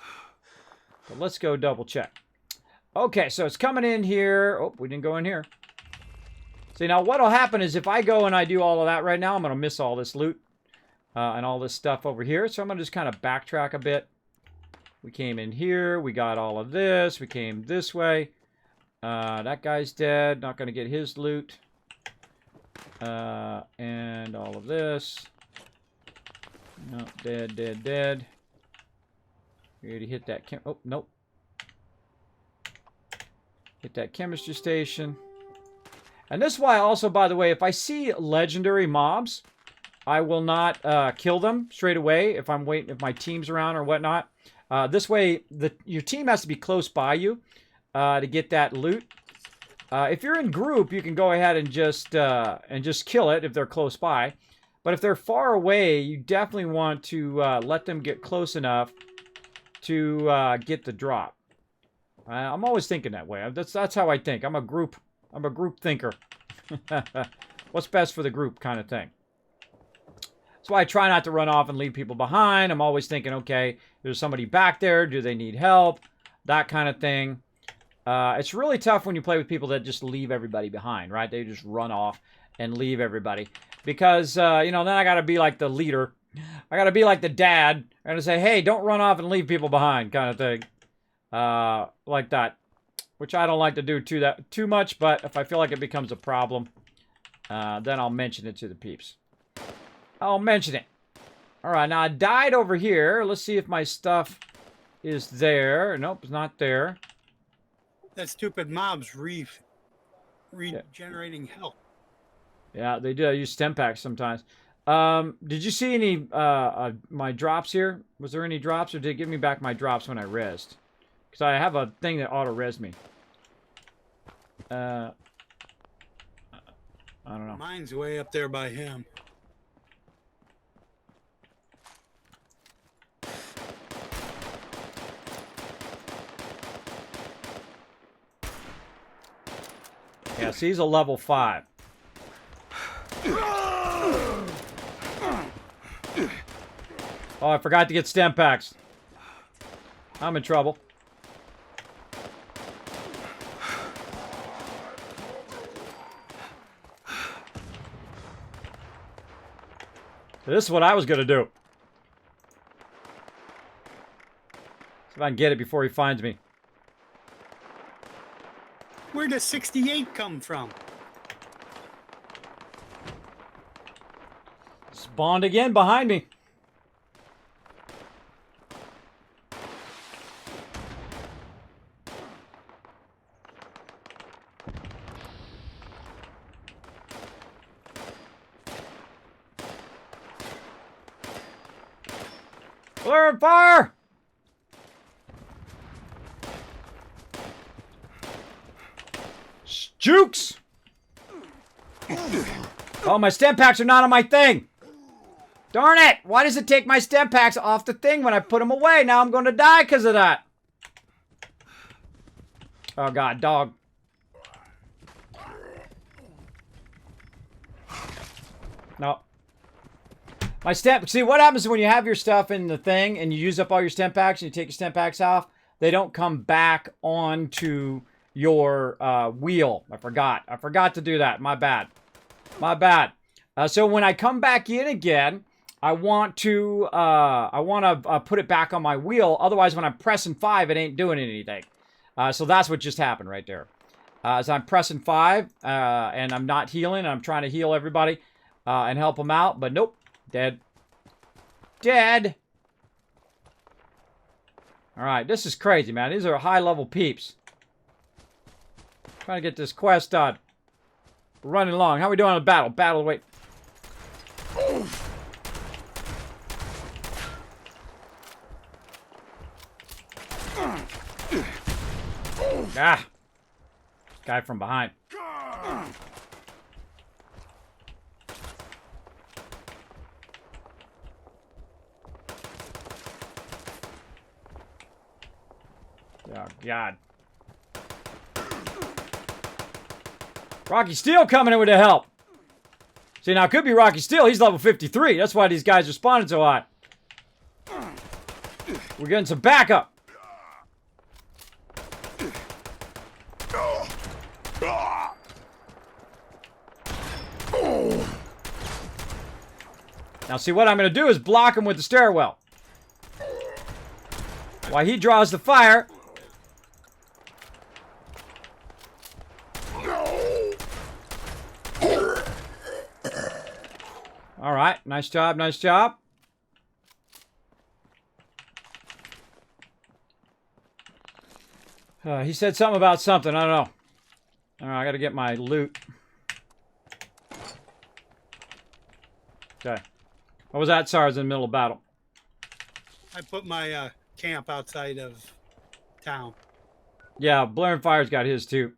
But let's go double check. Okay, so it's coming in here. Oh, we didn't go in here. See, now what'll happen is if I go and I do all of that right now, I'm going to miss all this loot and all this stuff over here. So I'm going to just kind of backtrack a bit. We came in here. We got all of this. We came this way. That guy's dead. Not going to get his loot. And all of this. No, dead, dead, dead. We already hit that oh, nope. Hit that chemistry station. And this is why also, by the way, if I see legendary mobs, I will not kill them straight away if I'm waiting, if my team's around or whatnot. This way, your team has to be close by you to get that loot. If you're in group, you can go ahead and just kill it if they're close by. But if they're far away, you definitely want to let them get close enough to get the drop. I'm always thinking that way. That's how I think. I'm a group thinker. What's best for the group kind of thing. That's why I try not to run off and leave people behind. I'm always thinking, okay, there's somebody back there. Do they need help? That kind of thing. It's really tough when you play with people that just leave everybody behind, right? They just run off and leave everybody. Because, you know, then I got to be like the leader. I got to be like the dad. I got to say, hey, don't run off and leave people behind kind of thing. Like that. Which I don't like to do too much, but if I feel like it becomes a problem, then I'll mention it to the peeps. I'll mention it. Alright, now I died over here. Let's see if my stuff is there. Nope, it's not there.
That stupid mob's regenerating health.
Yeah, they do. I use stem packs sometimes. Did you see any, my drops here? Was there any drops, or did it give me back my drops when I rezzed? Because I have a thing that auto-res me. I don't know.
Mine's way up there by him.
Yeah, see, he's a level 5. Oh, I forgot to get stem packs. I'm in trouble. This is what I was going to do. See if I can get it before he finds me.
Where does 68 come from?
Spawned again behind me. Clear fire! Jukes! Oh, my stem packs are not on my thing. Darn it! Why does it take my stem packs off the thing when I put them away? Now I'm going to die because of that. Oh, God, dog. No. My stem... See, what happens when you have your stuff in the thing and you use up all your stem packs and you take your stem packs off? They don't come back onto your wheel. I forgot to do that. My bad. My bad. So when I come back in again, I want to put it back on my wheel. Otherwise, when I'm pressing 5, it ain't doing anything. So that's what just happened right there. So I'm pressing 5, and I'm not healing. And I'm trying to heal everybody and help them out. But nope. Dead. Dead. All right. This is crazy, man. These are high-level peeps. Trying to get this quest done. We're running along. How are we doing on the battle? Battle, wait. Ah! Guy from behind. Oh, God. Rocky Steel coming in with the help. See, now it could be Rocky Steel. He's level 53. That's why these guys are spawning so hot. We're getting some backup. Now, see, what I'm going to do is block him with the stairwell. While he draws the fire. All right, nice job, nice job. He said something about something, I don't know. All right, I got to get my loot. Okay. What was that? Sorry, I was in the middle of battle.
I put my camp outside of town.
Yeah, Blaring Fire's got his too.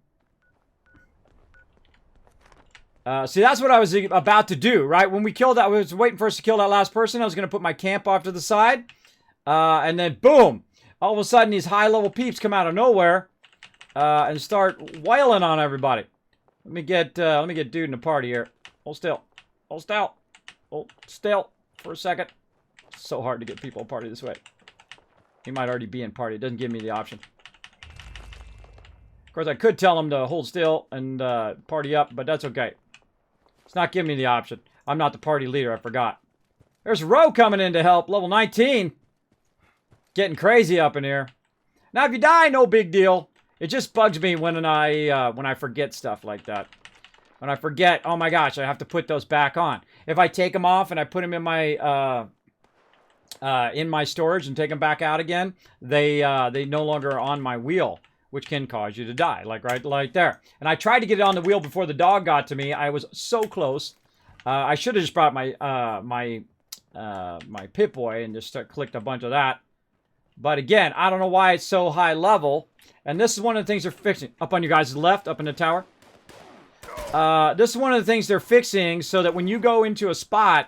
See, that's what I was about to do, right? When we killed that, I was waiting for us to kill that last person. I was going to put my camp off to the side. And then, boom! All of a sudden, these high-level peeps come out of nowhere and start wailing on everybody. Let me get dude in the party here. Hold still. Hold still. Hold still for a second. It's so hard to get people a party this way. He might already be in party. It doesn't give me the option. Of course, I could tell him to hold still and party up, but that's okay. It's not giving me the option. I'm not the party leader. I forgot. There's Ro coming in to help. Level 19. Getting crazy up in here. Now, if you die, no big deal. It just bugs me when I forget stuff like that. When I forget, oh my gosh, I have to put those back on. If I take them off and I put them in my storage and take them back out again, they no longer are on my wheel, which can cause you to die, like there. And I tried to get it on the wheel before the dog got to me. I was so close. I should have just brought my my Pip-Boy and just clicked a bunch of that. But again, I don't know why it's so high level. And this is one of the things they're fixing. Up on your guys' left, up in the tower. This is one of the things they're fixing so that when you go into a spot,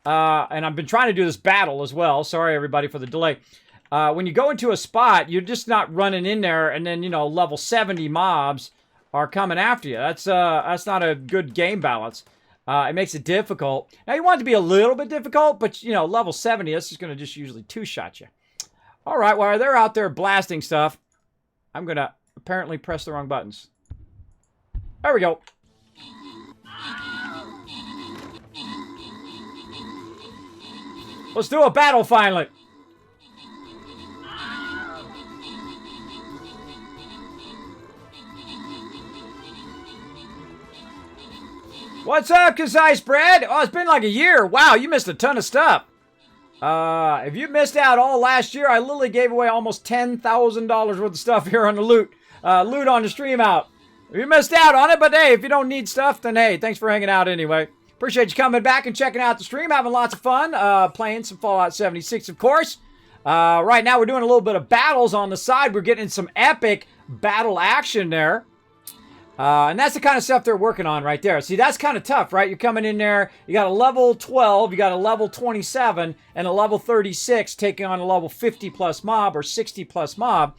and I've been trying to do this battle as well. Sorry, everybody, for the delay. When you go into a spot, you're just not running in there and then, you know, level 70 mobs are coming after you. That's not a good game balance. It makes it difficult. Now, you want it to be a little bit difficult, but, you know, level 70, that's just going to just usually two-shot you. All right, while they're out there blasting stuff, I'm going to apparently press the wrong buttons. There we go. Let's do a battle finally. What's up, Kazai Spread? Oh, it's been like a year. Wow, you missed a ton of stuff. If you missed out all last year, I literally gave away almost $10,000 worth of stuff here on the loot on the stream out. If you missed out on it, but hey, if you don't need stuff, then hey, thanks for hanging out anyway. Appreciate you coming back and checking out the stream, having lots of fun, playing some Fallout 76, of course. Right now, we're doing a little bit of battles on the side. We're getting some epic battle action there. And that's the kind of stuff they're working on right there. See, that's kind of tough, right? You're coming in there, you got a level 12, you got a level 27, and a level 36 taking on a level 50-plus mob or 60-plus mob,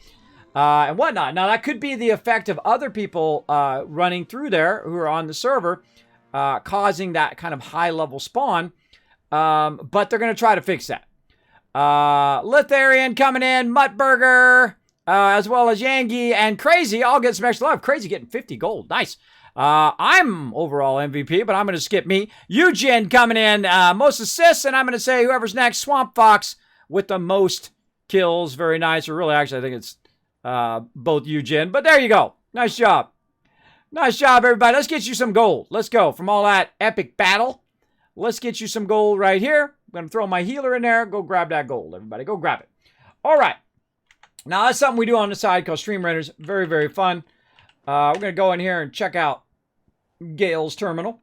and whatnot. Now, that could be the effect of other people running through there who are on the server, causing that kind of high-level spawn, but they're going to try to fix that. Litharian coming in, Muttburger, as well as Yangi and Crazy. I'll get some extra love. Crazy getting 50 gold. Nice. I'm overall MVP, but I'm going to skip me. Eugen coming in, most assists, and I'm going to say whoever's next, Swamp Fox with the most kills. Very nice. Or really, actually, I think it's both Eugen. But there you go. Nice job. Nice job, everybody. Let's get you some gold. Let's go. From all that epic battle, let's get you some gold right here. I'm going to throw my healer in there. Go grab that gold, everybody. Go grab it. All right. Now, that's something we do on the side called Stream Renders. Very, very fun. We're going to go in here and check out Gale's terminal.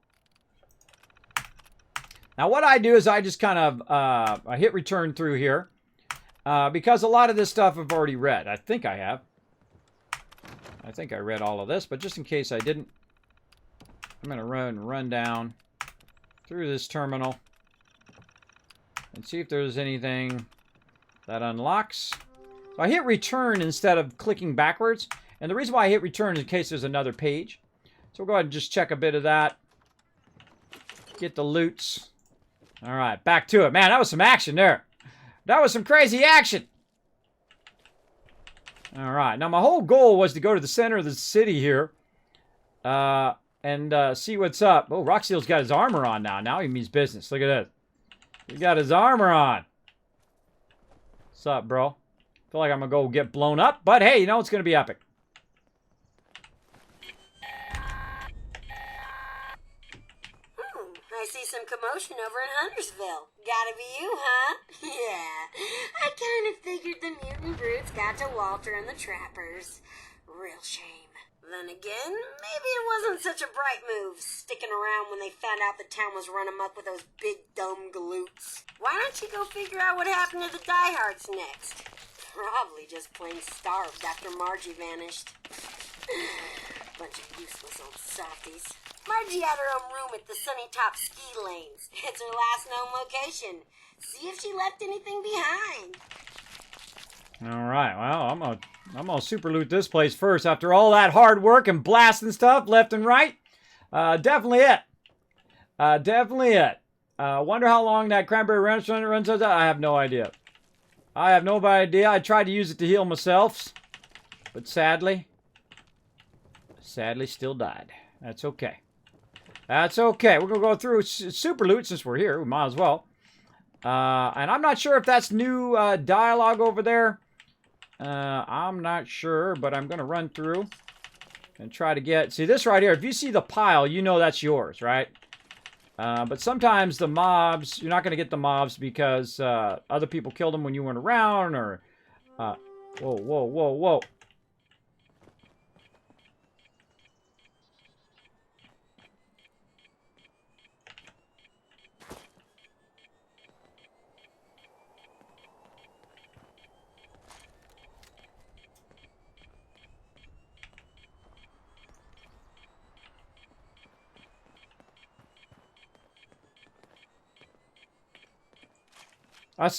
Now, what I do is I just kind of I hit return through here. Because a lot of this stuff I've already read. I think I have. I think I read all of this, but just in case I didn't, I'm going to run down through this terminal and see if there's anything that unlocks. So I hit return instead of clicking backwards. And the reason why I hit return is in case there's another page. So we'll go ahead and just check a bit of that. Get the loots. All right, back to it. Man, that was some action there. That was some crazy action. All right, now my whole goal was to go to the center of the city here. And see what's up. Oh, Rockseal's got his armor on now. Now he means business. Look at this. He got his armor on. What's up, bro? Feel like I'm gonna go get blown up, but hey, you know it's gonna be epic.
I see some commotion over in Huntersville. Gotta be you, huh? Yeah, I kind of figured the mutant brutes got to Walter and the Trappers. Real shame. Then again, maybe it wasn't such a bright move, sticking around when they found out the town was run amok with those big dumb galoots. Why don't you go figure out what happened to the diehards next? Probably just plain starved after Margie vanished. Bunch of useless old softies. Margie had her own room at the Sunny Top Ski Lanes. It's her last known location. See if she left anything behind.
All right, well, I'm gonna super loot this place first. After all that hard work and blasting stuff left and right, definitely it. Definitely it. Wonder how long that cranberry restaurant runs out. I have no idea. I have no idea. I tried to use it to heal myself, but sadly still died. That's okay. That's okay. We're gonna go through super loot since we're here. We might as well. And I'm not sure if that's new dialogue over there. I'm not sure, but I'm going to run through and try to get... See, this right here, if you see the pile, you know that's yours, right? But sometimes the mobs, you're not going to get the mobs because other people killed them when you weren't around, or... whoa, whoa, whoa, whoa.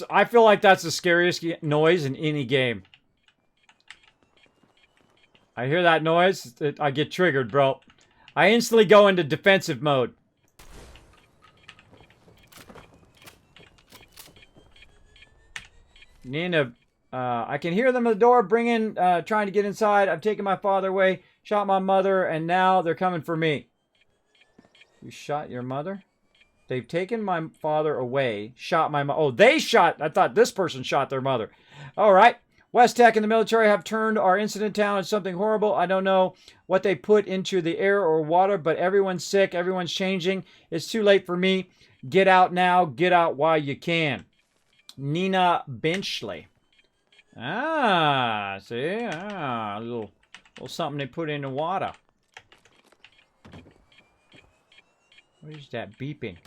I feel like that's the scariest noise in any game. I hear that noise, I get triggered, bro. I instantly go into defensive mode. Nina, I can hear them at the door, trying to get inside. I've taken my father away, shot my mother, and now they're coming for me. You shot your mother? They've taken my father away, shot my mother. Oh, they shot. I thought this person shot their mother. All right. West Tech and the military have turned our incident town into something horrible. I don't know what they put into the air or water, but everyone's sick. Everyone's changing. It's too late for me. Get out now. Get out while you can. Nina Benchley. Ah, see? A little something they put in the water. What is that beeping?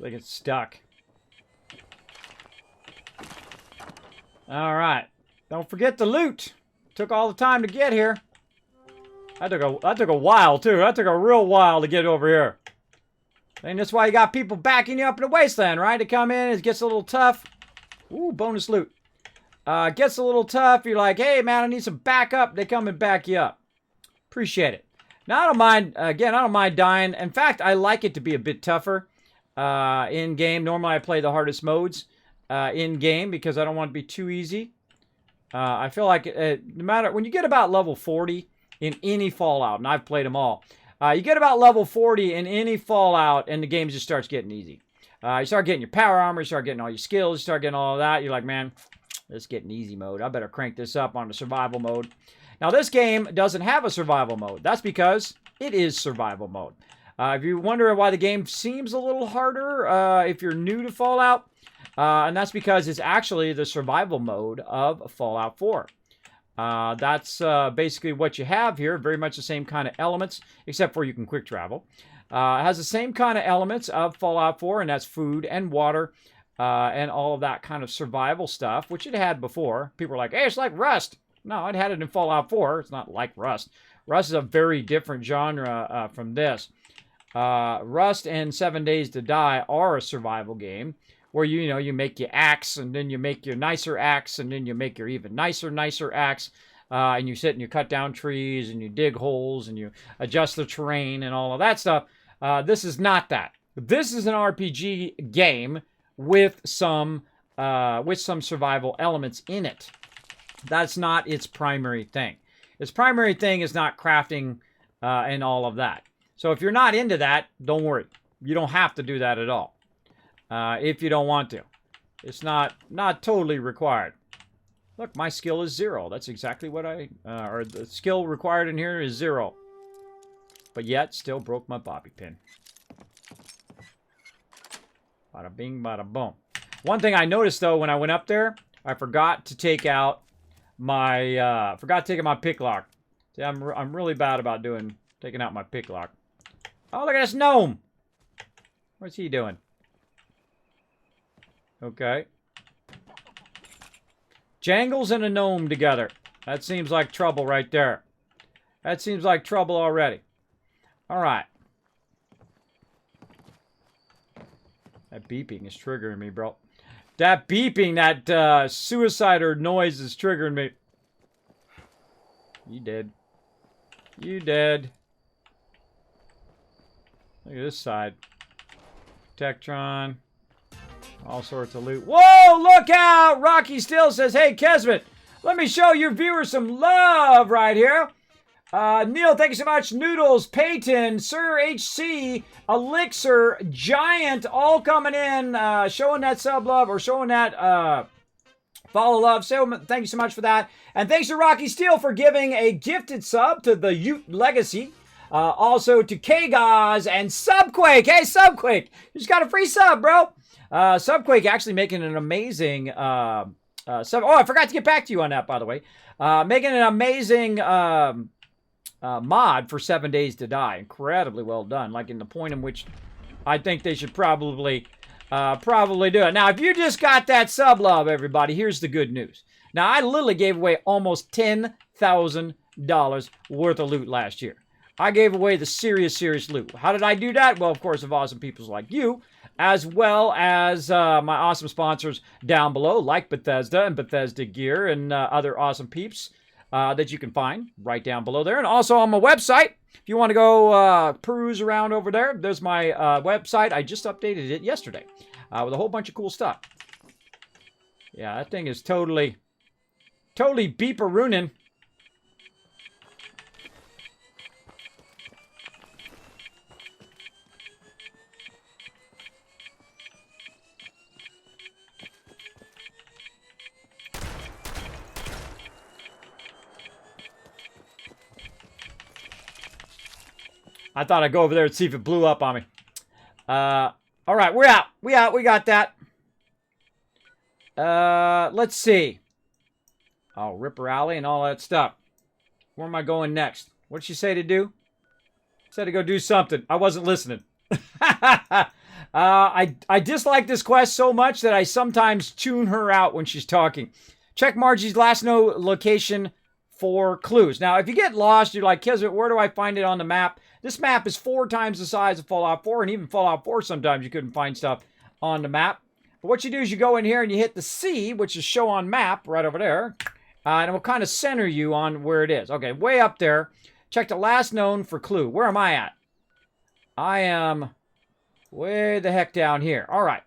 Like it's stuck. All right. Don't forget the loot. Took all the time to get here. That took a while too. That took a real while to get over here. And that's why you got people backing you up in the wasteland, right? To come in, it gets a little tough. Ooh, bonus loot. Gets a little tough. You're like, hey man, I need some backup. They come and back you up. Appreciate it. Now I don't mind. Again, I don't mind dying. In fact, I like it to be a bit tougher in game. Normally, I play the hardest modes in game because I don't want it to be too easy. I feel like no matter when you get about level 40 in any Fallout, and I've played them all, you get about level 40 in any Fallout, and the game just starts getting easy. You start getting your power armor, you start getting all your skills, you start getting all of that. You're like, man, let's get an easy mode. I better crank this up on the survival mode. Now, this game doesn't have a survival mode. That's because it is survival mode. If you wonder why the game seems a little harder if you're new to Fallout, and that's because it's actually the survival mode of Fallout 4. That's basically what you have here. Very much the same kind of elements, except for you can quick travel. It has the same kind of elements of Fallout 4, and that's food and water and all of that kind of survival stuff, which it had before. People were like, hey, it's like Rust. No, it had it in Fallout 4. It's not like Rust. Rust is a very different genre from this. Rust and 7 Days to Die are a survival game where you make your axe, and then you make your nicer axe, and then you make your even nicer axe, and you sit and you cut down trees, and you dig holes, and you adjust the terrain, and all of that stuff. This is not that. This is an RPG game with some survival elements in it. That's not its primary thing. Its primary thing is not crafting and all of that. So if you're not into that, don't worry. You don't have to do that at all. If you don't want to. It's not totally required. Look, my skill is 0. That's exactly what or the skill required in here is 0. But yet, still broke my bobby pin. Bada bing, bada boom. One thing I noticed, though, when I went up there, I forgot to take out my, pick lock. See, I'm really bad about taking out my pick lock. Oh, look at this gnome! What's he doing? Okay. Jangles and a gnome together. That seems like trouble right there. That seems like trouble already. Alright. That beeping is triggering me, bro. That beeping, that suicider noise is triggering me. You dead. You dead. Look at this side. Tektron. All sorts of loot. Whoa, look out! Rocky Still says, hey, Kismet, let me show your viewers some love right here. Neil, thank you so much. Noodles, Peyton, Sir HC, Elixir, Giant, all coming in, showing that sub love, or showing that follow love. So thank you so much for that. And thanks to Rocky Steele for giving a gifted sub to the Ute Legacy. Also to Kagaz and Subquake. Hey, Subquake, you just got a free sub, bro. Subquake actually making an amazing Oh, I forgot to get back to you on that, by the way. Making an amazing mod for 7 Days to Die. Incredibly well done. Like in the point in which I think they should probably do it. Now, if you just got that sub love, everybody, here's the good news. Now, I literally gave away almost $10,000 worth of loot last year. I gave away the serious loot. How did I do that? Well, of course, of awesome people like you, as well as my awesome sponsors down below, like Bethesda and Bethesda Gear and other awesome peeps that you can find right down below there. And also on my website, if you want to go peruse around over there, there's my website. I just updated it yesterday with a whole bunch of cool stuff. Yeah, that thing is totally beeper-roonin'. I thought I'd go over there and see if it blew up on me. All right, we're out. We got that. Let's see. Oh, Ripper Alley and all that stuff. Where am I going next? What'd she say to do? Said to go do something. I wasn't listening. I dislike this quest so much that I sometimes tune her out when she's talking. Check Margie's last location for clues. Now, if you get lost, you're like, Kismet, where do I find it on the map? This map is 4 times the size of Fallout 4, and even Fallout 4, sometimes you couldn't find stuff on the map. But what you do is you go in here and you hit the C, which is show on map, right over there, and it will kind of center you on where it is. Okay, way up there. Check the last known for clue. Where am I at? I am way the heck down here. All right.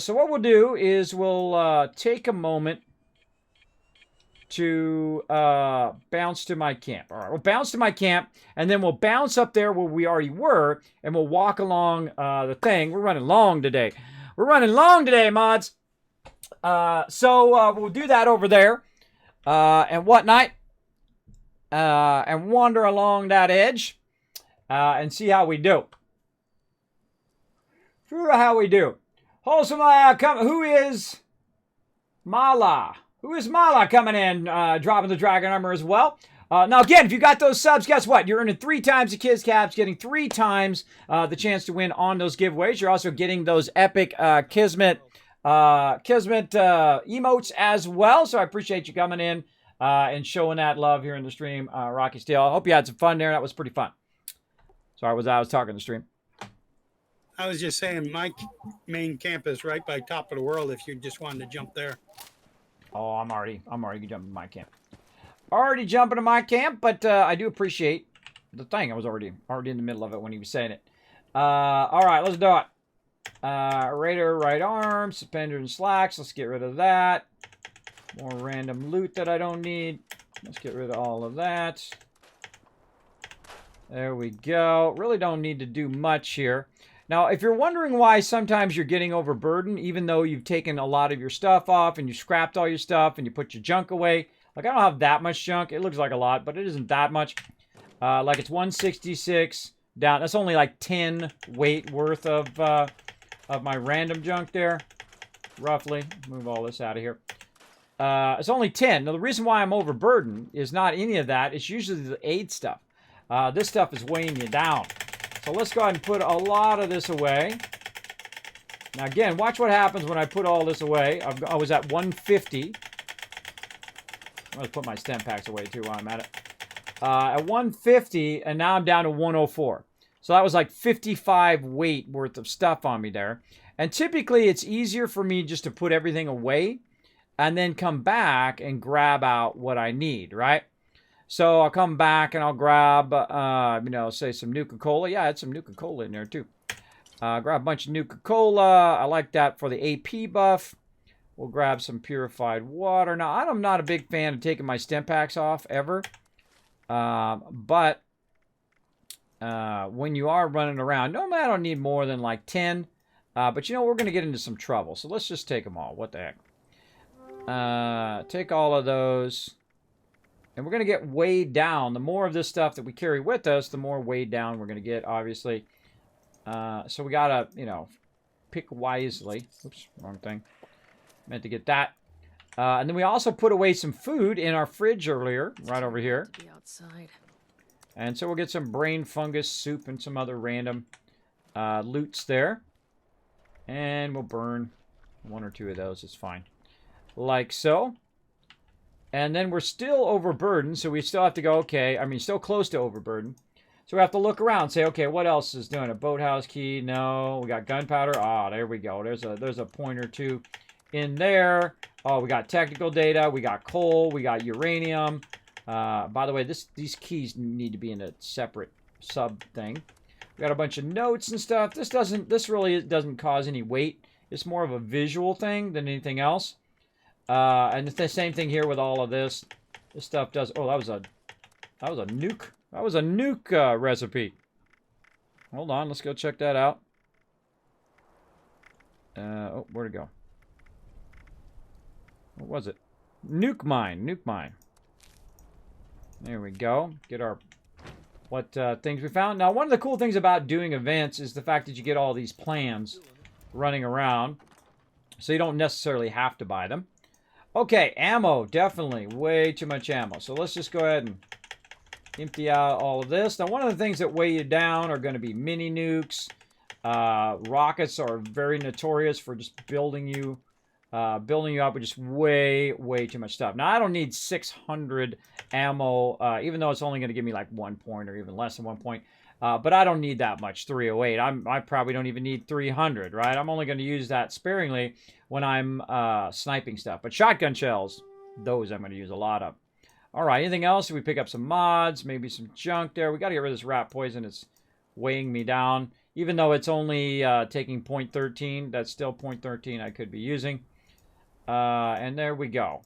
So what we'll do is we'll take a moment to bounce to my camp. All right, we'll bounce to my camp, and then we'll bounce up there where we already were, and we'll walk along the thing. We're running long today. We're running long today, mods. So we'll do that over there and whatnot, and wander along that edge and see how we do. Wholesome, who is Mala? Who is Mala coming in, dropping the dragon armor as well? Now, again, if you got those subs, guess what? You're earning 3 times the Kids Caps, getting 3 times the chance to win on those giveaways. You're also getting those epic Kismet emotes as well. So I appreciate you coming in and showing that love here in the stream, Rocky Steele. I hope you had some fun there. That was pretty fun. Sorry, I was talking the stream.
I was just saying, my main camp is right by top of the world if you just wanted to jump there.
Oh, I'm already jumping to my camp. Already jumping to my camp, but I do appreciate the thing. I was already in the middle of it when he was saying it. All right, let's do it. Raider right arm, suspender and slacks. Let's get rid of that. More random loot that I don't need. Let's get rid of all of that. There we go. Really don't need to do much here. Now, if you're wondering why sometimes you're getting overburdened, even though you've taken a lot of your stuff off and you scrapped all your stuff and you put your junk away. Like, I don't have that much junk. It looks like a lot, but it isn't that much. Like, it's 166 down. That's only like 10 weight worth of my random junk there, roughly. Move all this out of here. It's only 10. Now, the reason why I'm overburdened is not any of that. It's usually the aid stuff. This stuff is weighing you down. So let's go ahead and put a lot of this away. Now again, watch what happens when I put all this away. I was at 150. I'm going to put my stem packs away too while I'm at it. At 150, and now I'm down to 104. So that was like 55 weight worth of stuff on me there. And typically it's easier for me just to put everything away and then come back and grab out what I need, right? So I'll come back and I'll grab, say some Nuka-Cola. Yeah, I had some Nuka-Cola in there too. Grab a bunch of Nuka-Cola. I like that for the AP buff. We'll grab some purified water. Now, I'm not a big fan of taking my stem packs off ever. But when you are running around, normally I don't need more than like 10. But we're going to get into some trouble. So let's just take them all. What the heck? Take all of those. And we're going to get weighed down. The more of this stuff that we carry with us, the more weighed down we're going to get, obviously. So we got to, pick wisely. Oops, wrong thing. Meant to get that. And then we also put away some food in our fridge earlier, right over here.
Be outside.
And so we'll get some brain fungus soup and some other random loots there. And we'll burn one or two of those. It's fine. Like so. And then we're still overburdened, so we still have to go, still close to overburden. So we have to look around and say, okay, what else is doing? A boathouse key? No. We got gunpowder? Ah, there we go. There's a point or two in there. Oh, we got technical data. We got coal. We got uranium. By the way, these keys need to be in a separate sub thing. We got a bunch of notes and stuff. This really doesn't cause any weight. It's more of a visual thing than anything else. And it's the same thing here with all of this. This stuff does. Oh, that was a nuke. That was a nuke recipe. Hold on, let's go check that out. Where'd it go? What was it? Nuke mine. Nuke mine. There we go. Get our things we found. Now, one of the cool things about doing events is the fact that you get all these plans running around, so you don't necessarily have to buy them. Okay, ammo, definitely. Way too much ammo. So let's just go ahead and empty out all of this. Now, one of the things that weigh you down are going to be mini nukes. Rockets are very notorious for just building you up with just way too much stuff. Now, I don't need 600 ammo, even though it's only going to give me like 1 point or even less than 1 point. But I don't need that much 308. I probably don't even need 300, right? I'm only going to use that sparingly when I'm sniping stuff. But shotgun shells, those I'm going to use a lot of. All right, anything else? We pick up some mods, maybe some junk there. We got to get rid of this rat poison. It's weighing me down. Even though it's only taking 0.13, that's still 0.13 I could be using. And there we go.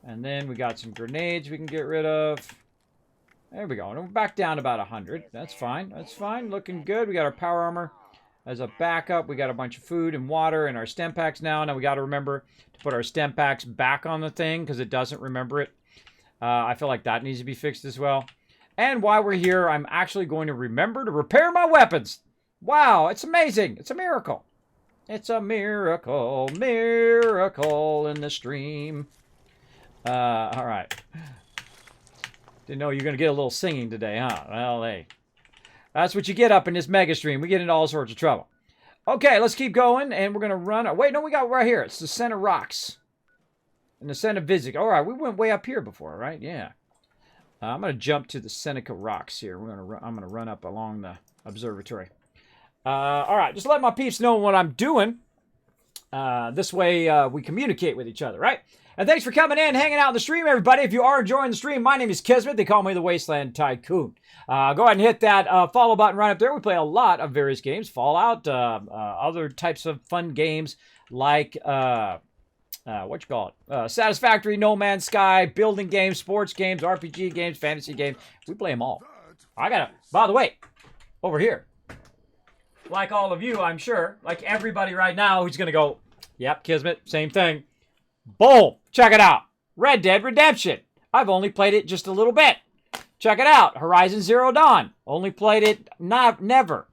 And then we got some grenades we can get rid of. There we go. And we're back down about 100. That's fine. That's fine. Looking good. We got our power armor as a backup. We got a bunch of food and water and our stem packs now. Now we got to remember to put our stem packs back on the thing because it doesn't remember it. I feel like that needs to be fixed as well. And while we're here, I'm actually going to remember to repair my weapons. Wow, it's amazing. It's a miracle. It's a miracle, miracle in the stream. All right. Didn't know you were going to get a little singing today, huh? Well, hey. That's what you get up in this mega stream. We get into all sorts of trouble. Okay, let's keep going, and we're going to run. Wait, no, we got right here. It's the center rocks. And the center Vizic. All right, we went way up here before, right? Yeah. I'm going to jump to the Seneca rocks here. I'm going to run up along the observatory. All right, just let my peeps know what I'm doing. This way we communicate with each other, right? And thanks for coming in, hanging out in the stream, everybody. If you are enjoying the stream, my name is Kismet. They call me the Wasteland Tycoon. Go ahead and hit that follow button right up there. We play a lot of various games, Fallout, other types of fun games like, Satisfactory, No Man's Sky, building games, sports games, RPG games, fantasy games. We play them all. I gotta, by the way, over here, like all of you, I'm sure, like everybody right now who's gonna go, yep, Kismet, same thing. Boom! Check it out. Red Dead Redemption. I've only played it just a little bit. Check it out. Horizon Zero Dawn. Only played it never.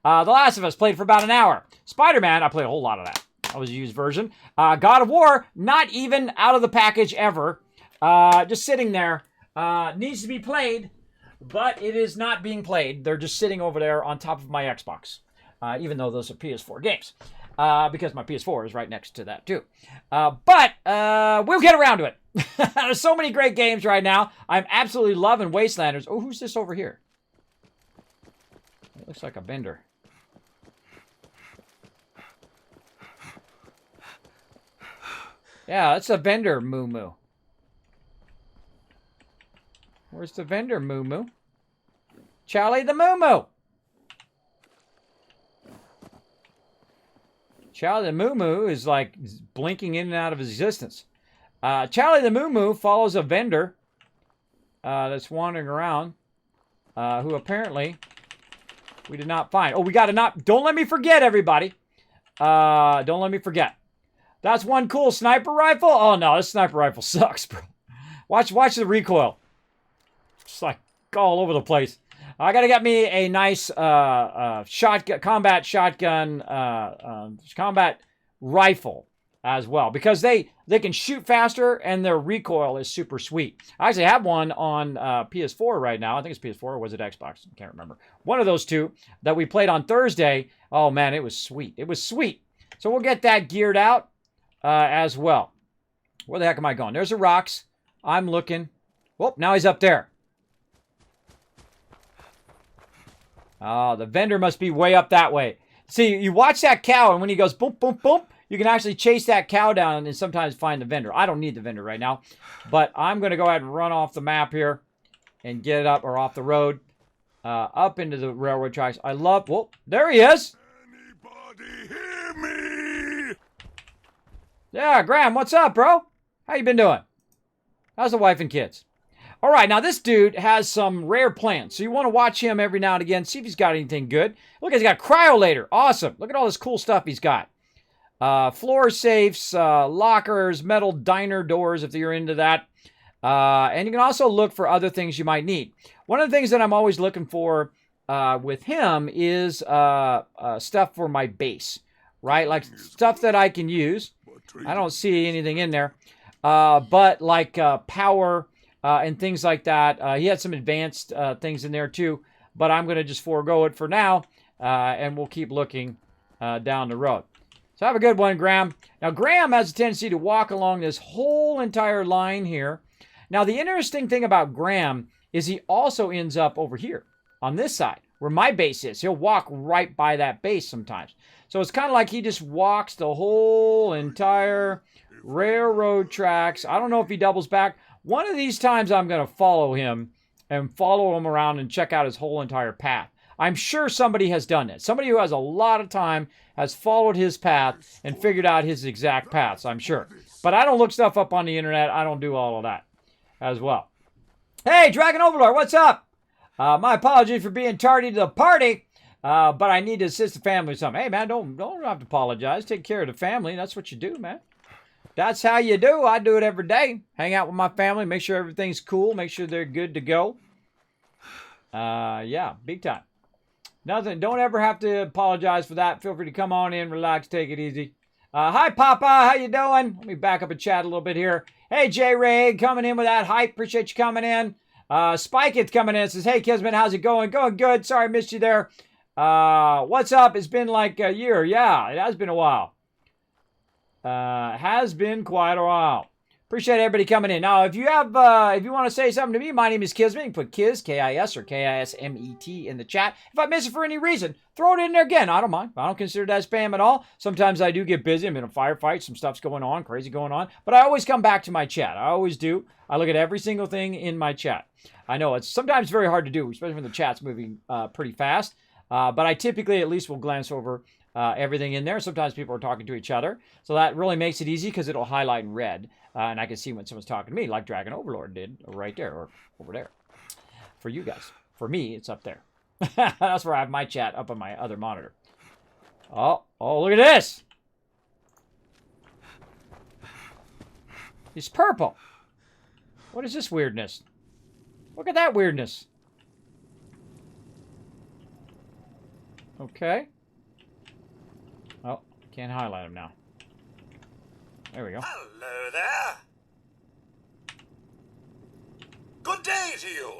The Last of Us played for about an hour. Spider-Man, I played a whole lot of that. That was a used version. God of War, not even out of the package ever. Just sitting there. Needs to be played, but it is not being played. They're just sitting over there on top of my Xbox. Even though those are PS4 games. Because my PS4 is right next to that too. But we'll get around to it. There's so many great games right now. I'm absolutely loving Wastelanders. Oh, who's this over here? It looks like a vendor. Yeah, that's a vendor, Moo Moo. Where's the vendor, Moo Moo? Charlie the Moo Moo. Charlie the Moo Moo is like blinking in and out of existence. Charlie the Moo Moo follows a vendor that's wandering around who apparently we did not find. Oh, we got to not... Don't let me forget, everybody. Don't let me forget. That's one cool sniper rifle. Oh, no, this sniper rifle sucks, bro. Watch the recoil. It's like all over the place. I gotta get me a nice combat shotgun, combat rifle as well, because they can shoot faster and their recoil is super sweet. I actually have one on PS4 right now. I think it's PS4 or was it Xbox? I can't remember. One of those two that we played on Thursday. Oh man, it was sweet. It was sweet. So we'll get that geared out as well. Where the heck am I going? There's the rocks. I'm looking. Whoop, now he's up there. Oh, the vendor must be way up that way. See, you watch that cow, and when he goes boom, boom, boom, you can actually chase that cow down and sometimes find the vendor. I don't need the vendor right now, but I'm going to go ahead and run off the map here and get it up, or off the road, up into the railroad tracks. I love... Whoa, there he is!
Anybody hear me?
Yeah, Graham, what's up, bro? How you been doing? How's the wife and kids? All right, now this dude has some rare plants, so you want to watch him every now and again, see if he's got anything good. Look, he's got cryolator. Awesome. Look at all this cool stuff he's got. Floor safes, lockers, metal diner doors if you're into that. And you can also look for other things you might need. One of the things that I'm always looking for with him is stuff for my base, right? Like stuff that I can use. I don't see anything in there. But like power... and things like that. He had some advanced things in there too, but I'm going to just forego it for now, and we'll keep looking down the road. So have a good one, Graham. Now, Graham has a tendency to walk along this whole entire line here. Now, the interesting thing about Graham is he also ends up over here on this side where my base is. He'll walk right by that base sometimes. So it's kind of like he just walks the whole entire railroad tracks. I don't know if he doubles back. One of these times I'm going to follow him and follow him around and check out his whole entire path. I'm sure somebody has done it. Somebody who has a lot of time has followed his path and figured out his exact paths, I'm sure. But I don't look stuff up on the internet. I don't do all of that as well. Hey, Dragon Overlord, what's up? My apologies for being tardy to the party, but I need to assist the family with something. Hey, man, don't have to apologize. Take care of the family. That's what you do, man. That's how you do. I do it every day. Hang out with my family, make sure everything's cool, make sure they're good to go. Yeah, big time. Nothing. Don't ever have to apologize for that. Feel free to come on in, relax, take it easy. Hi, Papa. How you doing? Let me back up and chat a little bit here. Hey, J-Ray, coming in with that hype. Appreciate you coming in. Spike it's coming in. Says, hey, Kismet, how's it going? Going good. Sorry I missed you there. What's up? It's been like a year. Yeah, it has been a while. Has been quite a while. Appreciate everybody coming in. Now, if you want to say something to me, my name is Kismet. You can put Kiz, K-I-S, or K-I-S-M-E-T in the chat. If I miss it for any reason, throw it in there again. I don't mind. I don't consider that spam at all. Sometimes I do get busy. I'm in a firefight. Some stuff's going on, crazy going on. But I always come back to my chat. I always do. I look at every single thing in my chat. I know it's sometimes very hard to do, especially when the chat's moving pretty fast. But I typically at least will glance over everything in there. Sometimes people are talking to each other. So that really makes it easy because it'll highlight in red. And I can see when someone's talking to me, like Dragon Overlord did right there or over there for you guys. For me, it's up there. That's where I have my chat, up on my other monitor. Oh, look at this! He's purple. What is this weirdness? Look at that weirdness. Okay. Oh, can't highlight him now. There we go.
Hello there. Good day to you.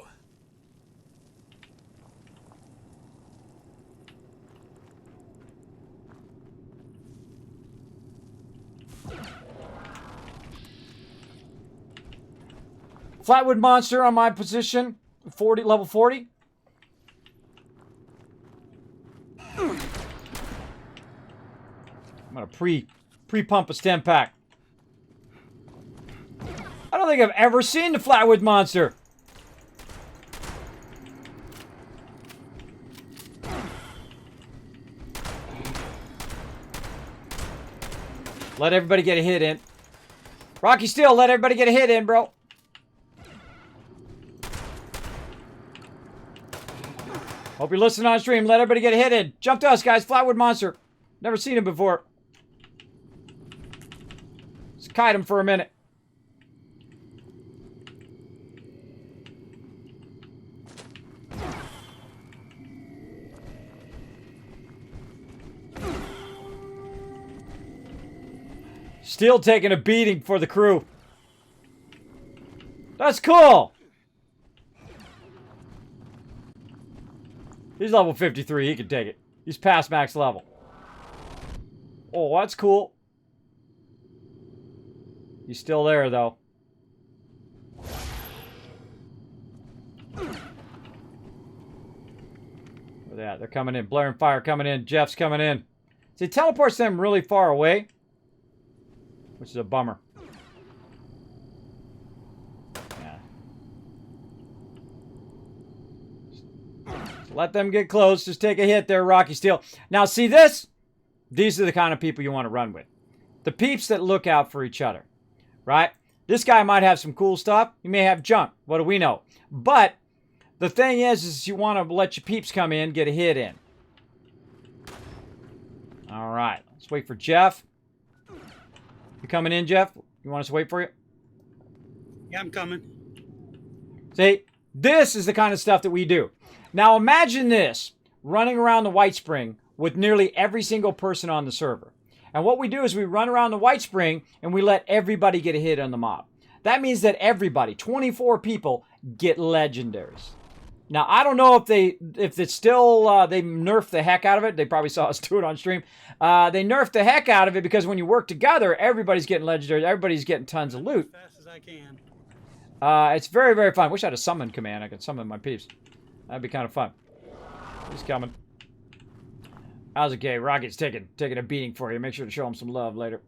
Flatwood monster on my position. 40, level 40. I'm gonna pre-pump a stem pack. I don't think I've ever seen the Flatwood monster. Let everybody get a hit in. Rocky Steel, let everybody get a hit in, bro. Hope you're listening on stream. Let everybody get a hit in. Jump to us, guys. Flatwood monster. Never seen him before. Let's kite him for a minute. Still taking a beating for the crew. That's cool. He's level 53. He can take it. He's past max level. Oh, that's cool. He's still there, though. Where they at? They're coming in. Blaring fire coming in. Jeff's coming in. So he teleports them really far away, which is a bummer. Yeah. So let them get close. Just take a hit there, Rocky Steel. Now, see this? These are the kind of people you want to run with. The peeps that look out for each other. Right? This guy might have some cool stuff. He may have junk. What do we know? But the thing is you want to let your peeps come in, get a hit in. All right. Let's wait for Jeff. You coming in, Jeff? You want us to wait for you?
Yeah, I'm coming.
See, this is the kind of stuff that we do. Now imagine this, running around the White Spring with nearly every single person on the server. And what we do is we run around the White Spring and we let everybody get a hit on the mob. That means that everybody, 24 people, get legendaries. Now, I don't know if it's still, they nerfed the heck out of it. They probably saw us do it on stream. They nerfed the heck out of it because when you work together, everybody's getting legendaries. Everybody's getting tons of loot.
As fast as I can.
It's very, very fun. Wish I had a summon command. I could summon my peeps. That'd be kind of fun. He's coming. How's it, Gay? Rocket's taking a beating for you. Make sure to show him some love later.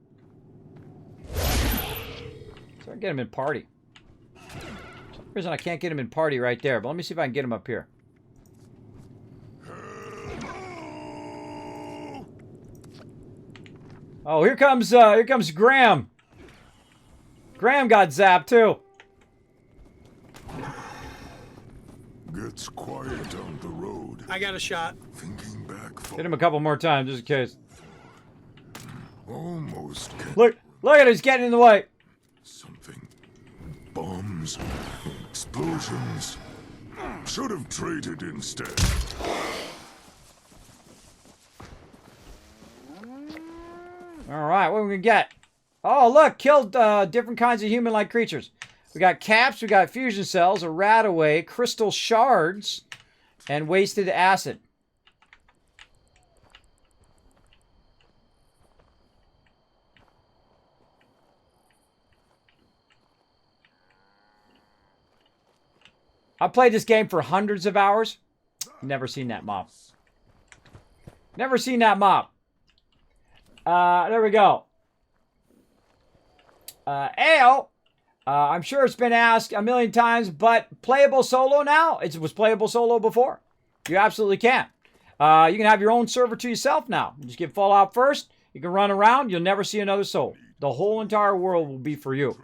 So I get him in party. For some reason I can't get him in party right there, but let me see if I can get him up here. Oh, here comes Graham. Graham got zapped too.
Gets quiet on the road.
I got a shot.
Thinking back.
Hit him a couple more times just in case.
Almost.
Look at it, he's getting in the way.
Something. Bombs. Explosions. Should have traded instead.
Alright, what are we gonna get? Oh, look, killed different kinds of human-like creatures. We got caps, we got fusion cells, a rataway, crystal shards, and wasted acid. I've played this game for hundreds of hours. Never seen that mob. Never seen that mob. There we go. Ale. I'm sure it's been asked a million times, but playable solo now? It was playable solo before. You absolutely can. You can have your own server to yourself now. You just get Fallout first. You can run around. You'll never see another soul. The whole entire world will be for you.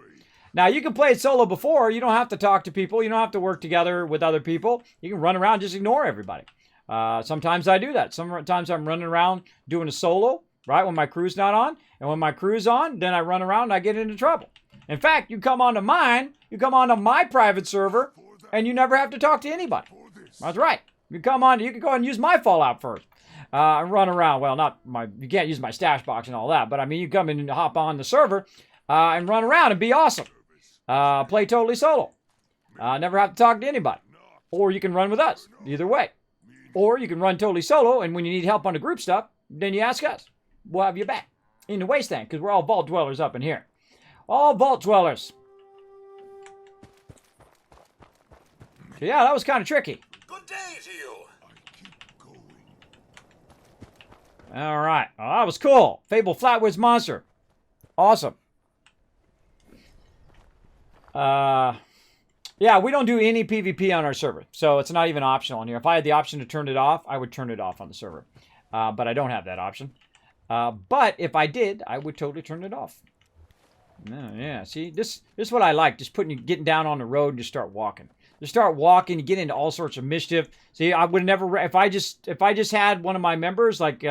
Now, you can play it solo before. You don't have to talk to people. You don't have to work together with other people. You can run around, just ignore everybody. Sometimes I do that. Sometimes I'm running around doing a solo, right, when my crew's not on. And when my crew's on, then I run around and I get into trouble. In fact, you come onto mine, you come onto my private server, and you never have to talk to anybody. That's right. You can go ahead and use my Fallout first. And run around. Well, you can't use my stash box and all that, but I mean, you come in and hop on the server and run around and be awesome. Play totally solo. Never have to talk to anybody. Or you can run with us. Either way. Or you can run totally solo, and when you need help on the group stuff, then you ask us. We'll have you back in the wasteland, because we're all vault dwellers up in here. All vault dwellers. So yeah, that was kind of tricky.
Good day to you.
All right. Oh, that was cool. Fable Flatwoods Monster. Awesome. Yeah, we don't do any PvP on our server, so it's not even optional in here. If I had the option to turn it off, I would turn it off on the server. But I don't have that option. But if I did, I would totally turn it off. Yeah, see, this is what I like. Just getting down on the road and just start walking. Just start walking, you get into all sorts of mischief. See, I would never, if I just had one of my members like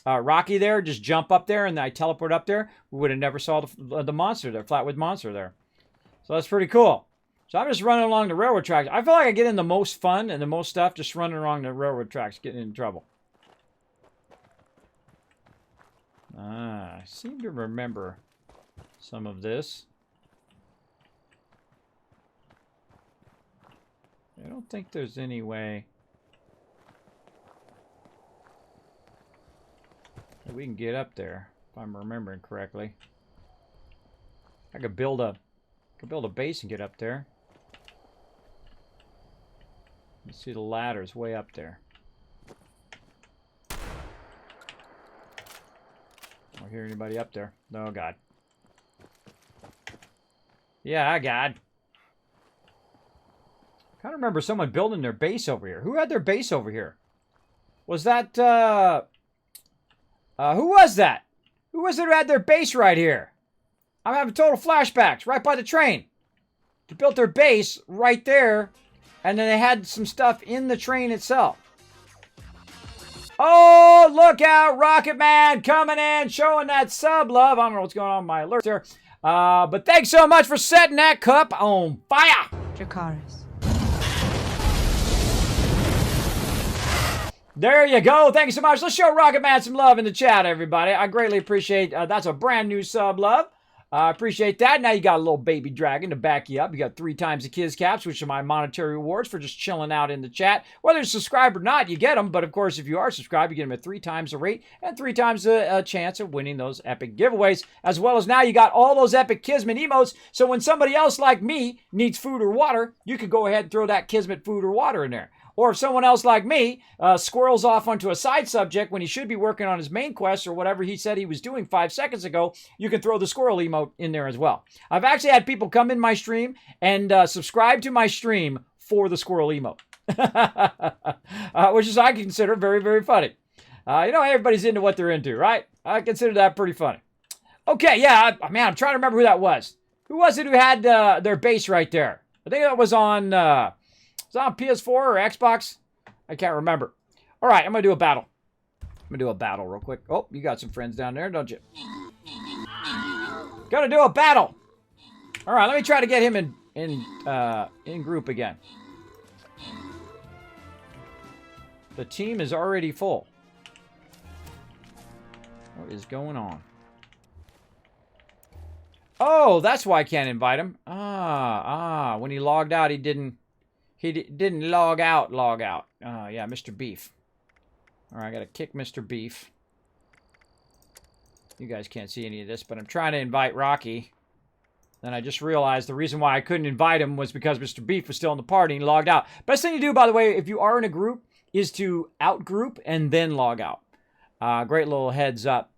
Rocky there, just jump up there and I teleport up there, we would have never saw the monster there, Flatwood Monster there. So that's pretty cool. So I'm just running along the railroad tracks. I feel like I get in the most fun and the most stuff just running along the railroad tracks, getting in trouble. I seem to remember some of this. I don't think there's any way that we can get up there, if I'm remembering correctly. I could build a base and get up there. You see the ladders way up there. Don't hear anybody up there. Oh God. Yeah, God. I kind of remember someone building their base over here. Who had their base over here? Was that, who was that? Who was it who had their base right here? I'm having total flashbacks. Right by the train. They built their base right there. And then they had some stuff in the train itself. Oh, look out. Rocket Man coming in. Showing that sub love. I don't know what's going on with my alert there. But thanks so much for setting that cup on fire.
Dracarys.
There you go. Thank you so much. Let's show Rocket Man some love in the chat, everybody. I greatly appreciate that's a brand new sub love. I appreciate that. Now you got a little baby dragon to back you up. You got 3 times the Kiz Caps, which are my monetary rewards for just chilling out in the chat. Whether you're subscribed or not, you get them. But of course, if you are subscribed, you get them at 3 times the rate and 3 times the chance of winning those epic giveaways. As well as now you got all those epic Kismet emotes. So when somebody else like me needs food or water, you can go ahead and throw that Kismet food or water in there. Or if someone else like me squirrels off onto a side subject when he should be working on his main quest or whatever he said he was doing 5 seconds ago, you can throw the squirrel emote in there as well. I've actually had people come in my stream and subscribe to my stream for the squirrel emote. Which is, I consider, very, very funny. You know, everybody's into what they're into, right? I consider that pretty funny. Okay, yeah, man, I'm trying to remember who that was. Who was it who had their base right there? I think that was on... Is that on PS4 or Xbox? I can't remember. All right, I'm going to do a battle. I'm going to do a battle real quick. Oh, you got some friends down there, don't you? Gonna do a battle. All right, let me try to get him in group again. The team is already full. What is going on? Oh, that's why I can't invite him. When he logged out, he didn't log out. Yeah, Mr. Beef. All right, I got to kick Mr. Beef. You guys can't see any of this, but I'm trying to invite Rocky. Then I just realized the reason why I couldn't invite him was because Mr. Beef was still in the party and he logged out. Best thing to do, by the way, if you are in a group, is to out-group and then log out. Great little heads up.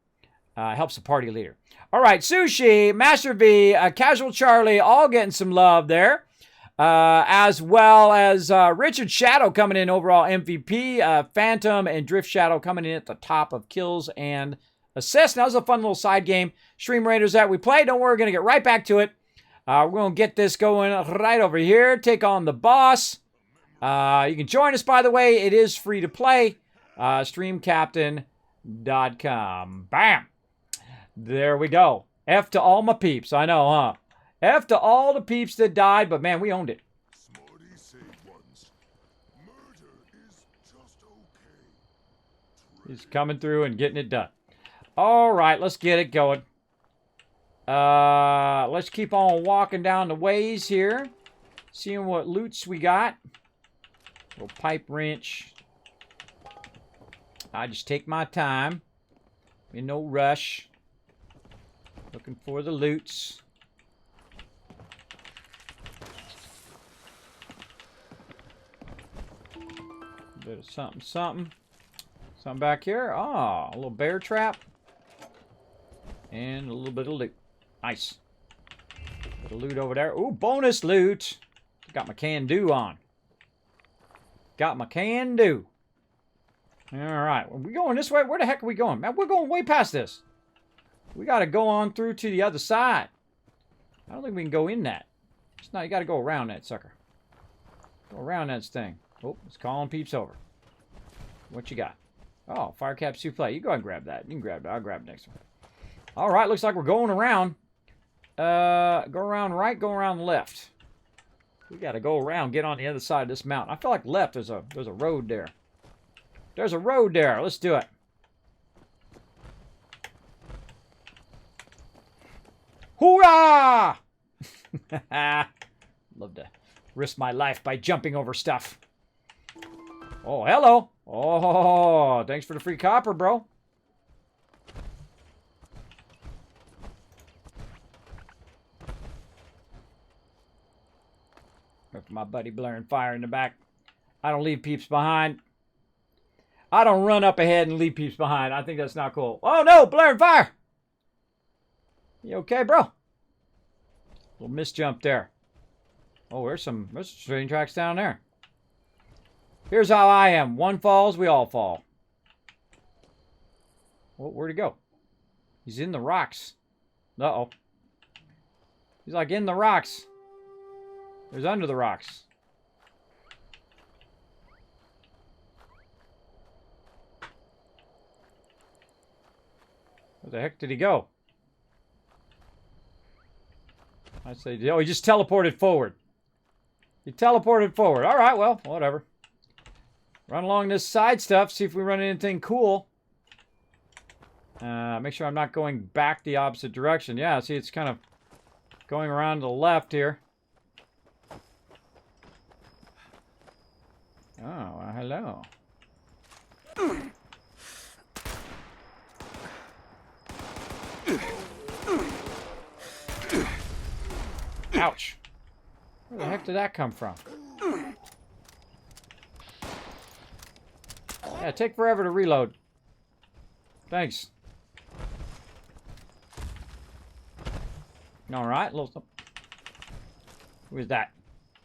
Helps the party leader. All right, Sushi, Master V, Casual Charlie, all getting some love there. As well as Richard Shadow coming in overall MVP, Phantom and Drift Shadow coming in at the top of kills and assists. Now, that was a fun little side game. Stream Raiders that we played. Don't worry, we're going to get right back to it. We're going to get this going right over here. Take on the boss. You can join us, by the way. It is free to play. Streamcaptain.com. Bam! There we go. F to all my peeps. I know, huh? F to all the peeps that died, but man, we owned it.
Smarty said once, murder is just okay.
He's coming through and getting it done. All right, let's get it going. Let's keep on walking down the ways here. Seeing what loots we got. Little pipe wrench. I just take my time. In no rush. Looking for the loots. Bit of something, something. Something back here. Ah, a little bear trap. And a little bit of loot. Nice. Bit of loot over there. Ooh, bonus loot. Got my can-do on. Got my can-do. Alright, are we going this way? Where the heck are we going? Man, we're going way past this. We got to go on through to the other side. I don't think we can go in that. It's not, you got to go around that sucker. Go around that thing. Oh, it's calling peeps over. What you got? Oh, fire cap souffle. You go ahead and grab that. You can grab that. I'll grab the next one. Alright, looks like we're going around. Go around right, go around left. We got to go around, get on the other side of this mountain. I feel like left, there's a road there. There's a road there. Let's do it. Hoorah! Love to risk my life by jumping over stuff. Oh, hello. Oh, thanks for the free copper, bro. Look for my buddy blaring fire in the back. I don't leave peeps behind. I don't run up ahead and leave peeps behind. I think that's not cool. Oh, no, blaring fire. You okay, bro? Little misjump there. Oh, there's some train tracks down there. Here's how I am. One falls, we all fall. Oh, where'd he go? He's in the rocks. Uh-oh. He's like in the rocks. There's under the rocks. Where the heck did he go? I say, oh, he just teleported forward. He teleported forward. All right, well, whatever. Run along this side stuff, see if we run into anything cool. Make sure I'm not going back the opposite direction. Yeah, see, it's kind of going around to the left here. Oh, well, hello. Ouch. Where the heck did that come from? Yeah, take forever to reload. Thanks. Alright, little... Who is that?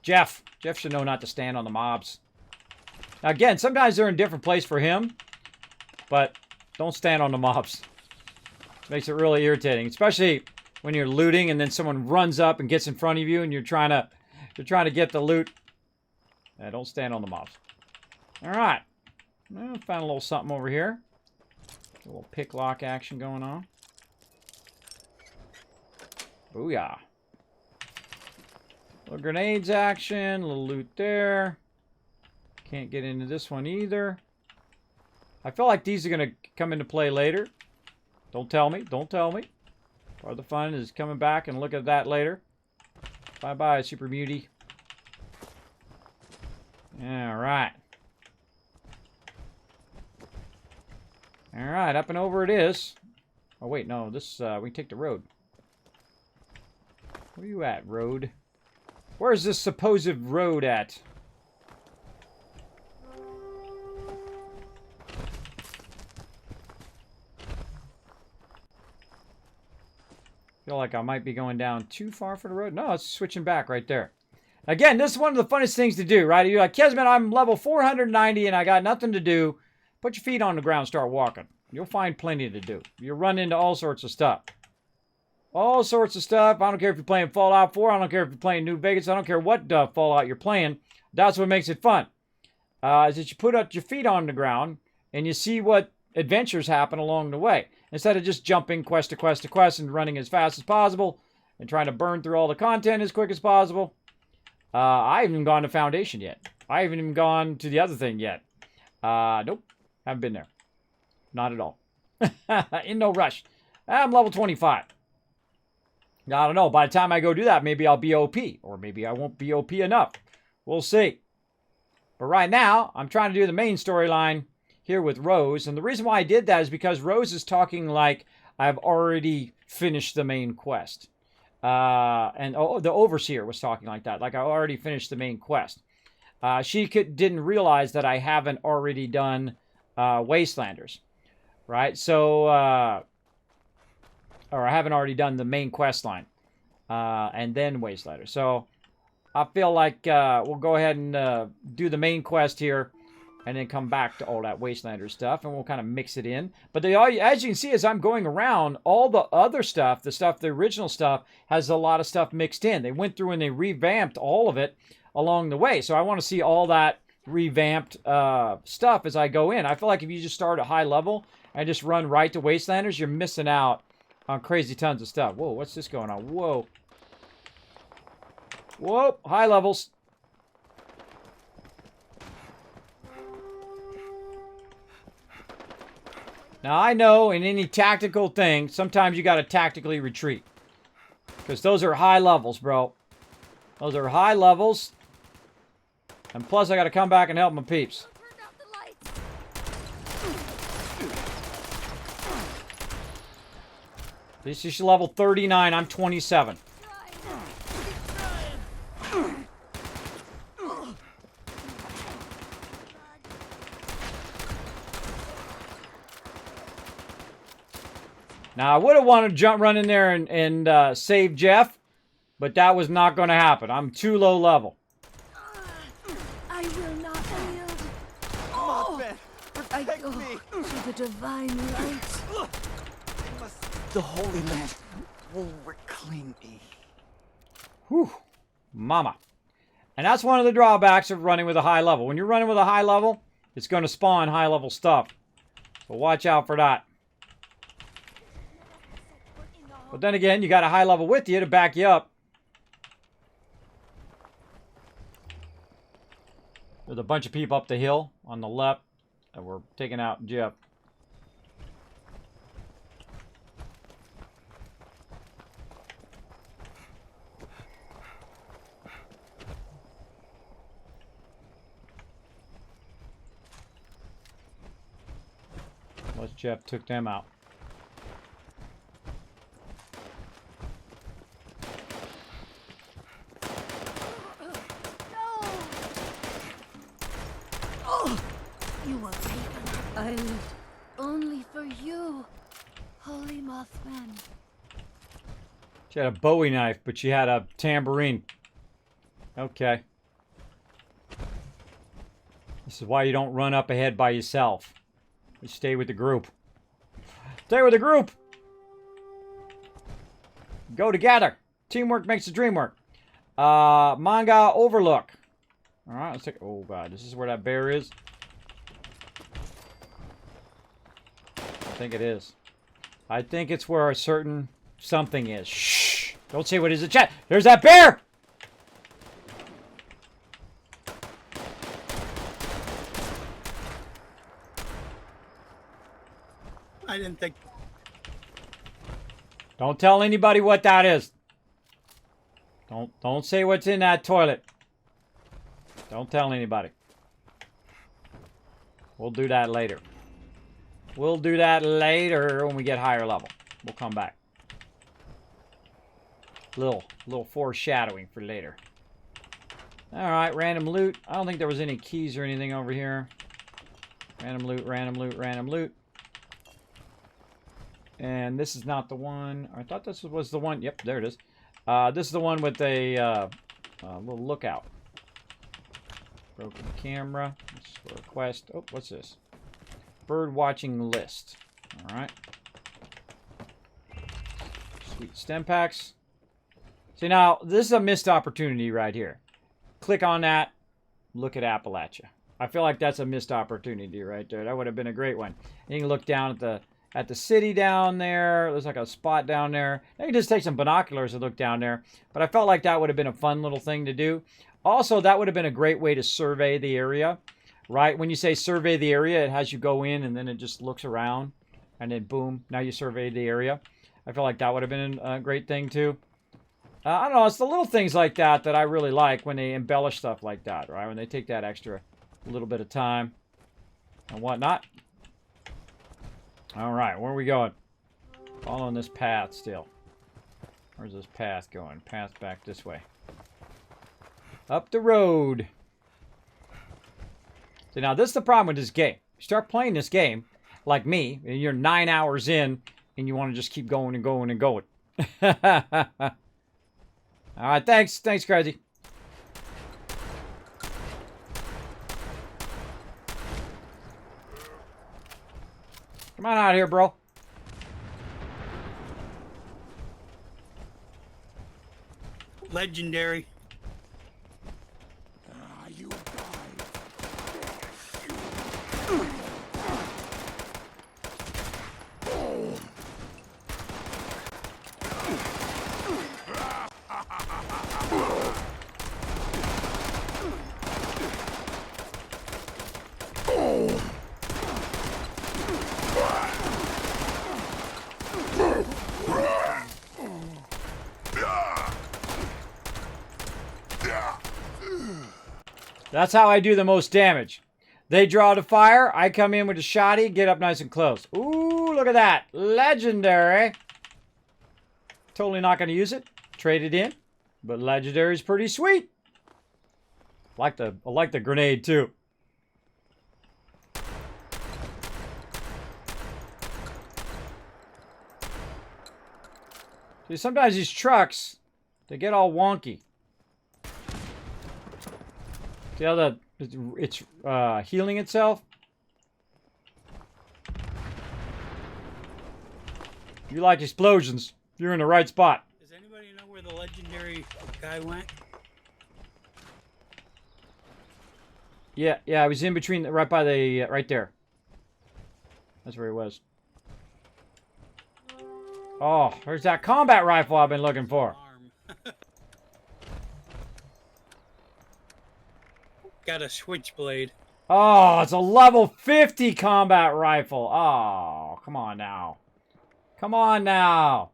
Jeff. Jeff should know not to stand on the mobs. Now again, sometimes they're in a different place for him. But don't stand on the mobs. Makes it really irritating. Especially when you're looting and then someone runs up and gets in front of you and you're trying to get the loot. Yeah, don't stand on the mobs. Alright. Well, found a little something over here. A little pick lock action going on. Booyah. Little grenades action. A little loot there. Can't get into this one either. I feel like these are going to come into play later. Don't tell me. Don't tell me. Part of the fun is coming back and look at that later. Bye-bye, Super Mutie. Alright. Alright, up and over it is. Oh, wait, no. This, we can take the road. Where you at, road? Where's this supposed road at? Feel like I might be going down too far for the road. No, it's switching back right there. Again, this is one of the funnest things to do, right? You're like, Kismet, I'm level 490 and I got nothing to do. Put your feet on the ground and start walking. You'll find plenty to do. You'll run into all sorts of stuff. All sorts of stuff. I don't care if you're playing Fallout 4. I don't care if you're playing New Vegas. I don't care what Fallout you're playing. That's what makes it fun. Is that you put up your feet on the ground and you see what adventures happen along the way. Instead of just jumping quest to quest to quest and running as fast as possible and trying to burn through all the content as quick as possible. I haven't even gone to Foundation yet. I haven't even gone to the other thing yet. Nope. Haven't been there. Not at all. In no rush. I'm level 25. I don't know. By the time I go do that, maybe I'll be OP. Or maybe I won't be OP enough. We'll see. But right now, I'm trying to do the main storyline here with Rose. And the reason why I did that is because Rose is talking like I've already finished the main quest. And the Overseer was talking like that. Like I already finished the main quest. She didn't realize that I haven't already done Wastelanders. Right? So, or I haven't already done the main quest line. And then Wastelanders. So, I feel like we'll go ahead and do the main quest here. And then come back to all that Wastelanders stuff. And we'll kind of mix it in. But as you can see, as I'm going around, all the other stuff, the original stuff, has a lot of stuff mixed in. They went through and they revamped all of it along the way. So I want to see all that revamped stuff as I go in. I feel like if you just start at high level and just run right to Wastelanders, you're missing out on crazy tons of stuff. Whoa, what's this going on? Whoa. Whoa, high levels. Now, I know in any tactical thing, sometimes you got to tactically retreat. Because those are high levels, bro. Those are high levels. And plus, I got to come back and help my peeps. This is level 39. I'm 27. Now, I would have wanted to run in there and save Jeff, but that was not going to happen. I'm too low level.
I will not yield. Oh, I go to the divine light.
The Holy Land will reclaim me.
Whew. Mama. And that's one of the drawbacks of running with a high level. When you're running with a high level, it's going to spawn high level stuff. So watch out for that. But then again, you got a high level with you to back you up. There's a bunch of people up the hill on the left. And we're taking out Jeff. Unless Jeff took them out.
I lived only for you, Holy Mothman.
She had a Bowie knife, but she had a tambourine. Okay. This is why you don't run up ahead by yourself. You stay with the group. Stay with the group! Go together. Teamwork makes the dream work. Manga Overlook. Alright, let's take... Oh, God. This is where that bear is. I think it is. I think it's where a certain something is. Shh! Don't say what is it, chat. There's that bear!
I didn't think...
Don't tell anybody what that is. Don't say what's in that toilet. Don't tell anybody. We'll do that later. We'll do that later when we get higher level. We'll come back. Little foreshadowing for later. Alright, random loot. I don't think there was any keys or anything over here. Random loot, random loot, random loot. And this is not the one. I thought this was the one. Yep, there it is. This is the one with a little lookout. Broken camera. This is for a quest. Oh, what's this? Bird watching list. Alright. Sweet. Stem packs. See, now, this is a missed opportunity right here. Click on that. Look at Appalachia. I feel like that's a missed opportunity right there. That would have been a great one. And you can look down at the city down there. There's like a spot down there. You can just take some binoculars and look down there. But I felt like that would have been a fun little thing to do. Also, that would have been a great way to survey the area, right? When you say survey the area, it has you go in and then it just looks around. And then boom, now you survey the area. I feel like that would have been a great thing too. I don't know, it's the little things like that that I really like when they embellish stuff like that, right? When they take that extra little bit of time and whatnot. All right, where are we going? Following this path still. Where's this path going? Path back this way. Up the road. So now this is the problem with this game. You start playing this game, like me, and you're 9 hours in, and you want to just keep going and going and going. All right, thanks. Thanks, Crazy. Come on out here, bro.
Legendary.
That's how I do the most damage. They draw to fire. I come in with a shotty, get up nice and close. Ooh, look at that. Legendary. Totally not going to use it. Trade it in. But legendary is pretty sweet. I like the grenade too. See, sometimes these trucks, they get all wonky. See how it's healing itself? You like explosions. You're in the right spot.
Does anybody know where the legendary guy went?
Yeah, I was in between, right by the, right there. That's where he was. Oh, there's that combat rifle I've been looking for.
Got a switchblade.
Oh, it's a level 50 combat rifle. Oh, come on now. Come on now.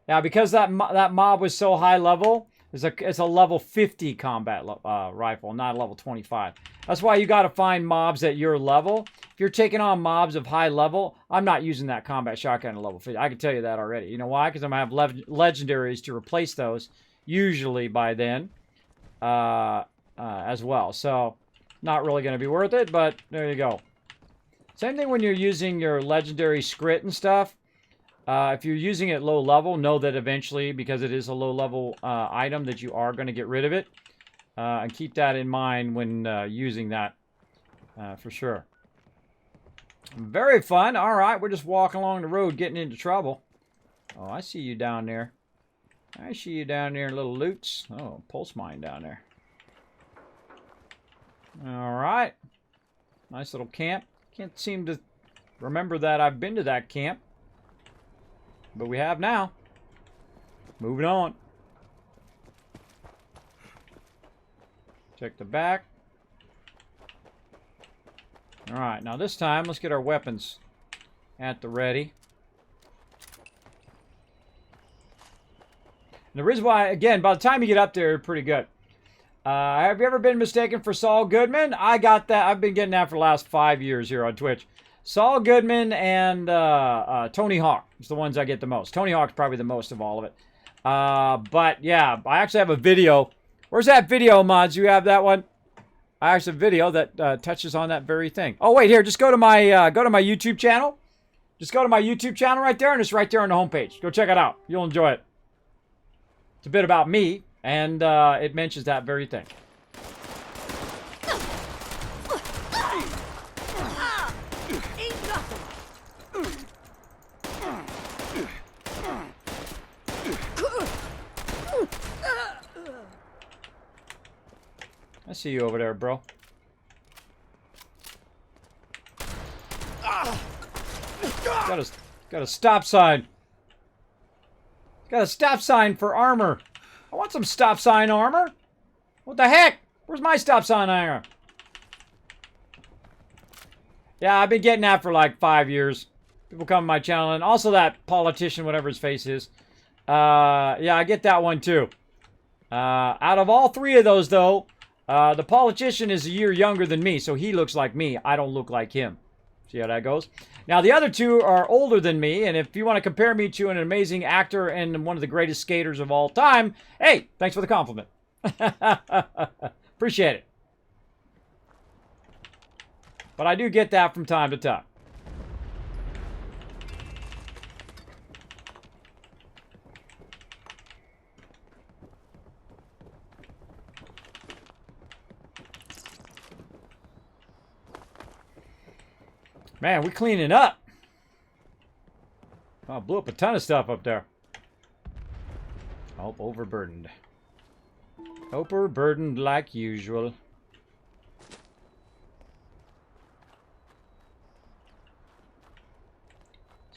Yeah, because that mob was so high level, it's a level 50 combat rifle, not a level 25. That's why you got to find mobs at your level. If you're taking on mobs of high level, I'm not using that combat shotgun at level 50. I can tell you that already. You know why? Because I'm going to have legendaries to replace those, usually by then, as well. So, not really going to be worth it, but there you go. Same thing when you're using your legendary scrit and stuff. If you're using it low level, know that eventually, because it is a low level item, that you are going to get rid of it. And keep that in mind when using that for sure. Very fun. All right, we're just walking along the road getting into trouble. Oh, I see you down there. I see you down there, little loots. Oh, pulse mine down there. All right. Nice little camp. Can't seem to remember that I've been to that camp. But we have now. Moving on. Check the back. Alright, now this time, let's get our weapons at the ready. And the reason why, again, by the time you get up there, you're pretty good. Have you ever been mistaken for Saul Goodman? I got that. I've been getting that for the last 5 years here on Twitch. Saul Goodman and Tony Hawk is the ones I get the most. Tony Hawk's probably the most of all of it. But yeah, I actually have a video. Where's that video, mods? You have that one? I actually have a video that touches on that very thing. Oh wait, here, just go to my YouTube channel. Just go to my YouTube channel right there, and it's right there on the homepage. Go check it out. You'll enjoy it. It's a bit about me, and it mentions that very thing. see you over there, bro. Got a stop sign. Got a stop sign for armor. I want some stop sign armor. What the heck? Where's my stop sign armor? Yeah, I've been getting that for like 5 years. People come to my channel, and also that politician, whatever his face is. Yeah, I get that one too. Out of all 3 of those, though, the politician is a year younger than me, so he looks like me. I don't look like him. See how that goes? Now, the other 2 are older than me, and if you want to compare me to an amazing actor and one of the greatest skaters of all time, hey, thanks for the compliment. Appreciate it. But I do get that from time to time. Man, we're cleaning up. Oh, blew up a ton of stuff up there. Oh, overburdened. Overburdened like usual.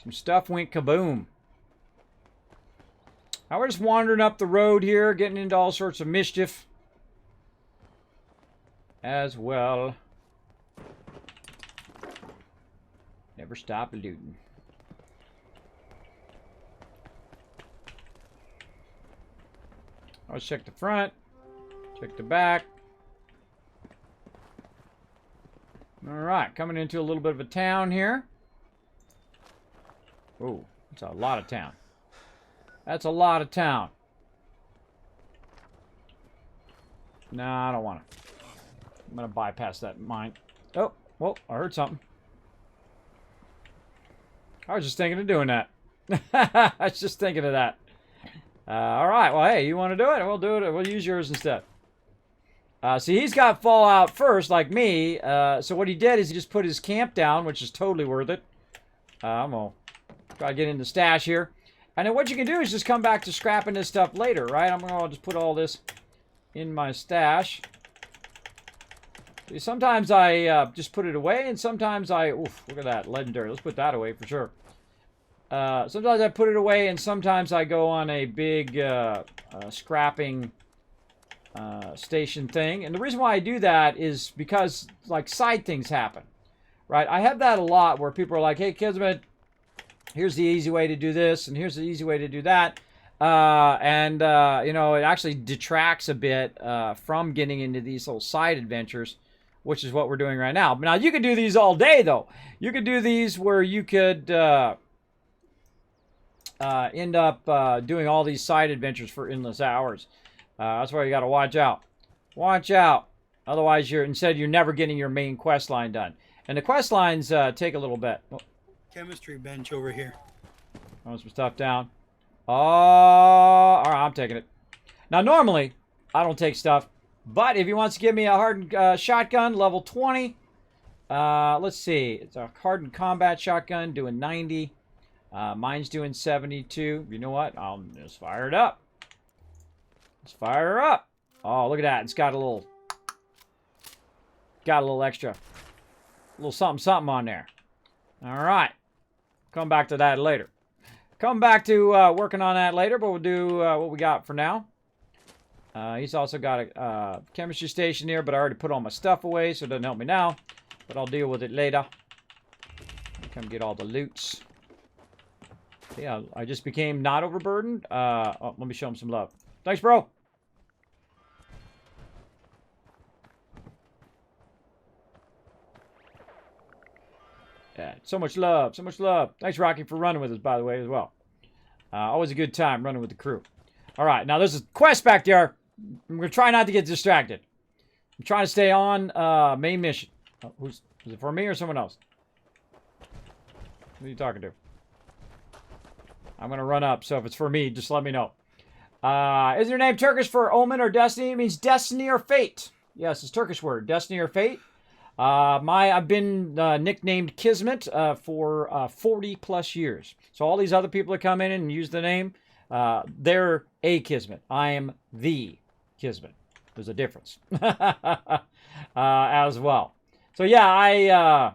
Some stuff went kaboom. Now we're just wandering up the road here, getting into all sorts of mischief. As well. Never stop looting. Let's check the front. Check the back. Alright, coming into a little bit of a town here. Oh, that's a lot of town. That's a lot of town. No, I don't want to. I'm going to bypass that mine. Oh, well, I heard something. I was just thinking of doing that. I was just thinking of that. All right. Well, hey, you want to do it? We'll do it. We'll use yours instead. See, he's got Fallout first, like me. So what he did is he just put his camp down, which is totally worth it. I'm going to try to get in the stash here. And then what you can do is just come back to scrapping this stuff later, right? I'm going to just put all this in my stash. See, sometimes I just put it away, and sometimes I... Oof, look at that. Legendary. Let's put that away for sure. Sometimes I put it away, and sometimes I go on a big scrapping station thing. And the reason why I do that is because, like, side things happen, right? I have that a lot where people are like, hey, Kismet, here's the easy way to do this, and here's the easy way to do that. You know, it actually detracts a bit from getting into these little side adventures, which is what we're doing right now. But now, you could do these all day, though. You could do these where you could... end up doing all these side adventures for endless hours. That's why you got to watch out. Watch out. Otherwise, you're never getting your main quest line done. And the quest lines take a little bit. Oh.
Chemistry bench over here.
Throwing some stuff down. Oh, all right, I'm taking it. Now, normally, I don't take stuff. But if he wants to give me a hardened shotgun, level 20. Let's see. It's a hardened combat shotgun doing 90. Mine's doing 72. You know what? I'll just fire it up. Let's fire her up. Oh, look at that. It's got a little extra. A little something on there. All right. Come back to that later. Come back to working on that later, but we'll do what we got for now. He's also got a chemistry station here, but I already put all my stuff away, so it doesn't help me now. But I'll deal with it later. Come get all the loots. Yeah, I just became not overburdened. Oh, let me show him some love. Thanks, bro. Yeah, so much love, so much love. Thanks, Rocky, for running with us, by the way, as well. Always a good time running with the crew. All right, now there's a quest back there. I'm going to try not to get distracted. I'm trying to stay on main mission. Oh, is it for me or someone else? Who are you talking to? I'm going to run up, so if it's for me, just let me know. Is your name Turkish for omen or destiny? It means destiny or fate. Yes, it's a Turkish word, destiny or fate. I've been nicknamed Kismet for 40 plus years. So all these other people that come in and use the name, they're a Kismet. I am the Kismet. There's a difference as well. So yeah,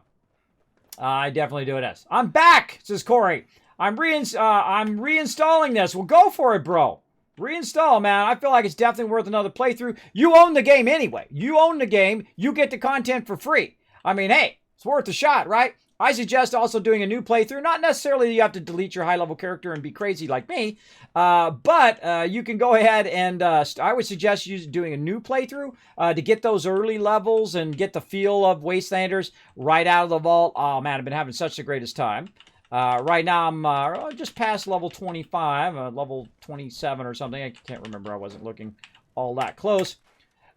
I definitely do this. I'm back, says Corey. I'm reinstalling this. Well, go for it, bro. Reinstall, man. I feel like it's definitely worth another playthrough. You own the game anyway. You own the game. You get the content for free. I mean, hey, it's worth a shot, right? I suggest also doing a new playthrough. Not necessarily you have to delete your high-level character and be crazy like me, but you can go ahead and I would suggest you doing a new playthrough to get those early levels and get the feel of Wastelanders right out of the vault. Oh, man, I've been having such the greatest time. Right now, I'm just past level 25, level 27 or something. I can't remember. I wasn't looking all that close.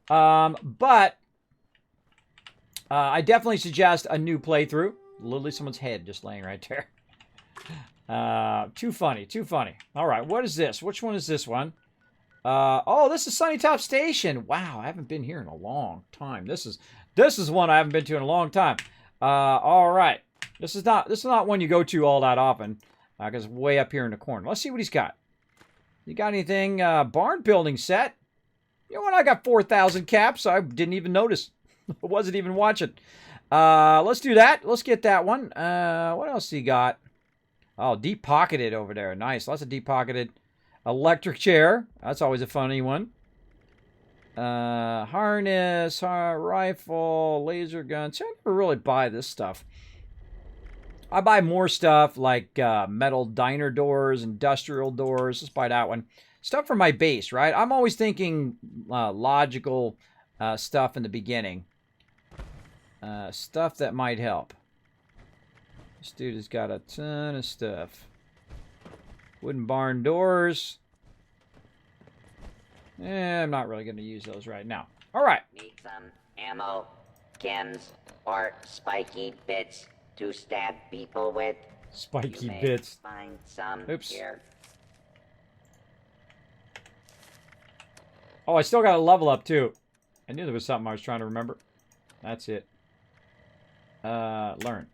But I definitely suggest a new playthrough. Literally someone's head just laying right there. Too funny, too funny. All right, what is this? Which one is this one? Oh, this is Sunny Top Station. Wow, I haven't been here in a long time. This is one I haven't been to in a long time. All right. This is not one you go to all that often, because it's way up here in the corner. Let's see what he's got. You got anything? Barn building set. You know what? I got 4,000 caps. I didn't even notice. I wasn't even watching. Let's do that. Let's get that one. What else he got? Oh, deep pocketed over there. Nice. Lots of deep pocketed. Electric chair. That's always a funny one. Harness, rifle, laser gun. See, I never really buy this stuff. I buy more stuff like metal diner doors, industrial doors. Let's buy that one. Stuff for my base, right? I'm always thinking logical stuff in the beginning. Stuff that might help. This dude has got a ton of stuff. Wooden barn doors. I'm not really going to use those right now. All right.
Need some ammo, chems, or spiky bits to stab people with.
Spiky
You may
bits.
Find some
Oops.
here.
Oh, I still got a level up too. I knew there was something I was trying to remember. That's it. Learn.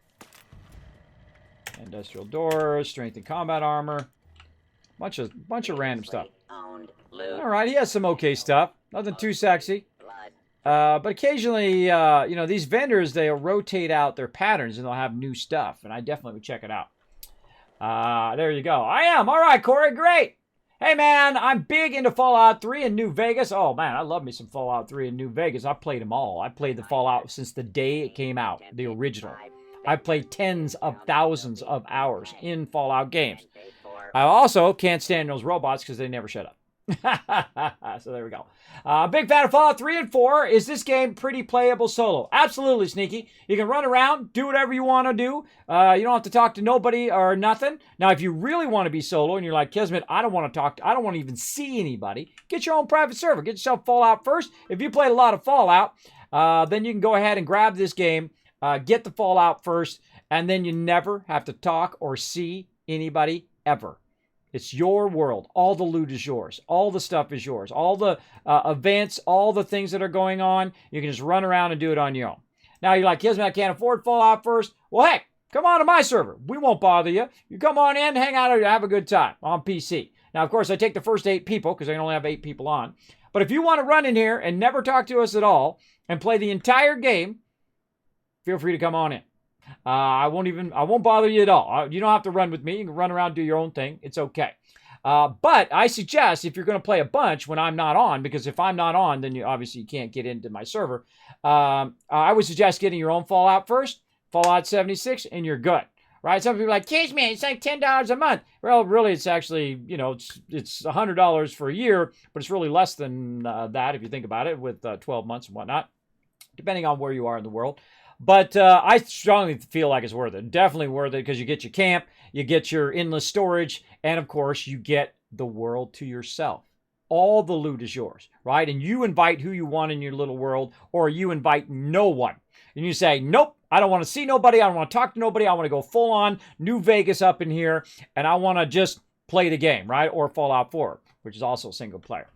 Industrial doors, strength and combat armor. Bunch of random stuff.
Owned loot.
All right, he has some okay stuff. Nothing too sexy.
Blood.
But occasionally, you know, these vendors, they'll rotate out their patterns and they'll have new stuff. And I definitely would check it out. There you go. I am. All right, Corey. Great. Hey, man, I'm big into Fallout 3 in New Vegas. Oh, man, I love me some Fallout 3 in New Vegas. I played them all. I played the Fallout since the day it came out, the original. I played tens of thousands of hours in Fallout games. I also can't stand those robots because they never shut up. So there we go. Big fan of Fallout 3 and 4. Is this game pretty playable solo? Absolutely, Sneaky. You can run around, do whatever you want to do. You don't have to talk to nobody or nothing. Now, if you really want to be solo and you're like, Kismet, I don't want to talk I don't want to even see anybody, get your own private server. Get yourself Fallout first. If you played a lot of Fallout, then you can go ahead and grab this game, get the Fallout first, and then you never have to talk or see anybody ever. It's your world. All the loot is yours. All the stuff is yours. All the events, all the things that are going on, you can just run around and do it on your own. Now, you're like, Kismet, I can't afford Fallout first. Well, heck, come on to my server. We won't bother you. You come on in, hang out, have a good time on PC. Now, of course, I take the first 8 people because I can only have 8 people on. But if you want to run in here and never talk to us at all and play the entire game, feel free to come on in. I won't bother you at all. You don't have to run with me. You can run around, do your own thing. It's okay. But I suggest if you're going to play a bunch when I'm not on, because if I'm not on, then obviously you can't get into my server. I would suggest getting your own Fallout first, Fallout 76, and you're good. Right? Some people are like, Kismet, it's like $10 a month. Well, really, it's actually, you know, it's $100 for a year, but it's really less than that if you think about it with 12 months and whatnot, depending on where you are in the world. But I strongly feel like it's worth it. Definitely worth it because you get your camp, you get your endless storage, and of course, you get the world to yourself. All the loot is yours, right? And you invite who you want in your little world, or you invite no one. And you say, nope, I don't want to see nobody. I don't want to talk to nobody. I want to go full on New Vegas up in here, and I want to just play the game, right? Or Fallout 4, which is also single player.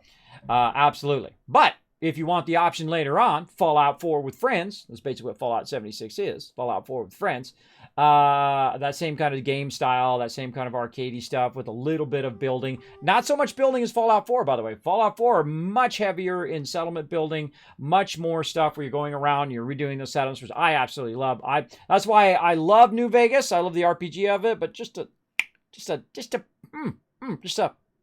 Absolutely. But if you want the option later on, Fallout 4 with friends, that's basically what Fallout 76 is, Fallout 4 with friends, That same kind of game style, that same kind of arcadey stuff with a little bit of building. Not so much building as Fallout 4, by the way. Fallout 4 are much heavier in settlement building, much more stuff where you're going around, you're redoing the settlements, which I absolutely love. That's why I love New Vegas. I love the RPG of it, but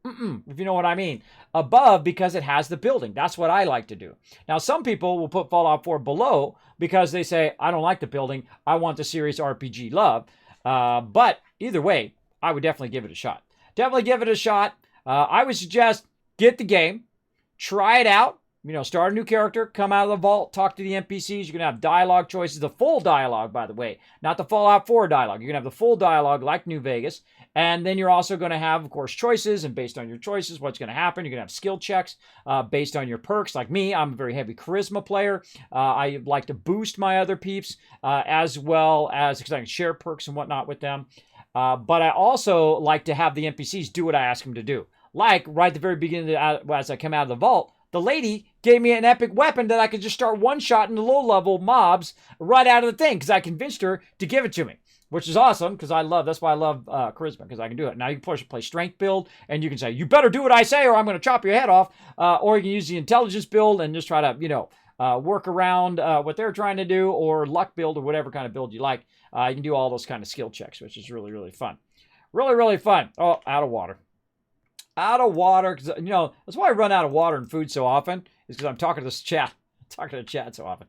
if you know what I mean. Above, because it has the building. That's what I like to do. Now, some people will put Fallout 4 below because they say, I don't like the building. I want the serious RPG love. But either way, I would definitely give it a shot. Definitely give it a shot. I would suggest get the game, try it out. You know, start a new character, come out of the vault, talk to the NPCs. You're going to have dialogue choices, the full dialogue, by the way, not the Fallout 4 dialogue. You're going to have the full dialogue like New Vegas. And then you're also going to have, of course, choices. And based on your choices, what's going to happen? You're going to have skill checks based on your perks. Like me, I'm a very heavy charisma player. I like to boost my other peeps as well as, because I can share perks and whatnot with them. But I also like to have the NPCs do what I ask them to do. Like right at the very beginning, as I come out of the vault, the lady gave me an epic weapon that I could just start one-shotting the low-level mobs right out of the thing because I convinced her to give it to me, which is awesome because that's why I love charisma, because I can do it. Now you can play strength build, and you can say, you better do what I say or I'm going to chop your head off. Or you can use the intelligence build and just try to, work around what they're trying to do, or luck build, or whatever kind of build you like. You can do all those kind of skill checks, which is really, really fun. Really, really fun. Oh, out of water. Out of water, because, that's why I run out of water and food so often, is because I'm talking to this chat. Talking to the chat so often.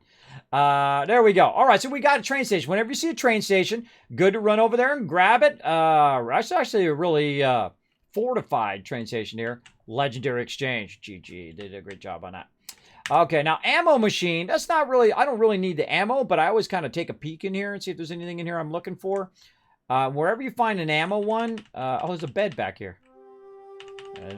There we go. All right, so we got a train station. Whenever you see a train station, good to run over there and grab it. That's actually a really fortified train station here. Legendary Exchange. GG. They did a great job on that. Okay, now ammo machine. That's not really, I don't really need the ammo, but I always kind of take a peek in here and see if there's anything in here I'm looking for. Wherever you find an ammo one, there's a bed back here.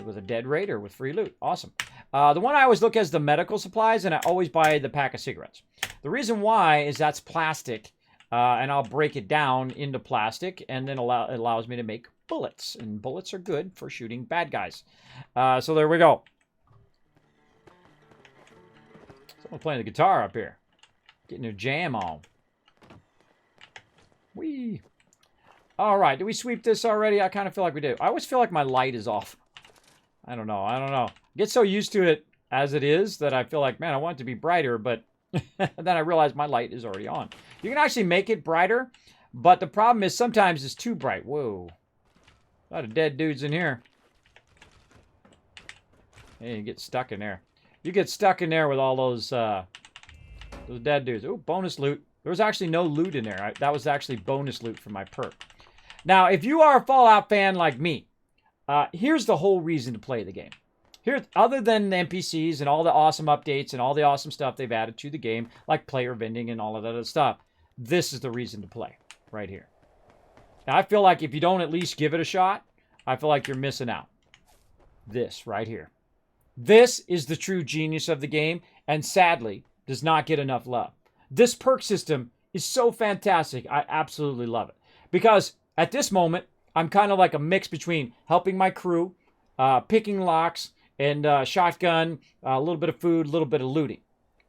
With a dead raider with free loot. Awesome. The one I always look at is the medical supplies, and I always buy the pack of cigarettes. The reason why is that's plastic, and I'll break it down into plastic, and then it allows me to make bullets, and bullets are good for shooting bad guys. So there we go. Someone playing the guitar up here. Getting their jam on. Whee! All right, did we sweep this already? I kind of feel like we did. I always feel like my light is off. I don't know. I get so used to it as it is that I feel like, man, I want it to be brighter, but then I realize my light is already on. You can actually make it brighter, but the problem is sometimes it's too bright. Whoa. A lot of dead dudes in here. Hey, you get stuck in there. You get stuck in there with all those dead dudes. Oh, bonus loot. There was actually no loot in there. That was actually bonus loot for my perk. Now, if you are a Fallout fan like me, here's the whole reason to play the game. Here, other than the NPCs and all the awesome updates and all the awesome stuff they've added to the game, like player vending and all of that other stuff, this is the reason to play right here. Now, I feel like if you don't at least give it a shot, I feel like you're missing out. This right here. This is the true genius of the game, and sadly, does not get enough love. This perk system is so fantastic. I absolutely love it. Because at this moment, I'm kind of like a mix between helping my crew, picking locks, and shotgun, a little bit of food, a little bit of looting,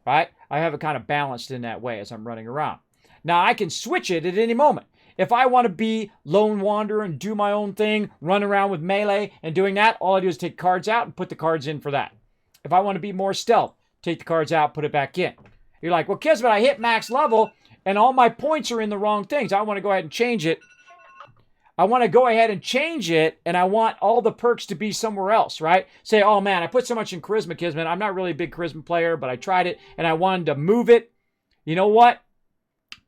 right? I have it kind of balanced in that way as I'm running around. Now, I can switch it at any moment. If I want to be lone wanderer and do my own thing, run around with melee and doing that, all I do is take cards out and put the cards in for that. If I want to be more stealth, take the cards out, put it back in. You're like, well, Kismet, I hit max level, and all my points are in the wrong things. I want to go ahead and change it. I want to go ahead and change it, and I want all the perks to be somewhere else, right? Say, oh, man, I put so much in Charisma, Kismet. I'm not really a big Charisma player, but I tried it, and I wanted to move it. You know what?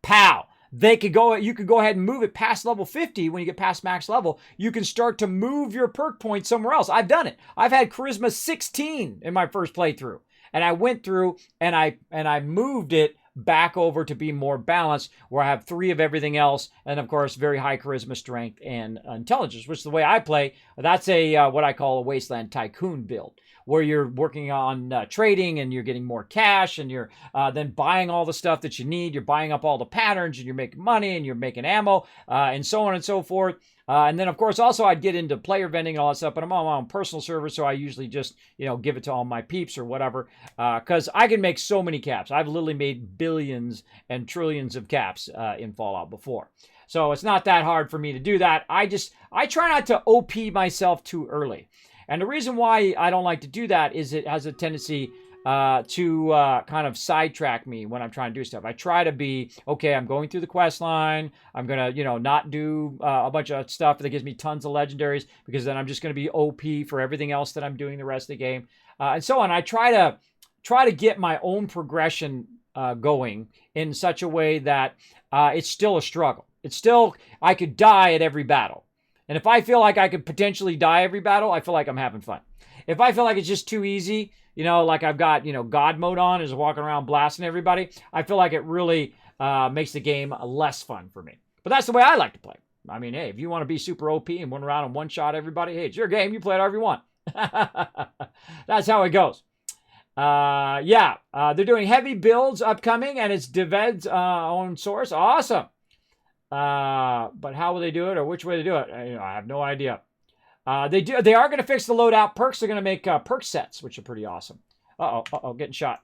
Pow. You could go ahead and move it past level 50. When you get past max level, you can start to move your perk points somewhere else. I've done it. I've had Charisma 16 in my first playthrough, and I went through and I moved it back over to be more balanced, where I have 3 of everything else, and of course very high charisma, strength, and intelligence, which is the way I play. That's a what I call a Wasteland Tycoon build, where you're working on trading, and you're getting more cash, and you're then buying all the stuff that you need. You're buying up all the patterns, and you're making money, and you're making ammo, and so on and so forth. And then, of course, also I'd get into player vending and all that stuff, but I'm on my own personal server, so I usually just, give it to all my peeps or whatever, because I can make so many caps. I've literally made billions and trillions of caps in Fallout before. So it's not that hard for me to do that. I try not to OP myself too early. And the reason why I don't like to do that is it has a tendency to kind of sidetrack me when I'm trying to do stuff. I try to be, okay, I'm going through the quest line. I'm going to, you know, not do a bunch of stuff that gives me tons of legendaries, because then I'm just going to be OP for everything else that I'm doing the rest of the game. And so on. I try to get my own progression going in such a way that it's still a struggle. It's still, I could die at every battle. And if I feel like I could potentially die every battle, I feel like I'm having fun. If I feel like it's just too easy, you know, like I've got, you know, God mode on, is walking around blasting everybody, I feel like it really makes the game less fun for me. But that's the way I like to play. I mean, hey, if you want to be super OP and run around and one-shot everybody, hey, it's your game. You play it however you want. That's how it goes. They're doing heavy builds upcoming, and it's Deved's own source. Awesome. But how will they do it, or which way to do it? I have no idea. They are going to fix the loadout perks. They're going to make perk sets, which are pretty awesome. Uh-oh, getting shot.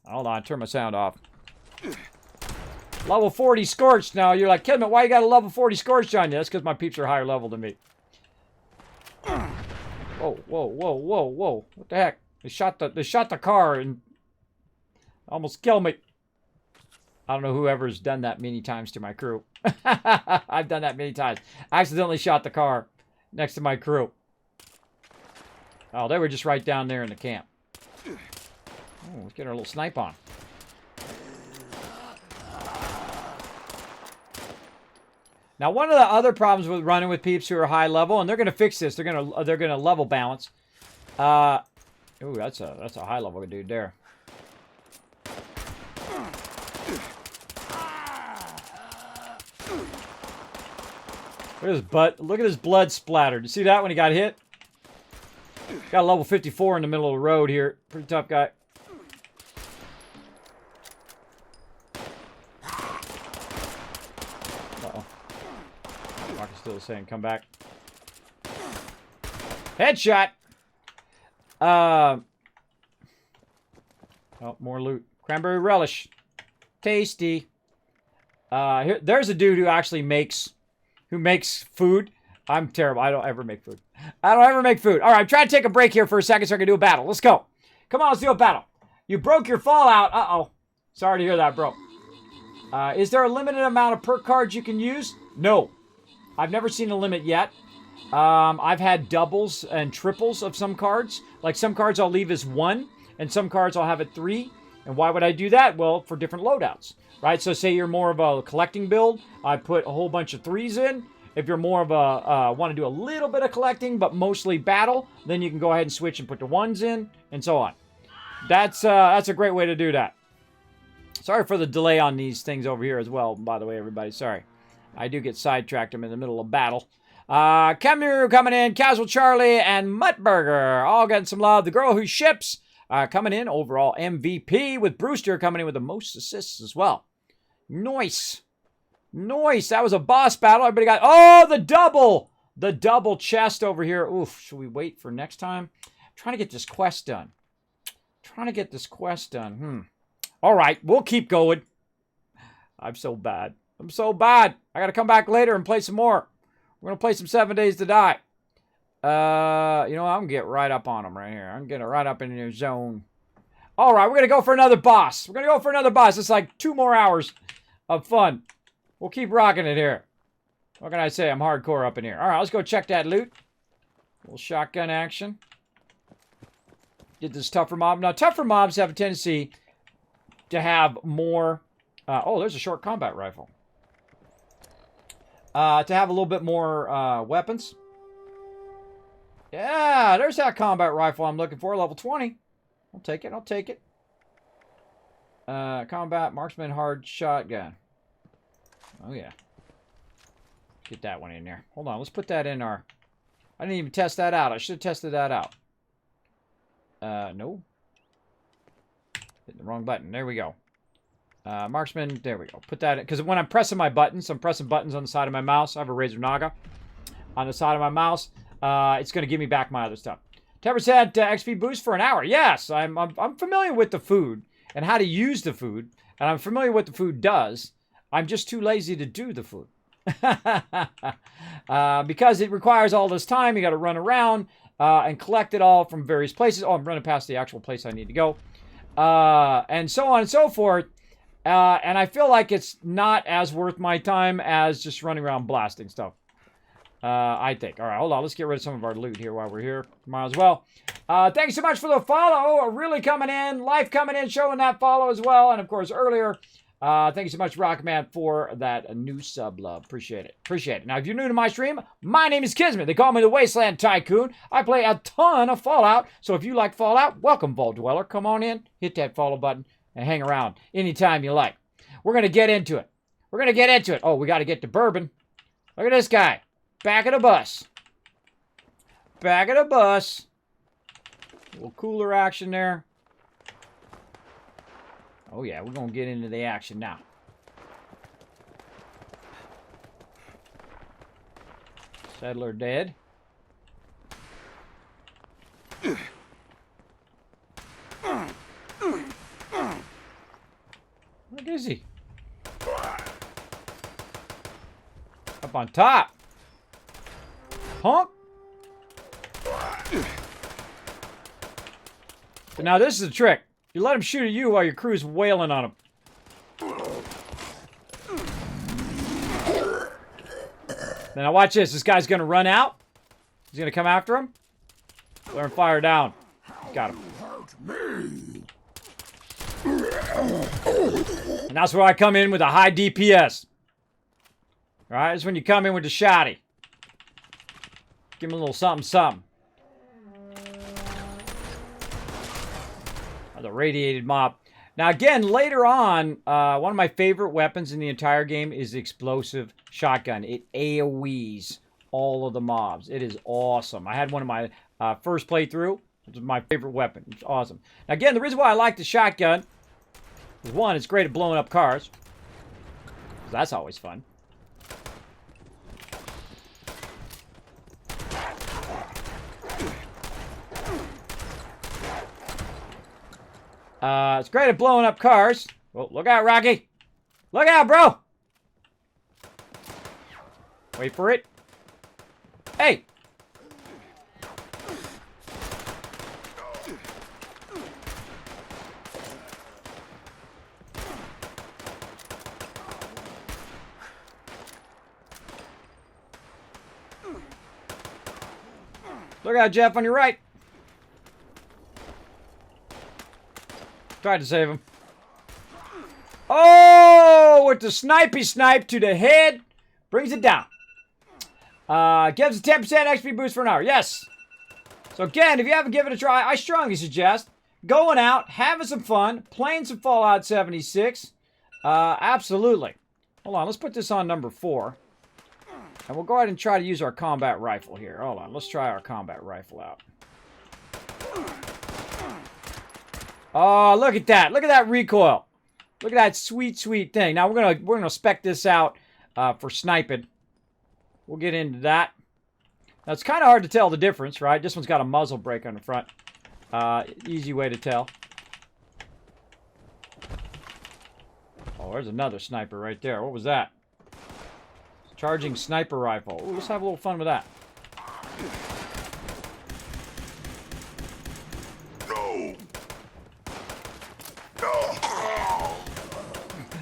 Hold on, turn my sound off. Level 40 Scorched. Now, you're like, Kismet, why you got a level 40 Scorched on you? That's because my peeps are higher level than me. Whoa. What the heck? They shot the car and almost killed me. I don't know whoever's done that many times to my crew. I've done that many times. I accidentally shot the car next to my crew. Oh, they were just right down there in the camp. Oh, let's get our little snipe on. Now, one of the other problems with running with peeps who are high level, and they're going to fix this. They're going to level balance. Ooh, that's a high level dude there. Look at his butt. Look at his blood splattered. You see that when he got hit? Got a level 54 in the middle of the road here. Pretty tough guy. Uh-oh. Mark is still saying, come back. Headshot! Oh, more loot. Cranberry relish. Tasty. There's a dude who actually makes food. I'm terrible. I don't ever make food. All right, I'm trying to take a break here for a second so I can do a battle. Let's go. Come on, let's do a battle. You broke your fallout. Uh-oh. Sorry to hear that, bro. Is there a limited amount of perk cards you can use? No. I've never seen a limit yet. I've had doubles and triples of some cards. Like some cards I'll leave as 1, and some cards I'll have at 3. And why would I do that? Well, for different loadouts, right? So say you're more of a collecting build, I put a whole bunch of 3s in. If you're more of a, want to do a little bit of collecting, but mostly battle, then you can go ahead and switch and put the 1s in, and so on. That's a great way to do that. Sorry for the delay on these things over here as well, by the way, everybody. Sorry. I do get sidetracked. I'm in the middle of battle. Kemu coming in, Casual Charlie, and Muttburger all getting some love. The Girl Who Ships coming in, overall MVP, with Brewster coming in with the most assists as well. Nice. Nice. That was a boss battle. Everybody got... Oh, the double! The double chest over here. Oof. Should we wait for next time? I'm trying to get this quest done. All right. We'll keep going. I'm so bad. I got to come back later and play some more. We're going to play some 7 Days to Die. I'm going to get right up on them right here. I'm getting right up in your zone. All right. We're going to go for another boss. It's like 2 more hours of fun. We'll keep rocking it here. What can I say? I'm hardcore up in here. All right, let's go check that loot. A little shotgun action. Get this tougher mob. Now, tougher mobs have a tendency to have more... there's a short combat rifle. To have a little bit more weapons. Yeah, there's that combat rifle I'm looking for. Level 20. I'll take it. Combat marksman hard shotgun. Oh, yeah. Get that one in there. Hold on. Let's put that in our... I didn't even test that out. I should have tested that out. No. Hit the wrong button. There we go. Marksman. There we go. Put that in. Because when I'm pressing my buttons, I'm pressing buttons on the side of my mouse. I have a Razer Naga on the side of my mouse. It's going to give me back my other stuff. 10% XP boost for an hour. Yes, I'm familiar with the food and how to use the food. And I'm familiar with what the food does. I'm just too lazy to do the food. Because it requires all this time. You got to run around and collect it all from various places. Oh, I'm running past the actual place I need to go. And so on and so forth. And I feel like it's not as worth my time as just running around blasting stuff. I think. All right, hold on. Let's get rid of some of our loot here while we're here. Might as well. Thank you so much for the follow. Really coming in. Life coming in, showing that follow as well. And, of course, earlier, thank you so much, Rockman, for that new sub love. Appreciate it. Appreciate it. Now, if you're new to my stream, my name is Kismet. They call me the Wasteland Tycoon. I play a ton of Fallout. So if you like Fallout, welcome, Vault Dweller. Come on in, hit that follow button, and hang around anytime you like. We're going to get into it. We're going to get into it. Oh, we got to get to bourbon. Look at this guy. Back of the bus. Back of the bus. A little cooler action there. Oh, yeah, we're going to get into the action now. Settler dead. Where is he? Up on top. Punk. But now this is the trick. You let him shoot at you while your crew's wailing on him. Now watch this. This guy's going to run out. He's going to come after him. Let him fire down. Got him. And that's where I come in with a high DPS. Alright, that's when you come in with the shotty. Give him a little something, something. The radiated mob. Now again, later on, one of my favorite weapons in the entire game is the explosive shotgun. It AoEs all of the mobs. It is awesome. I had one in my first playthrough. It was my favorite weapon. It's awesome. Now again, the reason why I like the shotgun is one, it's great at blowing up cars. That's always fun. It's great at blowing up cars. Oh, look out, Rocky. Look out, bro. Wait for it. Hey. Look out, Jeff, on your right. Tried to save him. Oh, with the snipey snipe to the head. Brings it down. Gives a 10% XP boost for an hour. Yes. So again, if you haven't given it a try, I strongly suggest going out, having some fun, playing some Fallout 76. Absolutely. Hold on, let's put this on number 4. And we'll go ahead and try to use our combat rifle here. Hold on, let's try our combat rifle out. Oh, look at that. Look at that recoil. Look at that sweet, sweet thing. Now, we're gonna spec this out for sniping. We'll get into that. Now, it's kind of hard to tell the difference, right? This one's got a muzzle brake on the front. Easy way to tell. Oh, there's another sniper right there. What was that? Charging sniper rifle. Ooh, let's have a little fun with that.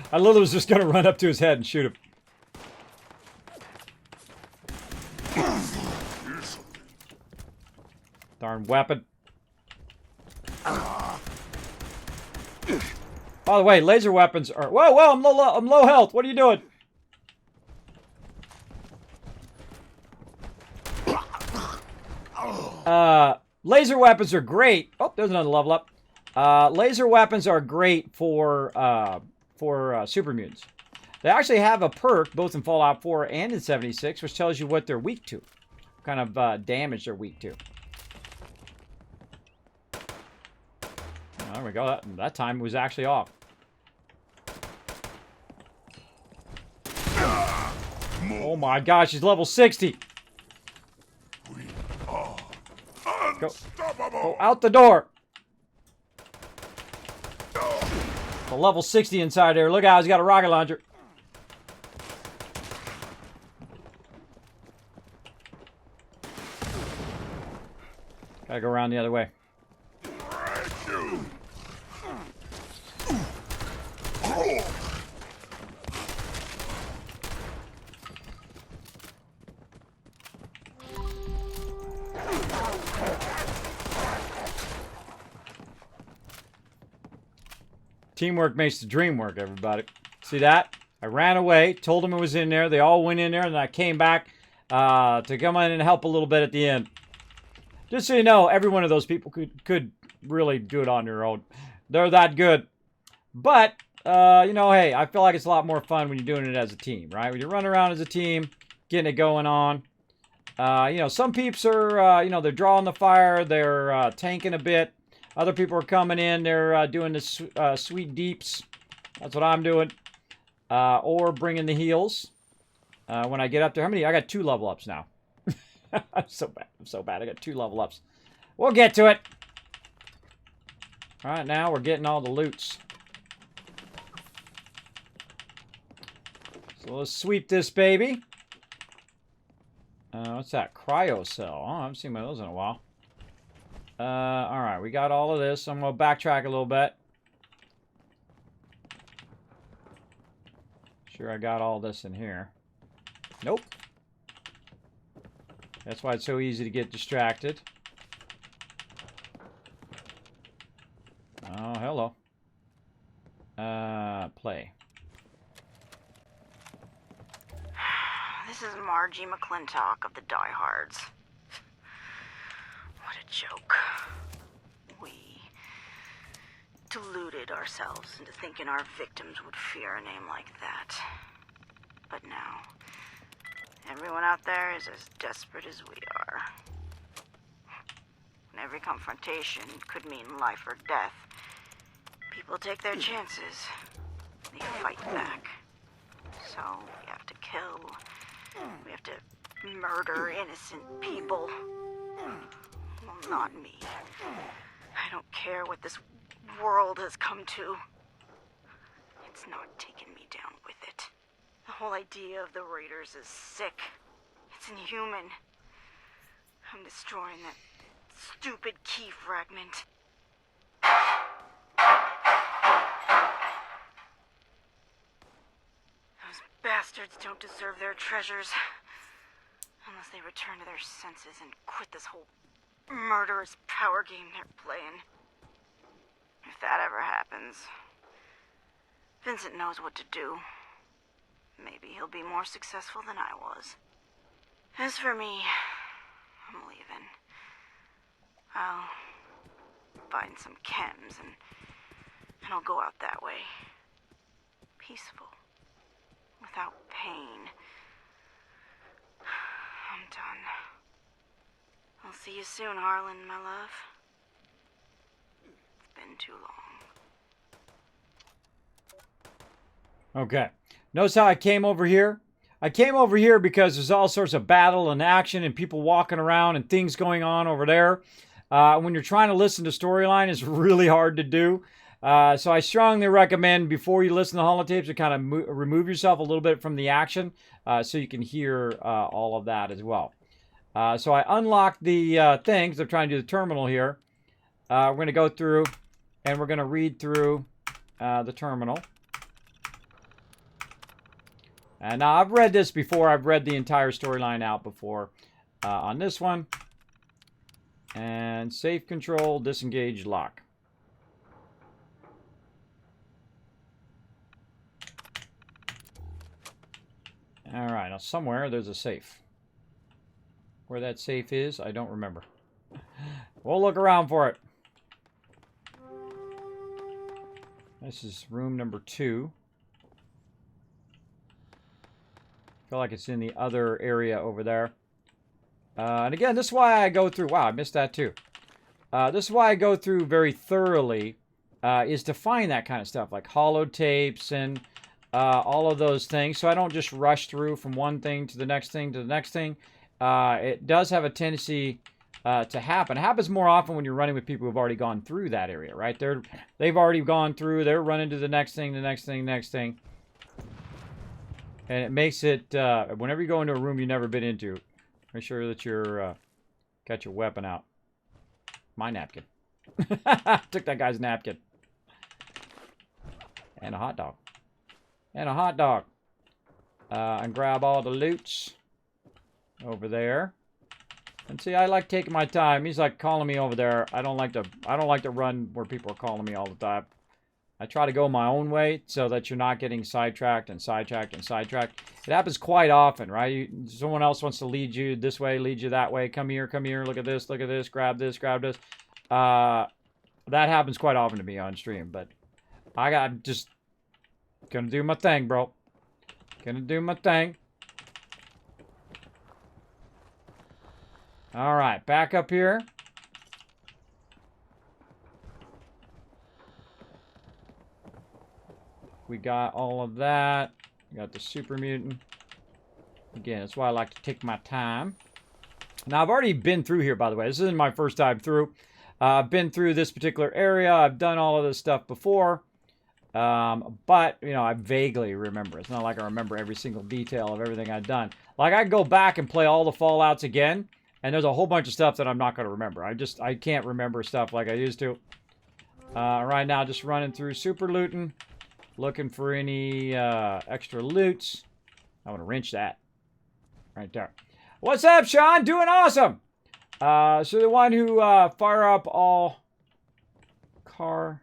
I literally was just going to run up to his head and shoot him. Darn weapon. By the way, laser weapons are... Whoa, whoa, I'm low health. What are you doing? Laser weapons are great. Oh, there's another level up. Laser weapons are great for super mutants. They actually have a perk both in Fallout 4 and in 76, which tells you what they're weak to. What kind of damage they're weak to. Oh, there we go. That time was actually off. Oh my gosh, he's level 60. Go out the door. The level 60 inside there. Look out, he's got a rocket launcher. Gotta go around the other way. Teamwork makes the dream work, everybody. See that? I ran away, told them it was in there. They all went in there, and I came back to come in and help a little bit at the end. Just so you know, every one of those people could really do it on their own. They're that good. But, you know, hey, I feel like it's a lot more fun when you're doing it as a team, right? When you run around as a team, getting it going on. You know, some peeps are, you know, they're drawing the fire. They're tanking a bit. Other people are coming in. They're doing the sweet deeps. That's what I'm doing. Or bringing the heals. When I get up there. How many? I got 2 level ups now. I'm so bad. I'm so bad. I got 2 level ups. We'll get to it. All right, now we're getting all the loots. So let's sweep this baby. What's that? Cryo cell. Oh, I haven't seen one of those in a while. All right, we got all of this. I'm going to backtrack a little bit. Sure, I got all this in here. Nope. That's why it's so easy to get distracted. Oh, hello. Play.
This is Margie McClintock of the Diehards. What a joke. We deluded ourselves into thinking our victims would fear a name like that. But now, everyone out there is as desperate as we are. And every confrontation could mean life or death. People take their chances. They fight back. So we have to kill. We have to murder innocent people. Well, not me. I don't care what this world has come to. It's not taking me down with it. The whole idea of the Raiders is sick. It's inhuman. I'm destroying that stupid key fragment. Those bastards don't deserve their treasures. Unless they return to their senses and quit this whole murderous power game they're playing. If that ever happens, Vincent knows what to do. Maybe he'll be more successful than I was. As for me, I'm leaving. I'll find some chems and I'll go out that way. Peaceful. Without pain. I'm done. I'll see you soon, Harlan, my love. It's been too long.
Okay. Notice how I came over here? I came over here because there's all sorts of battle and action and people walking around and things going on over there. When you're trying to listen to storyline, it's really hard to do. So I strongly recommend before you listen to holotapes to kind of remove yourself a little bit from the action so you can hear all of that as well. So I unlocked the things. I'm trying to do the terminal here. We're going to go through and we're going to read through the terminal. And now I've read this before. I've read the entire storyline out before on this one. And safe control, disengage, lock. All right, now somewhere there's a safe. Where that safe is, I don't remember. We'll look around for it. This is room number 2. Feel like it's in the other area over there. And again, this is why I go through... Wow, I missed that too. This is why I go through very thoroughly, is to find that kind of stuff, like holotapes and all of those things. So I don't just rush through from one thing to the next thing to the next thing. It does have a tendency to happen. It happens more often when you're running with people who've already gone through that area, right? They've already gone through. They're running to the next thing, the next thing, next thing. And it makes it, whenever you go into a room you've never been into, make sure that you're got your weapon out. My napkin. Took that guy's napkin. And a hot dog. And a hot dog. And grab all the loots over there. And see, I like taking my time. He's like calling me over there. I don't like to run where people are calling me all the time. I try to go my own way so that you're not getting sidetracked and sidetracked and sidetracked. It happens quite often, right? Someone else wants to lead you this way, lead you that way. Come here, look at this, grab this, grab this. That happens quite often to me on stream, but I'm just gonna do my thing, bro. Gonna do my thing. All right, back up here. We got all of that. We got the super mutant. Again, that's why I like to take my time. Now, I've already been through here, by the way. This isn't my first time through. I've been through this particular area. I've done all of this stuff before. But, you know, I vaguely remember. It's not like I remember every single detail of everything I've done. Like, I go back and play all the Fallouts again, and there's a whole bunch of stuff that I'm not going to remember. I can't remember stuff like I used to. Right now, just running through super looting, looking for any extra loots. I want to wrench that. Right there. What's up, Sean? Doing awesome! So the one who fire up all car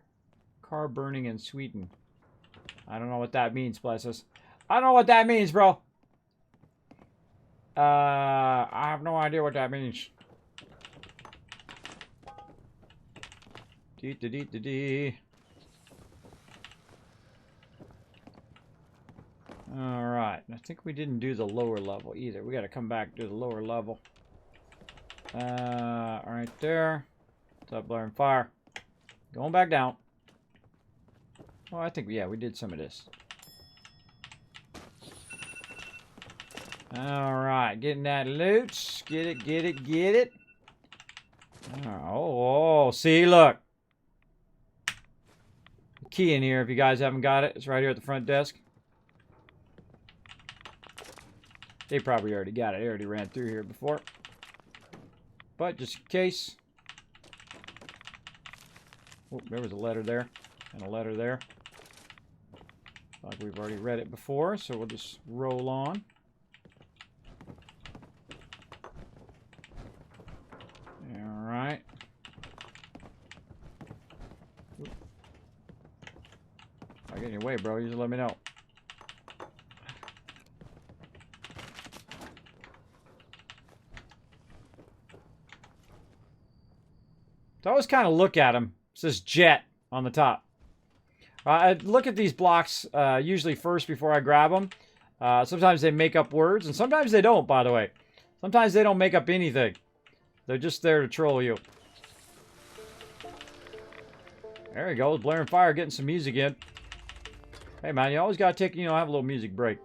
burning in Sweden. I don't know what that means, bless us. I don't know what that means, bro. I have no idea what that means. Dee. Alright, I think we didn't do the lower level either. We gotta come back to the lower level. Right there. What's up, Blaring Fire? Going back down. Oh, I think, yeah, we did some of this. Alright, getting that loot. Get it. Oh, see, look. Key in here if you guys haven't got it. It's right here at the front desk. They probably already got it. They already ran through here before. But just in case. Oh, there was a letter there. And a letter there. Like we've already read it before, so we'll just roll on. Alright. If I get in your way, bro, you just let me know. So I always kind of look at them. It says jet on the top. I look at these blocks usually first before I grab them. Sometimes they make up words, and sometimes they don't, by the way. Sometimes they don't make up anything. They're just there to troll you. There you go, Blaring Fire, getting some music in. Hey, man, you always got to take, have a little music break.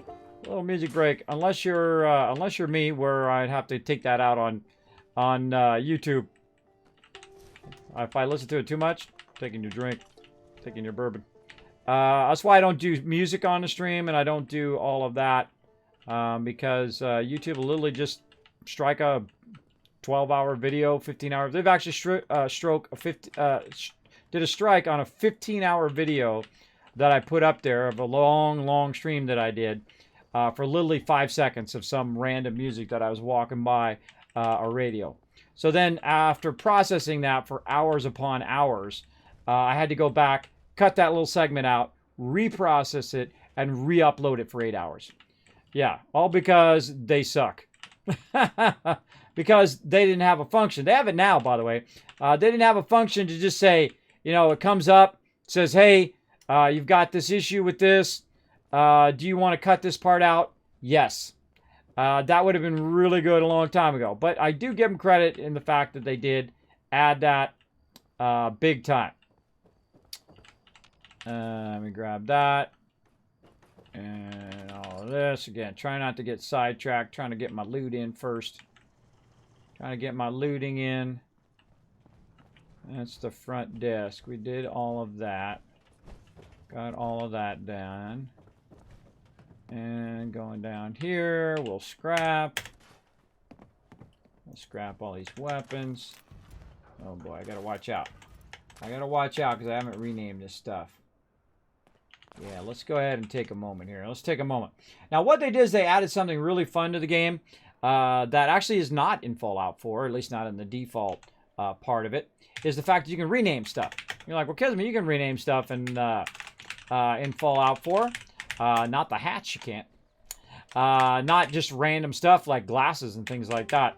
A little music break, unless you're me, where I'd have to take that out on YouTube. If I listen to it too much, taking your drink, taking your bourbon. That's why I don't do music on the stream, and I don't do all of that, because YouTube will literally just strike a 12-hour video, 15-hour. They've actually did a strike on a 15-hour video that I put up there of a long stream that I did for literally 5 seconds of some random music that I was walking by a radio. So then after processing that for hours upon hours, I had to go back, cut that little segment out, reprocess it, and re-upload it for 8 hours. Yeah, all because they suck. Because they didn't have a function. They have it now, by the way. They didn't have a function to just say, it comes up, says, hey, you've got this issue with this. Do you want to cut this part out? Yes. That would have been really good a long time ago. But I do give them credit in the fact that they did add that big time. Let me grab that. And all of this. Again, try not to get sidetracked. Trying to get my loot in first. Trying to get my looting in. That's the front desk. We did all of that. Got all of that done. And going down here, we'll scrap. Let's scrap all these weapons. Oh boy, I gotta watch out. I gotta watch out because I haven't renamed this stuff. Yeah, let's go ahead and take a moment here. Let's take a moment. Now, what they did is they added something really fun to the game that actually is not in Fallout 4, at least not in the default part of it, is the fact that you can rename stuff. You're like, well, Kismet, you can rename stuff in Fallout 4. Not the hatch, you can't. Not just random stuff like glasses and things like that.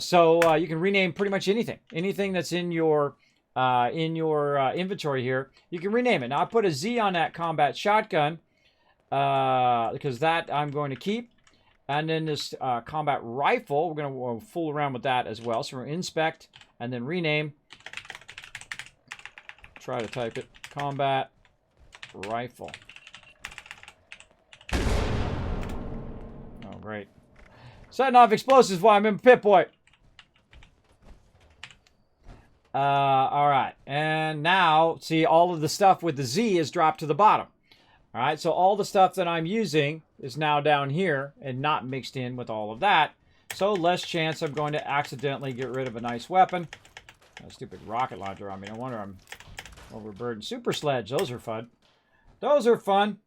So you can rename pretty much anything. Anything that's in your inventory here, you can rename it. Now, I put a Z on that combat shotgun because that I'm going to keep. And then this combat rifle, we're going to fool around with that as well. So we're going to inspect and then rename. Try to type it. Combat rifle. Oh, great. Setting off explosives while I'm in Pip-Boy. All right. And now, see, all of the stuff with the Z is dropped to the bottom. All right. So all the stuff that I'm using is now down here and not mixed in with all of that. So less chance I'm going to accidentally get rid of a nice weapon. A stupid rocket launcher. I mean, I wonder I'm overburdened. Super sledge. Those are fun. Those are fun.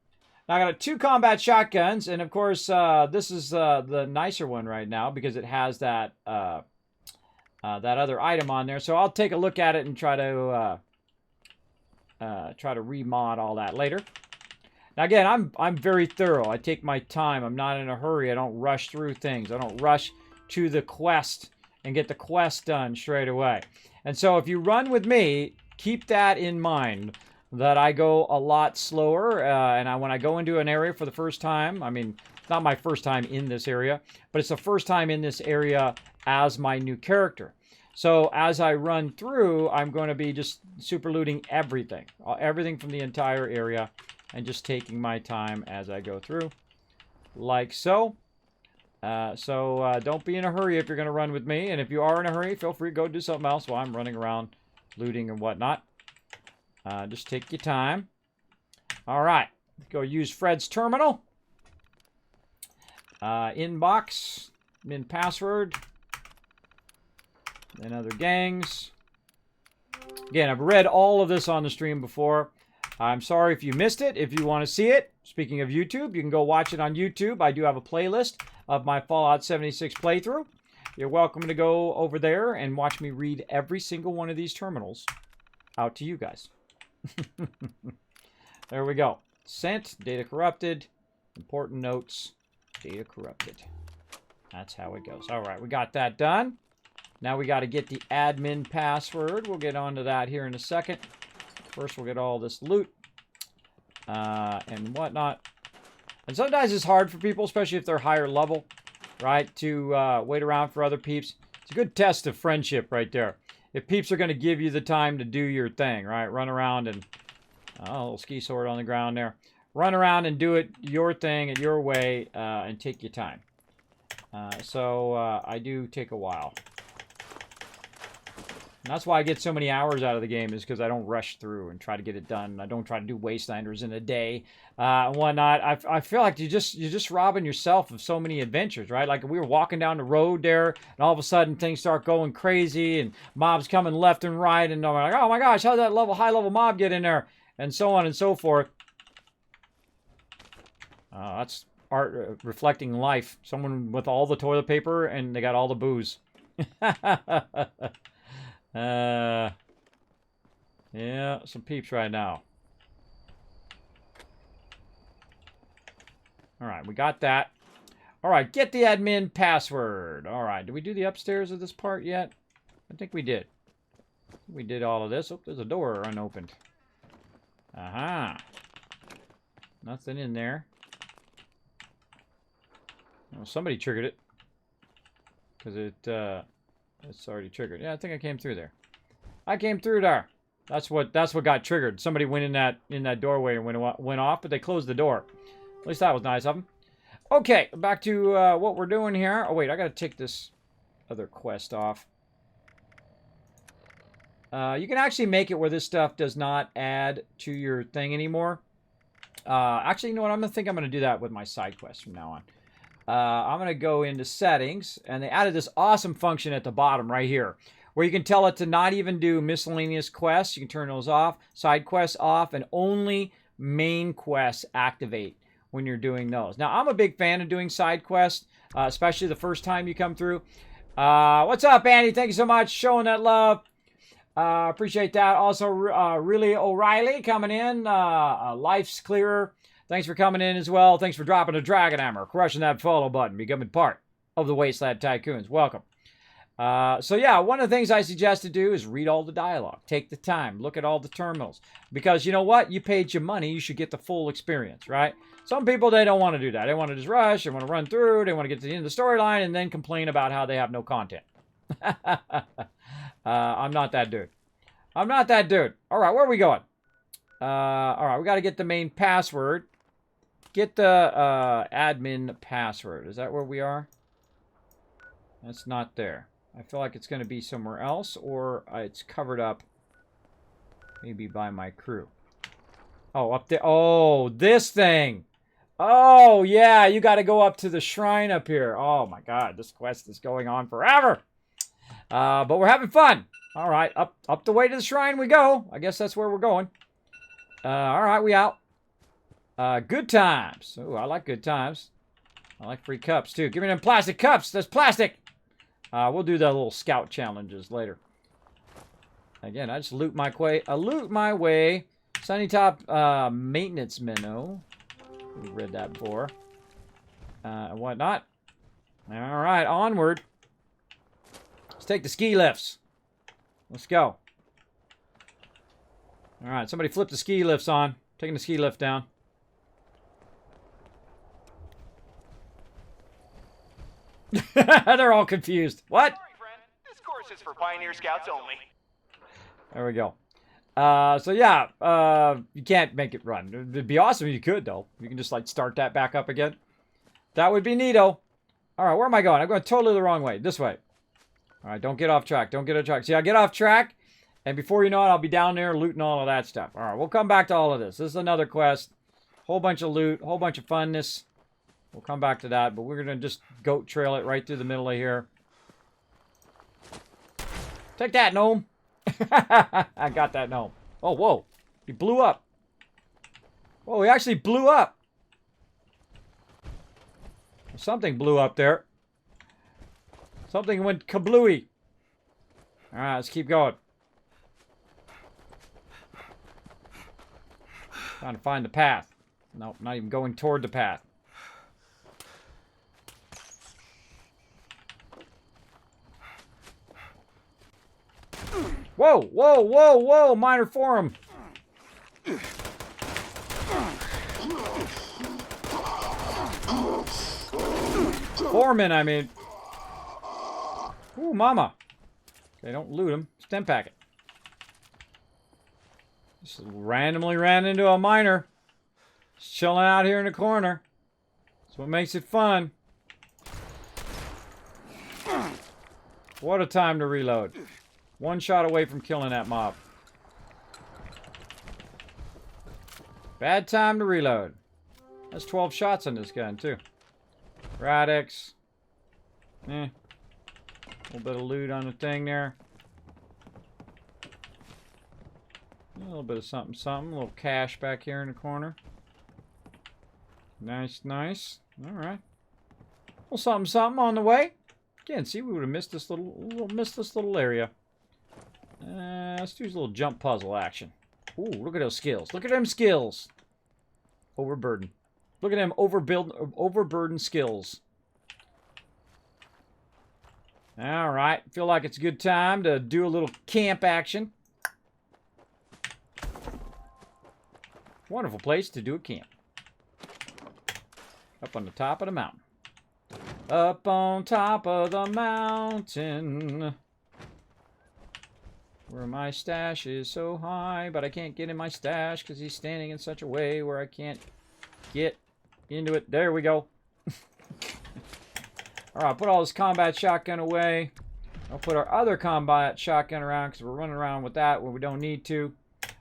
Now I got 2 combat shotguns. And of course, this is the nicer one right now because it has that that other item on there. So I'll take a look at it and try to remod all that later. Now again, I'm very thorough. I take my time. I'm not in a hurry. I don't rush through things. I don't rush to the quest and get the quest done straight away. And so if you run with me, keep that in mind, that I go a lot slower. And when I go into an area for the first time, I mean, it's not my first time in this area, but it's the first time in this area as my new character. So as I run through, I'm going to be just super looting everything. Everything from the entire area. And just taking my time as I go through. Like so. Don't be in a hurry if you're going to run with me. And if you are in a hurry, feel free to go do something else while I'm running around looting and whatnot. Just take your time. All right. Let's go use Fred's terminal. Inbox. Min password. And other gangs. Again, I've read all of this on the stream before. I'm sorry if you missed it. If you want to see it, speaking of YouTube, you can go watch it on YouTube. I do have a playlist of my Fallout 76 playthrough. You're welcome to go over there and watch me read every single one of these terminals out to you guys. There we go. Sent, data corrupted, important notes, data corrupted. That's how it goes. All right, we got that done. Now we got to get the admin password. We'll get onto that here in a second. First, we'll get all this loot and whatnot. And sometimes it's hard for people, especially if they're higher level, right, to wait around for other peeps. It's a good test of friendship right there. If peeps are going to give you the time to do your thing, right, run around and... a little ski sword on the ground there. Run around and do it your thing and your way and take your time. I do take a while. And that's why I get so many hours out of the game, is because I don't rush through and try to get it done. I don't try to do Wastelanders in a day and whatnot. I feel like you're just robbing yourself of so many adventures, right? Like we were walking down the road there, and all of a sudden things start going crazy, and mobs coming left and right, and I'm like, oh my gosh, how did that high level mob get in there? And so on and so forth. That's art reflecting life. Someone with all the toilet paper, and they got all the booze. Yeah, some peeps right now. All right, we got that. All right, get the admin password. All right, did we do the upstairs of this part yet? I think we did. We did all of this. Oh, there's a door unopened. Aha. Nothing in there. Well, somebody triggered it. Because it's already triggered. Yeah, I think I came through there. I came through there. That's what got triggered. Somebody went in that doorway and went off, but they closed the door. At least that was nice of them. Okay, back to what we're doing here. Oh wait, I gotta take this other quest off. You can actually make it where this stuff does not add to your thing anymore. Actually, you know what? I'm gonna do that with my side quests from now I'm going to go into settings, and they added this awesome function at the bottom right here, where you can tell it to not even do miscellaneous quests. You can turn those off, side quests off, and only main quests activate when you're doing those. Now, I'm a big fan of doing side quests, especially the first time you come through. What's up, Andy? Thank you so much for showing that love. Appreciate that. Also, really O'Reilly coming in. Life's Clearer. Thanks for coming in as well. Thanks for dropping a Dragon Hammer, crushing that follow button, becoming part of the Wasteland Tycoons. Welcome. So yeah, one of the things I suggest to do is read all the dialogue. Take the time. Look at all the terminals. Because you know what? You paid your money. You should get the full experience, right? Some people, they don't want to do that. They want to just rush. They want to run through. They want to get to the end of the storyline and then complain about how they have no content. I'm not that dude. I'm not that dude. All right, where are we going? All right, we got to get the main password. Get the admin password. Is that where we are? That's not there. I feel like it's going to be somewhere else, or it's covered up maybe by my crew. Oh, up there. Oh, this thing. Oh, yeah, you got to go up to the shrine up here. Oh, my God, this quest is going on forever. But we're having fun. All right, up the way to the shrine we go. I guess that's where we're going. All right, we out. Good times. Oh, I like good times. I like free cups, too. Give me them plastic cups. That's plastic. We'll do the little scout challenges later. Again, I just loot my way. Sunny Top maintenance menu. We've read that before. And whatnot. All right, onward. Let's take the ski lifts. Let's go. All right, somebody flip the ski lifts on. Taking the ski lift down. They're all confused. What?
Sorry, friend. This course is for Pioneer Scouts only.
There we go. So yeah, you can't make it run. It'd be awesome if you could, though. You can just, like, start that back up again. That would be neato. All right, where am I going? I'm going totally the wrong way. This way. All right, don't get off track. Don't get off track. See, I get off track, and before you know it, I'll be down there looting all of that stuff. All right, we'll come back to all of this. This is another quest. Whole bunch of loot, whole bunch of funness. We'll come back to that, but we're going to just goat trail it right through the middle of here. Take that, gnome. I got that gnome. Oh, whoa. He blew up. Whoa, he actually blew up. Something blew up there. Something went kablooey. All right, let's keep going. Trying to find the path. Nope, not even going toward the path. Whoa, whoa, whoa, whoa, minor forum. Foreman, I mean. Ooh, mama. Okay, don't loot him. Stem packet. Just randomly ran into a miner. Just chilling out here in the corner. That's what makes it fun. What a time to reload. One shot away from killing that mob. Bad time to reload. That's 12 shots on this gun, too. Radix. A little bit of loot on the thing there. A little bit of something, something. A little cash back here in the corner. Nice, nice. All right. A little something, something on the way. Again, see, we would have missed this little area. Let's do a little jump puzzle action. Ooh, look at those skills. Look at them skills. Overburden. Look at them overburdened skills. All right. Feel like it's a good time to do a little camp action. Wonderful place to do a camp. Up on the top of the mountain. Up on top of the mountain. Where my stash is so high, but I can't get in my stash because he's standing in such a way where I can't get into it. There we go. Alright, put all this combat shotgun away. I'll put our other combat shotgun around because we're running around with that when we don't need to.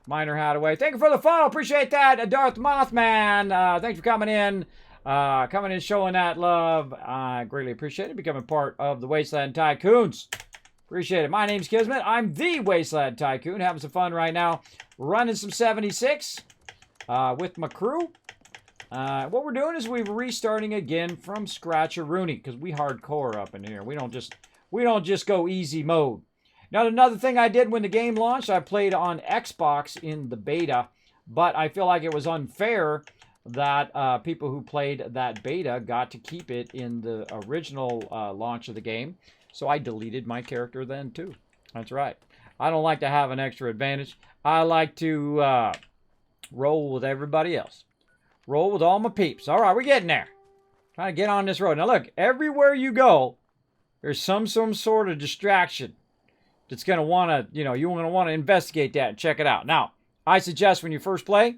Miner hat away. Thank you for the follow. Appreciate that. Darth Mothman. Thanks for coming in. Coming in, showing that love. I greatly appreciate it. Becoming part of the Wasteland Tycoons. Appreciate it. My name's Kismet. I'm the Wasteland Tycoon. Having some fun right now. Running some 76 with my crew. What we're doing is we're restarting again from scratch-a-rooney because we hardcore up in here. We don't just go easy mode. Now, another thing I did when the game launched, I played on Xbox in the beta, but I feel like it was unfair that people who played that beta got to keep it in the original launch of the game. So I deleted my character then too. That's right. I don't like to have an extra advantage. I like to roll with everybody else. Roll with all my peeps. All right, we're getting there. Trying to get on this road. Now look, everywhere you go, there's some sort of distraction that's going to want to, you're going to want to investigate that and check it out. Now, I suggest when you first play,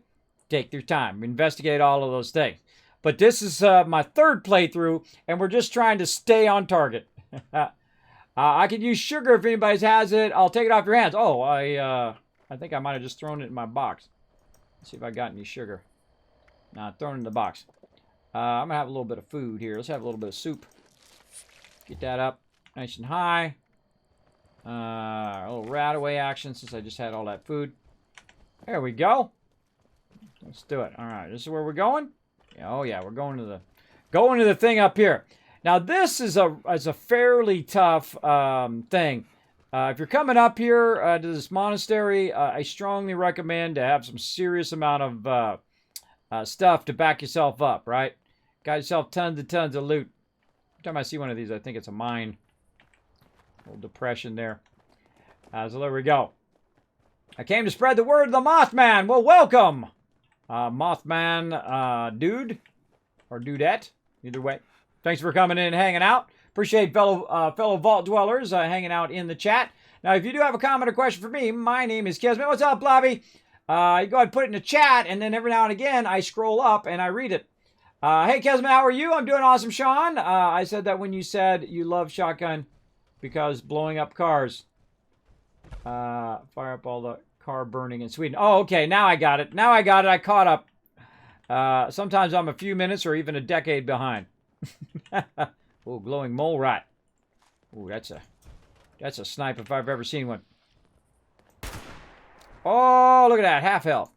take your time. Investigate all of those things. But this is my third playthrough, and we're just trying to stay on target. I can use sugar if anybody has it. I'll take it off your hands. Oh, I think I might have just thrown it in my box. Let's see if I got any sugar. Nah, thrown it in the box. I'm going to have a little bit of food here. Let's have a little bit of soup. Get that up nice and high. A little rat-away action since I just had all that food. There we go. Let's do it. All right, this is where we're going. Oh yeah, we're going to the thing up here. Now this is a fairly tough thing. If you're coming up here to this monastery, I strongly recommend to have some serious amount of stuff to back yourself up. Right? Got yourself tons and tons of loot. Every time I see one of these, I think it's a mine. A little depression there. So there we go. I came to spread the word of the Mothman. Well, welcome, Mothman dude or dudette. Either way. Thanks for coming in and hanging out. Appreciate fellow Vault Dwellers hanging out in the chat. Now, if you do have a comment or question for me, my name is Kismet. What's up, Blobby? You go ahead and put it in the chat, and then every now and again, I scroll up and I read it. Hey, Kismet, how are you? I'm doing awesome, Sean. I said that when you said you love shotgun because blowing up cars. Fire up all the car burning in Sweden. Oh, okay. Now I got it. I caught up. Sometimes I'm a few minutes or even a decade behind. Oh, glowing mole rat. Oh, that's a snipe if I've ever seen one. Oh, look at that. Half health.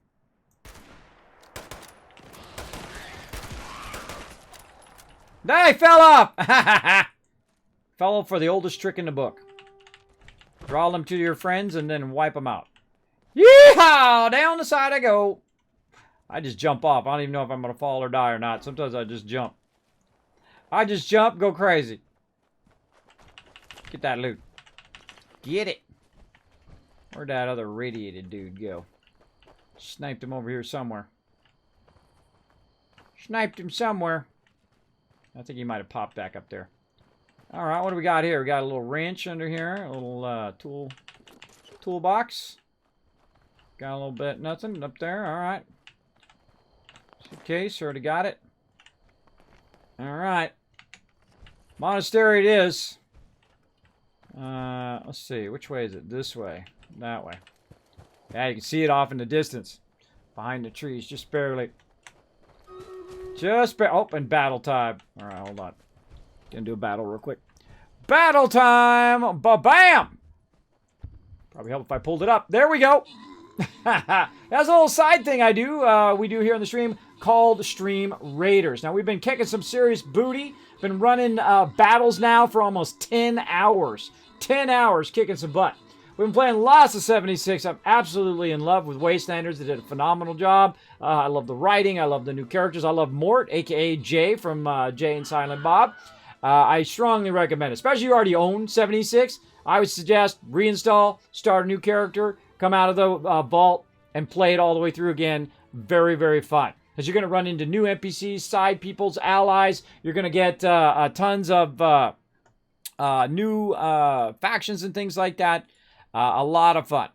They fell off. Fell off for the oldest trick in the book. Draw them to your friends and then wipe them out. Yeehaw! Down the side I go. I just jump off. I don't even know if I'm going to fall or die or not. Sometimes I just jump. I just jump, go crazy. Get that loot. Get it. Where'd that other radiated dude go? Sniped him over here somewhere. Sniped him somewhere. I think he might have popped back up there. All right, what do we got here? We got a little wrench under here. A little toolbox. Got a little bit, nothing up there. All right. Suitcase, already got it. All right. Monastery it is. Let's see. Which way is it? This way. That way. Yeah, you can see it off in the distance. Behind the trees. Just barely. Oh, and battle time. All right, hold on. Gonna do a battle real quick. Battle time! Ba-bam! Probably help if I pulled it up. There we go. That's a little side thing I do. We do here on the stream called Stream Raiders. Now, we've been kicking some serious booty. Been running battles now for almost 10 hours. 10 hours kicking some butt. We've been playing lots of 76. I'm absolutely in love with Wastelanders. They did a phenomenal job. I love the writing. I love the new characters. I love Mort, a.k.a. Jay from Jay and Silent Bob. I strongly recommend it. Especially if you already own 76. I would suggest reinstall, start a new character, come out of the vault, and play it all the way through again. Very, very fun. Because you're going to run into new NPCs, side peoples, allies. You're going to get tons of new factions and things like that. A lot of fun.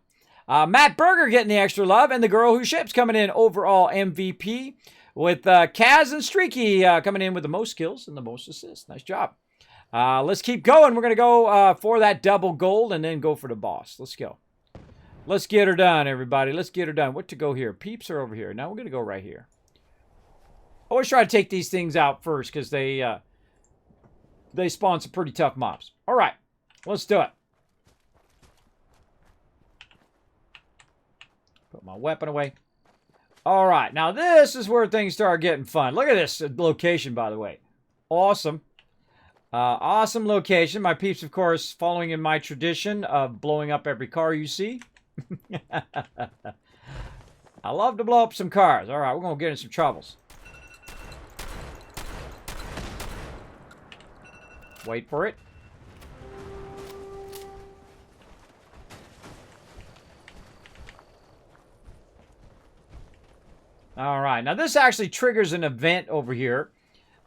Matt Berger getting the extra love, and the girl who ships coming in overall MVP. With Kaz and Streaky coming in with the most kills and the most assists. Nice job. Let's keep going. We're going to go for that double gold and then go for the boss. Let's go. Let's get her done, everybody. Let's get her done. What to go here? Peeps are over here. Now we're going to go right here. Always try to take these things out first because they spawn some pretty tough mobs. All right, let's do it. Put my weapon away. All right, now this is where things start getting fun. Look at this location, by the way. Awesome. Awesome location. My peeps, of course, following in my tradition of blowing up every car you see. I love to blow up some cars. All right, we're going to get in some troubles. Wait for it. All right, now this actually triggers an event over here.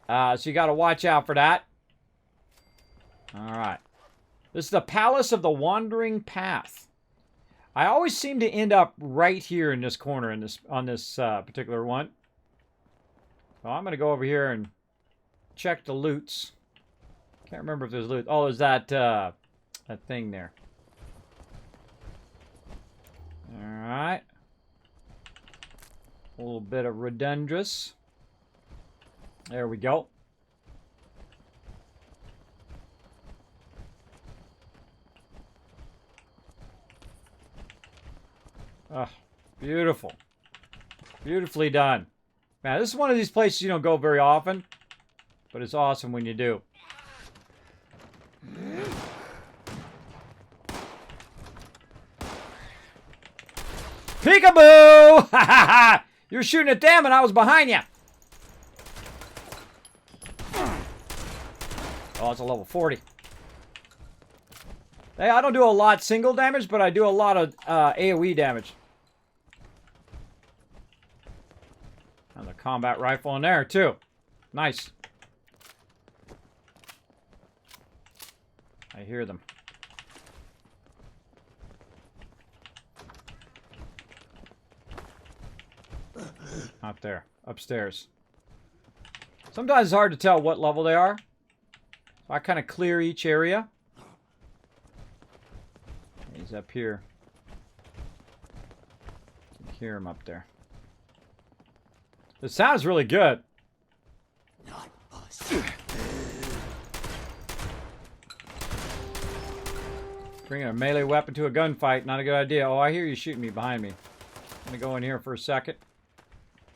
So you got to watch out for that. All right. This is the Palace of the Wandering Path. I always seem to end up right here in this corner on this particular one. So I'm going to go over here and check the loots. Can't remember if there's loot. Oh, there's that thing there. All right. A little bit of redundance. There we go. Oh, beautiful. Beautifully done. Man, this is one of these places you don't go very often, but it's awesome when you do. Peekaboo! Ha ha ha! You were shooting at them and I was behind you. Oh, it's a level 40. Hey, I don't do a lot single damage, but I do a lot of AoE damage. And the combat rifle in there, too. Nice. I hear them. Not there. Upstairs. Sometimes it's hard to tell what level they are. So I kind of clear each area. He's up here. You can hear him up there. The sound's really good. Not us. Bringing a melee weapon to a gunfight, not a good idea. Oh, I hear you shooting me behind me. I'm gonna go in here for a second.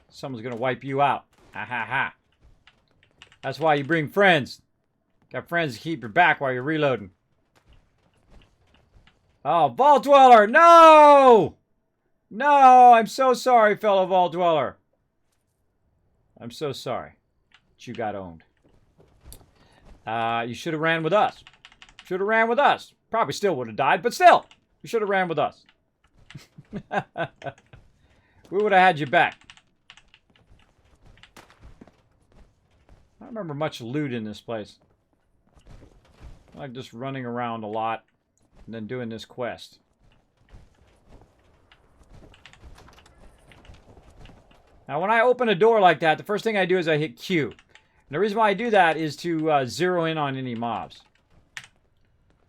Someone's gonna wipe you out. Ha ha ha. That's why you bring friends. Got friends to keep your back while you're reloading. Oh, Vault Dweller! No! No! I'm so sorry, fellow Vault Dweller. I'm so sorry that you got owned. You should have ran with us. Should have ran with us. Probably still would have died, but still, you should have ran with us. We would have had you back. I don't remember much loot in this place. I like just running around a lot and then doing this quest. Now, when I open a door like that, the first thing I do is I hit Q. And the reason why I do that is to zero in on any mobs.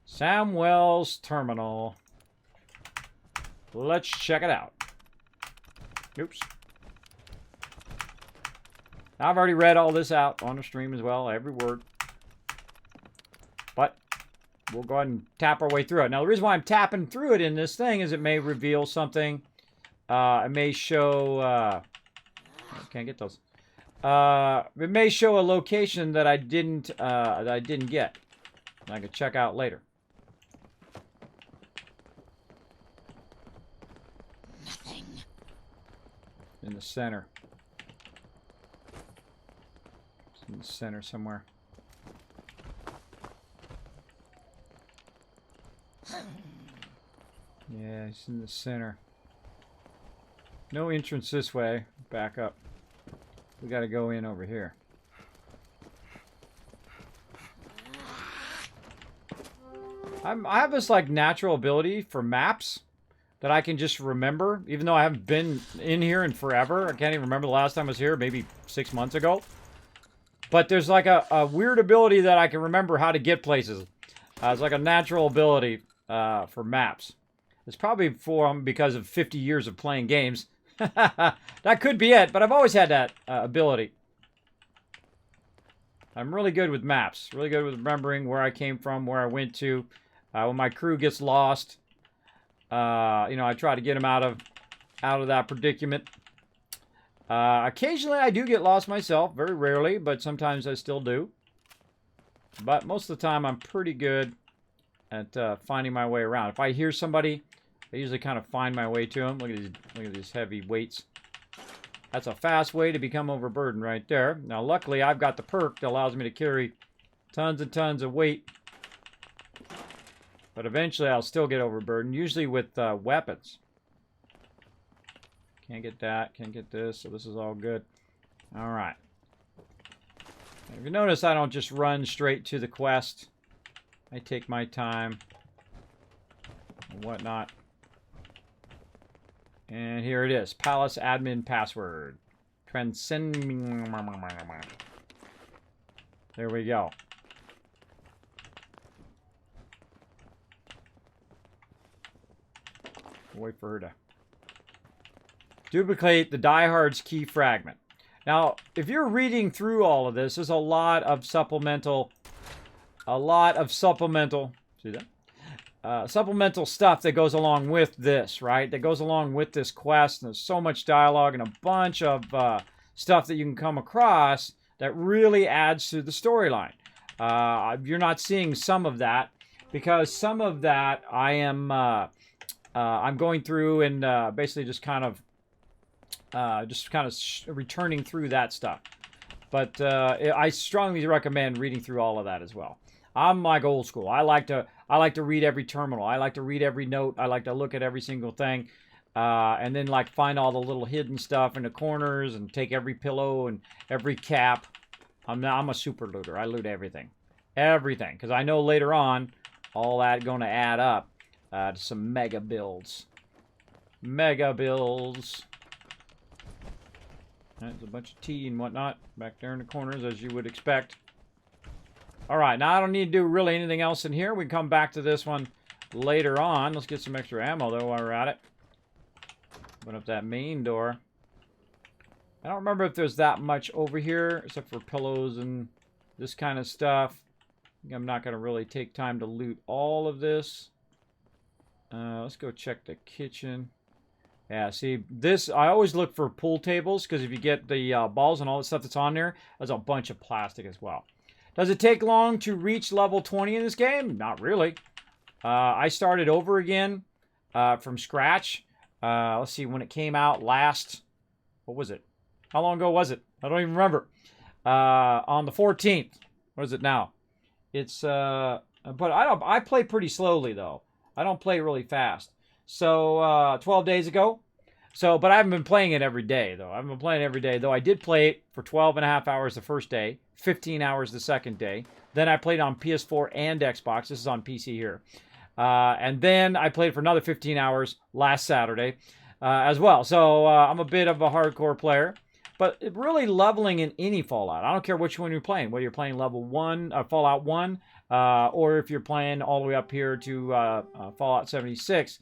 Samwell's Terminal. Let's check it out. Oops. I've already read all this out on the stream as well, every word. But we'll go ahead and tap our way through it. Now, the reason why I'm tapping through it in this thing is it may reveal something. It may show... I can't get those. It may show a location that I didn't get. And I can check out later. Nothing. In the center. It's in the center somewhere. Yeah, it's in the center. No entrance this way. Back up. We gotta go in over here. I have this like natural ability for maps that I can just remember, even though I haven't been in here in forever. I can't even remember the last time I was here, maybe 6 months ago. But there's like a weird ability that I can remember how to get places. It's like a natural ability for maps. It's probably because of 50 years of playing games. That could be it, but I've always had that ability. I'm really good with maps. Really good with remembering where I came from, where I went to. When my crew gets lost, you know, I try to get them out of that predicament. Occasionally I do get lost myself, very rarely, but sometimes I still do. But most of the time I'm pretty good at finding my way around. If I hear somebody, I usually kind of find my way to them. Look at these heavy weights. That's a fast way to become overburdened right there. Now luckily I've got the perk that allows me to carry tons and tons of weight. But eventually I'll still get overburdened, usually with weapons. Can't get that, can't get this, so this is all good. Alright. If you notice, I don't just run straight to the quest. I take my time and whatnot. And here it is. Palace admin password. Transcend. There we go. Wait for her to duplicate the diehard's key fragment. Now, if you're reading through all of this, there's a lot of supplemental, see that? Supplemental stuff that goes along with this, right? That goes along with this quest. And there's so much dialogue and a bunch of stuff that you can come across that really adds to the storyline. You're not seeing some of that because some of that I am I'm going through and basically just kind of returning through that stuff. But I strongly recommend reading through all of that as well. I'm like old school. I like to read every terminal. I like to read every note. I like to look at every single thing. And then like find all the little hidden stuff in the corners and take every pillow and every cap. I'm a super looter. I loot everything. Everything. Because I know later on all that going to add up to some mega builds. Mega builds. There's a bunch of tea and whatnot back there in the corners, as you would expect. Alright, now I don't need to do really anything else in here. We can come back to this one later on. Let's get some extra ammo, though, while we're at it. Open up that main door. I don't remember if there's that much over here, except for pillows and this kind of stuff. I'm not going to really take time to loot all of this. Let's go check the kitchen. Yeah, see, this, I always look for pool tables, because if you get the balls and all the stuff that's on there, there's a bunch of plastic as well. Does it take long to reach level 20 in this game? Not really. I started over again from scratch. Let's see, when it came out last, what was it? How long ago was it? I don't even remember. On the 14th. What is it now? It's, but I play pretty slowly, though. I don't play really fast. So, 12 days ago. So, but I haven't been playing it every day, though. I haven't been playing it every day, though. I did play it for 12 and a half hours the first day, 15 hours the second day. Then I played on PS4 and Xbox. This is on PC here. And then I played for another 15 hours last Saturday as well. So, I'm a bit of a hardcore player. But it really leveling in any Fallout. I don't care which one you're playing. Whether you're playing level 1, Fallout 1, or if you're playing all the way up here to Fallout 76.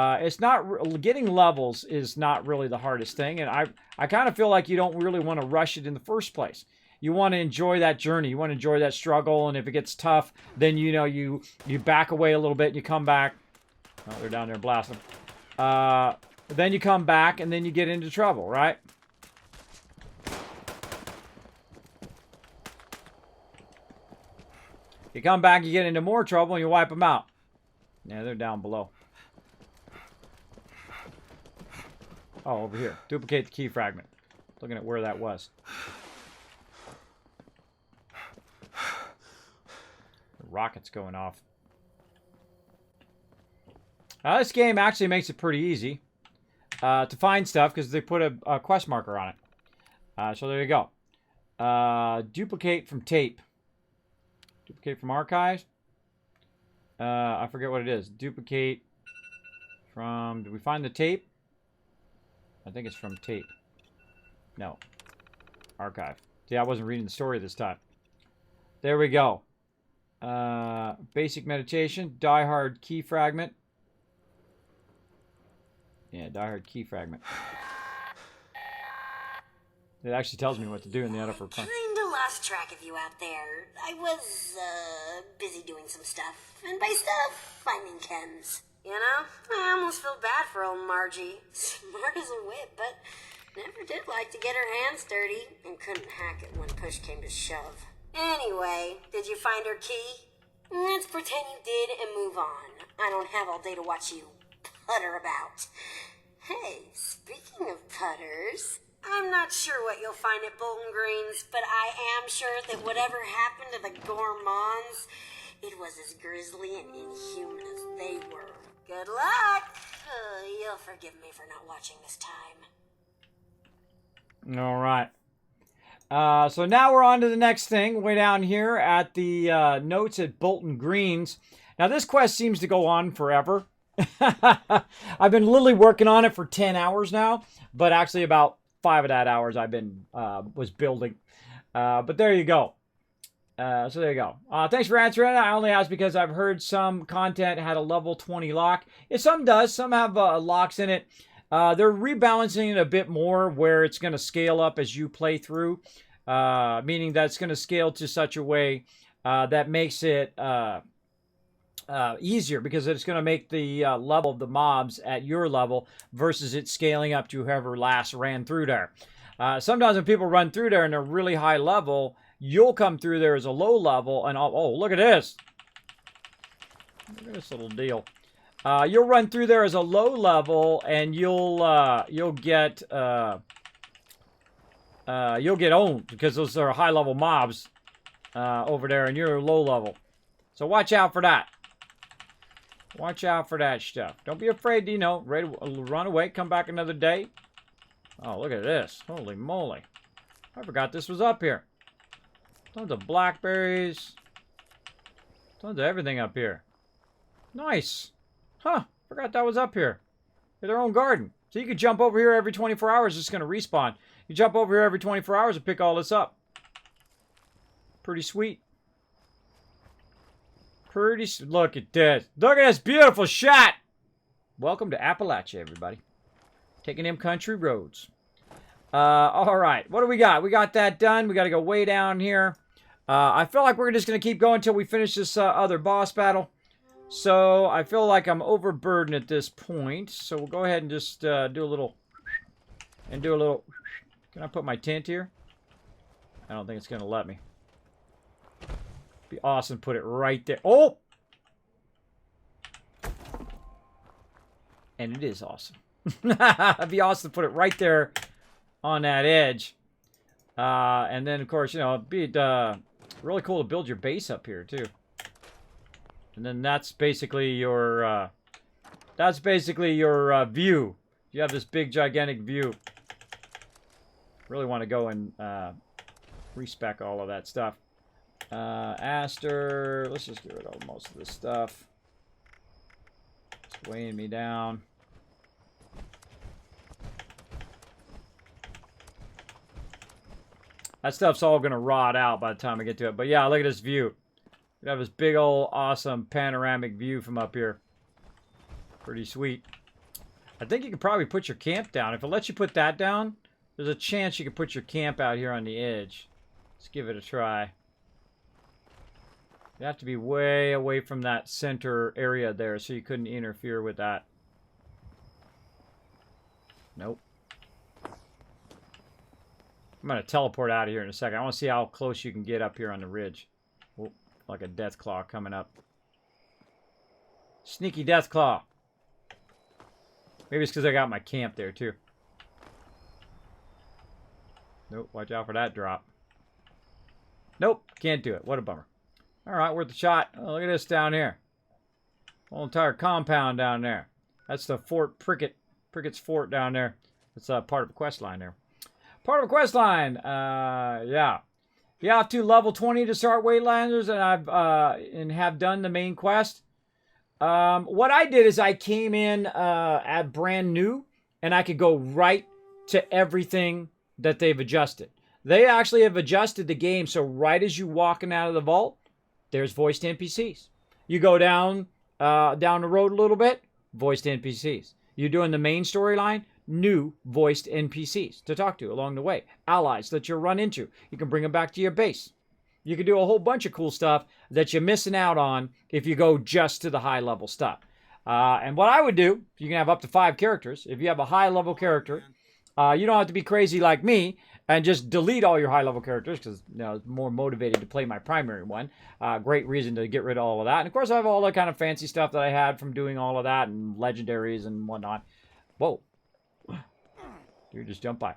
It's not getting levels is not really the hardest thing, and I kind of feel like you don't really want to rush it in the first place. You want to enjoy that journey. You want to enjoy that struggle, and if it gets tough, then you know you back away a little bit and you come back. Oh, they're down there blasting. Then you come back and then you get into trouble, right? You come back, you get into more trouble, and you wipe them out. Yeah, they're down below. Oh, over here. Duplicate the key fragment. Looking at where that was. The rocket's going off. This game actually makes it pretty easy to find stuff because they put a quest marker on it. So there you go. Duplicate from tape. Duplicate from archives. I forget what it is. Duplicate from... Did we find the tape? I think it's from tape. No. Archive. See, I wasn't reading the story this time. There we go. Basic meditation. Die Hard key fragment. Yeah, Die Hard key fragment. It actually tells me what to do in the upper part.
Kinda lost track of you out there. I was, busy doing some stuff. And by stuff, I mean chems. You know, I almost feel bad for old Margie. Smart as a whip, but never did like to get her hands dirty. And couldn't hack it when push came to shove. Anyway, did you find her key? Let's pretend you did and move on. I don't have all day to watch you putter about. Hey, speaking of putters, I'm not sure what you'll find at Bolton Greens, but I am sure that whatever happened to the Gourmands, it was as grisly and inhuman as they were. Good luck! You'll forgive me for not watching this time.
All right. So now we're on to the next thing, way down here at the notes at Bolton Greens. Now this quest seems to go on forever. I've been literally working on it for 10 hours now, but actually about 5 of that hours I've been was building. But there you go. So there you go. Thanks for answering. I only asked because I've heard some content had a level 20 lock. Yeah, some does. Some have locks in it. They're rebalancing it a bit more where it's going to scale up as you play through, meaning that it's going to scale to such a way that makes it easier, because it's going to make the level of the mobs at your level versus it scaling up to whoever last ran through there. Sometimes when people run through there and they're really high level, you'll come through there as a low level and oh, look at this. Look at this little deal. You'll run through there as a low level, and you'll get owned because those are high level mobs over there, and you're low level. So watch out for that. Watch out for that stuff. Don't be afraid to, ready to run away, come back another day. Oh, look at this. Holy moly. I forgot this was up here. Tons of blackberries. Tons of everything up here. Nice. Huh, forgot that was up here. In their own garden. So you could jump over here every 24 hours, it's going to respawn. You jump over here every 24 hours and pick all this up. Pretty sweet. Look at this. Look at this beautiful shot. Welcome to Appalachia, everybody. Taking them country roads. All right, what do we got? We got that done. We got to go way down here. I feel like we're just going to keep going until we finish this other boss battle. So I feel like I'm overburdened at this point. So we'll go ahead and just do a little. Can I put my tent here? I don't think it's going to let me. Be awesome to put it right there. Oh! And it is awesome. It'd be awesome to put it right there on that edge. And then, of course, it'd be really cool to build your base up here, too. And then that's basically your view. You have this big, gigantic view. Really want to go and respec all of that stuff. Aster, let's just get rid of most of this stuff. It's weighing me down. That stuff's all going to rot out by the time I get to it. But yeah, look at this view. We have this big old awesome panoramic view from up here. Pretty sweet. I think you could probably put your camp down. If it lets you put that down, there's a chance you could put your camp out here on the edge. Let's give it a try. You have to be way away from that center area there, so you couldn't interfere with that. Nope. I'm going to teleport out of here in a second. I want to see how close you can get up here on the ridge. Oh, like a death claw coming up. Sneaky death claw. Maybe it's because I got my camp there, too. Nope, watch out for that drop. Nope, can't do it. What a bummer. Alright, worth a shot. Oh, look at this down here. Whole entire compound down there. That's the Fort Prickett's Fort down there. That's part of the quest line there. Part of a quest line. Yeah. You have to level 20 to start Wastelanders, and have done the main quest. What I did is I came in at brand new, and I could go right to everything that they've adjusted. They actually have adjusted the game, so right as you're walking out of the vault, there's voiced NPCs. You go down the road a little bit, voiced NPCs. You're doing the main storyline, new voiced NPCs to talk to along the way. Allies that you'll run into. You can bring them back to your base. You can do a whole bunch of cool stuff that you're missing out on if you go just to the high level stuff. And what I would do, you can have up to 5 characters. If you have a high level character, you don't have to be crazy like me and just delete all your high level characters because I'm more motivated to play my primary one. Great reason to get rid of all of that. And of course, I have all the kind of fancy stuff that I had from doing all of that and legendaries and whatnot. Whoa. You just jumped by.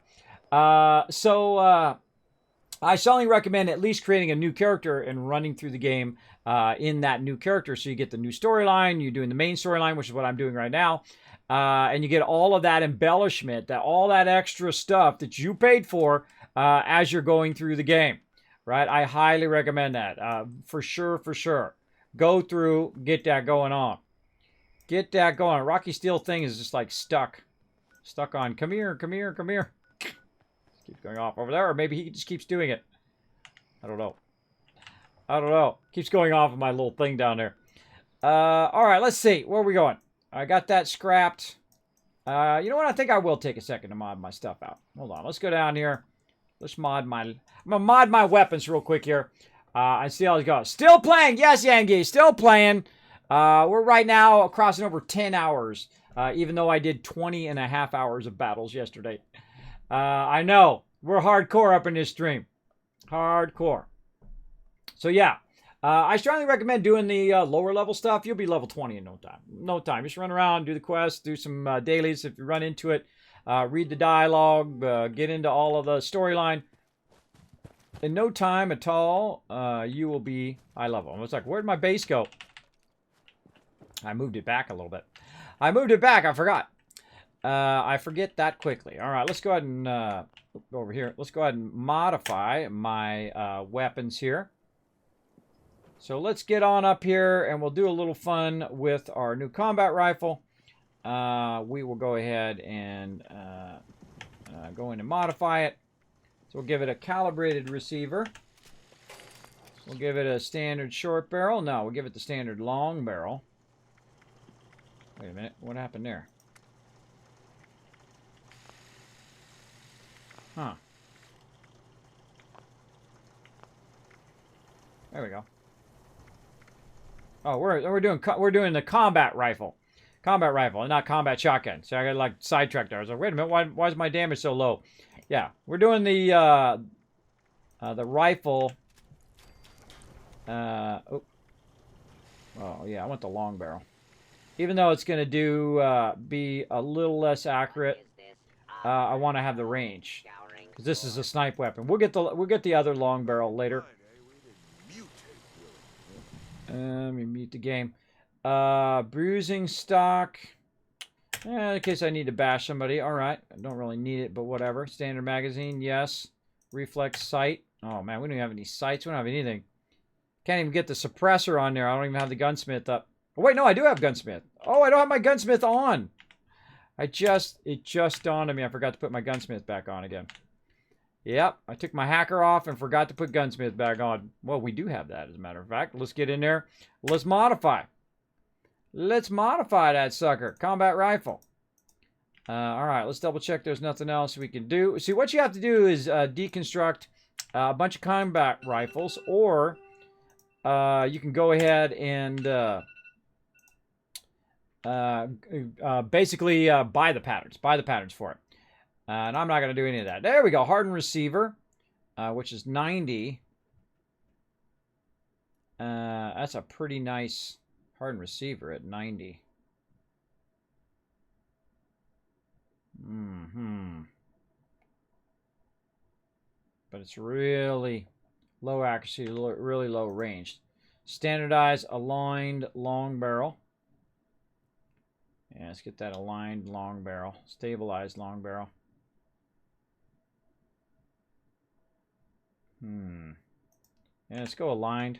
I strongly recommend at least creating a new character and running through the game in that new character. So you get the new storyline, you're doing the main storyline, which is what I'm doing right now. And you get all of that embellishment, all that extra stuff that you paid for as you're going through the game, right? I highly recommend that, for sure, for sure. Go through, get that going on. Get that going. Rocky Steel thing is just like stuck on, come here, come here, come here. Keeps going off over there, or maybe he just keeps doing it. I don't know. I don't know. Keeps going off of my little thing down there. All right, let's see. Where are we going? I got that scrapped. You know what? I think I will take a second to mod my stuff out. Hold on. Let's go down here. Let's mod my... I'm going to mod my weapons real quick here. And see how it goes. Still playing. Yes, Yangi. Still playing. We're right now crossing over 10 hours. Even though I did 20.5 hours of battles yesterday. I know. We're hardcore up in this stream. Hardcore. So, yeah. I strongly recommend doing the lower level stuff. You'll be level 20 in no time. No time. Just run around, do the quests, do some dailies if you run into it. Read the dialogue, get into all of the storyline. In no time at all, you will be high level. And it's like, where'd my base go? I moved it back a little bit. I moved it back. I forgot. I forget that quickly. All right, let's go ahead and go over here. Let's go ahead and modify my weapons here. So let's get on up here and we'll do a little fun with our new combat rifle. We will go ahead and go in and modify it. So we'll give it a calibrated receiver. We'll give it a standard short barrel. No, we'll give it the standard long barrel. Wait a minute. What happened there? Huh. There we go. Oh, we're doing the combat rifle, and not combat shotgun. So I got like sidetracked there. I was like, wait a minute, why is my damage so low? Yeah, we're doing the rifle. Oh yeah, I want the long barrel. Even though it's gonna be a little less accurate, I want to have the range because this is a snipe weapon. We'll get the other long barrel later. Let me mute the game. Bruising stock. In case I need to bash somebody. Alright. I don't really need it, but whatever. Standard magazine, yes. Reflex sight. Oh, man. We don't have any sights. We don't have anything. Can't even get the suppressor on there. I don't even have the gunsmith up. Oh, wait. No, I do have gunsmith. Oh, I don't have my gunsmith on. It just dawned on me. I forgot to put my gunsmith back on again. Yep, I took my hacker off and forgot to put gunsmith back on. Well, we do have that, as a matter of fact. Let's get in there. Let's modify. Let's modify that sucker. Combat rifle. All right, let's double check there's nothing else we can do. See, what you have to do is deconstruct a bunch of combat rifles, or you can go ahead and basically buy the patterns. Buy the patterns for it. And I'm not going to do any of that. There we go. Hardened receiver, which is 90. That's a pretty nice hardened receiver at 90. But it's really low accuracy, really low range. Standardized aligned long barrel. Yeah, let's get that aligned long barrel. Stabilized long barrel. Yeah, let's go aligned.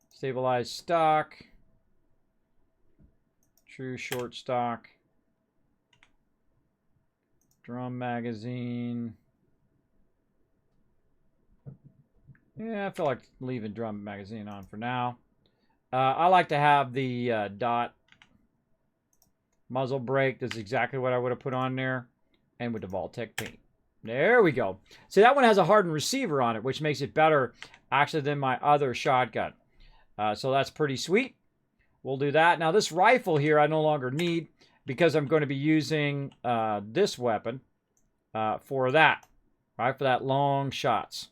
Stabilized stock. True short stock. Drum magazine. Yeah, I feel like leaving drum magazine on for now. I like to have the dot muzzle brake. That's exactly what I would have put on there. And with the Vault-Tec paint. There we go. See, that one has a hardened receiver on it, which makes it better, actually, than my other shotgun. So that's pretty sweet. We'll do that. Now, this rifle here I no longer need because I'm going to be using this weapon for that. Right, for that long shots.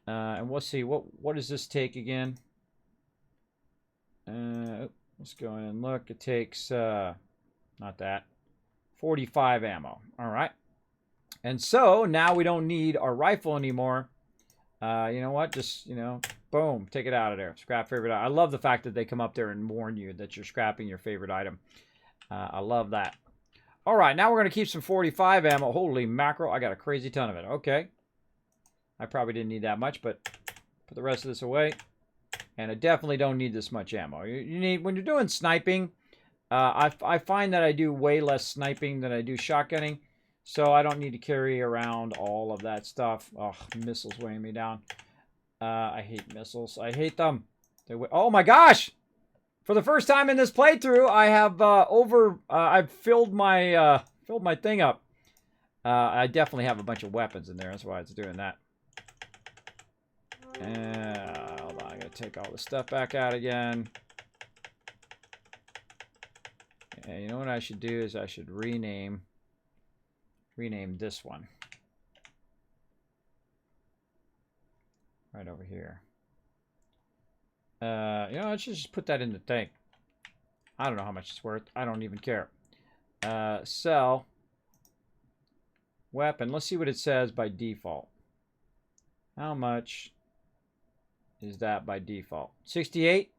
And let's see, what does this take again? Let's go in and look. It takes, not that, 45 ammo. All right. And so, now we don't need our rifle anymore. You know what? Just, you know, boom, take it out of there. Scrap favorite item. I love the fact that they come up there and warn you that you're scrapping your favorite item. I love that. All right, now we're going to keep some 45 ammo. Holy mackerel, I got a crazy ton of it. Okay. I probably didn't need that much, but put the rest of this away. And I definitely don't need this much ammo. You need, when you're doing sniping, I find that I do way less sniping than I do shotgunning. So I don't need to carry around all of that stuff. Oh, missiles weighing me down. I hate missiles. I hate them. Oh my gosh! For the first time in this playthrough, I have I've filled my thing up. I definitely have a bunch of weapons in there. That's why it's doing that. Hold on, I gotta take all the stuff back out again. And you know what I should do is I should rename this one. Right over here. You know, I should just put that in the thing. I don't know how much it's worth. I don't even care. Sell. Weapon. Let's see what it says by default. How much is that by default? 68?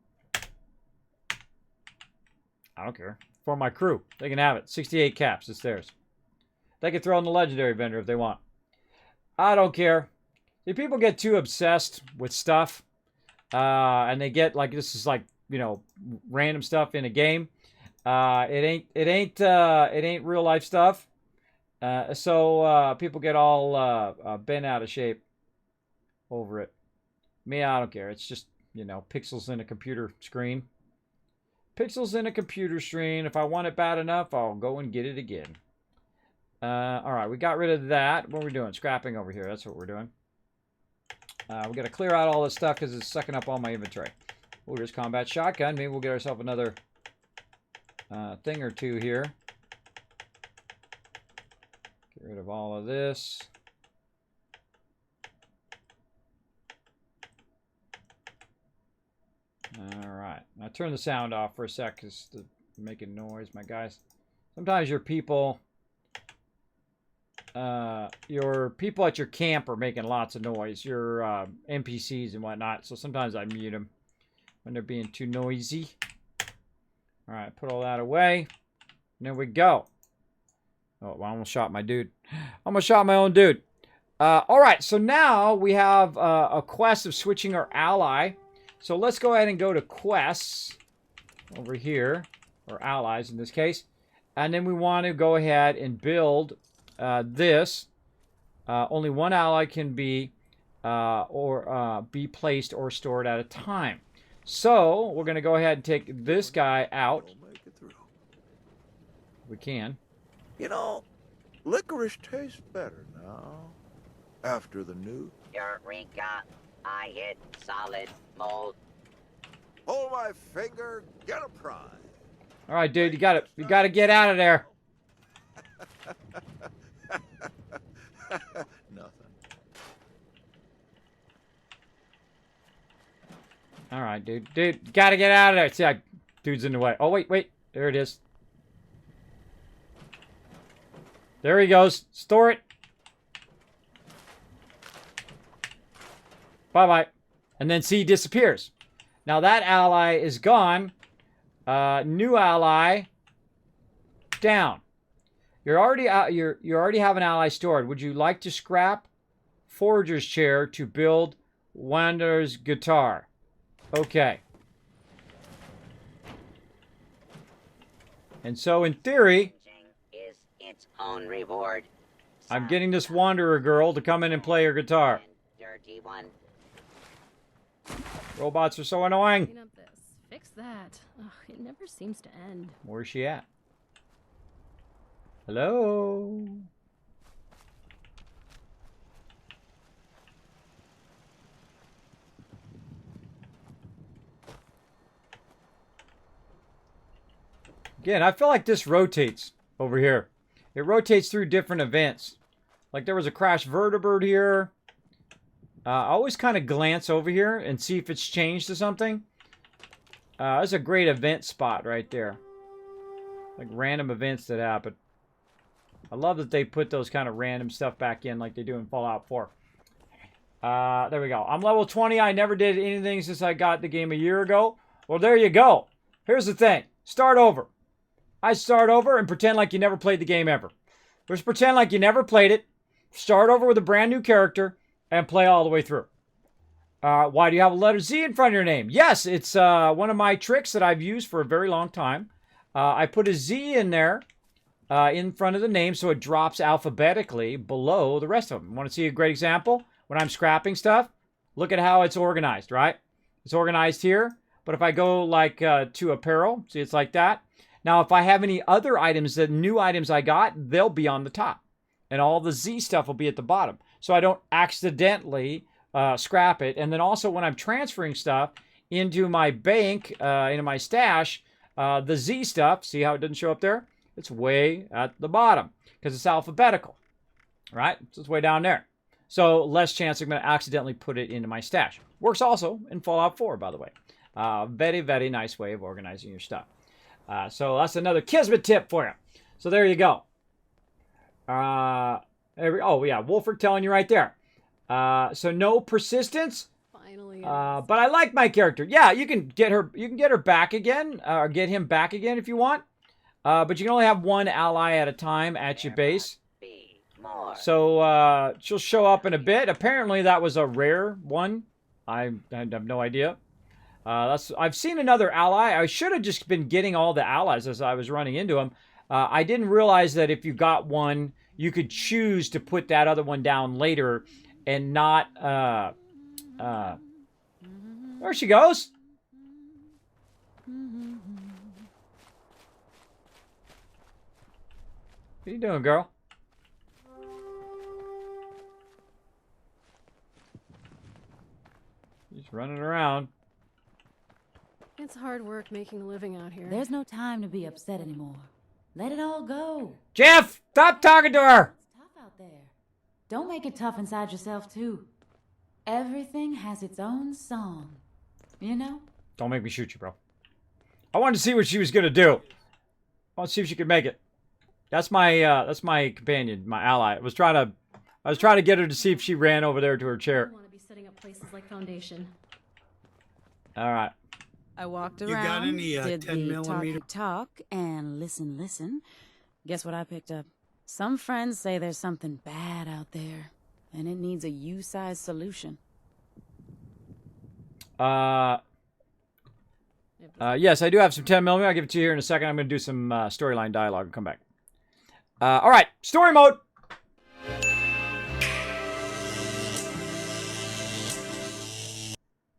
I don't care. For my crew. They can have it. 68 caps. It's theirs. They can throw in the legendary vendor if they want. I don't care. If people get too obsessed with stuff, and they get like, this is like, you know, random stuff in a game. It ain't real life stuff. So people get all bent out of shape over it. Me, I don't care. It's just, you know, pixels in a computer screen. Pixels in a computer screen. If I want it bad enough, I'll go and get it again. All right, we got rid of that. What are we doing? Scrapping over here. That's what we're doing. We got to clear out all this stuff because it's sucking up all my inventory. Oh, there's combat shotgun. Maybe we'll get ourselves another thing or two here. Get rid of all of this. All right. Now turn the sound off for a sec because it's making noise, my guys. Sometimes your people at your camp are making lots of noise. Your NPCs and whatnot. So sometimes I mute them when they're being too noisy. All right, put all that away. And there we go. Oh, I almost shot my dude. Almost shot my own dude. All right, so now we have a quest of switching our ally. So let's go ahead and go to quests over here, or allies in this case. And then we want to go ahead and build this. Only one ally can be be placed or stored at a time. So we're going to go ahead and take this guy out. We can.
You know, licorice tastes better now. After the new.
Eureka! I hit solid mold.
Hold my finger, get a prize.
All right, dude, you got to get out of there.
Nothing.
All right, dude. Dude, you got to get out of there. See, dude's in the way. Oh, wait. There it is. There he goes. Store it. Bye-bye. And then see, disappears. Now that ally is gone. New ally down. You're already out. You already have an ally stored. Would you like to scrap Forger's chair to build Wander's guitar? Okay. And so in theory,
Is its own reward.
I'm getting this Wanderer girl to come in and play her guitar.
Dirty one.
Robots are so annoying.
Clean up this. Fix that. Ugh, it never seems to end.
Where's she at? Hello? Again, I feel like this rotates over here. It rotates through different events. Like there was a crashed vertibird here. I always kind of glance over here and see if it's changed to something. That's a great event spot right there. Like random events that happen. I love that they put those kind of random stuff back in like they do in Fallout 4. There we go. I'm level 20. I never did anything since I got the game a year ago. Well, there you go. Here's the thing. Start over. I start over and pretend like you never played the game ever. Just pretend like you never played it. Start over with a brand new character and play all the way through. Why do you have a letter Z in front of your name? Yes, it's one of my tricks that I've used for a very long time. I put a Z in there in front of the name so it drops alphabetically below the rest of them. Want to see a great example? When I'm scrapping stuff, look at how it's organized, right? It's organized here. But if I go like to apparel, see it's like that. Now, if I have any other items, the new items I got, they'll be on the top. And all the Z stuff will be at the bottom. So I don't accidentally scrap it. And then also when I'm transferring stuff into my bank, into my stash, the Z stuff, see how it didn't show up there? It's way at the bottom because it's alphabetical, right? So it's way down there. So less chance I'm going to accidentally put it into my stash. Works also in Fallout 4, by the way. Very, very nice way of organizing your stuff. So that's another Kismet tip for you. So there you go. Oh, yeah, Wolford telling you right there. So no persistence.
Finally.
But I like my character. Yeah, you can get her back again, or get him back again if you want. But you can only have one ally at a time at your base. So she'll show up in a bit. Apparently that was a rare one. I have no idea. I've seen another ally. I should have just been getting all the allies as I was running into them. I didn't realize that if you got one, you could choose to put that other one down later and not... there she goes. What are you doing, girl? Just running around.
It's hard work making a living out here.
There's no time to be upset anymore. Let it all go.
Jeff, stop talking to her.
It's tough out there. Don't make it tough inside yourself, too. Everything has its own song. You know?
Don't make me shoot you, bro. I wanted to see what she was gonna do. I want to see if she could make it. That's my companion, my ally. I was trying to get her to see if she ran over there to her chair.
I want to be setting up places like Foundation.
All right.
I walked
You
around,
got any,
did
10
the
millimeter?
talk, and listen. Guess what I picked up? Some friends say there's something bad out there, and it needs a you-sized solution.
Yes, I do have some 10mm. I'll give it to you here in a second. I'm going to do some storyline dialogue and come back. All right, story mode.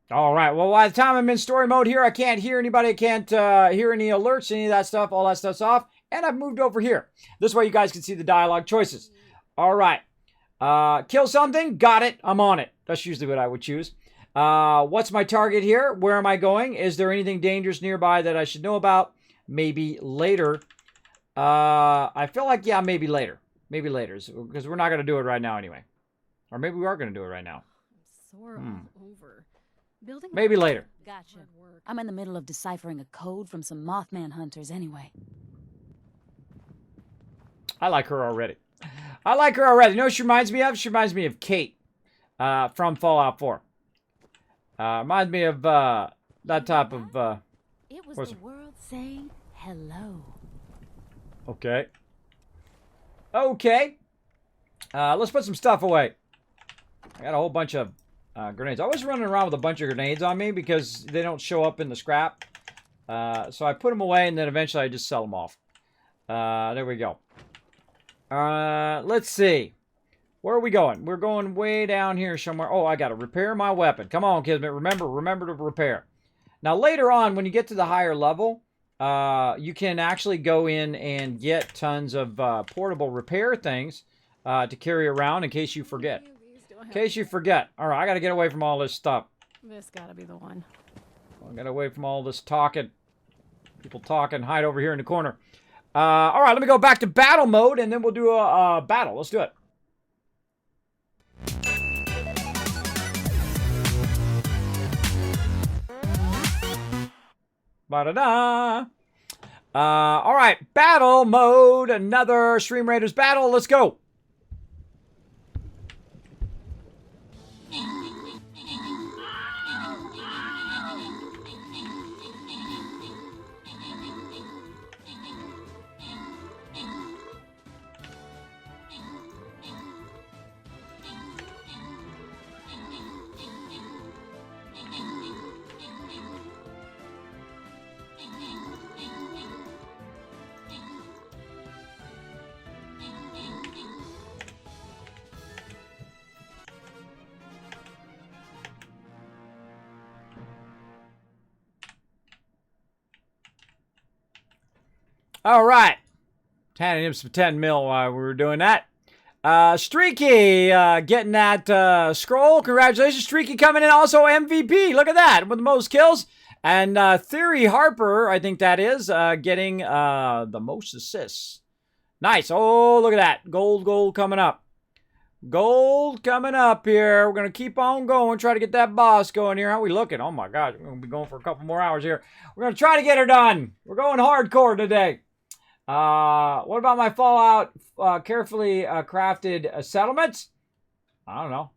All right, well, by the time I'm in story mode here, I can't hear anybody. I can't hear any alerts, any of that stuff. All that stuff's off. And I've moved over here. This way you guys can see the dialogue choices. All right. Kill something. Got it. I'm on it. That's usually what I would choose. What's my target here? Where am I going? Is there anything dangerous nearby that I should know about? Maybe later. I feel like, yeah, maybe later. Maybe later. Because we're not going to do it right now anyway. Or maybe we are going to do it right now.
I'm sore all over. Building
Maybe later.
Gotcha. I'm in the middle of deciphering a code from some Mothman hunters anyway.
I like her already. I like her already. You know what she reminds me of? She reminds me of Kate from Fallout 4. Reminds me of that type of...
It was the world saying hello.
Okay. Okay. Let's put some stuff away. I got a whole bunch of grenades. I was running around with a bunch of grenades on me because they don't show up in the scrap. So I put them away and then eventually I just sell them off. There we go. Let's see. Where are we going? We're going way down here somewhere. Oh, I got to repair my weapon. Come on, Kismet. Remember to repair. Now, later on, when you get to the higher level, you can actually go in and get tons of portable repair things to carry around in case you forget. In case you forget. All right, I got to get away from all this stuff.
This gotta be the one.
I got away from all this talking. People talking, hide over here in the corner. All right, let me go back to battle mode, and then we'll do a battle. Let's do it. Ba-da-da. All right, battle mode. Another Stream Raiders battle. Let's go. All right. Handing him some 10 mil while we were doing that. Streaky getting that scroll. Congratulations. Streaky coming in also MVP. Look at that. With the most kills. And Theory Harper, I think that is, getting the most assists. Nice. Oh, look at that. Gold coming up. Gold coming up here. We're going to keep on going. Try to get that boss going here. How are we looking? Oh, my God. We're going to be going for a couple more hours here. We're going to try to get her done. We're going hardcore today. What about my Fallout carefully crafted settlements? I don't know.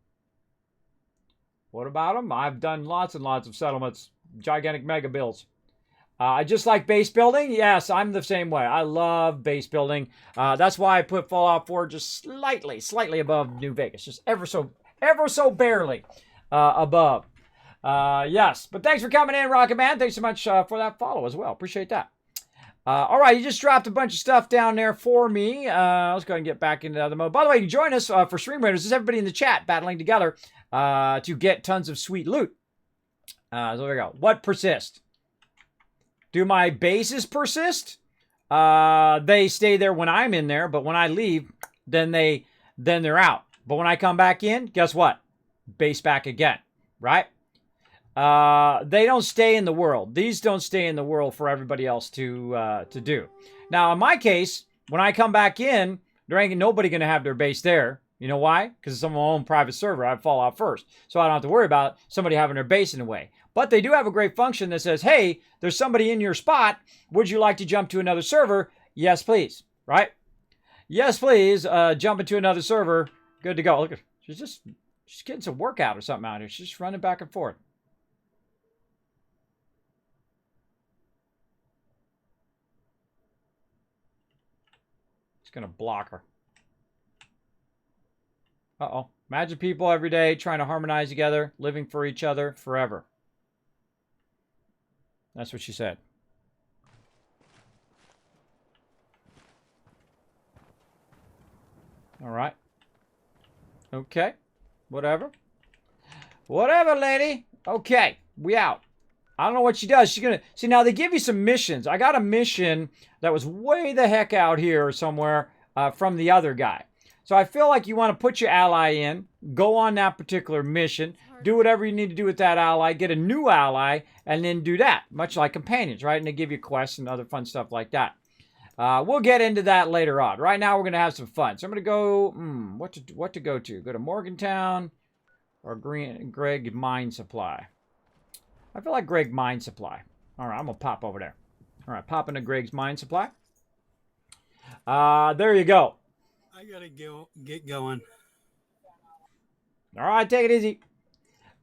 What about them? I've done lots and lots of settlements. Gigantic mega builds. I just like base building. Yes, I'm the same way. I love base building. That's why I put Fallout 4 just slightly above New Vegas. Just ever so barely above. Yes, but thanks for coming in, Rocket Man. Thanks so much for that follow as well. Appreciate that. All right, you just dropped a bunch of stuff down there for me. Let's go ahead and get back into the other mode. By the way, you can join us for Stream Raiders. This is everybody in the chat battling together to get tons of sweet loot. So there we go. What persist? Do my bases persist? They stay there when I'm in there, but when I leave, then they're out. But when I come back in, guess what? Base back again, right? They don't stay in the world. These don't stay in the world for everybody else to do. Now, in my case, when I come back in, there ain't nobody going to have their base there. You know why? Because it's on my own private server. I fall out first. So I don't have to worry about somebody having their base in the way. But they do have a great function that says, hey, there's somebody in your spot. Would you like to jump to another server? Yes, please. Right? Yes, please. Jump into another server. Good to go. Look at she's getting some workout or something out here. She's just running back and forth. It's going to block her. Uh-oh. Imagine people every day trying to harmonize together, living for each other forever. That's what she said. All right. Okay. Whatever. Whatever, lady. Okay. We out. I don't know what she does. She's gonna... See, now they give you some missions. I got a mission that was way the heck out here somewhere from the other guy. So I feel like you want to put your ally in, go on that particular mission, do whatever you need to do with that ally, get a new ally, and then do that. Much like companions, right? And they give you quests and other fun stuff like that. We'll get into that later on. Right now, we're going to have some fun. So I'm going to go, what to go to? Go to Morgantown or Greg Mine Supply. I feel like Greg Mine Supply. All right, I'm going to pop over there. All right, pop into Greg's Mine Supply. There you go.
I gotta get going.
All right, take it easy.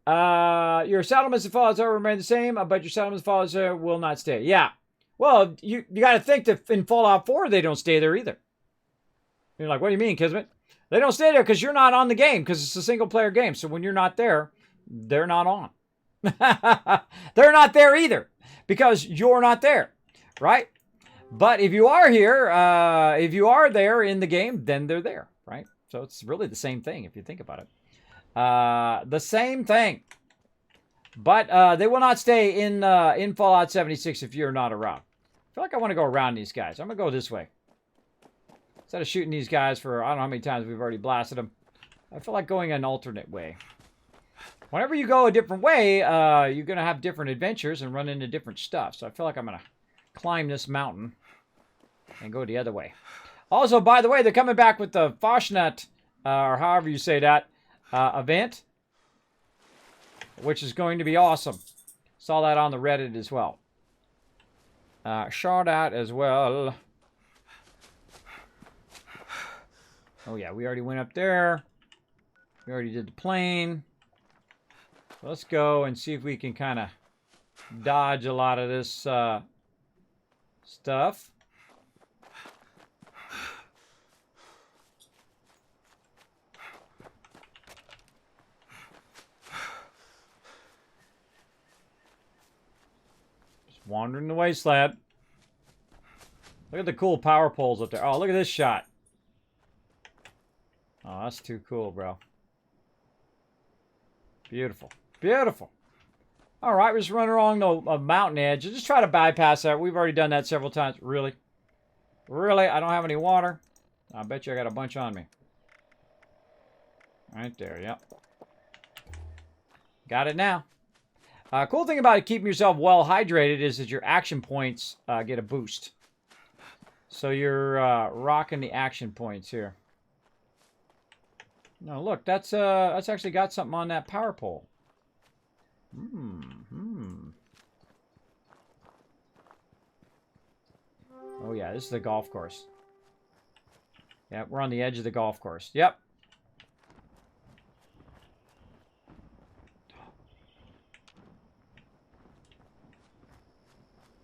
Your settlements and fallouts remain the same, but your settlements and fallouts will not stay. Yeah. Well, you got to think that in Fallout 4, they don't stay there either. You're like, what do you mean, Kismet? They don't stay there because you're not on the game, because it's a single-player game. So when you're not there, they're not on. They're not there either, because you're not there, right? But if you are here, if you are there in the game, then they're there, right? So it's really the same thing if you think about it. The same thing. But they will not stay in Fallout 76 if you're not around. I feel like I want to go around these guys. I'm going to go this way. Instead of shooting these guys for, I don't know how many times we've already blasted them, I feel like going an alternate way. Whenever you go a different way, you're going to have different adventures and run into different stuff. So I feel like I'm going to climb this mountain and go the other way. Also, by the way, they're coming back with the Fashnet, or however you say that, event, which is going to be awesome. Saw that on the Reddit as well. Saw that as well. Oh yeah, we already went up there. We already did the plane. Let's go and see if we can kind of dodge a lot of this stuff. Just wandering the wasteland. Look at the cool power poles up there. Oh, look at this shot. Oh, that's too cool, bro. Beautiful. Beautiful. All right, we're just running along the mountain edge. Just try to bypass that. We've already done that several times. Really? Really? I don't have any water? I bet you I got a bunch on me. Right there, yep. Got it now. Cool thing about keeping yourself well hydrated is that your action points get a boost. So you're rocking the action points here. No, look, that's actually got something on that power pole. Oh yeah, this is the golf course. Yeah, we're on the edge of the golf course. Yep.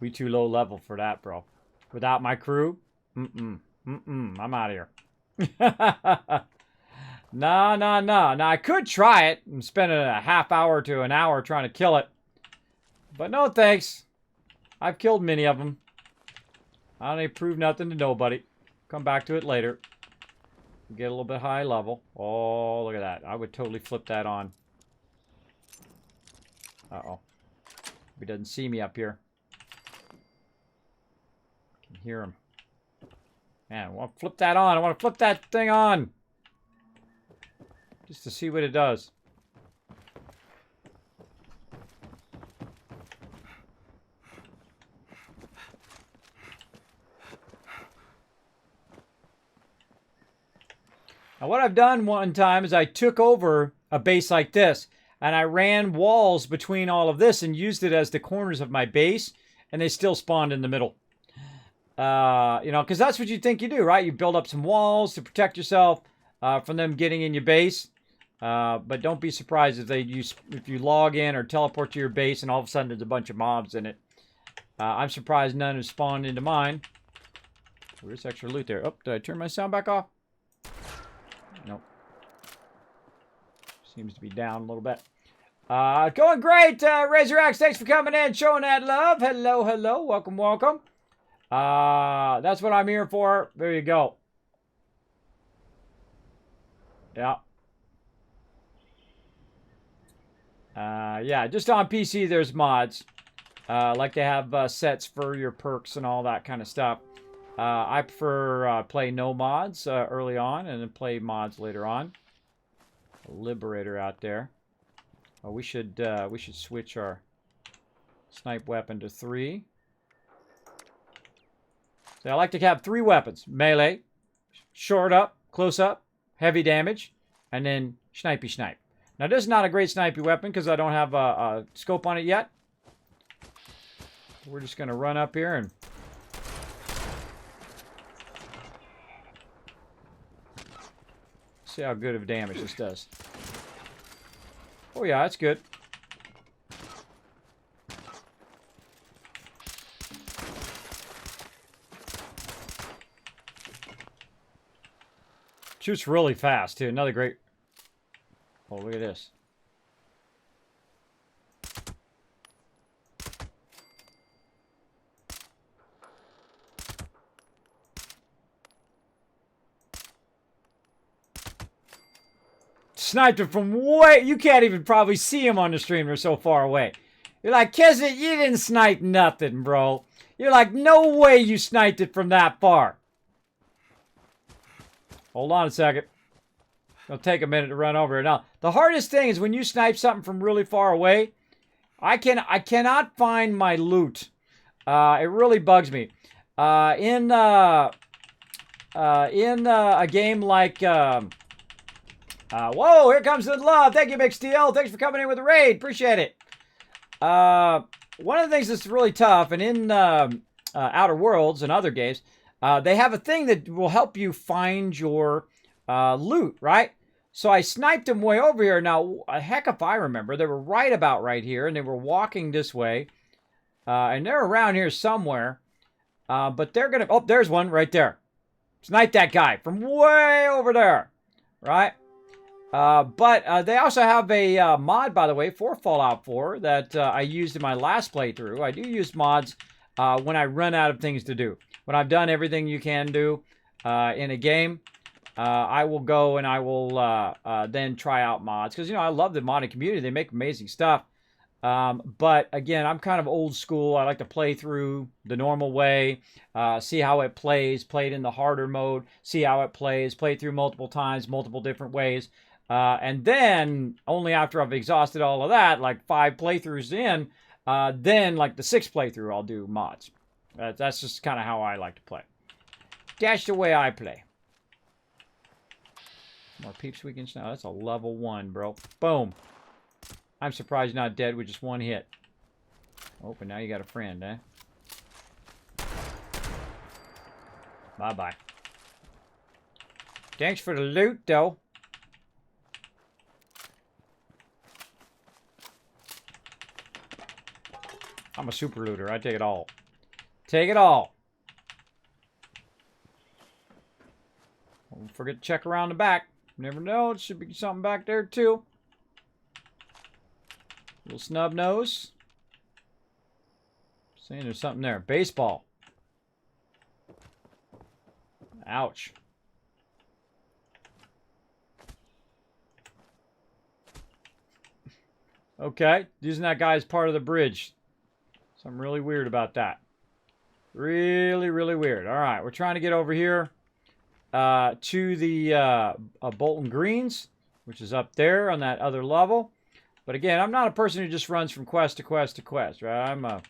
We too low level for that, bro. Without my crew, I'm out of here. No. Now, I could try it and spend a half hour to an hour trying to kill it. But no thanks. I've killed many of them. I don't need to prove nothing to nobody. Come back to it later. Get a little bit high level. Oh, look at that. I would totally flip that on. Uh-oh. He doesn't see me up here. I can hear him. Man, I want to flip that on. I want to flip that thing on. Just to see what it does. Now what I've done one time is I took over a base like this and I ran walls between all of this and used it as the corners of my base, and they still spawned in the middle. You know, because that's what you think you do, right? You build up some walls to protect yourself from them getting in your base. But don't be surprised if you log in or teleport to your base and all of a sudden there's a bunch of mobs in it. I'm surprised none have spawned into mine. Where's extra loot there? Oh, did I turn my sound back off? Nope. Seems to be down a little bit. Going great, Razor Axe. Thanks for coming in, showing that love. Hello, hello. Welcome, welcome. That's what I'm here for. There you go. Yeah. Yeah, just on PC there's mods. Like they have sets for your perks and all that kind of stuff. I prefer play no mods early on and then play mods later on. A Liberator out there. Oh, we should switch our snipe weapon to 3. So I like to have 3 weapons: melee, short up, close up, heavy damage, and then snipey snipe. Now this is not a great snipey weapon because I don't have a scope on it yet. We're just gonna run up here and see how good of damage this does. Oh yeah, that's good. Shoots really fast too. Another great. Oh, look at this. Sniped him from way... You can't even probably see him on the stream. They're so far away. You're like, Kismet, you didn't snipe nothing, bro. You're like, no way you sniped it from that far. Hold on a second. It'll take a minute to run over it. Now, the hardest thing is when you snipe something from really far away, I cannot find my loot It really bugs me. In a game like... whoa, here comes the love. Thank you, McSteel. Thanks for coming in with the raid. Appreciate it. One of the things that's really tough, and in Outer Worlds and other games, they have a thing that will help you find your loot, right? So I sniped them way over here. Now, heck if I remember, they were right about right here, and they were walking this way. And they're around here somewhere. But they're going to... Oh, there's one right there. Snipe that guy from way over there. Right? But they also have a mod, by the way, for Fallout 4 that I used in my last playthrough. I do use mods when I run out of things to do. When I've done everything you can do in a game, I will go and I will then try out mods. Because, you know, I love the modding community. They make amazing stuff. But, again, I'm kind of old school. I like to play through the normal way, see how it plays, play it in the harder mode, see how it plays, play through multiple times, multiple different ways. And then, only after I've exhausted all of that, like 5 playthroughs in, then, like the 6th playthrough, I'll do mods. That's just kind of how I like to play. That's the way I play. More peeps we can snow. That's a level 1, bro. Boom. I'm surprised you're not dead with just 1 hit. Oh, but now you got a friend, eh? Bye-bye. Thanks for the loot, though. I'm a super looter. I take it all. Take it all. Don't forget to check around the back. Never know. It should be something back there, too. Little snub nose. Saying there's something there. Baseball. Ouch. Okay. Using that guy as part of the bridge. Something really weird about that. Really, really weird. Alright, we're trying to get over here to the Bolton Greens, which is up there on that other level. But again, I'm not a person who just runs from quest to quest to quest, right?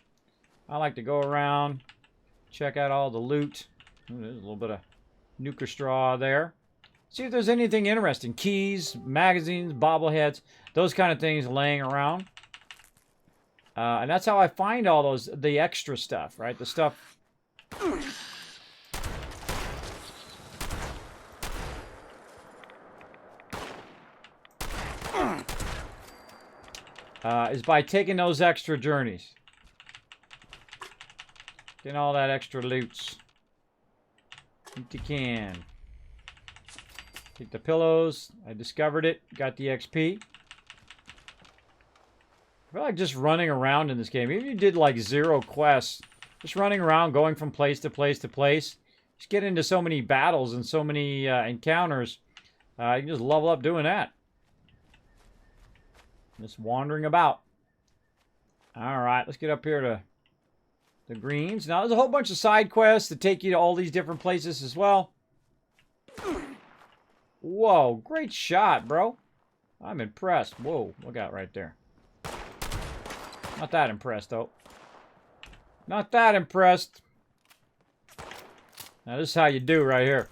I like to go around, check out all the loot. Ooh, there's a little bit of nuker straw there. See if there's anything interesting. Keys, magazines, bobbleheads, those kind of things laying around. And that's how I find all the extra stuff, right? The stuff... is by taking those extra journeys. Getting all that extra loots. If you can. Take the pillows. I discovered it. Got the XP. I feel like just running around in this game. Even if you did like 0 quests. Just running around, going from place to place to place. Just get into so many battles and so many encounters. You can just level up doing that. Just wandering about. Alright, let's get up here to the greens. Now, there's a whole bunch of side quests that take you to all these different places as well. Whoa, great shot, bro. I'm impressed. Whoa, look out right there. Not that impressed, though. Not that impressed. Now, this is how you do right here.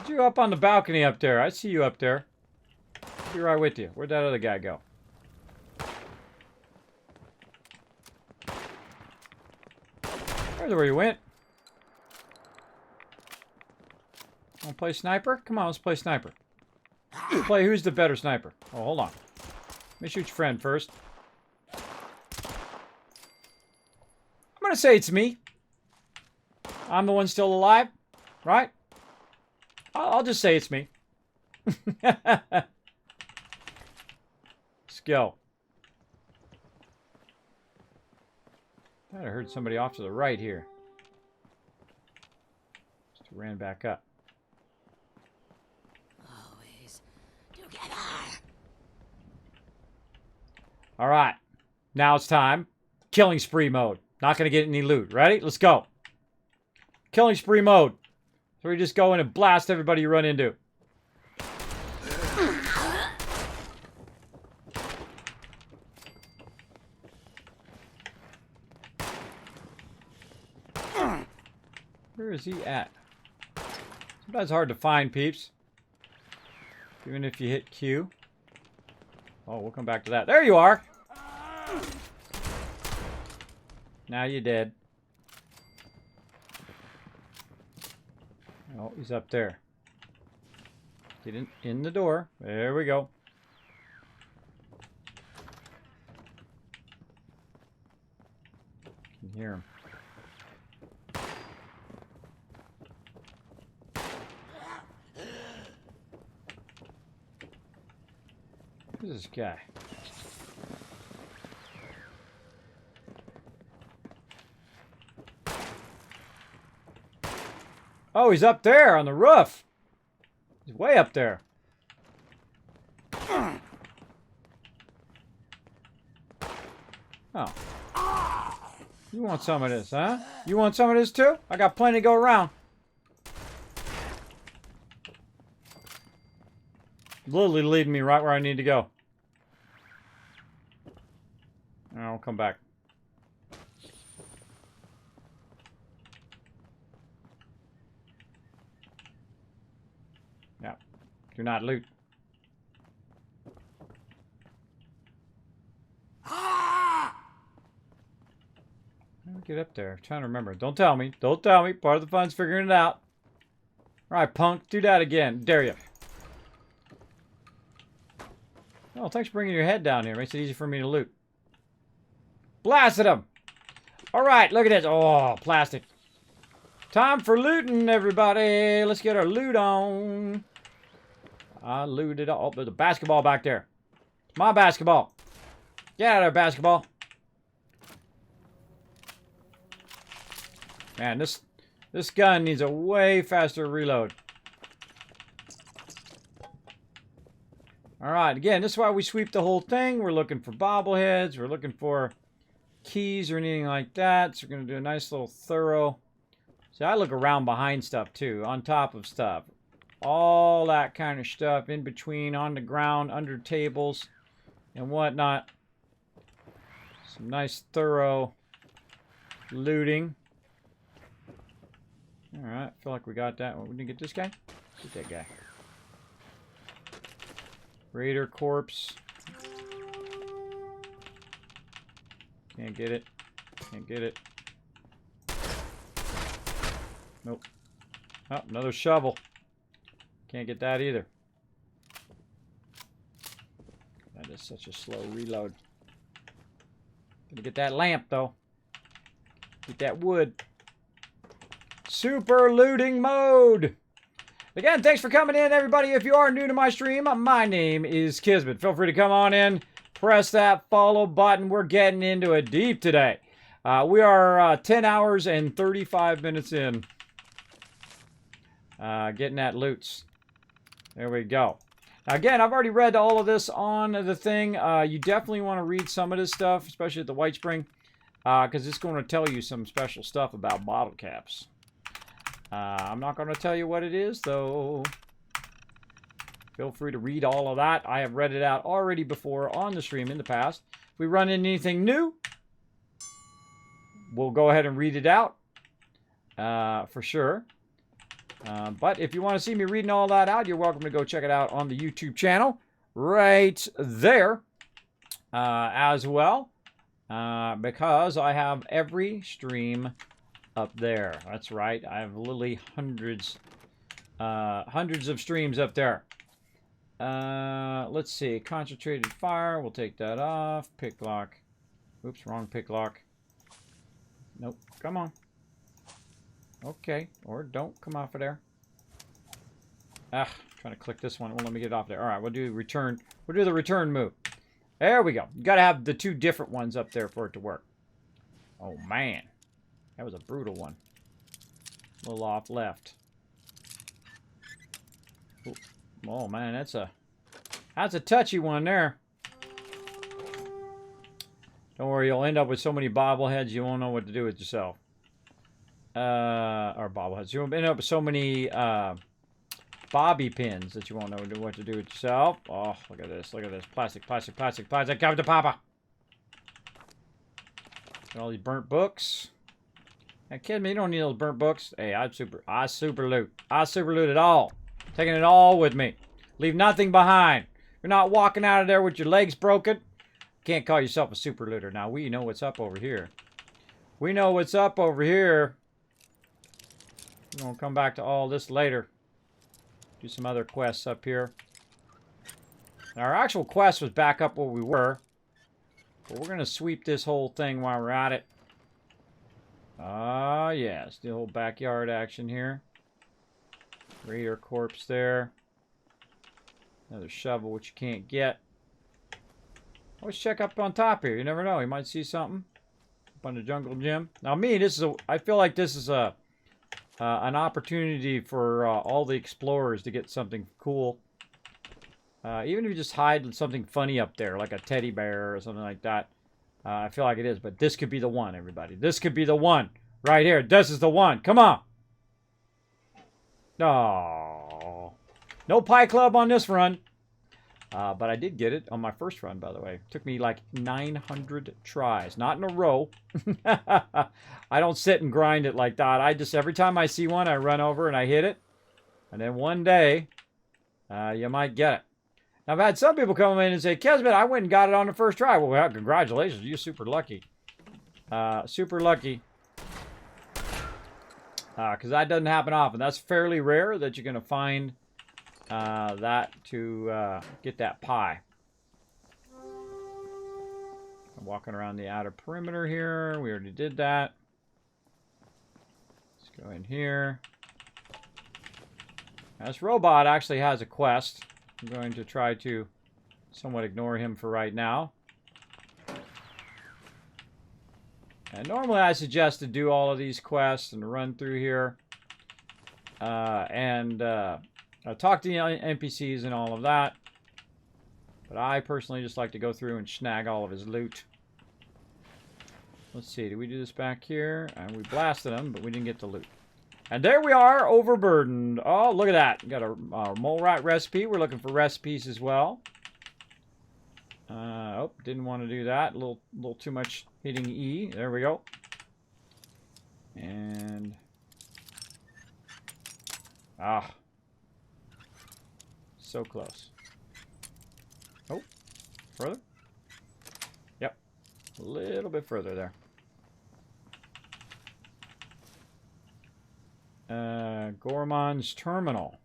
You up on the balcony up there. I see you up there. I'll be right with you. Where'd that other guy go? There's where you went. Want to play sniper? Come on, let's play sniper. Let's play who's the better sniper. Oh, hold on. Let me shoot your friend first. I'm gonna say it's me. I'm the one still alive, right? I'll just say it's me. Let's go. I heard somebody off to the right here. Just ran back up.
Always together.
All right. Now it's time. Killing spree mode. Not going to get any loot. Ready? Let's go. Killing spree mode. So we just go in and blast everybody you run into. Where is he at? Sometimes hard to find, peeps. Even if you hit Q. Oh, we'll come back to that. There you are! Now you're dead. Oh, he's up there. Get in the door. There we go. Can hear him. Who's this guy? Oh, he's up there on the roof. He's way up there. Oh. You want some of this, huh? You want some of this too? I got plenty to go around. Literally leading me right where I need to go. I'll come back. Yeah. Do not loot. How do we get up there? I'm trying to remember. Don't tell me. Don't tell me. Part of the fun's figuring it out. Alright, punk. Do that again. Dare you. Oh, thanks for bringing your head down here. Makes it easy for me to loot. Blasted him! Alright, look at this. Oh, plastic. Time for looting, everybody. Let's get our loot on. I looted all. Oh, there's a basketball back there. It's my basketball. Get out of there, basketball. Man, this gun needs a way faster reload. Alright, again, this is why we sweep the whole thing. We're looking for bobbleheads. We're looking for keys or anything like that. So we're going to do a nice little thorough. See, I look around behind stuff too, on top of stuff. All that kind of stuff in between, on the ground, under tables, and whatnot. Some nice thorough looting. Alright, I feel like we got that one. We didn't get this guy? Get that guy. Raider corpse. Can't get it. Can't get it. Nope. Oh, another shovel. Can't get that either. That is such a slow reload. Gonna get that lamp though. Get that wood. Super looting mode. Again, thanks for coming in, everybody. If you are new to my stream, my name is Kismet. Feel free to come on in. Press that follow button. We're getting into it deep today. We are 10 hours and 35 minutes in. Getting at loots. There we go. Now, again, I've already read all of this on the thing. You definitely want to read some of this stuff, especially at the White Spring, because it's going to tell you some special stuff about bottle caps. I'm not going to tell you what it is, though. Feel free to read all of that. I have read it out already before on the stream in the past. If we run into anything new, we'll go ahead and read it out for sure. But if you want to see me reading all that out, you're welcome to go check it out on the YouTube channel right there as well. Because I have every stream up there. That's right. I have literally hundreds of streams up there. Let's see. Concentrated fire. We'll take that off. Pick lock. Oops, wrong pick lock. Nope. Come on. Okay. Or don't come off of there. Ah, trying to click this one. It won't let me get it off there. All right, we'll do return. We'll do the return move. There we go. You got to have the two different ones up there for it to work. Oh, man. That was a brutal one. A little off left. Ooh. Oh man, that's a touchy one there. Don't worry, you'll end up with so many bobbleheads you won't know what to do with yourself. Or bobbleheads. You'll end up with so many bobby pins that you won't know what to do with yourself. Oh, look at this. Look at this. Plastic, plastic, plastic, plastic. Come to Papa. Got all these burnt books. Hey, kidding me? You don't need those burnt books. Hey, I super loot. I super loot it all. Taking it all with me. Leave nothing behind. You're not walking out of there with your legs broken. Can't call yourself a super looter. Now, we know what's up over here. We know what's up over here. We're going to come back to all this later. Do some other quests up here. Now, our actual quest was back up where we were. But we're going to sweep this whole thing while we're at it. Ah, yes. The whole backyard action here. Raider corpse there. Another shovel, which you can't get. Always check up on top here. You never know. You might see something. Up on the jungle gym. Now, me, this is I feel like this is an opportunity for all the explorers to get something cool. Even if you just hide something funny up there, like a teddy bear or something like that. I feel like it is, but this could be the one, everybody. This could be the one. Right here. This is the one. Come on. Oh. No pie club on this run. But I did get it on my first run, by the way. It took me like 900 tries. Not in a row. I don't sit and grind it like that. I just, every time I see one, I run over and I hit it. And then one day, you might get it. Now, I've had some people come in and say, Kismet, I went and got it on the first try. Well, congratulations. You're super lucky. Super lucky. Because that doesn't happen often. That's fairly rare that you're going to find that to get that pie. I'm walking around the outer perimeter here. We already did that. Let's go in here. Now, this robot actually has a quest. I'm going to try to somewhat ignore him for right now. And normally I suggest to do all of these quests and run through here. And talk to the NPCs and all of that. But I personally just like to go through and snag all of his loot. Let's see, did we do this back here? And we blasted him, but we didn't get the loot. And there we are, overburdened. Oh, look at that. Got a mole rat recipe. We're looking for recipes as well. Oh, didn't want to do that. A little too much hitting E. There we go. And... ah. So close. Oh, further? Yep. A little bit further there. Gorman's Terminal.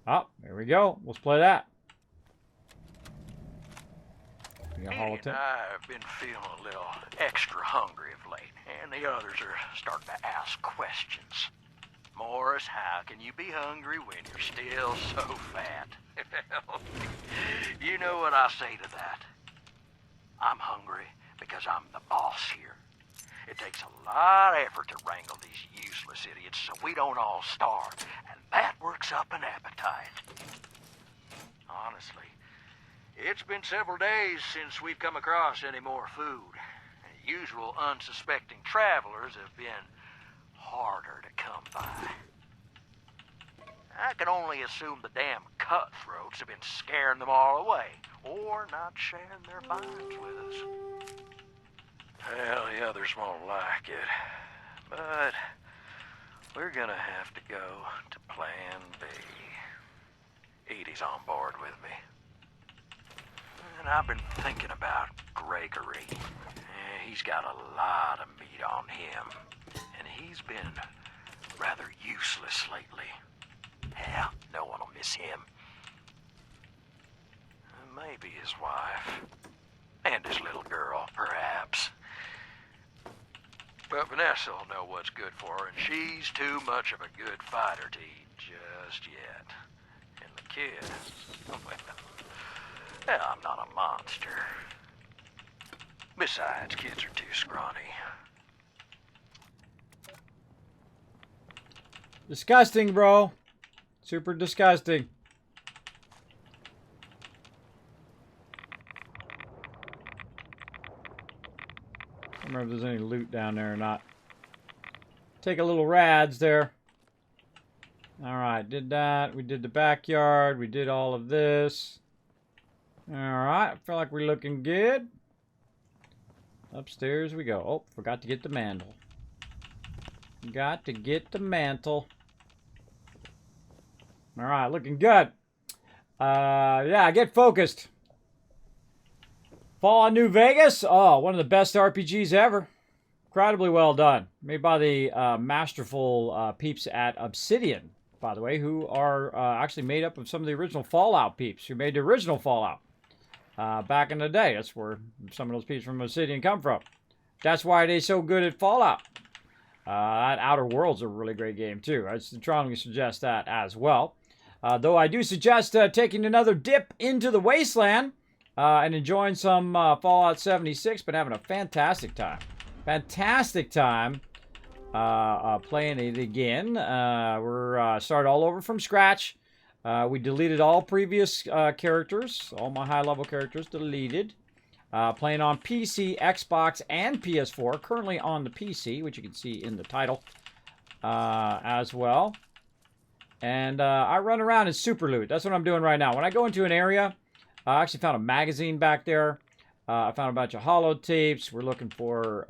Oh, there we go. Let's play that.
I've been feeling a little extra hungry of late, and the others are starting to ask questions. Morris, how can you be hungry when you're still so fat? You know what I say to that? I'm hungry because I'm the boss here. It takes a lot of effort to wrangle these useless idiots so we don't all starve, and that works up an appetite. Honestly, it's been several days since we've come across any more food. Usual unsuspecting travelers have been harder to come by. I can only assume the damn cutthroats have been scaring them all away, or not sharing their finds with us. Well, the others won't like it, but we're gonna have to go to Plan B. Edie's on board with me. And I've been thinking about Gregory. He's got a lot of meat on him, and he's been rather useless lately. Yeah, no one will miss him. Maybe his wife. And his little girl, perhaps. But Vanessa will know what's good for her, and she's too much of a good fighter to eat just yet. And the kid, well, I'm not a monster. Besides, kids are too scrawny.
Disgusting, bro. Super disgusting. I don't remember if there's any loot down there or not. Take a little rads there. Alright, did that. We did the backyard. We did all of this. Alright, I feel like we're looking good. Upstairs we go. Oh, forgot to get the mandel. Got to get the mantle. All right, looking good. Yeah, get focused. Fallout New Vegas. Oh, one of the best RPGs ever. Incredibly well done. Made by the masterful peeps at Obsidian, by the way, who are actually made up of some of the original Fallout peeps who made the original Fallout back in the day. That's where some of those peeps from Obsidian come from. That's why they're so good at Fallout. That Outer Worlds a really great game, too. I strongly suggest that as well. Though I do suggest taking another dip into the Wasteland and enjoying some Fallout 76, but having a fantastic time. Fantastic time playing it again. We're started all over from scratch. We deleted all previous characters. All my high-level characters deleted. Playing on PC, Xbox, and PS4. Currently on the PC, which you can see in the title as well. And I run around in super loot. That's what I'm doing right now. When I go into an area, I actually found a magazine back there. I found a bunch of holotapes. We're looking for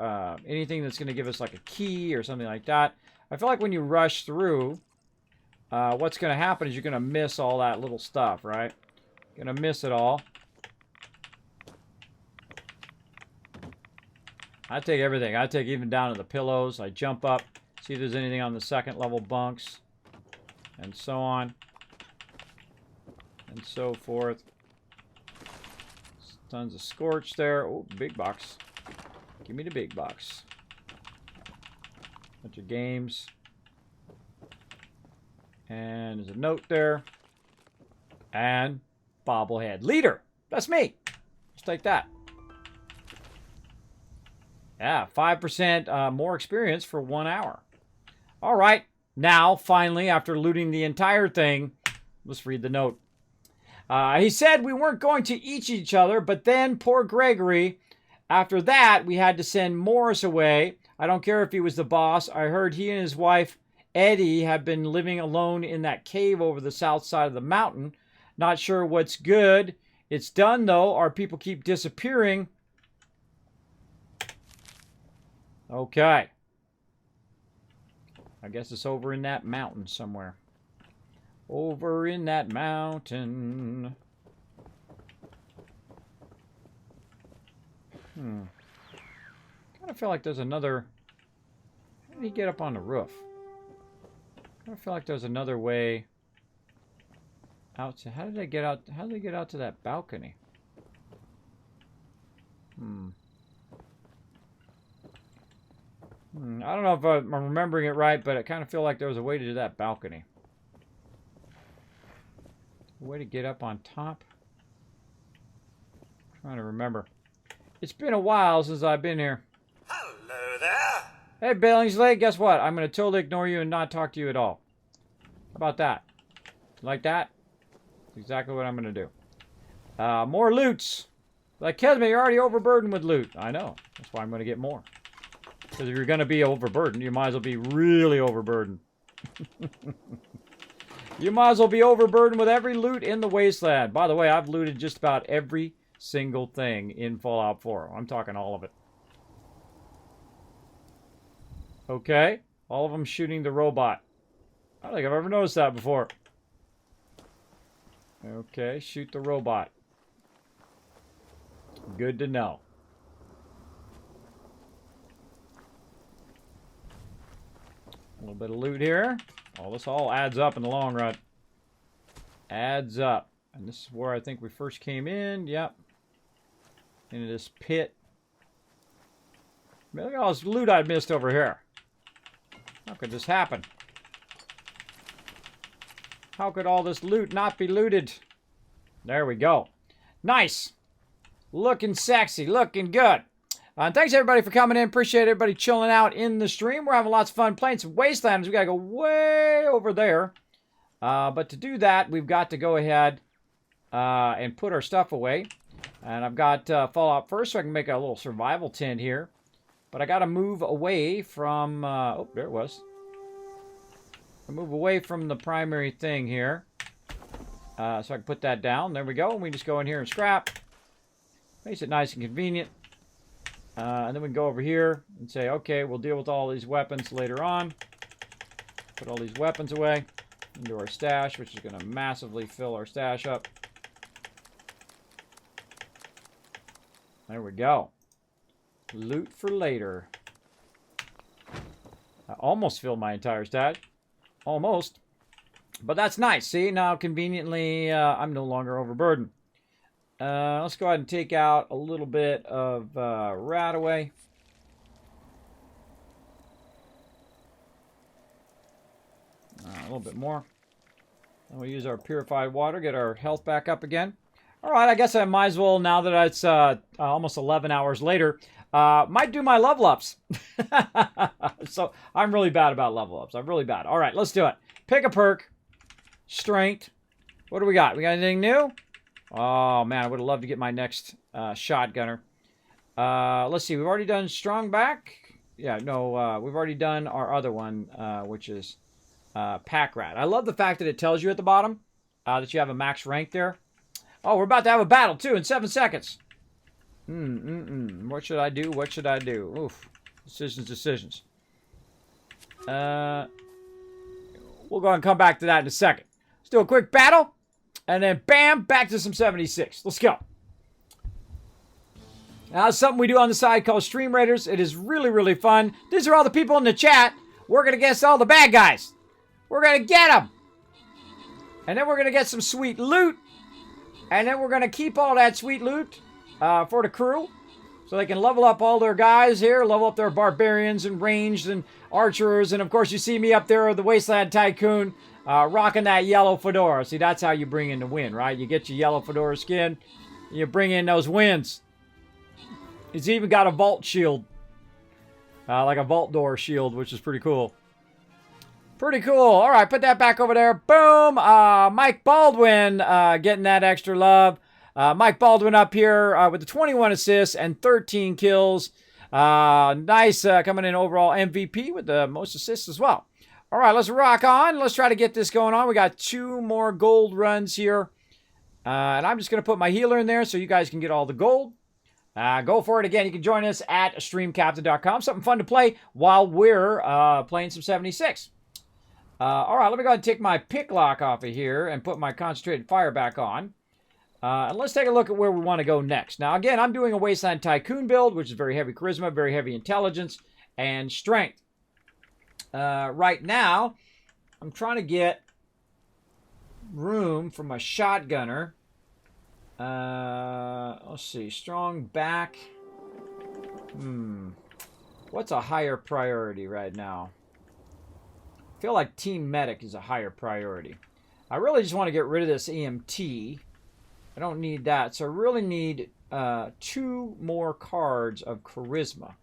anything that's going to give us like a key or something like that. I feel like when you rush through, what's going to happen is you're going to miss all that little stuff, right? You're going to miss it all. I take everything. I take even down to the pillows. I jump up, see if there's anything on the second level bunks, and so on, and so forth. Tons of scorch there. Oh, big box. Give me the big box. Bunch of games. And there's a note there. And bobblehead. Leader! That's me! Let's take that. Yeah, 5% more experience for 1 hour. All right. Now, finally, after looting the entire thing, let's read the note. He said we weren't going to eat each other, but then poor Gregory, after that, we had to send Morris away. I don't care if he was the boss. I heard he and his wife, Eddie, have been living alone in that cave over the south side of the mountain. Not sure what's good. It's done, though. Our people keep disappearing. Okay. I guess it's over in that mountain somewhere. Over in that mountain. Kind of feel like there's another... How did he get up on the roof? Kind of feel like there's another way out to... How did they get out? How did they get out to that balcony? I don't know if I'm remembering it right, but I kind of feel like there was a way to do that balcony. A way to get up on top. I'm trying to remember. It's been a while since I've been here.
Hello there.
Hey, Billingsley, guess what? I'm going to totally ignore you and not talk to you at all. How about that? Like that? That's exactly what I'm going to do. More loots. Like, Kismet, you're already overburdened with loot. I know. That's why I'm going to get more. Because if you're going to be overburdened, you might as well be really overburdened. You might as well be overburdened with every loot in the Wasteland. By the way, I've looted just about every single thing in Fallout 4. I'm talking all of it. Okay. All of them shooting the robot. I don't think I've ever noticed that before. Okay, shoot the robot. Good to know. A little bit of loot here. Oh, this all adds up in the long run. Adds up. And this is where I think we first came in. Yep. Into this pit. Man, look at all this loot I missed over here. How could this happen? How could all this loot not be looted? There we go. Nice. Looking sexy. Looking good. And thanks everybody for coming in. Appreciate everybody chilling out in the stream. We're having lots of fun playing some Wastelanders. We got to go way over there. But to do that, we've got to go ahead and put our stuff away. And I've got Fallout first, so I can make a little survival tent here. But I got to move away from... oh, there it was. I move away from the primary thing here. So I can put that down. There we go. And we just go in here and scrap. Makes it nice and convenient. And then we can go over here and say, okay, we'll deal with all these weapons later on. Put all these weapons away into our stash, which is going to massively fill our stash up. There we go. Loot for later. I almost filled my entire stash. Almost. But that's nice. See, now conveniently, I'm no longer overburdened. Let's go ahead and take out a little bit of rat away. A little bit more. And we'll use our purified water, get our health back up again. All right, I guess I might as well, now that it's almost 11 hours later, might do my level ups. So I'm really bad about level ups. I'm really bad. All right, let's do it. Pick a perk. Strength. What do we got? We got anything new? Oh, man, I would have loved to get my next shotgunner. Let's see. We've already done strong back. Yeah, no, we've already done our other one, which is pack rat. I love the fact that it tells you at the bottom that you have a max rank there. Oh, we're about to have a battle, too, in 7 seconds. What should I do? What should I do? Oof. Decisions. We'll go ahead and come back to that in a second. Let's do a quick battle. And then, bam, back to some 76. Let's go. Now, it's something we do on the side called Stream Raiders. It is really, really fun. These are all the people in the chat working against all the bad guys. We're going to get them. And then we're going to get some sweet loot. And then we're going to keep all that sweet loot for the crew. So they can level up all their guys here. Level up their barbarians and ranged and archers. And, of course, you see me up there, the Wasteland Tycoon, rocking that yellow fedora. See, that's how you bring in the win, right? You get your yellow fedora skin. You bring in those wins. It's even got a vault shield. Like a vault door shield, which is pretty cool. Pretty cool. All right, put that back over there. Boom. Mike Baldwin getting that extra love. Mike Baldwin up here with the 21 assists and 13 kills. Nice coming in overall MVP with the most assists as well. All right, let's rock on. Let's try to get this going on. We got 2 more gold runs here. And I'm just going to put my healer in there so you guys can get all the gold. Go for it. Again, you can join us at streamcaptain.com. Something fun to play while we're playing some 76. All right, let me go ahead and take my pick lock off of here and put my concentrated fire back on. And let's take a look at where we want to go next. Now, again, I'm doing a Wasteland Tycoon build, which is very heavy charisma, very heavy intelligence, and strength. Right now, I'm trying to get room for my shotgunner. Let's see, strong back. What's a higher priority right now? I feel like Team Medic is a higher priority. I really just want to get rid of this EMT. I don't need that. So I really need 2 more cards of charisma.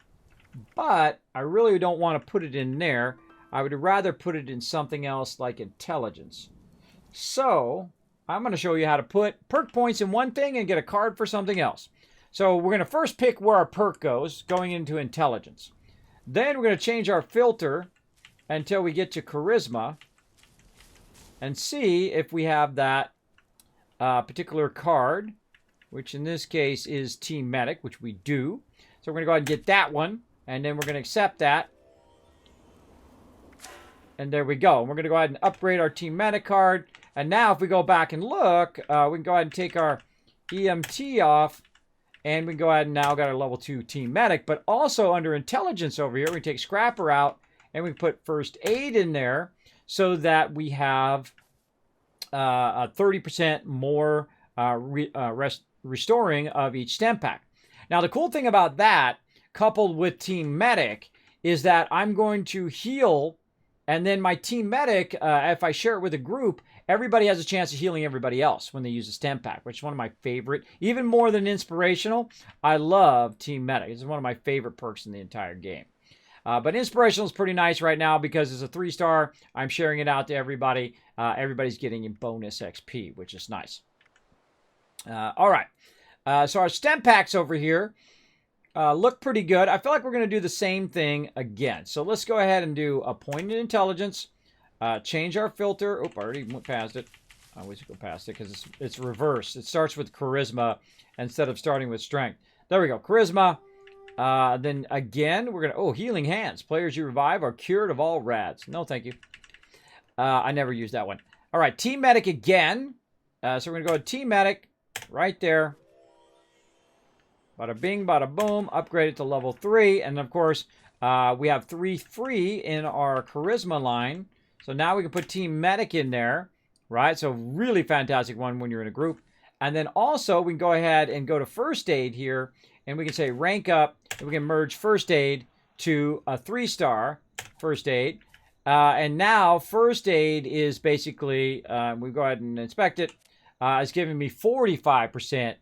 But I really don't want to put it in there. I would rather put it in something else like intelligence. So I'm going to show you how to put perk points in one thing and get a card for something else. So we're going to first pick where our perk goes, going into intelligence. Then we're going to change our filter until we get to charisma and see if we have that particular card, which in this case is Team Medic, which we do. So we're going to go ahead and get that one, and then we're going to accept that. And there we go. And we're going to go ahead and upgrade our Team Medic card. And now if we go back and look, we can go ahead and take our EMT off, and we can go ahead and now got our level 2 Team Medic. But also under intelligence over here, we can take Scrapper out, and we can put First Aid in there so that we have a 30% more restoring of each stem pack. Now, the cool thing about that, coupled with Team Medic, is that I'm going to heal, and then my Team Medic, if I share it with a group, everybody has a chance of healing everybody else when they use a stem pack, which is one of my favorite, even more than inspirational. I love Team Medic. It's one of my favorite perks in the entire game. But inspirational is pretty nice right now because it's a 3-star. I'm sharing it out to everybody. Everybody's getting a bonus XP, which is nice. All right. So our stem packs over here look pretty good. I feel like we're going to do the same thing again. So let's go ahead and do a point in intelligence. Change our filter. Oop, I already went past it. I always go past it because it's reversed. It starts with charisma instead of starting with strength. There we go. Charisma. Then again, we're going to... Oh, Healing Hands. Players you revive are cured of all rads. No, thank you. I never used that one. All right, Team Medic again. So we're going to go to Team Medic right there. Bada bing, bada boom. Upgrade it to level 3. And, of course, we have 3 free in our Charisma line. So now we can put Team Medic in there. Right? So really fantastic one when you're in a group. And then also, we can go ahead and go to First Aid here. And we can say rank up. And we can merge First Aid to a 3-star First Aid. And now, First Aid is basically, we go ahead and inspect it. It's giving me 45%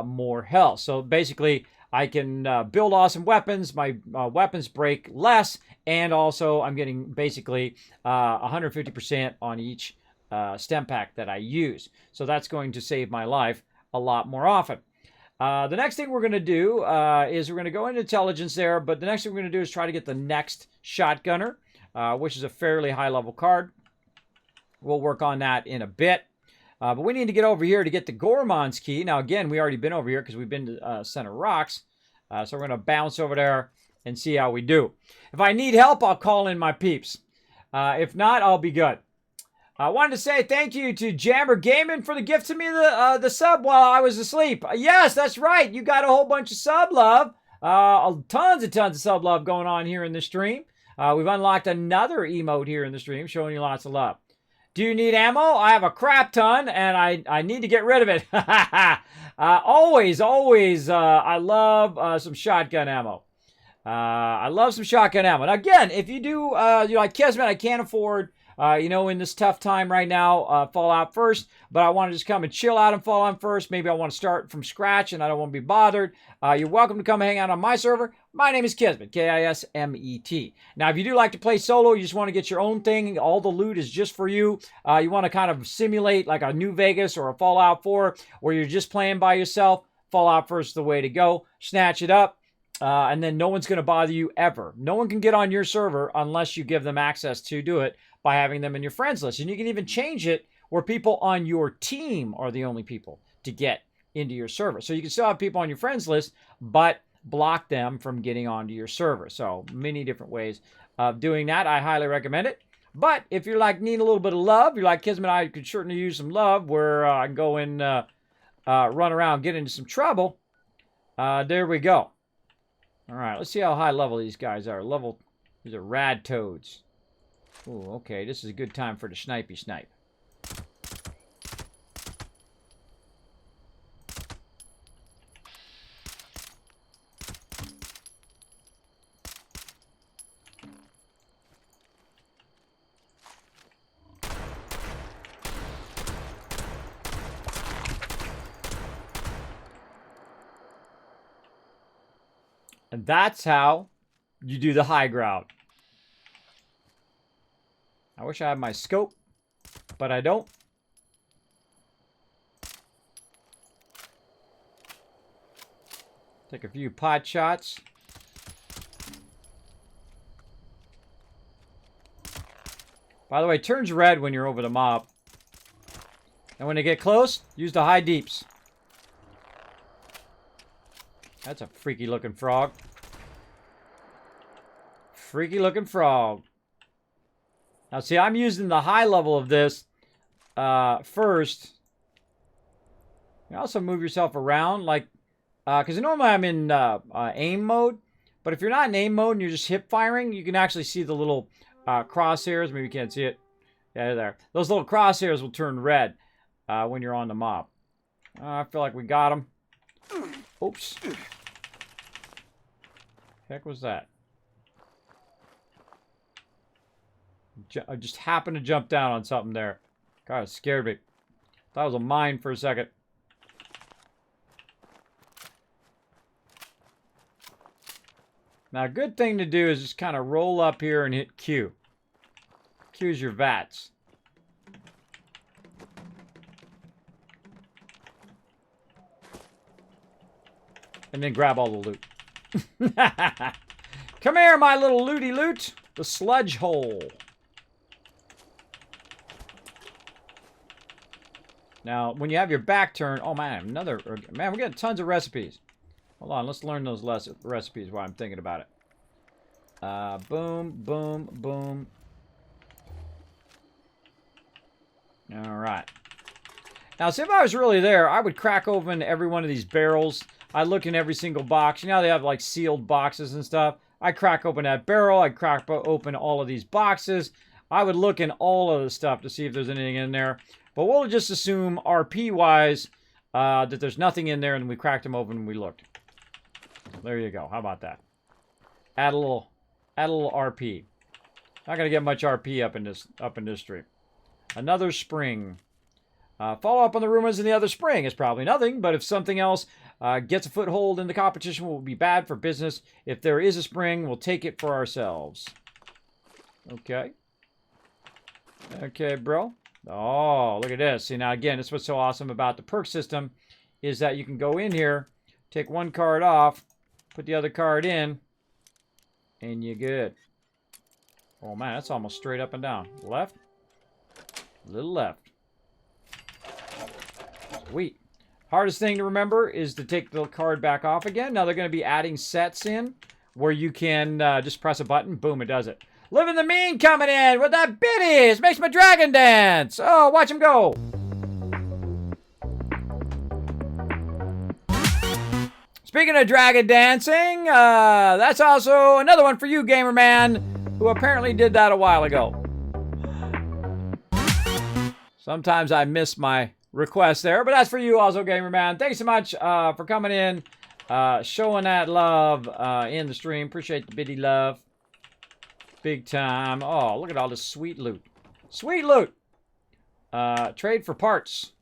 more health. So basically, I can build awesome weapons. My weapons break less. And also, I'm getting basically 150% on each stem pack that I use. So that's going to save my life a lot more often. The next thing we're going to do is we're going to go into intelligence there. But the next thing we're going to do is try to get the next shotgunner. Which is a fairly high-level card. We'll work on that in a bit. But we need to get over here to get the Gormon's key. Now, again, we already been over here because we've been to Center Rocks. So we're going to bounce over there and see how we do. If I need help, I'll call in my peeps. If not, I'll be good. I wanted to say thank you to Jammer Gaming for the gift to me the sub while I was asleep. Yes, that's right. You got a whole bunch of sub love. Tons of sub love going on here in the stream. We've unlocked another emote here in the stream, showing you lots of love. Do you need ammo? I have a crap ton, and I need to get rid of it. Always, I love some shotgun ammo. I love some shotgun ammo. Now, again, if you do, you're like, Kismet, I can't afford, in this tough time right now, Fallout first, but I want to just come and chill out and Fallout first. Maybe I want to start from scratch, and I don't want to be bothered. You're welcome to come hang out on my server. My name is Kismet, Kismet. Now, if you do like to play solo, you just want to get your own thing, all the loot is just for you. You want to kind of simulate like a New Vegas or a Fallout 4 where you're just playing by yourself, Fallout first is the way to go. Snatch it up, and then no one's going to bother you ever. No one can get on your server unless you give them access to do it by having them in your friends list. And you can even change it where people on your team are the only people to get into your server. So you can still have people on your friends list, but block them from getting onto your server. So many different ways of doing that. I highly recommend it. But if you're like need a little bit of love, you're like Kismet, I could certainly use some love where I can go and run around, get into some trouble. There we go. All right, let's see how high level these guys are. These are rad toads. Ooh, okay, this is a good time for the snipey snipe. And that's how you do the high ground. I wish I had my scope, but I don't. Take a few pot shots. By the way, it turns red when you're over the mob. And when they get close, use the high deeps. That's a freaky looking frog. Freaky looking frog. Now see, I'm using the high level of this first. You also move yourself around, like, because normally I'm in aim mode. But if you're not in aim mode and you're just hip firing, you can actually see the little crosshairs. Maybe you can't see it. Yeah, there. Those little crosshairs will turn red when you're on the mob. I feel like we got him. Oops. Heck was that? I just happened to jump down on something there. God, it scared me. Thought it was a mine for a second. Now, a good thing to do is just kind of roll up here and hit Q. Q's your VATS. And then grab all the loot. Come here, my little looty loot. The sludge hole. Now, when you have your back turned, oh man, man, we got tons of recipes. Hold on, let's learn those recipes while I'm thinking about it. Boom, boom, boom. All right. Now, see, if I was really there, I would crack open every one of these barrels. I'd look in every single box. You know, they have like sealed boxes and stuff. I'd crack open that barrel. I'd crack open all of these boxes. I would look in all of the stuff to see if there's anything in there. But we'll just assume RP-wise that there's nothing in there, and we cracked them open and we looked. There you go. How about that? Add a little RP. Not gonna get much RP up in this stream. Another spring. Follow up on the rumors in the other spring. It's probably nothing, but if something else gets a foothold in the competition, will be bad for business. If there is a spring, we'll take it for ourselves. Okay. Okay, bro. Oh, look at this. See, now again, this is what's so awesome about the perk system is that you can go in here, take one card off, put the other card in, and you're good. Oh, man, that's almost straight up and down. Left. A little left. Sweet. Hardest thing to remember is to take the card back off again. Now they're going to be adding sets in where you can just press a button. Boom, it does it. Living the Mean coming in with that biddies. Makes my dragon dance. Oh, watch him go. Speaking of dragon dancing, that's also another one for you, gamer man, who apparently did that a while ago. Sometimes I miss my request there, but that's for you also, gamer man. Thanks so much for coming in, showing that love in the stream. Appreciate the biddy love. Big time. Oh, look at all this sweet loot. Sweet loot. Trade for parts.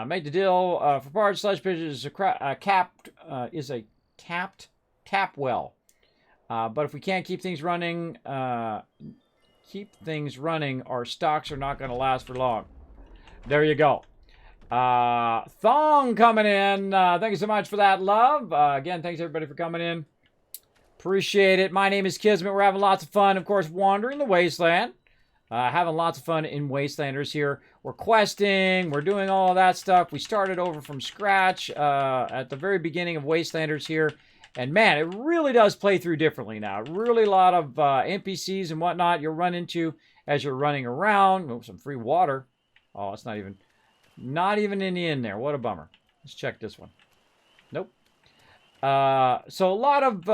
Make the deal for parts. Sledge pitches is a tapped tap well. But if we can't keep things running, our stocks are not going to last for long. There you go. Thong coming in. Thank you so much for that love. Again, thanks everybody for coming in. Appreciate it. My name is Kismet. We're having lots of fun, of course, wandering the wasteland. Having lots of fun in Wastelanders here. We're questing. We're doing all of that stuff. We started over from scratch at the very beginning of Wastelanders here. And man, it really does play through differently now. Really a lot of NPCs and whatnot you'll run into as you're running around. Oh, some free water. Oh, it's not even in the inn there. What a bummer. Let's check this one. Nope. So a lot of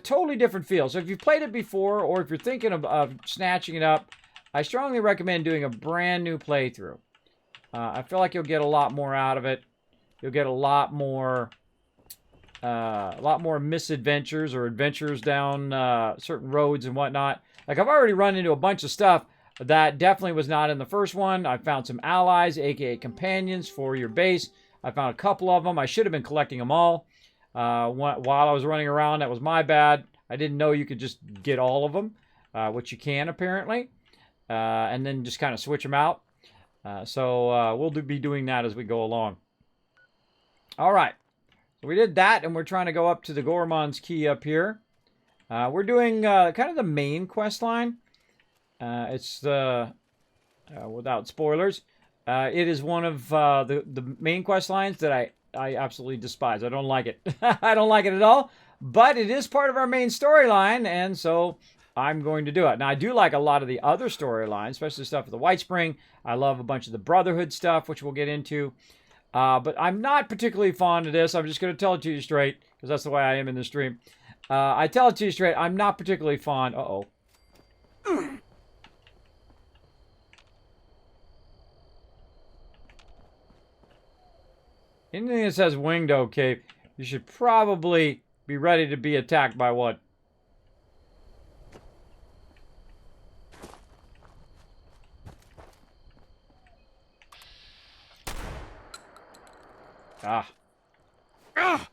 totally different feels. So if you've played it before, or if you're thinking of snatching it up, I strongly recommend doing a brand new playthrough. I feel like you'll get a lot more out of it. You'll get a lot more misadventures or adventures down certain roads and whatnot. Like I've already run into a bunch of stuff that definitely was not in the first one. I found some allies, aka companions for your base. I found a couple of them. I should have been collecting them all. While I was running around, that was my bad. I didn't know you could just get all of them, which you can apparently, and then just kind of switch them out. So we'll be doing that as we go along. All right, so we did that, and we're trying to go up to the Gormon's Key up here. We're doing kind of the main quest line. It's the without spoilers. It is one of the main quest lines that I absolutely despise. I don't like it. I don't like it at all. But it is part of our main storyline, and so I'm going to do it. Now, I do like a lot of the other storylines, especially stuff with the White Spring. I love a bunch of the Brotherhood stuff, which we'll get into. But I'm not particularly fond of this. I'm just going to tell it to you straight, because that's the way I am in the stream. I tell it to you straight. I'm not particularly fond. Uh-oh. Anything that says winged cape, you should probably be ready to be attacked by one. Ah. Ah!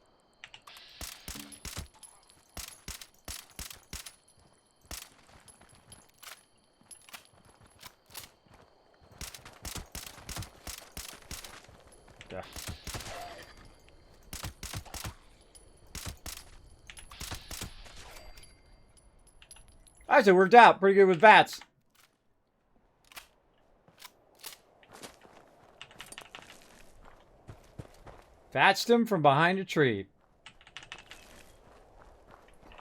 Yeah. Actually, it worked out pretty good with bats. Thatched him from behind a tree.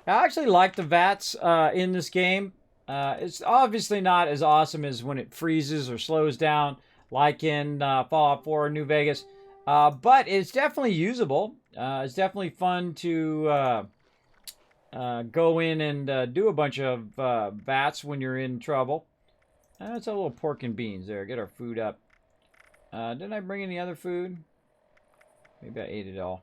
I actually like the VATS in this game. It's obviously not as awesome as when it freezes or slows down, like in Fallout 4 New Vegas. But it's definitely usable. It's definitely fun to go in and do a bunch of VATS when you're in trouble. That's a little pork and beans there. Get our food up. Didn't I bring any other food? Maybe I ate it all.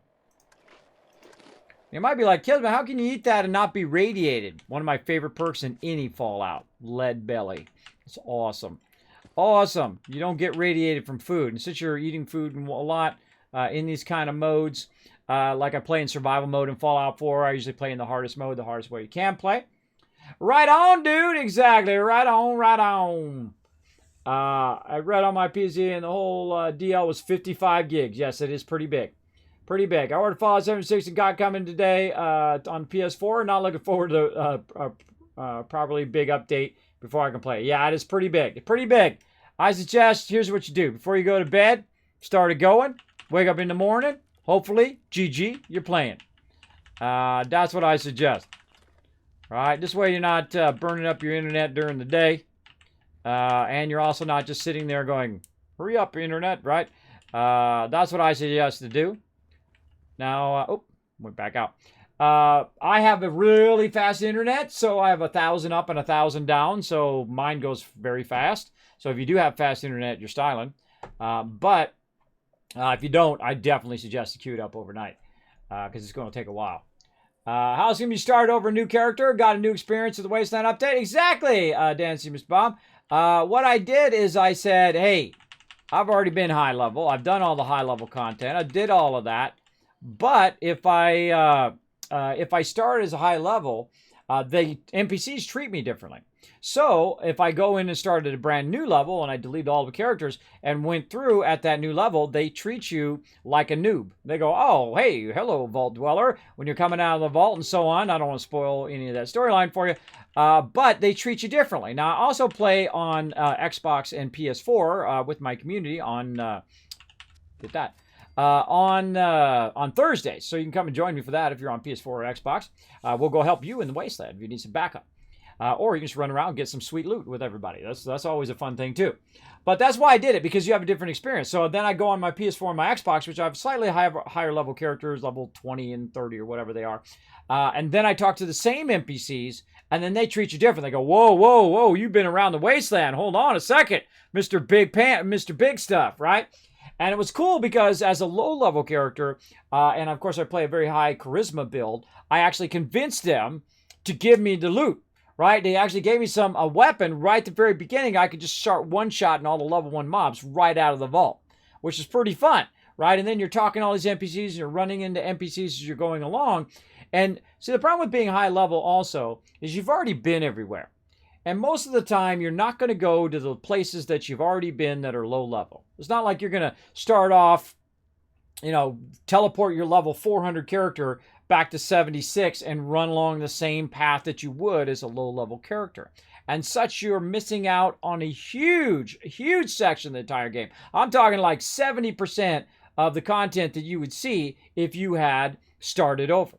You might be like, Kismet, how can you eat that and not be radiated? One of my favorite perks in any Fallout. Lead belly. It's awesome. Awesome. You don't get radiated from food. And since you're eating food a lot in these kind of modes, like I play in survival mode in Fallout 4, I usually play in the hardest mode, the hardest way you can play. Right on, dude. Exactly. Right on, right on. I read on my PC and the whole DL was 55 gigs. Yes, it is pretty big. Pretty big. I ordered Fallout 76 and got coming today on PS4. Not looking forward to a properly big update before I can play. Yeah, it is pretty big. Pretty big. I suggest, here's what you do. Before you go to bed, start it going. Wake up in the morning. Hopefully, GG, you're playing. That's what I suggest. All right, this way you're not burning up your internet during the day. And you're also not just sitting there going, hurry up, internet, right? That's what I suggest to do. Now, went back out. I have a really fast internet, so I have 1,000 up and 1,000 down, so mine goes very fast. So if you do have fast internet, you're styling. But if you don't, I definitely suggest to queue it up overnight because it's going to take a while. How's it going to be started over a new character? Got a new experience with the Wasteland update? Exactly, Dancy, Mr. Bob. What I did is I said, hey, I've already been high level. I've done all the high level content. I did all of that. But if I start as a high level, the NPCs treat me differently. So if I go in and start at a brand new level and I delete all the characters and went through at that new level, they treat you like a noob. They go, oh, hey, hello, Vault Dweller, when you're coming out of the vault and so on. I don't want to spoil any of that storyline for you. But they treat you differently. Now, I also play on Xbox and PS4 with my community on, on Thursdays. So you can come and join me for that if you're on PS4 or Xbox. We'll go help you in the Wasteland if you need some backup. Or you can just run around and get some sweet loot with everybody. That's always a fun thing too. But that's why I did it, because you have a different experience. So then I go on my PS4 and my Xbox, which I have slightly higher level characters, level 20 and 30 or whatever they are. And then I talk to the same NPCs, and then they treat you different. They go, whoa, whoa, whoa, you've been around the Wasteland. Hold on a second, Mr. Mr. Big Stuff, right? And it was cool because as a low-level character, and of course I play a very high charisma build, I actually convinced them to give me the loot, right? They actually gave me a weapon right at the very beginning. I could just start one-shotting all the level 1 mobs right out of the vault, which is pretty fun, right? And then you're talking to all these NPCs, and you're running into NPCs as you're going along. And see, the problem with being high level also is you've already been everywhere. And most of the time, you're not going to go to the places that you've already been that are low level. It's not like you're going to start off, teleport your level 400 character back to 76 and run along the same path that you would as a low level character. And such, you're missing out on a huge, huge section of the entire game. I'm talking like 70% of the content that you would see if you had started over.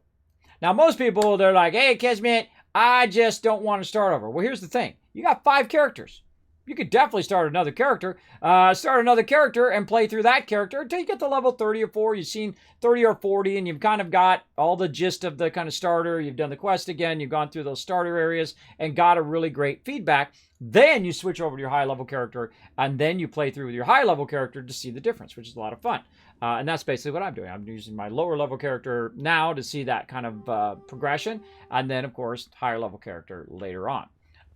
Now, most people, they're like, hey, Kismet, I just don't want to start over. Well, here's the thing. You got 5 characters. You could definitely start another character. And play through that character until you get to level 30 or 4. You've seen 30 or 40, and you've kind of got all the gist of the kind of starter. You've done the quest again. You've gone through those starter areas and got a really great feedback. Then you switch over to your high-level character, and then you play through with your high-level character to see the difference, which is a lot of fun. And that's basically what I'm doing. I'm using my lower-level character now to see that kind of progression, and then, of course, higher-level character later on.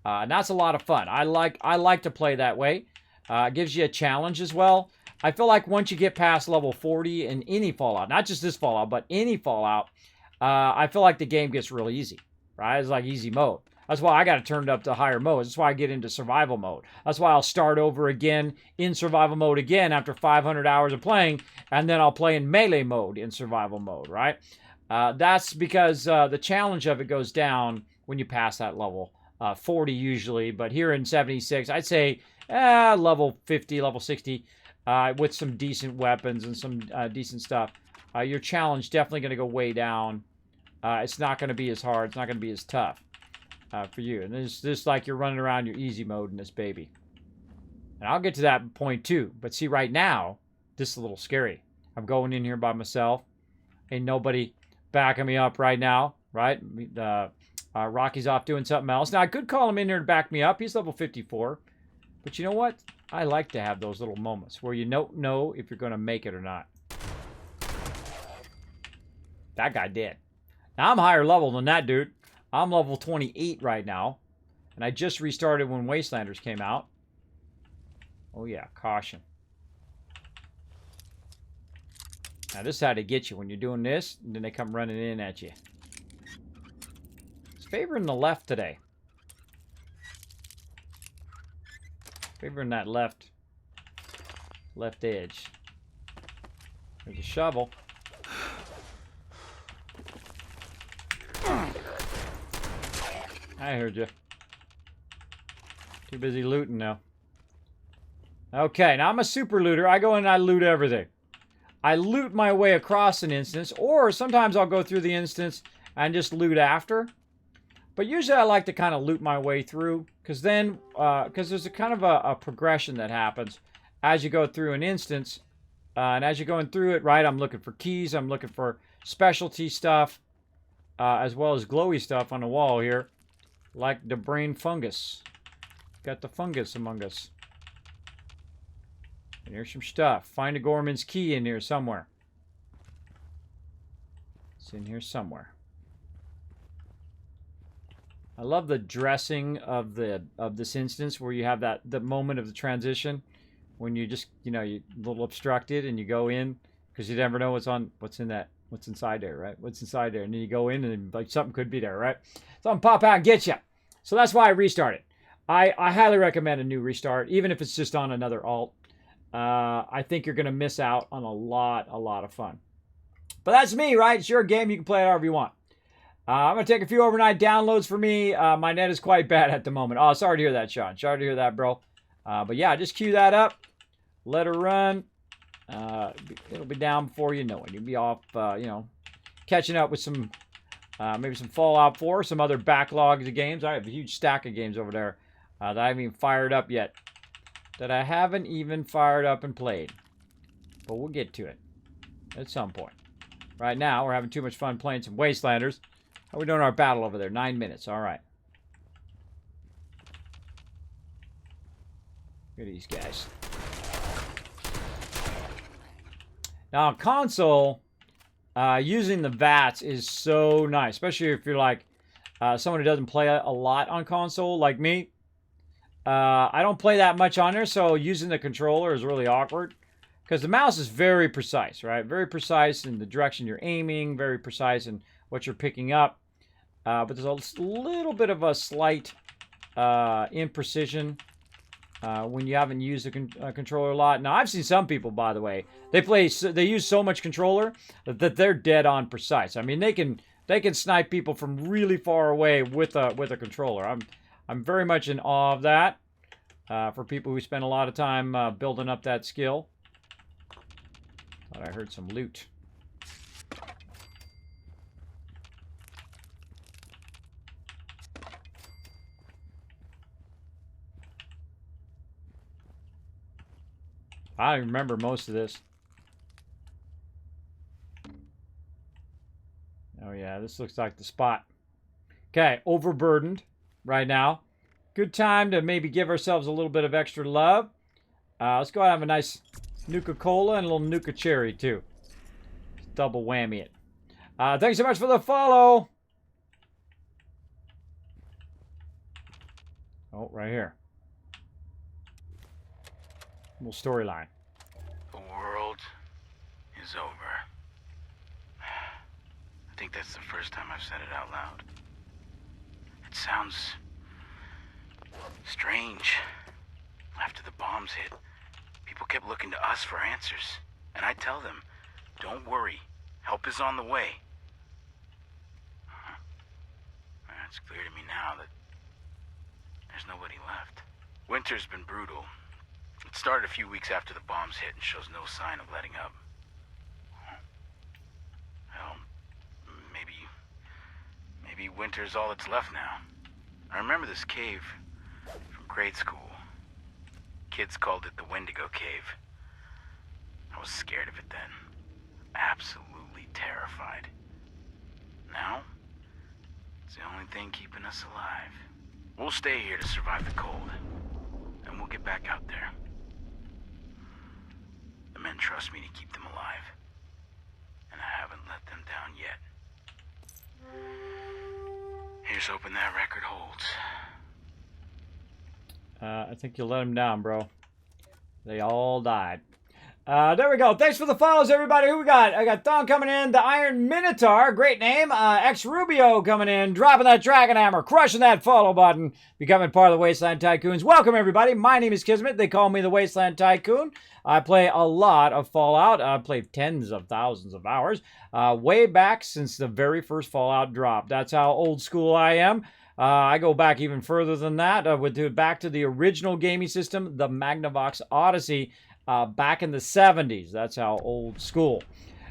And that's a lot of fun. I like to play that way. It gives you a challenge as well. I feel like once you get past level 40 in any Fallout, not just this Fallout, but any Fallout, I feel like the game gets really easy, right? It's like easy mode. That's why I got it turned up to higher modes. That's why I get into survival mode. That's why I'll start over again in survival mode again after 500 hours of playing, and then I'll play in melee mode in survival mode, right? That's because the challenge of it goes down when you pass that level 40 usually, but here in 76, I'd say level 50, level 60, with some decent weapons and some decent stuff. Your challenge definitely going to go way down it's not going to be as hard. It's not going to be as tough for you. And it's just like you're running around your easy mode in this baby. And I'll get to that point too. But see, right now, this is a little scary. I'm going in here by myself. Ain't nobody backing me up right now, right? Rocky's off doing something else. Now, I could call him in here to back me up. He's level 54. But you know what? I like to have those little moments where you don't know if you're going to make it or not. That guy did. Now, I'm higher level than that dude. I'm level 28 right now. And I just restarted when Wastelanders came out. Oh, yeah. Caution. Now, this is how they get you. When you're doing this, and then they come running in at you. It's favoring the left today. Favoring that left edge. There's a shovel. I heard you. Too busy looting now. Okay, now I'm a super looter. I go in and I loot everything. I loot my way across an instance, or sometimes I'll go through the instance and just loot after. But usually I like to kind of loot my way through, because then, because there's a kind of a progression that happens as you go through an instance. And as you're going through it, right, I'm looking for keys, I'm looking for specialty stuff, as well as glowy stuff on the wall here, like the brain fungus. Got the fungus among us. And here's some stuff. Find a Gorman's key in here somewhere. It's in here somewhere. I love the dressing of this instance where you have the moment of the transition when you just, you know, you're a little obstructed and you go in because you never know what's inside there, right? What's inside there, and then you go in and like something could be there, right? Something pop out and get you. So that's why I restarted. I highly recommend a new restart, even if it's just on another alt. I think you're going to miss out on a lot of fun. But that's me, right? It's your game. You can play it however you want. I'm going to take a few overnight downloads for me. My net is quite bad at the moment. Oh, sorry to hear that, Sean. Sorry to hear that, bro. But yeah, just cue that up. Let her run. It'll be down before you know it. You'll be off, you know, catching up with some, maybe some Fallout 4, some other backlogs of games. I have a huge stack of games over there that I haven't even fired up yet. That I haven't even fired up and played. But we'll get to it at some point. Right now, we're having too much fun playing some Wastelanders. How are we doing our battle over there? 9 minutes. All right. Look at these guys. Now, on console, using the VATS is so nice. Especially if you're like someone who doesn't play a lot on console, like me. I don't play that much on there, so using the controller is really awkward. Because the mouse is very precise, right? Very precise in the direction you're aiming, very precise in what you're picking up. But there's a little bit of a slight imprecision when you haven't used a controller a lot. Now, I've seen some people, by the way, they use so much controller that they're dead on precise. I mean, they can snipe people from really far away with a controller. I'm very much in awe of that for people who spend a lot of time building up that skill. Thought I heard some loot. I don't even remember most of this. Oh yeah, this looks like the spot. Okay, overburdened right now. Good time to maybe give ourselves a little bit of extra love. Let's go out and have a nice Nuka-Cola and a little Nuka Cherry too. Double whammy it. Thanks so much for the follow. Oh, right here. Little storyline.
The world is over. I think that's the first time I've said it out loud. It sounds strange. After the bombs hit, people kept looking to us for answers. And I tell them, don't worry, help is on the way. It's clear to me now that there's nobody left. Winter's been brutal. It started a few weeks after the bombs hit and shows no sign of letting up. Hell, winter's all that's left now. I remember this cave from grade school. Kids called it the Wendigo Cave. I was scared of it then. Absolutely terrified. Now, it's the only thing keeping us alive. We'll stay here to survive the cold, and we'll get back out there. The men trust me to keep them alive, and I haven't let them down yet. Here's hoping that record holds.
I think you let them down, bro. They all died. There we go. Thanks for the follows, everybody. Who we got? I got Thong coming in. The Iron Minotaur. Great name. X Rubio coming in. Dropping that Dragon Hammer. Crushing that follow button. Becoming part of the Wasteland Tycoons. Welcome, everybody. My name is Kismet. They call me the Wasteland Tycoon. I play a lot of Fallout. I've played tens of thousands of hours. Way back since the very first Fallout dropped. That's how old school I am. I go back even further than that. Back to the original gaming system, the Magnavox Odyssey. Back in the 70s. That's how old school.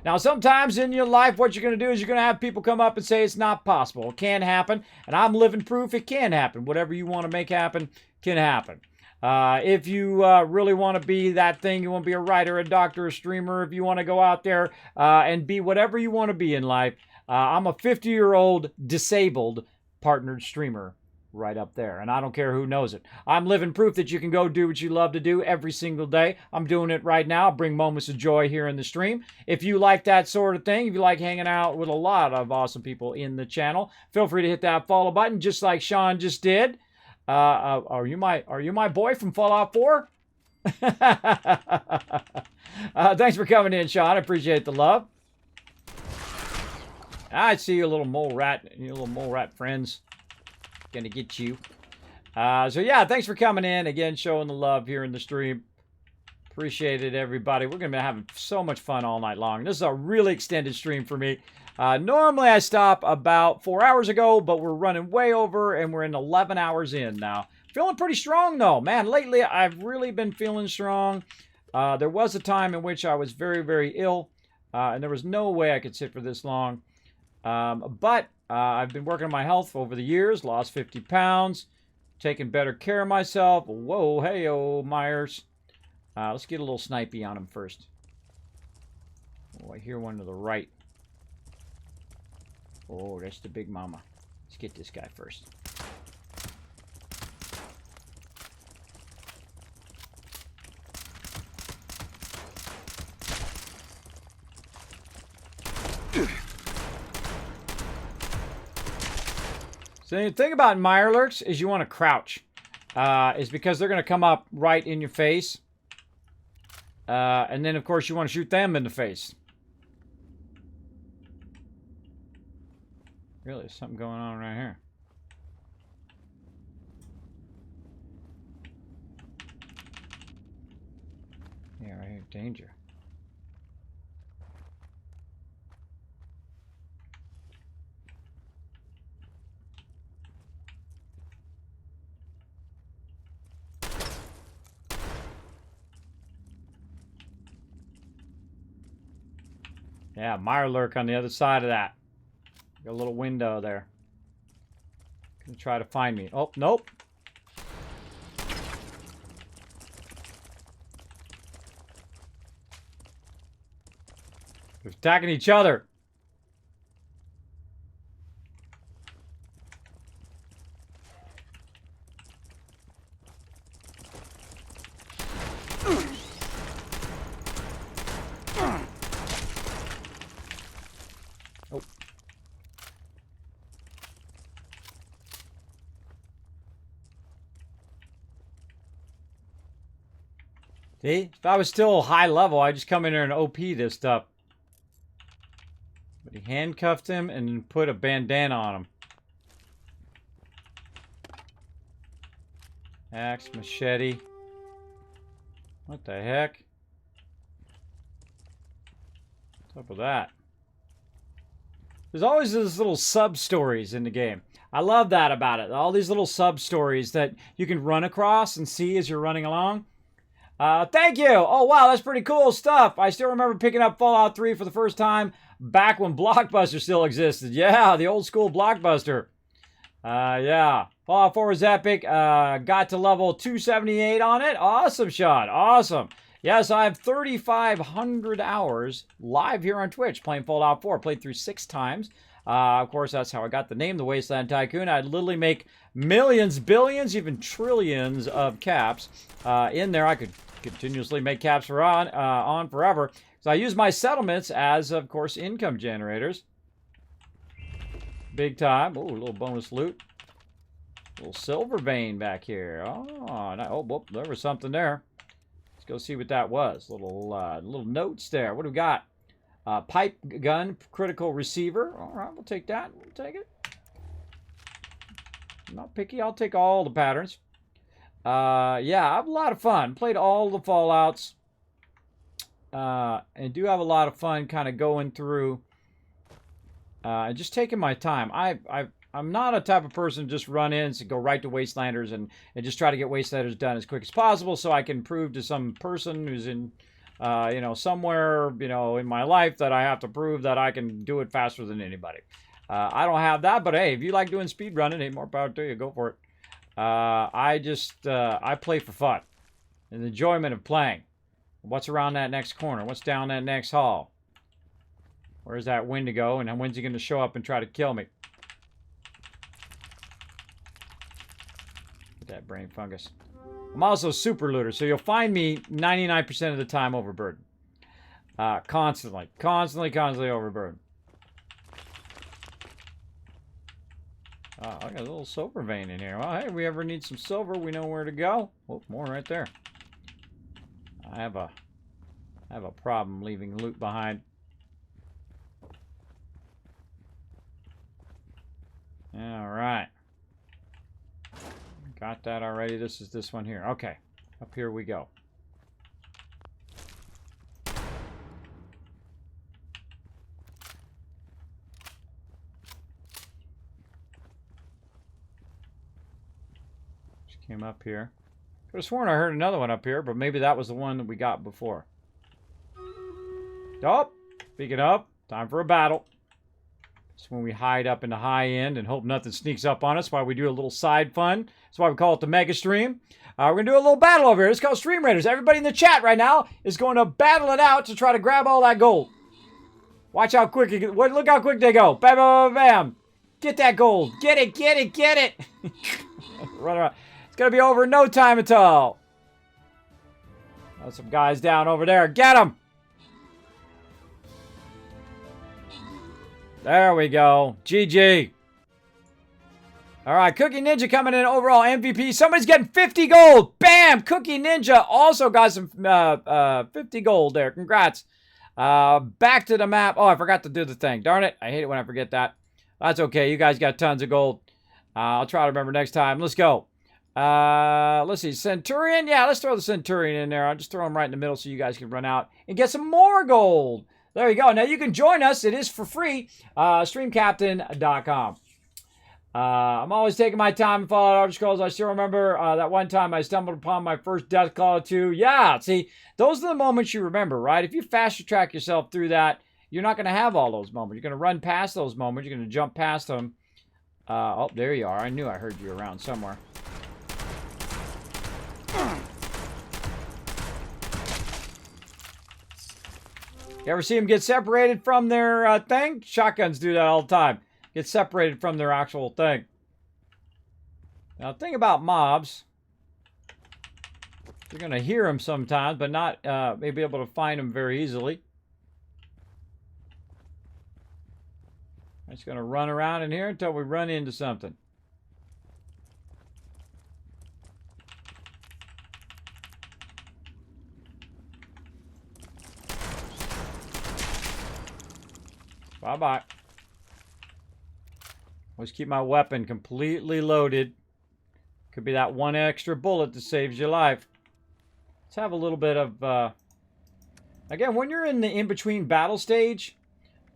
Now, sometimes in your life, what you're going to do is you're going to have people come up and say it's not possible. It can't happen. And I'm living proof it can happen. Whatever you want to make happen can happen. If you really want to be that thing, you want to be a writer, a doctor, a streamer, if you want to go out there and be whatever you want to be in life, I'm a 50-year-old disabled partnered streamer. Right up there, and I don't care who knows it. I'm living proof that you can go do what you love to do every single day. I'm doing it right now. Bring moments of joy here in the stream. If you like that sort of thing, if you like hanging out with a lot of awesome people in the channel, feel free to hit that follow button, just like Sean just did. Are you my boy from Fallout 4? Thanks for coming in, Sean. I appreciate the love. I see you, little mole rat. You little mole rat friends. Gonna get you. So yeah, thanks for coming in again, showing the love here in the stream. Appreciate it, everybody. We're gonna be having so much fun all night long. This is a really extended stream for me. Normally I stop about 4 hours ago, but we're running way over and we're in 11 hours in now. Feeling pretty strong though, man. Lately I've really been feeling strong. There was a time in which I was very, very ill, and there was no way I could sit for this long. But I've been working on my health over the years, lost 50 pounds, taking better care of myself. Whoa, hey-oh, Myers. Let's get a little snipey on him first. Oh, I hear one to the right. Oh, that's the big mama. Let's get this guy first. So the thing about Mirelurks is you want to crouch. Is because they're going to come up right in your face. And then, of course, you want to shoot them in the face. Really, there's something going on right here. Yeah, right here. Danger. Yeah, Mirelurk on the other side of that. Got a little window there. Gonna try to find me. Oh, nope. They're attacking each other. See? If I was still high level, I'd just come in here and OP this stuff. But he handcuffed him and put a bandana on him. Axe, machete. What the heck? What's up with that? There's always these little sub-stories in the game. I love that about it. All these little sub-stories that you can run across and see as you're running along. Thank you! Oh, wow, that's pretty cool stuff. I still remember picking up Fallout 3 for the first time back when Blockbuster still existed. Yeah, the old school Blockbuster. Yeah. Fallout 4 was epic. Got to level 278 on it. Awesome shot. Awesome. Yes, I have 3,500 hours live here on Twitch playing Fallout 4. Played through 6 times. Of course, that's how I got the name, the Wasteland Tycoon. I'd literally make millions, billions, even trillions of caps. In there, I could continuously make caps for on forever. So I use my settlements as, of course, income generators. Big time. Oh, a little bonus loot. A little silver vein back here. Oh, oh, whoop, there was something there. Let's go see what that was. Little notes there. What do we got? Pipe gun, critical receiver. All right, we'll take that. We'll take it. I'm not picky. I'll take all the patterns. Yeah, I have a lot of fun. Played all the Fallouts. And do have a lot of fun kind of going through and just taking my time. I'm not a type of person to just run in and go right to Wastelanders and just try to get Wastelanders done as quick as possible so I can prove to some person who's in, you know, somewhere, you know, in my life that I have to prove that I can do it faster than anybody. I don't have that, but hey, if you like doing speed running, hey, more power to you. Go for it. I play for fun and the enjoyment of playing. What's around that next corner? What's down that next hall? Where's that Wendigo? And when's he going to show up and try to kill me? Look at that brain fungus. I'm also a super looter, so you'll find me 99% of the time overburdened. Constantly overburdened. Oh, I got a little silver vein in here. Well, hey, if we ever need some silver, we know where to go. Oh, more right there. I have a problem leaving loot behind. All right. Got that already. This is this one here. Okay. Up here we go. Just came up here. Could have sworn I heard another one up here, but maybe that was the one that we got before. Oh, speaking of, time for a battle. It's when we hide up in the high end and hope nothing sneaks up on us while we do a little side fun. That's why we call it the Mega Stream. We're going to do a little battle over here. It's called Stream Raiders. Everybody in the chat right now is going to battle it out to try to grab all that gold. Watch how quick it goes. Look how quick they go. Bam, bam, bam, bam. Get that gold. Get it, get it, get it. Run around. It's going to be over in no time at all. There's some guys down over there. Get them. There we go. GG. All right, Cookie Ninja coming in overall MVP. Somebody's getting 50 gold. Bam! Cookie Ninja also got some 50 gold there. Congrats. Back to the map. Oh, I forgot to do the thing. Darn it. I hate it when I forget that. That's okay. You guys got tons of gold. I'll try to remember next time. Let's go. Let's see. Centurion. Yeah, let's throw the Centurion in there. I'll just throw him right in the middle so you guys can run out and get some more gold. There you go. Now you can join us. It is for free. Streamcaptain.com. I'm always taking my time in Fallout Elder Scrolls. I still remember that one time I stumbled upon my first Death Claw 2. Yeah, see, those are the moments you remember, right? If you fast track yourself through that, you're not going to have all those moments. You're going to run past those moments. You're going to jump past them. Oh, there you are. I knew I heard you around somewhere. You ever see them get separated from their thing? Shotguns do that all the time. Get separated from their actual thing. Now, the thing about mobs, you're going to hear them sometimes, but not maybe able to find them very easily. I'm just going to run around in here until we run into something. Bye-bye. Always keep my weapon completely loaded. Could be that one extra bullet that saves your life. Let's have a little bit of... Again, when you're in the in-between battle stage,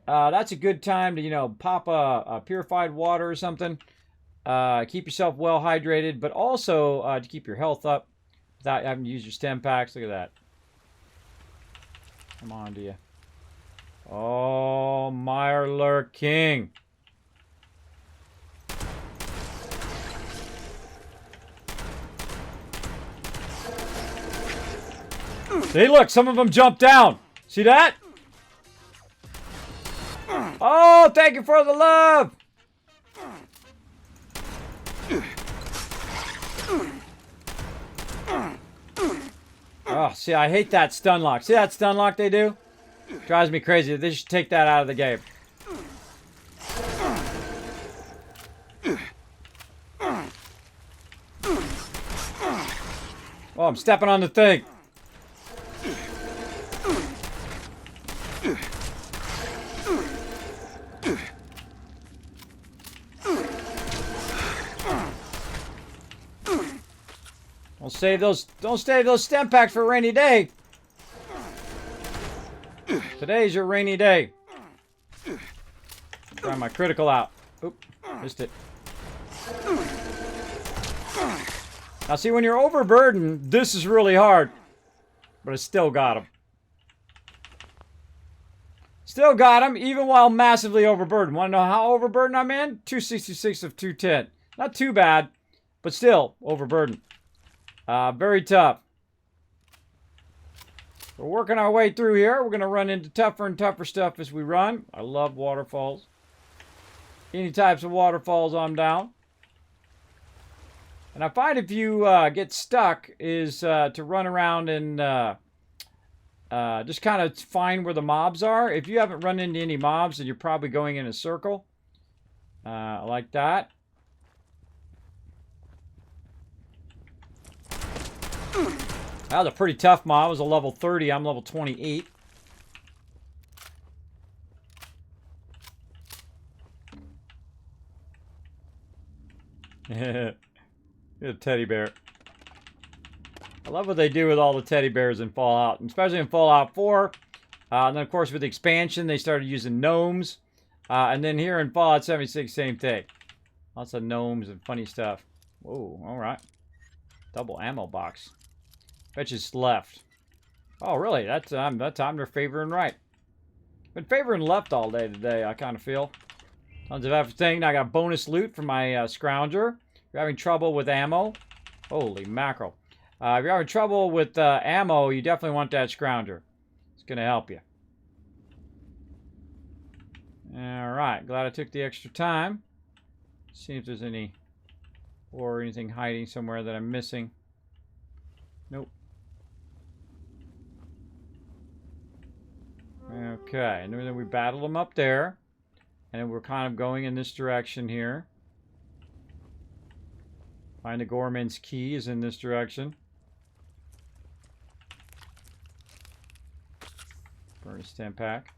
that's a good time to, you know, pop a purified water or something. Keep yourself well hydrated, but also to keep your health up without having to use your stem packs. Look at that. Come on to you. Oh, Mirelurk King. Hey, look, some of them jumped down. See that? Oh, thank you for the love. Oh, see, I hate that stun lock. See that stun lock they do? Drives me crazy. They should take that out of the game. Oh, I'm stepping on the thing. Don't save those stem packs for a rainy day. Today's your rainy day. Try my critical out. Oop, missed it. Now see, when you're overburdened, this is really hard. But I still got him. Still got him, even while massively overburdened. Want to know how overburdened I'm in? 266 of 210. Not too bad, but still overburdened. Very tough. We're working our way through here. We're going to run into tougher and tougher stuff as we run. I love waterfalls. Any types of waterfalls, I'm down. And I find if you get stuck is to run around and just kind of find where the mobs are. If you haven't run into any mobs, then you're probably going in a circle. Like that. That was a pretty tough mob. It was a level 30. I'm level 28. A teddy bear. I love what they do with all the teddy bears in Fallout, especially in Fallout 4. And then, of course, with the expansion, they started using gnomes. And then here in Fallout 76, same thing. Lots of gnomes and funny stuff. Whoa, all right. Double ammo box. Bet you it's left. Oh, really? That time they're favoring right. Been favoring left all day today, I kind of feel. Tons of everything. Now I got bonus loot for my Scrounger. If you're having trouble with ammo. Holy mackerel. If you're having trouble with ammo, you definitely want that Scrounger. It's going to help you. Alright, glad I took the extra time. See if there's any or anything hiding somewhere that I'm missing. Nope. Okay, and then we battled them up there. And then we're kind of going in this direction here. Find the Gorman's key is in this direction. Burn a stem pack.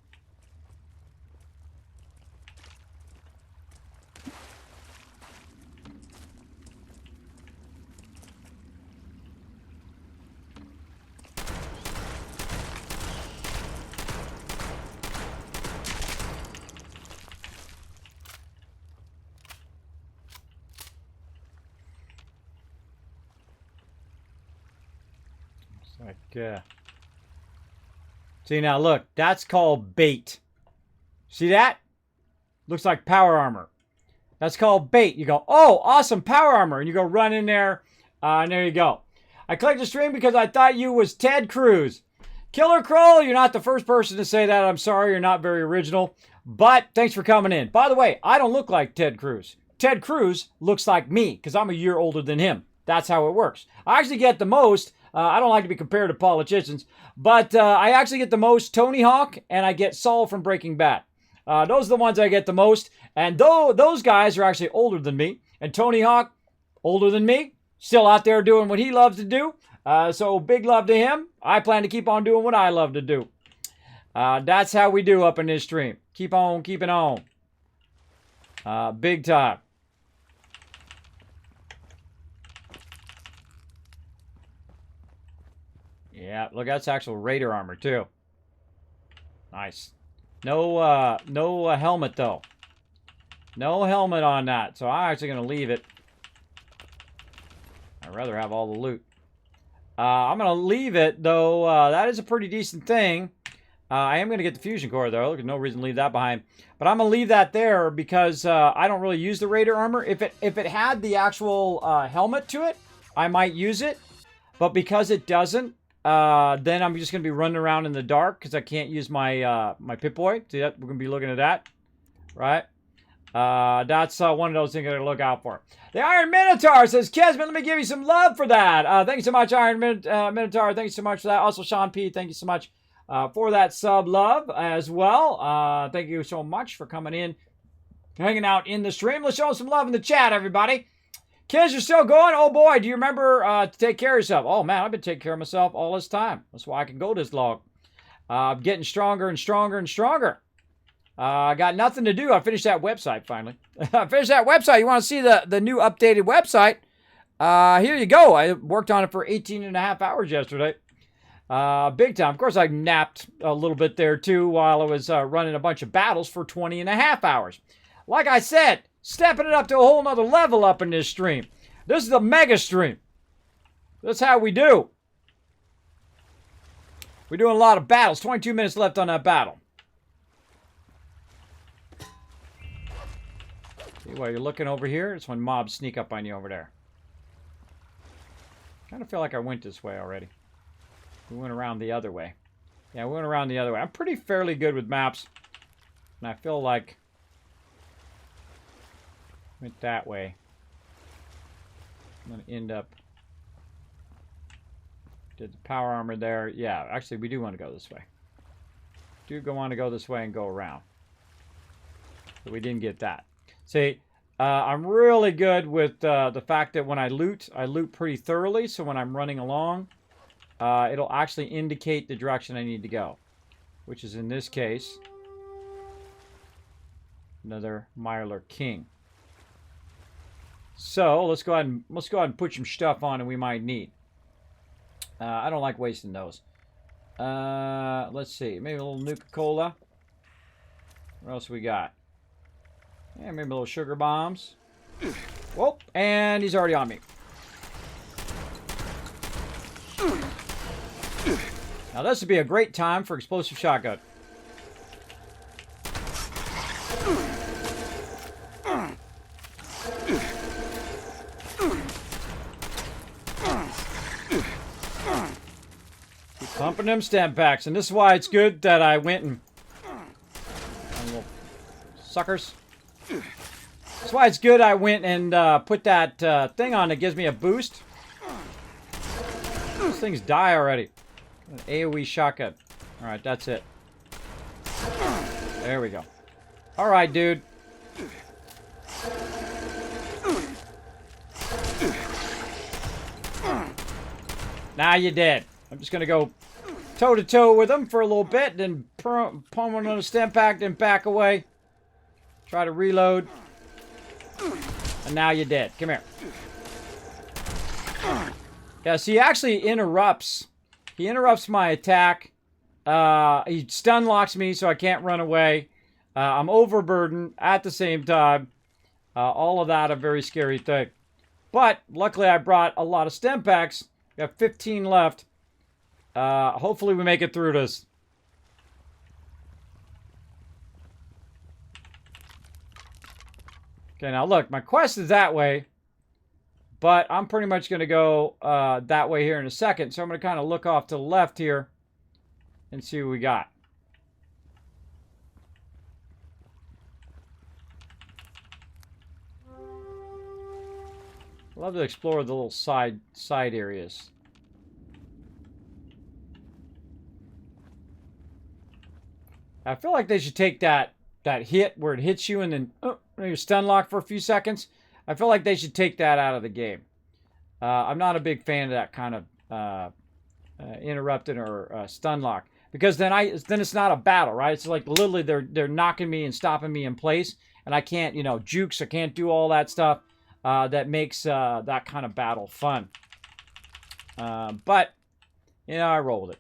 Like, see now, look, that's called bait. See that? Looks like power armor. That's called bait. You go, oh, awesome, power armor, and you go run in there, and there you go. I clicked the stream because I thought you was Ted Cruz. Killer Kroll, you're not the first person to say that. I'm sorry, you're not very original, but thanks for coming in. By the way, I don't look like Ted Cruz. Ted Cruz looks like me because I'm a year older than him. That's how it works. I actually get the most. I don't like to be compared to politicians, but I actually get the most Tony Hawk, and I get Saul from Breaking Bad. Those are the ones I get the most, and those guys are actually older than me, and Tony Hawk, older than me, still out there doing what he loves to do, so big love to him. I plan to keep on doing what I love to do. That's how we do up in this stream. Keep on keeping on. Big time. Yeah, look, that's actual Raider armor, too. Nice. No helmet, though. No helmet on that, so I'm actually going to leave it. I'd rather have all the loot. I'm going to leave it, though. That is a pretty decent thing. I am going to get the fusion core, though. There's no reason to leave that behind. But I'm going to leave that there because I don't really use the Raider armor. If it had the actual helmet to it, I might use it. But because it doesn't, then I'm just going to be running around in the dark because I can't use my my Pip-Boy. See that? We're going to be looking at that, right? That's one of those things I gotta look out for. The Iron Minotaur says, Kismet, let me give you some love for that. Thank you so much, Iron Minotaur. Thank you so much for that. Also, Sean P, thank you so much for that sub love as well. Thank you so much for coming in, hanging out in the stream. Let's show some love in the chat, everybody. Kids, you're still going? Oh boy, do you remember to take care of yourself? Oh man, I've been taking care of myself all this time. That's why I can go this long. I'm getting stronger and stronger and stronger. I got nothing to do. I finished that website finally. I finished that website. You want to see the new updated website? Here you go. I worked on it for 18 and a half hours yesterday. Big time. Of course, I napped a little bit there too while I was running a bunch of battles for 20 and a half hours. Like I said, stepping it up to a whole nother level up in this stream. This is the mega stream. That's how we do. We're doing a lot of battles. 22 minutes left on that battle. See, while you're looking over here, it's when mobs sneak up on you over there. Kind of feel like I went this way already. We went around the other way. Yeah, we went around the other way. I'm pretty fairly good with maps. And I feel like went that way. I'm going to end up... Did the power armor there. Yeah, actually, we do want to go this way. Want to go this way and go around. But we didn't get that. See, I'm really good with the fact that when I loot pretty thoroughly. So when I'm running along, it'll actually indicate the direction I need to go. Which is in this case, another Mylar King. So let's go ahead and put some stuff on that we might need. I don't like wasting those. Let's see, maybe a little Nuka-Cola. What else we got? Yeah, maybe a little sugar bombs. Whoa, and he's already on me. Now this would be a great time for explosive shotgun. Keep pumping them stem packs, and this is why it's good that I went and little suckers. That's why it's good I went and put that thing on that gives me a boost. Those things die already. An AoE shotgun. Alright, that's it. There we go. Alright, dude. Now you're dead. I'm just gonna go toe-to-toe with them for a little bit, then pump one on the stem pack, then back away. Try to reload. And now you're dead. Come here. Yeah, so he actually interrupts. He interrupts my attack. He stun locks me so I can't run away. I'm overburdened at the same time. All of that a very scary thing. But luckily I brought a lot of stem packs. We have 15 left. Hopefully we make it through this. Okay, now look, my quest is that way, but I'm pretty much going to go that way here in a second. So I'm going to kind of look off to the left here and see what we got. Love to explore the little side areas. I feel like they should take that hit where it hits you and then you're stun locked for a few seconds. I feel like they should take that out of the game. I'm not a big fan of that kind of interrupted or stun lock, because then it's not a battle, right? It's like literally they're knocking me and stopping me in place, and I can't, you know, jukes. I can't do all that stuff that makes that kind of battle fun. But you know, I roll with it.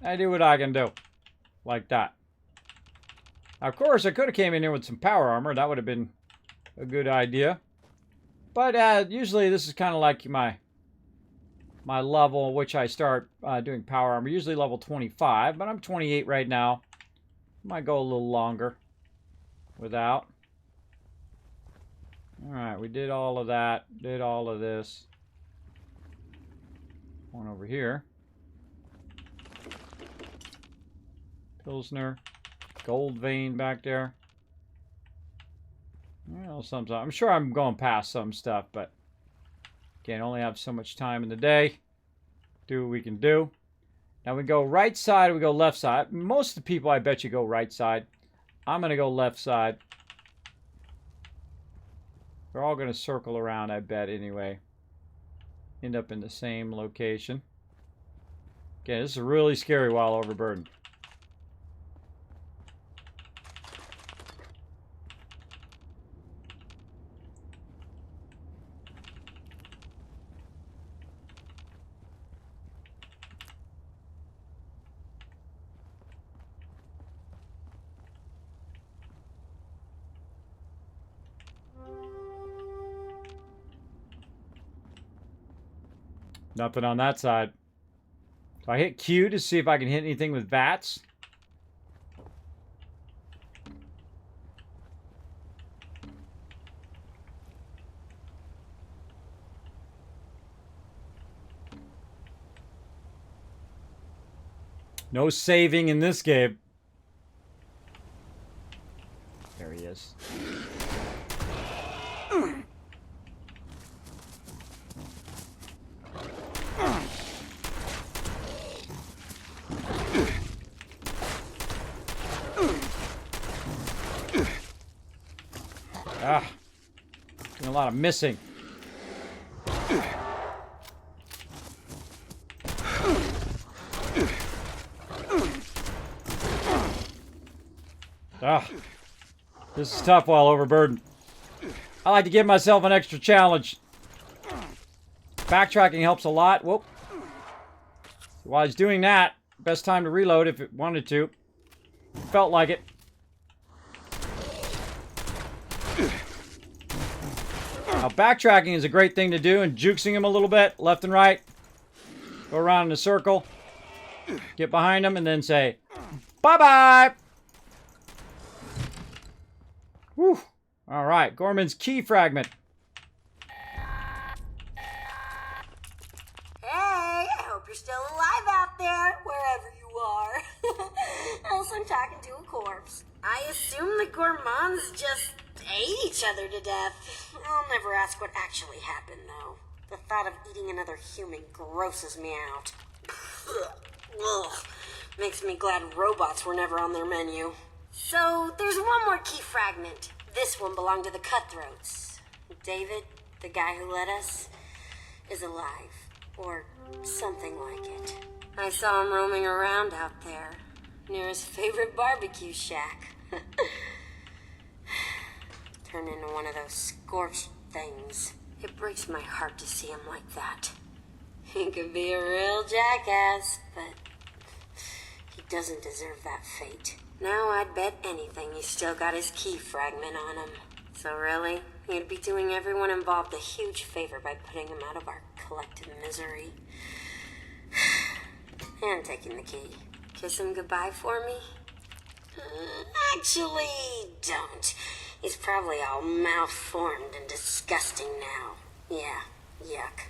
I do what I can do, like that. Of course, I could have came in here with some power armor. That would have been a good idea. But usually this is kind of like my level, which I start doing power armor. Usually level 25, but I'm 28 right now. Might go a little longer without. Alright, we did all of that. Did all of this. One over here. Pilsner. Gold vein back there. Well, sometimes I'm sure I'm going past some stuff, but again, only have so much time in the day. Do what we can do. Now we go right side, we go left side. Most of the people, I bet you, go right side. I'm going to go left side. They're all going to circle around, I bet, anyway. End up in the same location. Okay, this is really scary while overburdened. Nothing on that side. So I hit Q to see if I can hit anything with VATS. No saving in this game. There he is. Ah, doing a lot of missing. Ah, this is tough while overburdened. I like to give myself an extra challenge. Backtracking helps a lot. Whoop. While he's doing that, best time to reload if it wanted to. Felt like it. Now, backtracking is a great thing to do, and juicing him a little bit, left and right. Go around in a circle. Get behind him, and then say, bye-bye! Whew. All right, Gorman's key fragment.
Hey, I hope you're still alive out there, wherever you are. Else I'm talking to a corpse. I assume the gourmands just ate each other to death. I'll never ask what actually happened, though. The thought of eating another human grosses me out. Ugh. Makes me glad robots were never on their menu. So, there's one more key fragment. This one belonged to the Cutthroats. David, the guy who led us, is alive. Or something like it. I saw him roaming around out there, near his favorite barbecue shack. Turned into one of those scorched things. It breaks my heart to see him like that. He could be a real jackass, but he doesn't deserve that fate. Now I'd bet anything he's still got his key fragment on him. So really, he'd be doing everyone involved a huge favor by putting him out of our collective misery. And taking the key. Kiss him goodbye for me? Actually, don't. He's probably all malformed and disgusting now. Yeah, yuck.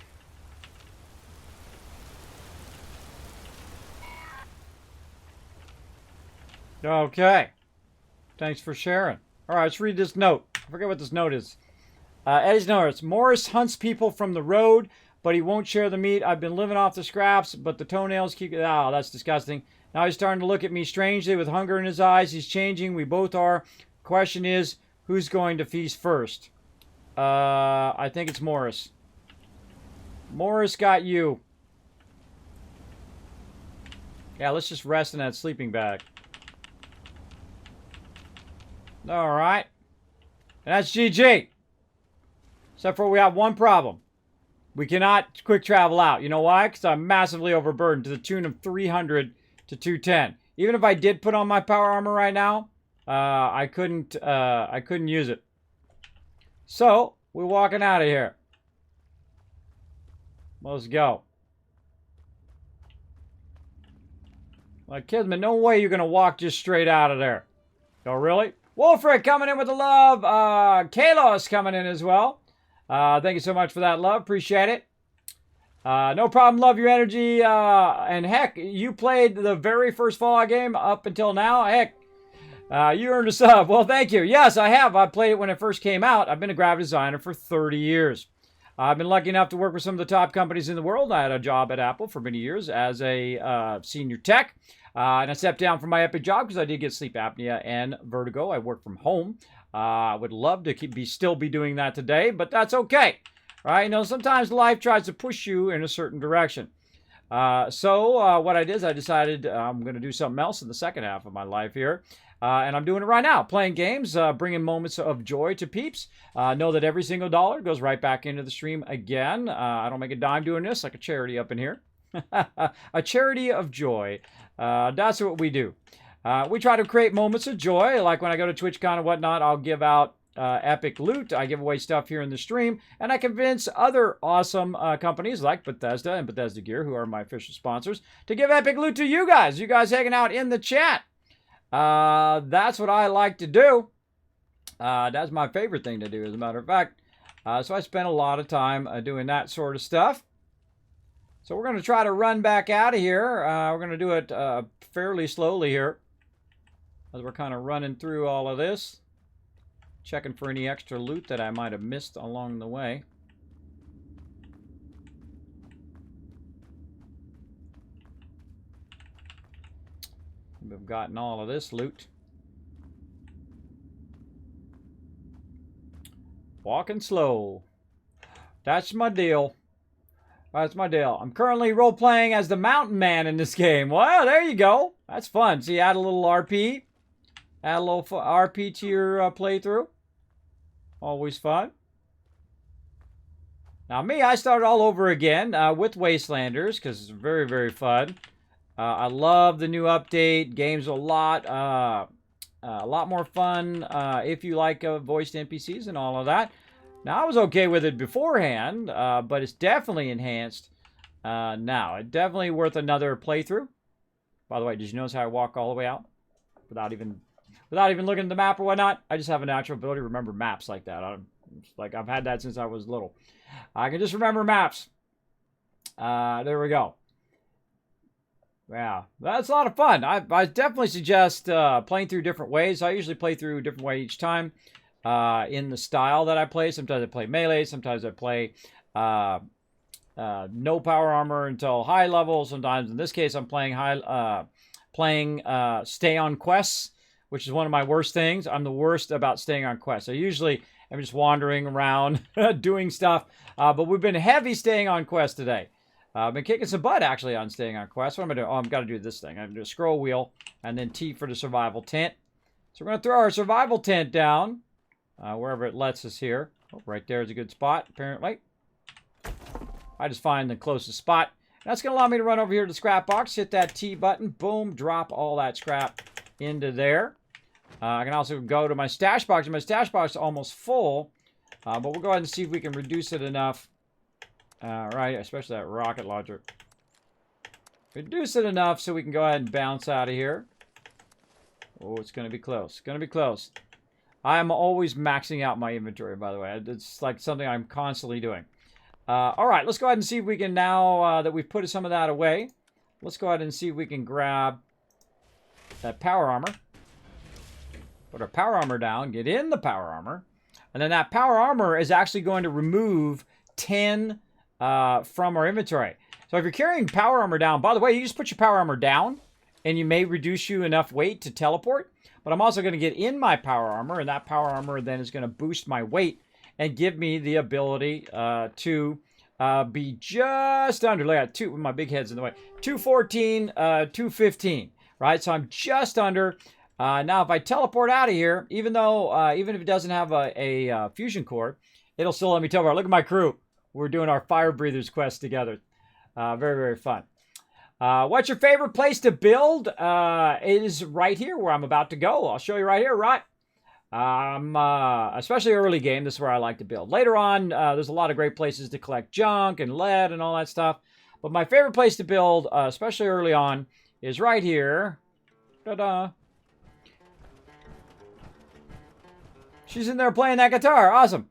Okay. Thanks for sharing. All right, let's read this note. I forget what this note is. Eddie's note. Morris hunts people from the road, but he won't share the meat. I've been living off the scraps, but the toenails keep... Oh, that's disgusting. Now he's starting to look at me strangely with hunger in his eyes. He's changing. We both are. Question is, who's going to feast first? I think it's Morris. Morris got you. Yeah, let's just rest in that sleeping bag. All right. And that's GG. Except for we have one problem. We cannot quick travel out. You know why? Because I'm massively overburdened to the tune of 300 to 210. Even if I did put on my power armor right now, I couldn't use it. So, we're walking out of here. Let's go. Like, Kismet, no way you're going to walk just straight out of there. Oh, really? Wolfric coming in with the love. Kalos coming in as well. Thank you so much for that love. Appreciate it. No problem. Love your energy. And heck, you played the very first Fallout game up until now. Heck, you earned a sub. Well, thank you. Yes, I have. I played it when it first came out. I've been a graphic designer for 30 years. I've been lucky enough to work with some of the top companies in the world. I had a job at Apple for many years as a senior tech. And I stepped down from my epic job because I did get sleep apnea and vertigo. I work from home. I would love to still be doing that today, but that's okay. Right? You know, sometimes life tries to push you in a certain direction. So what I did is I decided I'm going to do something else in the second half of my life here. And I'm doing it right now, playing games, bringing moments of joy to peeps. Know that every single dollar goes right back into the stream again. I don't make a dime doing this, like a charity up in here. A charity of joy. That's what we do. We try to create moments of joy, like when I go to TwitchCon and whatnot, I'll give out epic loot. I give away stuff here in the stream, and I convince other awesome companies like Bethesda and Bethesda Gear, who are my official sponsors, to give epic loot to you guys. You guys hanging out in the chat. That's what I like to do. That's my favorite thing to do, as a matter of fact. So I spend a lot of time doing that sort of stuff. So we're going to try to run back out of here. We're going to do it fairly slowly here, as we're kind of running through all of this. Checking for any extra loot that I might have missed along the way. We've gotten all of this loot. Walking slow. That's my deal. That's my deal. I'm currently role-playing as the mountain man in this game. Well, there you go. That's fun. See, add a little RP. Add a little RP to your playthrough. Always fun. Now me, I started all over again with Wastelanders because it's very, very fun. I love the new update. Game's a lot more fun if you like voiced NPCs and all of that. Now, I was okay with it beforehand, but it's definitely enhanced now. It's definitely worth another playthrough. By the way, did you notice how I walk all the way out without even looking at the map or whatnot? I just have a natural ability to remember maps like that. I've had that since I was little. I can just remember maps. There we go. Yeah, that's a lot of fun. I definitely suggest playing through different ways. I usually play through a different way each time in the style that I play. Sometimes I play melee. Sometimes I play no power armor until high level. Sometimes, in this case, I'm playing stay on quests, which is one of my worst things. I'm the worst about staying on quests. I usually am just wandering around doing stuff, but we've been heavy staying on quests today. I've been kicking some butt, actually, on staying on quests. What am I doing? Oh, I've got to do this thing. I'm going to do a scroll wheel, and then T for the survival tent. So we're going to throw our survival tent down, wherever it lets us here. Oh, right there is a good spot, apparently. I just find the closest spot. That's going to allow me to run over here to the scrap box, hit that T button, boom, drop all that scrap into there. I can also go to my stash box, and my stash box is almost full, but we'll go ahead and see if we can reduce it enough. Right, especially that rocket launcher. Reduce it enough so we can go ahead and bounce out of here. Oh, it's going to be close. It's going to be close. I am always maxing out my inventory, by the way. It's like something I'm constantly doing. All right, let's go ahead and see if we can, now that we've put some of that away, let's go ahead and see if we can grab that power armor. Put our power armor down, get in the power armor. And then that power armor is actually going to remove 10 from our inventory. So if you're carrying power armor down, by the way, you just put your power armor down and you may reduce you enough weight to teleport. But I'm also going to get in my power armor, and that power armor then is going to boost my weight and give me the ability to be just under, look at two, my big head's in the way, 214, 215, right? So I'm just under. Now if I teleport out of here, even though, even if it doesn't have a fusion core, it'll still let me teleport. Look at my crew. We're doing our Fire Breathers quest together. Very, very fun. What's your favorite place to build? It is right here where I'm about to go. I'll show you right here, right? Especially early game, this is where I like to build. Later on, there's a lot of great places to collect junk and lead and all that stuff. But my favorite place to build, especially early on, is right here. Ta-da! She's in there playing that guitar. Awesome.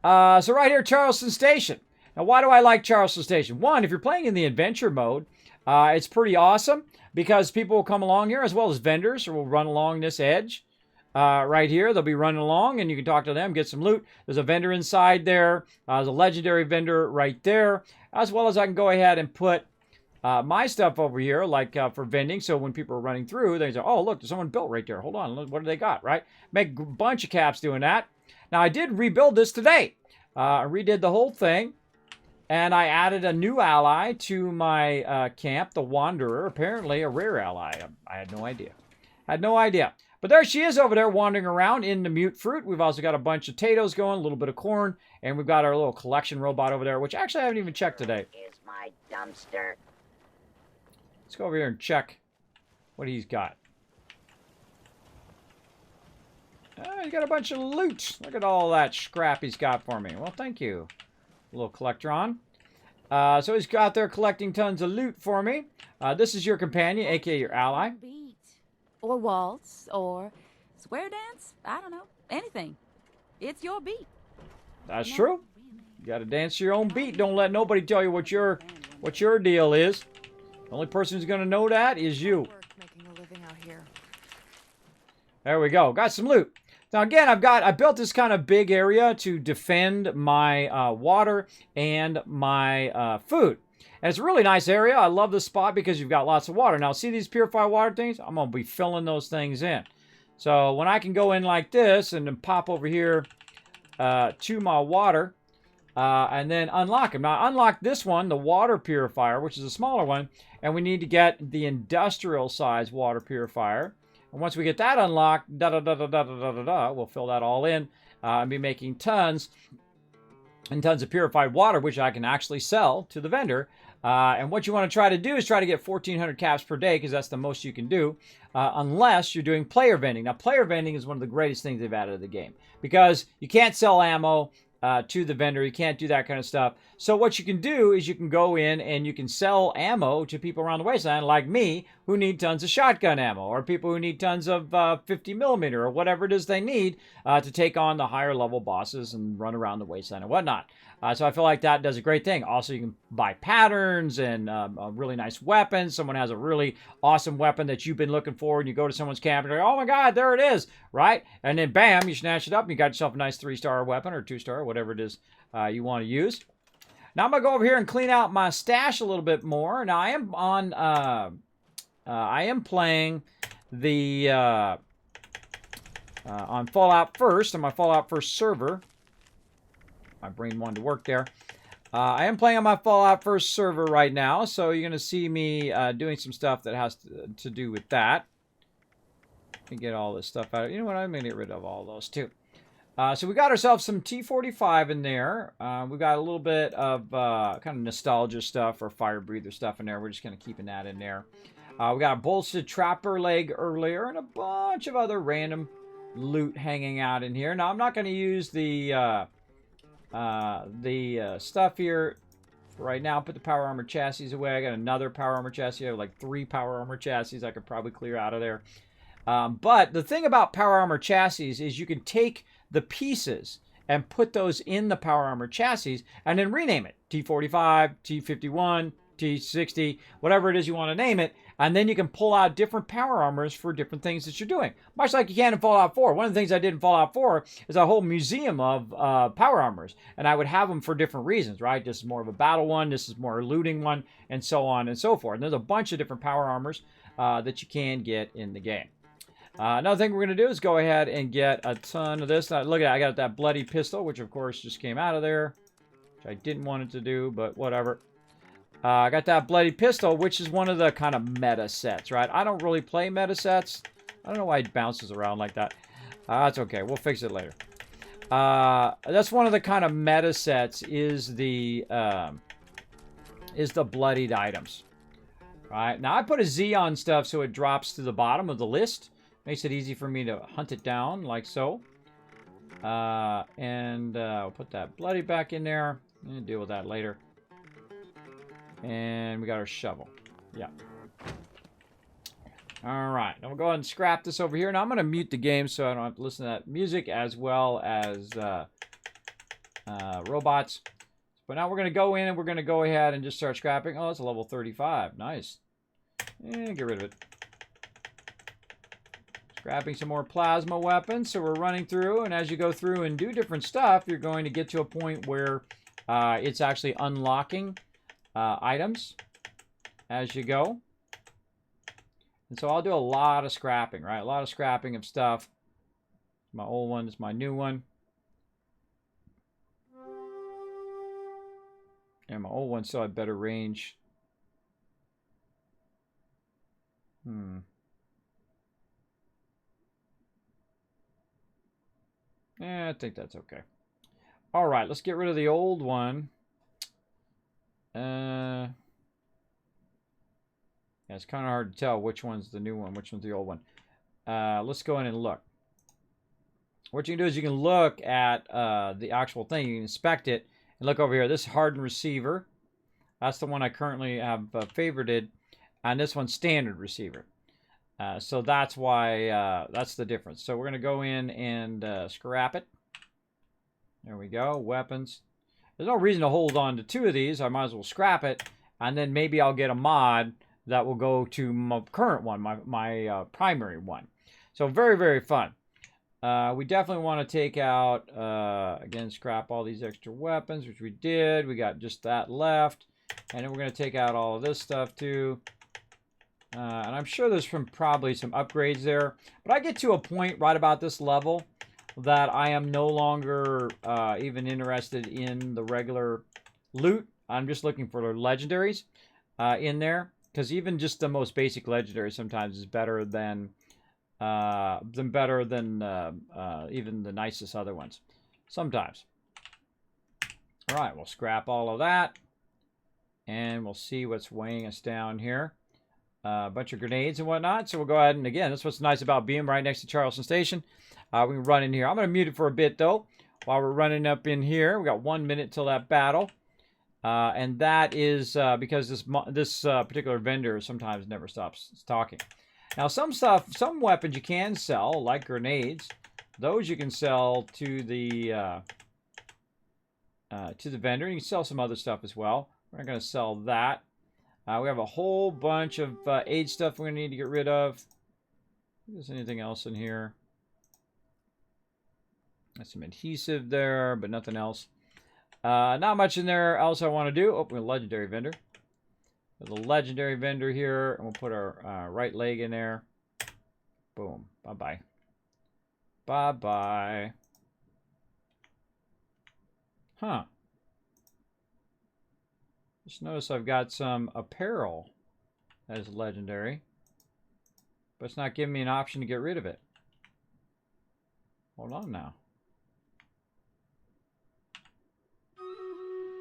So right here, Charleston Station. Now, why do I like Charleston Station? One, if you're playing in the adventure mode, it's pretty awesome because people will come along here as well as vendors will run along this edge right here. They'll be running along and you can talk to them, get some loot. There's a vendor inside there. There's a legendary vendor right there, as well as I can go ahead and put my stuff over here, like for vending. So when people are running through, they say, oh, look, there's someone built right there. Hold on, look, what do they got, right? Make a bunch of caps doing that. Now, I did rebuild this today. I redid the whole thing. And I added a new ally to my camp, the Wanderer. Apparently a rare ally. I had no idea. Had no idea. But there she is over there wandering around in the mute fruit. We've also got a bunch of potatoes going, a little bit of corn. And we've got our little collection robot over there, which actually I haven't even checked today.
Is my dumpster.
Let's go over here and check what he's got. He's got a bunch of loot. Look at all that scrap he's got for me. Well, thank you. A little collectron. So he's got there collecting tons of loot for me. This is your companion, aka your ally.
Beat. Or waltz. Or square dance. I don't know. Anything. It's your beat.
That's true. You got to dance your own beat. Don't let nobody tell you what your deal is. The only person who's going to know that is you. There we go. Got some loot. Now again, I built this kind of big area to defend my water and my food. And it's a really nice area. I love this spot because you've got lots of water. Now see these purified water things? I'm going to be filling those things in. So when I can go in like this and then pop over here to my water and then unlock them. Now I unlocked this one, the water purifier, which is a smaller one. And we need to get the industrial size water purifier. And once we get that unlocked, we'll fill that all in and be making tons and tons of purified water, which I can actually sell to the vendor. And what you want to try to do is try to get 1,400 caps per day, because that's the most you can do, unless you're doing player vending. Now, player vending is one of the greatest things they've added to the game, because you can't sell ammo to the vendor. You can't do that kind of stuff. So what you can do is you can go in and you can sell ammo to people around the wasteland, like me, who need tons of shotgun ammo, or people who need tons of 50 millimeter, or whatever it is they need to take on the higher level bosses and run around the wasteland and whatnot. So I feel like that does a great thing. Also, you can buy patterns and a really nice weapon. Someone has a really awesome weapon that you've been looking for, and you go to someone's camp and you're like, oh my God, there it is, right? And then bam, you snatch it up and you got yourself a nice 3-star weapon or 2-star, whatever it is you want to use. Now I'm gonna go over here and clean out my stash a little bit more. Now I am on, I am playing the on Fallout First, on my Fallout First server. My brain wanted to work there. I am playing on my Fallout First server right now, so you're going to see me doing some stuff that has to do with that. Let me get all this stuff out. You know what? I'm going to get rid of all those too. So we got ourselves some T45 in there. We got a little bit of kind of nostalgia stuff or fire breather stuff in there. We're just kind of keeping that in there. We got a bolted trapper leg earlier and a bunch of other random loot hanging out in here. Now I'm not going to use the stuff here right now. Put the power armor chassis away. I got another power armor chassis. I have like 3 power armor chassis I could probably clear out of there. But the thing about power armor chassis is you can take the pieces and put those in the power armor chassis and then rename it. T45, T51, T60, whatever it is you want to name it. And then you can pull out different power armors for different things that you're doing. Much like you can in Fallout 4. One of the things I did in Fallout 4 is a whole museum of power armors. And I would have them for different reasons, right? This is more of a battle one. This is more a looting one. And so on and so forth. And there's a bunch of different power armors that you can get in the game. Another thing we're going to do is go ahead and get a ton of this. Now, look at that. I got that bloody pistol, which of course just came out of there. Which I didn't want it to do, but whatever. I got that bloody pistol, which is one of the kind of meta sets, right? I don't really play meta sets. I don't know why it bounces around like that. That's okay. We'll fix it later. That's one of the kind of meta sets is the bloodied items. Right? Now, I put a Z on stuff so it drops to the bottom of the list. Makes it easy for me to hunt it down, like so. I'll put that bloody back in there. I'll deal with that later. And we got our shovel. Yeah. Alright. Now we'll go ahead and scrap this over here. Now I'm going to mute the game so I don't have to listen to that music as well as robots. But now we're going to go in and we're going to go ahead and just start scrapping. Oh, it's a level 35. Nice. And get rid of it. Scrapping some more plasma weapons. So we're running through, and as you go through and do different stuff, you're going to get to a point where it's actually unlocking items as you go. And so I'll do a lot of scrapping, right? A lot of scrapping of stuff. My old one is my new one. And my old one still had better range. I think that's okay. All right, let's get rid of the old one. Yeah, it's kind of hard to tell which one's the new one, which one's the old one. Let's go in and look. What you can do is you can look at the actual thing. You can inspect it and look over here. This hardened receiver. That's the one I currently have favorited. And this one's standard receiver. So that's why, that's the difference. So we're going to go in and scrap it. There we go. Weapons. There's no reason to hold on to two of these. I might as well scrap it. And then maybe I'll get a mod that will go to my current one, my primary one. So very, very fun. We definitely want to take out, again, scrap all these extra weapons, which we did. We got just that left. And then we're going to take out all of this stuff too. And I'm sure there's probably some upgrades there. But I get to a point right about this level that I am no longer even interested in the regular loot. I'm just looking for the legendaries in there. Because even just the most basic legendary sometimes is better than even the nicest other ones. Sometimes. All right, we'll scrap all of that. And we'll see what's weighing us down here. A bunch of grenades and whatnot. So we'll go ahead and, again, that's what's nice about being right next to Charleston Station. We can run in here. I'm going to mute it for a bit, though, while we're running up in here. We got 1 minute till that battle. And that is because this particular vendor sometimes never stops talking. Now, some weapons you can sell, like grenades. Those you can sell to the vendor. You can sell some other stuff as well. We're not going to sell that. We have a whole bunch of aid stuff we're going to need to get rid of. If there's anything else in here. There's some adhesive there, but nothing else. Not much in there else I want to do. Oh, we have a legendary vendor. There's a legendary vendor here, and we'll put our right leg in there. Boom. Bye-bye. Bye-bye. Huh. Just notice I've got some apparel that is legendary, but it's not giving me an option to get rid of it. Hold on now.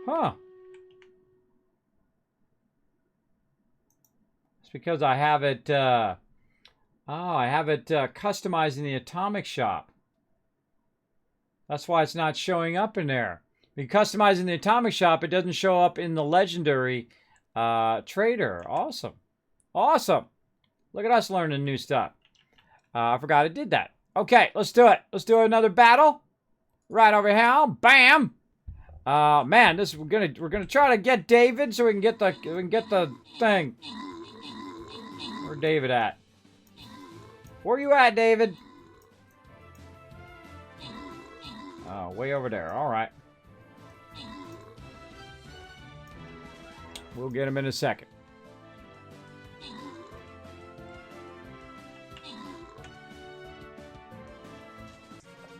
Huh. It's because I have it, I have it customized in the Atomic Shop. That's why it's not showing up in there. When you customize in the Atomic Shop, it doesn't show up in the Legendary Trader. Awesome. Awesome. Look at us learning new stuff. I forgot I did that. Okay, let's do it. Let's do another battle. Right over here. Bam. Man, we're gonna try to get David so we can get the thing. Where's David at? Where you at, David? Oh, way over there. All right. We'll get him in a second.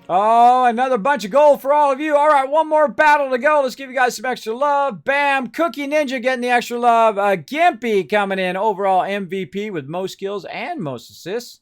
Oh, another bunch of gold for all of you. All right, one more battle to go. Let's give you guys some extra love. Bam. Cookie Ninja getting the extra love. Gimpy coming in overall MVP with most kills and most assists.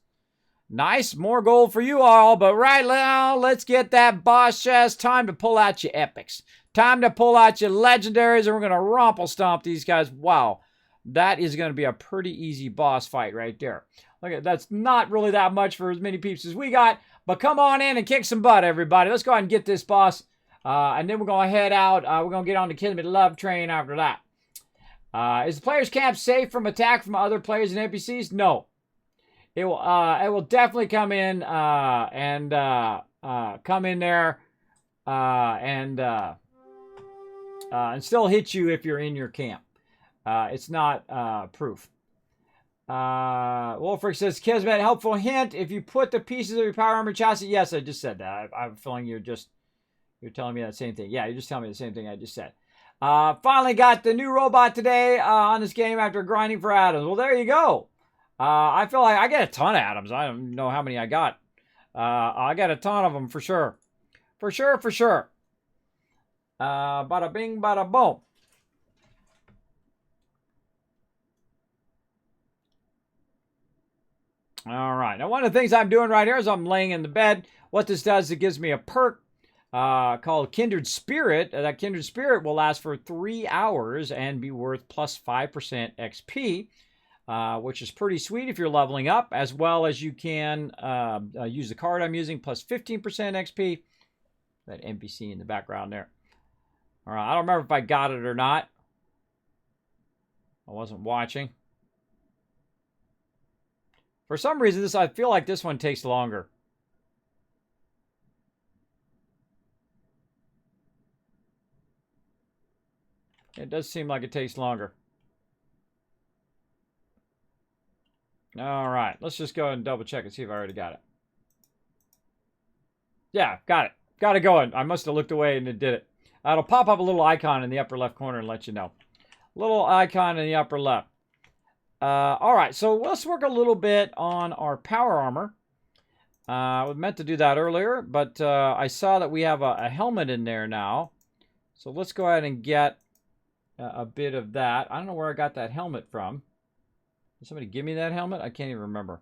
Nice. More gold for you all. But right now, let's get that boss chest. Time to pull out your epics. Time to pull out your legendaries, and we're going to rumple stomp these guys. Wow. That is going to be a pretty easy boss fight right there. Look at that's not really that much for as many peeps as we got. But come on in and kick some butt, everybody. Let's go ahead and get this boss. And then we're going to head out. We're going to get on the Kismet Love train after that. Is the player's camp safe from attack from other players and NPCs? No. It will definitely come in come in there and and still hit you if you're in your camp. It's not proof. Wolfric says, Kismet, helpful hint. If you put the pieces of your power armor chassis, yes, I just said that. I have a feeling you're telling me that same thing. Yeah, you're just telling me the same thing I just said. Finally got the new robot today on this game after grinding for atoms. Well, there you go. I feel like I get a ton of atoms. I don't know how many I got. I got a ton of them for sure. For sure, for sure. Bada bing, bada boom. All right. Now, one of the things I'm doing right here is I'm laying in the bed. What this does, it gives me a perk called Kindred Spirit. That Kindred Spirit will last for 3 hours and be worth plus 5% XP, which is pretty sweet if you're leveling up, as well as you can use the card I'm using, plus 15% XP. That NPC in the background there. All right. I don't remember if I got it or not. I wasn't watching. For some reason, I feel like this one takes longer. It does seem like it takes longer. All right, let's just go ahead and double check and see if I already got it. Yeah, got it. Got it going. I must have looked away and it did it. It'll pop up a little icon in the upper left corner and let you know. Little icon in the upper left. All right, so let's work a little bit on our power armor. We meant to do that earlier, but I saw that we have a helmet in there now. So let's go ahead and get a bit of that. I don't know where I got that helmet from. Did somebody give me that helmet? I can't even remember.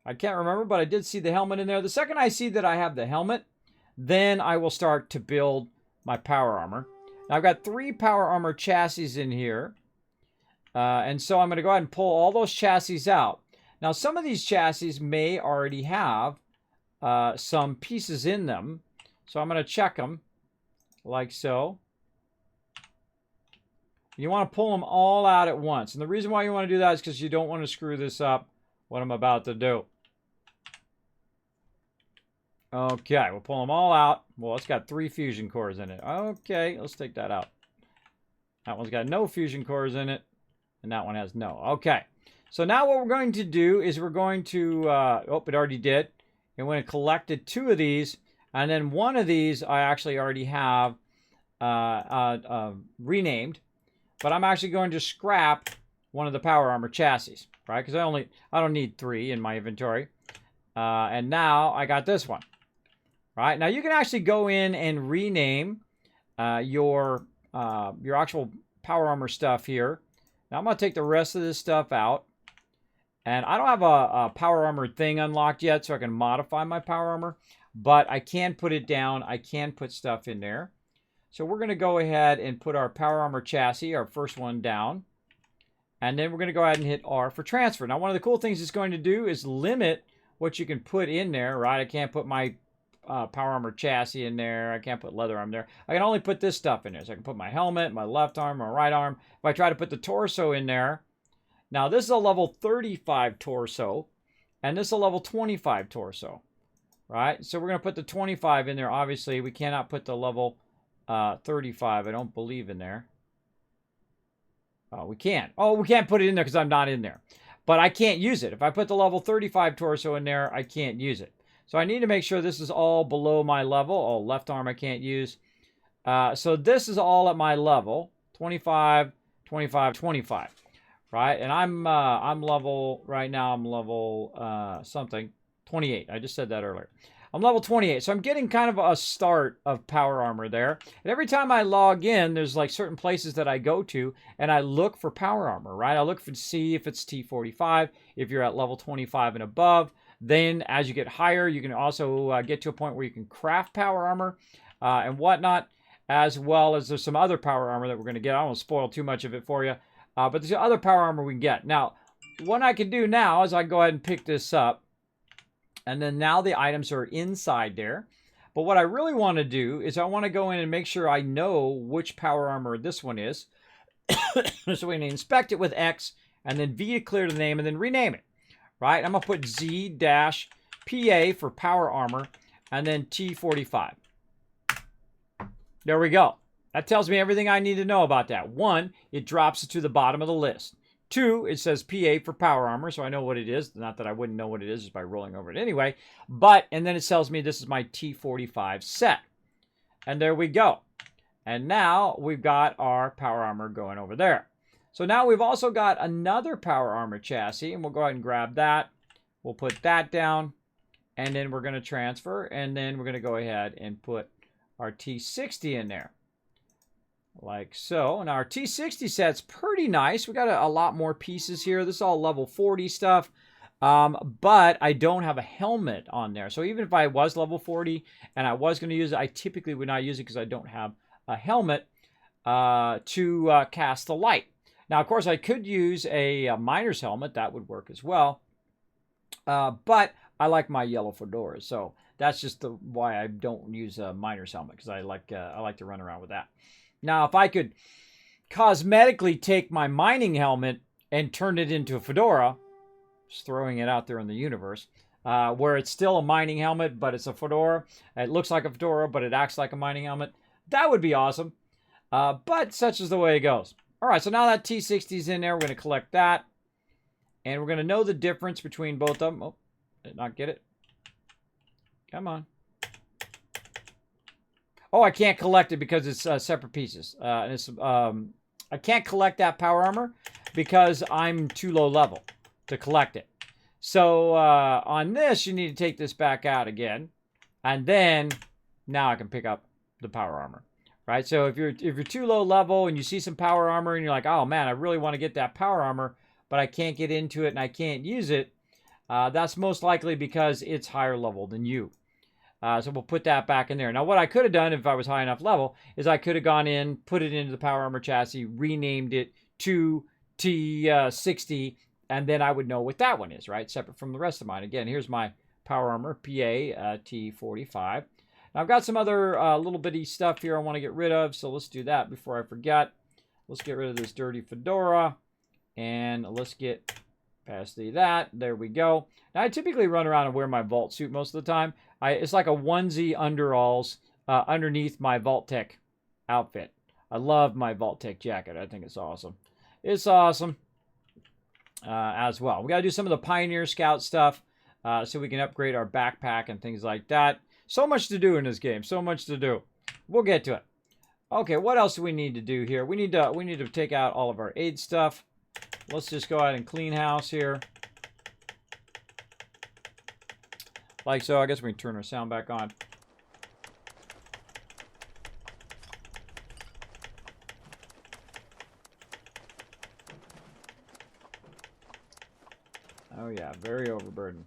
I can't remember, but I did see the helmet in there. The second I see that I have the helmet, then I will start to build my power armor. Now, I've got 3 power armor chassis in here. And so I'm going to go ahead and pull all those chassis out. Now, some of these chassis may already have some pieces in them. So I'm going to check them like so. You want to pull them all out at once. And the reason why you want to do that is because you don't want to screw this up, what I'm about to do. Okay, we'll pull them all out. Well, it's got 3 fusion cores in it. Okay, let's take that out. That one's got no fusion cores in it. And that one has no. Okay. So now what we're going to do is we're going to, oh, it already did. And we're going to collect 2 of these. And then one of these I actually already have renamed. But I'm actually going to scrap one of the power armor chassis, right? Because I don't need 3 in my inventory. And now I got this one. Right? Now you can actually go in and rename your actual power armor stuff here. Now I'm going to take the rest of this stuff out. And I don't have a power armor thing unlocked yet, so I can modify my power armor. But I can put it down. I can put stuff in there. So we're going to go ahead and put our power armor chassis, our first one, down. And then we're going to go ahead and hit R for transfer. Now one of the cool things it's going to do is limit what you can put in there, right? I can't put my power armor chassis in there. I can't put leather armor there. I can only put this stuff in there. So I can put my helmet, my left arm, my right arm. If I try to put the torso in there, now this is a level 35 torso, and this is a level 25 torso, right? So we're going to put the 25 in there. Obviously, we cannot put the level 35. I don't believe in there. Oh, we can't. Oh, we can't put it in there because I'm not in there. But I can't use it. If I put the level 35 torso in there, I can't use it. So I need to make sure this is all below my level. Oh, left arm I can't use. So this is all at my level. 25, 25, 25. Right? And I'm level, right now I'm level something. 28. I just said that earlier. I'm level 28. So I'm getting kind of a start of power armor there. And every time I log in, there's like certain places that I go to and I look for power armor, right? I look to see if it's T45, if you're at level 25 and above. Then as you get higher, you can also get to a point where you can craft power armor and whatnot, as well as there's some other power armor that we're going to get. I don't want to spoil too much of it for you, but there's other power armor we can get. Now, what I can do now is I can go ahead and pick this up, and then now the items are inside there. But what I really want to do is I want to go in and make sure I know which power armor this one is. So we can inspect it with X, and then V to clear the name, and then rename it. Right? I'm going to put Z-PA for power armor, and then T45. There we go. That tells me everything I need to know about that. 1, it drops it to the bottom of the list. 2, it says PA for power armor, so I know what it is. Not that I wouldn't know what it is just by rolling over it anyway. But, and then it tells me this is my T45 set. And there we go. And now we've got our power armor going over there. So now we've also got another power armor chassis, and we'll go ahead and grab that. We'll put that down, and then we're going to transfer, and then we're going to go ahead and put our T60 in there. Like so. And our T60 set's pretty nice. We got a lot more pieces here. This is all level 40 stuff. But I don't have a helmet on there. So even if I was level 40 and I was going to use it, I typically would not use it because I don't have a helmet to cast the light. Now, of course, I could use a miner's helmet. That would work as well. But I like my yellow fedora. So that's just why I don't use a miner's helmet, because I like to run around with that. Now, if I could cosmetically take my mining helmet and turn it into a fedora, just throwing it out there in the universe, where it's still a mining helmet, but it's a fedora. It looks like a fedora, but it acts like a mining helmet. That would be awesome. But such is the way it goes. All right, so now that T60 is in there, we're going to collect that. And we're going to know the difference between both of them. Oh, did not get it. Come on. Oh, I can't collect it because it's separate pieces. And it's I can't collect that power armor because I'm too low level to collect it. So on this, you need to take this back out again. And then now I can pick up the power armor. Right? So if you're too low level and you see some power armor and you're like, oh man, I really want to get that power armor, but I can't get into it and I can't use it, that's most likely because it's higher level than you. So we'll put that back in there. Now, what I could have done if I was high enough level is I could have gone in, put it into the power armor chassis, renamed it to T60, and then I would know what that one is, right? Separate from the rest of mine. Again, here's my power armor, PA T45. Now, I've got some other little bitty stuff here I want to get rid of, so let's do that before I forget. Let's get rid of this dirty fedora, and let's get past that. There we go. Now, I typically run around and wear my vault suit most of the time. It's like a onesie underalls underneath my Vault-Tec outfit. I love my Vault-Tec jacket. I think it's awesome. It's awesome as well. We got to do some of the Pioneer Scout stuff so we can upgrade our backpack and things like that. So much to do in this game. So much to do. We'll get to it. Okay, what else do we need to do here? We need to take out all of our aid stuff. Let's just go ahead and clean house here. Like so. I guess we can turn our sound back on. Oh yeah, very overburdened.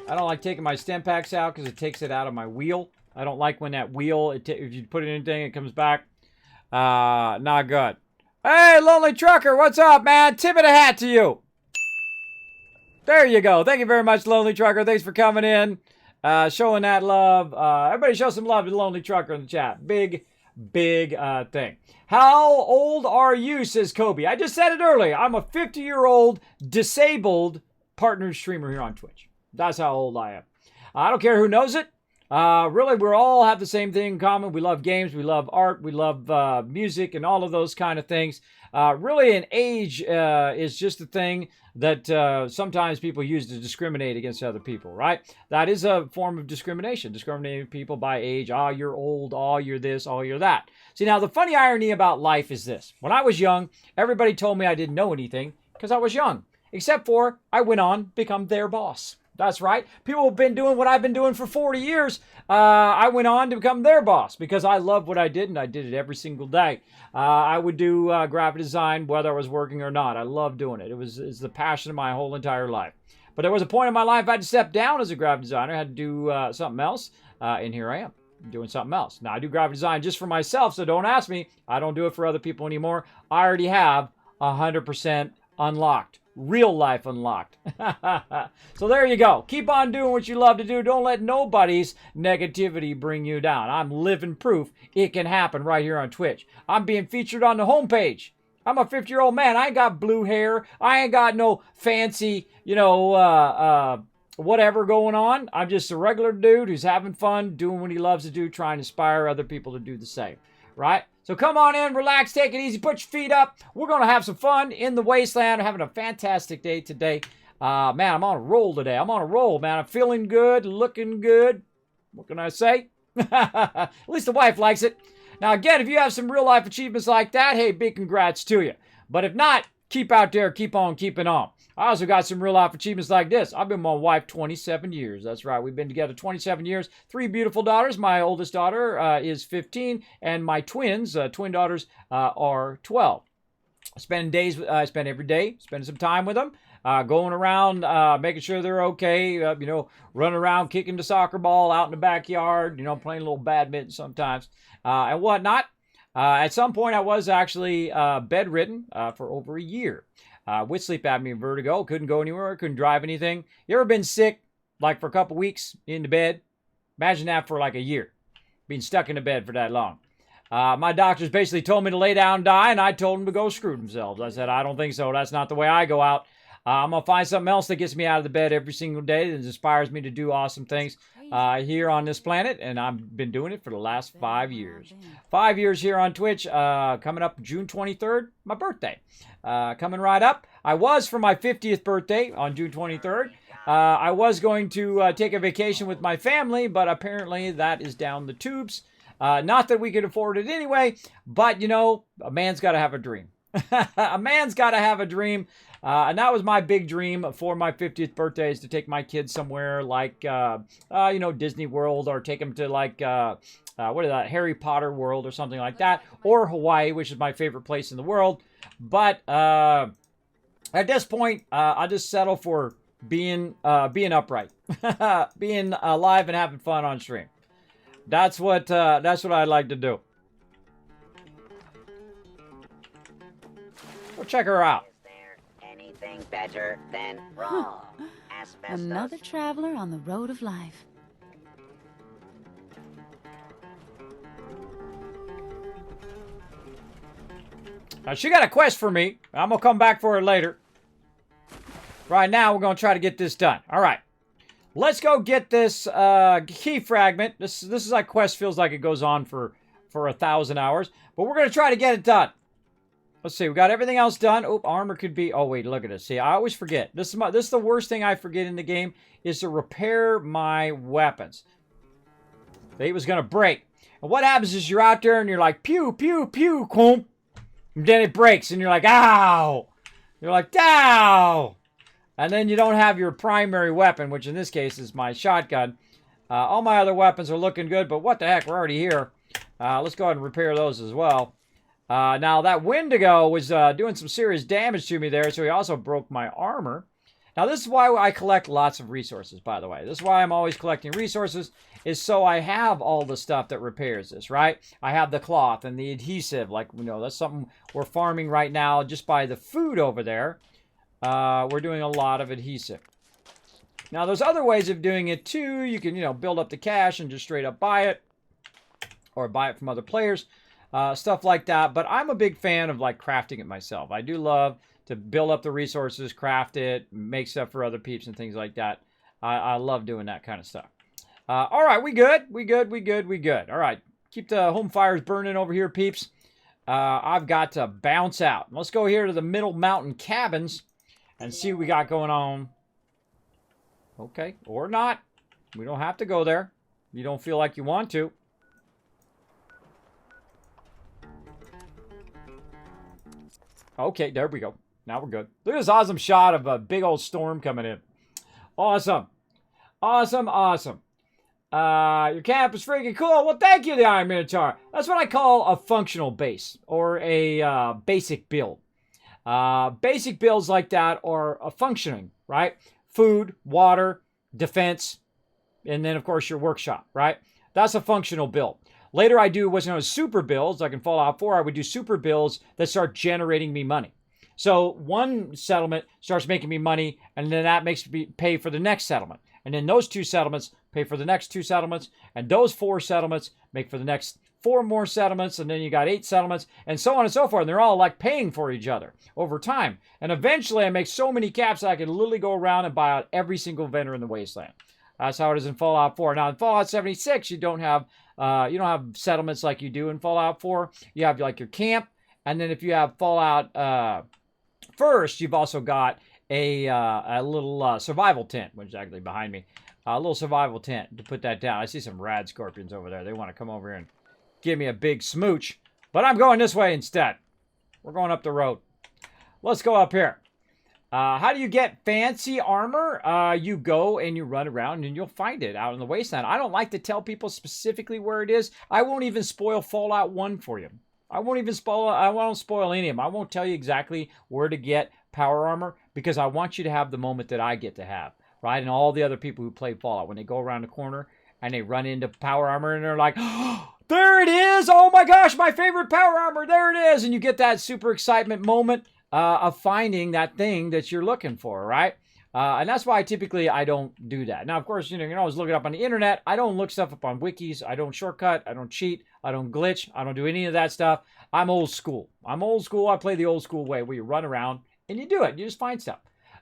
I don't like taking my stem packs out because it takes it out of my wheel. I don't like when that wheel, if you put it in anything, it comes back. Not good. Hey, Lonely Trucker, what's up, man? Tip of the hat to you. There you go. Thank you very much, Lonely Trucker. Thanks for coming in, showing that love. Everybody show some love to Lonely Trucker in the chat. Big thing. How old are you, says Kobe. I just said it earlier. I'm a 50-year-old disabled partner streamer here on Twitch. That's how old I am. I don't care who knows it. Really, we all have the same thing in common. We love games, we love art, we love music, and all of those kind of things. Really, an age is just a thing that sometimes people use to discriminate against other people, right? That is a form of discrimination, discriminating people by age. Oh, you're old. Oh, you're this. Oh, you're that. See, now, the funny irony about life is this. When I was young, everybody told me I didn't know anything because I was young, except for I went on to become their boss. That's right. People have been doing what I've been doing for 40 years. I went on to become their boss because I loved what I did, and I did it every single day. I would do graphic design whether I was working or not. I loved doing it. It's the passion of my whole entire life. But there was a point in my life I had to step down as a graphic designer. I had to do something else, and here I am doing something else. Now, I do graphic design just for myself, so don't ask me. I don't do it for other people anymore. I already have 100% unlocked. Real life unlocked. So there you go. Keep on doing what you love to do. Don't let nobody's negativity bring you down. I'm living proof it can happen right here on Twitch. I'm being featured on the homepage. I'm a 50-year-old man. I ain't got blue hair. I ain't got no fancy, whatever going on. I'm just a regular dude who's having fun, doing what he loves to do, trying to inspire other people to do the same, right? So come on in, relax, take it easy, put your feet up. We're going to have some fun in the wasteland. I'm having a fantastic day today. Man, I'm on a roll today. I'm on a roll, man. I'm feeling good, looking good. What can I say? At least the wife likes it. Now, again, if you have some real-life achievements like that, hey, big congrats to you. But if not, keep out there, keep on keeping on. I also got some real-life achievements like this. I've been with my wife 27 years. That's right. We've been together 27 years. 3 beautiful daughters. My oldest daughter is 15, and my twins, twin daughters, are 12. I spend every day spending some time with them. Going around, making sure they're okay, running around, kicking the soccer ball out in the backyard, playing a little badminton sometimes, and whatnot. At some point, I was actually bedridden for over a year with sleep apnea and vertigo. Couldn't go anywhere, couldn't drive anything. You ever been sick, like for a couple weeks in the bed? Imagine that for like a year, being stuck in the bed for that long. My doctors basically told me to lay down and die, and I told them to go screw themselves. I said, I don't think so. That's not the way I go out. I'm going to find something else that gets me out of the bed every single day that inspires me to do awesome things here on this planet, and I've been doing it for the last 5 years. 5 years here on Twitch, coming up June 23rd, my birthday. Coming right up. I was for my 50th birthday on June 23rd. I was going to take a vacation with my family, but apparently that is down the tubes. Not that we could afford it anyway, but, a man's got to have a dream. A man's got to have a dream. And that was my big dream for my 50th birthday, is to take my kids somewhere like, Disney World, or take them to like, Harry Potter World or something like that, or Hawaii, which is my favorite place in the world. But at this point, I'll just settle for being upright, being alive and having fun on stream. That's what I'd like to do. Go check her out.
Anything better than raw asbestos?
Another traveler on the road of life.
Now, she got a quest for me. I'm going to come back for her later. Right now, we're going to try to get this done. All right. Let's go get this key fragment. This is like quest feels like it goes on for 1,000 hours. But we're going to try to get it done. Let's see. We got everything else done. Oh, armor could be... Oh, wait. Look at this. See, I always forget. This is the worst thing I forget in the game, is to repair my weapons. They was going to break. And what happens is you're out there and you're like, pew, pew, pew, coom. And then it breaks and you're like, ow. You're like, ow. And then you don't have your primary weapon, which in this case is my shotgun. All my other weapons are looking good, but what the heck, we're already here. Let's go ahead and repair those as well. Now, that Wendigo was doing some serious damage to me there, so he also broke my armor. Now, this is why I collect lots of resources, by the way. This is why I'm always collecting resources, is so I have all the stuff that repairs this, right? I have the cloth and the adhesive. Like, that's something we're farming right now just by the food over there. We're doing a lot of adhesive. Now, there's other ways of doing it, too. You can, build up the cash and just straight up buy it. Or buy it from other players. Stuff like that. But I'm a big fan of, like, crafting it myself. I do love to build up the resources, craft it, make stuff for other peeps and things like that. I love doing that kind of stuff. All right, we good. We good. All right, keep the home fires burning over here, peeps. I've got to bounce out. Let's go here to the Middle Mountain Cabins and see what we got going on. Okay, or not. We don't have to go there. You don't feel like you want to. Okay, there we go. Now we're good. Look at this awesome shot of a big old storm coming in. Awesome. Awesome, awesome. Your camp is freaking cool. Well, thank you, the Iron Minotaur. That's what I call a functional base, or a basic build. Basic builds like that are a functioning, right? Food, water, defense, and then, of course, your workshop, right? That's a functional build. Later, I do what's known as super builds, like in Fallout 4. I would do super builds that start generating me money. So one settlement starts making me money, and then that makes me pay for the next settlement. And then those two settlements pay for the next 2 settlements, and those 4 settlements make for the next 4 more settlements, and then you got 8 settlements, and so on and so forth. And they're all like paying for each other over time. And eventually I make so many caps that I can literally go around and buy out every single vendor in the wasteland. That's how it is in Fallout 4. Now in Fallout 76, you don't have settlements like you do in Fallout 4. You have like your camp, and then if you have Fallout First, you've also got a little survival tent, which is actually behind me. A little survival tent to put that down. I see some rad scorpions over there. They want to come over here and give me a big smooch. But I'm going this way instead. We're going up the road. Let's go up here. How do you get fancy armor? You go and you run around and you'll find it out in the wasteland. I don't like to tell people specifically where it is. I won't even spoil Fallout 1 for you. I won't spoil any of them. I won't tell you exactly where to get power armor because I want you to have the moment that I get to have, right? And all the other people who play Fallout, when they go around the corner and they run into power armor and they're like, oh, there it is! Oh my gosh, my favorite power armor! There it is! And you get that super excitement moment of finding that thing that you're looking for, right? And that's why typically I don't do that. Now, of course, you can always look it up on the internet. I don't look stuff up on wikis. I don't shortcut. I don't cheat. I don't glitch. I don't do any of that stuff. I'm old school. I'm old school. I play the old school way where you run around and you do it. You just find stuff.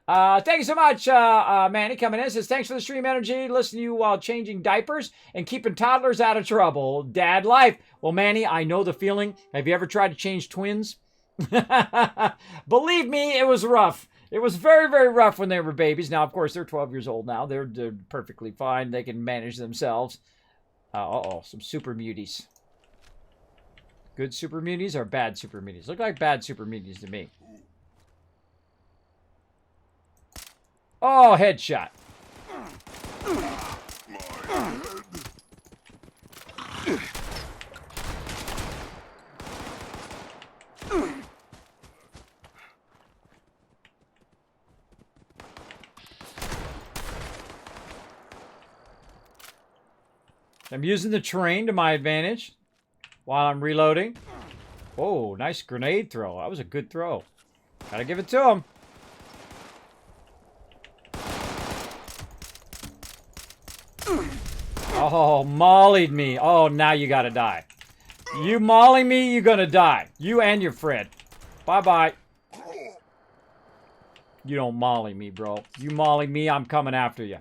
Thank you so much, Manny, coming in. It says, thanks for the stream energy. Listen to you while changing diapers and keeping toddlers out of trouble. Dad life. Well, Manny, I know the feeling. Have you ever tried to change twins? Believe me, it was rough. It was very, very rough when they were babies. Now, of course, they're 12 years old now. They're perfectly fine. They can manage themselves. Some super muties. Good super muties or bad super muties? Look like bad super muties to me. Oh, headshot. I'm using the terrain to my advantage while I'm reloading. Oh, nice grenade throw. That was a good throw. Gotta give it to him. Oh, mollied me. Oh, now you gotta die. You molly me, you're gonna die. You and your friend. Bye-bye. You don't molly me, bro. You molly me, I'm coming after you.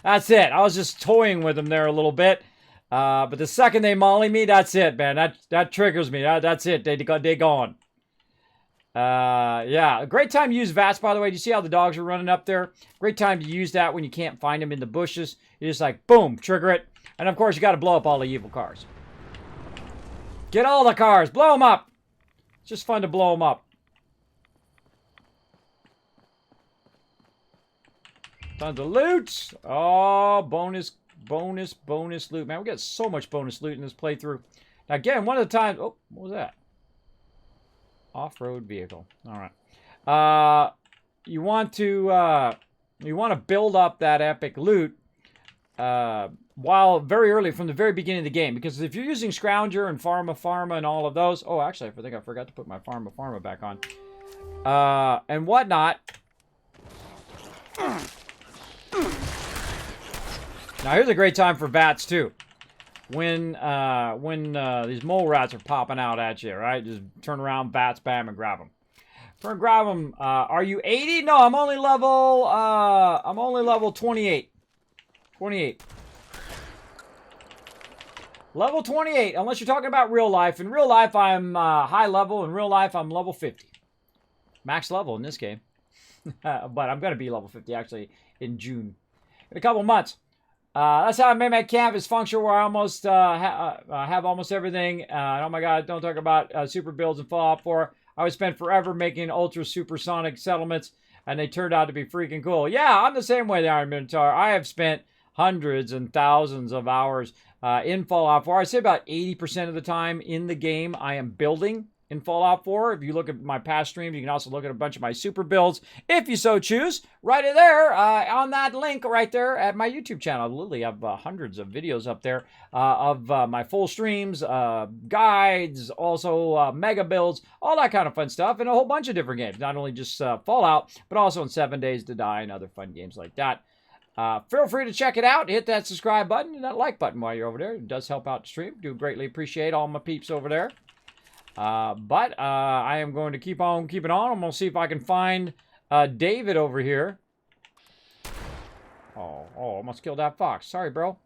That's it. I was just toying with them there a little bit. But the second they molly me, that's it, man. That triggers me. That's it. They gone. Yeah, a great time to use VATS, by the way. Do you see how the dogs are running up there? Great time to use that when you can't find them in the bushes. You just like, boom, trigger it. And of course, you got to blow up all the evil cars. Get all the cars. Blow them up. It's just fun to blow them up. Tons of loot. Oh, bonus loot. Man, we got so much bonus loot in this playthrough. Now, again, one of the times... Oh, what was that? Off-road vehicle. All right. You want to build up that epic loot while very early from the very beginning of the game. Because if you're using Scrounger and Pharma and all of those... Oh, actually, I think I forgot to put my Pharma back on. And whatnot... Now here's a great time for VATS too. When these mole rats are popping out at you, right? Just turn around, VATS, bam, and grab them. Turn, grab them. Are you 80? No, I'm only level 28. 28. Level 28, unless you're talking about real life. In real life, I'm high level. In real life, I'm level 50. Max level in this game. But I'm going to be level 50 actually in June. In a couple months. That's how I made my camp is functional where I almost have almost everything. And oh my god, don't talk about super builds and Fallout 4. I would spend forever making ultra supersonic settlements and they turned out to be freaking cool. Yeah, I'm the same way, the Iron Minotaur. I have spent hundreds and thousands of hours in Fallout 4. I say about 80% of the time in the game I am building in Fallout 4. If you look at my past streams, you can also look at a bunch of my super builds, if you so choose, right there on that link right there at my YouTube channel. I literally have hundreds of videos up there of my full streams, guides, also mega builds, all that kind of fun stuff, and a whole bunch of different games. Not only just Fallout, but also in 7 Days to Die and other fun games like that. Feel free to check it out. Hit that subscribe button and that like button while you're over there. It does help out the stream. Do greatly appreciate all my peeps over there. But I am going to keep on keeping on. I'm going to see if I can find David over here. Oh, almost killed that fox. Sorry, bro.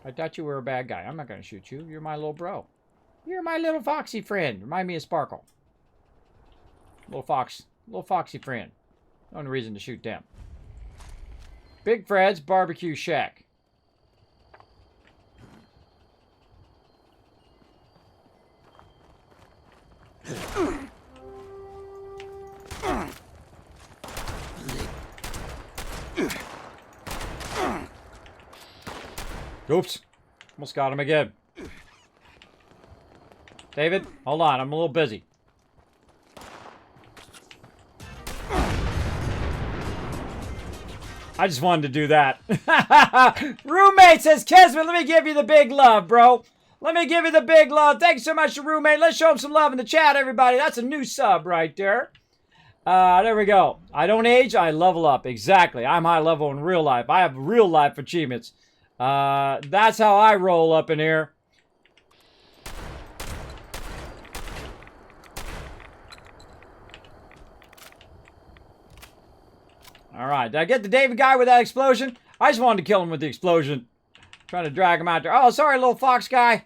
I thought you were a bad guy. I'm not going to shoot you. You're my little bro. You're my little foxy friend. Remind me of Sparkle. Little foxy friend. No reason to shoot them. Big Fred's Barbecue Shack. Oops. Almost got him again. David, hold on. I'm a little busy. I just wanted to do that. Roommate says, Kismet, let me give you the big love, bro. Let me give you the big love. Thanks so much to Roommate. Let's show him some love in the chat, everybody. That's a new sub right there. There we go. I don't age, I level up. Exactly. I'm high level in real life. I have real life achievements. That's how I roll up in here. Alright, did I get the David guy with that explosion? I just wanted to kill him with the explosion. Trying to drag him out there. Oh, sorry, little fox guy.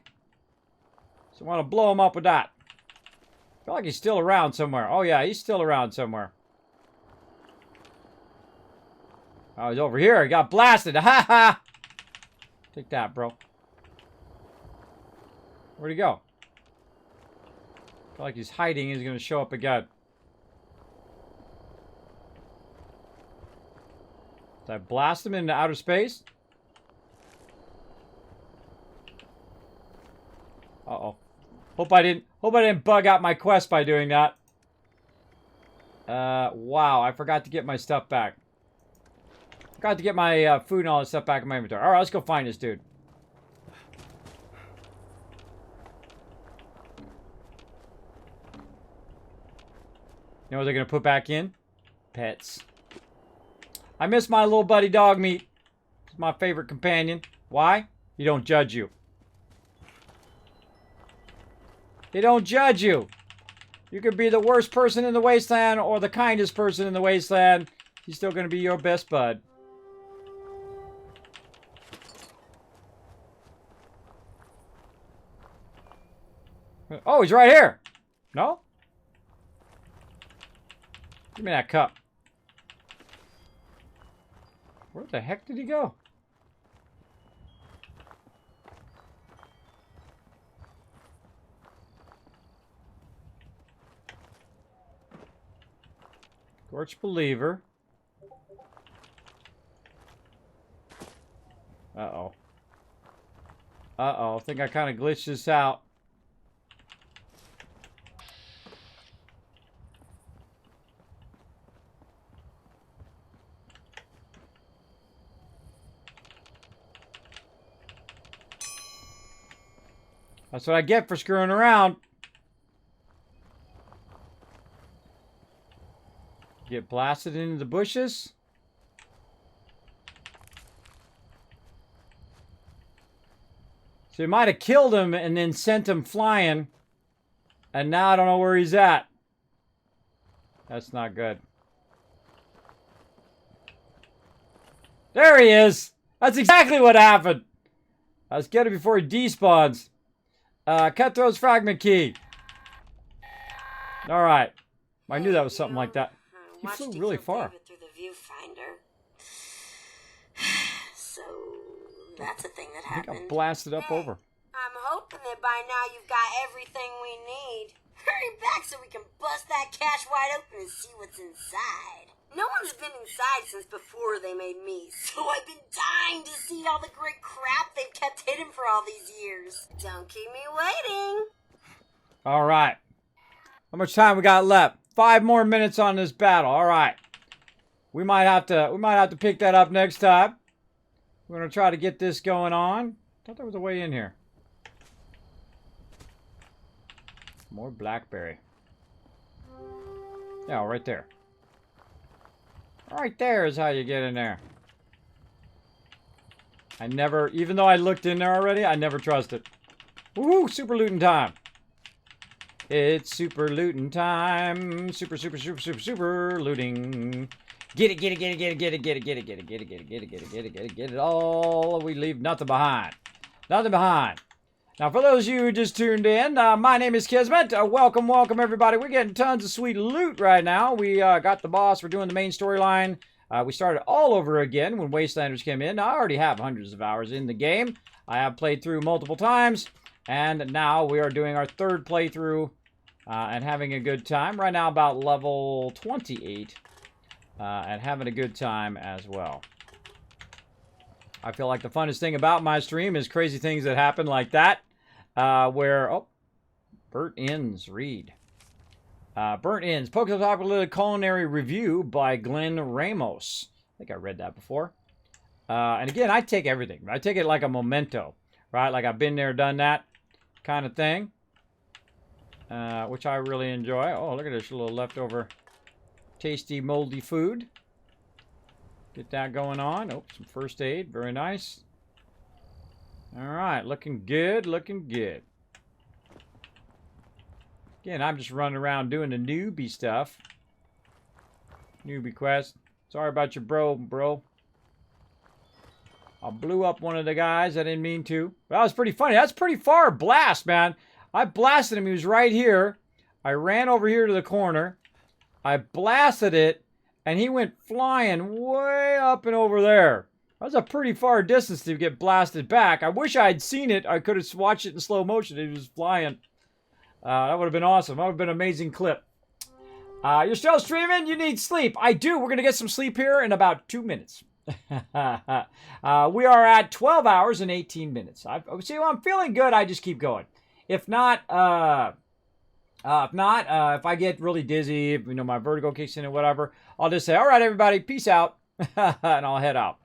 So I want to blow him up with that. I feel like he's still around somewhere. Oh, yeah, he's still around somewhere. Oh, he's over here. He got blasted. Ha ha! Take that, bro. Where'd he go? I feel like he's hiding. He's going to show up again. Did I blast him into outer space? Uh-oh. Hope I didn't bug out my quest by doing that. Wow, I forgot to get my stuff back. Forgot to get my food and all that stuff back in my inventory. Alright, let's go find this dude. You know what they're gonna put back in? Pets. I miss my little buddy dog meat. It's my favorite companion. Why? He don't judge you. He don't judge you. You could be the worst person in the wasteland or the kindest person in the wasteland. He's still going to be your best bud. Oh, he's right here. No? Give me that cup. Where the heck did he go? Torch Believer. Uh-oh. Uh-oh. I think I kind of glitched this out. That's what I get for screwing around. Get blasted into the bushes. So he might have killed him and then sent him flying. And now I don't know where he's at. That's not good. There he is. That's exactly what happened. Let's get it before he despawns. Cutthroat's fragment key. Alright. I knew that was something like that. He flew really far.
Through the viewfinder. So that's a thing that
I think
happened.
I blasted up over.
I'm hoping that by now you've got everything we need. Hurry back so we can bust that cache wide open and see what's inside. No one's been inside since before they made me, so I've been dying to see all the great crap they've kept hidden for all these years. Don't keep me waiting.
Alright. How much time we got left? 5 more minutes on this battle. Alright. We might have to pick that up next time. We're gonna try to get this going on. I thought there was a way in here. More blackberry. Yeah, right there. Right there is how you get in there. I never, even though I looked in there already, I never trust it. Woohoo, super looting time. It's super looting time. Super looting. Get it, get it, get it, get it, get it, get it, get it, get it, get it, get it, get it, get it, get it, get it, get it all. We leave nothing behind. Nothing behind. Now, for those of you who just tuned in, my name is Kismet. Welcome, welcome, everybody. We're getting tons of sweet loot right now. We got the boss. We're doing the main storyline. We started all over again when Wastelanders came in. Now, I already have hundreds of hours in the game. I have played through multiple times. And now we are doing our third playthrough and having a good time. Right now, about level 28. And having a good time as well. I feel like the funnest thing about my stream is crazy things that happen like that. Where, oh, Burnt Ends, read. Burnt Ends, Post-Apocalyptic Culinary Review by Glenn Ramos. I think I read that before. And again, I take everything. I take it like a memento, right? Like I've been there, done that kind of thing. Which I really enjoy. Oh, look at this little leftover tasty, moldy food. Get that going on. Oh, some first aid. Very nice. All right, looking good, looking good. Again, I'm just running around doing the newbie stuff. Newbie quest. Sorry about your bro. I blew up one of the guys. I didn't mean to. But that was pretty funny. That's pretty far blast, man. I blasted him. He was right here. I ran over here to the corner. I blasted it. And he went flying way up and over there. That was a pretty far distance to get blasted back. I wish I had seen it. I could have watched it in slow motion. He was flying. That would have been awesome. That would have been an amazing clip. You're still streaming? You need sleep. I do. We're going to get some sleep here in about 2 minutes. We are at 12 hours and 18 minutes. See, when I'm feeling good, I just keep going. If not, if I get really dizzy, if, my vertigo kicks in or whatever, I'll just say, all right, everybody, peace out, and I'll head out.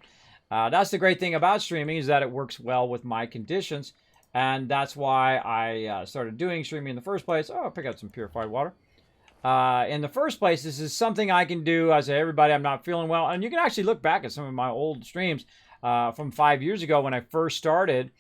That's the great thing about streaming is that it works well with my conditions, and that's why I started doing streaming in the first place. Oh, I'll pick up some purified water. In the first place, this is something I can do. I say, everybody, I'm not feeling well, and you can actually look back at some of my old streams from 5 years ago when I first started,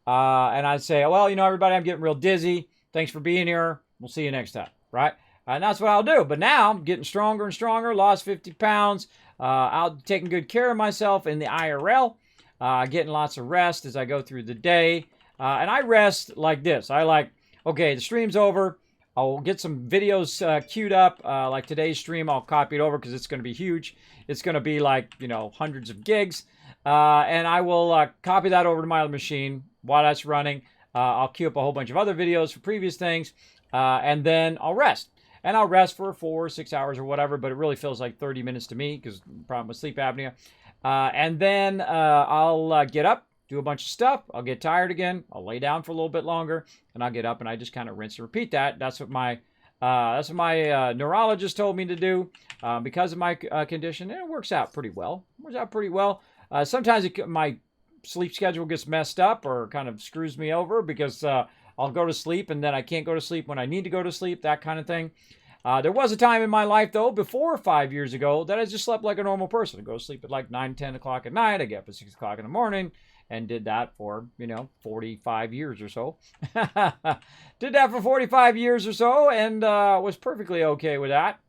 and I'd say, well, everybody, I'm getting real dizzy. Thanks for being here. We'll see you next time, right? And that's what I'll do. But now I'm getting stronger and stronger. Lost 50 pounds. Out taking good care of myself in the IRL. Getting lots of rest as I go through the day. And I rest like this. Okay, the stream's over. I'll get some videos queued up. Like today's stream, I'll copy it over because it's going to be huge. It's going to be like, hundreds of gigs. And I will copy that over to my other machine while that's running. I'll queue up a whole bunch of other videos for previous things. And then I'll rest. And I'll rest for 4 or 6 hours or whatever, but it really feels like 30 minutes to me because problem with sleep apnea. And then I'll get up, do a bunch of stuff. I'll get tired again. I'll lay down for a little bit longer, and I'll get up and I just kind of rinse and repeat that. That's what my neurologist told me to do because of my condition, and it works out pretty well. Sometimes my sleep schedule gets messed up or kind of screws me over because I'll go to sleep and then I can't go to sleep when I need to go to sleep, that kind of thing. There was a time in my life, though, before 5 years ago, that I just slept like a normal person. I go to sleep at like 9, 10 o'clock at night. I get up at 6 o'clock in the morning and did that for, 45 years or so. Did that for 45 years or so and was perfectly okay with that.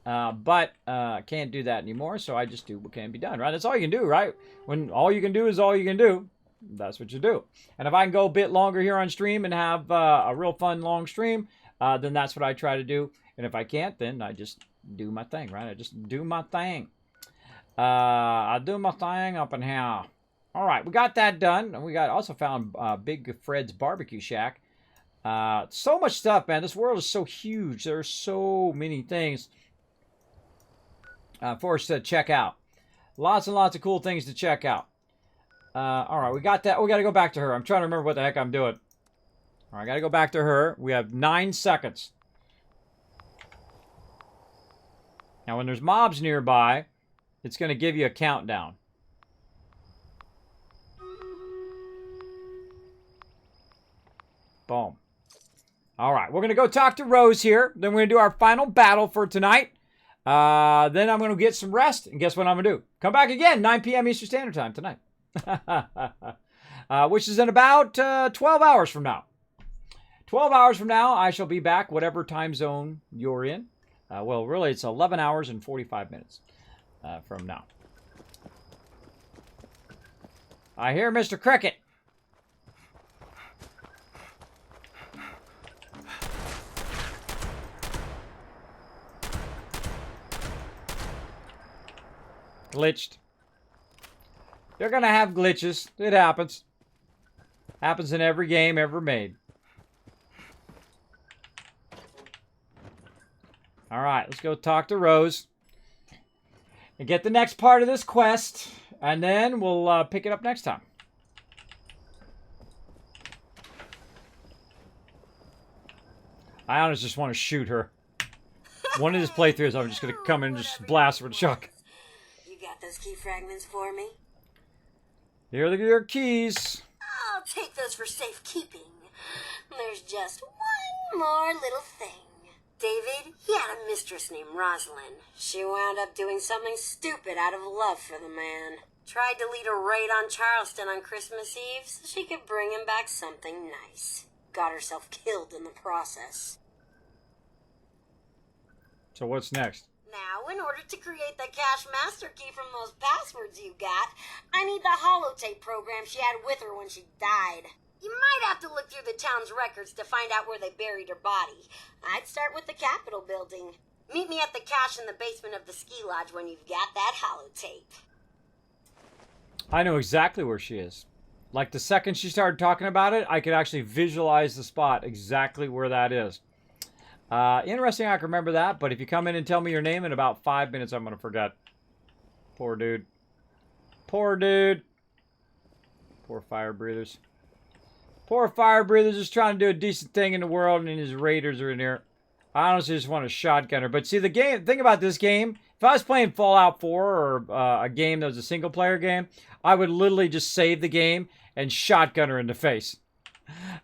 But can't do that anymore, so I just do what can be done, right? That's all you can do, right? When all you can do is all you can do. That's what you do. And if I can go a bit longer here on stream and have a real fun long stream, then that's what I try to do. And if I can't, then I just do my thing, right? I just do my thing. I do my thing up in here. All right, we got that done. And we also found Big Fred's Barbecue Shack. So much stuff, man. This world is so huge. There are so many things for us to check out. Lots and lots of cool things to check out. All right, we got that. We got to go back to her. I'm trying to remember what the heck I'm doing. All right, I got to go back to her. We have 9 seconds. Now, when there's mobs nearby, it's going to give you a countdown. Boom. All right, we're going to go talk to Rose here. Then we're going to do our final battle for tonight. Then I'm going to get some rest. And guess what I'm going to do? Come back again, 9 p.m. Eastern Standard Time tonight. Which is in about 12 hours from now. 12 hours from now, I shall be back, whatever time zone you're in. Well, really, it's 11 hours and 45 minutes from now. I hear Mr. Cricket. Glitched. You're gonna have glitches. It happens. Happens in every game ever made. Alright, let's go talk to Rose. And get the next part of this quest. And then we'll pick it up next time. I honestly just want to shoot her. One of these playthroughs, I'm just going to come in and just blast her with a shotgun.
You got those key fragments for me?
Here are your keys.
I'll take those for safekeeping. There's just one more little thing. David, he had a mistress named Rosalind. She wound up doing something stupid out of love for the man. Tried to lead a raid on Charleston on Christmas Eve so she could bring him back something nice. Got herself killed in the process.
So what's next?
Now, in order to create the cache master key from those passwords you got, I need the holotape program she had with her when she died. You might have to look through the town's records to find out where they buried her body. I'd start with the Capitol building. Meet me at the cache in the basement of the ski lodge when you've got that holotape.
I know exactly where she is. Like the second she started talking about it, I could actually visualize the spot exactly where that is. Interesting I can remember that, but if you come in and tell me your name in about 5 minutes, I'm going to forget. Poor dude. Poor dude. Poor fire breathers. Poor fire breathers just trying to do a decent thing in the world, and his raiders are in here. I honestly just want a shotgunner. But see, the thing about this game, if I was playing Fallout 4 or a game that was a single-player game, I would literally just save the game and shotgunner in the face.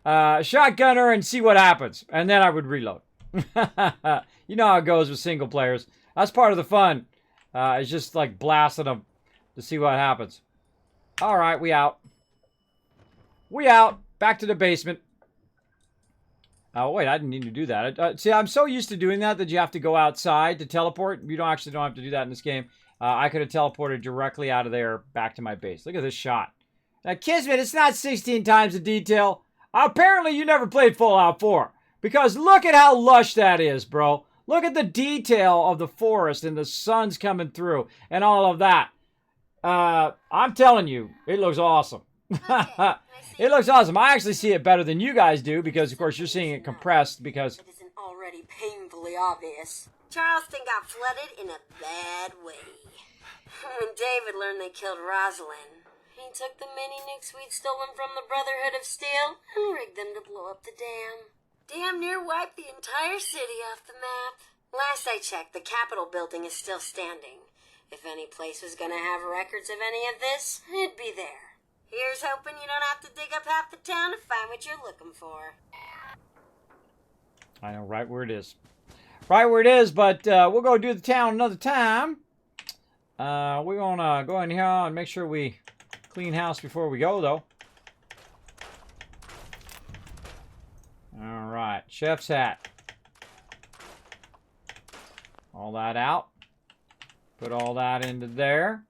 Shotgunner and see what happens. And then I would reload. You know how it goes with single players. That's part of the fun. It's just like blasting them to see what happens. Alright, we out. We out. Back to the basement. Oh, wait, I didn't need to do that. See, I'm so used to doing that you have to go outside to teleport. You don't have to do that in this game. I could have teleported directly out of there back to my base. Look at this shot. Now, Kismet, it's not 16 times the detail. Apparently, you never played Fallout 4. Because look at how lush that is, bro. Look at the detail of the forest and the sun's coming through and all of that. I'm telling you, it looks awesome. It looks awesome. I actually see it better than you guys do because, of course, you're seeing it compressed because...
It isn't already painfully obvious. Charleston got flooded in a bad way. When David learned they killed Rosalind, he took the mini nukes we'd stolen from the Brotherhood of Steel and rigged them to blow up the dam. Damn near wiped the entire city off the map. Last I checked, the Capitol building is still standing. If any place was gonna have records of any of this, it'd be there. Here's hoping you don't have to dig up half the town to find what you're looking for.
I know right where it is. Right where it is, but we'll go do the town another time. We're gonna go in here and make sure we clean house before we go, though. Alright, chef's hat. All that out. Put all that into there.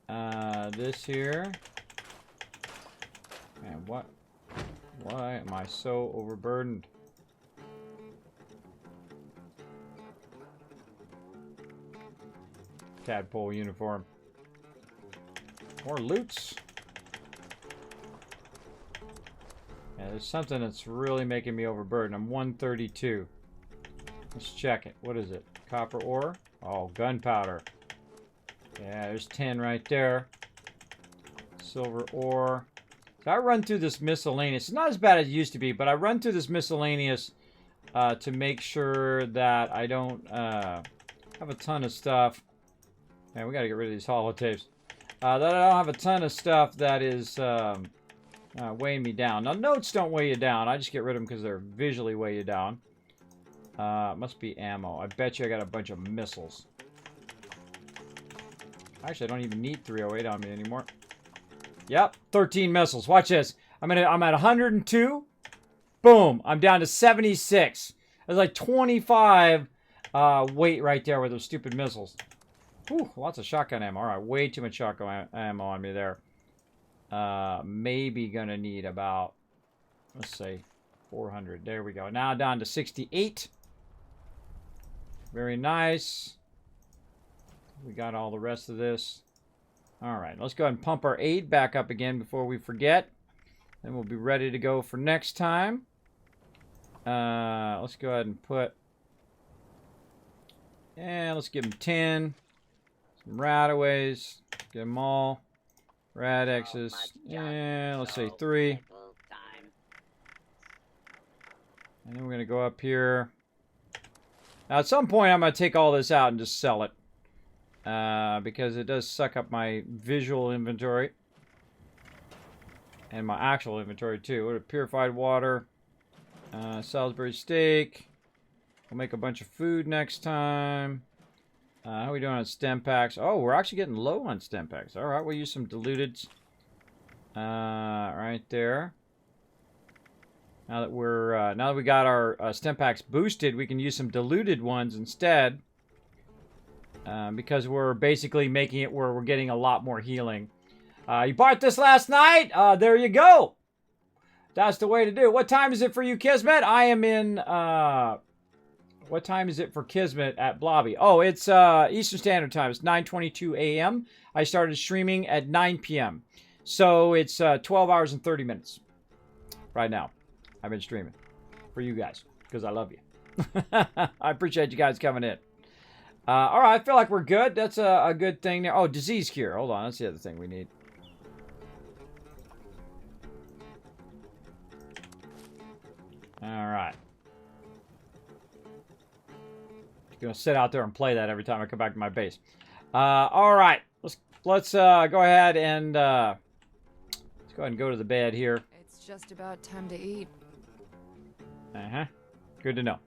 This here. Man, what? Why am I so overburdened? Tadpole uniform. More loots. Yeah, there's something that's really making me overburdened. I'm 132. Let's check it. What is it? Copper ore? Oh, gunpowder. Yeah, there's 10 right there. Silver ore. So I run through this miscellaneous. It's not as bad as it used to be, but I run through this miscellaneous to make sure that I don't have a ton of stuff. Man, we gotta get rid of these holotapes. That I don't have a ton of stuff that is weighing me down. Now, notes don't weigh you down. I just get rid of them because they're visually weigh you down. Must be ammo. I bet you I got a bunch of missiles. Actually, I don't even need 308 on me anymore. Yep, 13 missiles. Watch this. I'm at 102. Boom. I'm down to 76. There's like 25 weight right there with those stupid missiles. Whew, lots of shotgun ammo. All right, way too much shotgun ammo on me there. Maybe gonna need about, let's say, 400. There we go. Now down to 68. Very nice. We got all the rest of this. All right, let's go ahead and pump our aid back up again before we forget. Then we'll be ready to go for next time. Let's go ahead and put... Yeah, let's give them 10. Some Radaways. Get them all. Radexes. Yeah, let's say 3. And then we're going to go up here. Now, at some point, I'm going to take all this out and just sell it. Because it does suck up my visual inventory. And my actual inventory, too. What a purified water. Salisbury steak. We'll make a bunch of food next time. How are we doing on stem packs? Oh, we're actually getting low on stem packs. All right, we'll use some diluteds. Right there. Now that we got our stem packs boosted, we can use some diluted ones instead. Because we're basically making it where we're getting a lot more healing. You bought this last night? There you go. That's the way to do it. What time is it for you, Kismet? I am in, what time is it for Kismet at Blobby? Oh, it's Eastern Standard Time. It's 9:22 a.m. I started streaming at 9 p.m. So it's 12 hours and 30 minutes right now. I've been streaming for you guys because I love you. I appreciate you guys coming in. All right, I feel like we're good. That's a good thing there. Oh, disease cure. Hold on. That's the other thing we need. All right. Just gonna sit out there and play that every time I come back to my base. All right. Let's go ahead and go to the bed here.
It's just about time to eat.
Good to know.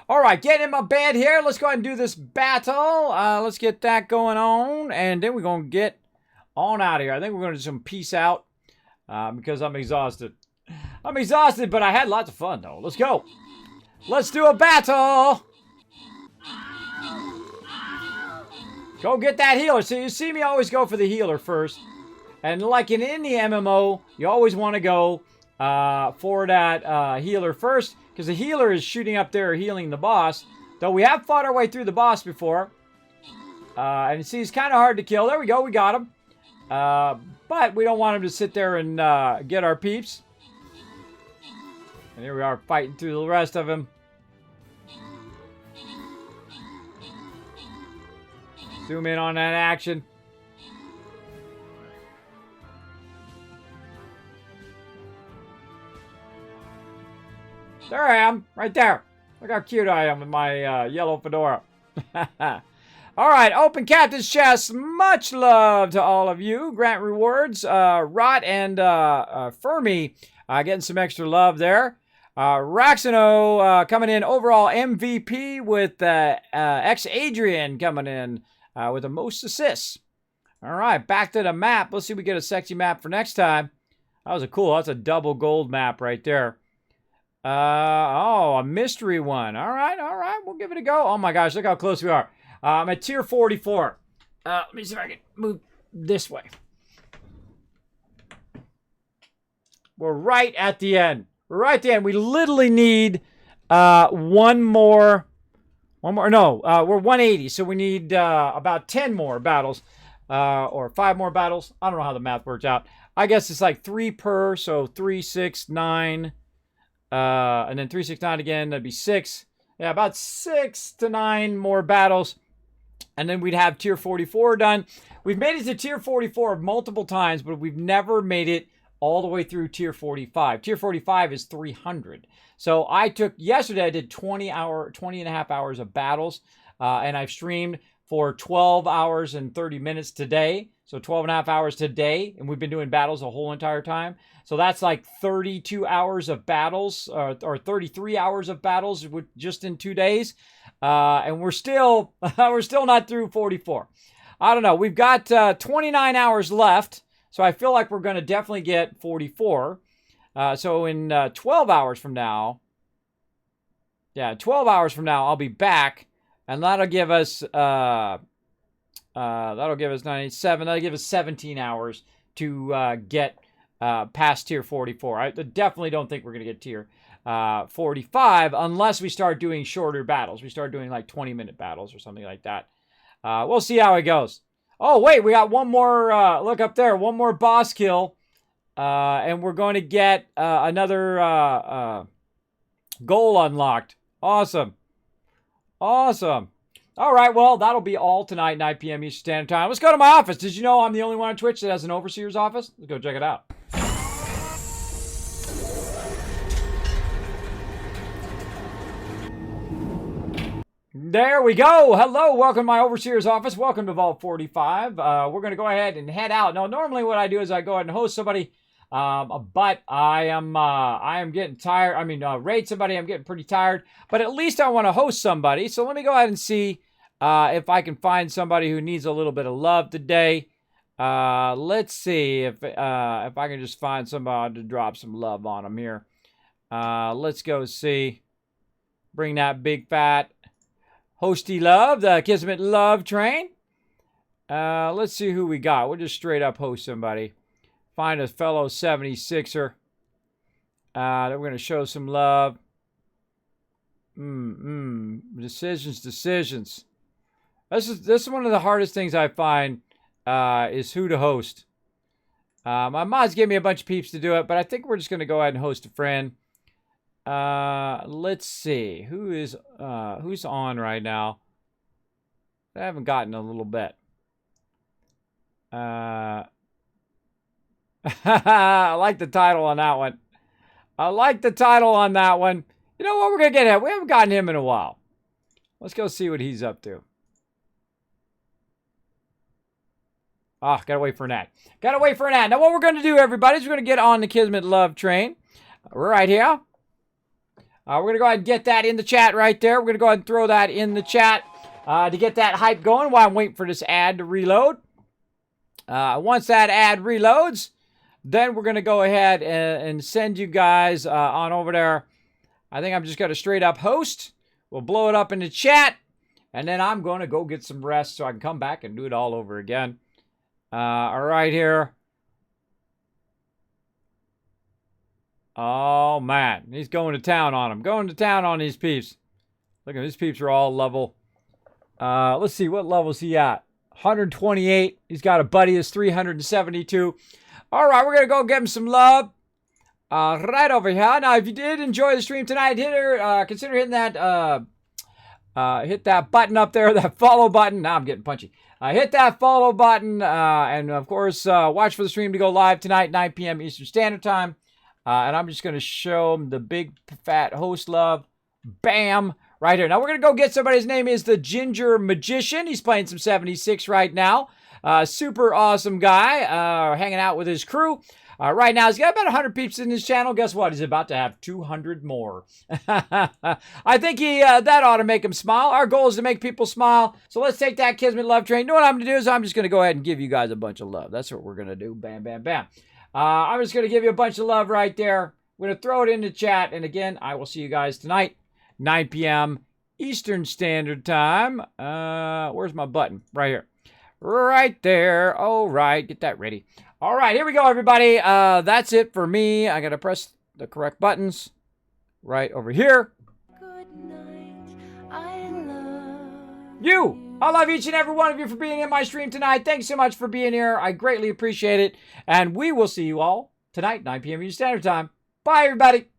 All right, get in my bed here. Let's go ahead and do this battle. Let's get that going on, and then we're going to get on out of here. I think we're going to do some peace out because I'm exhausted. I'm exhausted, but I had lots of fun, though. Let's go. Let's do a battle. Go get that healer. So you see me always go for the healer first. And like in any MMO, you always want to go for that healer first. Because the healer is shooting up there, healing the boss. Though we have fought our way through the boss before. And you see, he's kind of hard to kill. There we go, we got him. But we don't want him to sit there and get our peeps. And here we are fighting through the rest of him. Zoom in on that action. There I am, right there. Look how cute I am with my yellow fedora. All right, open captain's chest. Much love to all of you. Grant rewards. Rot and Fermi getting some extra love there. Raxino coming in overall MVP with X-Adrian coming in with the most assists. All right, back to the map. Let's see if we get a sexy map for next time. That's a double gold map right there. A mystery one. All right, we'll give it a go. Oh my gosh, look how close we are. I'm at tier 44. Let me see if I can move this way. We're right at the end. We literally need one more. No, we're 180, so we need about 10 more battles. Or 5 more battles. I don't know how the math works out. I guess it's like 3 per, so 3, 6, 9. And then 3, 6, 9 again, that'd be 6. Yeah, about 6 to 9 more battles. And then we'd have tier 44 done. We've made it to tier 44 multiple times, but we've never made it all the way through tier 45. Tier 45 is 300. So yesterday I did 20 and a half hours of battles. And I've streamed for 12 hours and 30 minutes today. So 12 and a half hours today. And we've been doing battles the whole entire time. So that's like 32 hours of battles, or 33 hours of battles just in 2 days. And we're still not through 44. I don't know. We've got 29 hours left. So I feel like we're going to definitely get 44. So in 12 hours from now, 12 hours from now, I'll be back, and that'll give us 97. That'll give us 17 hours to get past tier 44. I definitely don't think we're going to get tier 45 unless we start doing shorter battles. We start doing like 20-minute battles or something like that. We'll see how it goes. Oh, wait, we got one more, look up there, one more boss kill. And we're going to get another goal unlocked. Awesome. Awesome. All right, well, that'll be all tonight, 9 p.m. Eastern Standard Time. Let's go to my office. Did you know I'm the only one on Twitch that has an overseer's office? Let's go check it out. There we go. Hello, welcome to my overseer's office. Welcome to Vault 45. We're going to go ahead and head out. Now, normally what I do is I go ahead and host somebody, but I am getting tired. I mean, raid somebody. I'm getting pretty tired, but at least I want to host somebody. So let me go ahead and see if I can find somebody who needs a little bit of love today. Let's see if I can just find somebody to drop some love on them here. Let's go see. Bring that big fat hosty love, the Kismet love train. Let's see who we got. We'll just straight up host somebody. Find a fellow 76er that we're going to show some love. Decisions. This is one of the hardest things I find is who to host. My mods gave me a bunch of peeps to do it, but I think we're just going to go ahead and host a friend. Let's see who's on right now. I haven't gotten a little bit. I like the title on that one. I like the title on that one. You know what? We're going to get him. We haven't gotten him in a while. Let's go see what he's up to. Ah, gotta wait for an ad. Gotta wait for an ad. Now what we're going to do, everybody, is we're going to get on the Kismet love train. We're right here. We're going to go ahead and get that in the chat right there. We're going to go ahead and throw that in the chat to get that hype going while I'm waiting for this ad to reload. Once that ad reloads, then we're going to go ahead and send you guys on over there. I think I'm just going to straight up host. We'll blow it up in the chat. And then I'm going to go get some rest so I can come back and do it all over again. All right here. Oh, man. He's going to town on them. Going to town on these peeps. Look at these peeps are all level. Let's see. What level is he at? 128. He's got a buddy that's 372. All right. We're going to go give him some love. Right over here. Now, if you did enjoy the stream tonight, consider hitting that, hit that button up there, that follow button. Now I'm getting punchy. Hit that follow button. And, of course, watch for the stream to go live tonight, 9 p.m. Eastern Standard Time. And I'm just going to show him the big fat host love. Bam. Right here. Now, we're going to go get somebody. His name is the Ginger Magician. He's playing some 76 right now. Super awesome guy. Hanging out with his crew. Right now, he's got about 100 peeps in his channel. Guess what? He's about to have 200 more. I think that ought to make him smile. Our goal is to make people smile. So let's take that Kismet love train. You know what I'm going to do is I'm just going to go ahead and give you guys a bunch of love. That's what we're going to do. Bam, bam, bam. I'm just going to give you a bunch of love right there. We're going to throw it in the chat. And again, I will see you guys tonight, 9 p.m. Eastern Standard Time. Where's my button? Right here. Right there. All right. Get that ready. All right. Here we go, everybody. That's it for me. I got to press the correct buttons right over here.
Good night. I love
you. I love each and every one of you for being in my stream tonight. Thanks so much for being here. I greatly appreciate it. And we will see you all tonight, 9 p.m. Eastern Standard Time. Bye, everybody.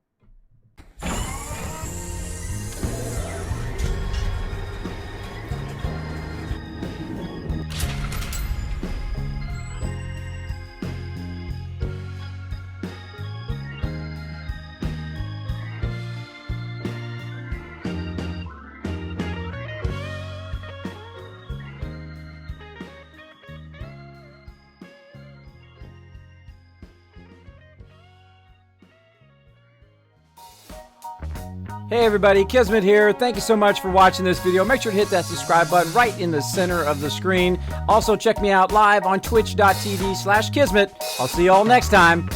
Hey everybody, Kismet here. Thank you so much for watching this video. Make sure to hit that subscribe button right in the center of the screen. Also check me out live on twitch.tv/Kismet. I'll see you all next time.